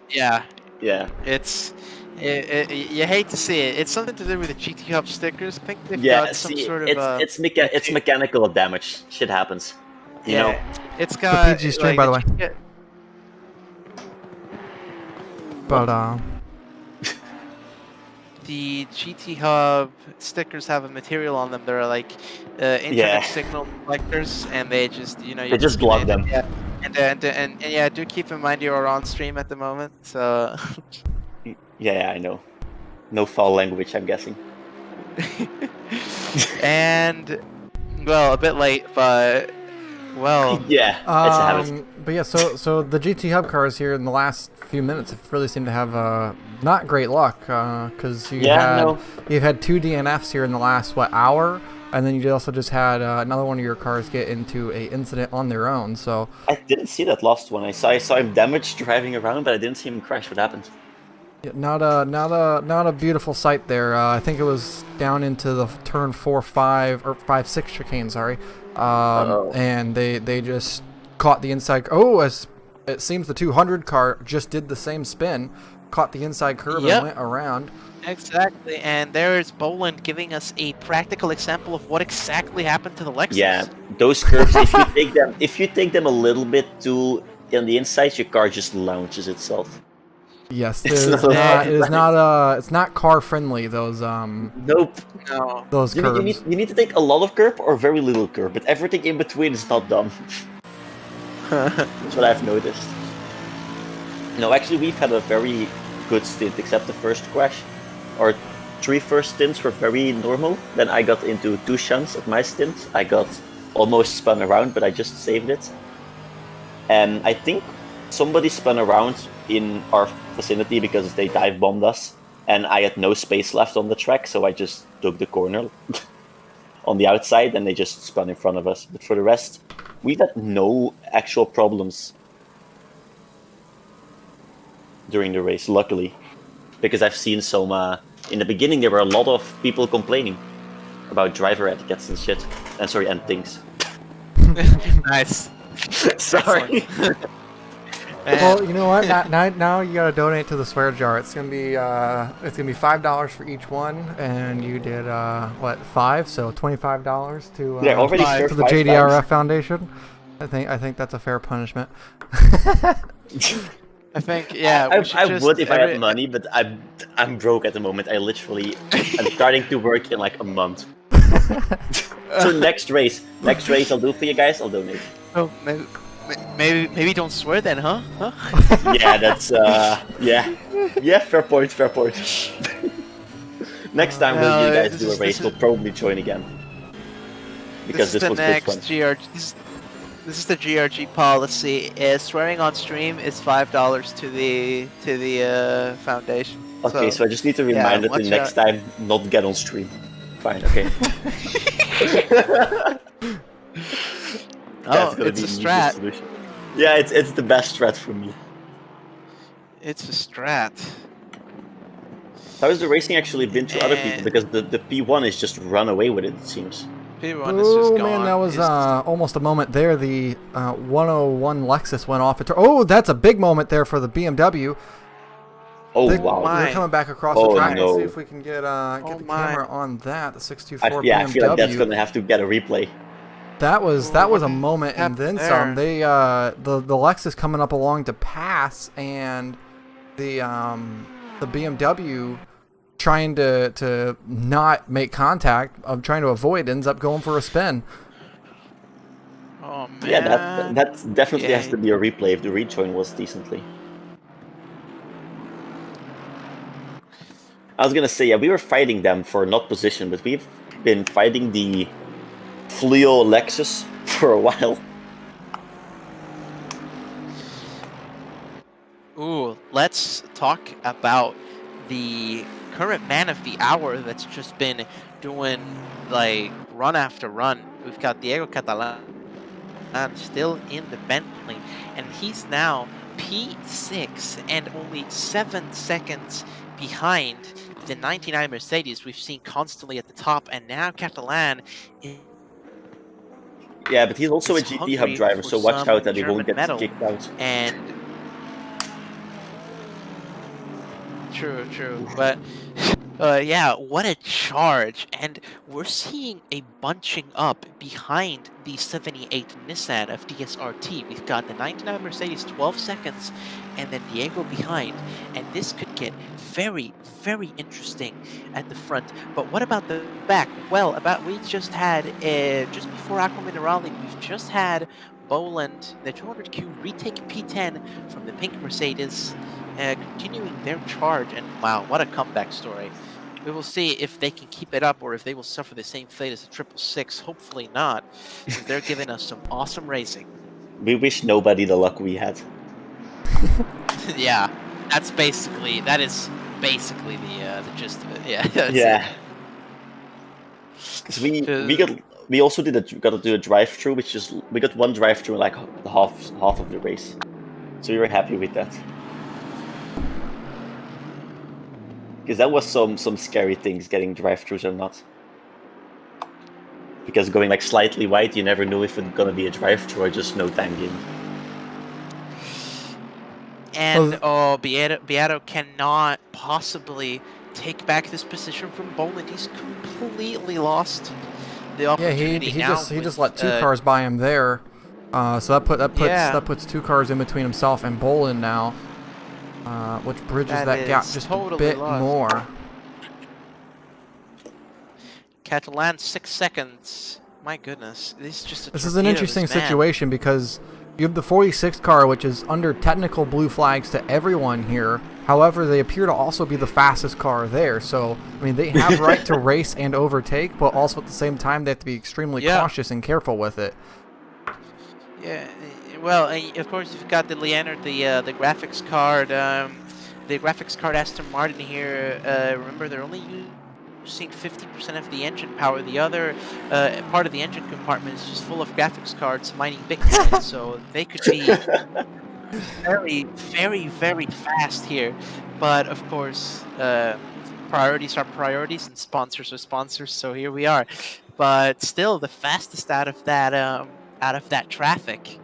Yeah. Yeah. You hate to see it. It's something to do with the GT Hub stickers. I think they've Yeah, got some see, sort of it's mechanical damage. Shit happens. You know. It's got PG stream, by the way. But the GT Hub stickers have a material on them that are like internet signal deflectors, and they just They just block them. Yeah, and yeah, do keep in mind you are on stream at the moment, so. Yeah, I know. No foul language, I'm guessing. And well, a bit late, but well. Yeah, it's a habit. But yeah, so the GT Hub cars here in the last few minutes have really seemed to have not great luck because you've had 2 DNFs here in the last hour, and then you also just had another one of your cars get into a incident on their own. So I didn't see that last one. I saw him damaged driving around, but I didn't see him crash. What happened? yeah, not a beautiful sight there. I think it was down into the turn 4-5 or 5-6 chicane. Sorry, and they just caught the inside. As it seems, the 200 car just did the same spin, caught the inside curve and went around. Exactly, and there is Boland giving us a practical example of what exactly happened to the Lexus. Yeah, those curves. if you take them a little bit too on the inside, your car just launches itself. Yes, it's not car friendly. Those Nope. No. Those curves. You need to take a lot of curb or very little curb, but everything in between is not dumb. That's what I've noticed. No, actually, we've had a very good stint, except the first crash. Our 3 first stints were very normal. Then I got into 2 shunts at my stint. I got almost spun around, but I just saved it. And I think somebody spun around in our vicinity because they dive bombed us, and I had no space left on the track, so I just took the corner on the outside, and they just spun in front of us. But for the rest, we've had no actual problems during the race, luckily, because I've seen some. In the beginning, there were a lot of people complaining about driver etiquettes and shit, and things. Nice. Sorry. Well, you know what? Now you gotta donate to the swear jar. It's gonna be $5 for each one, and you did 5, so $25 to to the JDRF Foundation. I think that's a fair punishment. I think I would if I had money, but I'm broke at the moment. I'm starting to work in like a month. So next race I'll do for you guys. I'll donate. Oh, maybe don't swear then, huh? Yeah, that's yeah. Fair point. Next time when you guys do a race, we'll probably join again because this was good fun. This is the GRG policy. Swearing on stream is $5 to the foundation. Okay, so I just need to remind it the next time not get on stream. Fine, okay. It's a strat. Yeah, it's the best strat for me. It's a strat. How has the racing actually been to other people? Because the P1 is just run away with it seems. P1 is just gone. Man, that was almost a moment there. The 101 Lexus went off. That's a big moment there for the BMW. Oh, wow. They're coming back across the track. Let's see if we can get the camera on that. The 624 BMW. I feel like that's going to have to get a replay. That was a moment and then some. They the Lexus coming up along to pass, and the BMW trying to not make contact, trying to avoid, ends up going for a spin. Oh man. Yeah, that definitely has Yeah. to be a replay if the rejoin was decently. I was gonna say, yeah, we were fighting them for not position, but we've been fighting the Fleo Lexus for a while. Ooh, let's talk about the current man of the hour that's just been doing like run after run. We've got Diego Catalan still in the Bentley, and he's now P6 and only 7 seconds behind the 99 Mercedes we've seen constantly at the top, and now Catalan is Yeah, but he's also a GT hungry Hub driver, for so watch some out that he won't German get metal. kicked out. And true, but yeah, what a charge! And we're seeing a bunching up behind the 78 Nissan of DSRT. We've got the 99 Mercedes 12 seconds, and then Diego behind. And this could get very, very interesting at the front. But what about the back? Well, we just had just before Aqua Minerale, we've just had Boland, the 200Q, retake P10 from the pink Mercedes. Continuing their charge, and wow, what a comeback story. We will see if they can keep it up or if they will suffer the same fate as the 666. Hopefully not, because they're giving us some awesome racing. We wish nobody the luck we had. Yeah, that is basically the gist of it. Yeah. Yeah. Because we also got to do a drive-through, which is we got one drive-through like the half of the race, so we were happy with that. Because that was some scary things, getting drive-thrus or not. Because going like slightly wide, you never knew if it's gonna be a drive-thru or just no tangent. And Beato cannot possibly take back this position from Boland. He's completely lost the opportunity. Yeah, he just let 2 cars by him there. So that puts 2 cars in between himself and Boland now. Which bridges that gap just a bit more. Catalan 6 seconds. My goodness, this is an interesting situation because you have the 46 car, which is under technical blue flags to everyone here. However, they appear to also be the fastest car there. So, I mean, they have right to race and overtake, but also at the same time, they have to be extremely cautious and careful with it. Yeah, well, of course, you've got the Leonard, the graphics card, Aston Martin here. Remember, they're only using 50% of the engine power. The other part of the engine compartment is just full of graphics cards mining Bitcoin, so they could be very, very, very fast here. But of course, priorities are priorities and sponsors are sponsors. So here we are. But still, the fastest out of that traffic.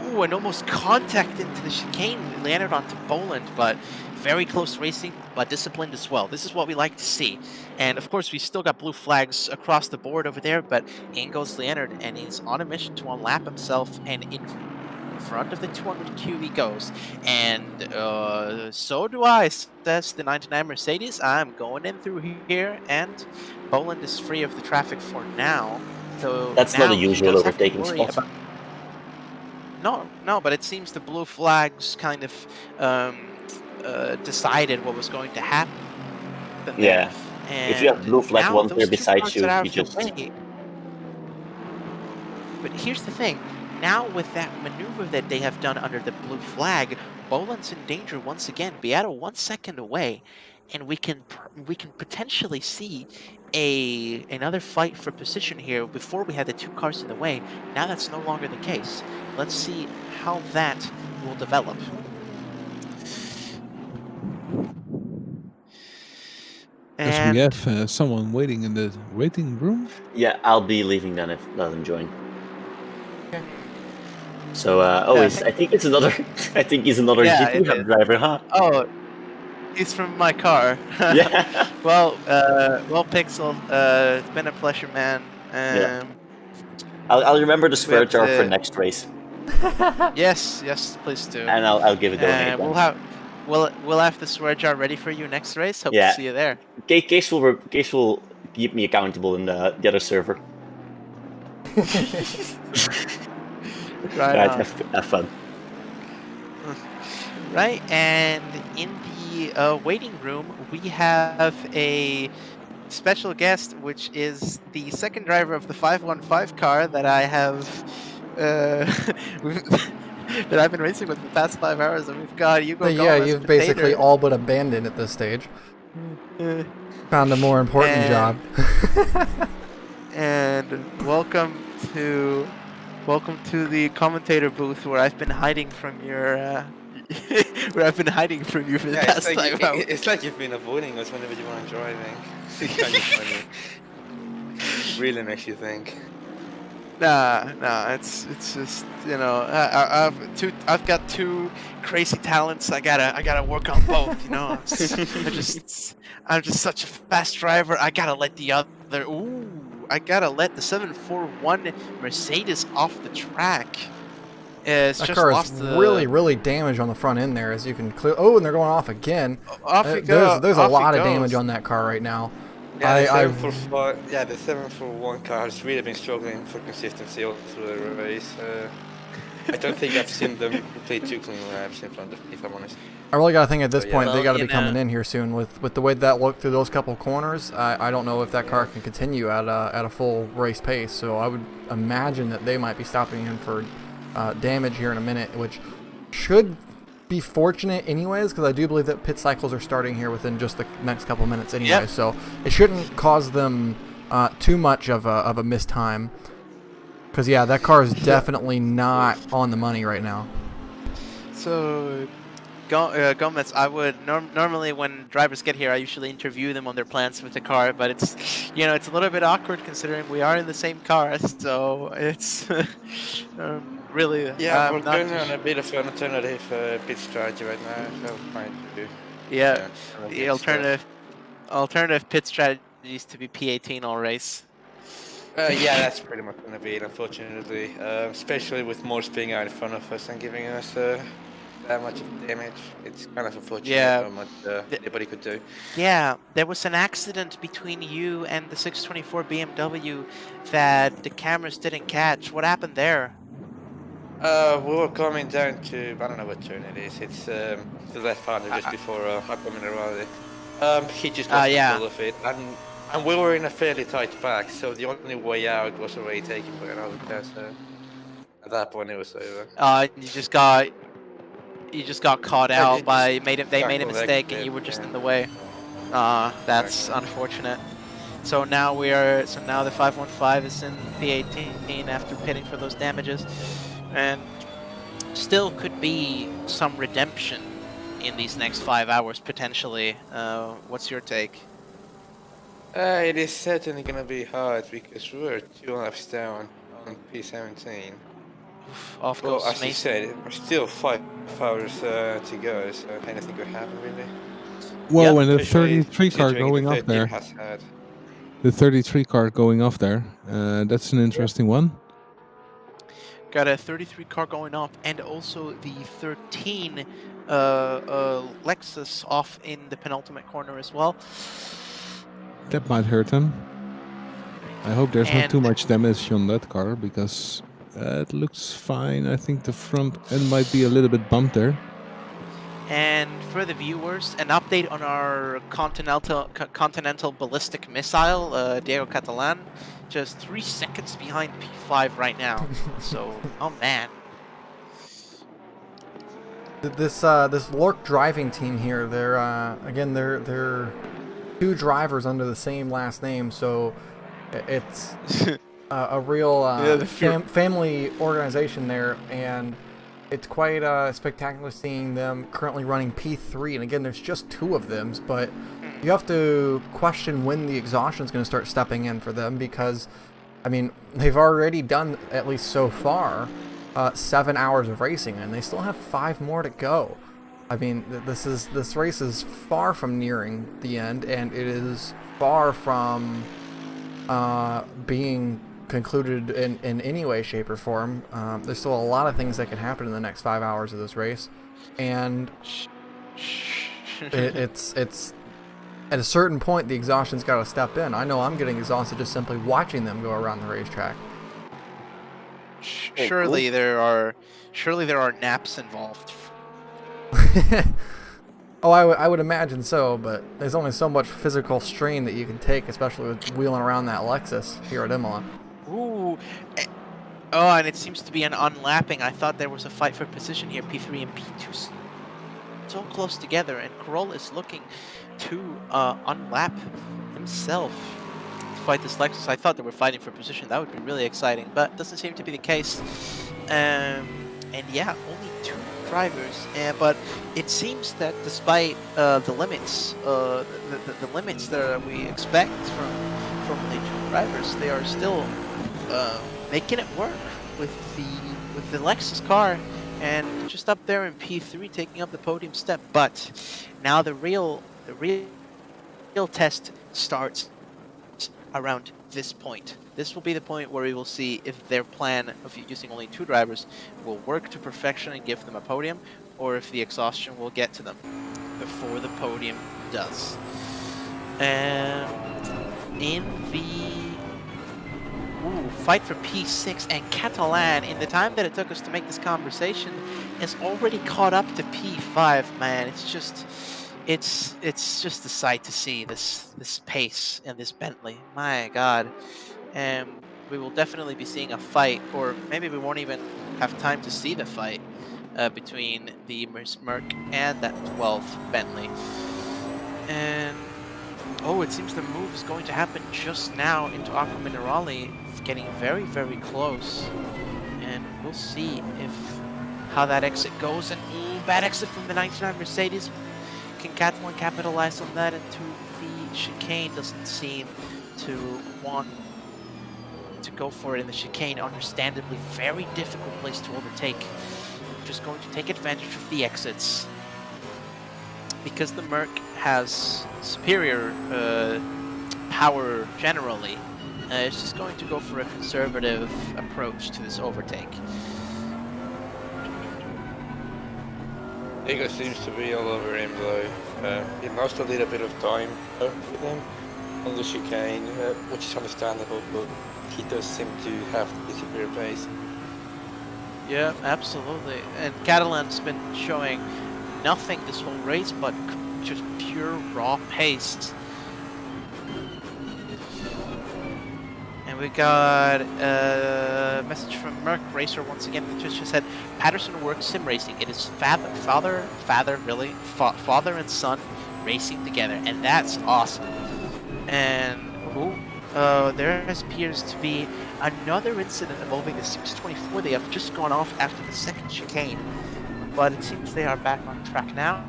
Ooh, and almost contact into the chicane. Landed onto Boland, but very close racing, but disciplined as well. This is what we like to see. And of course, we still got blue flags across the board over there, but in goes Leonard, and he's on a mission to unlap himself, and in front of the 200Q he goes. And so do I, says the 99 Mercedes. I'm going in through here, and Boland is free of the traffic for now. So that's now not a usual overtaking spot. No, but it seems the blue flags kind of decided what was going to happen. Yeah. If you have blue flag one there beside you, you just... But here's the thing. Now with that maneuver that they have done under the blue flag, Boland's in danger once again. Beato 1 second away, and we can potentially see another fight for position here. Before we had the 2 cars in the way. Now that's no longer the case. Let's see how that will develop. As we have someone waiting in the waiting room. Yeah, I'll be leaving then if let them join. Okay. So, I think he's another GT Hub driver, huh? Oh, he's from my car. Yeah. well, Pixel, it's been a pleasure, man. Yeah. I'll remember the swear jar for next race. Yes, please do. And I'll give it donate. We'll have the swear jar ready for you next race. Hope to see you there. Case will keep me accountable in the other server. Right Right, on. have fun. Right, and in the waiting room, we have a special guest, which is the second driver of the 515 car that I have that I've been racing with for the past 5 hours, and we've got Hugo Yeah, Gomez, you've basically Potato. all but abandoned at this stage. Found a more important job. And welcome to the commentator booth where I've been hiding from your where I've been hiding from you for the past 5 hours. It's like you've been avoiding us whenever you weren't driving. It's kind of funny. Really makes you think. Nah, it's just, you know, I've got two crazy talents. I gotta work on both, you know. I'm just such a fast driver. I gotta let the 741 Mercedes off the track. It's That just car lost is the really damaged on the front end there, as you can clear. Oh, and they're going off again. There's a off lot it of damage goes. on that car right now. Yeah, the 741 car has really been struggling for consistency all through the race. I don't think I've seen them play too clean laps in front of me, if I'm honest. I really gotta think at this So, point yeah. they gotta be coming in here soon with the way that looked through those couple corners. I don't know if that car can continue at a full race pace, so I would imagine that they might be stopping him for damage here in a minute, which should be fortunate anyways, because I do believe that pit cycles are starting here within just the next couple minutes anyway. Yep. So it shouldn't cause them too much of a missed time. Because yeah, that car is definitely not on the money right now. So, Gomez, I would normally when drivers get here, I usually interview them on their plans with the car, but it's a little bit awkward considering we are in the same car, so it's really. Yeah, I'm we're not going too on a bit of an alternative pit strategy right now, so I'm trying to. Yeah, some the good stuff. alternative pit strategies to be P18 all race. Yeah, that's pretty much going to be it, unfortunately. Especially with Morse being out in front of us and giving us that much of damage. It's kind of unfortunate how much anybody could do. Yeah, there was an accident between you and the 624 BMW that the cameras didn't catch. What happened there? We were coming down to, I don't know what turn it is. It's the left hander just before upcoming rally. He just lost control of it. And we were in a fairly tight pack, so the only way out was already taken by another car, so at that point it was over. You just got caught out by they made a mistake and you were just in the way. That's unfortunate. So now the 515 is in P18 after pitting for those damages, and still could be some redemption in these next 5 hours potentially. What's your take? It is certainly going to be hard because we're 2 laps down on P17. Of well, course, as you said, we're still 5 hours to go, so anything could happen really. Well, when the Especially 33 car considering going the off 13 there, has had. the 33 car going off there, that's an interesting one. Got a 33 car going off, and also the 13 Lexus off in the penultimate corner as well. That might hurt him. I hope there's not too much damage on that car, because it looks fine. I think the front end might be a little bit bumped there. And for the viewers, an update on our continental ballistic missile, Diego Catalan, just 3 seconds behind P5 right now. So, oh man. This Lork driving team here, they're again they're 2 drivers under the same last name, so it's a real family organization there, and it's quite spectacular seeing them currently running P3. And again, there's just 2 of them, but you have to question when the exhaustion is going to start stepping in for them, because I mean, they've already done, at least so far, 7 hours of racing, and they still have 5 more to go. I mean, this race is far from nearing the end, and it is far from being concluded in any way, shape, or form. There's still a lot of things that can happen in the next 5 hours of this race, and it's at a certain point, the exhaustion's got to step in. I know I'm getting exhausted just simply watching them go around the racetrack. Surely there are naps involved. Oh, I would imagine so, but there's only so much physical strain that you can take, especially with wheeling around that Lexus here at Imola. Ooh. Oh, and it seems to be an unlapping. I thought there was a fight for position here, P3 and P2. So close together, and Kroll is looking to unlap himself to fight this Lexus. I thought they were fighting for position. That would be really exciting, but doesn't seem to be the case. And yeah, only 2 drivers, but it seems that despite the limits, the limits that we expect from the 2 drivers, they are still making it work with the Lexus car, and just up there in P3, taking up the podium step. But now the real test starts around this point. This will be the point where we will see if their plan of using only 2 drivers will work to perfection and give them a podium, or if the exhaustion will get to them before the podium does. And in the fight for P6, and Catalan, in the time that it took us to make this conversation, is already caught up to P5. Man, it's just a sight to see this pace and this Bentley. My God. And we will definitely be seeing a fight, or maybe we won't even have time to see the fight between the Merc and that 12 Bentley. And oh, it seems the move is going to happen just now into Aqua Minerale. It's getting very, very close, and we'll see how that exit goes. And ooh, bad exit from the 99 Mercedes. Can Catalan capitalize on that into the chicane? Doesn't seem to want to go for it in the chicane. Understandably, very difficult place to overtake. Just going to take advantage of the exits, because the Merc has superior power generally. It's just going to go for a conservative approach to this overtake. Ego seems to be all over him though. He lost a little bit of time with him on the chicane, which is understandable, but he does seem to have the superior pace. Yeah, absolutely. And Catalan's been showing nothing this whole race but just pure raw pace. And we got a message from Merc Racer once again. That just said, Patterson works sim racing. It is father and son racing together, and that's awesome. And there appears to be another incident involving the 624. They have just gone off after the second chicane, but it seems they are back on track now.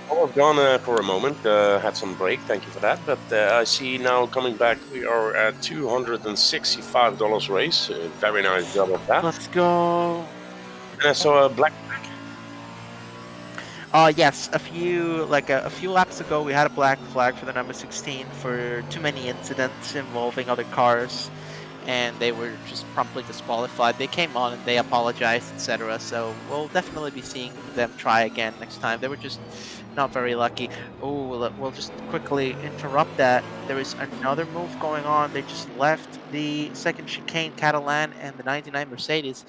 Well, I've gone for a moment, had some break, thank you for that. But I see now coming back, we are at $265 race. Very nice job of that. Let's go. And I saw a black. Yes, a few laps ago, we had a black flag for the number 16 for too many incidents involving other cars, and they were just promptly disqualified. They came on and they apologized, etc. So we'll definitely be seeing them try again next time. They were just not very lucky. Oh, we'll just quickly interrupt that. There is another move going on. They just left the second chicane, Catalan and the 99 Mercedes.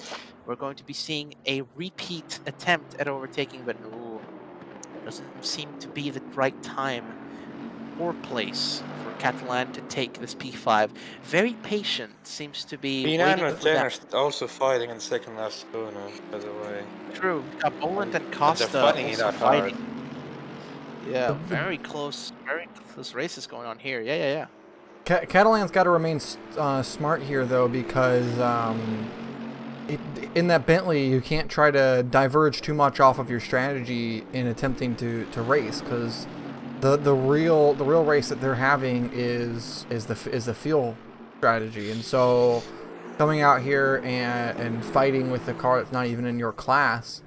We're going to be seeing a repeat attempt at overtaking, but doesn't seem to be the right time or place for Catalan to take this P5. Very patient, seems to be waiting for that. Are also fighting in second last corner, by the way. True, Boland and Costa also fighting. Yeah, very close races going on here. Yeah. Catalan's got to remain smart here, though, because in that Bentley, you can't try to diverge too much off of your strategy in attempting to race, because the real race that they're having is the fuel strategy. And so coming out here and fighting with a car that's not even in your class,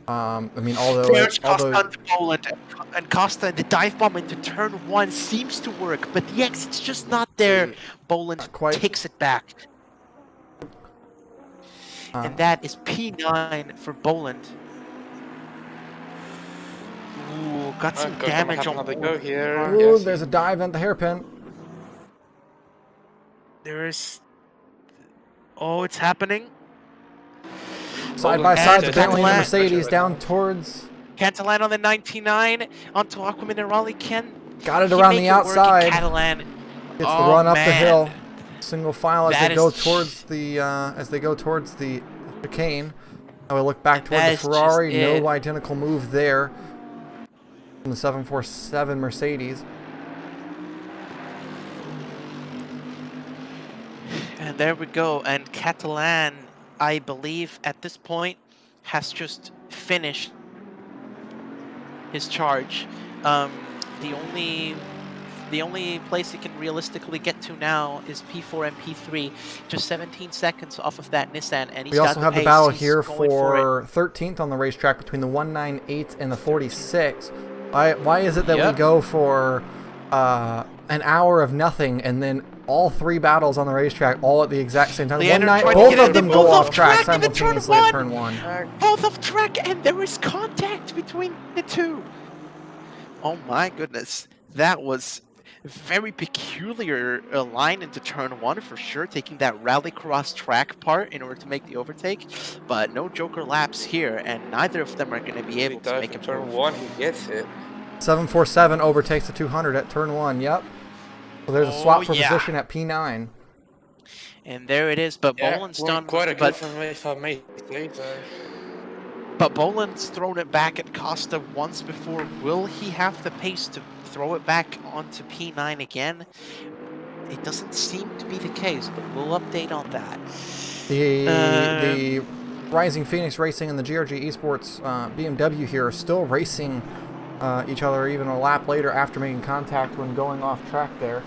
I mean, there's Costa and Costa, the dive bomb into turn 1 seems to work, but the exit's just not there. Boland takes it back. and that is P9 for Boland. Ooh, got some damage on another go here. Ooh, there's a dive at the hairpin. There's... Oh, it's happening. Side by side, the Bentley and the Mercedes down towards... Catalan on the 99 onto Aquaminerali. Got it around the outside. Catalan Gets the run up the hill. Single file as they go towards the chicane. Now we look back toward the Ferrari. No identical move there from the 747 Mercedes. And there we go. And Catalan, I believe, at this point, has just finished his charge. The only place he can realistically get to now is P4 and P3, just 17 seconds off of that Nissan, and we also have the battle here for 13th on the racetrack between the 198 and the 46. Why is it that we go for an hour of nothing and then all three battles on the racetrack all at the exact same time? Both of them go off track simultaneously at turn 1. Both off track, and there is contact between the two. Oh my goodness, that was a very peculiar line into turn 1 for sure, taking that rallycross track part in order to make the overtake, but no joker laps here, and neither of them are going to be able to make it. Turn 1, he gets it. 747 overtakes the 200 at turn 1. Yep. So there's a swap for position at P9. And there it is, but Boland's done quite a good from me if I may say so. But Boland's thrown it back at Costa once before. Will he have the pace to throw it back onto P9 again? It doesn't seem to be the case, but we'll update on that. The Rising Phoenix Racing and the GRG Esports BMW here are still racing each other even a lap later after making contact when going off track there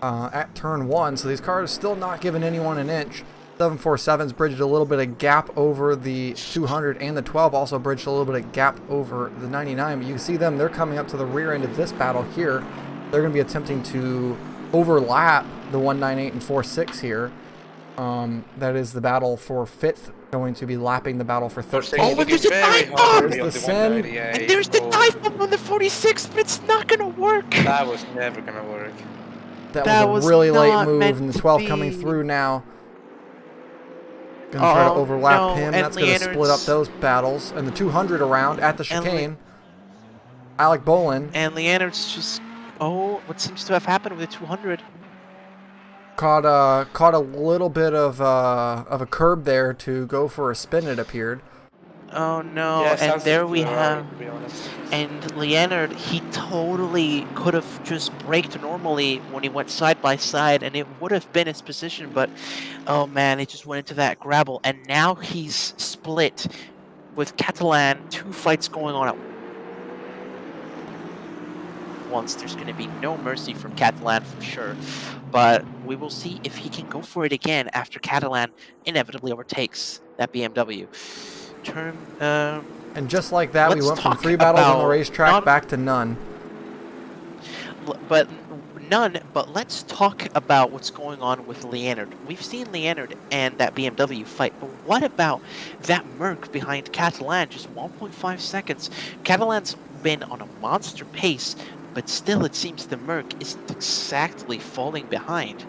at turn 1. So these cars still not giving anyone an inch. 747's bridged a little bit of gap over the 200, and the 12 also bridged a little bit of gap over the 99. But you can see them, they're coming up to the rear end of this battle here. They're going to be attempting to overlap the 198 and 46 here. That is the battle for 5th, going to be lapping the battle for 13th. Oh, but there's a dive bomb! There's the Sen. And there's the dive bomb on the 46, but it's not going to work. That was never going to work. That was a really late move, and the 12 coming through now. Gonna try to overlap him. That's gonna split up those battles. And the 200 around at the chicane. Alec Boland. And Leonard's just what seems to have happened with the 200? Caught a little bit of a curb there to go for a spin, it appeared. Oh no, and there we have, and Leonard, he totally could have just braked normally when he went side by side, and it would have been his position, but oh man, he just went into that grapple, and now he's split with Catalan, 2 fights going on at once. There's going to be no mercy from Catalan for sure, but we will see if he can go for it again after Catalan inevitably overtakes that BMW. And just like that, we went from 3 battles on the racetrack back to none. But let's talk about what's going on with Leonard. We've seen Leonard and that BMW fight, but what about that Merc behind Catalan? Just 1.5 seconds. Catalan's been on a monster pace, but still it seems the Merc isn't exactly falling behind.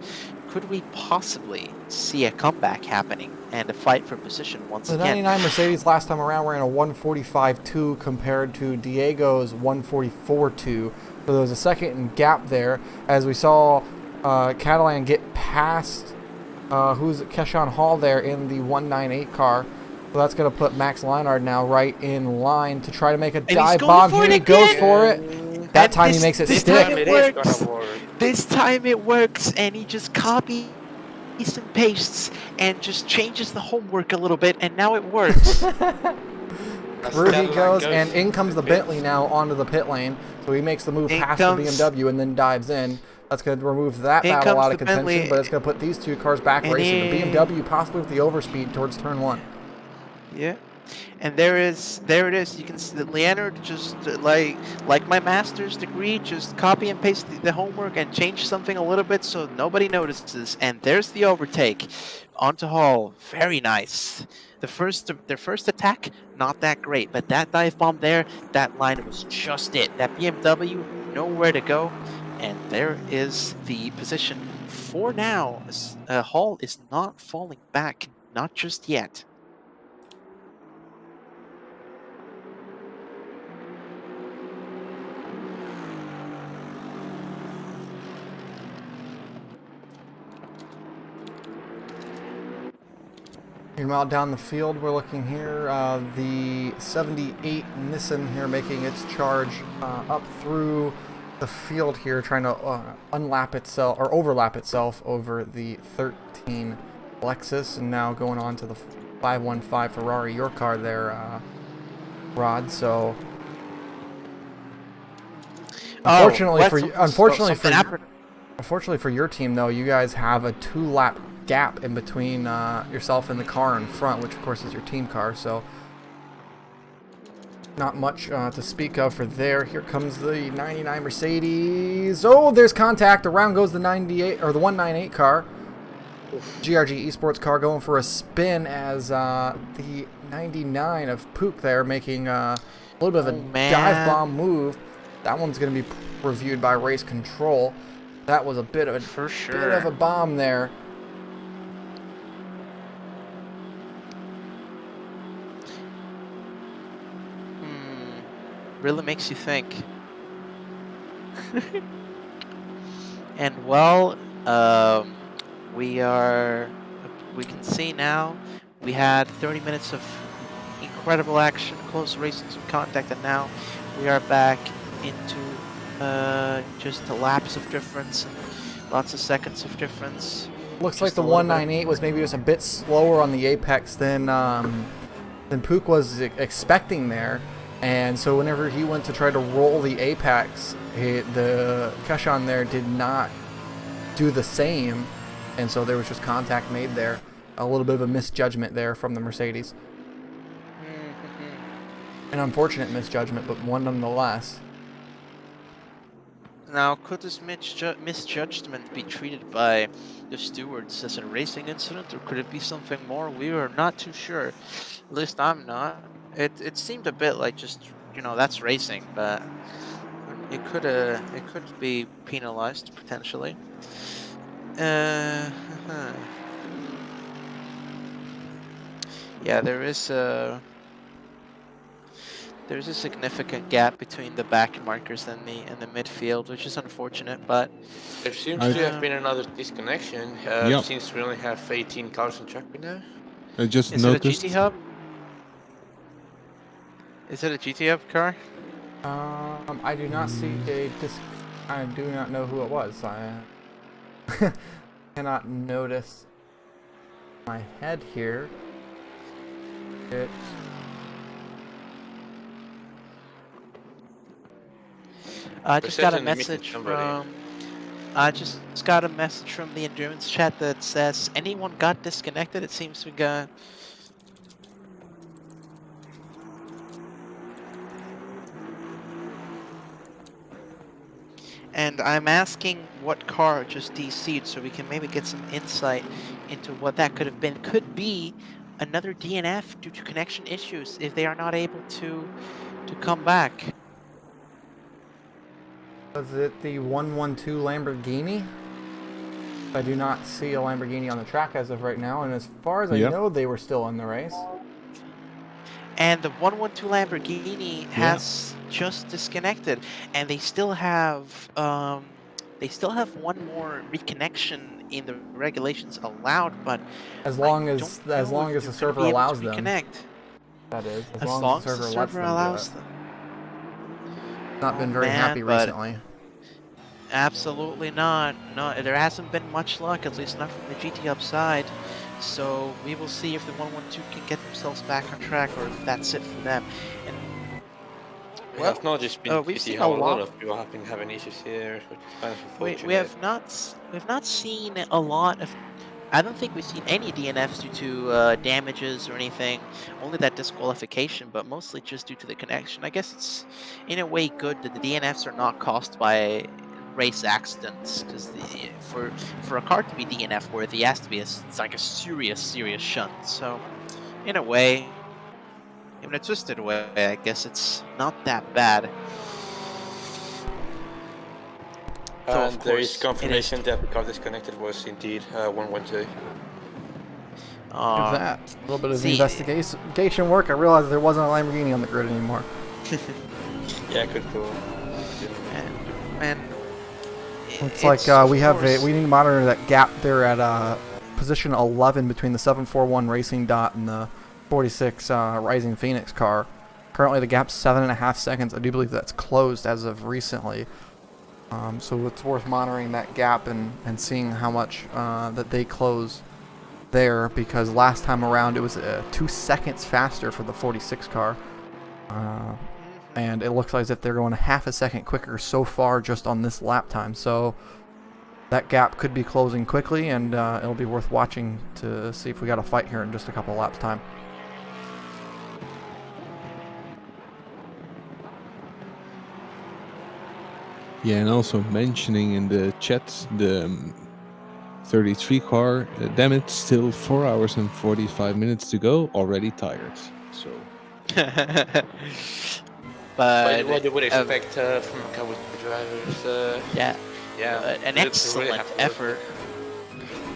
Could we possibly see a comeback happening and a fight for position once again? The 99 Mercedes last time around ran a 145.2 compared to Diego's 144.2. So there was a second gap there as we saw Catalan get past Keshawn Hall there in the 198 car. So that's going to put Max Leinard now right in line to try to make a dive bomb. Here he goes for it. That time he makes it stick. This time it works, and he just copies and pastes and just changes the homework a little bit, and now it works. Through he goes, and in comes the Bentley now onto the pit lane. So he makes the move past the BMW and then dives in. That's going to remove that battle out of contention, but it's going to put these 2 cars back racing. The BMW possibly with the overspeed towards turn 1. Yeah, And there it is. You can see that Leonard just like my master's degree, just copy and paste the homework and change something a little bit so nobody notices. And there's the overtake onto Hall. Very nice. Their first attack, not that great, but that dive bomb there, that line was just it. That BMW, nowhere to go. And there is the position for now. Hall is not falling back, not just yet. Meanwhile, down the field, we're looking here, the 78 Nissan here making its charge up through the field here, trying to unlap itself, or overlap itself over the 13 Lexus, and now going on to the 515 Ferrari, your car there, Rod, so... Unfortunately for your team, though, you guys have a 2-lap gap in between yourself and the car in front, which of course is your team car, so not much to speak of for there. Here comes the 99 Mercedes. Oh, there's contact. Around goes the 98 or the 198 car. GRG Esports car going for a spin as the 99 of Pook there making a little bit of a dive bomb move. That one's going to be reviewed by Race Control. That was a bit of a bomb there. Really makes you think. And well, we can see now we had 30 minutes of incredible action, close racing, some contact, and now we are back into just a lapse of difference, and lots of seconds of difference. Looks like the 198 was maybe just a bit slower on the apex than Pook was expecting there. And so whenever he went to try to roll the apex, the Keshan there did not do the same. And so there was just contact made there. A little bit of a misjudgment there from the Mercedes. An unfortunate misjudgment, but one nonetheless. Now, could this misjudgment be treated by the stewards as a racing incident, or could it be something more? We are not too sure. At least I'm not. It seemed a bit like just, that's racing, but it could be penalized potentially. Yeah, there's a significant gap between the back markers and the midfield, which is unfortunate, but there seems to have been another disconnection. Since we only have 18 cars on track right now. I just Is noticed. it a GT Hub? Is it a GT Hub car? I do not see I do not know who it was. I cannot notice my head here. I just got a message from. I just got a message from the endurance chat that says anyone got disconnected. It seems we got. And I'm asking what car just DC'd so we can maybe get some insight into what that could have been. Could be another DNF due to connection issues if they are not able to come back. Was it the 112 Lamborghini? I do not see a Lamborghini on the track as of right now, and as far as I know, they were still in the race. And the 112 Lamborghini has just disconnected, and they still have one more reconnection in the regulations allowed, but as long as the server allows them. Reconnect. That is, as long as the server allows them. Not been very happy recently. Absolutely not. No, there hasn't been much luck, at least not from the GT Hub side. So we will see if the 112 can get themselves back on track, or if that's it for them. And we have not just been GT Hub. A lot of people have been having issues here. We have not seen a lot of I don't think we've seen any DNFs due to damages or anything. Only that disqualification, but mostly just due to the connection. I guess it's in a way good that the DNFs are not caused by race accidents, because for a car to be DNF worthy, it has to be it's like a serious shunt. So in a way, in a twisted way, I guess it's not that bad. Though, And of there is course, confirmation that the car disconnected was indeed 112. That a little bit of investigation work. I realized there wasn't a Lamborghini on the grid anymore. Yeah, good call. And Looks like we need to monitor that gap there at position 11 between the 741 Racing Dot and the 46 Rising Phoenix car. Currently the gap's 7.5 seconds. I do believe that's closed as of recently. So it's worth monitoring that gap and seeing how much that they close there, because last time around it was 2 seconds faster for the 46 car. And it looks like as if they're going a half a second quicker so far just on this lap time. So that gap could be closing quickly, and it'll be worth watching to see if we got a fight here in just a couple laps time. Yeah, and also mentioning in the chat the 33 car, damn it, still 4 hours and 45 minutes to go, already tired. So. But what you would expect from a couple of drivers. Yeah, an excellent effort.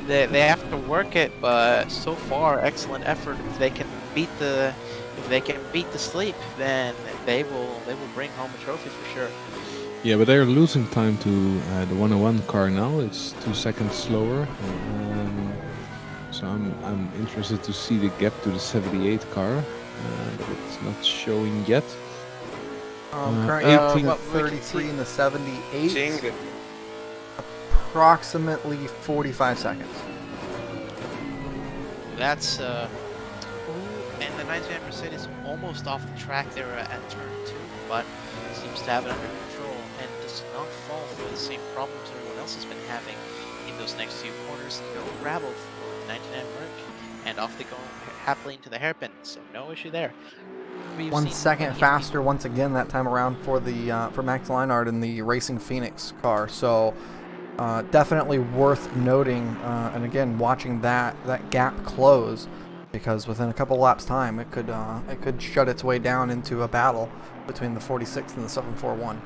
They have to work it, but so far excellent effort. If they can beat the sleep, then they will bring home a trophy for sure. Yeah, but they're losing time to the 101 car now. It's 2 seconds slower. So I'm interested to see the gap to the 78 car, but it's not showing yet. Currently 33 in the 78. Approximately 45 seconds. That's and the 99 Mercedes almost off the track there at turn 2, but seems to have it under control and does not fall for the same problems everyone else has been having in those next few corners. No gravel for the 99 Merc, and off they go happily into the hairpin, so no issue there. 1 second faster once again that time around for the for Max Leinart in the Racing Phoenix car. So definitely worth noting, and again watching that gap close, because within a couple laps time it could shut its way down into a battle between the 46 and the 741.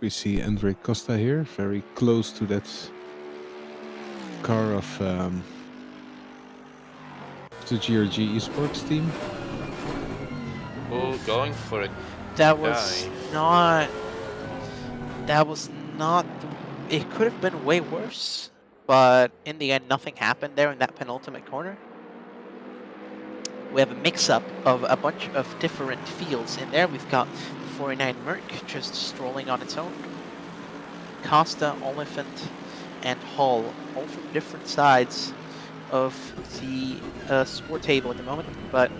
We see Andre Costa here, very close to that car of the GRG esports team. Oh, going for it. That was not. It could have been way worse, but in the end, nothing happened there in that penultimate corner. We have a mix-up of a bunch of different fields in there. We've got the 49 Merc just strolling on its own. Costa, Oliphant, and Hall, all from different sides of the score table at the moment, but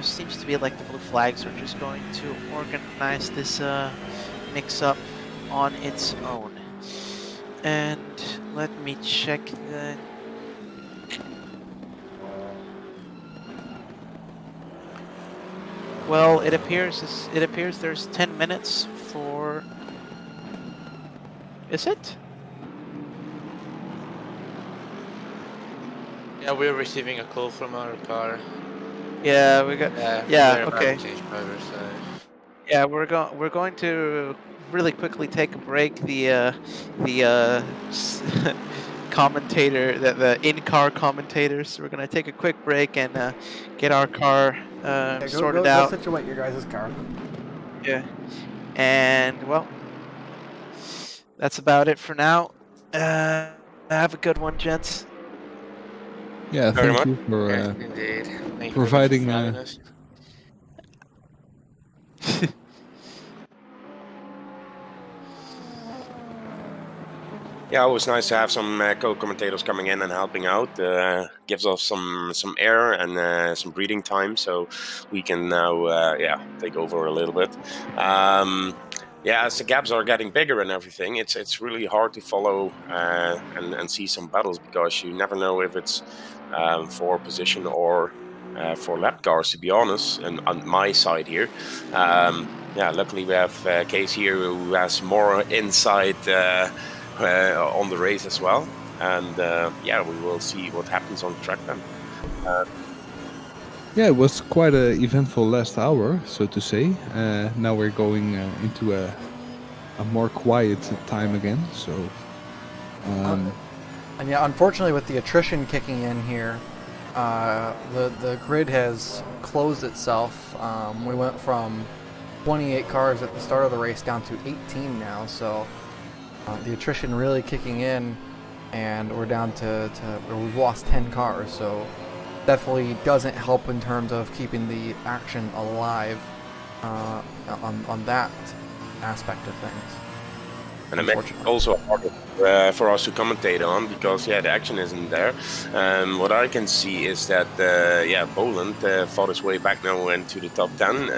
seems to be like the blue flags are just going to organize this mix-up on its own. And let me check the... Well, it appears there's 10 minutes for... Is it? Yeah, we're receiving a call from our car. Yeah, we got. Yeah, okay. Drivers, Yeah, we're going to really quickly take a break. The commentator, the in-car commentators. We're gonna take a quick break and get our car sorted out. Go situate your guys' car. Yeah, and well, that's about it for now. Have a good one, gents. Yeah, Very thank much. you for Indeed. Thank you providing. very much for having us. Yeah, always nice to have some co-commentators coming in and helping out. Gives us some air and some breathing time, so we can now take over a little bit. Yeah, as the gaps are getting bigger and everything, it's really hard to follow and see some battles, because you never know if it's for position or for lap cars, to be honest. And on my side here, yeah, luckily we have Case here who has more insight on the race as well. And yeah, we will see what happens on the track then. Yeah, it was quite an eventful last hour, so to say. Now we're going into a more quiet time again. So, and yeah, unfortunately, with the attrition kicking in here, the grid has closed itself. We went from 28 cars at the start of the race down to 18 now. So the attrition really kicking in, and we're down to we've lost 10 cars. So definitely doesn't help in terms of keeping the action alive on that aspect of things. And it makes it also harder for us to commentate on, because yeah, the action isn't there. What I can see is that yeah, Boland fought his way back now into the top 10.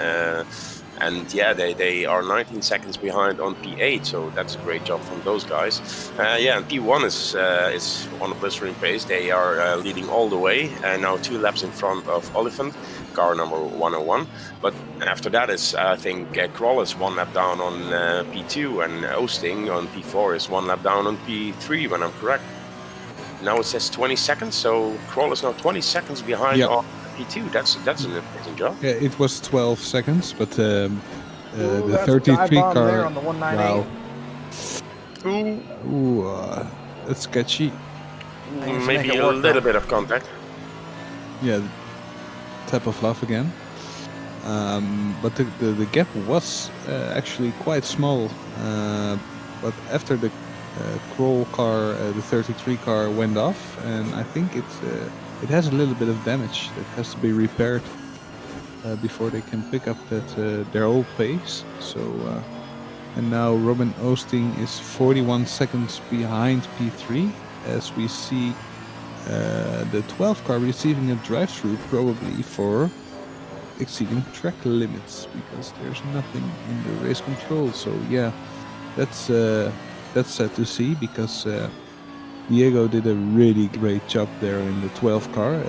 And yeah, they are 19 seconds behind on P8, so that's a great job from those guys. Yeah, and P1 is on a blistering pace. They are leading all the way, and now 2 laps in front of Oliphant, car number 101. But after that is, I think, Kroll is 1 lap down on P2, and Oosting on P4 is 1 lap down on P3, when I'm correct. Now it says 20 seconds, so Kroll is now 20 seconds behind on P2. That's an amazing job. yeah, it was 12 seconds, but the that's a 33 dive bomb car. there on the 198. Wow. Ooh, that's sketchy. Maybe a little bit of contact. Yeah, tap of love again. But the gap was actually quite small. But after the Kroll car, the 33 car went off, and I think it has a little bit of damage that has to be repaired before they can pick up their old pace. So, and now Robin Oosting is 41 seconds behind P3, as we see the 12 car receiving a drive-through, probably for exceeding track limits, because there's nothing in the race control. So yeah, that's sad to see, because Diego did a really great job there in the 12 car,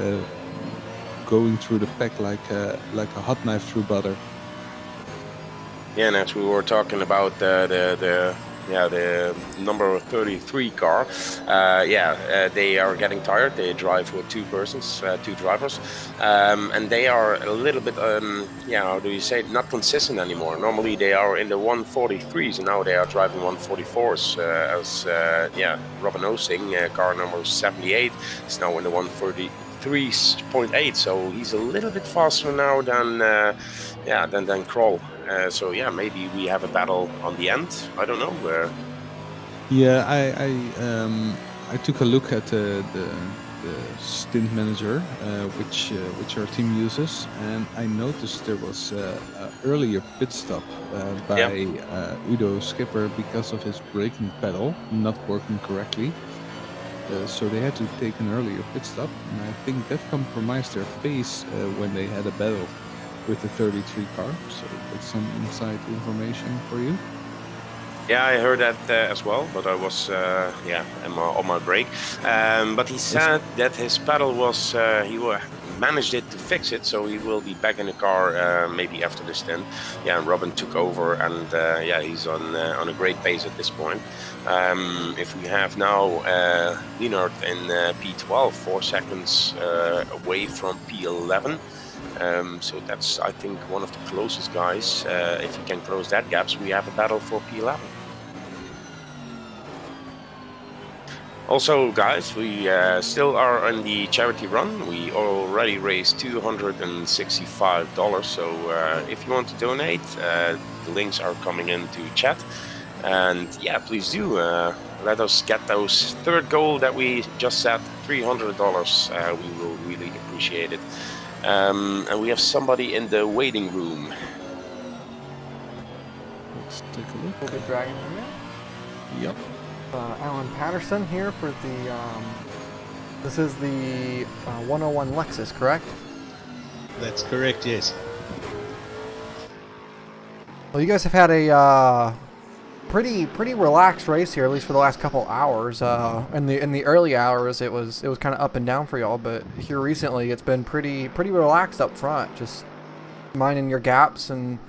going through the pack like a hot knife through butter. Yeah, and as we were talking about the number 33 car, they are getting tired. They drive with 2 drivers, and they are a little bit, how do you say it, not consistent anymore. Normally they are in the 143s, and now they are driving 144s. Robin Oosting, car number 78, is now in the 143.8. So he's a little bit faster now than Kroll. So yeah, maybe we have a battle on the end. I don't know where. Yeah, I took a look at the stint manager, which our team uses, and I noticed there was an earlier pit stop by Udo Skipper because of his braking pedal not working correctly. So they had to take an earlier pit stop, and I think that compromised their pace when they had a battle with the 33 car. So that's some inside information for you. Yeah, I heard that as well, but I was on my break. But he said that his pedal was managed it to fix it, so he will be back in the car maybe after the stint. Yeah, and Robin took over, and he's on a great pace at this point. If we have now Leonard in P12, 4 seconds away from P11. So that's, I think, one of the closest guys. If he can close that gap, so we have a battle for P11. Also, guys, we still are on the charity run. We already raised $265. So if you want to donate, the links are coming into chat. And yeah, please do let us get those third goal that we just set, $300. We will really appreciate it. And we have somebody in the waiting room. Let's take a look. We'll be dragging him in. Yep. Alan Patterson here for the. This is the 101 Lexus, correct? That's correct. Yes. Well, you guys have had a pretty relaxed race here, at least for the last couple hours. In the early hours, it was kind of up and down for y'all, but here recently, it's been pretty relaxed up front, just minding your gaps and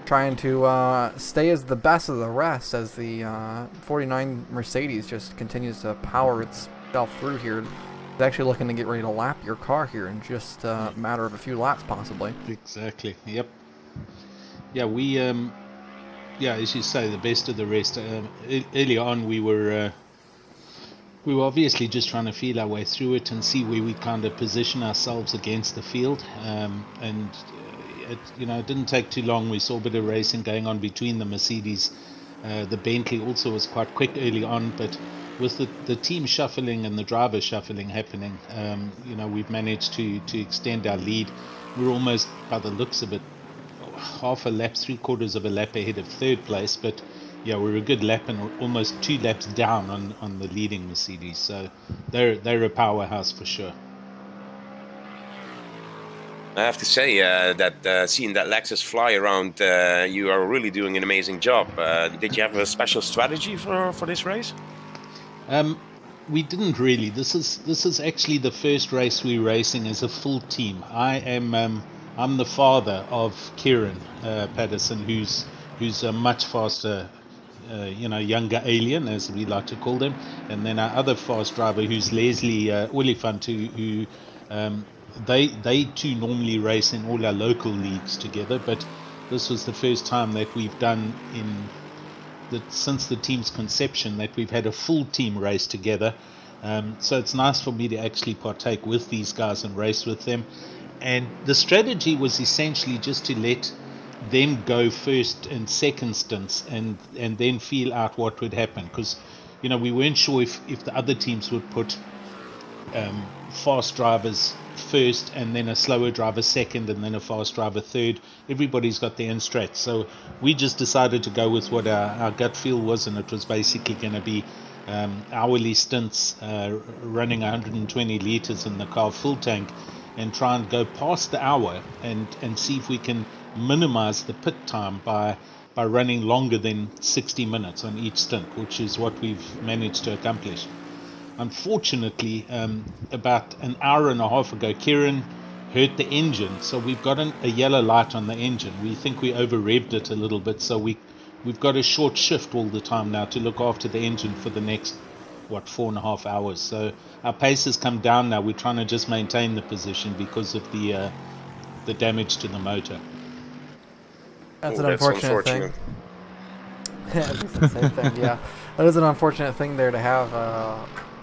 trying to stay as the best of the rest as the 49 Mercedes just continues to power itself through here. It's actually looking to get ready to lap your car here in just a matter of a few laps, possibly. Exactly. Yep. Yeah, we as you say, the best of the rest. Earlier on, we were obviously just trying to feel our way through it and see where we kind of position ourselves against the field. It didn't take too long. We saw a bit of racing going on between the Mercedes. The Bentley also was quite quick early on, but with the team shuffling and the driver shuffling happening, we've managed to extend our lead. We're almost, by the looks of it, half a lap, 3/4 of a lap ahead of third place, but yeah, we're a good lap and almost 2 laps down on the leading Mercedes, so they're a powerhouse for sure. I have to say that seeing that Lexus fly around, you are really doing an amazing job. Did you have a special strategy for this race? We didn't really. This is actually the first race we're racing as a full team. I'm the father of Kieran Patterson, who's a much faster, younger alien, as we like to call them, and then our other fast driver, who's Leslie Oliphant, who they two normally race in all our local leagues together, but this was the first time that we've done since the team's conception that we've had a full team race together. So it's nice for me to actually partake with these guys and race with them. And the strategy was essentially just to let them go first and second stints and then feel out what would happen, because we weren't sure if the other teams would put fast drivers first and then a slower driver second and then a fast driver third. Everybody's got their own strats, so we just decided to go with what our gut feel was, and it was basically going to be hourly stints, running 120 liters in the car full tank, and try and go past the hour and see if we can minimize the pit time by running longer than 60 minutes on each stint, which is what we've managed to accomplish. Unfortunately, about an hour and a half ago, Kieran hurt the engine, so we've got a yellow light on the engine. We think we over-revved it a little bit, so we've got a short shift all the time now to look after the engine for the next 4.5 hours. So our pace has come down now. We're trying to just maintain the position because of the damage to the motor. That's an unfortunate thing. It's the same thing, yeah. That is an unfortunate thing there to have,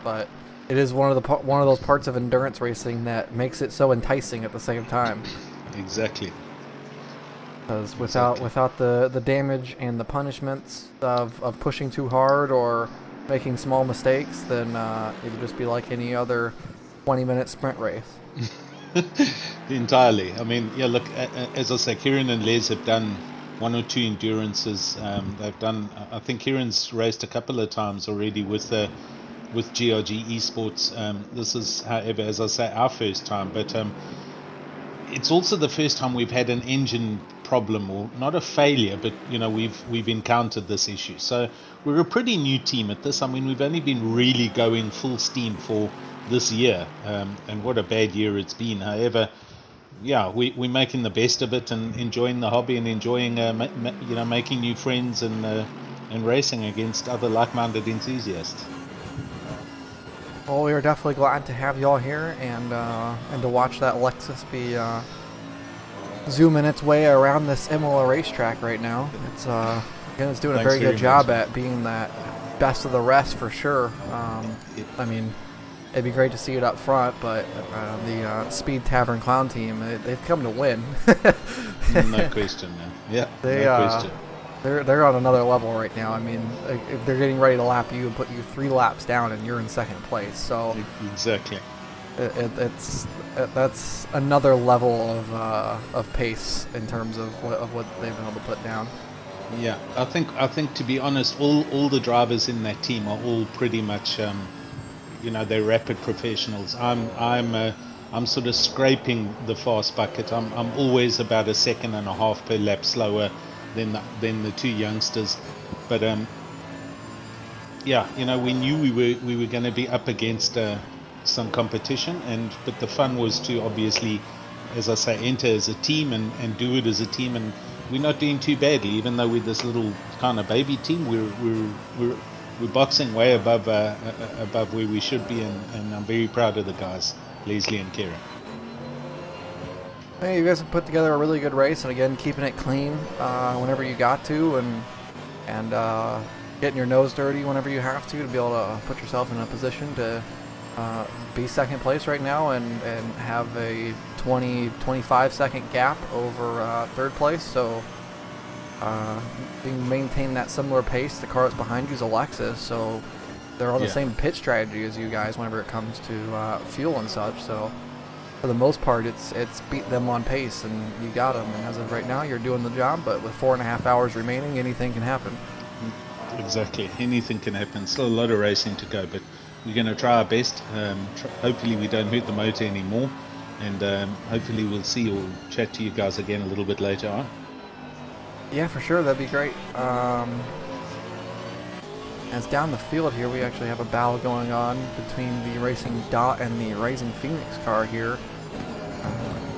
but it is one of those parts of endurance racing that makes it so enticing at the same time. Exactly. Because without the damage and the punishments of pushing too hard or making small mistakes, then it would just be like any other 20-minute sprint race. Entirely. I mean, yeah, look, as I say, Kieran and Les have done 1 or 2 endurances. They've done, I think Kieran's raced a couple of times already with GRG Esports. This is, however, as I say, our first time, but it's also the first time we've had an engine problem, or not a failure, but we've encountered this issue. So we're a pretty new team at this. I mean, we've only been really going full steam for this year, and what a bad year it's been. However, yeah, we're making the best of it and enjoying the hobby and enjoying making new friends and racing against other like-minded enthusiasts. Well, we are definitely glad to have y'all here and to watch that Lexus be zooming its way around this Imola racetrack right now. It's it's doing a very good job at being that best of the rest for sure. I mean, it'd be great to see it up front, but the Speed Tavern Clown team, they've come to win. No question, man. Yeah, no question. They're on another level right now. I mean, they're getting ready to lap you and put you 3 laps down, and you're in second place. So exactly, that's another level of pace in terms of what they've been able to put down. Yeah, I think to be honest, all the drivers in that team are all pretty much, they're rapid professionals. I'm sort of scraping the fast bucket. I'm always about 1.5 seconds per lap slower than the 2 youngsters, but we knew we were going to be up against some competition, but the fun was to obviously, as I say, enter as a team and do it as a team, and we're not doing too badly, even though we're this little kind of baby team. We're boxing way above where we should be, and I'm very proud of the guys, Leslie and Kieran. Hey, you guys have put together a really good race, and again, keeping it clean whenever you got to, and getting your nose dirty whenever you have to be able to put yourself in a position to be second place right now and have a 20-25 second gap over third place. So you maintain that similar pace. The car that's behind you is a Lexus, so they're on the same pit strategy as you guys whenever it comes to fuel and such. So for the most part, it's beat them on pace, and you got them. And as of right now, you're doing the job. But with 4.5 hours remaining, anything can happen. Exactly, anything can happen. Still a lot of racing to go, but we're going to try our best. Hopefully we don't hurt the motor anymore, and hopefully we'll see or chat to you guys again a little bit later on. Yeah, for sure, that'd be great. As down the field here, we actually have a battle going on between the Racing Dot and the Rising Phoenix car here.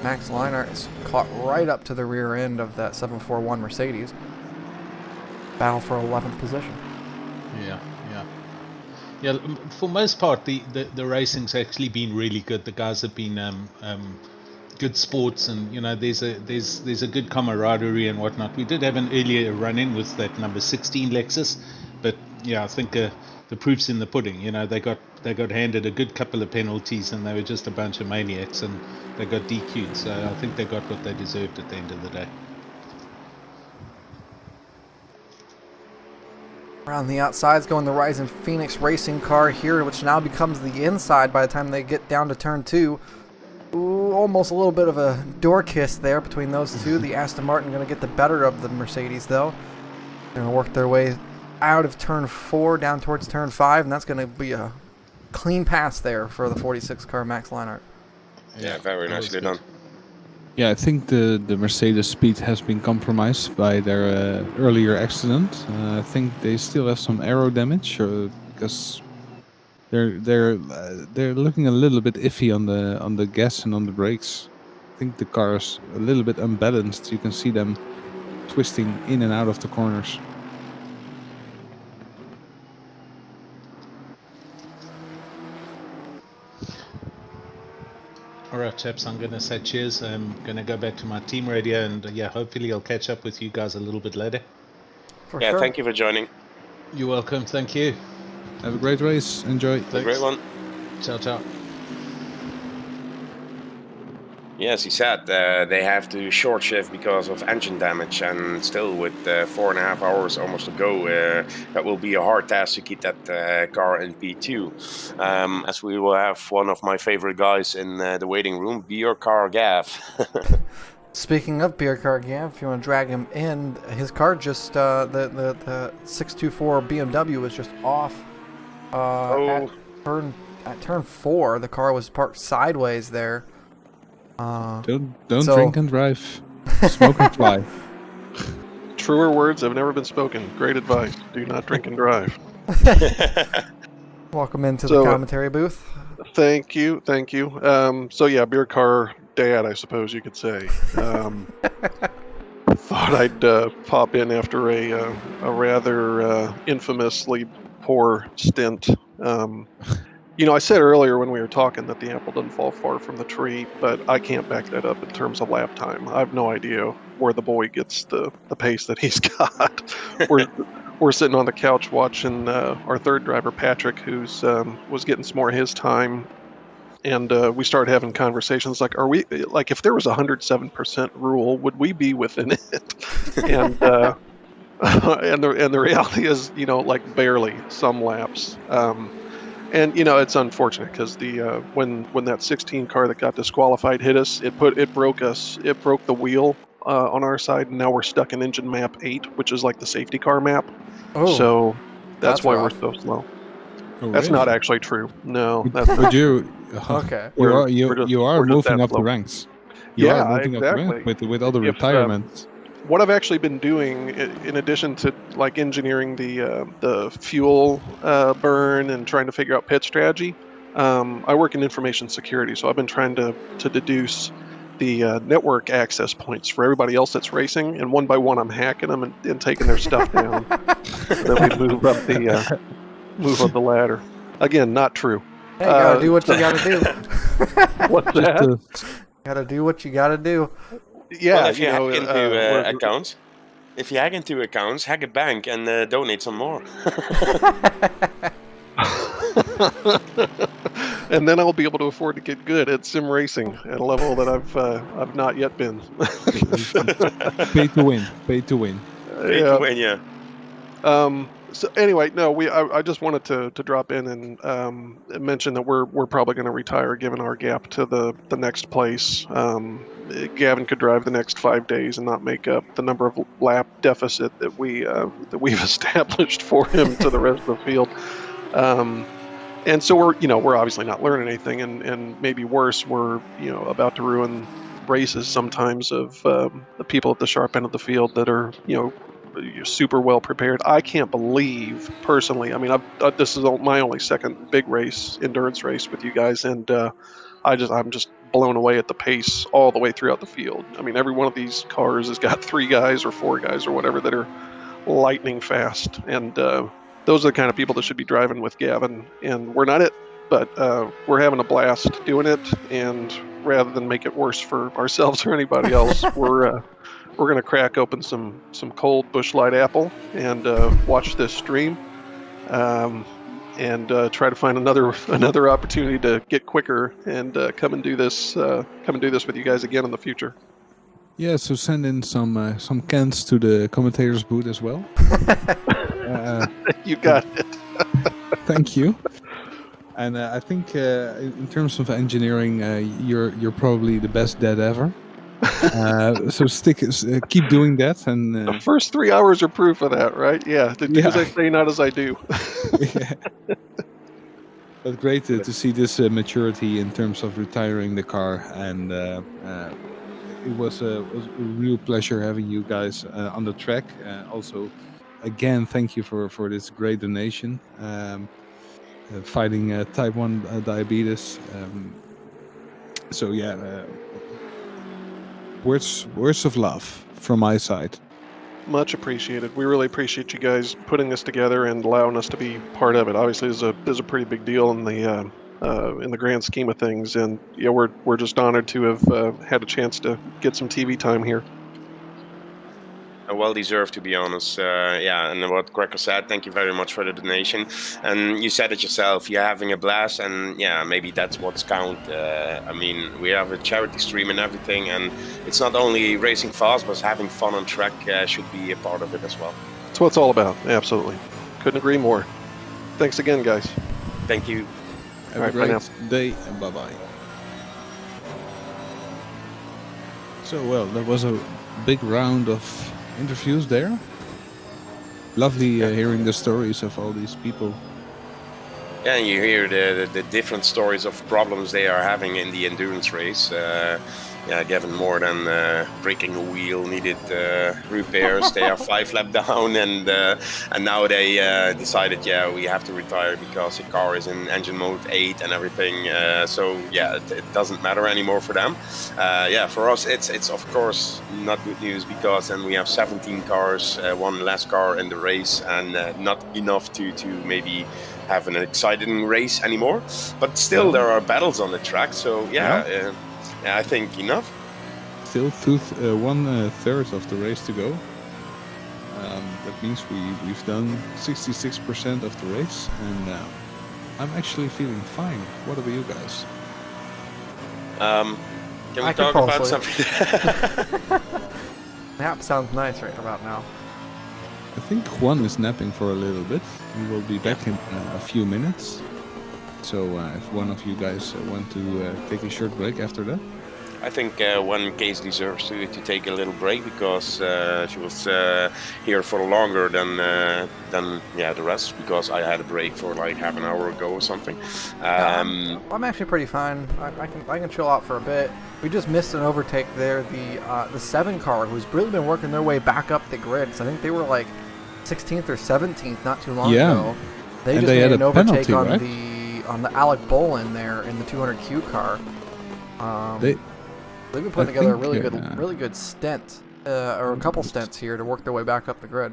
Max Leinart is caught right up to the rear end of that 741 Mercedes. Battle for 11th position. Yeah. For most part, the racing's actually been really good. The guys have been good sports, and there's a good camaraderie and whatnot. We did have an earlier run-in with that number 16 Lexus, but I think the proof's in the pudding. They got handed a good couple of penalties, and they were just a bunch of maniacs, and they got DQ'd. So I think they got what they deserved at the end of the day. Around the outside's going the Rising Phoenix racing car here, which now becomes the inside by the time they get down to turn 2. Ooh, almost a little bit of a door kiss there between those two. The Aston Martin going to get the better of the Mercedes, though. Going to work their way out of turn 4 down towards turn 5, and that's going to be a clean pass there for the 46 car Max Leinart. Yeah, very nicely done. Yeah, I think the Mercedes speed has been compromised by their earlier accident. I think they still have some aero damage, because they're looking a little bit iffy on the gas and on the brakes. I think the car is a little bit unbalanced. You can see them twisting in and out of the corners. Alright, chaps, I'm going to say cheers. I'm going to go back to my team radio, and hopefully I'll catch up with you guys a little bit later. For sure. Thank you for joining. You're welcome, thank you. Have a great race. Enjoy. Have a great one. Ciao, ciao. Yes, he said they have to short shift because of engine damage, and still with 4.5 hours almost to go, that will be a hard task to keep that car in P2. As we will have one of my favorite guys in the waiting room, Beer Car Gav. Speaking of Beer Car Gav, if you want to drag him in, his car just, the 624 BMW was just off at turn 4. The car was parked sideways there. Don't drink and drive. Smoke and fly. Truer words have never been spoken. Great advice. Do not drink and drive. Welcome into the commentary booth. Thank you. So yeah, beer car dad, I suppose you could say. Thought I'd pop in after a rather infamously poor stint. I said earlier when we were talking that the apple doesn't fall far from the tree, but I can't back that up in terms of lap time. I have no idea where the boy gets the pace that he's got. We're sitting on the couch watching our third driver, Patrick, who's was getting some more of his time, and we started having conversations like, are we, like, if there was a 107% rule, would we be within it? And and the reality is, like barely some laps. And it's unfortunate because the when that 16 car that got disqualified hit us, it broke the wheel on our side, and now we're stuck in engine map 8, which is like the safety car map. Oh, so that's why rough. we're so slow. Oh, That's really? not actually true. No, that's not But true. Okay. We're you are just moving that up the slow. ranks. You Yeah, are moving up the exactly. ranks with all the If, retirements. what I've actually been doing, in addition to like engineering the fuel burn and trying to figure out pit strategy, I work in information security. So I've been trying to deduce the network access points for everybody else that's racing, and one by one, I'm hacking them and taking their stuff down, so that we move up the ladder. Again, not true. Hey, you gotta do what you gotta do. What's that? Gotta do what you gotta do. Yeah, well, if you hack into accounts, hack a bank and donate some more. And then I'll be able to afford to get good at sim racing at a level that I've not yet been. Pay to win. Pay to win. Pay to win, yeah. So anyway, no, I just wanted to drop in and mention that we're probably going to retire given our gap to the next place. Gavin could drive the next 5 days and not make up the number of lap deficit that we've established for him to the rest of the field. And so we're obviously not learning anything, and maybe worse, we're about to ruin races sometimes of the people at the sharp end of the field that are super well prepared. I can't believe personally. I mean, this is my only second big endurance race with you guys, and I'm just blown away at the pace all the way throughout the field. I mean, every one of these cars has got 3 guys or 4 guys or whatever that are lightning fast, and those are the kind of people that should be driving with Gavin, and we're not it, but we're having a blast doing it, and rather than make it worse for ourselves or anybody else, we're going to crack open some cold Busch Light Apple and watch this stream, and try to find another opportunity to get quicker and come and do this with you guys again in the future. Yeah, so send in some cans to the commentators booth as well. You got it. Thank you. And I think in terms of engineering, you're probably the best dad ever. So keep doing that. And the first 3 hours are proof of that, right? Yeah, to do as I say, not as I do. Yeah. But great to see this maturity in terms of retiring the car, and it was a real pleasure having you guys on the track. Also, again, thank you for this great donation. Fighting type 1 diabetes. So yeah, words of love from my side. Much appreciated. We really appreciate you guys putting this together and allowing us to be part of it. Obviously, this is a pretty big deal in the grand scheme of things, and yeah, we're just honored to have had a chance to get some TV time here. Well deserved, to be honest. Yeah, and what Cracker said, thank you very much for the donation. And you said it yourself, you're having a blast, and yeah, maybe that's what's count. I mean, we have a charity stream and everything, and it's not only racing fast, but having fun on track should be a part of it as well. That's what it's all about. Absolutely. Couldn't agree more. Thanks again, guys. Thank you. Have a great day, and bye-bye. So, well, that was a big round of interviews there. Lovely hearing the stories of all these people. Yeah, and you hear the different stories of problems they are having in the endurance race. Yeah, Gavin more than breaking a wheel needed repairs. They are 5 laps down, and now they decided, yeah, we have to retire because the car is in engine mode 8 and everything. So yeah, it doesn't matter anymore for them. Yeah, for us it's of course not good news, because then we have 17 cars, 1 less car in the race, and not enough to maybe have an exciting race anymore. But still, there are battles on the track. So yeah. I think enough. Still 1/3 of the race to go. That means we've done 66% of the race, and I'm actually feeling fine. What about you guys? Can we talk about something? Nap sounds nice right about now. I think Juan is napping for a little bit. He will be back in a few minutes. So if one of you guys want to take a short break after that. I think one case deserves to take a little break because she was here for longer than the rest, because I had a break for like half an hour ago or something. I'm actually pretty fine. I can chill out for a bit. We just missed an overtake there. The 7 car, who's really been working their way back up the grid. So I think they were like 16th or 17th not too long ago. They just made an overtake on the Alec Bolin there in the 200Q car. They've been putting together a really good stint, or a couple stints here to work their way back up the grid.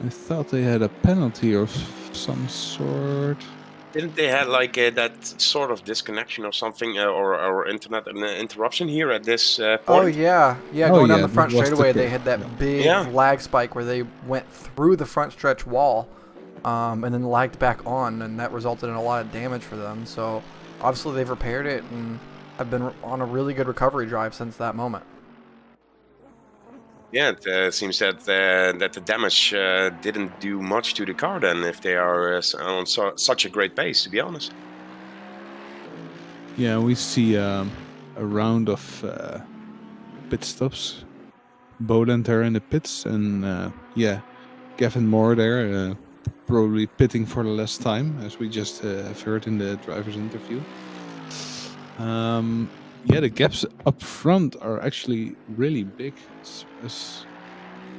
I thought they had a penalty of some sort. Didn't they have like that sort of disconnection or something, or internet interruption here at this point? Oh yeah, going down the front straightaway, they had that big lag spike where they went through the front stretch wall, and then lagged back on, and that resulted in a lot of damage for them. So obviously they've repaired it and have been on a really good recovery drive since that moment. Yeah, it seems that the damage didn't do much to the car then, if they are on such a great pace, to be honest. Yeah, we see a round of pit stops. Boland there in the pits, and Gavin Moore there, probably pitting for the last time, as we just have heard in the driver's interview. The gaps up front are actually really big. As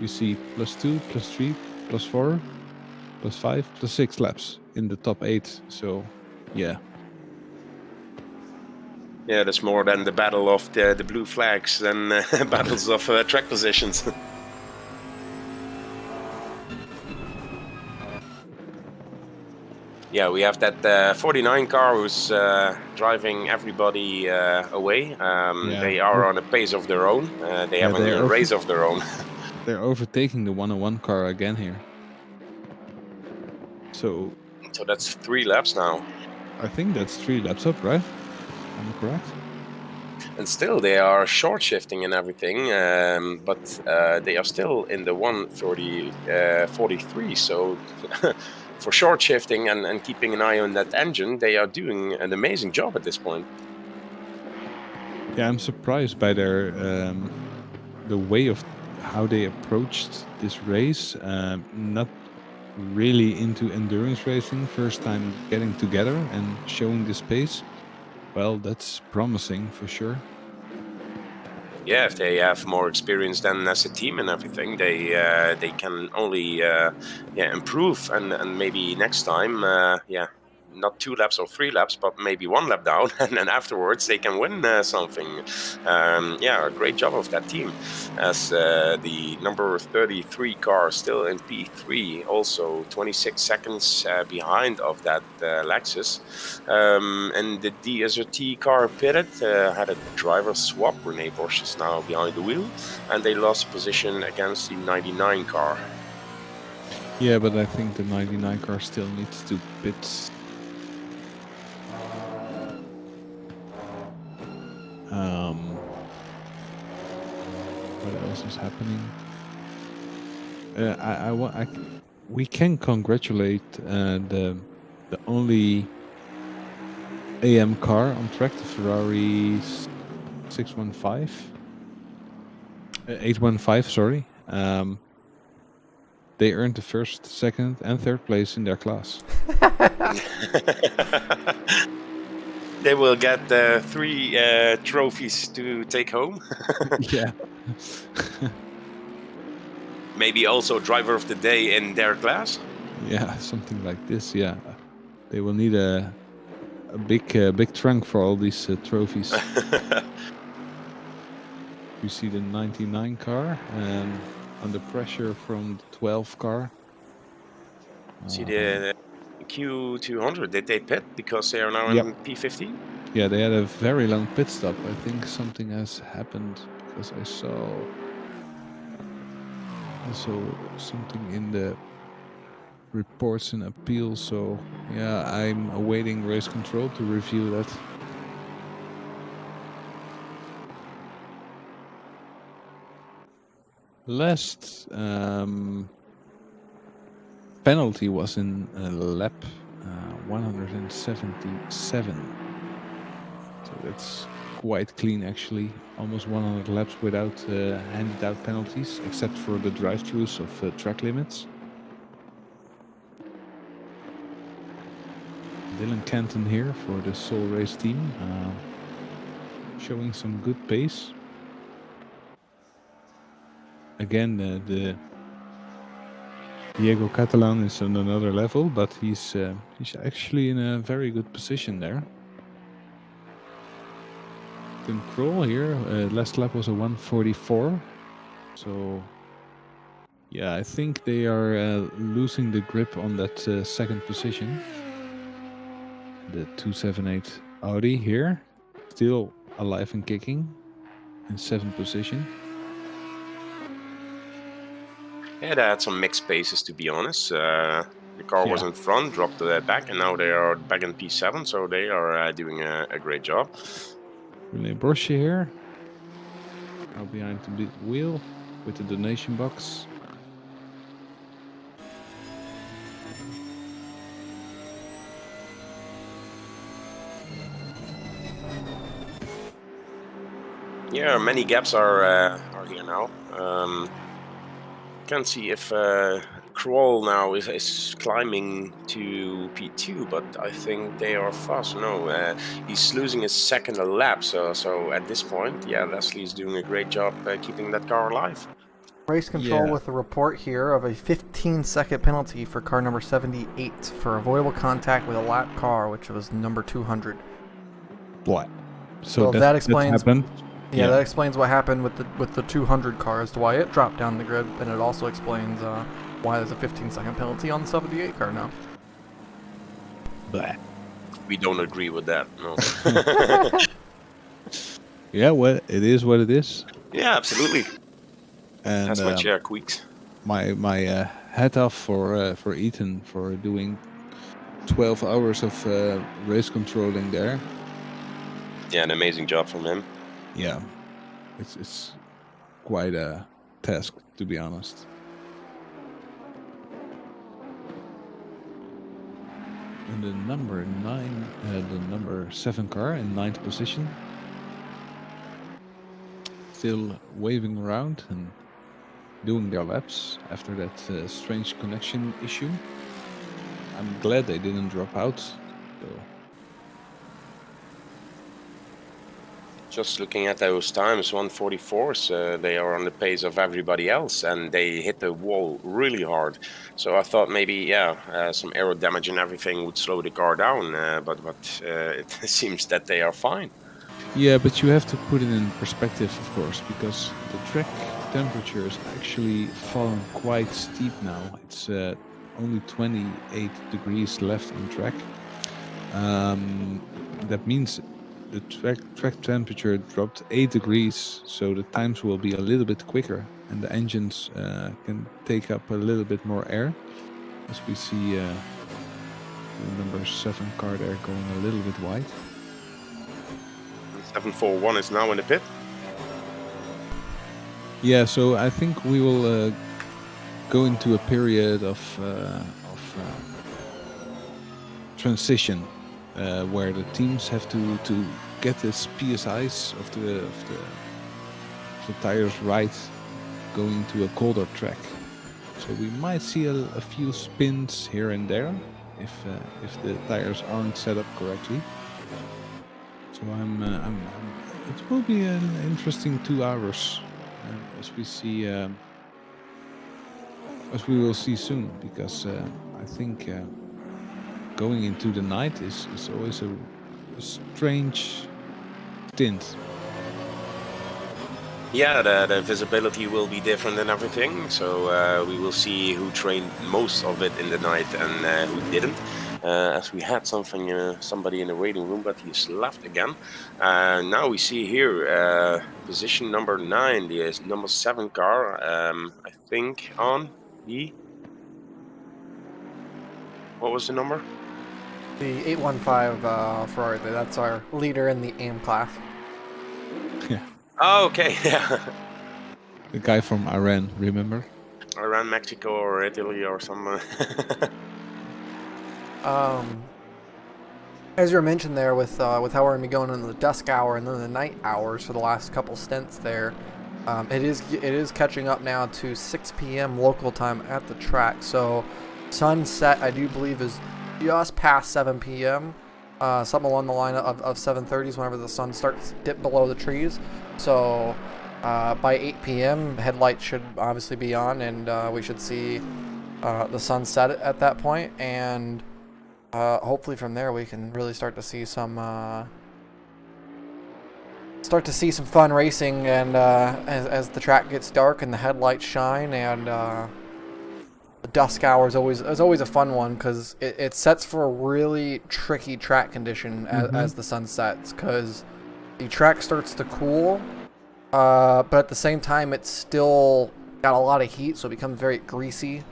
we see +2, +3, +4, +5, +6 laps in the top 8. So, yeah. Yeah, that's more than the battle of the blue flags than battles of track positions. Yeah, we have that 49 car who's driving everybody away. They are on a pace of their own. They have a race of their own. They're overtaking the 101 car again here. So that's 3 laps now. I think that's 3 laps up, right? Am I correct? And still they are short shifting and everything, but they are still in the 1:43. So for short shifting and keeping an eye on that engine, they are doing an amazing job at this point. Yeah, I'm surprised by their the way of how they approached this race. Not really into endurance racing, first time getting together and showing this pace. Well, that's promising for sure. Yeah, if they have more experience than as a team and everything, they can only improve, and maybe next time not 2 laps or 3 laps, but maybe 1 lap down, and then afterwards they can win something. A great job of that team, as the number 33 car still in P3, also 26 seconds behind of that Lexus. And the DSRT car pitted, had a driver swap. Rene Bosch is now behind the wheel, and they lost position against the 99 car. Yeah, but I think the 99 car still needs to pit. What else is happening? We can congratulate the only AM car on track, the Ferrari 815, sorry. They earned the first, second, and third place in their class. They will get 3 trophies to take home. Yeah. Maybe also driver of the day in their class. Yeah, something like this. Yeah, they will need a big trunk for all these trophies. You see the 99 car and under pressure from the 12 car. See the Q200, did they pit because they are now in P15? Yeah, they had a very long pit stop. I think something has happened because I saw something in the reports and appeals. So yeah, I'm awaiting race control to review that. Last penalty was in lap 177. So that's quite clean, actually. Almost 100 laps without handed out penalties, except for the drive-thrus of track limits. Dylan Canton here for the Soul Race team, showing some good pace. Again, the Diego Catalan is on another level, but he's actually in a very good position there. Tim Kroll here, last lap was a 144, so yeah, I think they are losing the grip on that second position. The 278 Audi here, still alive and kicking in 7th position. Yeah, they had some mixed paces, to be honest. The car was in front, dropped back, and now they are back in P7, so they are doing a great job. Rene Brosje here, now behind the wheel with the donation box. Yeah, many gaps are here now. Can't see if Kroll now is climbing to P2, but I think they are fast. No, he's losing his second a lap. So at this point, yeah, Leslie's doing a great job keeping that car alive. Race control with a report here of a 15-second penalty for car number 78 for avoidable contact with a lap car, which was number 200. What? So that explains. Happened. Yeah, that explains what happened with the 200 car as to why it dropped down the grid, and it also explains why there's a 15-second penalty on the 78 car now. Blah. We don't agree with that. No. Yeah, well, it is what it is. Yeah, absolutely. And that's my chair squeaks. My hat off for Ethan for doing 12 hours of race controlling there. Yeah, an amazing job from him. Yeah, it's quite a task, to be honest. And the number 7 car in 9th position, still waving around and doing their laps after that strange connection issue. I'm glad they didn't drop out, though. Just looking at those times, 144s, they are on the pace of everybody else, and they hit the wall really hard. So I thought maybe, some aero damage and everything would slow the car down, but it seems that they are fine. Yeah, but you have to put it in perspective, of course, because the track temperature is actually fallen quite steep now. It's only 28 degrees left on track. That means the track temperature dropped 8 degrees, so the times will be a little bit quicker, and the engines can take up a little bit more air. As we see the number 7 car there going a little bit wide. 741 is now in the pit. Yeah, so I think we will go into a period of transition. Where the teams have to get the PSIs of the tires right, going to a colder track. So we might see a few spins here and there if the tires aren't set up correctly. So it will be an interesting 2 hours as we will see soon, because I think. Going into the night is always a strange stint. Yeah, the visibility will be different and everything, so we will see who trained most of it in the night and who didn't. As we had somebody in the waiting room, but he's left again. Now we see here position number 9, the number 7 car, I think on the... What was the number? The 815 Ferrari, that's our leader in the AM class. Yeah. Oh, okay, yeah. The guy from Iran, remember? around Mexico or Italy or somewhere. As you mentioned there, with how we're going to be going in the dusk hour and then the night hours for the last couple stints there, it is catching up now to 6 p.m. local time at the track. So sunset, I do believe, is just past 7 p.m. Something along the line of 7:30 is whenever the sun starts to dip below the trees. So by 8 p.m. headlights should obviously be on, and we should see the sun set at that point, and hopefully from there we can really start to see some fun racing, and as the track gets dark and the headlights shine, and the dusk hour is always a fun one, because it sets for a really tricky track condition as the sun sets, because the track starts to cool, but at the same time it's still got a lot of heat, so it becomes very greasy.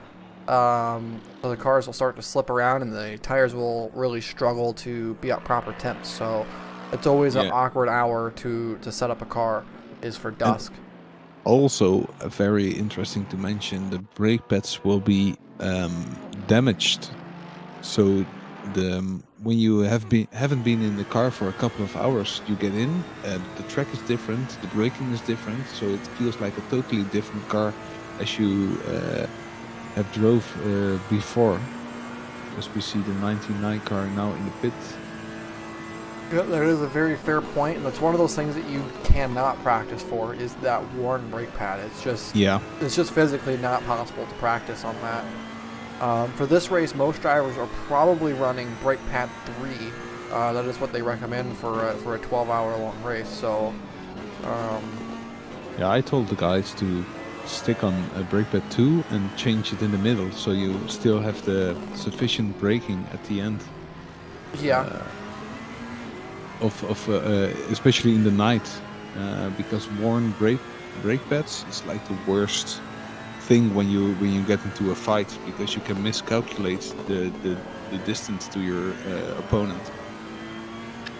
So the cars will start to slip around, and the tires will really struggle to be at proper temps. So it's always an awkward hour to set up a car, is for dusk. And also, very interesting to mention, the brake pads will be damaged. So when you haven't been in the car for a couple of hours, you get in, the track is different, the braking is different, so it feels like a totally different car as you have drove before. As we see the 99 car now in the pit. Yeah, that is a very fair point, and that's one of those things that you cannot practice for, is that worn brake pad. It's just physically not possible to practice on that. For this race, most drivers are probably running brake pad 3. That is what they recommend for a 12-hour long race. So, yeah, I told the guys to stick on a brake pad 2 and change it in the middle, so you still have the sufficient braking at the end. Yeah. Especially in the night, because worn brake pads is like the worst thing when you get into a fight, because you can miscalculate the distance to your opponent.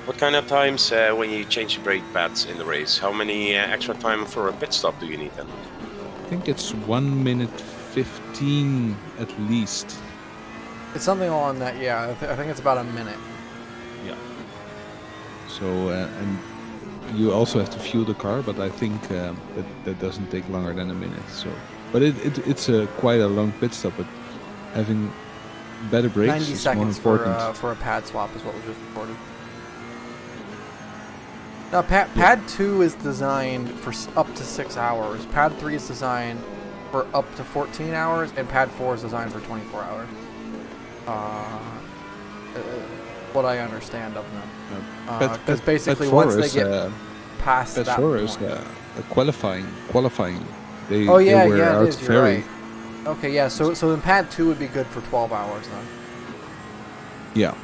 What kind of times when you change the brake pads in the race? How many extra time for a pit stop do you need then? I think it's 1 minute 15 at least. It's something along that, yeah. I think it's about a minute. Yeah. So, and you also have to fuel the car, but I think that doesn't take longer than a minute. So, but it's quite a long pit stop. But having better brakes 90 is more seconds important. for a pad swap is what was just reported. Now, pad 2 is designed for up to 6 hours. Pad 3 is designed for up to 14 hours, and pad 4 is designed for 24 hours. What I understand of them. Because basically, once they get past that point. Pad 4 is qualifying. They were out it is. You're right. Okay, yeah. So then pad 2 would be good for 12 hours then. Yeah.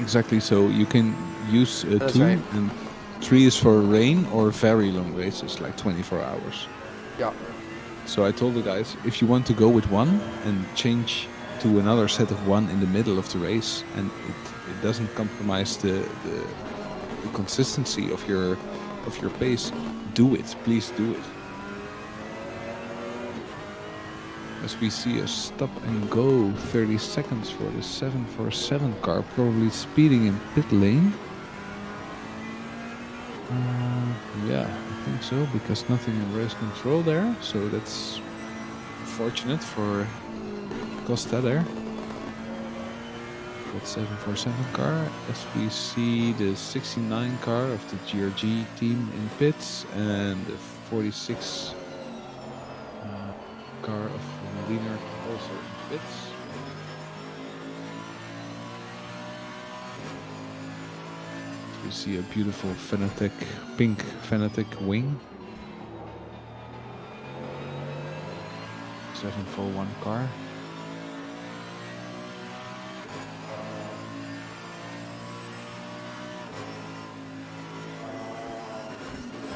Exactly. So you can use 2 right. and 3 is for rain or very long races, like 24 hours. Yeah. So I told the guys, if you want to go with 1 and change to another set of 1 in the middle of the race, and it doesn't compromise the consistency of your pace, do it. Please do it. As we see a stop and go, 30 seconds for the 747 car, probably speeding in pit lane. Yeah, I think so, because nothing in race control there, so that's fortunate for Costa there. That 747 car, as we see the 69 car of the GRG team in pits, and the 46 car of Leonard also in pits. We see a beautiful Fanatec, pink Fanatec wing. 741 car.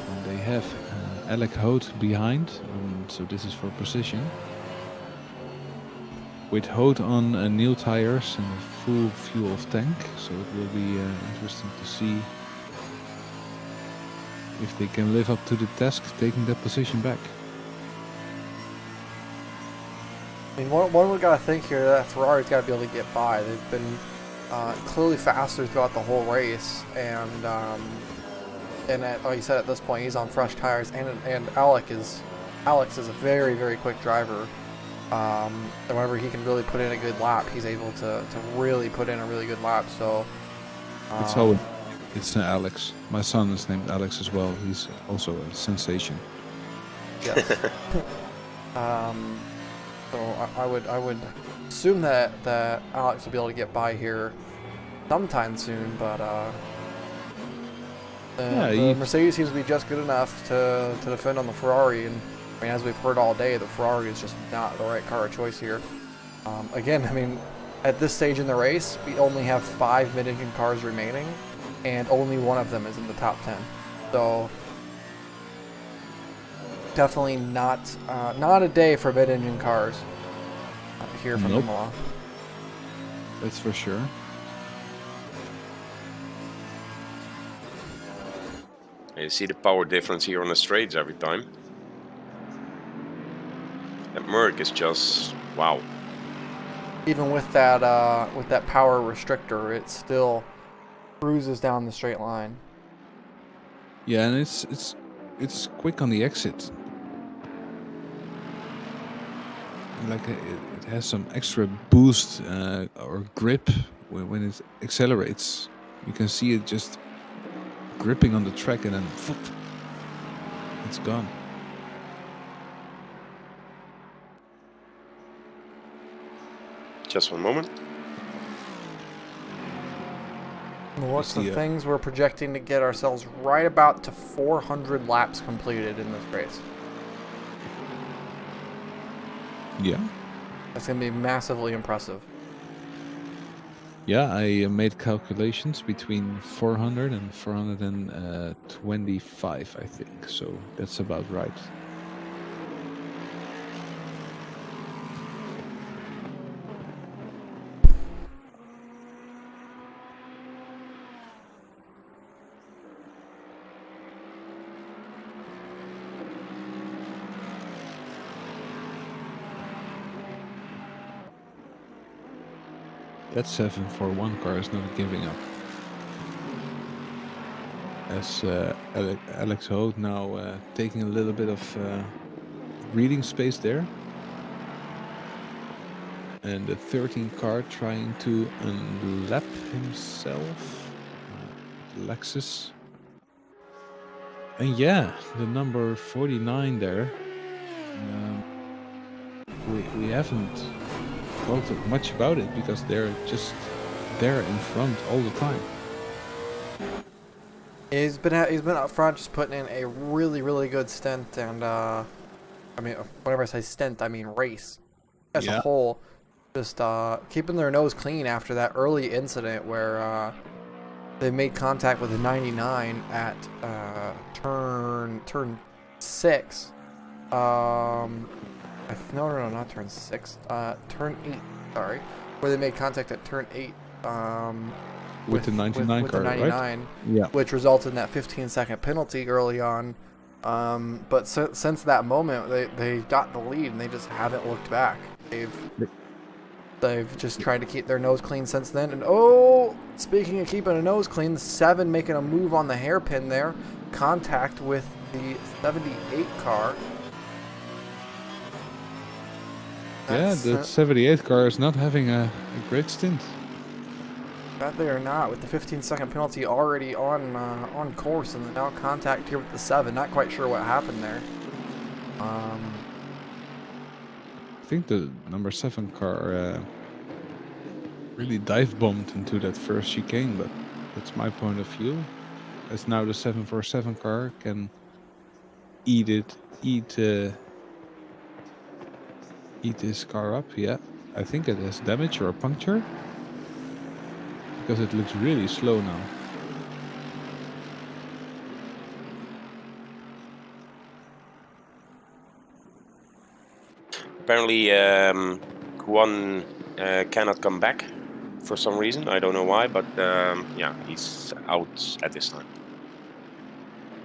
And they have Alec Hout behind, so this is for precision. With Hout on new tires and a full fuel of tank, so it will be interesting to see if they can live up to the task, taking that position back. I mean, one we gotta think here that Ferrari's gotta be able to get by. They've been clearly faster throughout the whole race, and like you said, at this point he's on fresh tires, and Alex is a very, very quick driver. And whenever he can really put in a good lap, he's able to really put in a really good lap. So it's Alex. My son is named Alex as well. He's also a sensation. Yes. So I would assume that Alex will be able to get by here sometime soon, but the Mercedes seems to be just good enough to defend on the Ferrari, and I mean, as we've heard all day, the Ferrari is just not the right car of choice here. Again, I mean, at this stage in the race, we only have 5 mid-engine cars remaining, and only one of them is in the top 10. So definitely not a day for mid-engine cars here from Imola. That's for sure. You see the power difference here on the straights every time. That Merc is just wow. Even with that power restrictor, it still cruises down the straight line. Yeah, and it's quick on the exit. Like it has some extra boost or grip when it accelerates. You can see it just gripping on the track, and then it's gone. Just one moment. What's the things we're projecting to get ourselves right about to 400 laps completed in this race? Yeah. That's going to be massively impressive. Yeah, I made calculations between 400 and 425, I think. So that's about right. That 741 car is not giving up. As Alex Hood now taking a little bit of breathing space there. And the 13 car trying to unlap himself. Lexus. And yeah, the number 49 there. We haven't talked much about it because they're just there in front all the time. He's been up front, just putting in a really, really good stint, and I mean, whenever I say stint, I mean race as a whole. Just keeping their nose clean after that early incident where they made contact with the 99 at turn 6. No, not turn 6. Turn 8. Sorry, where they made contact at turn 8. With the 99 with car, the 99, right? Yeah. Which resulted in that 15-second penalty early on. But since that moment, they got the lead and they just haven't looked back. They've just tried to keep their nose clean since then. And speaking of keeping a nose clean, the 7 making a move on the hairpin there, contact with the 78 car. The 78 car is not having a great stint. That they are not, with the 15-second penalty already on course, and now contact here with the 7. Not quite sure what happened there. I think the number 7 car really dive bombed into that first chicane, but that's my point of view. As now the 747 car can eat this car up. Yeah, I think it has damage or a puncture because it looks really slow now. Apparently, Kwon cannot come back for some reason. I don't know why, but yeah, he's out at this time.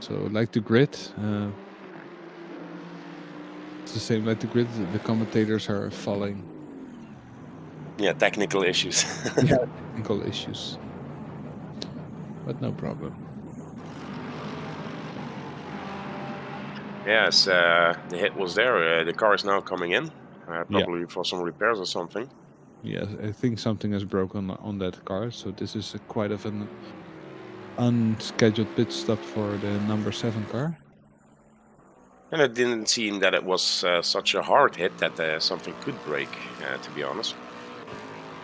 So, like the grid, it's the same like the grid. The commentators are falling. Yeah, technical issues. Yeah, technical issues. But no problem. Yes, the hit was there. The car is now coming in, probably for some repairs or something. Yes, I think something is broken on that car, so this is quite of an unscheduled pit stop for the number 7 car. And it didn't seem that it was such a hard hit that something could break, to be honest.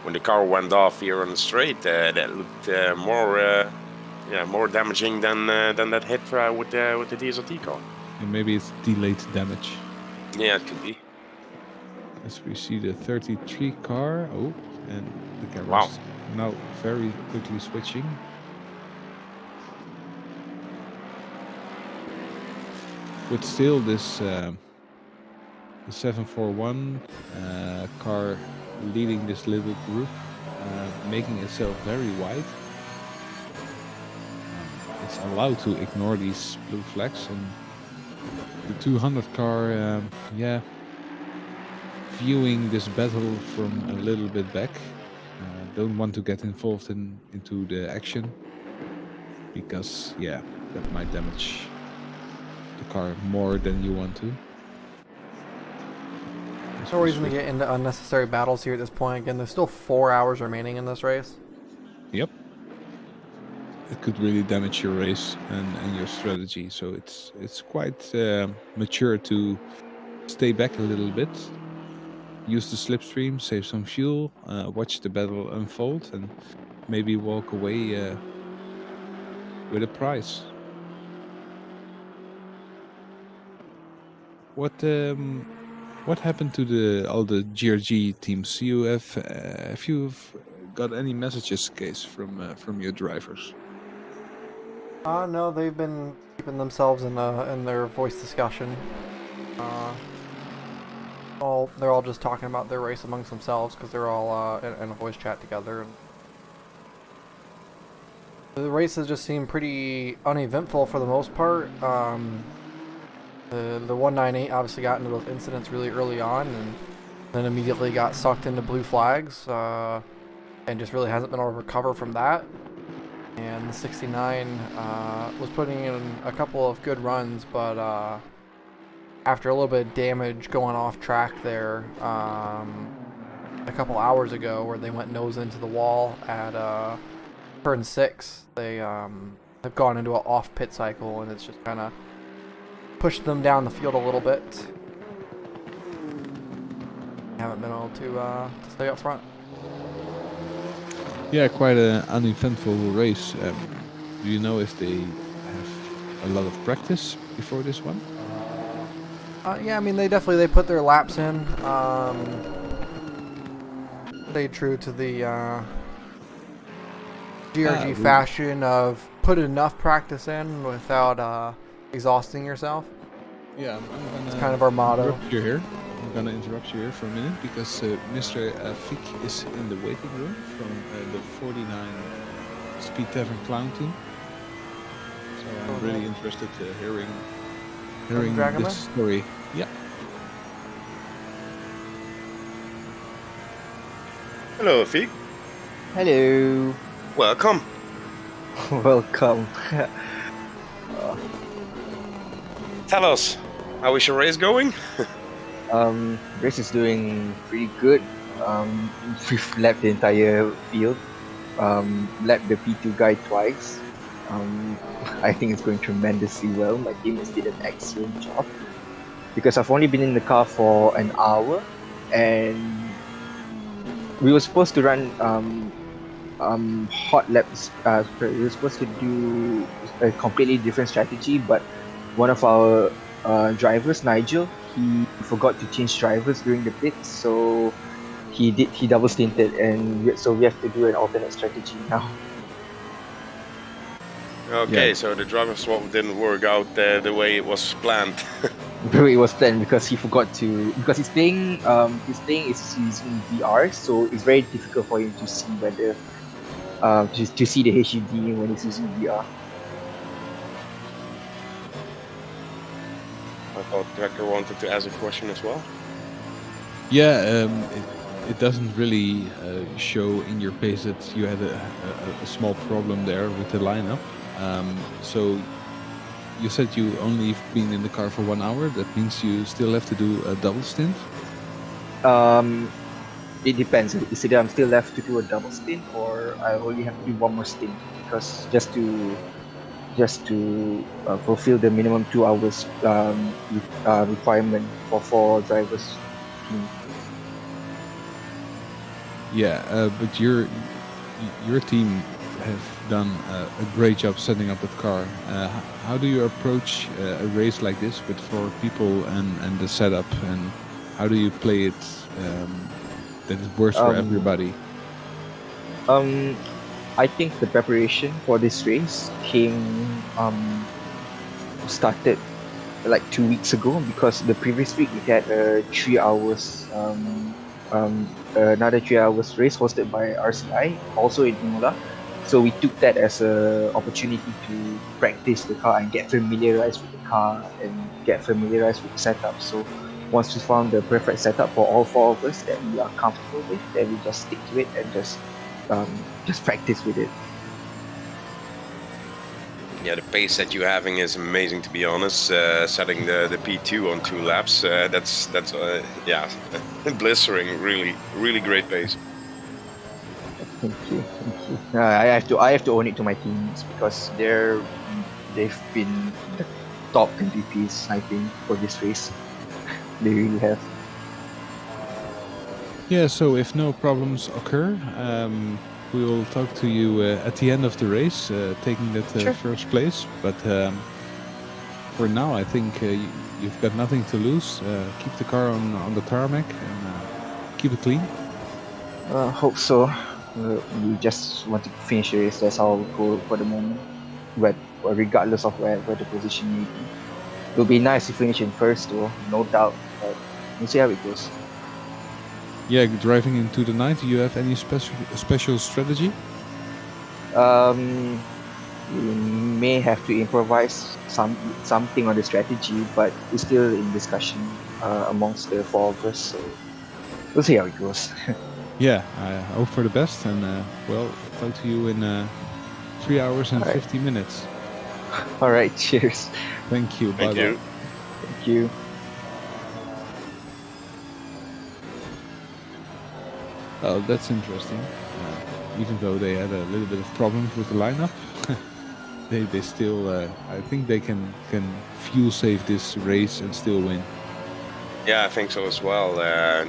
When the car went off here on the straight, that looked more damaging than that hit with the DSRT car. And maybe it's delayed damage. Yeah, it could be. As we see the 33 car, and the camera's now very quickly switching. But still, this the 741 car leading this little group, making itself very wide. It's allowed to ignore these blue flags, and the 200 car, viewing this battle from a little bit back. Don't want to get involved into the action, because that might damage the car more than you want to. There's no reason to get into unnecessary battles here at this point. Again, there's still 4 hours remaining in this race. Yep. It could really damage your race and your strategy, so it's quite mature to stay back a little bit, use the slipstream, save some fuel, watch the battle unfold, and maybe walk away with a prize. What happened to all the GRG teams? Have you got any messages, Case, from your drivers? No, they've been keeping themselves in their voice discussion. They're all just talking about their race amongst themselves because they're all in a voice chat together. The races just seem pretty uneventful for the most part. The 198 obviously got into those incidents really early on, and then immediately got sucked into blue flags, and just really hasn't been able to recover from that. And the 69 was putting in a couple of good runs, but after a little bit of damage going off track there a couple hours ago, where they went nose into the wall at turn 6, they have gone into an off pit cycle, and it's just kind of pushed them down the field a little bit. Haven't been able to stay up front. Yeah, quite an uneventful race. Do you know if they have a lot of practice before this one? Yeah, I mean they put their laps in. Stayed true to the GRG fashion of put enough practice in without exhausting yourself. Yeah, it's kind of our motto. I'm gonna interrupt you here for a minute because Mr. Fick is in the waiting room from the 49 Speed Tavern Clown team. So I'm really interested hearing this story. Yeah. Hello, Fick. Hello. Welcome. Welcome. Tell us, how is your race going? Race is doing pretty good. We've lapped the entire field. Lapped the P2 guy twice. I think it's going tremendously well. My team has did an excellent job. Because I've only been in the car for an hour, and we were supposed to run hot laps. We were supposed to do a completely different strategy, but one of our drivers, Nigel, he forgot to change drivers during the pits, so he double stinted, and so we have to do an alternate strategy now. Okay, so the driver swap didn't work out the way it was planned. The way it was planned because he forgot to, because he's playing is using VR, so it's very difficult for him to see whether to see the HUD when he's using VR. I thought Trekker wanted to ask a question as well. Yeah, it doesn't really show in your pace that you had a small problem there with the lineup. So you said you only been in the car for 1 hour. That means you still have to do a double stint? It depends. It's either I'm still left to do a double stint or I only have to do one more stint, because just to fulfill the minimum 2 hours requirement for 4 drivers team. Yeah, but your team have done a great job setting up that car. How do you approach a race like this with 4 people and the setup, and how do you play it that it works for everybody? I think the preparation for this race started like 2 weeks ago, because the previous week we had 3 hours another 3 hours race hosted by RCI, also in Imola. So we took that as an opportunity to practice the car and get familiarized with the car and get familiarized with the setup. So once we found the perfect setup for all 4 of us that we are comfortable with, then we just stick to it and just practice with it. Yeah, the pace that you're having is amazing, to be honest. Setting the P2 on 2 laps, that's yeah, blistering. Really great pace. Thank you. I have to own it to my teammates, because they've been the top MVPs, I think, for this race. They really have. Yeah, so if no problems occur, we will talk to you at the end of the race, taking that first place. But for now, I think you've got nothing to lose. Keep the car on the tarmac and keep it clean. Hope so. We just want to finish the race. That's our goal for the moment. But regardless of where the position may be, it will be nice to finish in first, though, no doubt. But we'll see how it goes. Yeah, driving into the night, do you have any special strategy? We may have to improvise something on the strategy, but it's still in discussion amongst the 4 of us. So we'll see how it goes. Yeah, I hope for the best, and well, talk to you in 3 hours and 50 minutes. All right, cheers. Thank you. Thank you. Thank you. Oh, that's interesting. Even though they had a little bit of problems with the lineup, they still, I think they can fuel save this race and still win. Yeah, I think so as well.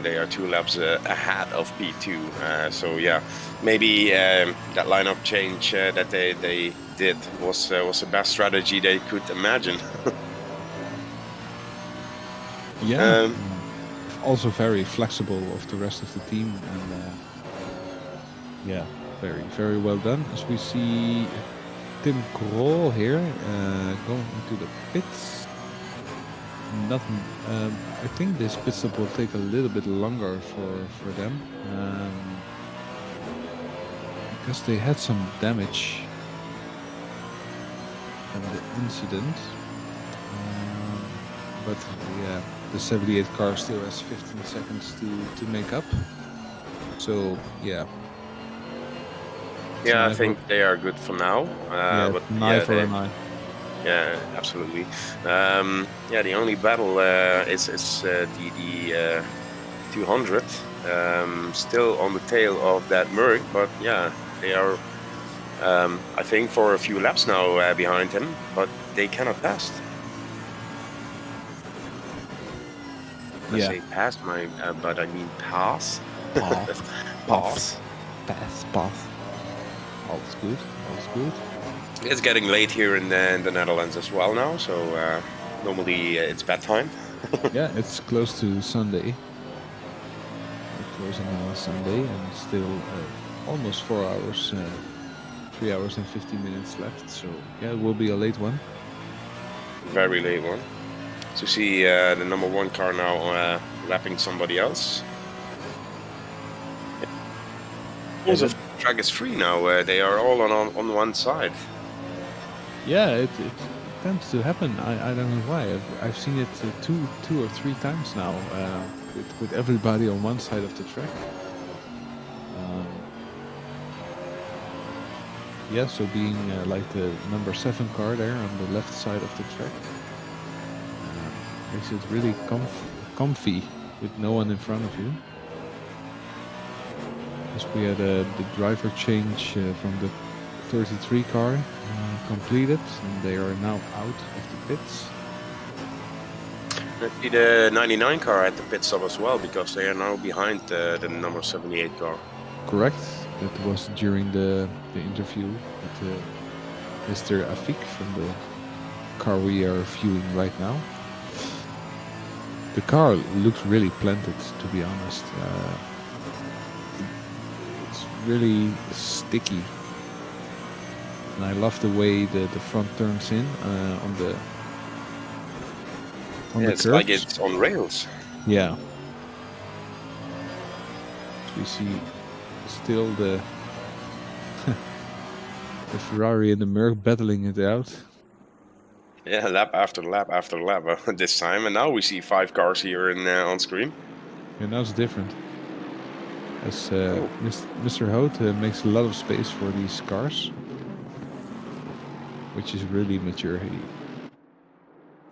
They are 2 laps ahead of P2. So yeah, maybe that lineup change that they did was the best strategy they could imagine. Yeah. Also very flexible of the rest of the team, and yeah, very well done. As we see Tim Krol here going into the pits. Nothing. I think this pit stop will take a little bit longer for them, because they had some damage from the incident. But yeah, the 78 car still has 15 seconds to make up. So yeah. Yeah, I think they are good for now. Yeah, but an eye for an eye. Yeah, absolutely. Yeah, the only battle is the 200. Still on the tail of that Merc, but yeah, they are, I think, for a few laps now behind him, but they cannot pass. I say pass, but I mean pass. Pass. All's good. All's good. It's getting late here in the Netherlands as well now, so normally it's bedtime. Yeah, it's close to Sunday. We're closing on Sunday, and still almost 4 hours, 3 hours and 50 minutes left. So yeah, it will be a late one. Very late one. So see the number 1 car now lapping somebody else. Also, track is free now. They are all on one side. Yeah, it tends to happen. I don't know why. I've seen it two or three times now with everybody on one side of the track. Yeah, so being like the number 7 car there on the left side of the track makes it really comfy with no one in front of you. As we had the driver change from the 33 car completed, and they are now out of the pits. Maybe the 99 car at the pit stop as well, because they are now behind the number 78 car. Correct. That was during the interview with Mr. Afik from the car we are viewing right now. The car looks really planted, to be honest. It's really sticky. And I love the way the front turns in on the It's curves. like it's on rails. Yeah. We see still the Ferrari and the Merc battling it out. Yeah, lap after lap after lap this time, and now we see 5 cars here on screen. And now it's different. As Mr. Hout makes a lot of space for these cars, which is really mature.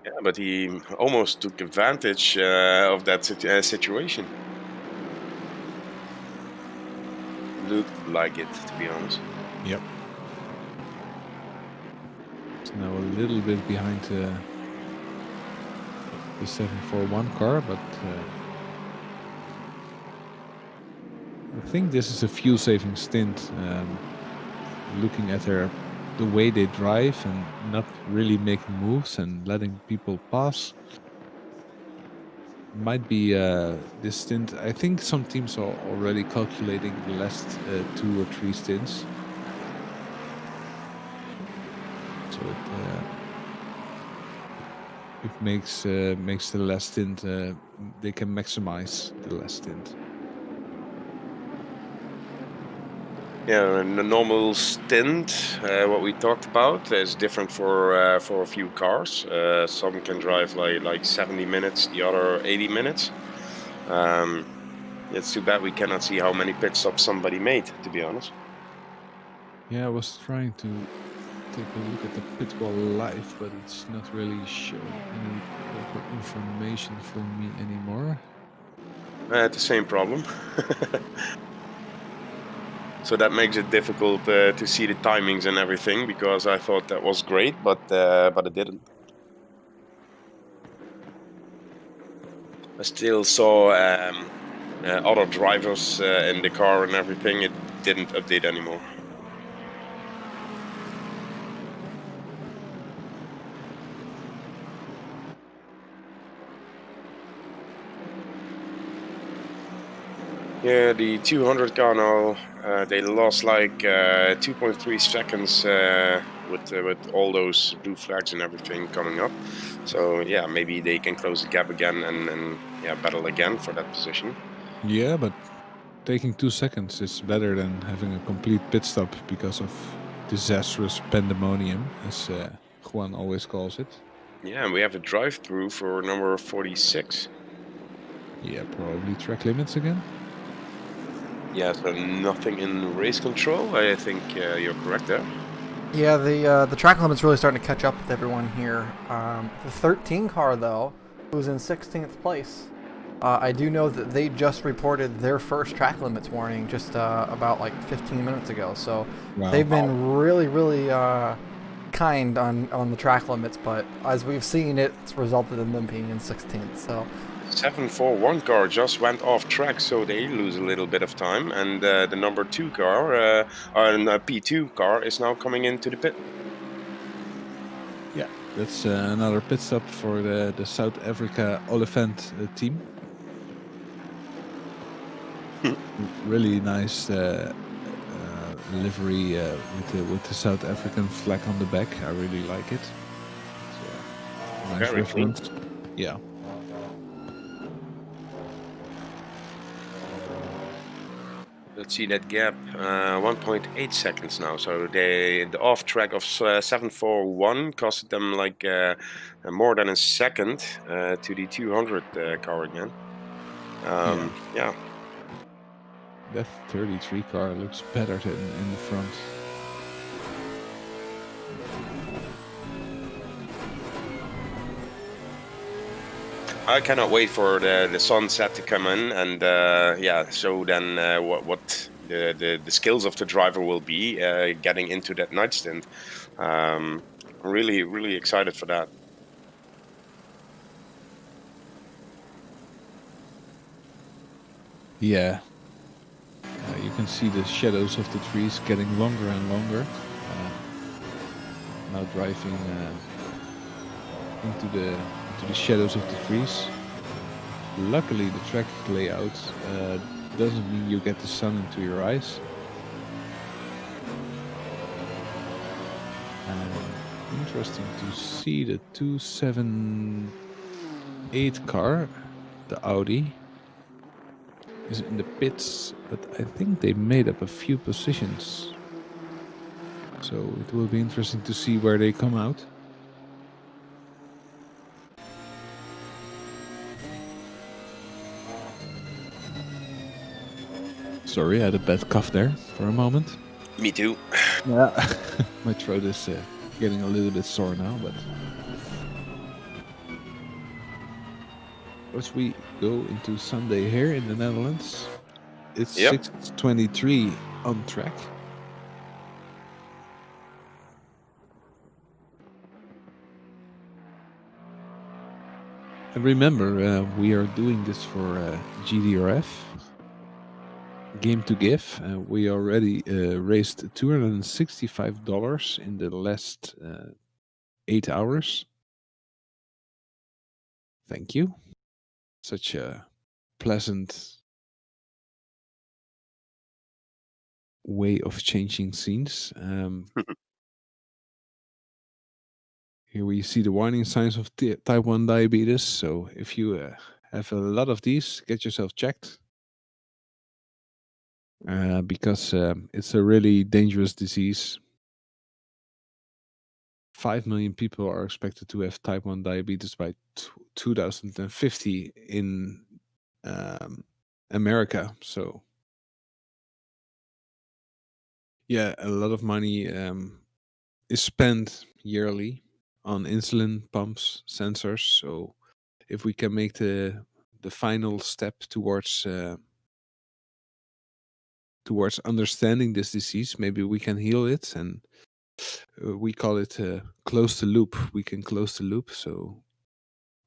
Yeah, but he almost took advantage of that situation. Looked like it, to be honest. Yep. It's now a little bit behind the 741 car, but I think this is a fuel-saving stint. Looking at the way they drive and not really making moves and letting people pass. Might be this stint. I think some teams are already calculating the last 2 or 3 stints. So it makes the last stint. They can maximize the last stint. Yeah, and the normal stint, what we talked about, is different for a few cars. Some can drive like 70 minutes, the other 80 minutes. It's too bad we cannot see how many pit stops somebody made, to be honest. Yeah, I was trying to take a look at the pit wall live, but it's not really showing any proper information for me anymore. The same problem. So that makes it difficult to see the timings and everything, because I thought that was great, but it didn't. I still saw other drivers in the car and everything. It didn't update anymore. Yeah, the 200 car now, they lost like 2.3 seconds with all those blue flags and everything coming up. So yeah, maybe they can close the gap again and yeah, battle again for that position. Yeah, but taking 2 seconds is better than having a complete pit stop because of disastrous pandemonium, as Juan always calls it. Yeah, and we have a drive-through for number 46. Yeah, probably track limits again. Yeah, so nothing in race control. I think you're correct there. Yeah, the track limit's really starting to catch up with everyone here. The 13 car, though, who's in 16th place, I do know that they just reported their first track limits warning just about like 15 minutes ago. So they've been really, really kind on the track limits, but as we've seen, it's resulted in them being in 16th. So 741 car just went off track, so they lose a little bit of time, and the number 2 car, P2 car, is now coming into the pit. Yeah, that's another pit stop for the South Africa Oliphant team. Really nice livery with the South African flag on the back. I really like it. It's a nice Very reference. clean. Yeah. Let's see that gap, 1.8 seconds now. So the off track of 741 costed them like more than a second to the 200 car again. Yeah. That 33 car looks better than in the front. I cannot wait for the sunset to come in, and yeah, so then what the skills of the driver will be getting into that night stint. Really excited for that. Yeah. You can see the shadows of the trees getting longer and longer. Now driving into the shadows of the trees. Luckily, the track layout doesn't mean you get the sun into your eyes. Interesting to see the 278 car, the Audi, is in the pits, but I think they made up a few positions. So it will be interesting to see where they come out. Sorry, I had a bad cough there for a moment. Me too. Yeah, my throat is getting a little bit sore now, but as we go into Sunday here in the Netherlands, it's 6:23 on track. And remember, we are doing this for GDRF Game2Give. We already raised $265 in the last 8 hours. Thank you. Such a pleasant way of changing scenes. Here we see the warning signs of type 1 diabetes. So if you have a lot of these, get yourself checked. Because it's a really dangerous disease. 5 million people are expected to have type 1 diabetes by 2050 in America. So, yeah, a lot of money is spent yearly on insulin pumps, sensors. So, if we can make the final step towards understanding this disease, maybe we can heal it, and we call it close the loop. We can close the loop. So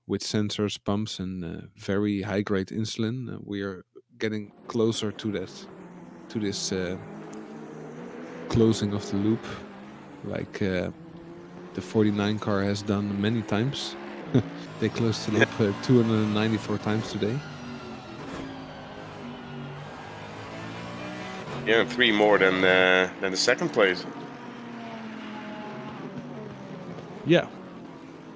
with sensors, pumps, and very high grade insulin, we are getting closer to this closing of the loop, like the 49 car has done many times. They closed the loop 294 times today. Yeah, 3 more than the second place. Yeah.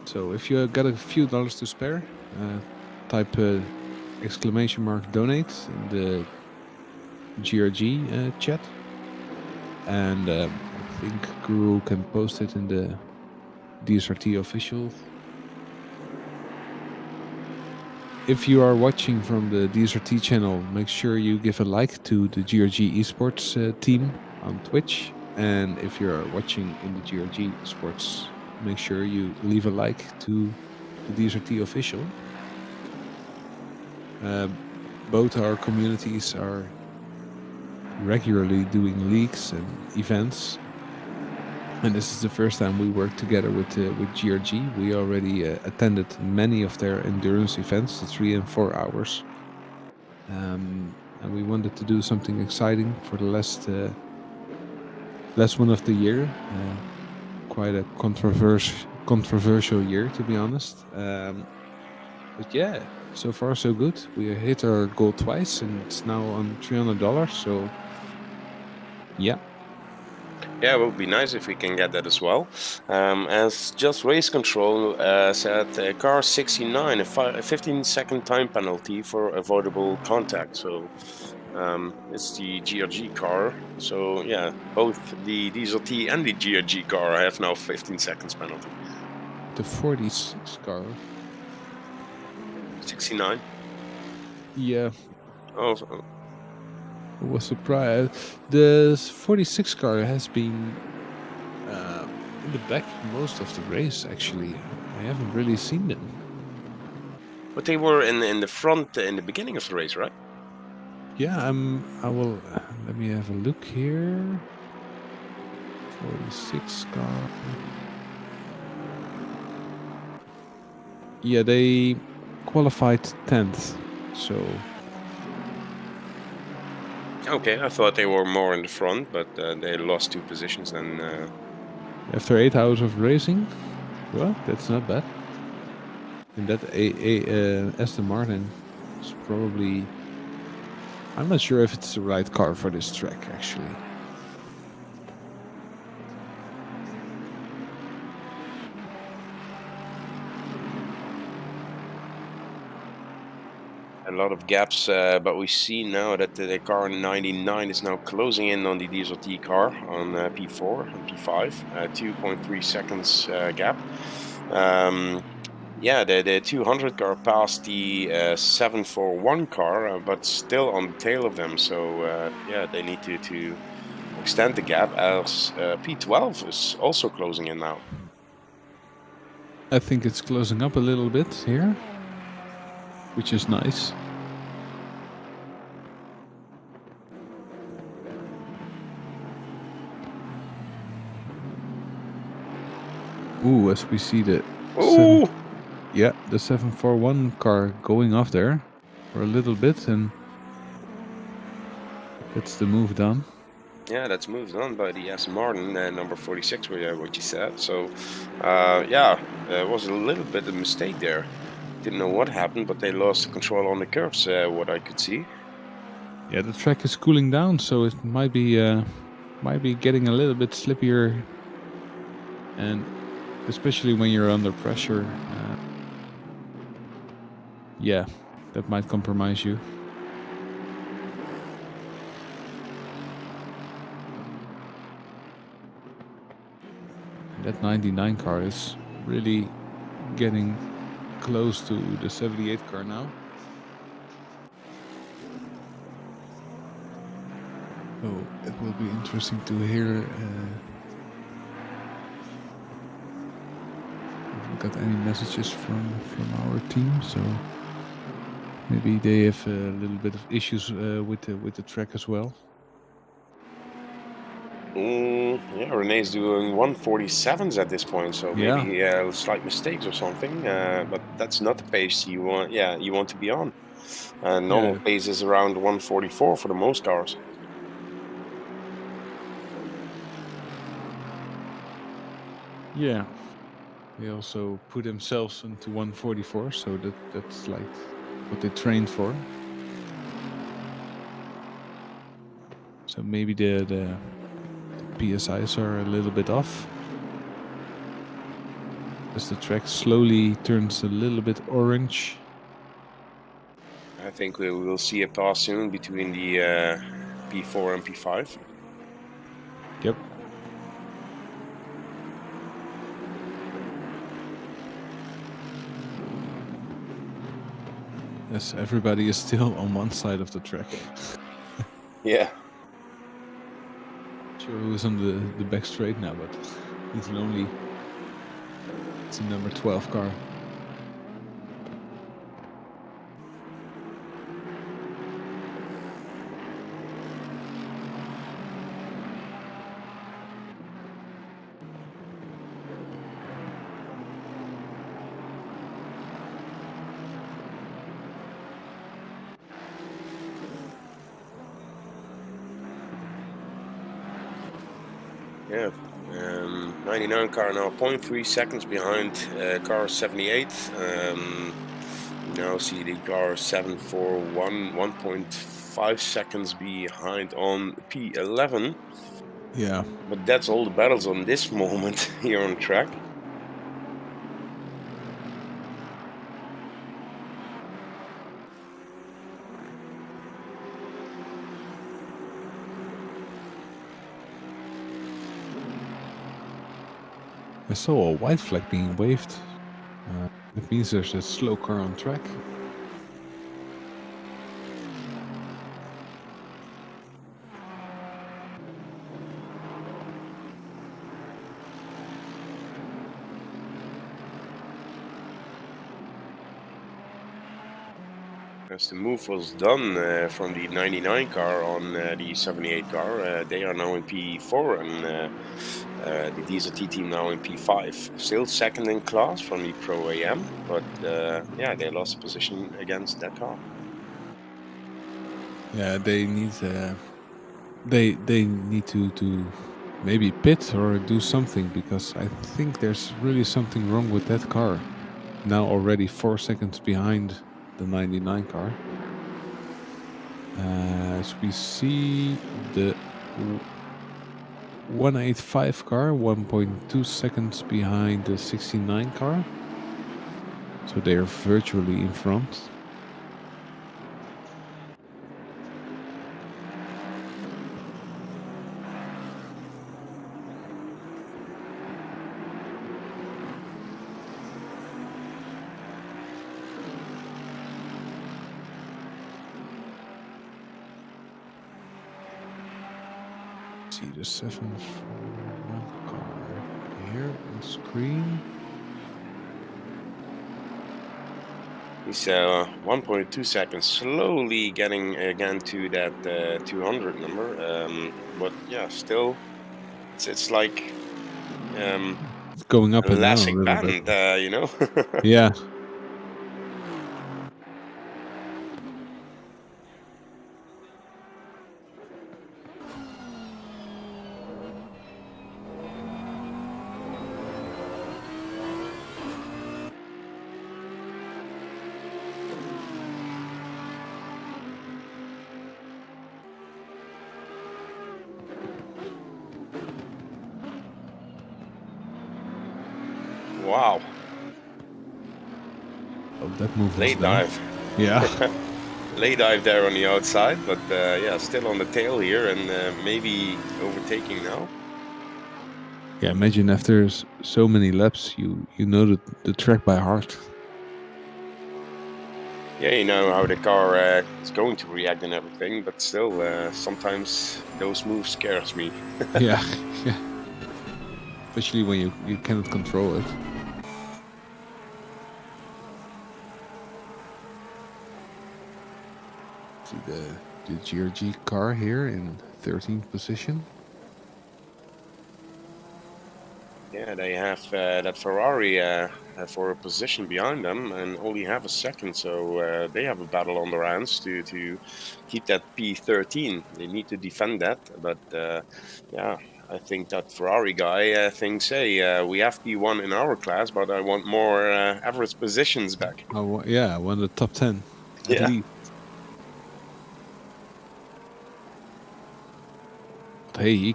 So if you got a few dollars to spare, type !donate in the GRG chat, and I think Guru can post it in the DSRT official. If you are watching from the DSRT channel, make sure you give a like to the GRG esports team on Twitch, and if you are watching in the GRG esports, make sure you leave a like to the DSRT official. Both our communities are regularly doing leagues and events, and this is the first time we work together with GRG. We already attended many of their endurance events, the 3 and 4 hours, and we wanted to do something exciting for the last one of the year. Quite a controversial year, to be honest. But yeah, so far so good. We hit our goal twice, and it's now on $300. So yeah, Yeah, it would be nice if we can get that as well. As Just Race Control said, car 69, a 15-second time penalty for avoidable contact. So it's the GRG car. So yeah, both the DSRT and the GRG car have now 15 seconds penalty. The 46 car. 69. Yeah. Oh. I was surprised. The 46 car has been in the back most of the race, actually. I haven't really seen them. But they were in the front in the beginning of the race, right? Yeah, I will. Let me have a look here. 46 car. Yeah, they qualified 10th, so. Okay, I thought they were more in the front, but they lost 2 positions then. After 8 hours of racing, well, that's not bad. And that Aston Martin is probably. I'm not sure if it's the right car for this track, actually. A lot of gaps, but we see now that the car 99 is now closing in on the DSRT car on P4 and P5, 2.3 seconds gap. Yeah, the 200 car passed the 741 car, but still on the tail of them. So yeah, they need to extend the gap as P12 is also closing in now. I think it's closing up a little bit here, which is nice. Ooh, as we see the the 741 car going off there for a little bit, and that's the move done. Yeah, that's moved on by the Aston Martin, number 46, what you said. So, yeah, it was a little bit of a mistake there. Didn't know what happened, but they lost control on the curves, what I could see. Yeah, the track is cooling down, so it might be getting a little bit slippier, and especially when you're under pressure, yeah, that might compromise you. And that 99 car is really getting close to the 78 car now. Oh, it will be interesting to hear if we got any messages from our team. So maybe they have a little bit of issues with the track as well. Yeah, Renee's doing 147s at this point, so maybe slight mistakes or something. But that's not the pace you want. Yeah, you want to be on. Normal pace is around 144 for the most cars. Yeah, they also put themselves into 144, so that's like what they trained for. So maybe the PSIs are a little bit off, as the track slowly turns a little bit orange. I think we will see a pass soon between the P4 and P5. Yep. Yes, everybody is still on one side of the track. Yeah. Sure who's on the back straight now, but he's lonely. It's a number 12 car. Yeah, 99 car now 0.3 seconds behind car 78. You now see the car 741 1.5 seconds behind on P11. Yeah. But that's all the battles on this moment here on track. I saw a white flag being waved. That means there's a slow car on track. As the move was done from the 99 car on the 78 car, they are now in P4 and the DSRT team now in P5. Still second in class from the Pro AM, but yeah, they lost a position against that car. Yeah, they need they need to maybe pit or do something, because I think there's really something wrong with that car. Now already 4 seconds behind the 99 car. As we see the 185 car 1.2 seconds behind the 69 car. So they are virtually in front. See the 741 car here on screen. He's 1.2 seconds, slowly getting again to that 200 number. But yeah, still, it's like It's going up and down a elastic little band, bit. you know. Yeah. Wow. Oh, that move was Late done. dive. Yeah. Late dive there on the outside, but yeah, still on the tail here and maybe overtaking now. Yeah, imagine after so many laps, you know the track by heart. Yeah, you know how the car is going to react and everything, but still, sometimes those moves scares me. Yeah, yeah. Especially when you cannot control it. See the GRG car here in 13th position. Yeah, they have that Ferrari for a position behind them and only have a second, so they have a battle on their hands to keep that P13. They need to defend that, but yeah, I think that Ferrari guy thinks, hey, we have P1 in our class, but I want more average positions back. Yeah, I want the top 10 at Yeah. least. But hey, he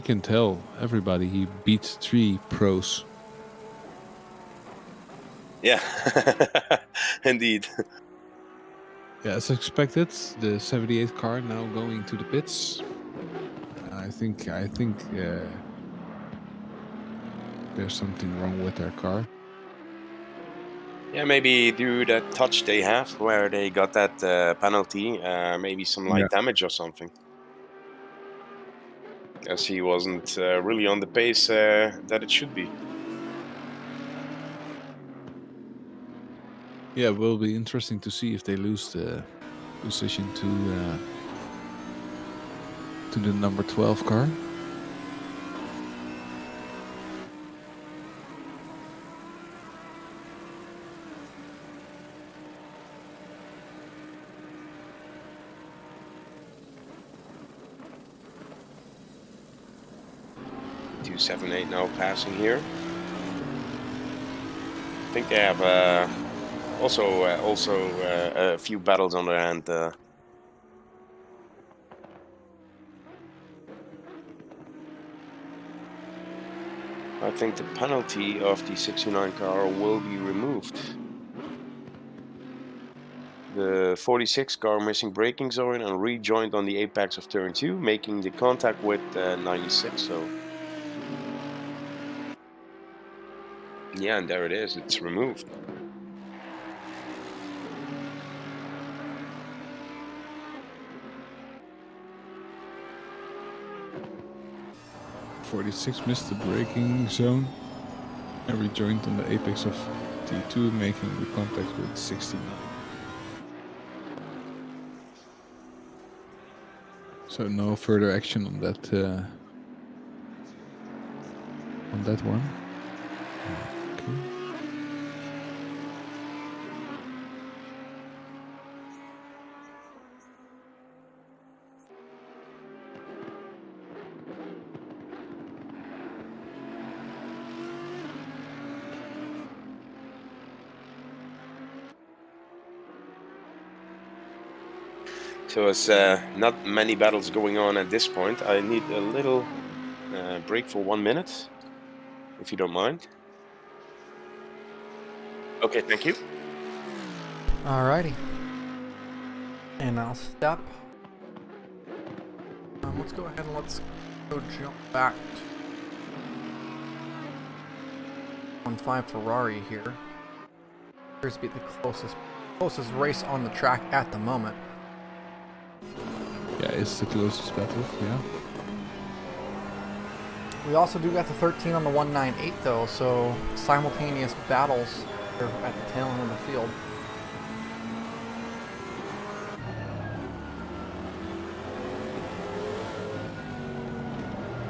can tell everybody he beat 3 pros. Yeah, indeed. Yeah, as expected, the 78 car now going to the pits. I think there's something wrong with their car. Yeah, maybe due to that touch they have where they got that penalty, maybe some light damage or something. As he wasn't really on the pace that it should be. Yeah, it will be interesting to see if they lose the position to the number 12 car. .278 now passing here. I think they have also a few battles on their hand. I think the penalty of the 69 car will be removed. The 46 car missing braking zone and rejoined on the apex of turn 2, making the contact with 96. So yeah, and there it is. It's removed. .46 missed the braking zone and rejoined on the apex of T2, making the contact with 69. So no further action on that one. Okay. So it's not many battles going on at this point. I need a little break for 1 minute, if you don't mind. Okay, thank you. Alrighty. And I'll step. Let's go ahead and let's go jump back. 1-5 Ferrari here. Appears to be the closest race on the track at the moment. Yeah, it's the closest battle, yeah. We also do got the 13 on the 198 though, so simultaneous battles here at the tail end of the field.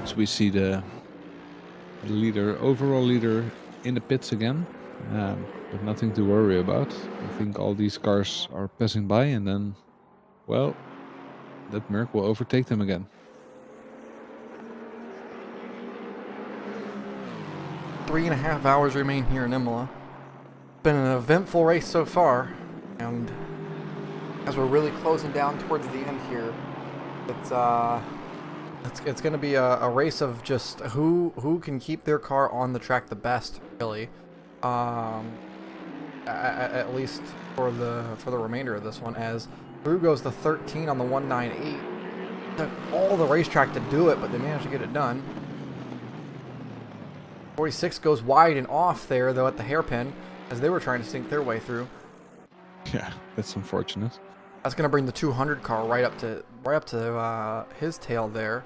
So we see the leader, overall leader, in the pits again, but nothing to worry about. I think all these cars are passing by, and then, well, that Merc will overtake them again. 3.5 hours remain here in Imola. Been an eventful race so far, and as we're really closing down towards the end here, it's going to be a race of just who can keep their car on the track the best, really. At least for the remainder of this one, as Drew goes the 13 on the 198. Took all the racetrack to do it, but they managed to get it done. 46 goes wide and off there, though, at the hairpin, as they were trying to sink their way through. Yeah, that's unfortunate. That's going to bring the 200 car right up to his tail there.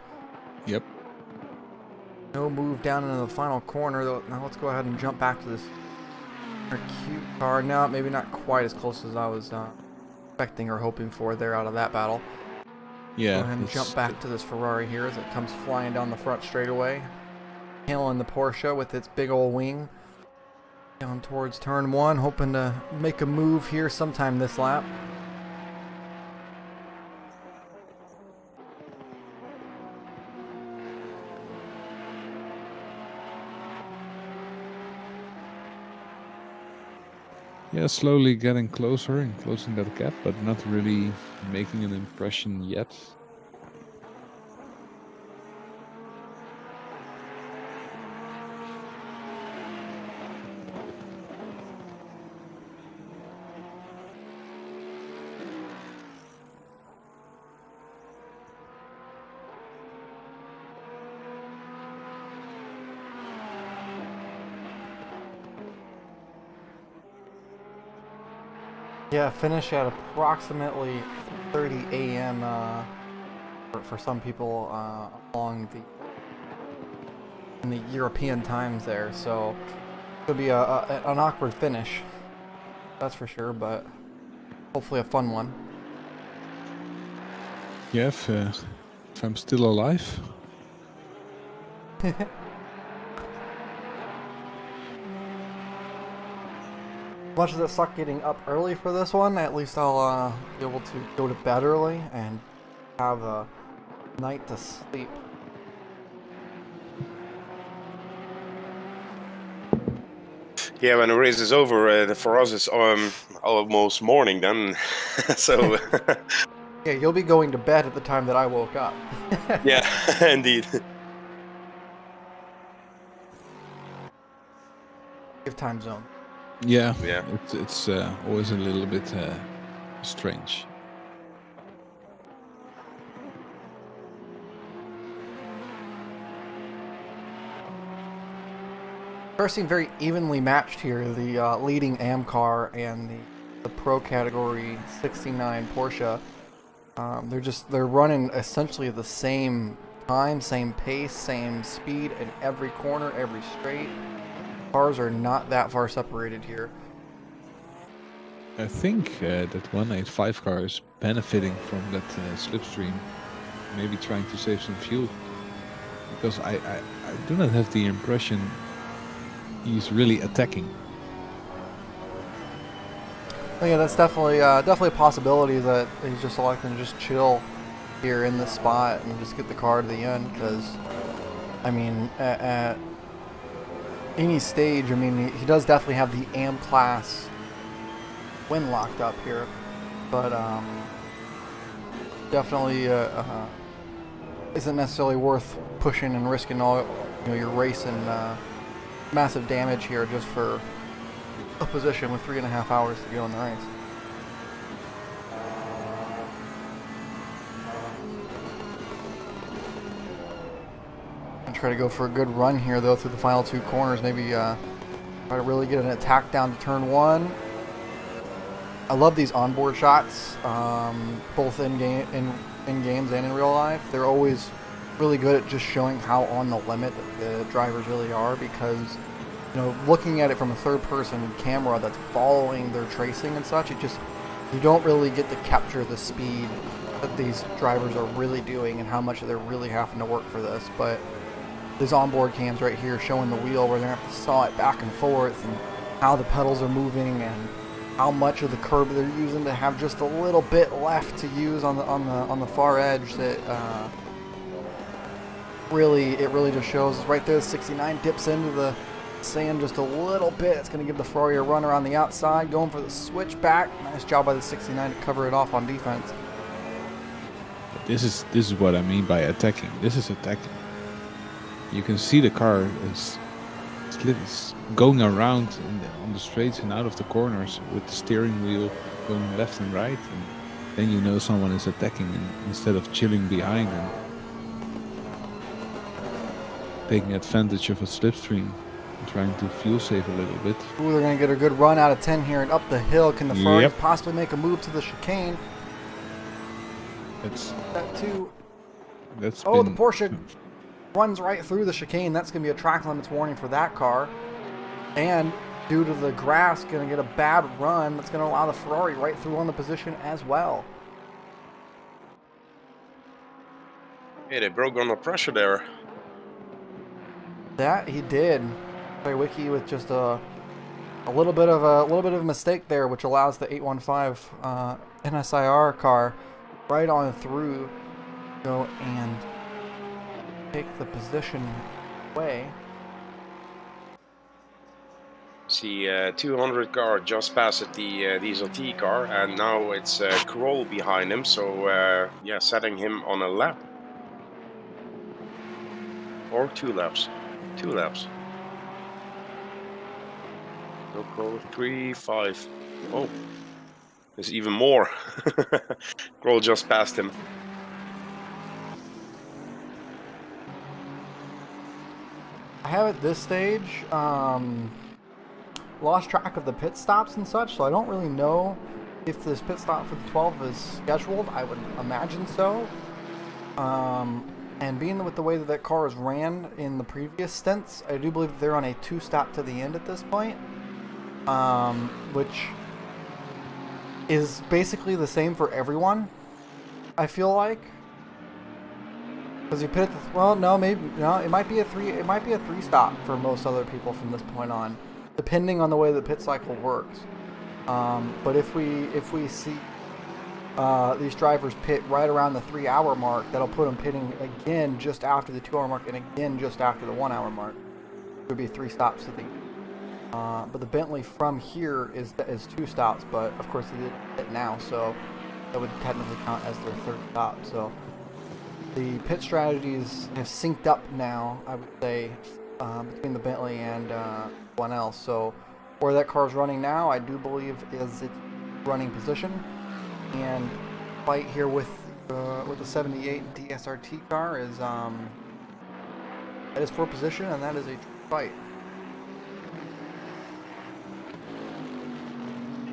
Yep. No move down into the final corner, though. Now let's go ahead and jump back to this cute car. No, maybe not quite as close as I was expecting or hoping for there out of that battle. Yeah. Go ahead and jump back to this Ferrari here as it comes flying down the front straightaway. Handling the Porsche with its big old wing. Down towards turn 1, hoping to make a move here sometime this lap. Yeah, slowly getting closer and closing that gap, but not really making an impression yet. Yeah, finish at approximately 30 a.m. For some people along in the European times there, so it'll be an awkward finish, that's for sure, but hopefully a fun one. Yeah, if I'm still alive. Much as it sucked getting up early for this one, at least I'll be able to go to bed early and have a night to sleep. Yeah, when the race is over, for us it's almost morning then. So yeah, you'll be going to bed at the time that I woke up. yeah, indeed. time zone. Yeah, it's always a little bit strange. Cars seem very evenly matched here. The leading AM car and the Pro category 69 Porsche. They're running essentially the same time, same pace, same speed in every corner, every straight. Cars are not that far separated here. I think that 185 car is benefiting from that slipstream, maybe trying to save some fuel, because I do not have the impression he's really attacking. Yeah, that's definitely a possibility that he's just electing to just chill here in this spot and just get the car to the end. Because, I mean, at any stage, I mean, he does definitely have the AM class win locked up here, but definitely isn't necessarily worth pushing and risking all your race and massive damage here just for a position with 3.5 hours to go in the race. And try to go for a good run here though through the final 2 corners. Maybe try to really get an attack down to turn 1. I love these onboard shots, both in games and in real life. They're always really good at just showing how on the limit the drivers really are, because looking at it from a third-person camera that's following their tracing and such, you don't really get to capture the speed that these drivers are really doing and how much they're really having to work for this. But these onboard cams right here showing the wheel where they're gonna have to saw it back and forth, and how the pedals are moving, and how much of the curb they're using to have just a little bit left to use on the far edge. That it really just shows right there. The 69 dips into the sand just a little bit. It's going to give the Ferrari a run around the outside, going for the switchback. Nice job by the 69 to cover it off on defense. This is what I mean by attacking. This is attacking. You can see the car is going around on the straights and out of the corners with the steering wheel going left and right, and then you know someone is attacking instead of chilling behind and taking advantage of a slipstream, trying to fuel save a little bit. Ooh, they're going to get a good run out of 10 here and up the hill. Can the Ferrari possibly make a move to the chicane? The Porsche runs right through the chicane. That's going to be a track limits warning for that car. And due to the grass, going to get a bad run. That's going to allow the Ferrari right through on the position as well. Yeah, they broke under pressure there. That he did. Wiki with just a little bit of a mistake there, which allows the 815 NSIR car right on through, go and take the position away. See, 200 car just passed the DSRT car, and now it's Kroll behind him. So yeah, setting him on a lap or 2 laps. 2 laps. So Kroll 3, 5. Oh, there's even more. Kroll just passed him. I have at this stage lost track of the pit stops and such, so I don't really know if this pit stop for the 12 is scheduled. I would imagine so. And being with the way that car is ran in the previous stints, I do believe they're on a 2-stop to the end at this point, which is basically the same for everyone, I feel like. Because you pit at the, it might be a 3-stop for most other people from this point on, depending on the way the pit cycle works. But if we see these drivers pit right around the 3-hour mark, that'll put them pitting again just after the 2-hour mark and again just after the 1-hour mark. It would be 3 stops to the. But the Bentley from here is 2 stops, but of course they did pit now, so that would technically count as their 3rd stop. So the pit strategies have synced up now, I would say, between the Bentley and one else. So where that car is running now, I do believe is its running position, and fight here with the 78 DSRT car is that is for position, and that is a fight.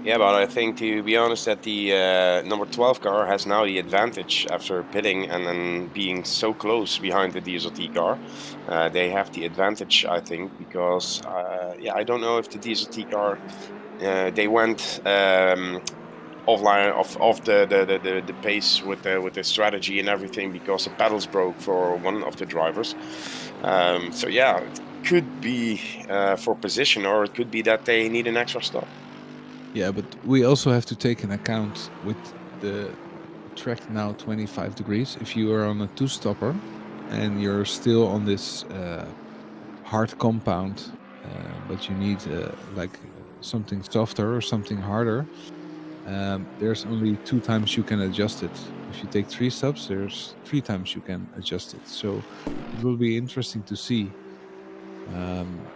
Yeah, but I think, to be honest, that the number 12 car has now the advantage after pitting and then being so close behind the DSRT car. They have the advantage, I think, because yeah, I don't know if the DSRT car they went offline off the pace with the strategy and everything because the pedals broke for one of the drivers. So yeah, it could be for position, or it could be that they need an extra stop. Yeah, but we also have to take in account with the track now 25 degrees. If you are on a two-stopper and you're still on this hard compound, but you need like something softer or something harder, there's only 2 times you can adjust it. If you take 3 stops, there's 3 times you can adjust it. So it will be interesting to see.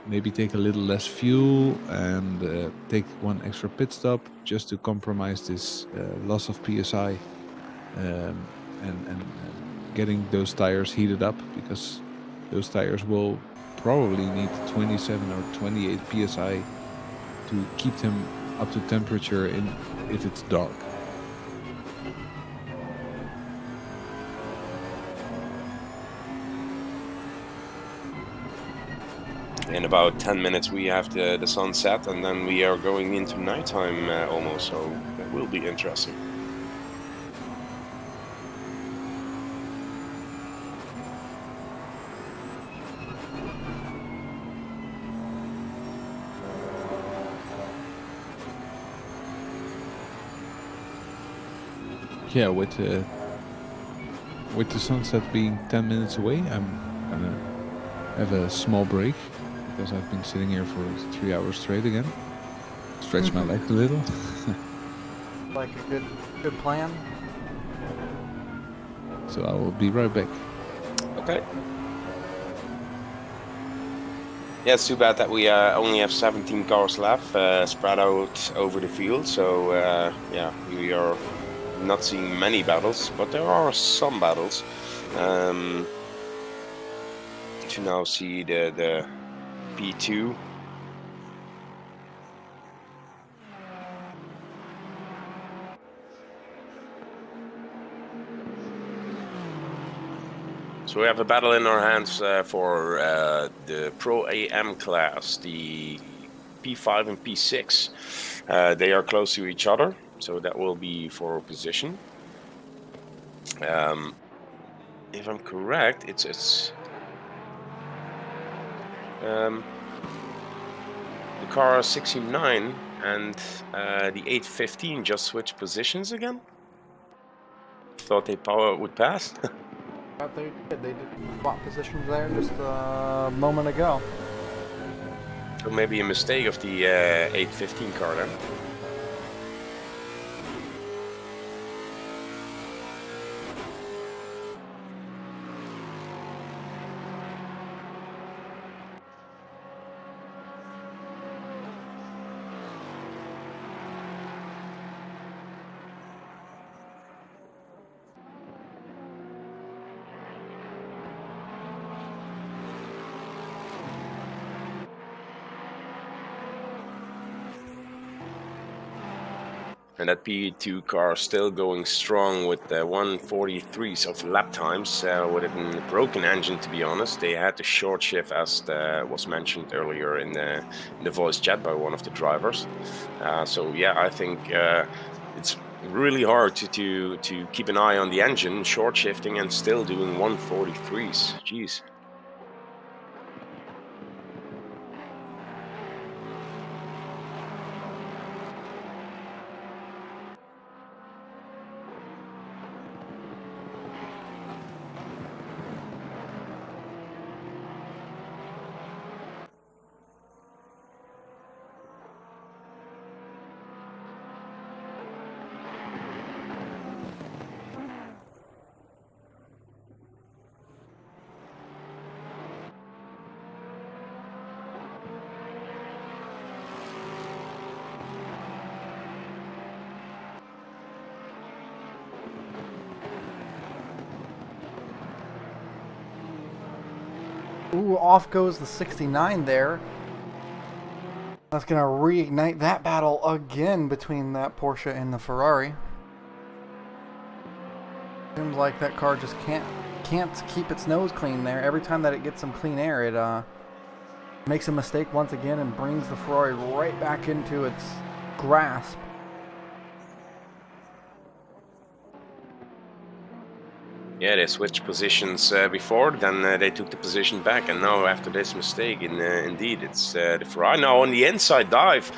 Maybe take a little less fuel and take 1 extra pit stop just to compromise this loss of PSI and getting those tires heated up, because those tires will probably need 27 or 28 PSI to keep them up to temperature if it's dark. In about 10 minutes we have the sunset, and then we are going into nighttime almost, so that will be interesting. Yeah, with the sunset being 10 minutes away, I'm gonna have a small break because I've been sitting here for 3 hours straight again. Stretch my legs a little. Like a good plan. So I will be right back. Okay. Yeah, it's too bad that we only have 17 cars left, spread out over the field. So yeah, we are not seeing many battles, but there are some battles. To now see the P2. So we have a battle in our hands for the Pro AM class, the P5 and P6. They are close to each other, so that will be for position. If I'm correct, it's the car 69 and the 815 just switched positions again. Thought they would pass. But they did. They did swap positions there just a moment ago. So maybe a mistake of the 815 car then. And that P2 car still going strong with the 143s of lap times with a broken engine, to be honest. They had to short shift, as was mentioned earlier in the voice chat by one of the drivers. So yeah, I think it's really hard to keep an eye on the engine, short shifting and still doing 143s. Jeez. Ooh, off goes the 69 there. That's going to reignite that battle again between that Porsche and the Ferrari. Seems like that car just can't keep its nose clean there. Every time that it gets some clean air, it makes a mistake once again and brings the Ferrari right back into its grasp. Yeah, they switched positions before, then they took the position back, and now after this mistake, indeed, it's the Ferrari. Now on the inside dive,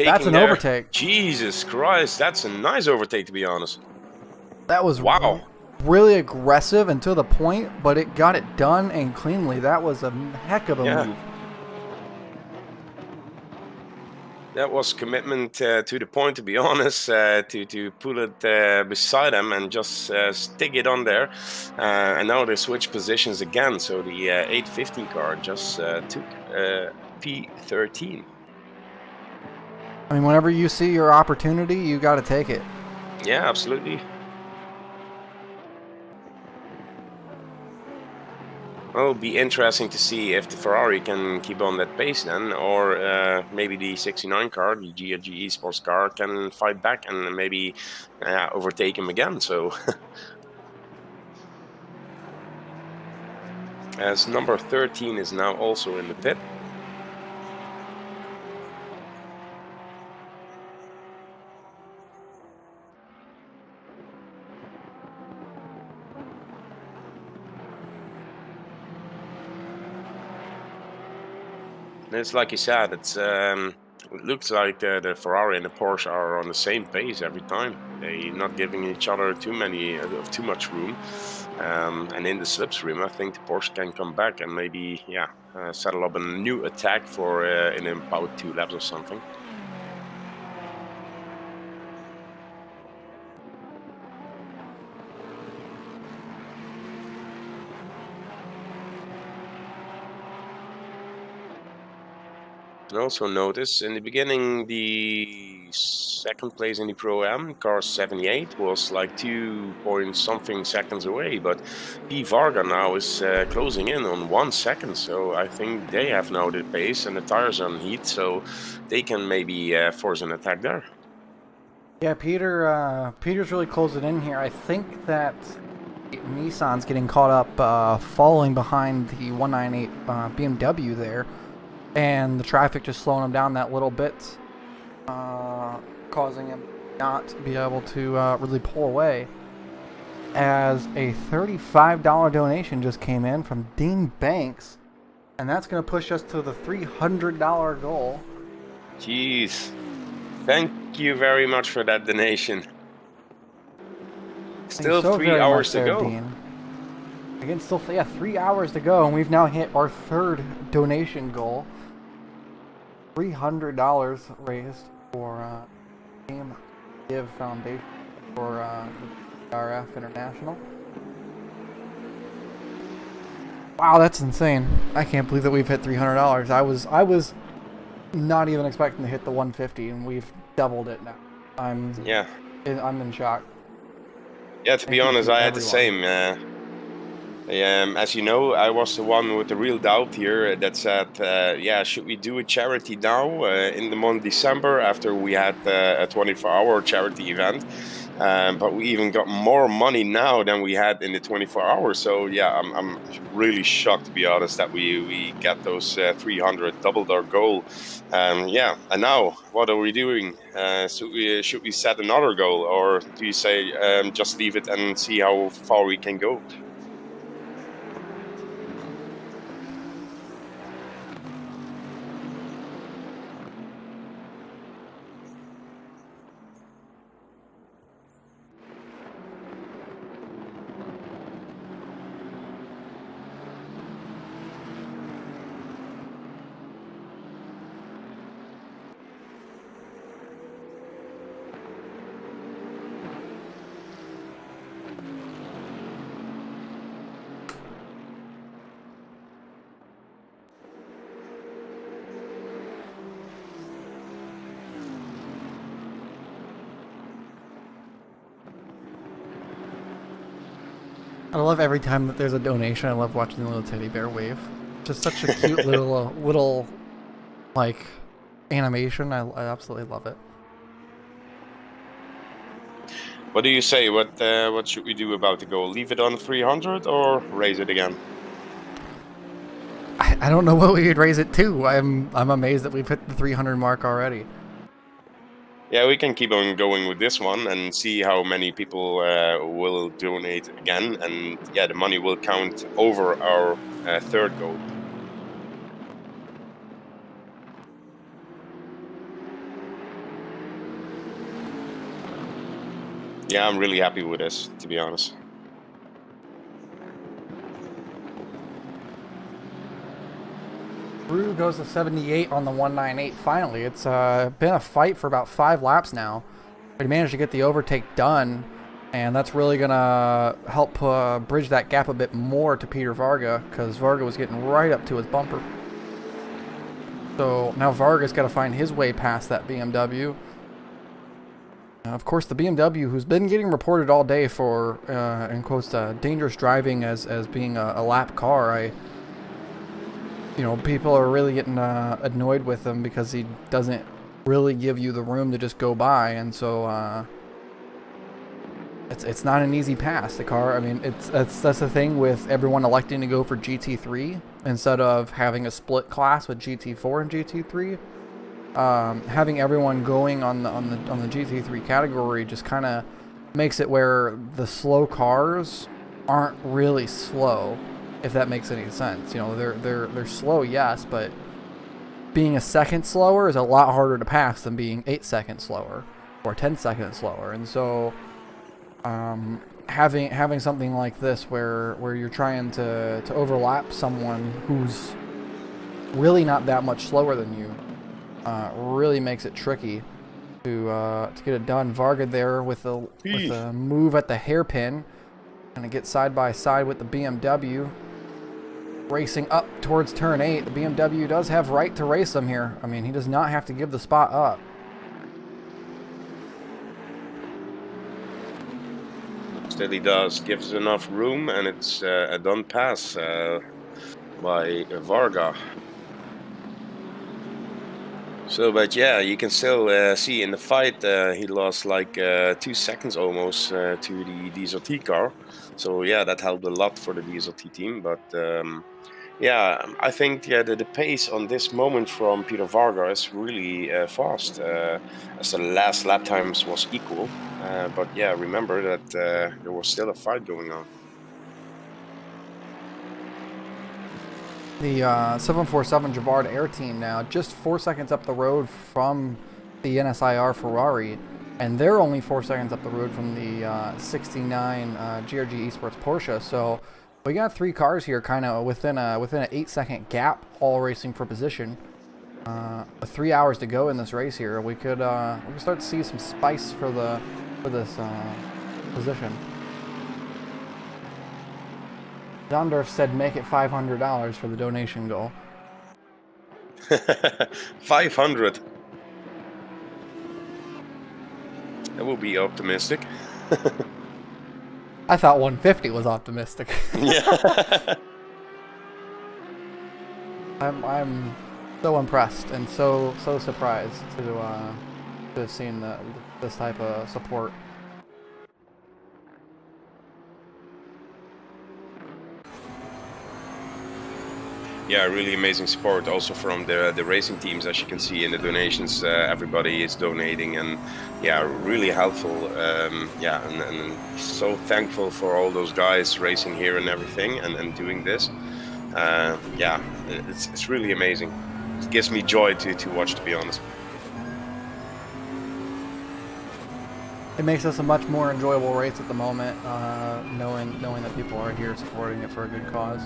That's an overtake. Jesus Christ, that's a nice overtake, to be honest. That was wow, really aggressive and to the point, but it got it done and cleanly. That was a heck of a move. That was commitment to the point, to be honest, to put it beside him and just stick it on there. And now they switch positions again, so the 815 car just took P13. I mean, whenever you see your opportunity, you got to take it. Yeah, absolutely. Well, it'll be interesting to see if the Ferrari can keep on that pace then, or maybe the 69 car, the GRG Esports car, can fight back and maybe overtake him again. So, as number 13 is now also in the pit. It's like you said, it looks like the Ferrari and the Porsche are on the same pace every time. They're not giving each other too much room. And in the slipstream, I think the Porsche can come back and maybe settle up a new attack for in about 2 laps or something. I also notice in the beginning the second place in the Pro-Am, car 78, was like 2 point something seconds away, but P. Varga now is closing in on 1 second, so I think they have now the pace and the tires are on heat, so they can maybe force an attack there. Yeah, Peter's really closing in here. I think that Nissan's getting caught up falling behind the 198 BMW there. And the traffic just slowing him down that little bit, causing him not to be able to really pull away. As a $35 donation just came in from Dean Banks, and that's going to push us to the $300 goal. Jeez. Thank you very much for that donation. Still so 3 hours to go. Dean. Again, still 3 hours to go, and we've now hit our 3rd donation goal. $300 raised for Game2Give Foundation for JDRF International. Wow, that's insane! I can't believe that we've hit $300. I was not even expecting to hit the 150, and we've doubled it now. I'm in shock. Yeah, to be honest, I had the same. As you know, I was the one with the real doubt here that said, should we do a charity now in the month of December after we had a 24-hour charity event? But we even got more money now than we had in the 24 hours. So yeah, I'm really shocked, to be honest, that we got those 300, doubled our goal. And now what are we doing? Should we set another goal, or do you say just leave it and see how far we can go? I love every time that there's a donation. I love watching the little teddy bear wave. just such a cute little like animation. I absolutely love it. What do you say? What should we do about the goal? Leave it on 300 or raise it again? I don't know what we would raise it to. I'm amazed that we've hit the 300 mark already. Yeah, we can keep on going with this one and see how many people will donate again, and yeah, the money will count over our third goal. Yeah, I'm really happy with this, to be honest. Brew goes to 78 on the 198 finally. It's been a fight for about 5 laps now. But he managed to get the overtake done, and that's really going to help bridge that gap a bit more to Peter Varga, because Varga was getting right up to his bumper. So now Varga's got to find his way past that BMW. Of course, the BMW, who's been getting reported all day for, in quotes, dangerous driving as being a lap car, you know, people are really getting annoyed with him because he doesn't really give you the room to just go by, and so it's not an easy pass. The car, I mean, that's the thing with everyone electing to go for GT3 instead of having a split class with GT4 and GT3. Having everyone going on the GT3 category just kind of makes it where the slow cars aren't really slow, if that makes any sense. You know, they're slow, yes, but being a second slower is a lot harder to pass than being 8 seconds slower or 10 seconds slower. And so having something like this where you're trying to overlap someone who's really not that much slower than you really makes it tricky to get it done. Varga there with a move at the hairpin, and it gets side by side with the BMW. Racing up towards turn 8, the BMW does have right to race him here. I mean, he does not have to give the spot up. Still he does, gives enough room, and it's a done pass by Varga. So, but yeah, you can still see in the fight he lost like 2 seconds almost to the DSRT car. So yeah, that helped a lot for the DSRT team. But yeah, I think the pace on this moment from Peter Varga is really fast, as the last lap times was equal. But yeah, remember that there was still a fight going on. The 747 Javard Air Team now just 4 seconds up the road from the NSIR Ferrari, and they're only 4 seconds up the road from the 69 GRG Esports Porsche. So we got 3 cars here, kind of within an 8-second gap, all racing for position. 3 hours to go in this race here. We could start to see some spice for this position. Zondorf said make it $500 for the donation goal. 500. That would be optimistic. I thought 150 was optimistic. Yeah. I'm so impressed and so surprised to have seen this type of support. Yeah, really amazing support also from the racing teams, as you can see in the donations. Everybody is donating, and yeah, really helpful. Yeah, and so thankful for all those guys racing here and everything, and doing this. Yeah, it's really amazing. It gives me joy to watch, to be honest. It makes us a much more enjoyable race at the moment, knowing that people are here supporting it for a good cause.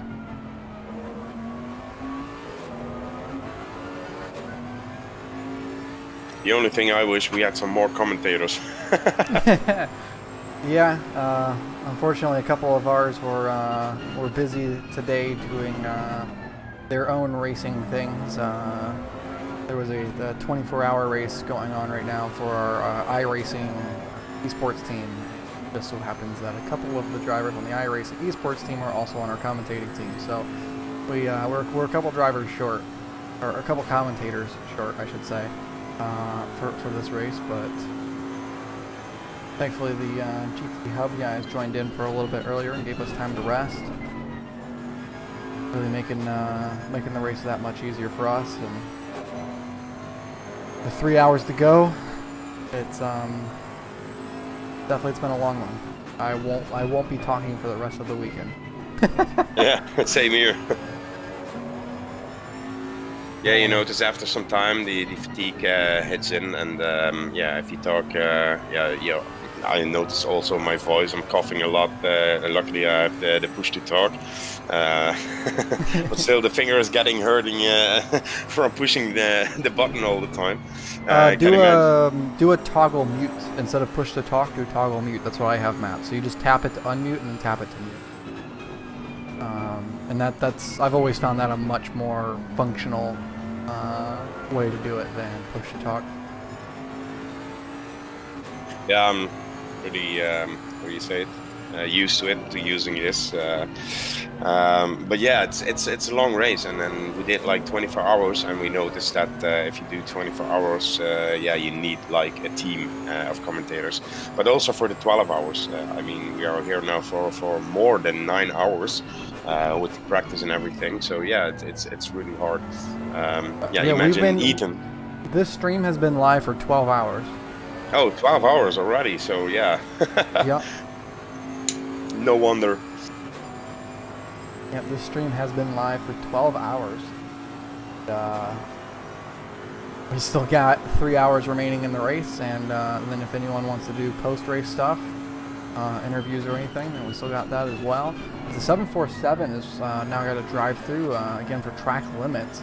The only thing I wish we had some more commentators. Yeah, unfortunately, a couple of ours were busy today doing their own racing things. There was a 24-hour race going on right now for our iRacing esports team. It just so happens that a couple of the drivers on the iRacing esports team are also on our commentating team. So We're a couple drivers short, or a couple commentators short, I should say, for this race. But thankfully, the GT Hub guys joined in for a little bit earlier and gave us time to rest. Really making the race that much easier for us. And the 3 hours to go, it's definitely been a long one. I won't be talking for the rest of the weekend. Yeah, same here. Yeah, you notice after some time the fatigue hits in, and yeah, if you talk, I notice also my voice. I'm coughing a lot. Luckily, I have the push to talk, but still the finger is getting hurting from pushing the button all the time. Do a toggle mute instead of push to talk. Do toggle mute. That's what I have mapped. So you just tap it to unmute and then tap it to mute. And that's I've always found that a much more functional way to do it than push to talk. Yeah, I'm pretty what do you say it? Used to it, to using this. But yeah, it's a long race, and then we did like 24 hours, and we noticed that if you do 24 hours, yeah, you need like a team of commentators. But also for the 12 hours, I mean, we are here now for more than 9 hours with the practice and everything. So yeah, it's really hard. Yeah, imagine Ethan. This stream has been live for 12 hours. Oh, 12 hours already. So yeah. Yep. No wonder. Yep, this stream has been live for 12 hours. We still got 3 hours remaining in the race, and then if anyone wants to do post-race stuff, interviews or anything, then we still got that as well. The 747 is now got a drive-through again for track limits.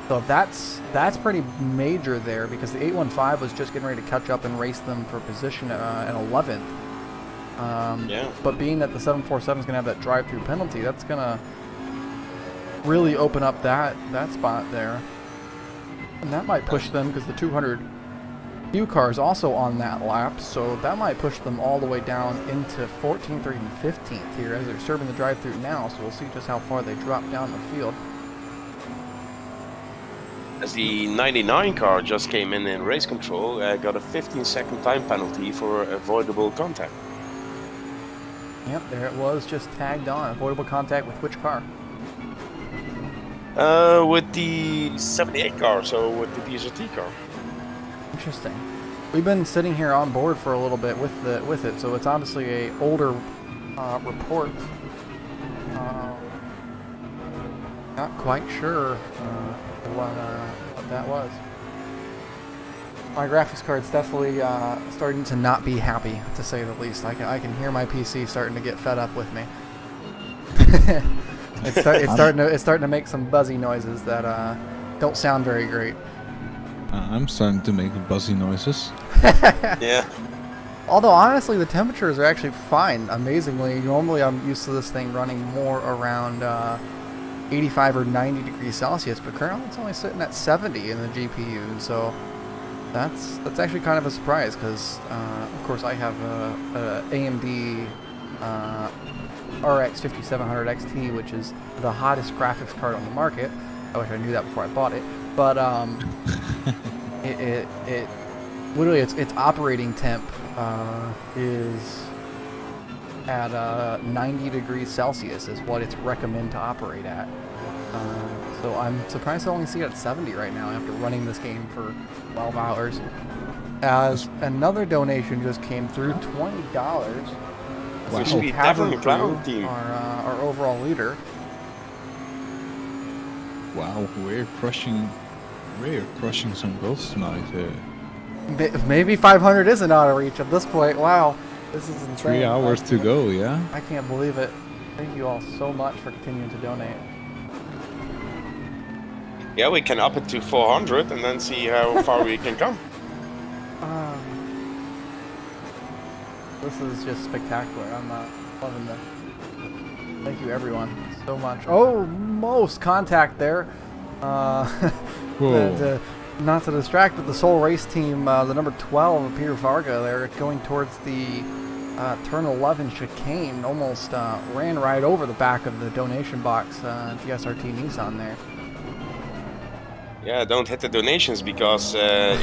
So that's pretty major there, because the 815 was just getting ready to catch up and race them for position at 11th. Yeah. But being that the 747 is going to have that drive-through penalty, that's going to really open up that spot there. And that might push them, because the 200 U car is also on that lap, so that might push them all the way down into 14th or even 15th here as they're serving the drive-through now, so we'll see just how far they drop down the field. As the 99 car just came in race control, got a 15-second time penalty for avoidable contact. Yep, there it was, just tagged on. Avoidable contact with which car? With the 78 car, so with the DSRT car. Interesting. We've been sitting here on board for a little bit with it, so it's obviously a older report. Not quite sure what that was. My graphics card's definitely starting to not be happy, to say the least. I can hear my PC starting to get fed up with me. It's starting to make some buzzy noises that don't sound very great. I'm starting to make buzzy noises. Yeah. Although honestly, the temperatures are actually fine. Amazingly, normally I'm used to this thing running more around 85 or 90 degrees Celsius, but currently it's only sitting at 70 in the GPU. So that's actually kind of a surprise, because of course I have a AMD RX 5700 XT, which is the hottest graphics card on the market. I wish I knew that before I bought it, but it literally its operating temp is at 90 degrees Celsius is what it's recommended to operate at. So I'm surprised to only see it at 70 right now after running this game for 12 hours. As another donation just came through, $20. Wow. Tavern Clown team. Our overall leader. Wow, we're crushing some goals tonight. Maybe 500 isn't out of reach at this point. Wow, this is insane. 3 hours to go, yeah? I can't believe it. Thank you all so much for continuing to donate. Yeah, we can up it to 400 and then see how far we can come. This is just spectacular. I'm loving this. Thank you, everyone, so much. Oh, most contact there. Not to distract, but the Soul Race team, the number 12, Peter Varga, they're going towards the turn 11 chicane almost ran right over the back of the donation box DSRT Nissan there. Yeah, don't hit the donations because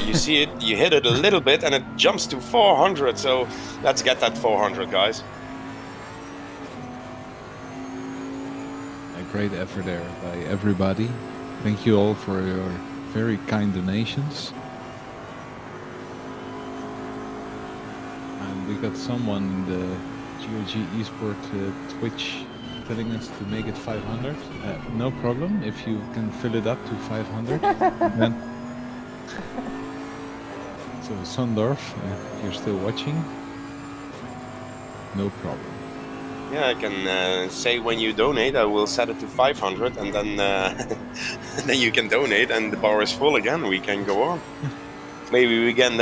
you see it, you hit it a little bit and it jumps to 400. So let's get that 400, guys. A great effort there by everybody. Thank you all for your very kind donations. And we got someone in the GRG Esport Twitch telling us to make it 500. No problem if you can fill it up to 500. Then. So Sondorf, if you're still watching, no problem. Yeah, I can say when you donate, I will set it to 500, and then then you can donate, and the bar is full again. We can go on. Maybe we can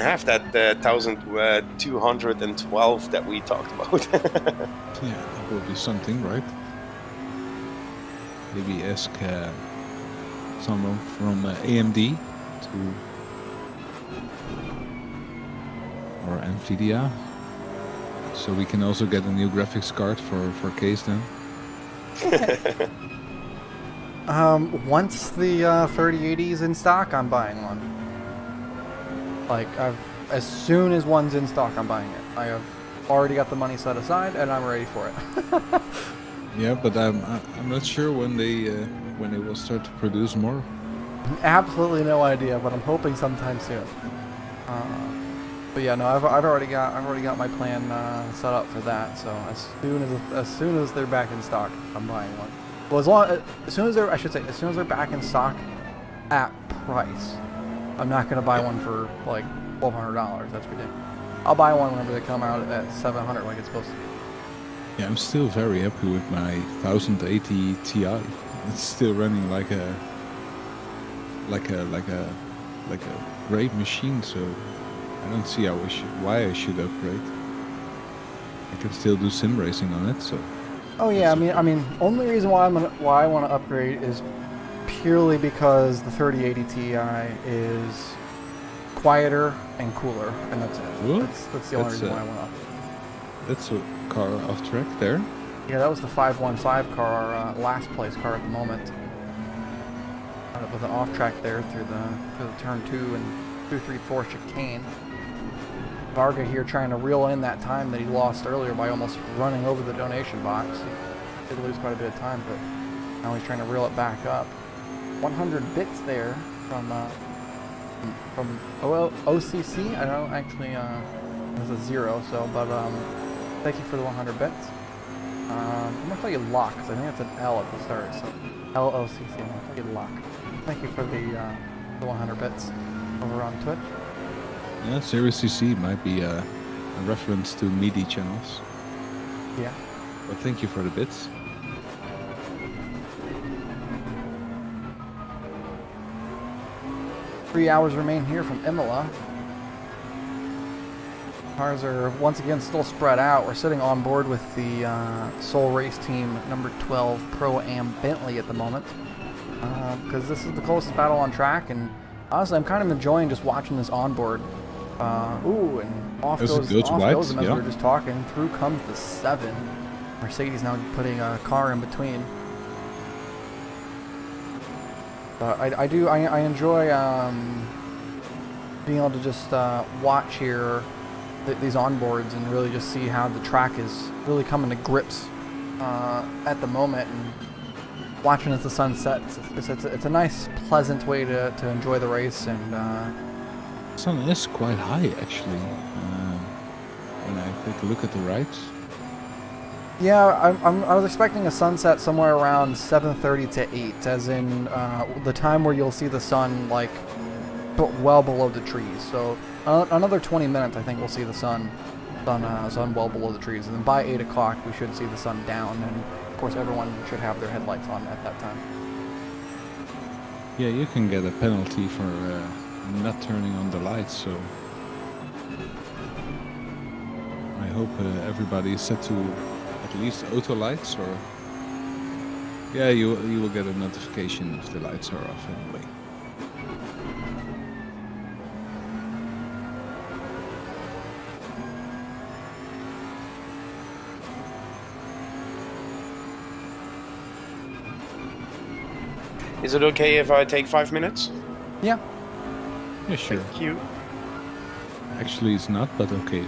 have that 1,212 that we talked about. Yeah, that will be something, right? Maybe ask someone from AMD or NVIDIA, so we can also get a new graphics card for Case then. Once the 3080 is in stock, I'm buying one. Like, as soon as one's in stock, I'm buying it. I have already got the money set aside, and I'm ready for it. Yeah, but I'm not sure when they will start to produce more. Absolutely no idea, but I'm hoping sometime soon. But yeah, no, I've already got my plan set up for that. So as soon as they're back in stock, I'm buying one. Well, as soon as they're back in stock at price. I'm not gonna buy one for like $1,200. That's ridiculous. I'll buy one whenever they come out at 700, like it's supposed to be. Yeah, I'm still very happy with my 1080 Ti. It's still running like a great machine. So I don't see why I should upgrade. I can still do sim racing on it. So. Oh yeah, I mean, only reason why I want to upgrade is purely because the 3080 Ti is quieter and cooler, and that's it. Ooh, that's the only reason why I want to. That's a car off track there. Yeah, that was the 515 car, our last place car at the moment. With an off track there through the turn 2 and 2, 3, 4 chicane. Varga here trying to reel in that time that he lost earlier by almost running over the donation box. He did lose quite a bit of time, but now he's trying to reel it back up. 100 bits there from OCC. I don't actually it's a 0, so but thank you for the 100 bits. I'm gonna call you Lock because I think it's an L at the start. So LOCC. I'm gonna call you Lock. Thank you for the 100 bits over on Twitch. Yeah, Series CC might be a reference to MIDI channels. Yeah. But thank you for the bits. Three hours remain here from Imola. Cars are once again still spread out. We're sitting on board with the Soul Race Team number 12 Pro-Am Bentley at the moment. Because this is the closest battle on track, and honestly I'm kind of enjoying just watching this onboard. Ooh, and off goes them as we were just talking. Through comes the 7. Mercedes now putting a car in between. But I enjoy being able to just watch here these onboards and really just see how the track is really coming to grips at the moment, and watching as the sun sets. It's a nice, pleasant way to enjoy the race. And the sun is quite high actually when I take a look at the rides. Yeah, I was expecting a sunset somewhere around 7:30 to 8, as in the time where you'll see the sun like well below the trees. So another 20 minutes, I think we'll see the sun well below the trees, and then by 8 o'clock we should see the sun down, and of course everyone should have their headlights on at that time. Yeah, you can get a penalty for not turning on the lights, so I hope everybody is set to at least auto lights, or yeah, you will get a notification if the lights are off anyway. Is it okay if I take 5 minutes? Yeah. Yeah, sure. Thank you. Actually, it's not, but okay.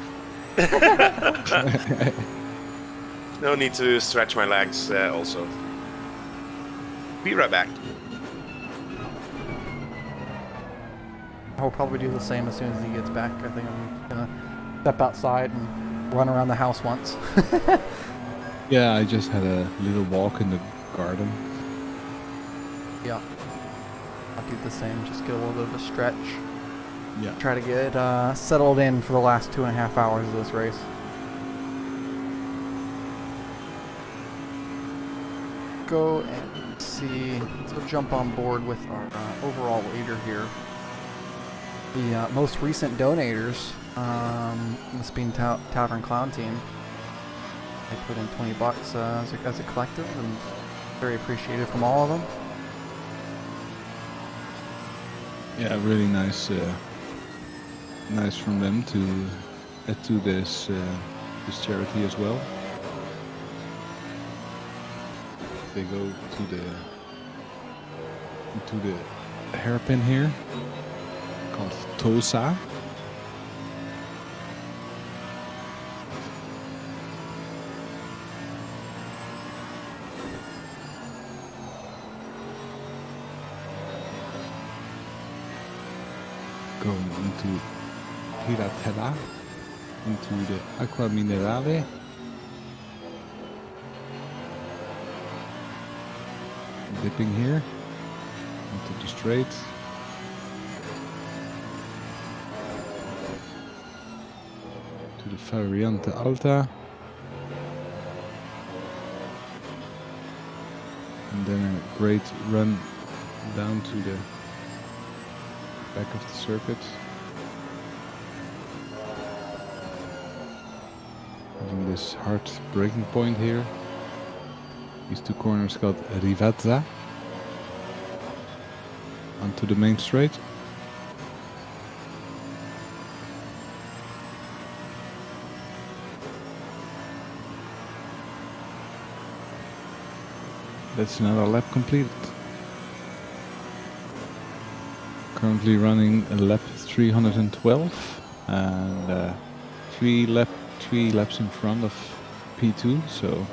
No need to stretch my legs also. Be right back. I'll probably do the same as soon as he gets back. I think I'm gonna step outside and run around the house once. Yeah, I just had a little walk in the garden. Yeah. I'll do the same, just get a little bit of a stretch. Yeah. Try to get settled in for the last 2.5 hours of this race. Go and see, so jump on board with our overall leader here. The most recent donators, this being Tavern Clown Team, they put in $20 as a collective, and very appreciated from all of them. Yeah, really nice. Nice from them to add to this charity as well. They go to the hairpin here called Tosa. Going into Piratella, into the Acqua Minerale. Dipping here into the straight. To the Variante Alta. And then a great run down to the back of the circuit. Having this hard braking point here. These two corners called Rivazza. Onto the main straight. That's another lap completed. Currently running a lap 312 and 3 laps in front of P2, so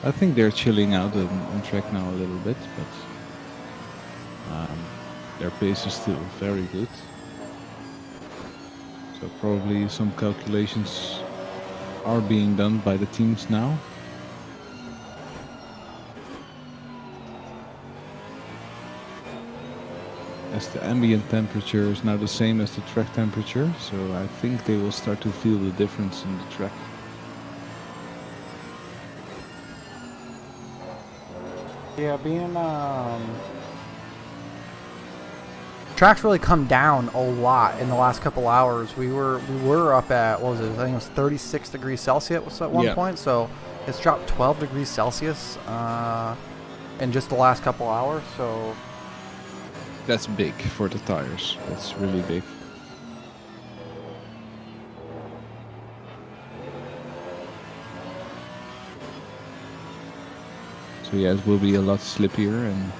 I think they're chilling out on track now a little bit, but their pace is still very good. So probably some calculations are being done by the teams now. As the ambient temperature is now the same as the track temperature, so I think they will start to feel the difference in the track. Yeah, track's really come down a lot in the last couple hours. We were up at, what was it? I think it was 36 degrees Celsius at one point. So it's dropped 12 degrees Celsius in just the last couple hours. So that's big for the tires. That's really big. So yeah, it will be a lot slippier, and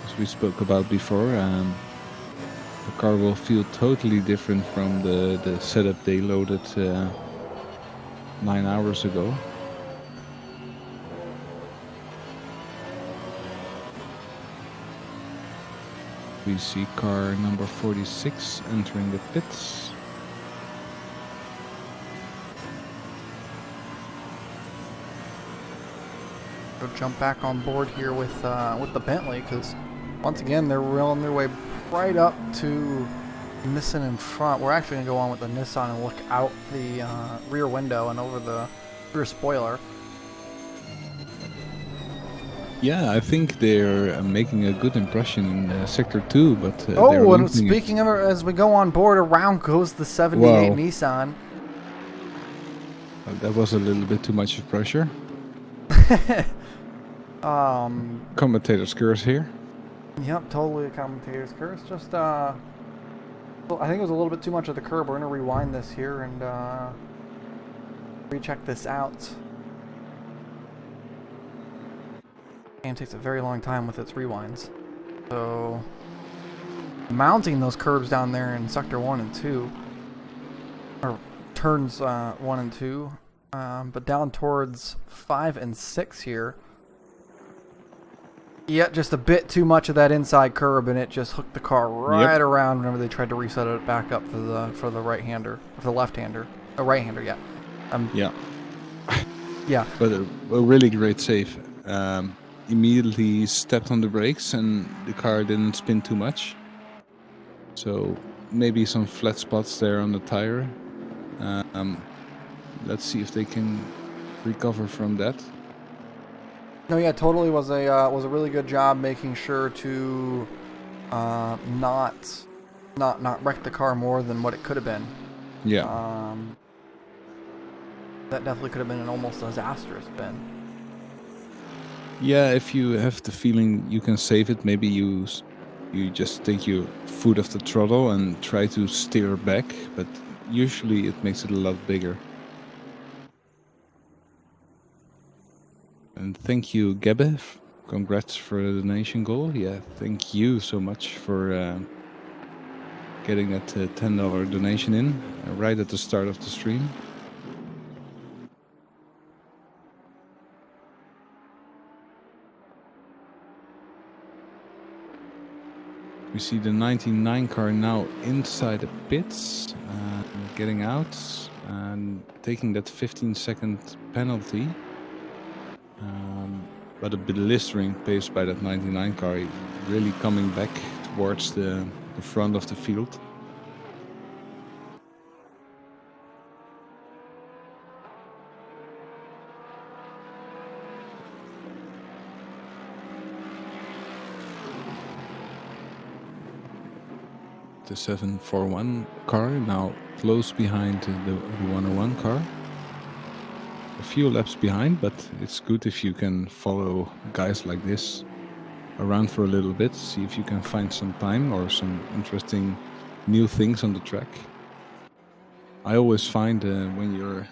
as we spoke about before, the car will feel totally different from the setup they loaded 9 hours ago. We see car number 46 entering the pits. Go jump back on board here with the Bentley, because once again they're rolling their way right up to Nissan in front. We're actually gonna go on with the Nissan and look out the rear window and over the rear spoiler. Yeah, I think they're making a good impression in Sector 2, but oh, and speaking of, as we go on board, around goes the 78 Nissan. That was a little bit too much of pressure. Commentator's curse here. Yep, totally a commentator's curse. Just I think it was a little bit too much of the curb. We're gonna rewind this here and recheck this out. Game takes a very long time with its rewinds. So mounting those curbs down there in sector 1 and 2, or turns 1 and 2, but down towards 5 and 6 here. Yeah, just a bit too much of that inside curb, and it just hooked the car right around whenever they tried to reset it back up for the right-hander, for the left-hander, a right-hander, yeah. Yeah. Yeah. But a really great save. Immediately stepped on the brakes, and the car didn't spin too much. So maybe some flat spots there on the tire. Let's see if they can recover from that. No, yeah, totally was a really good job making sure to not wreck the car more than what it could have been. Yeah. That definitely could have been an almost disastrous spin. Yeah, if you have the feeling you can save it, maybe you just take your foot off the throttle and try to steer back, but usually it makes it a lot bigger. And thank you, Gebbe. Congrats for the donation goal. Yeah, thank you so much for getting that $10 donation in right at the start of the stream. We see the 99 car now inside the pits, getting out and taking that 15-second penalty. But a blistering pace by that 99 car, really coming back towards the front of the field. The 741 car now close behind the 101 car. A few laps behind, but it's good if you can follow guys like this around for a little bit, see if you can find some time or some interesting new things on the track. I always find when you're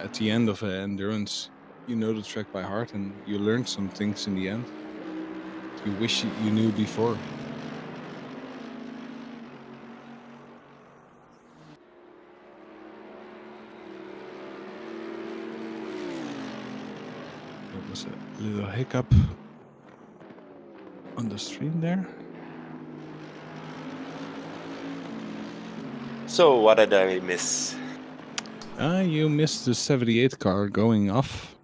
at the end of endurance, you know the track by heart and you learn some things in the end you wish you knew before. A little hiccup on the stream there. So what did I miss? You missed the 78 car going off.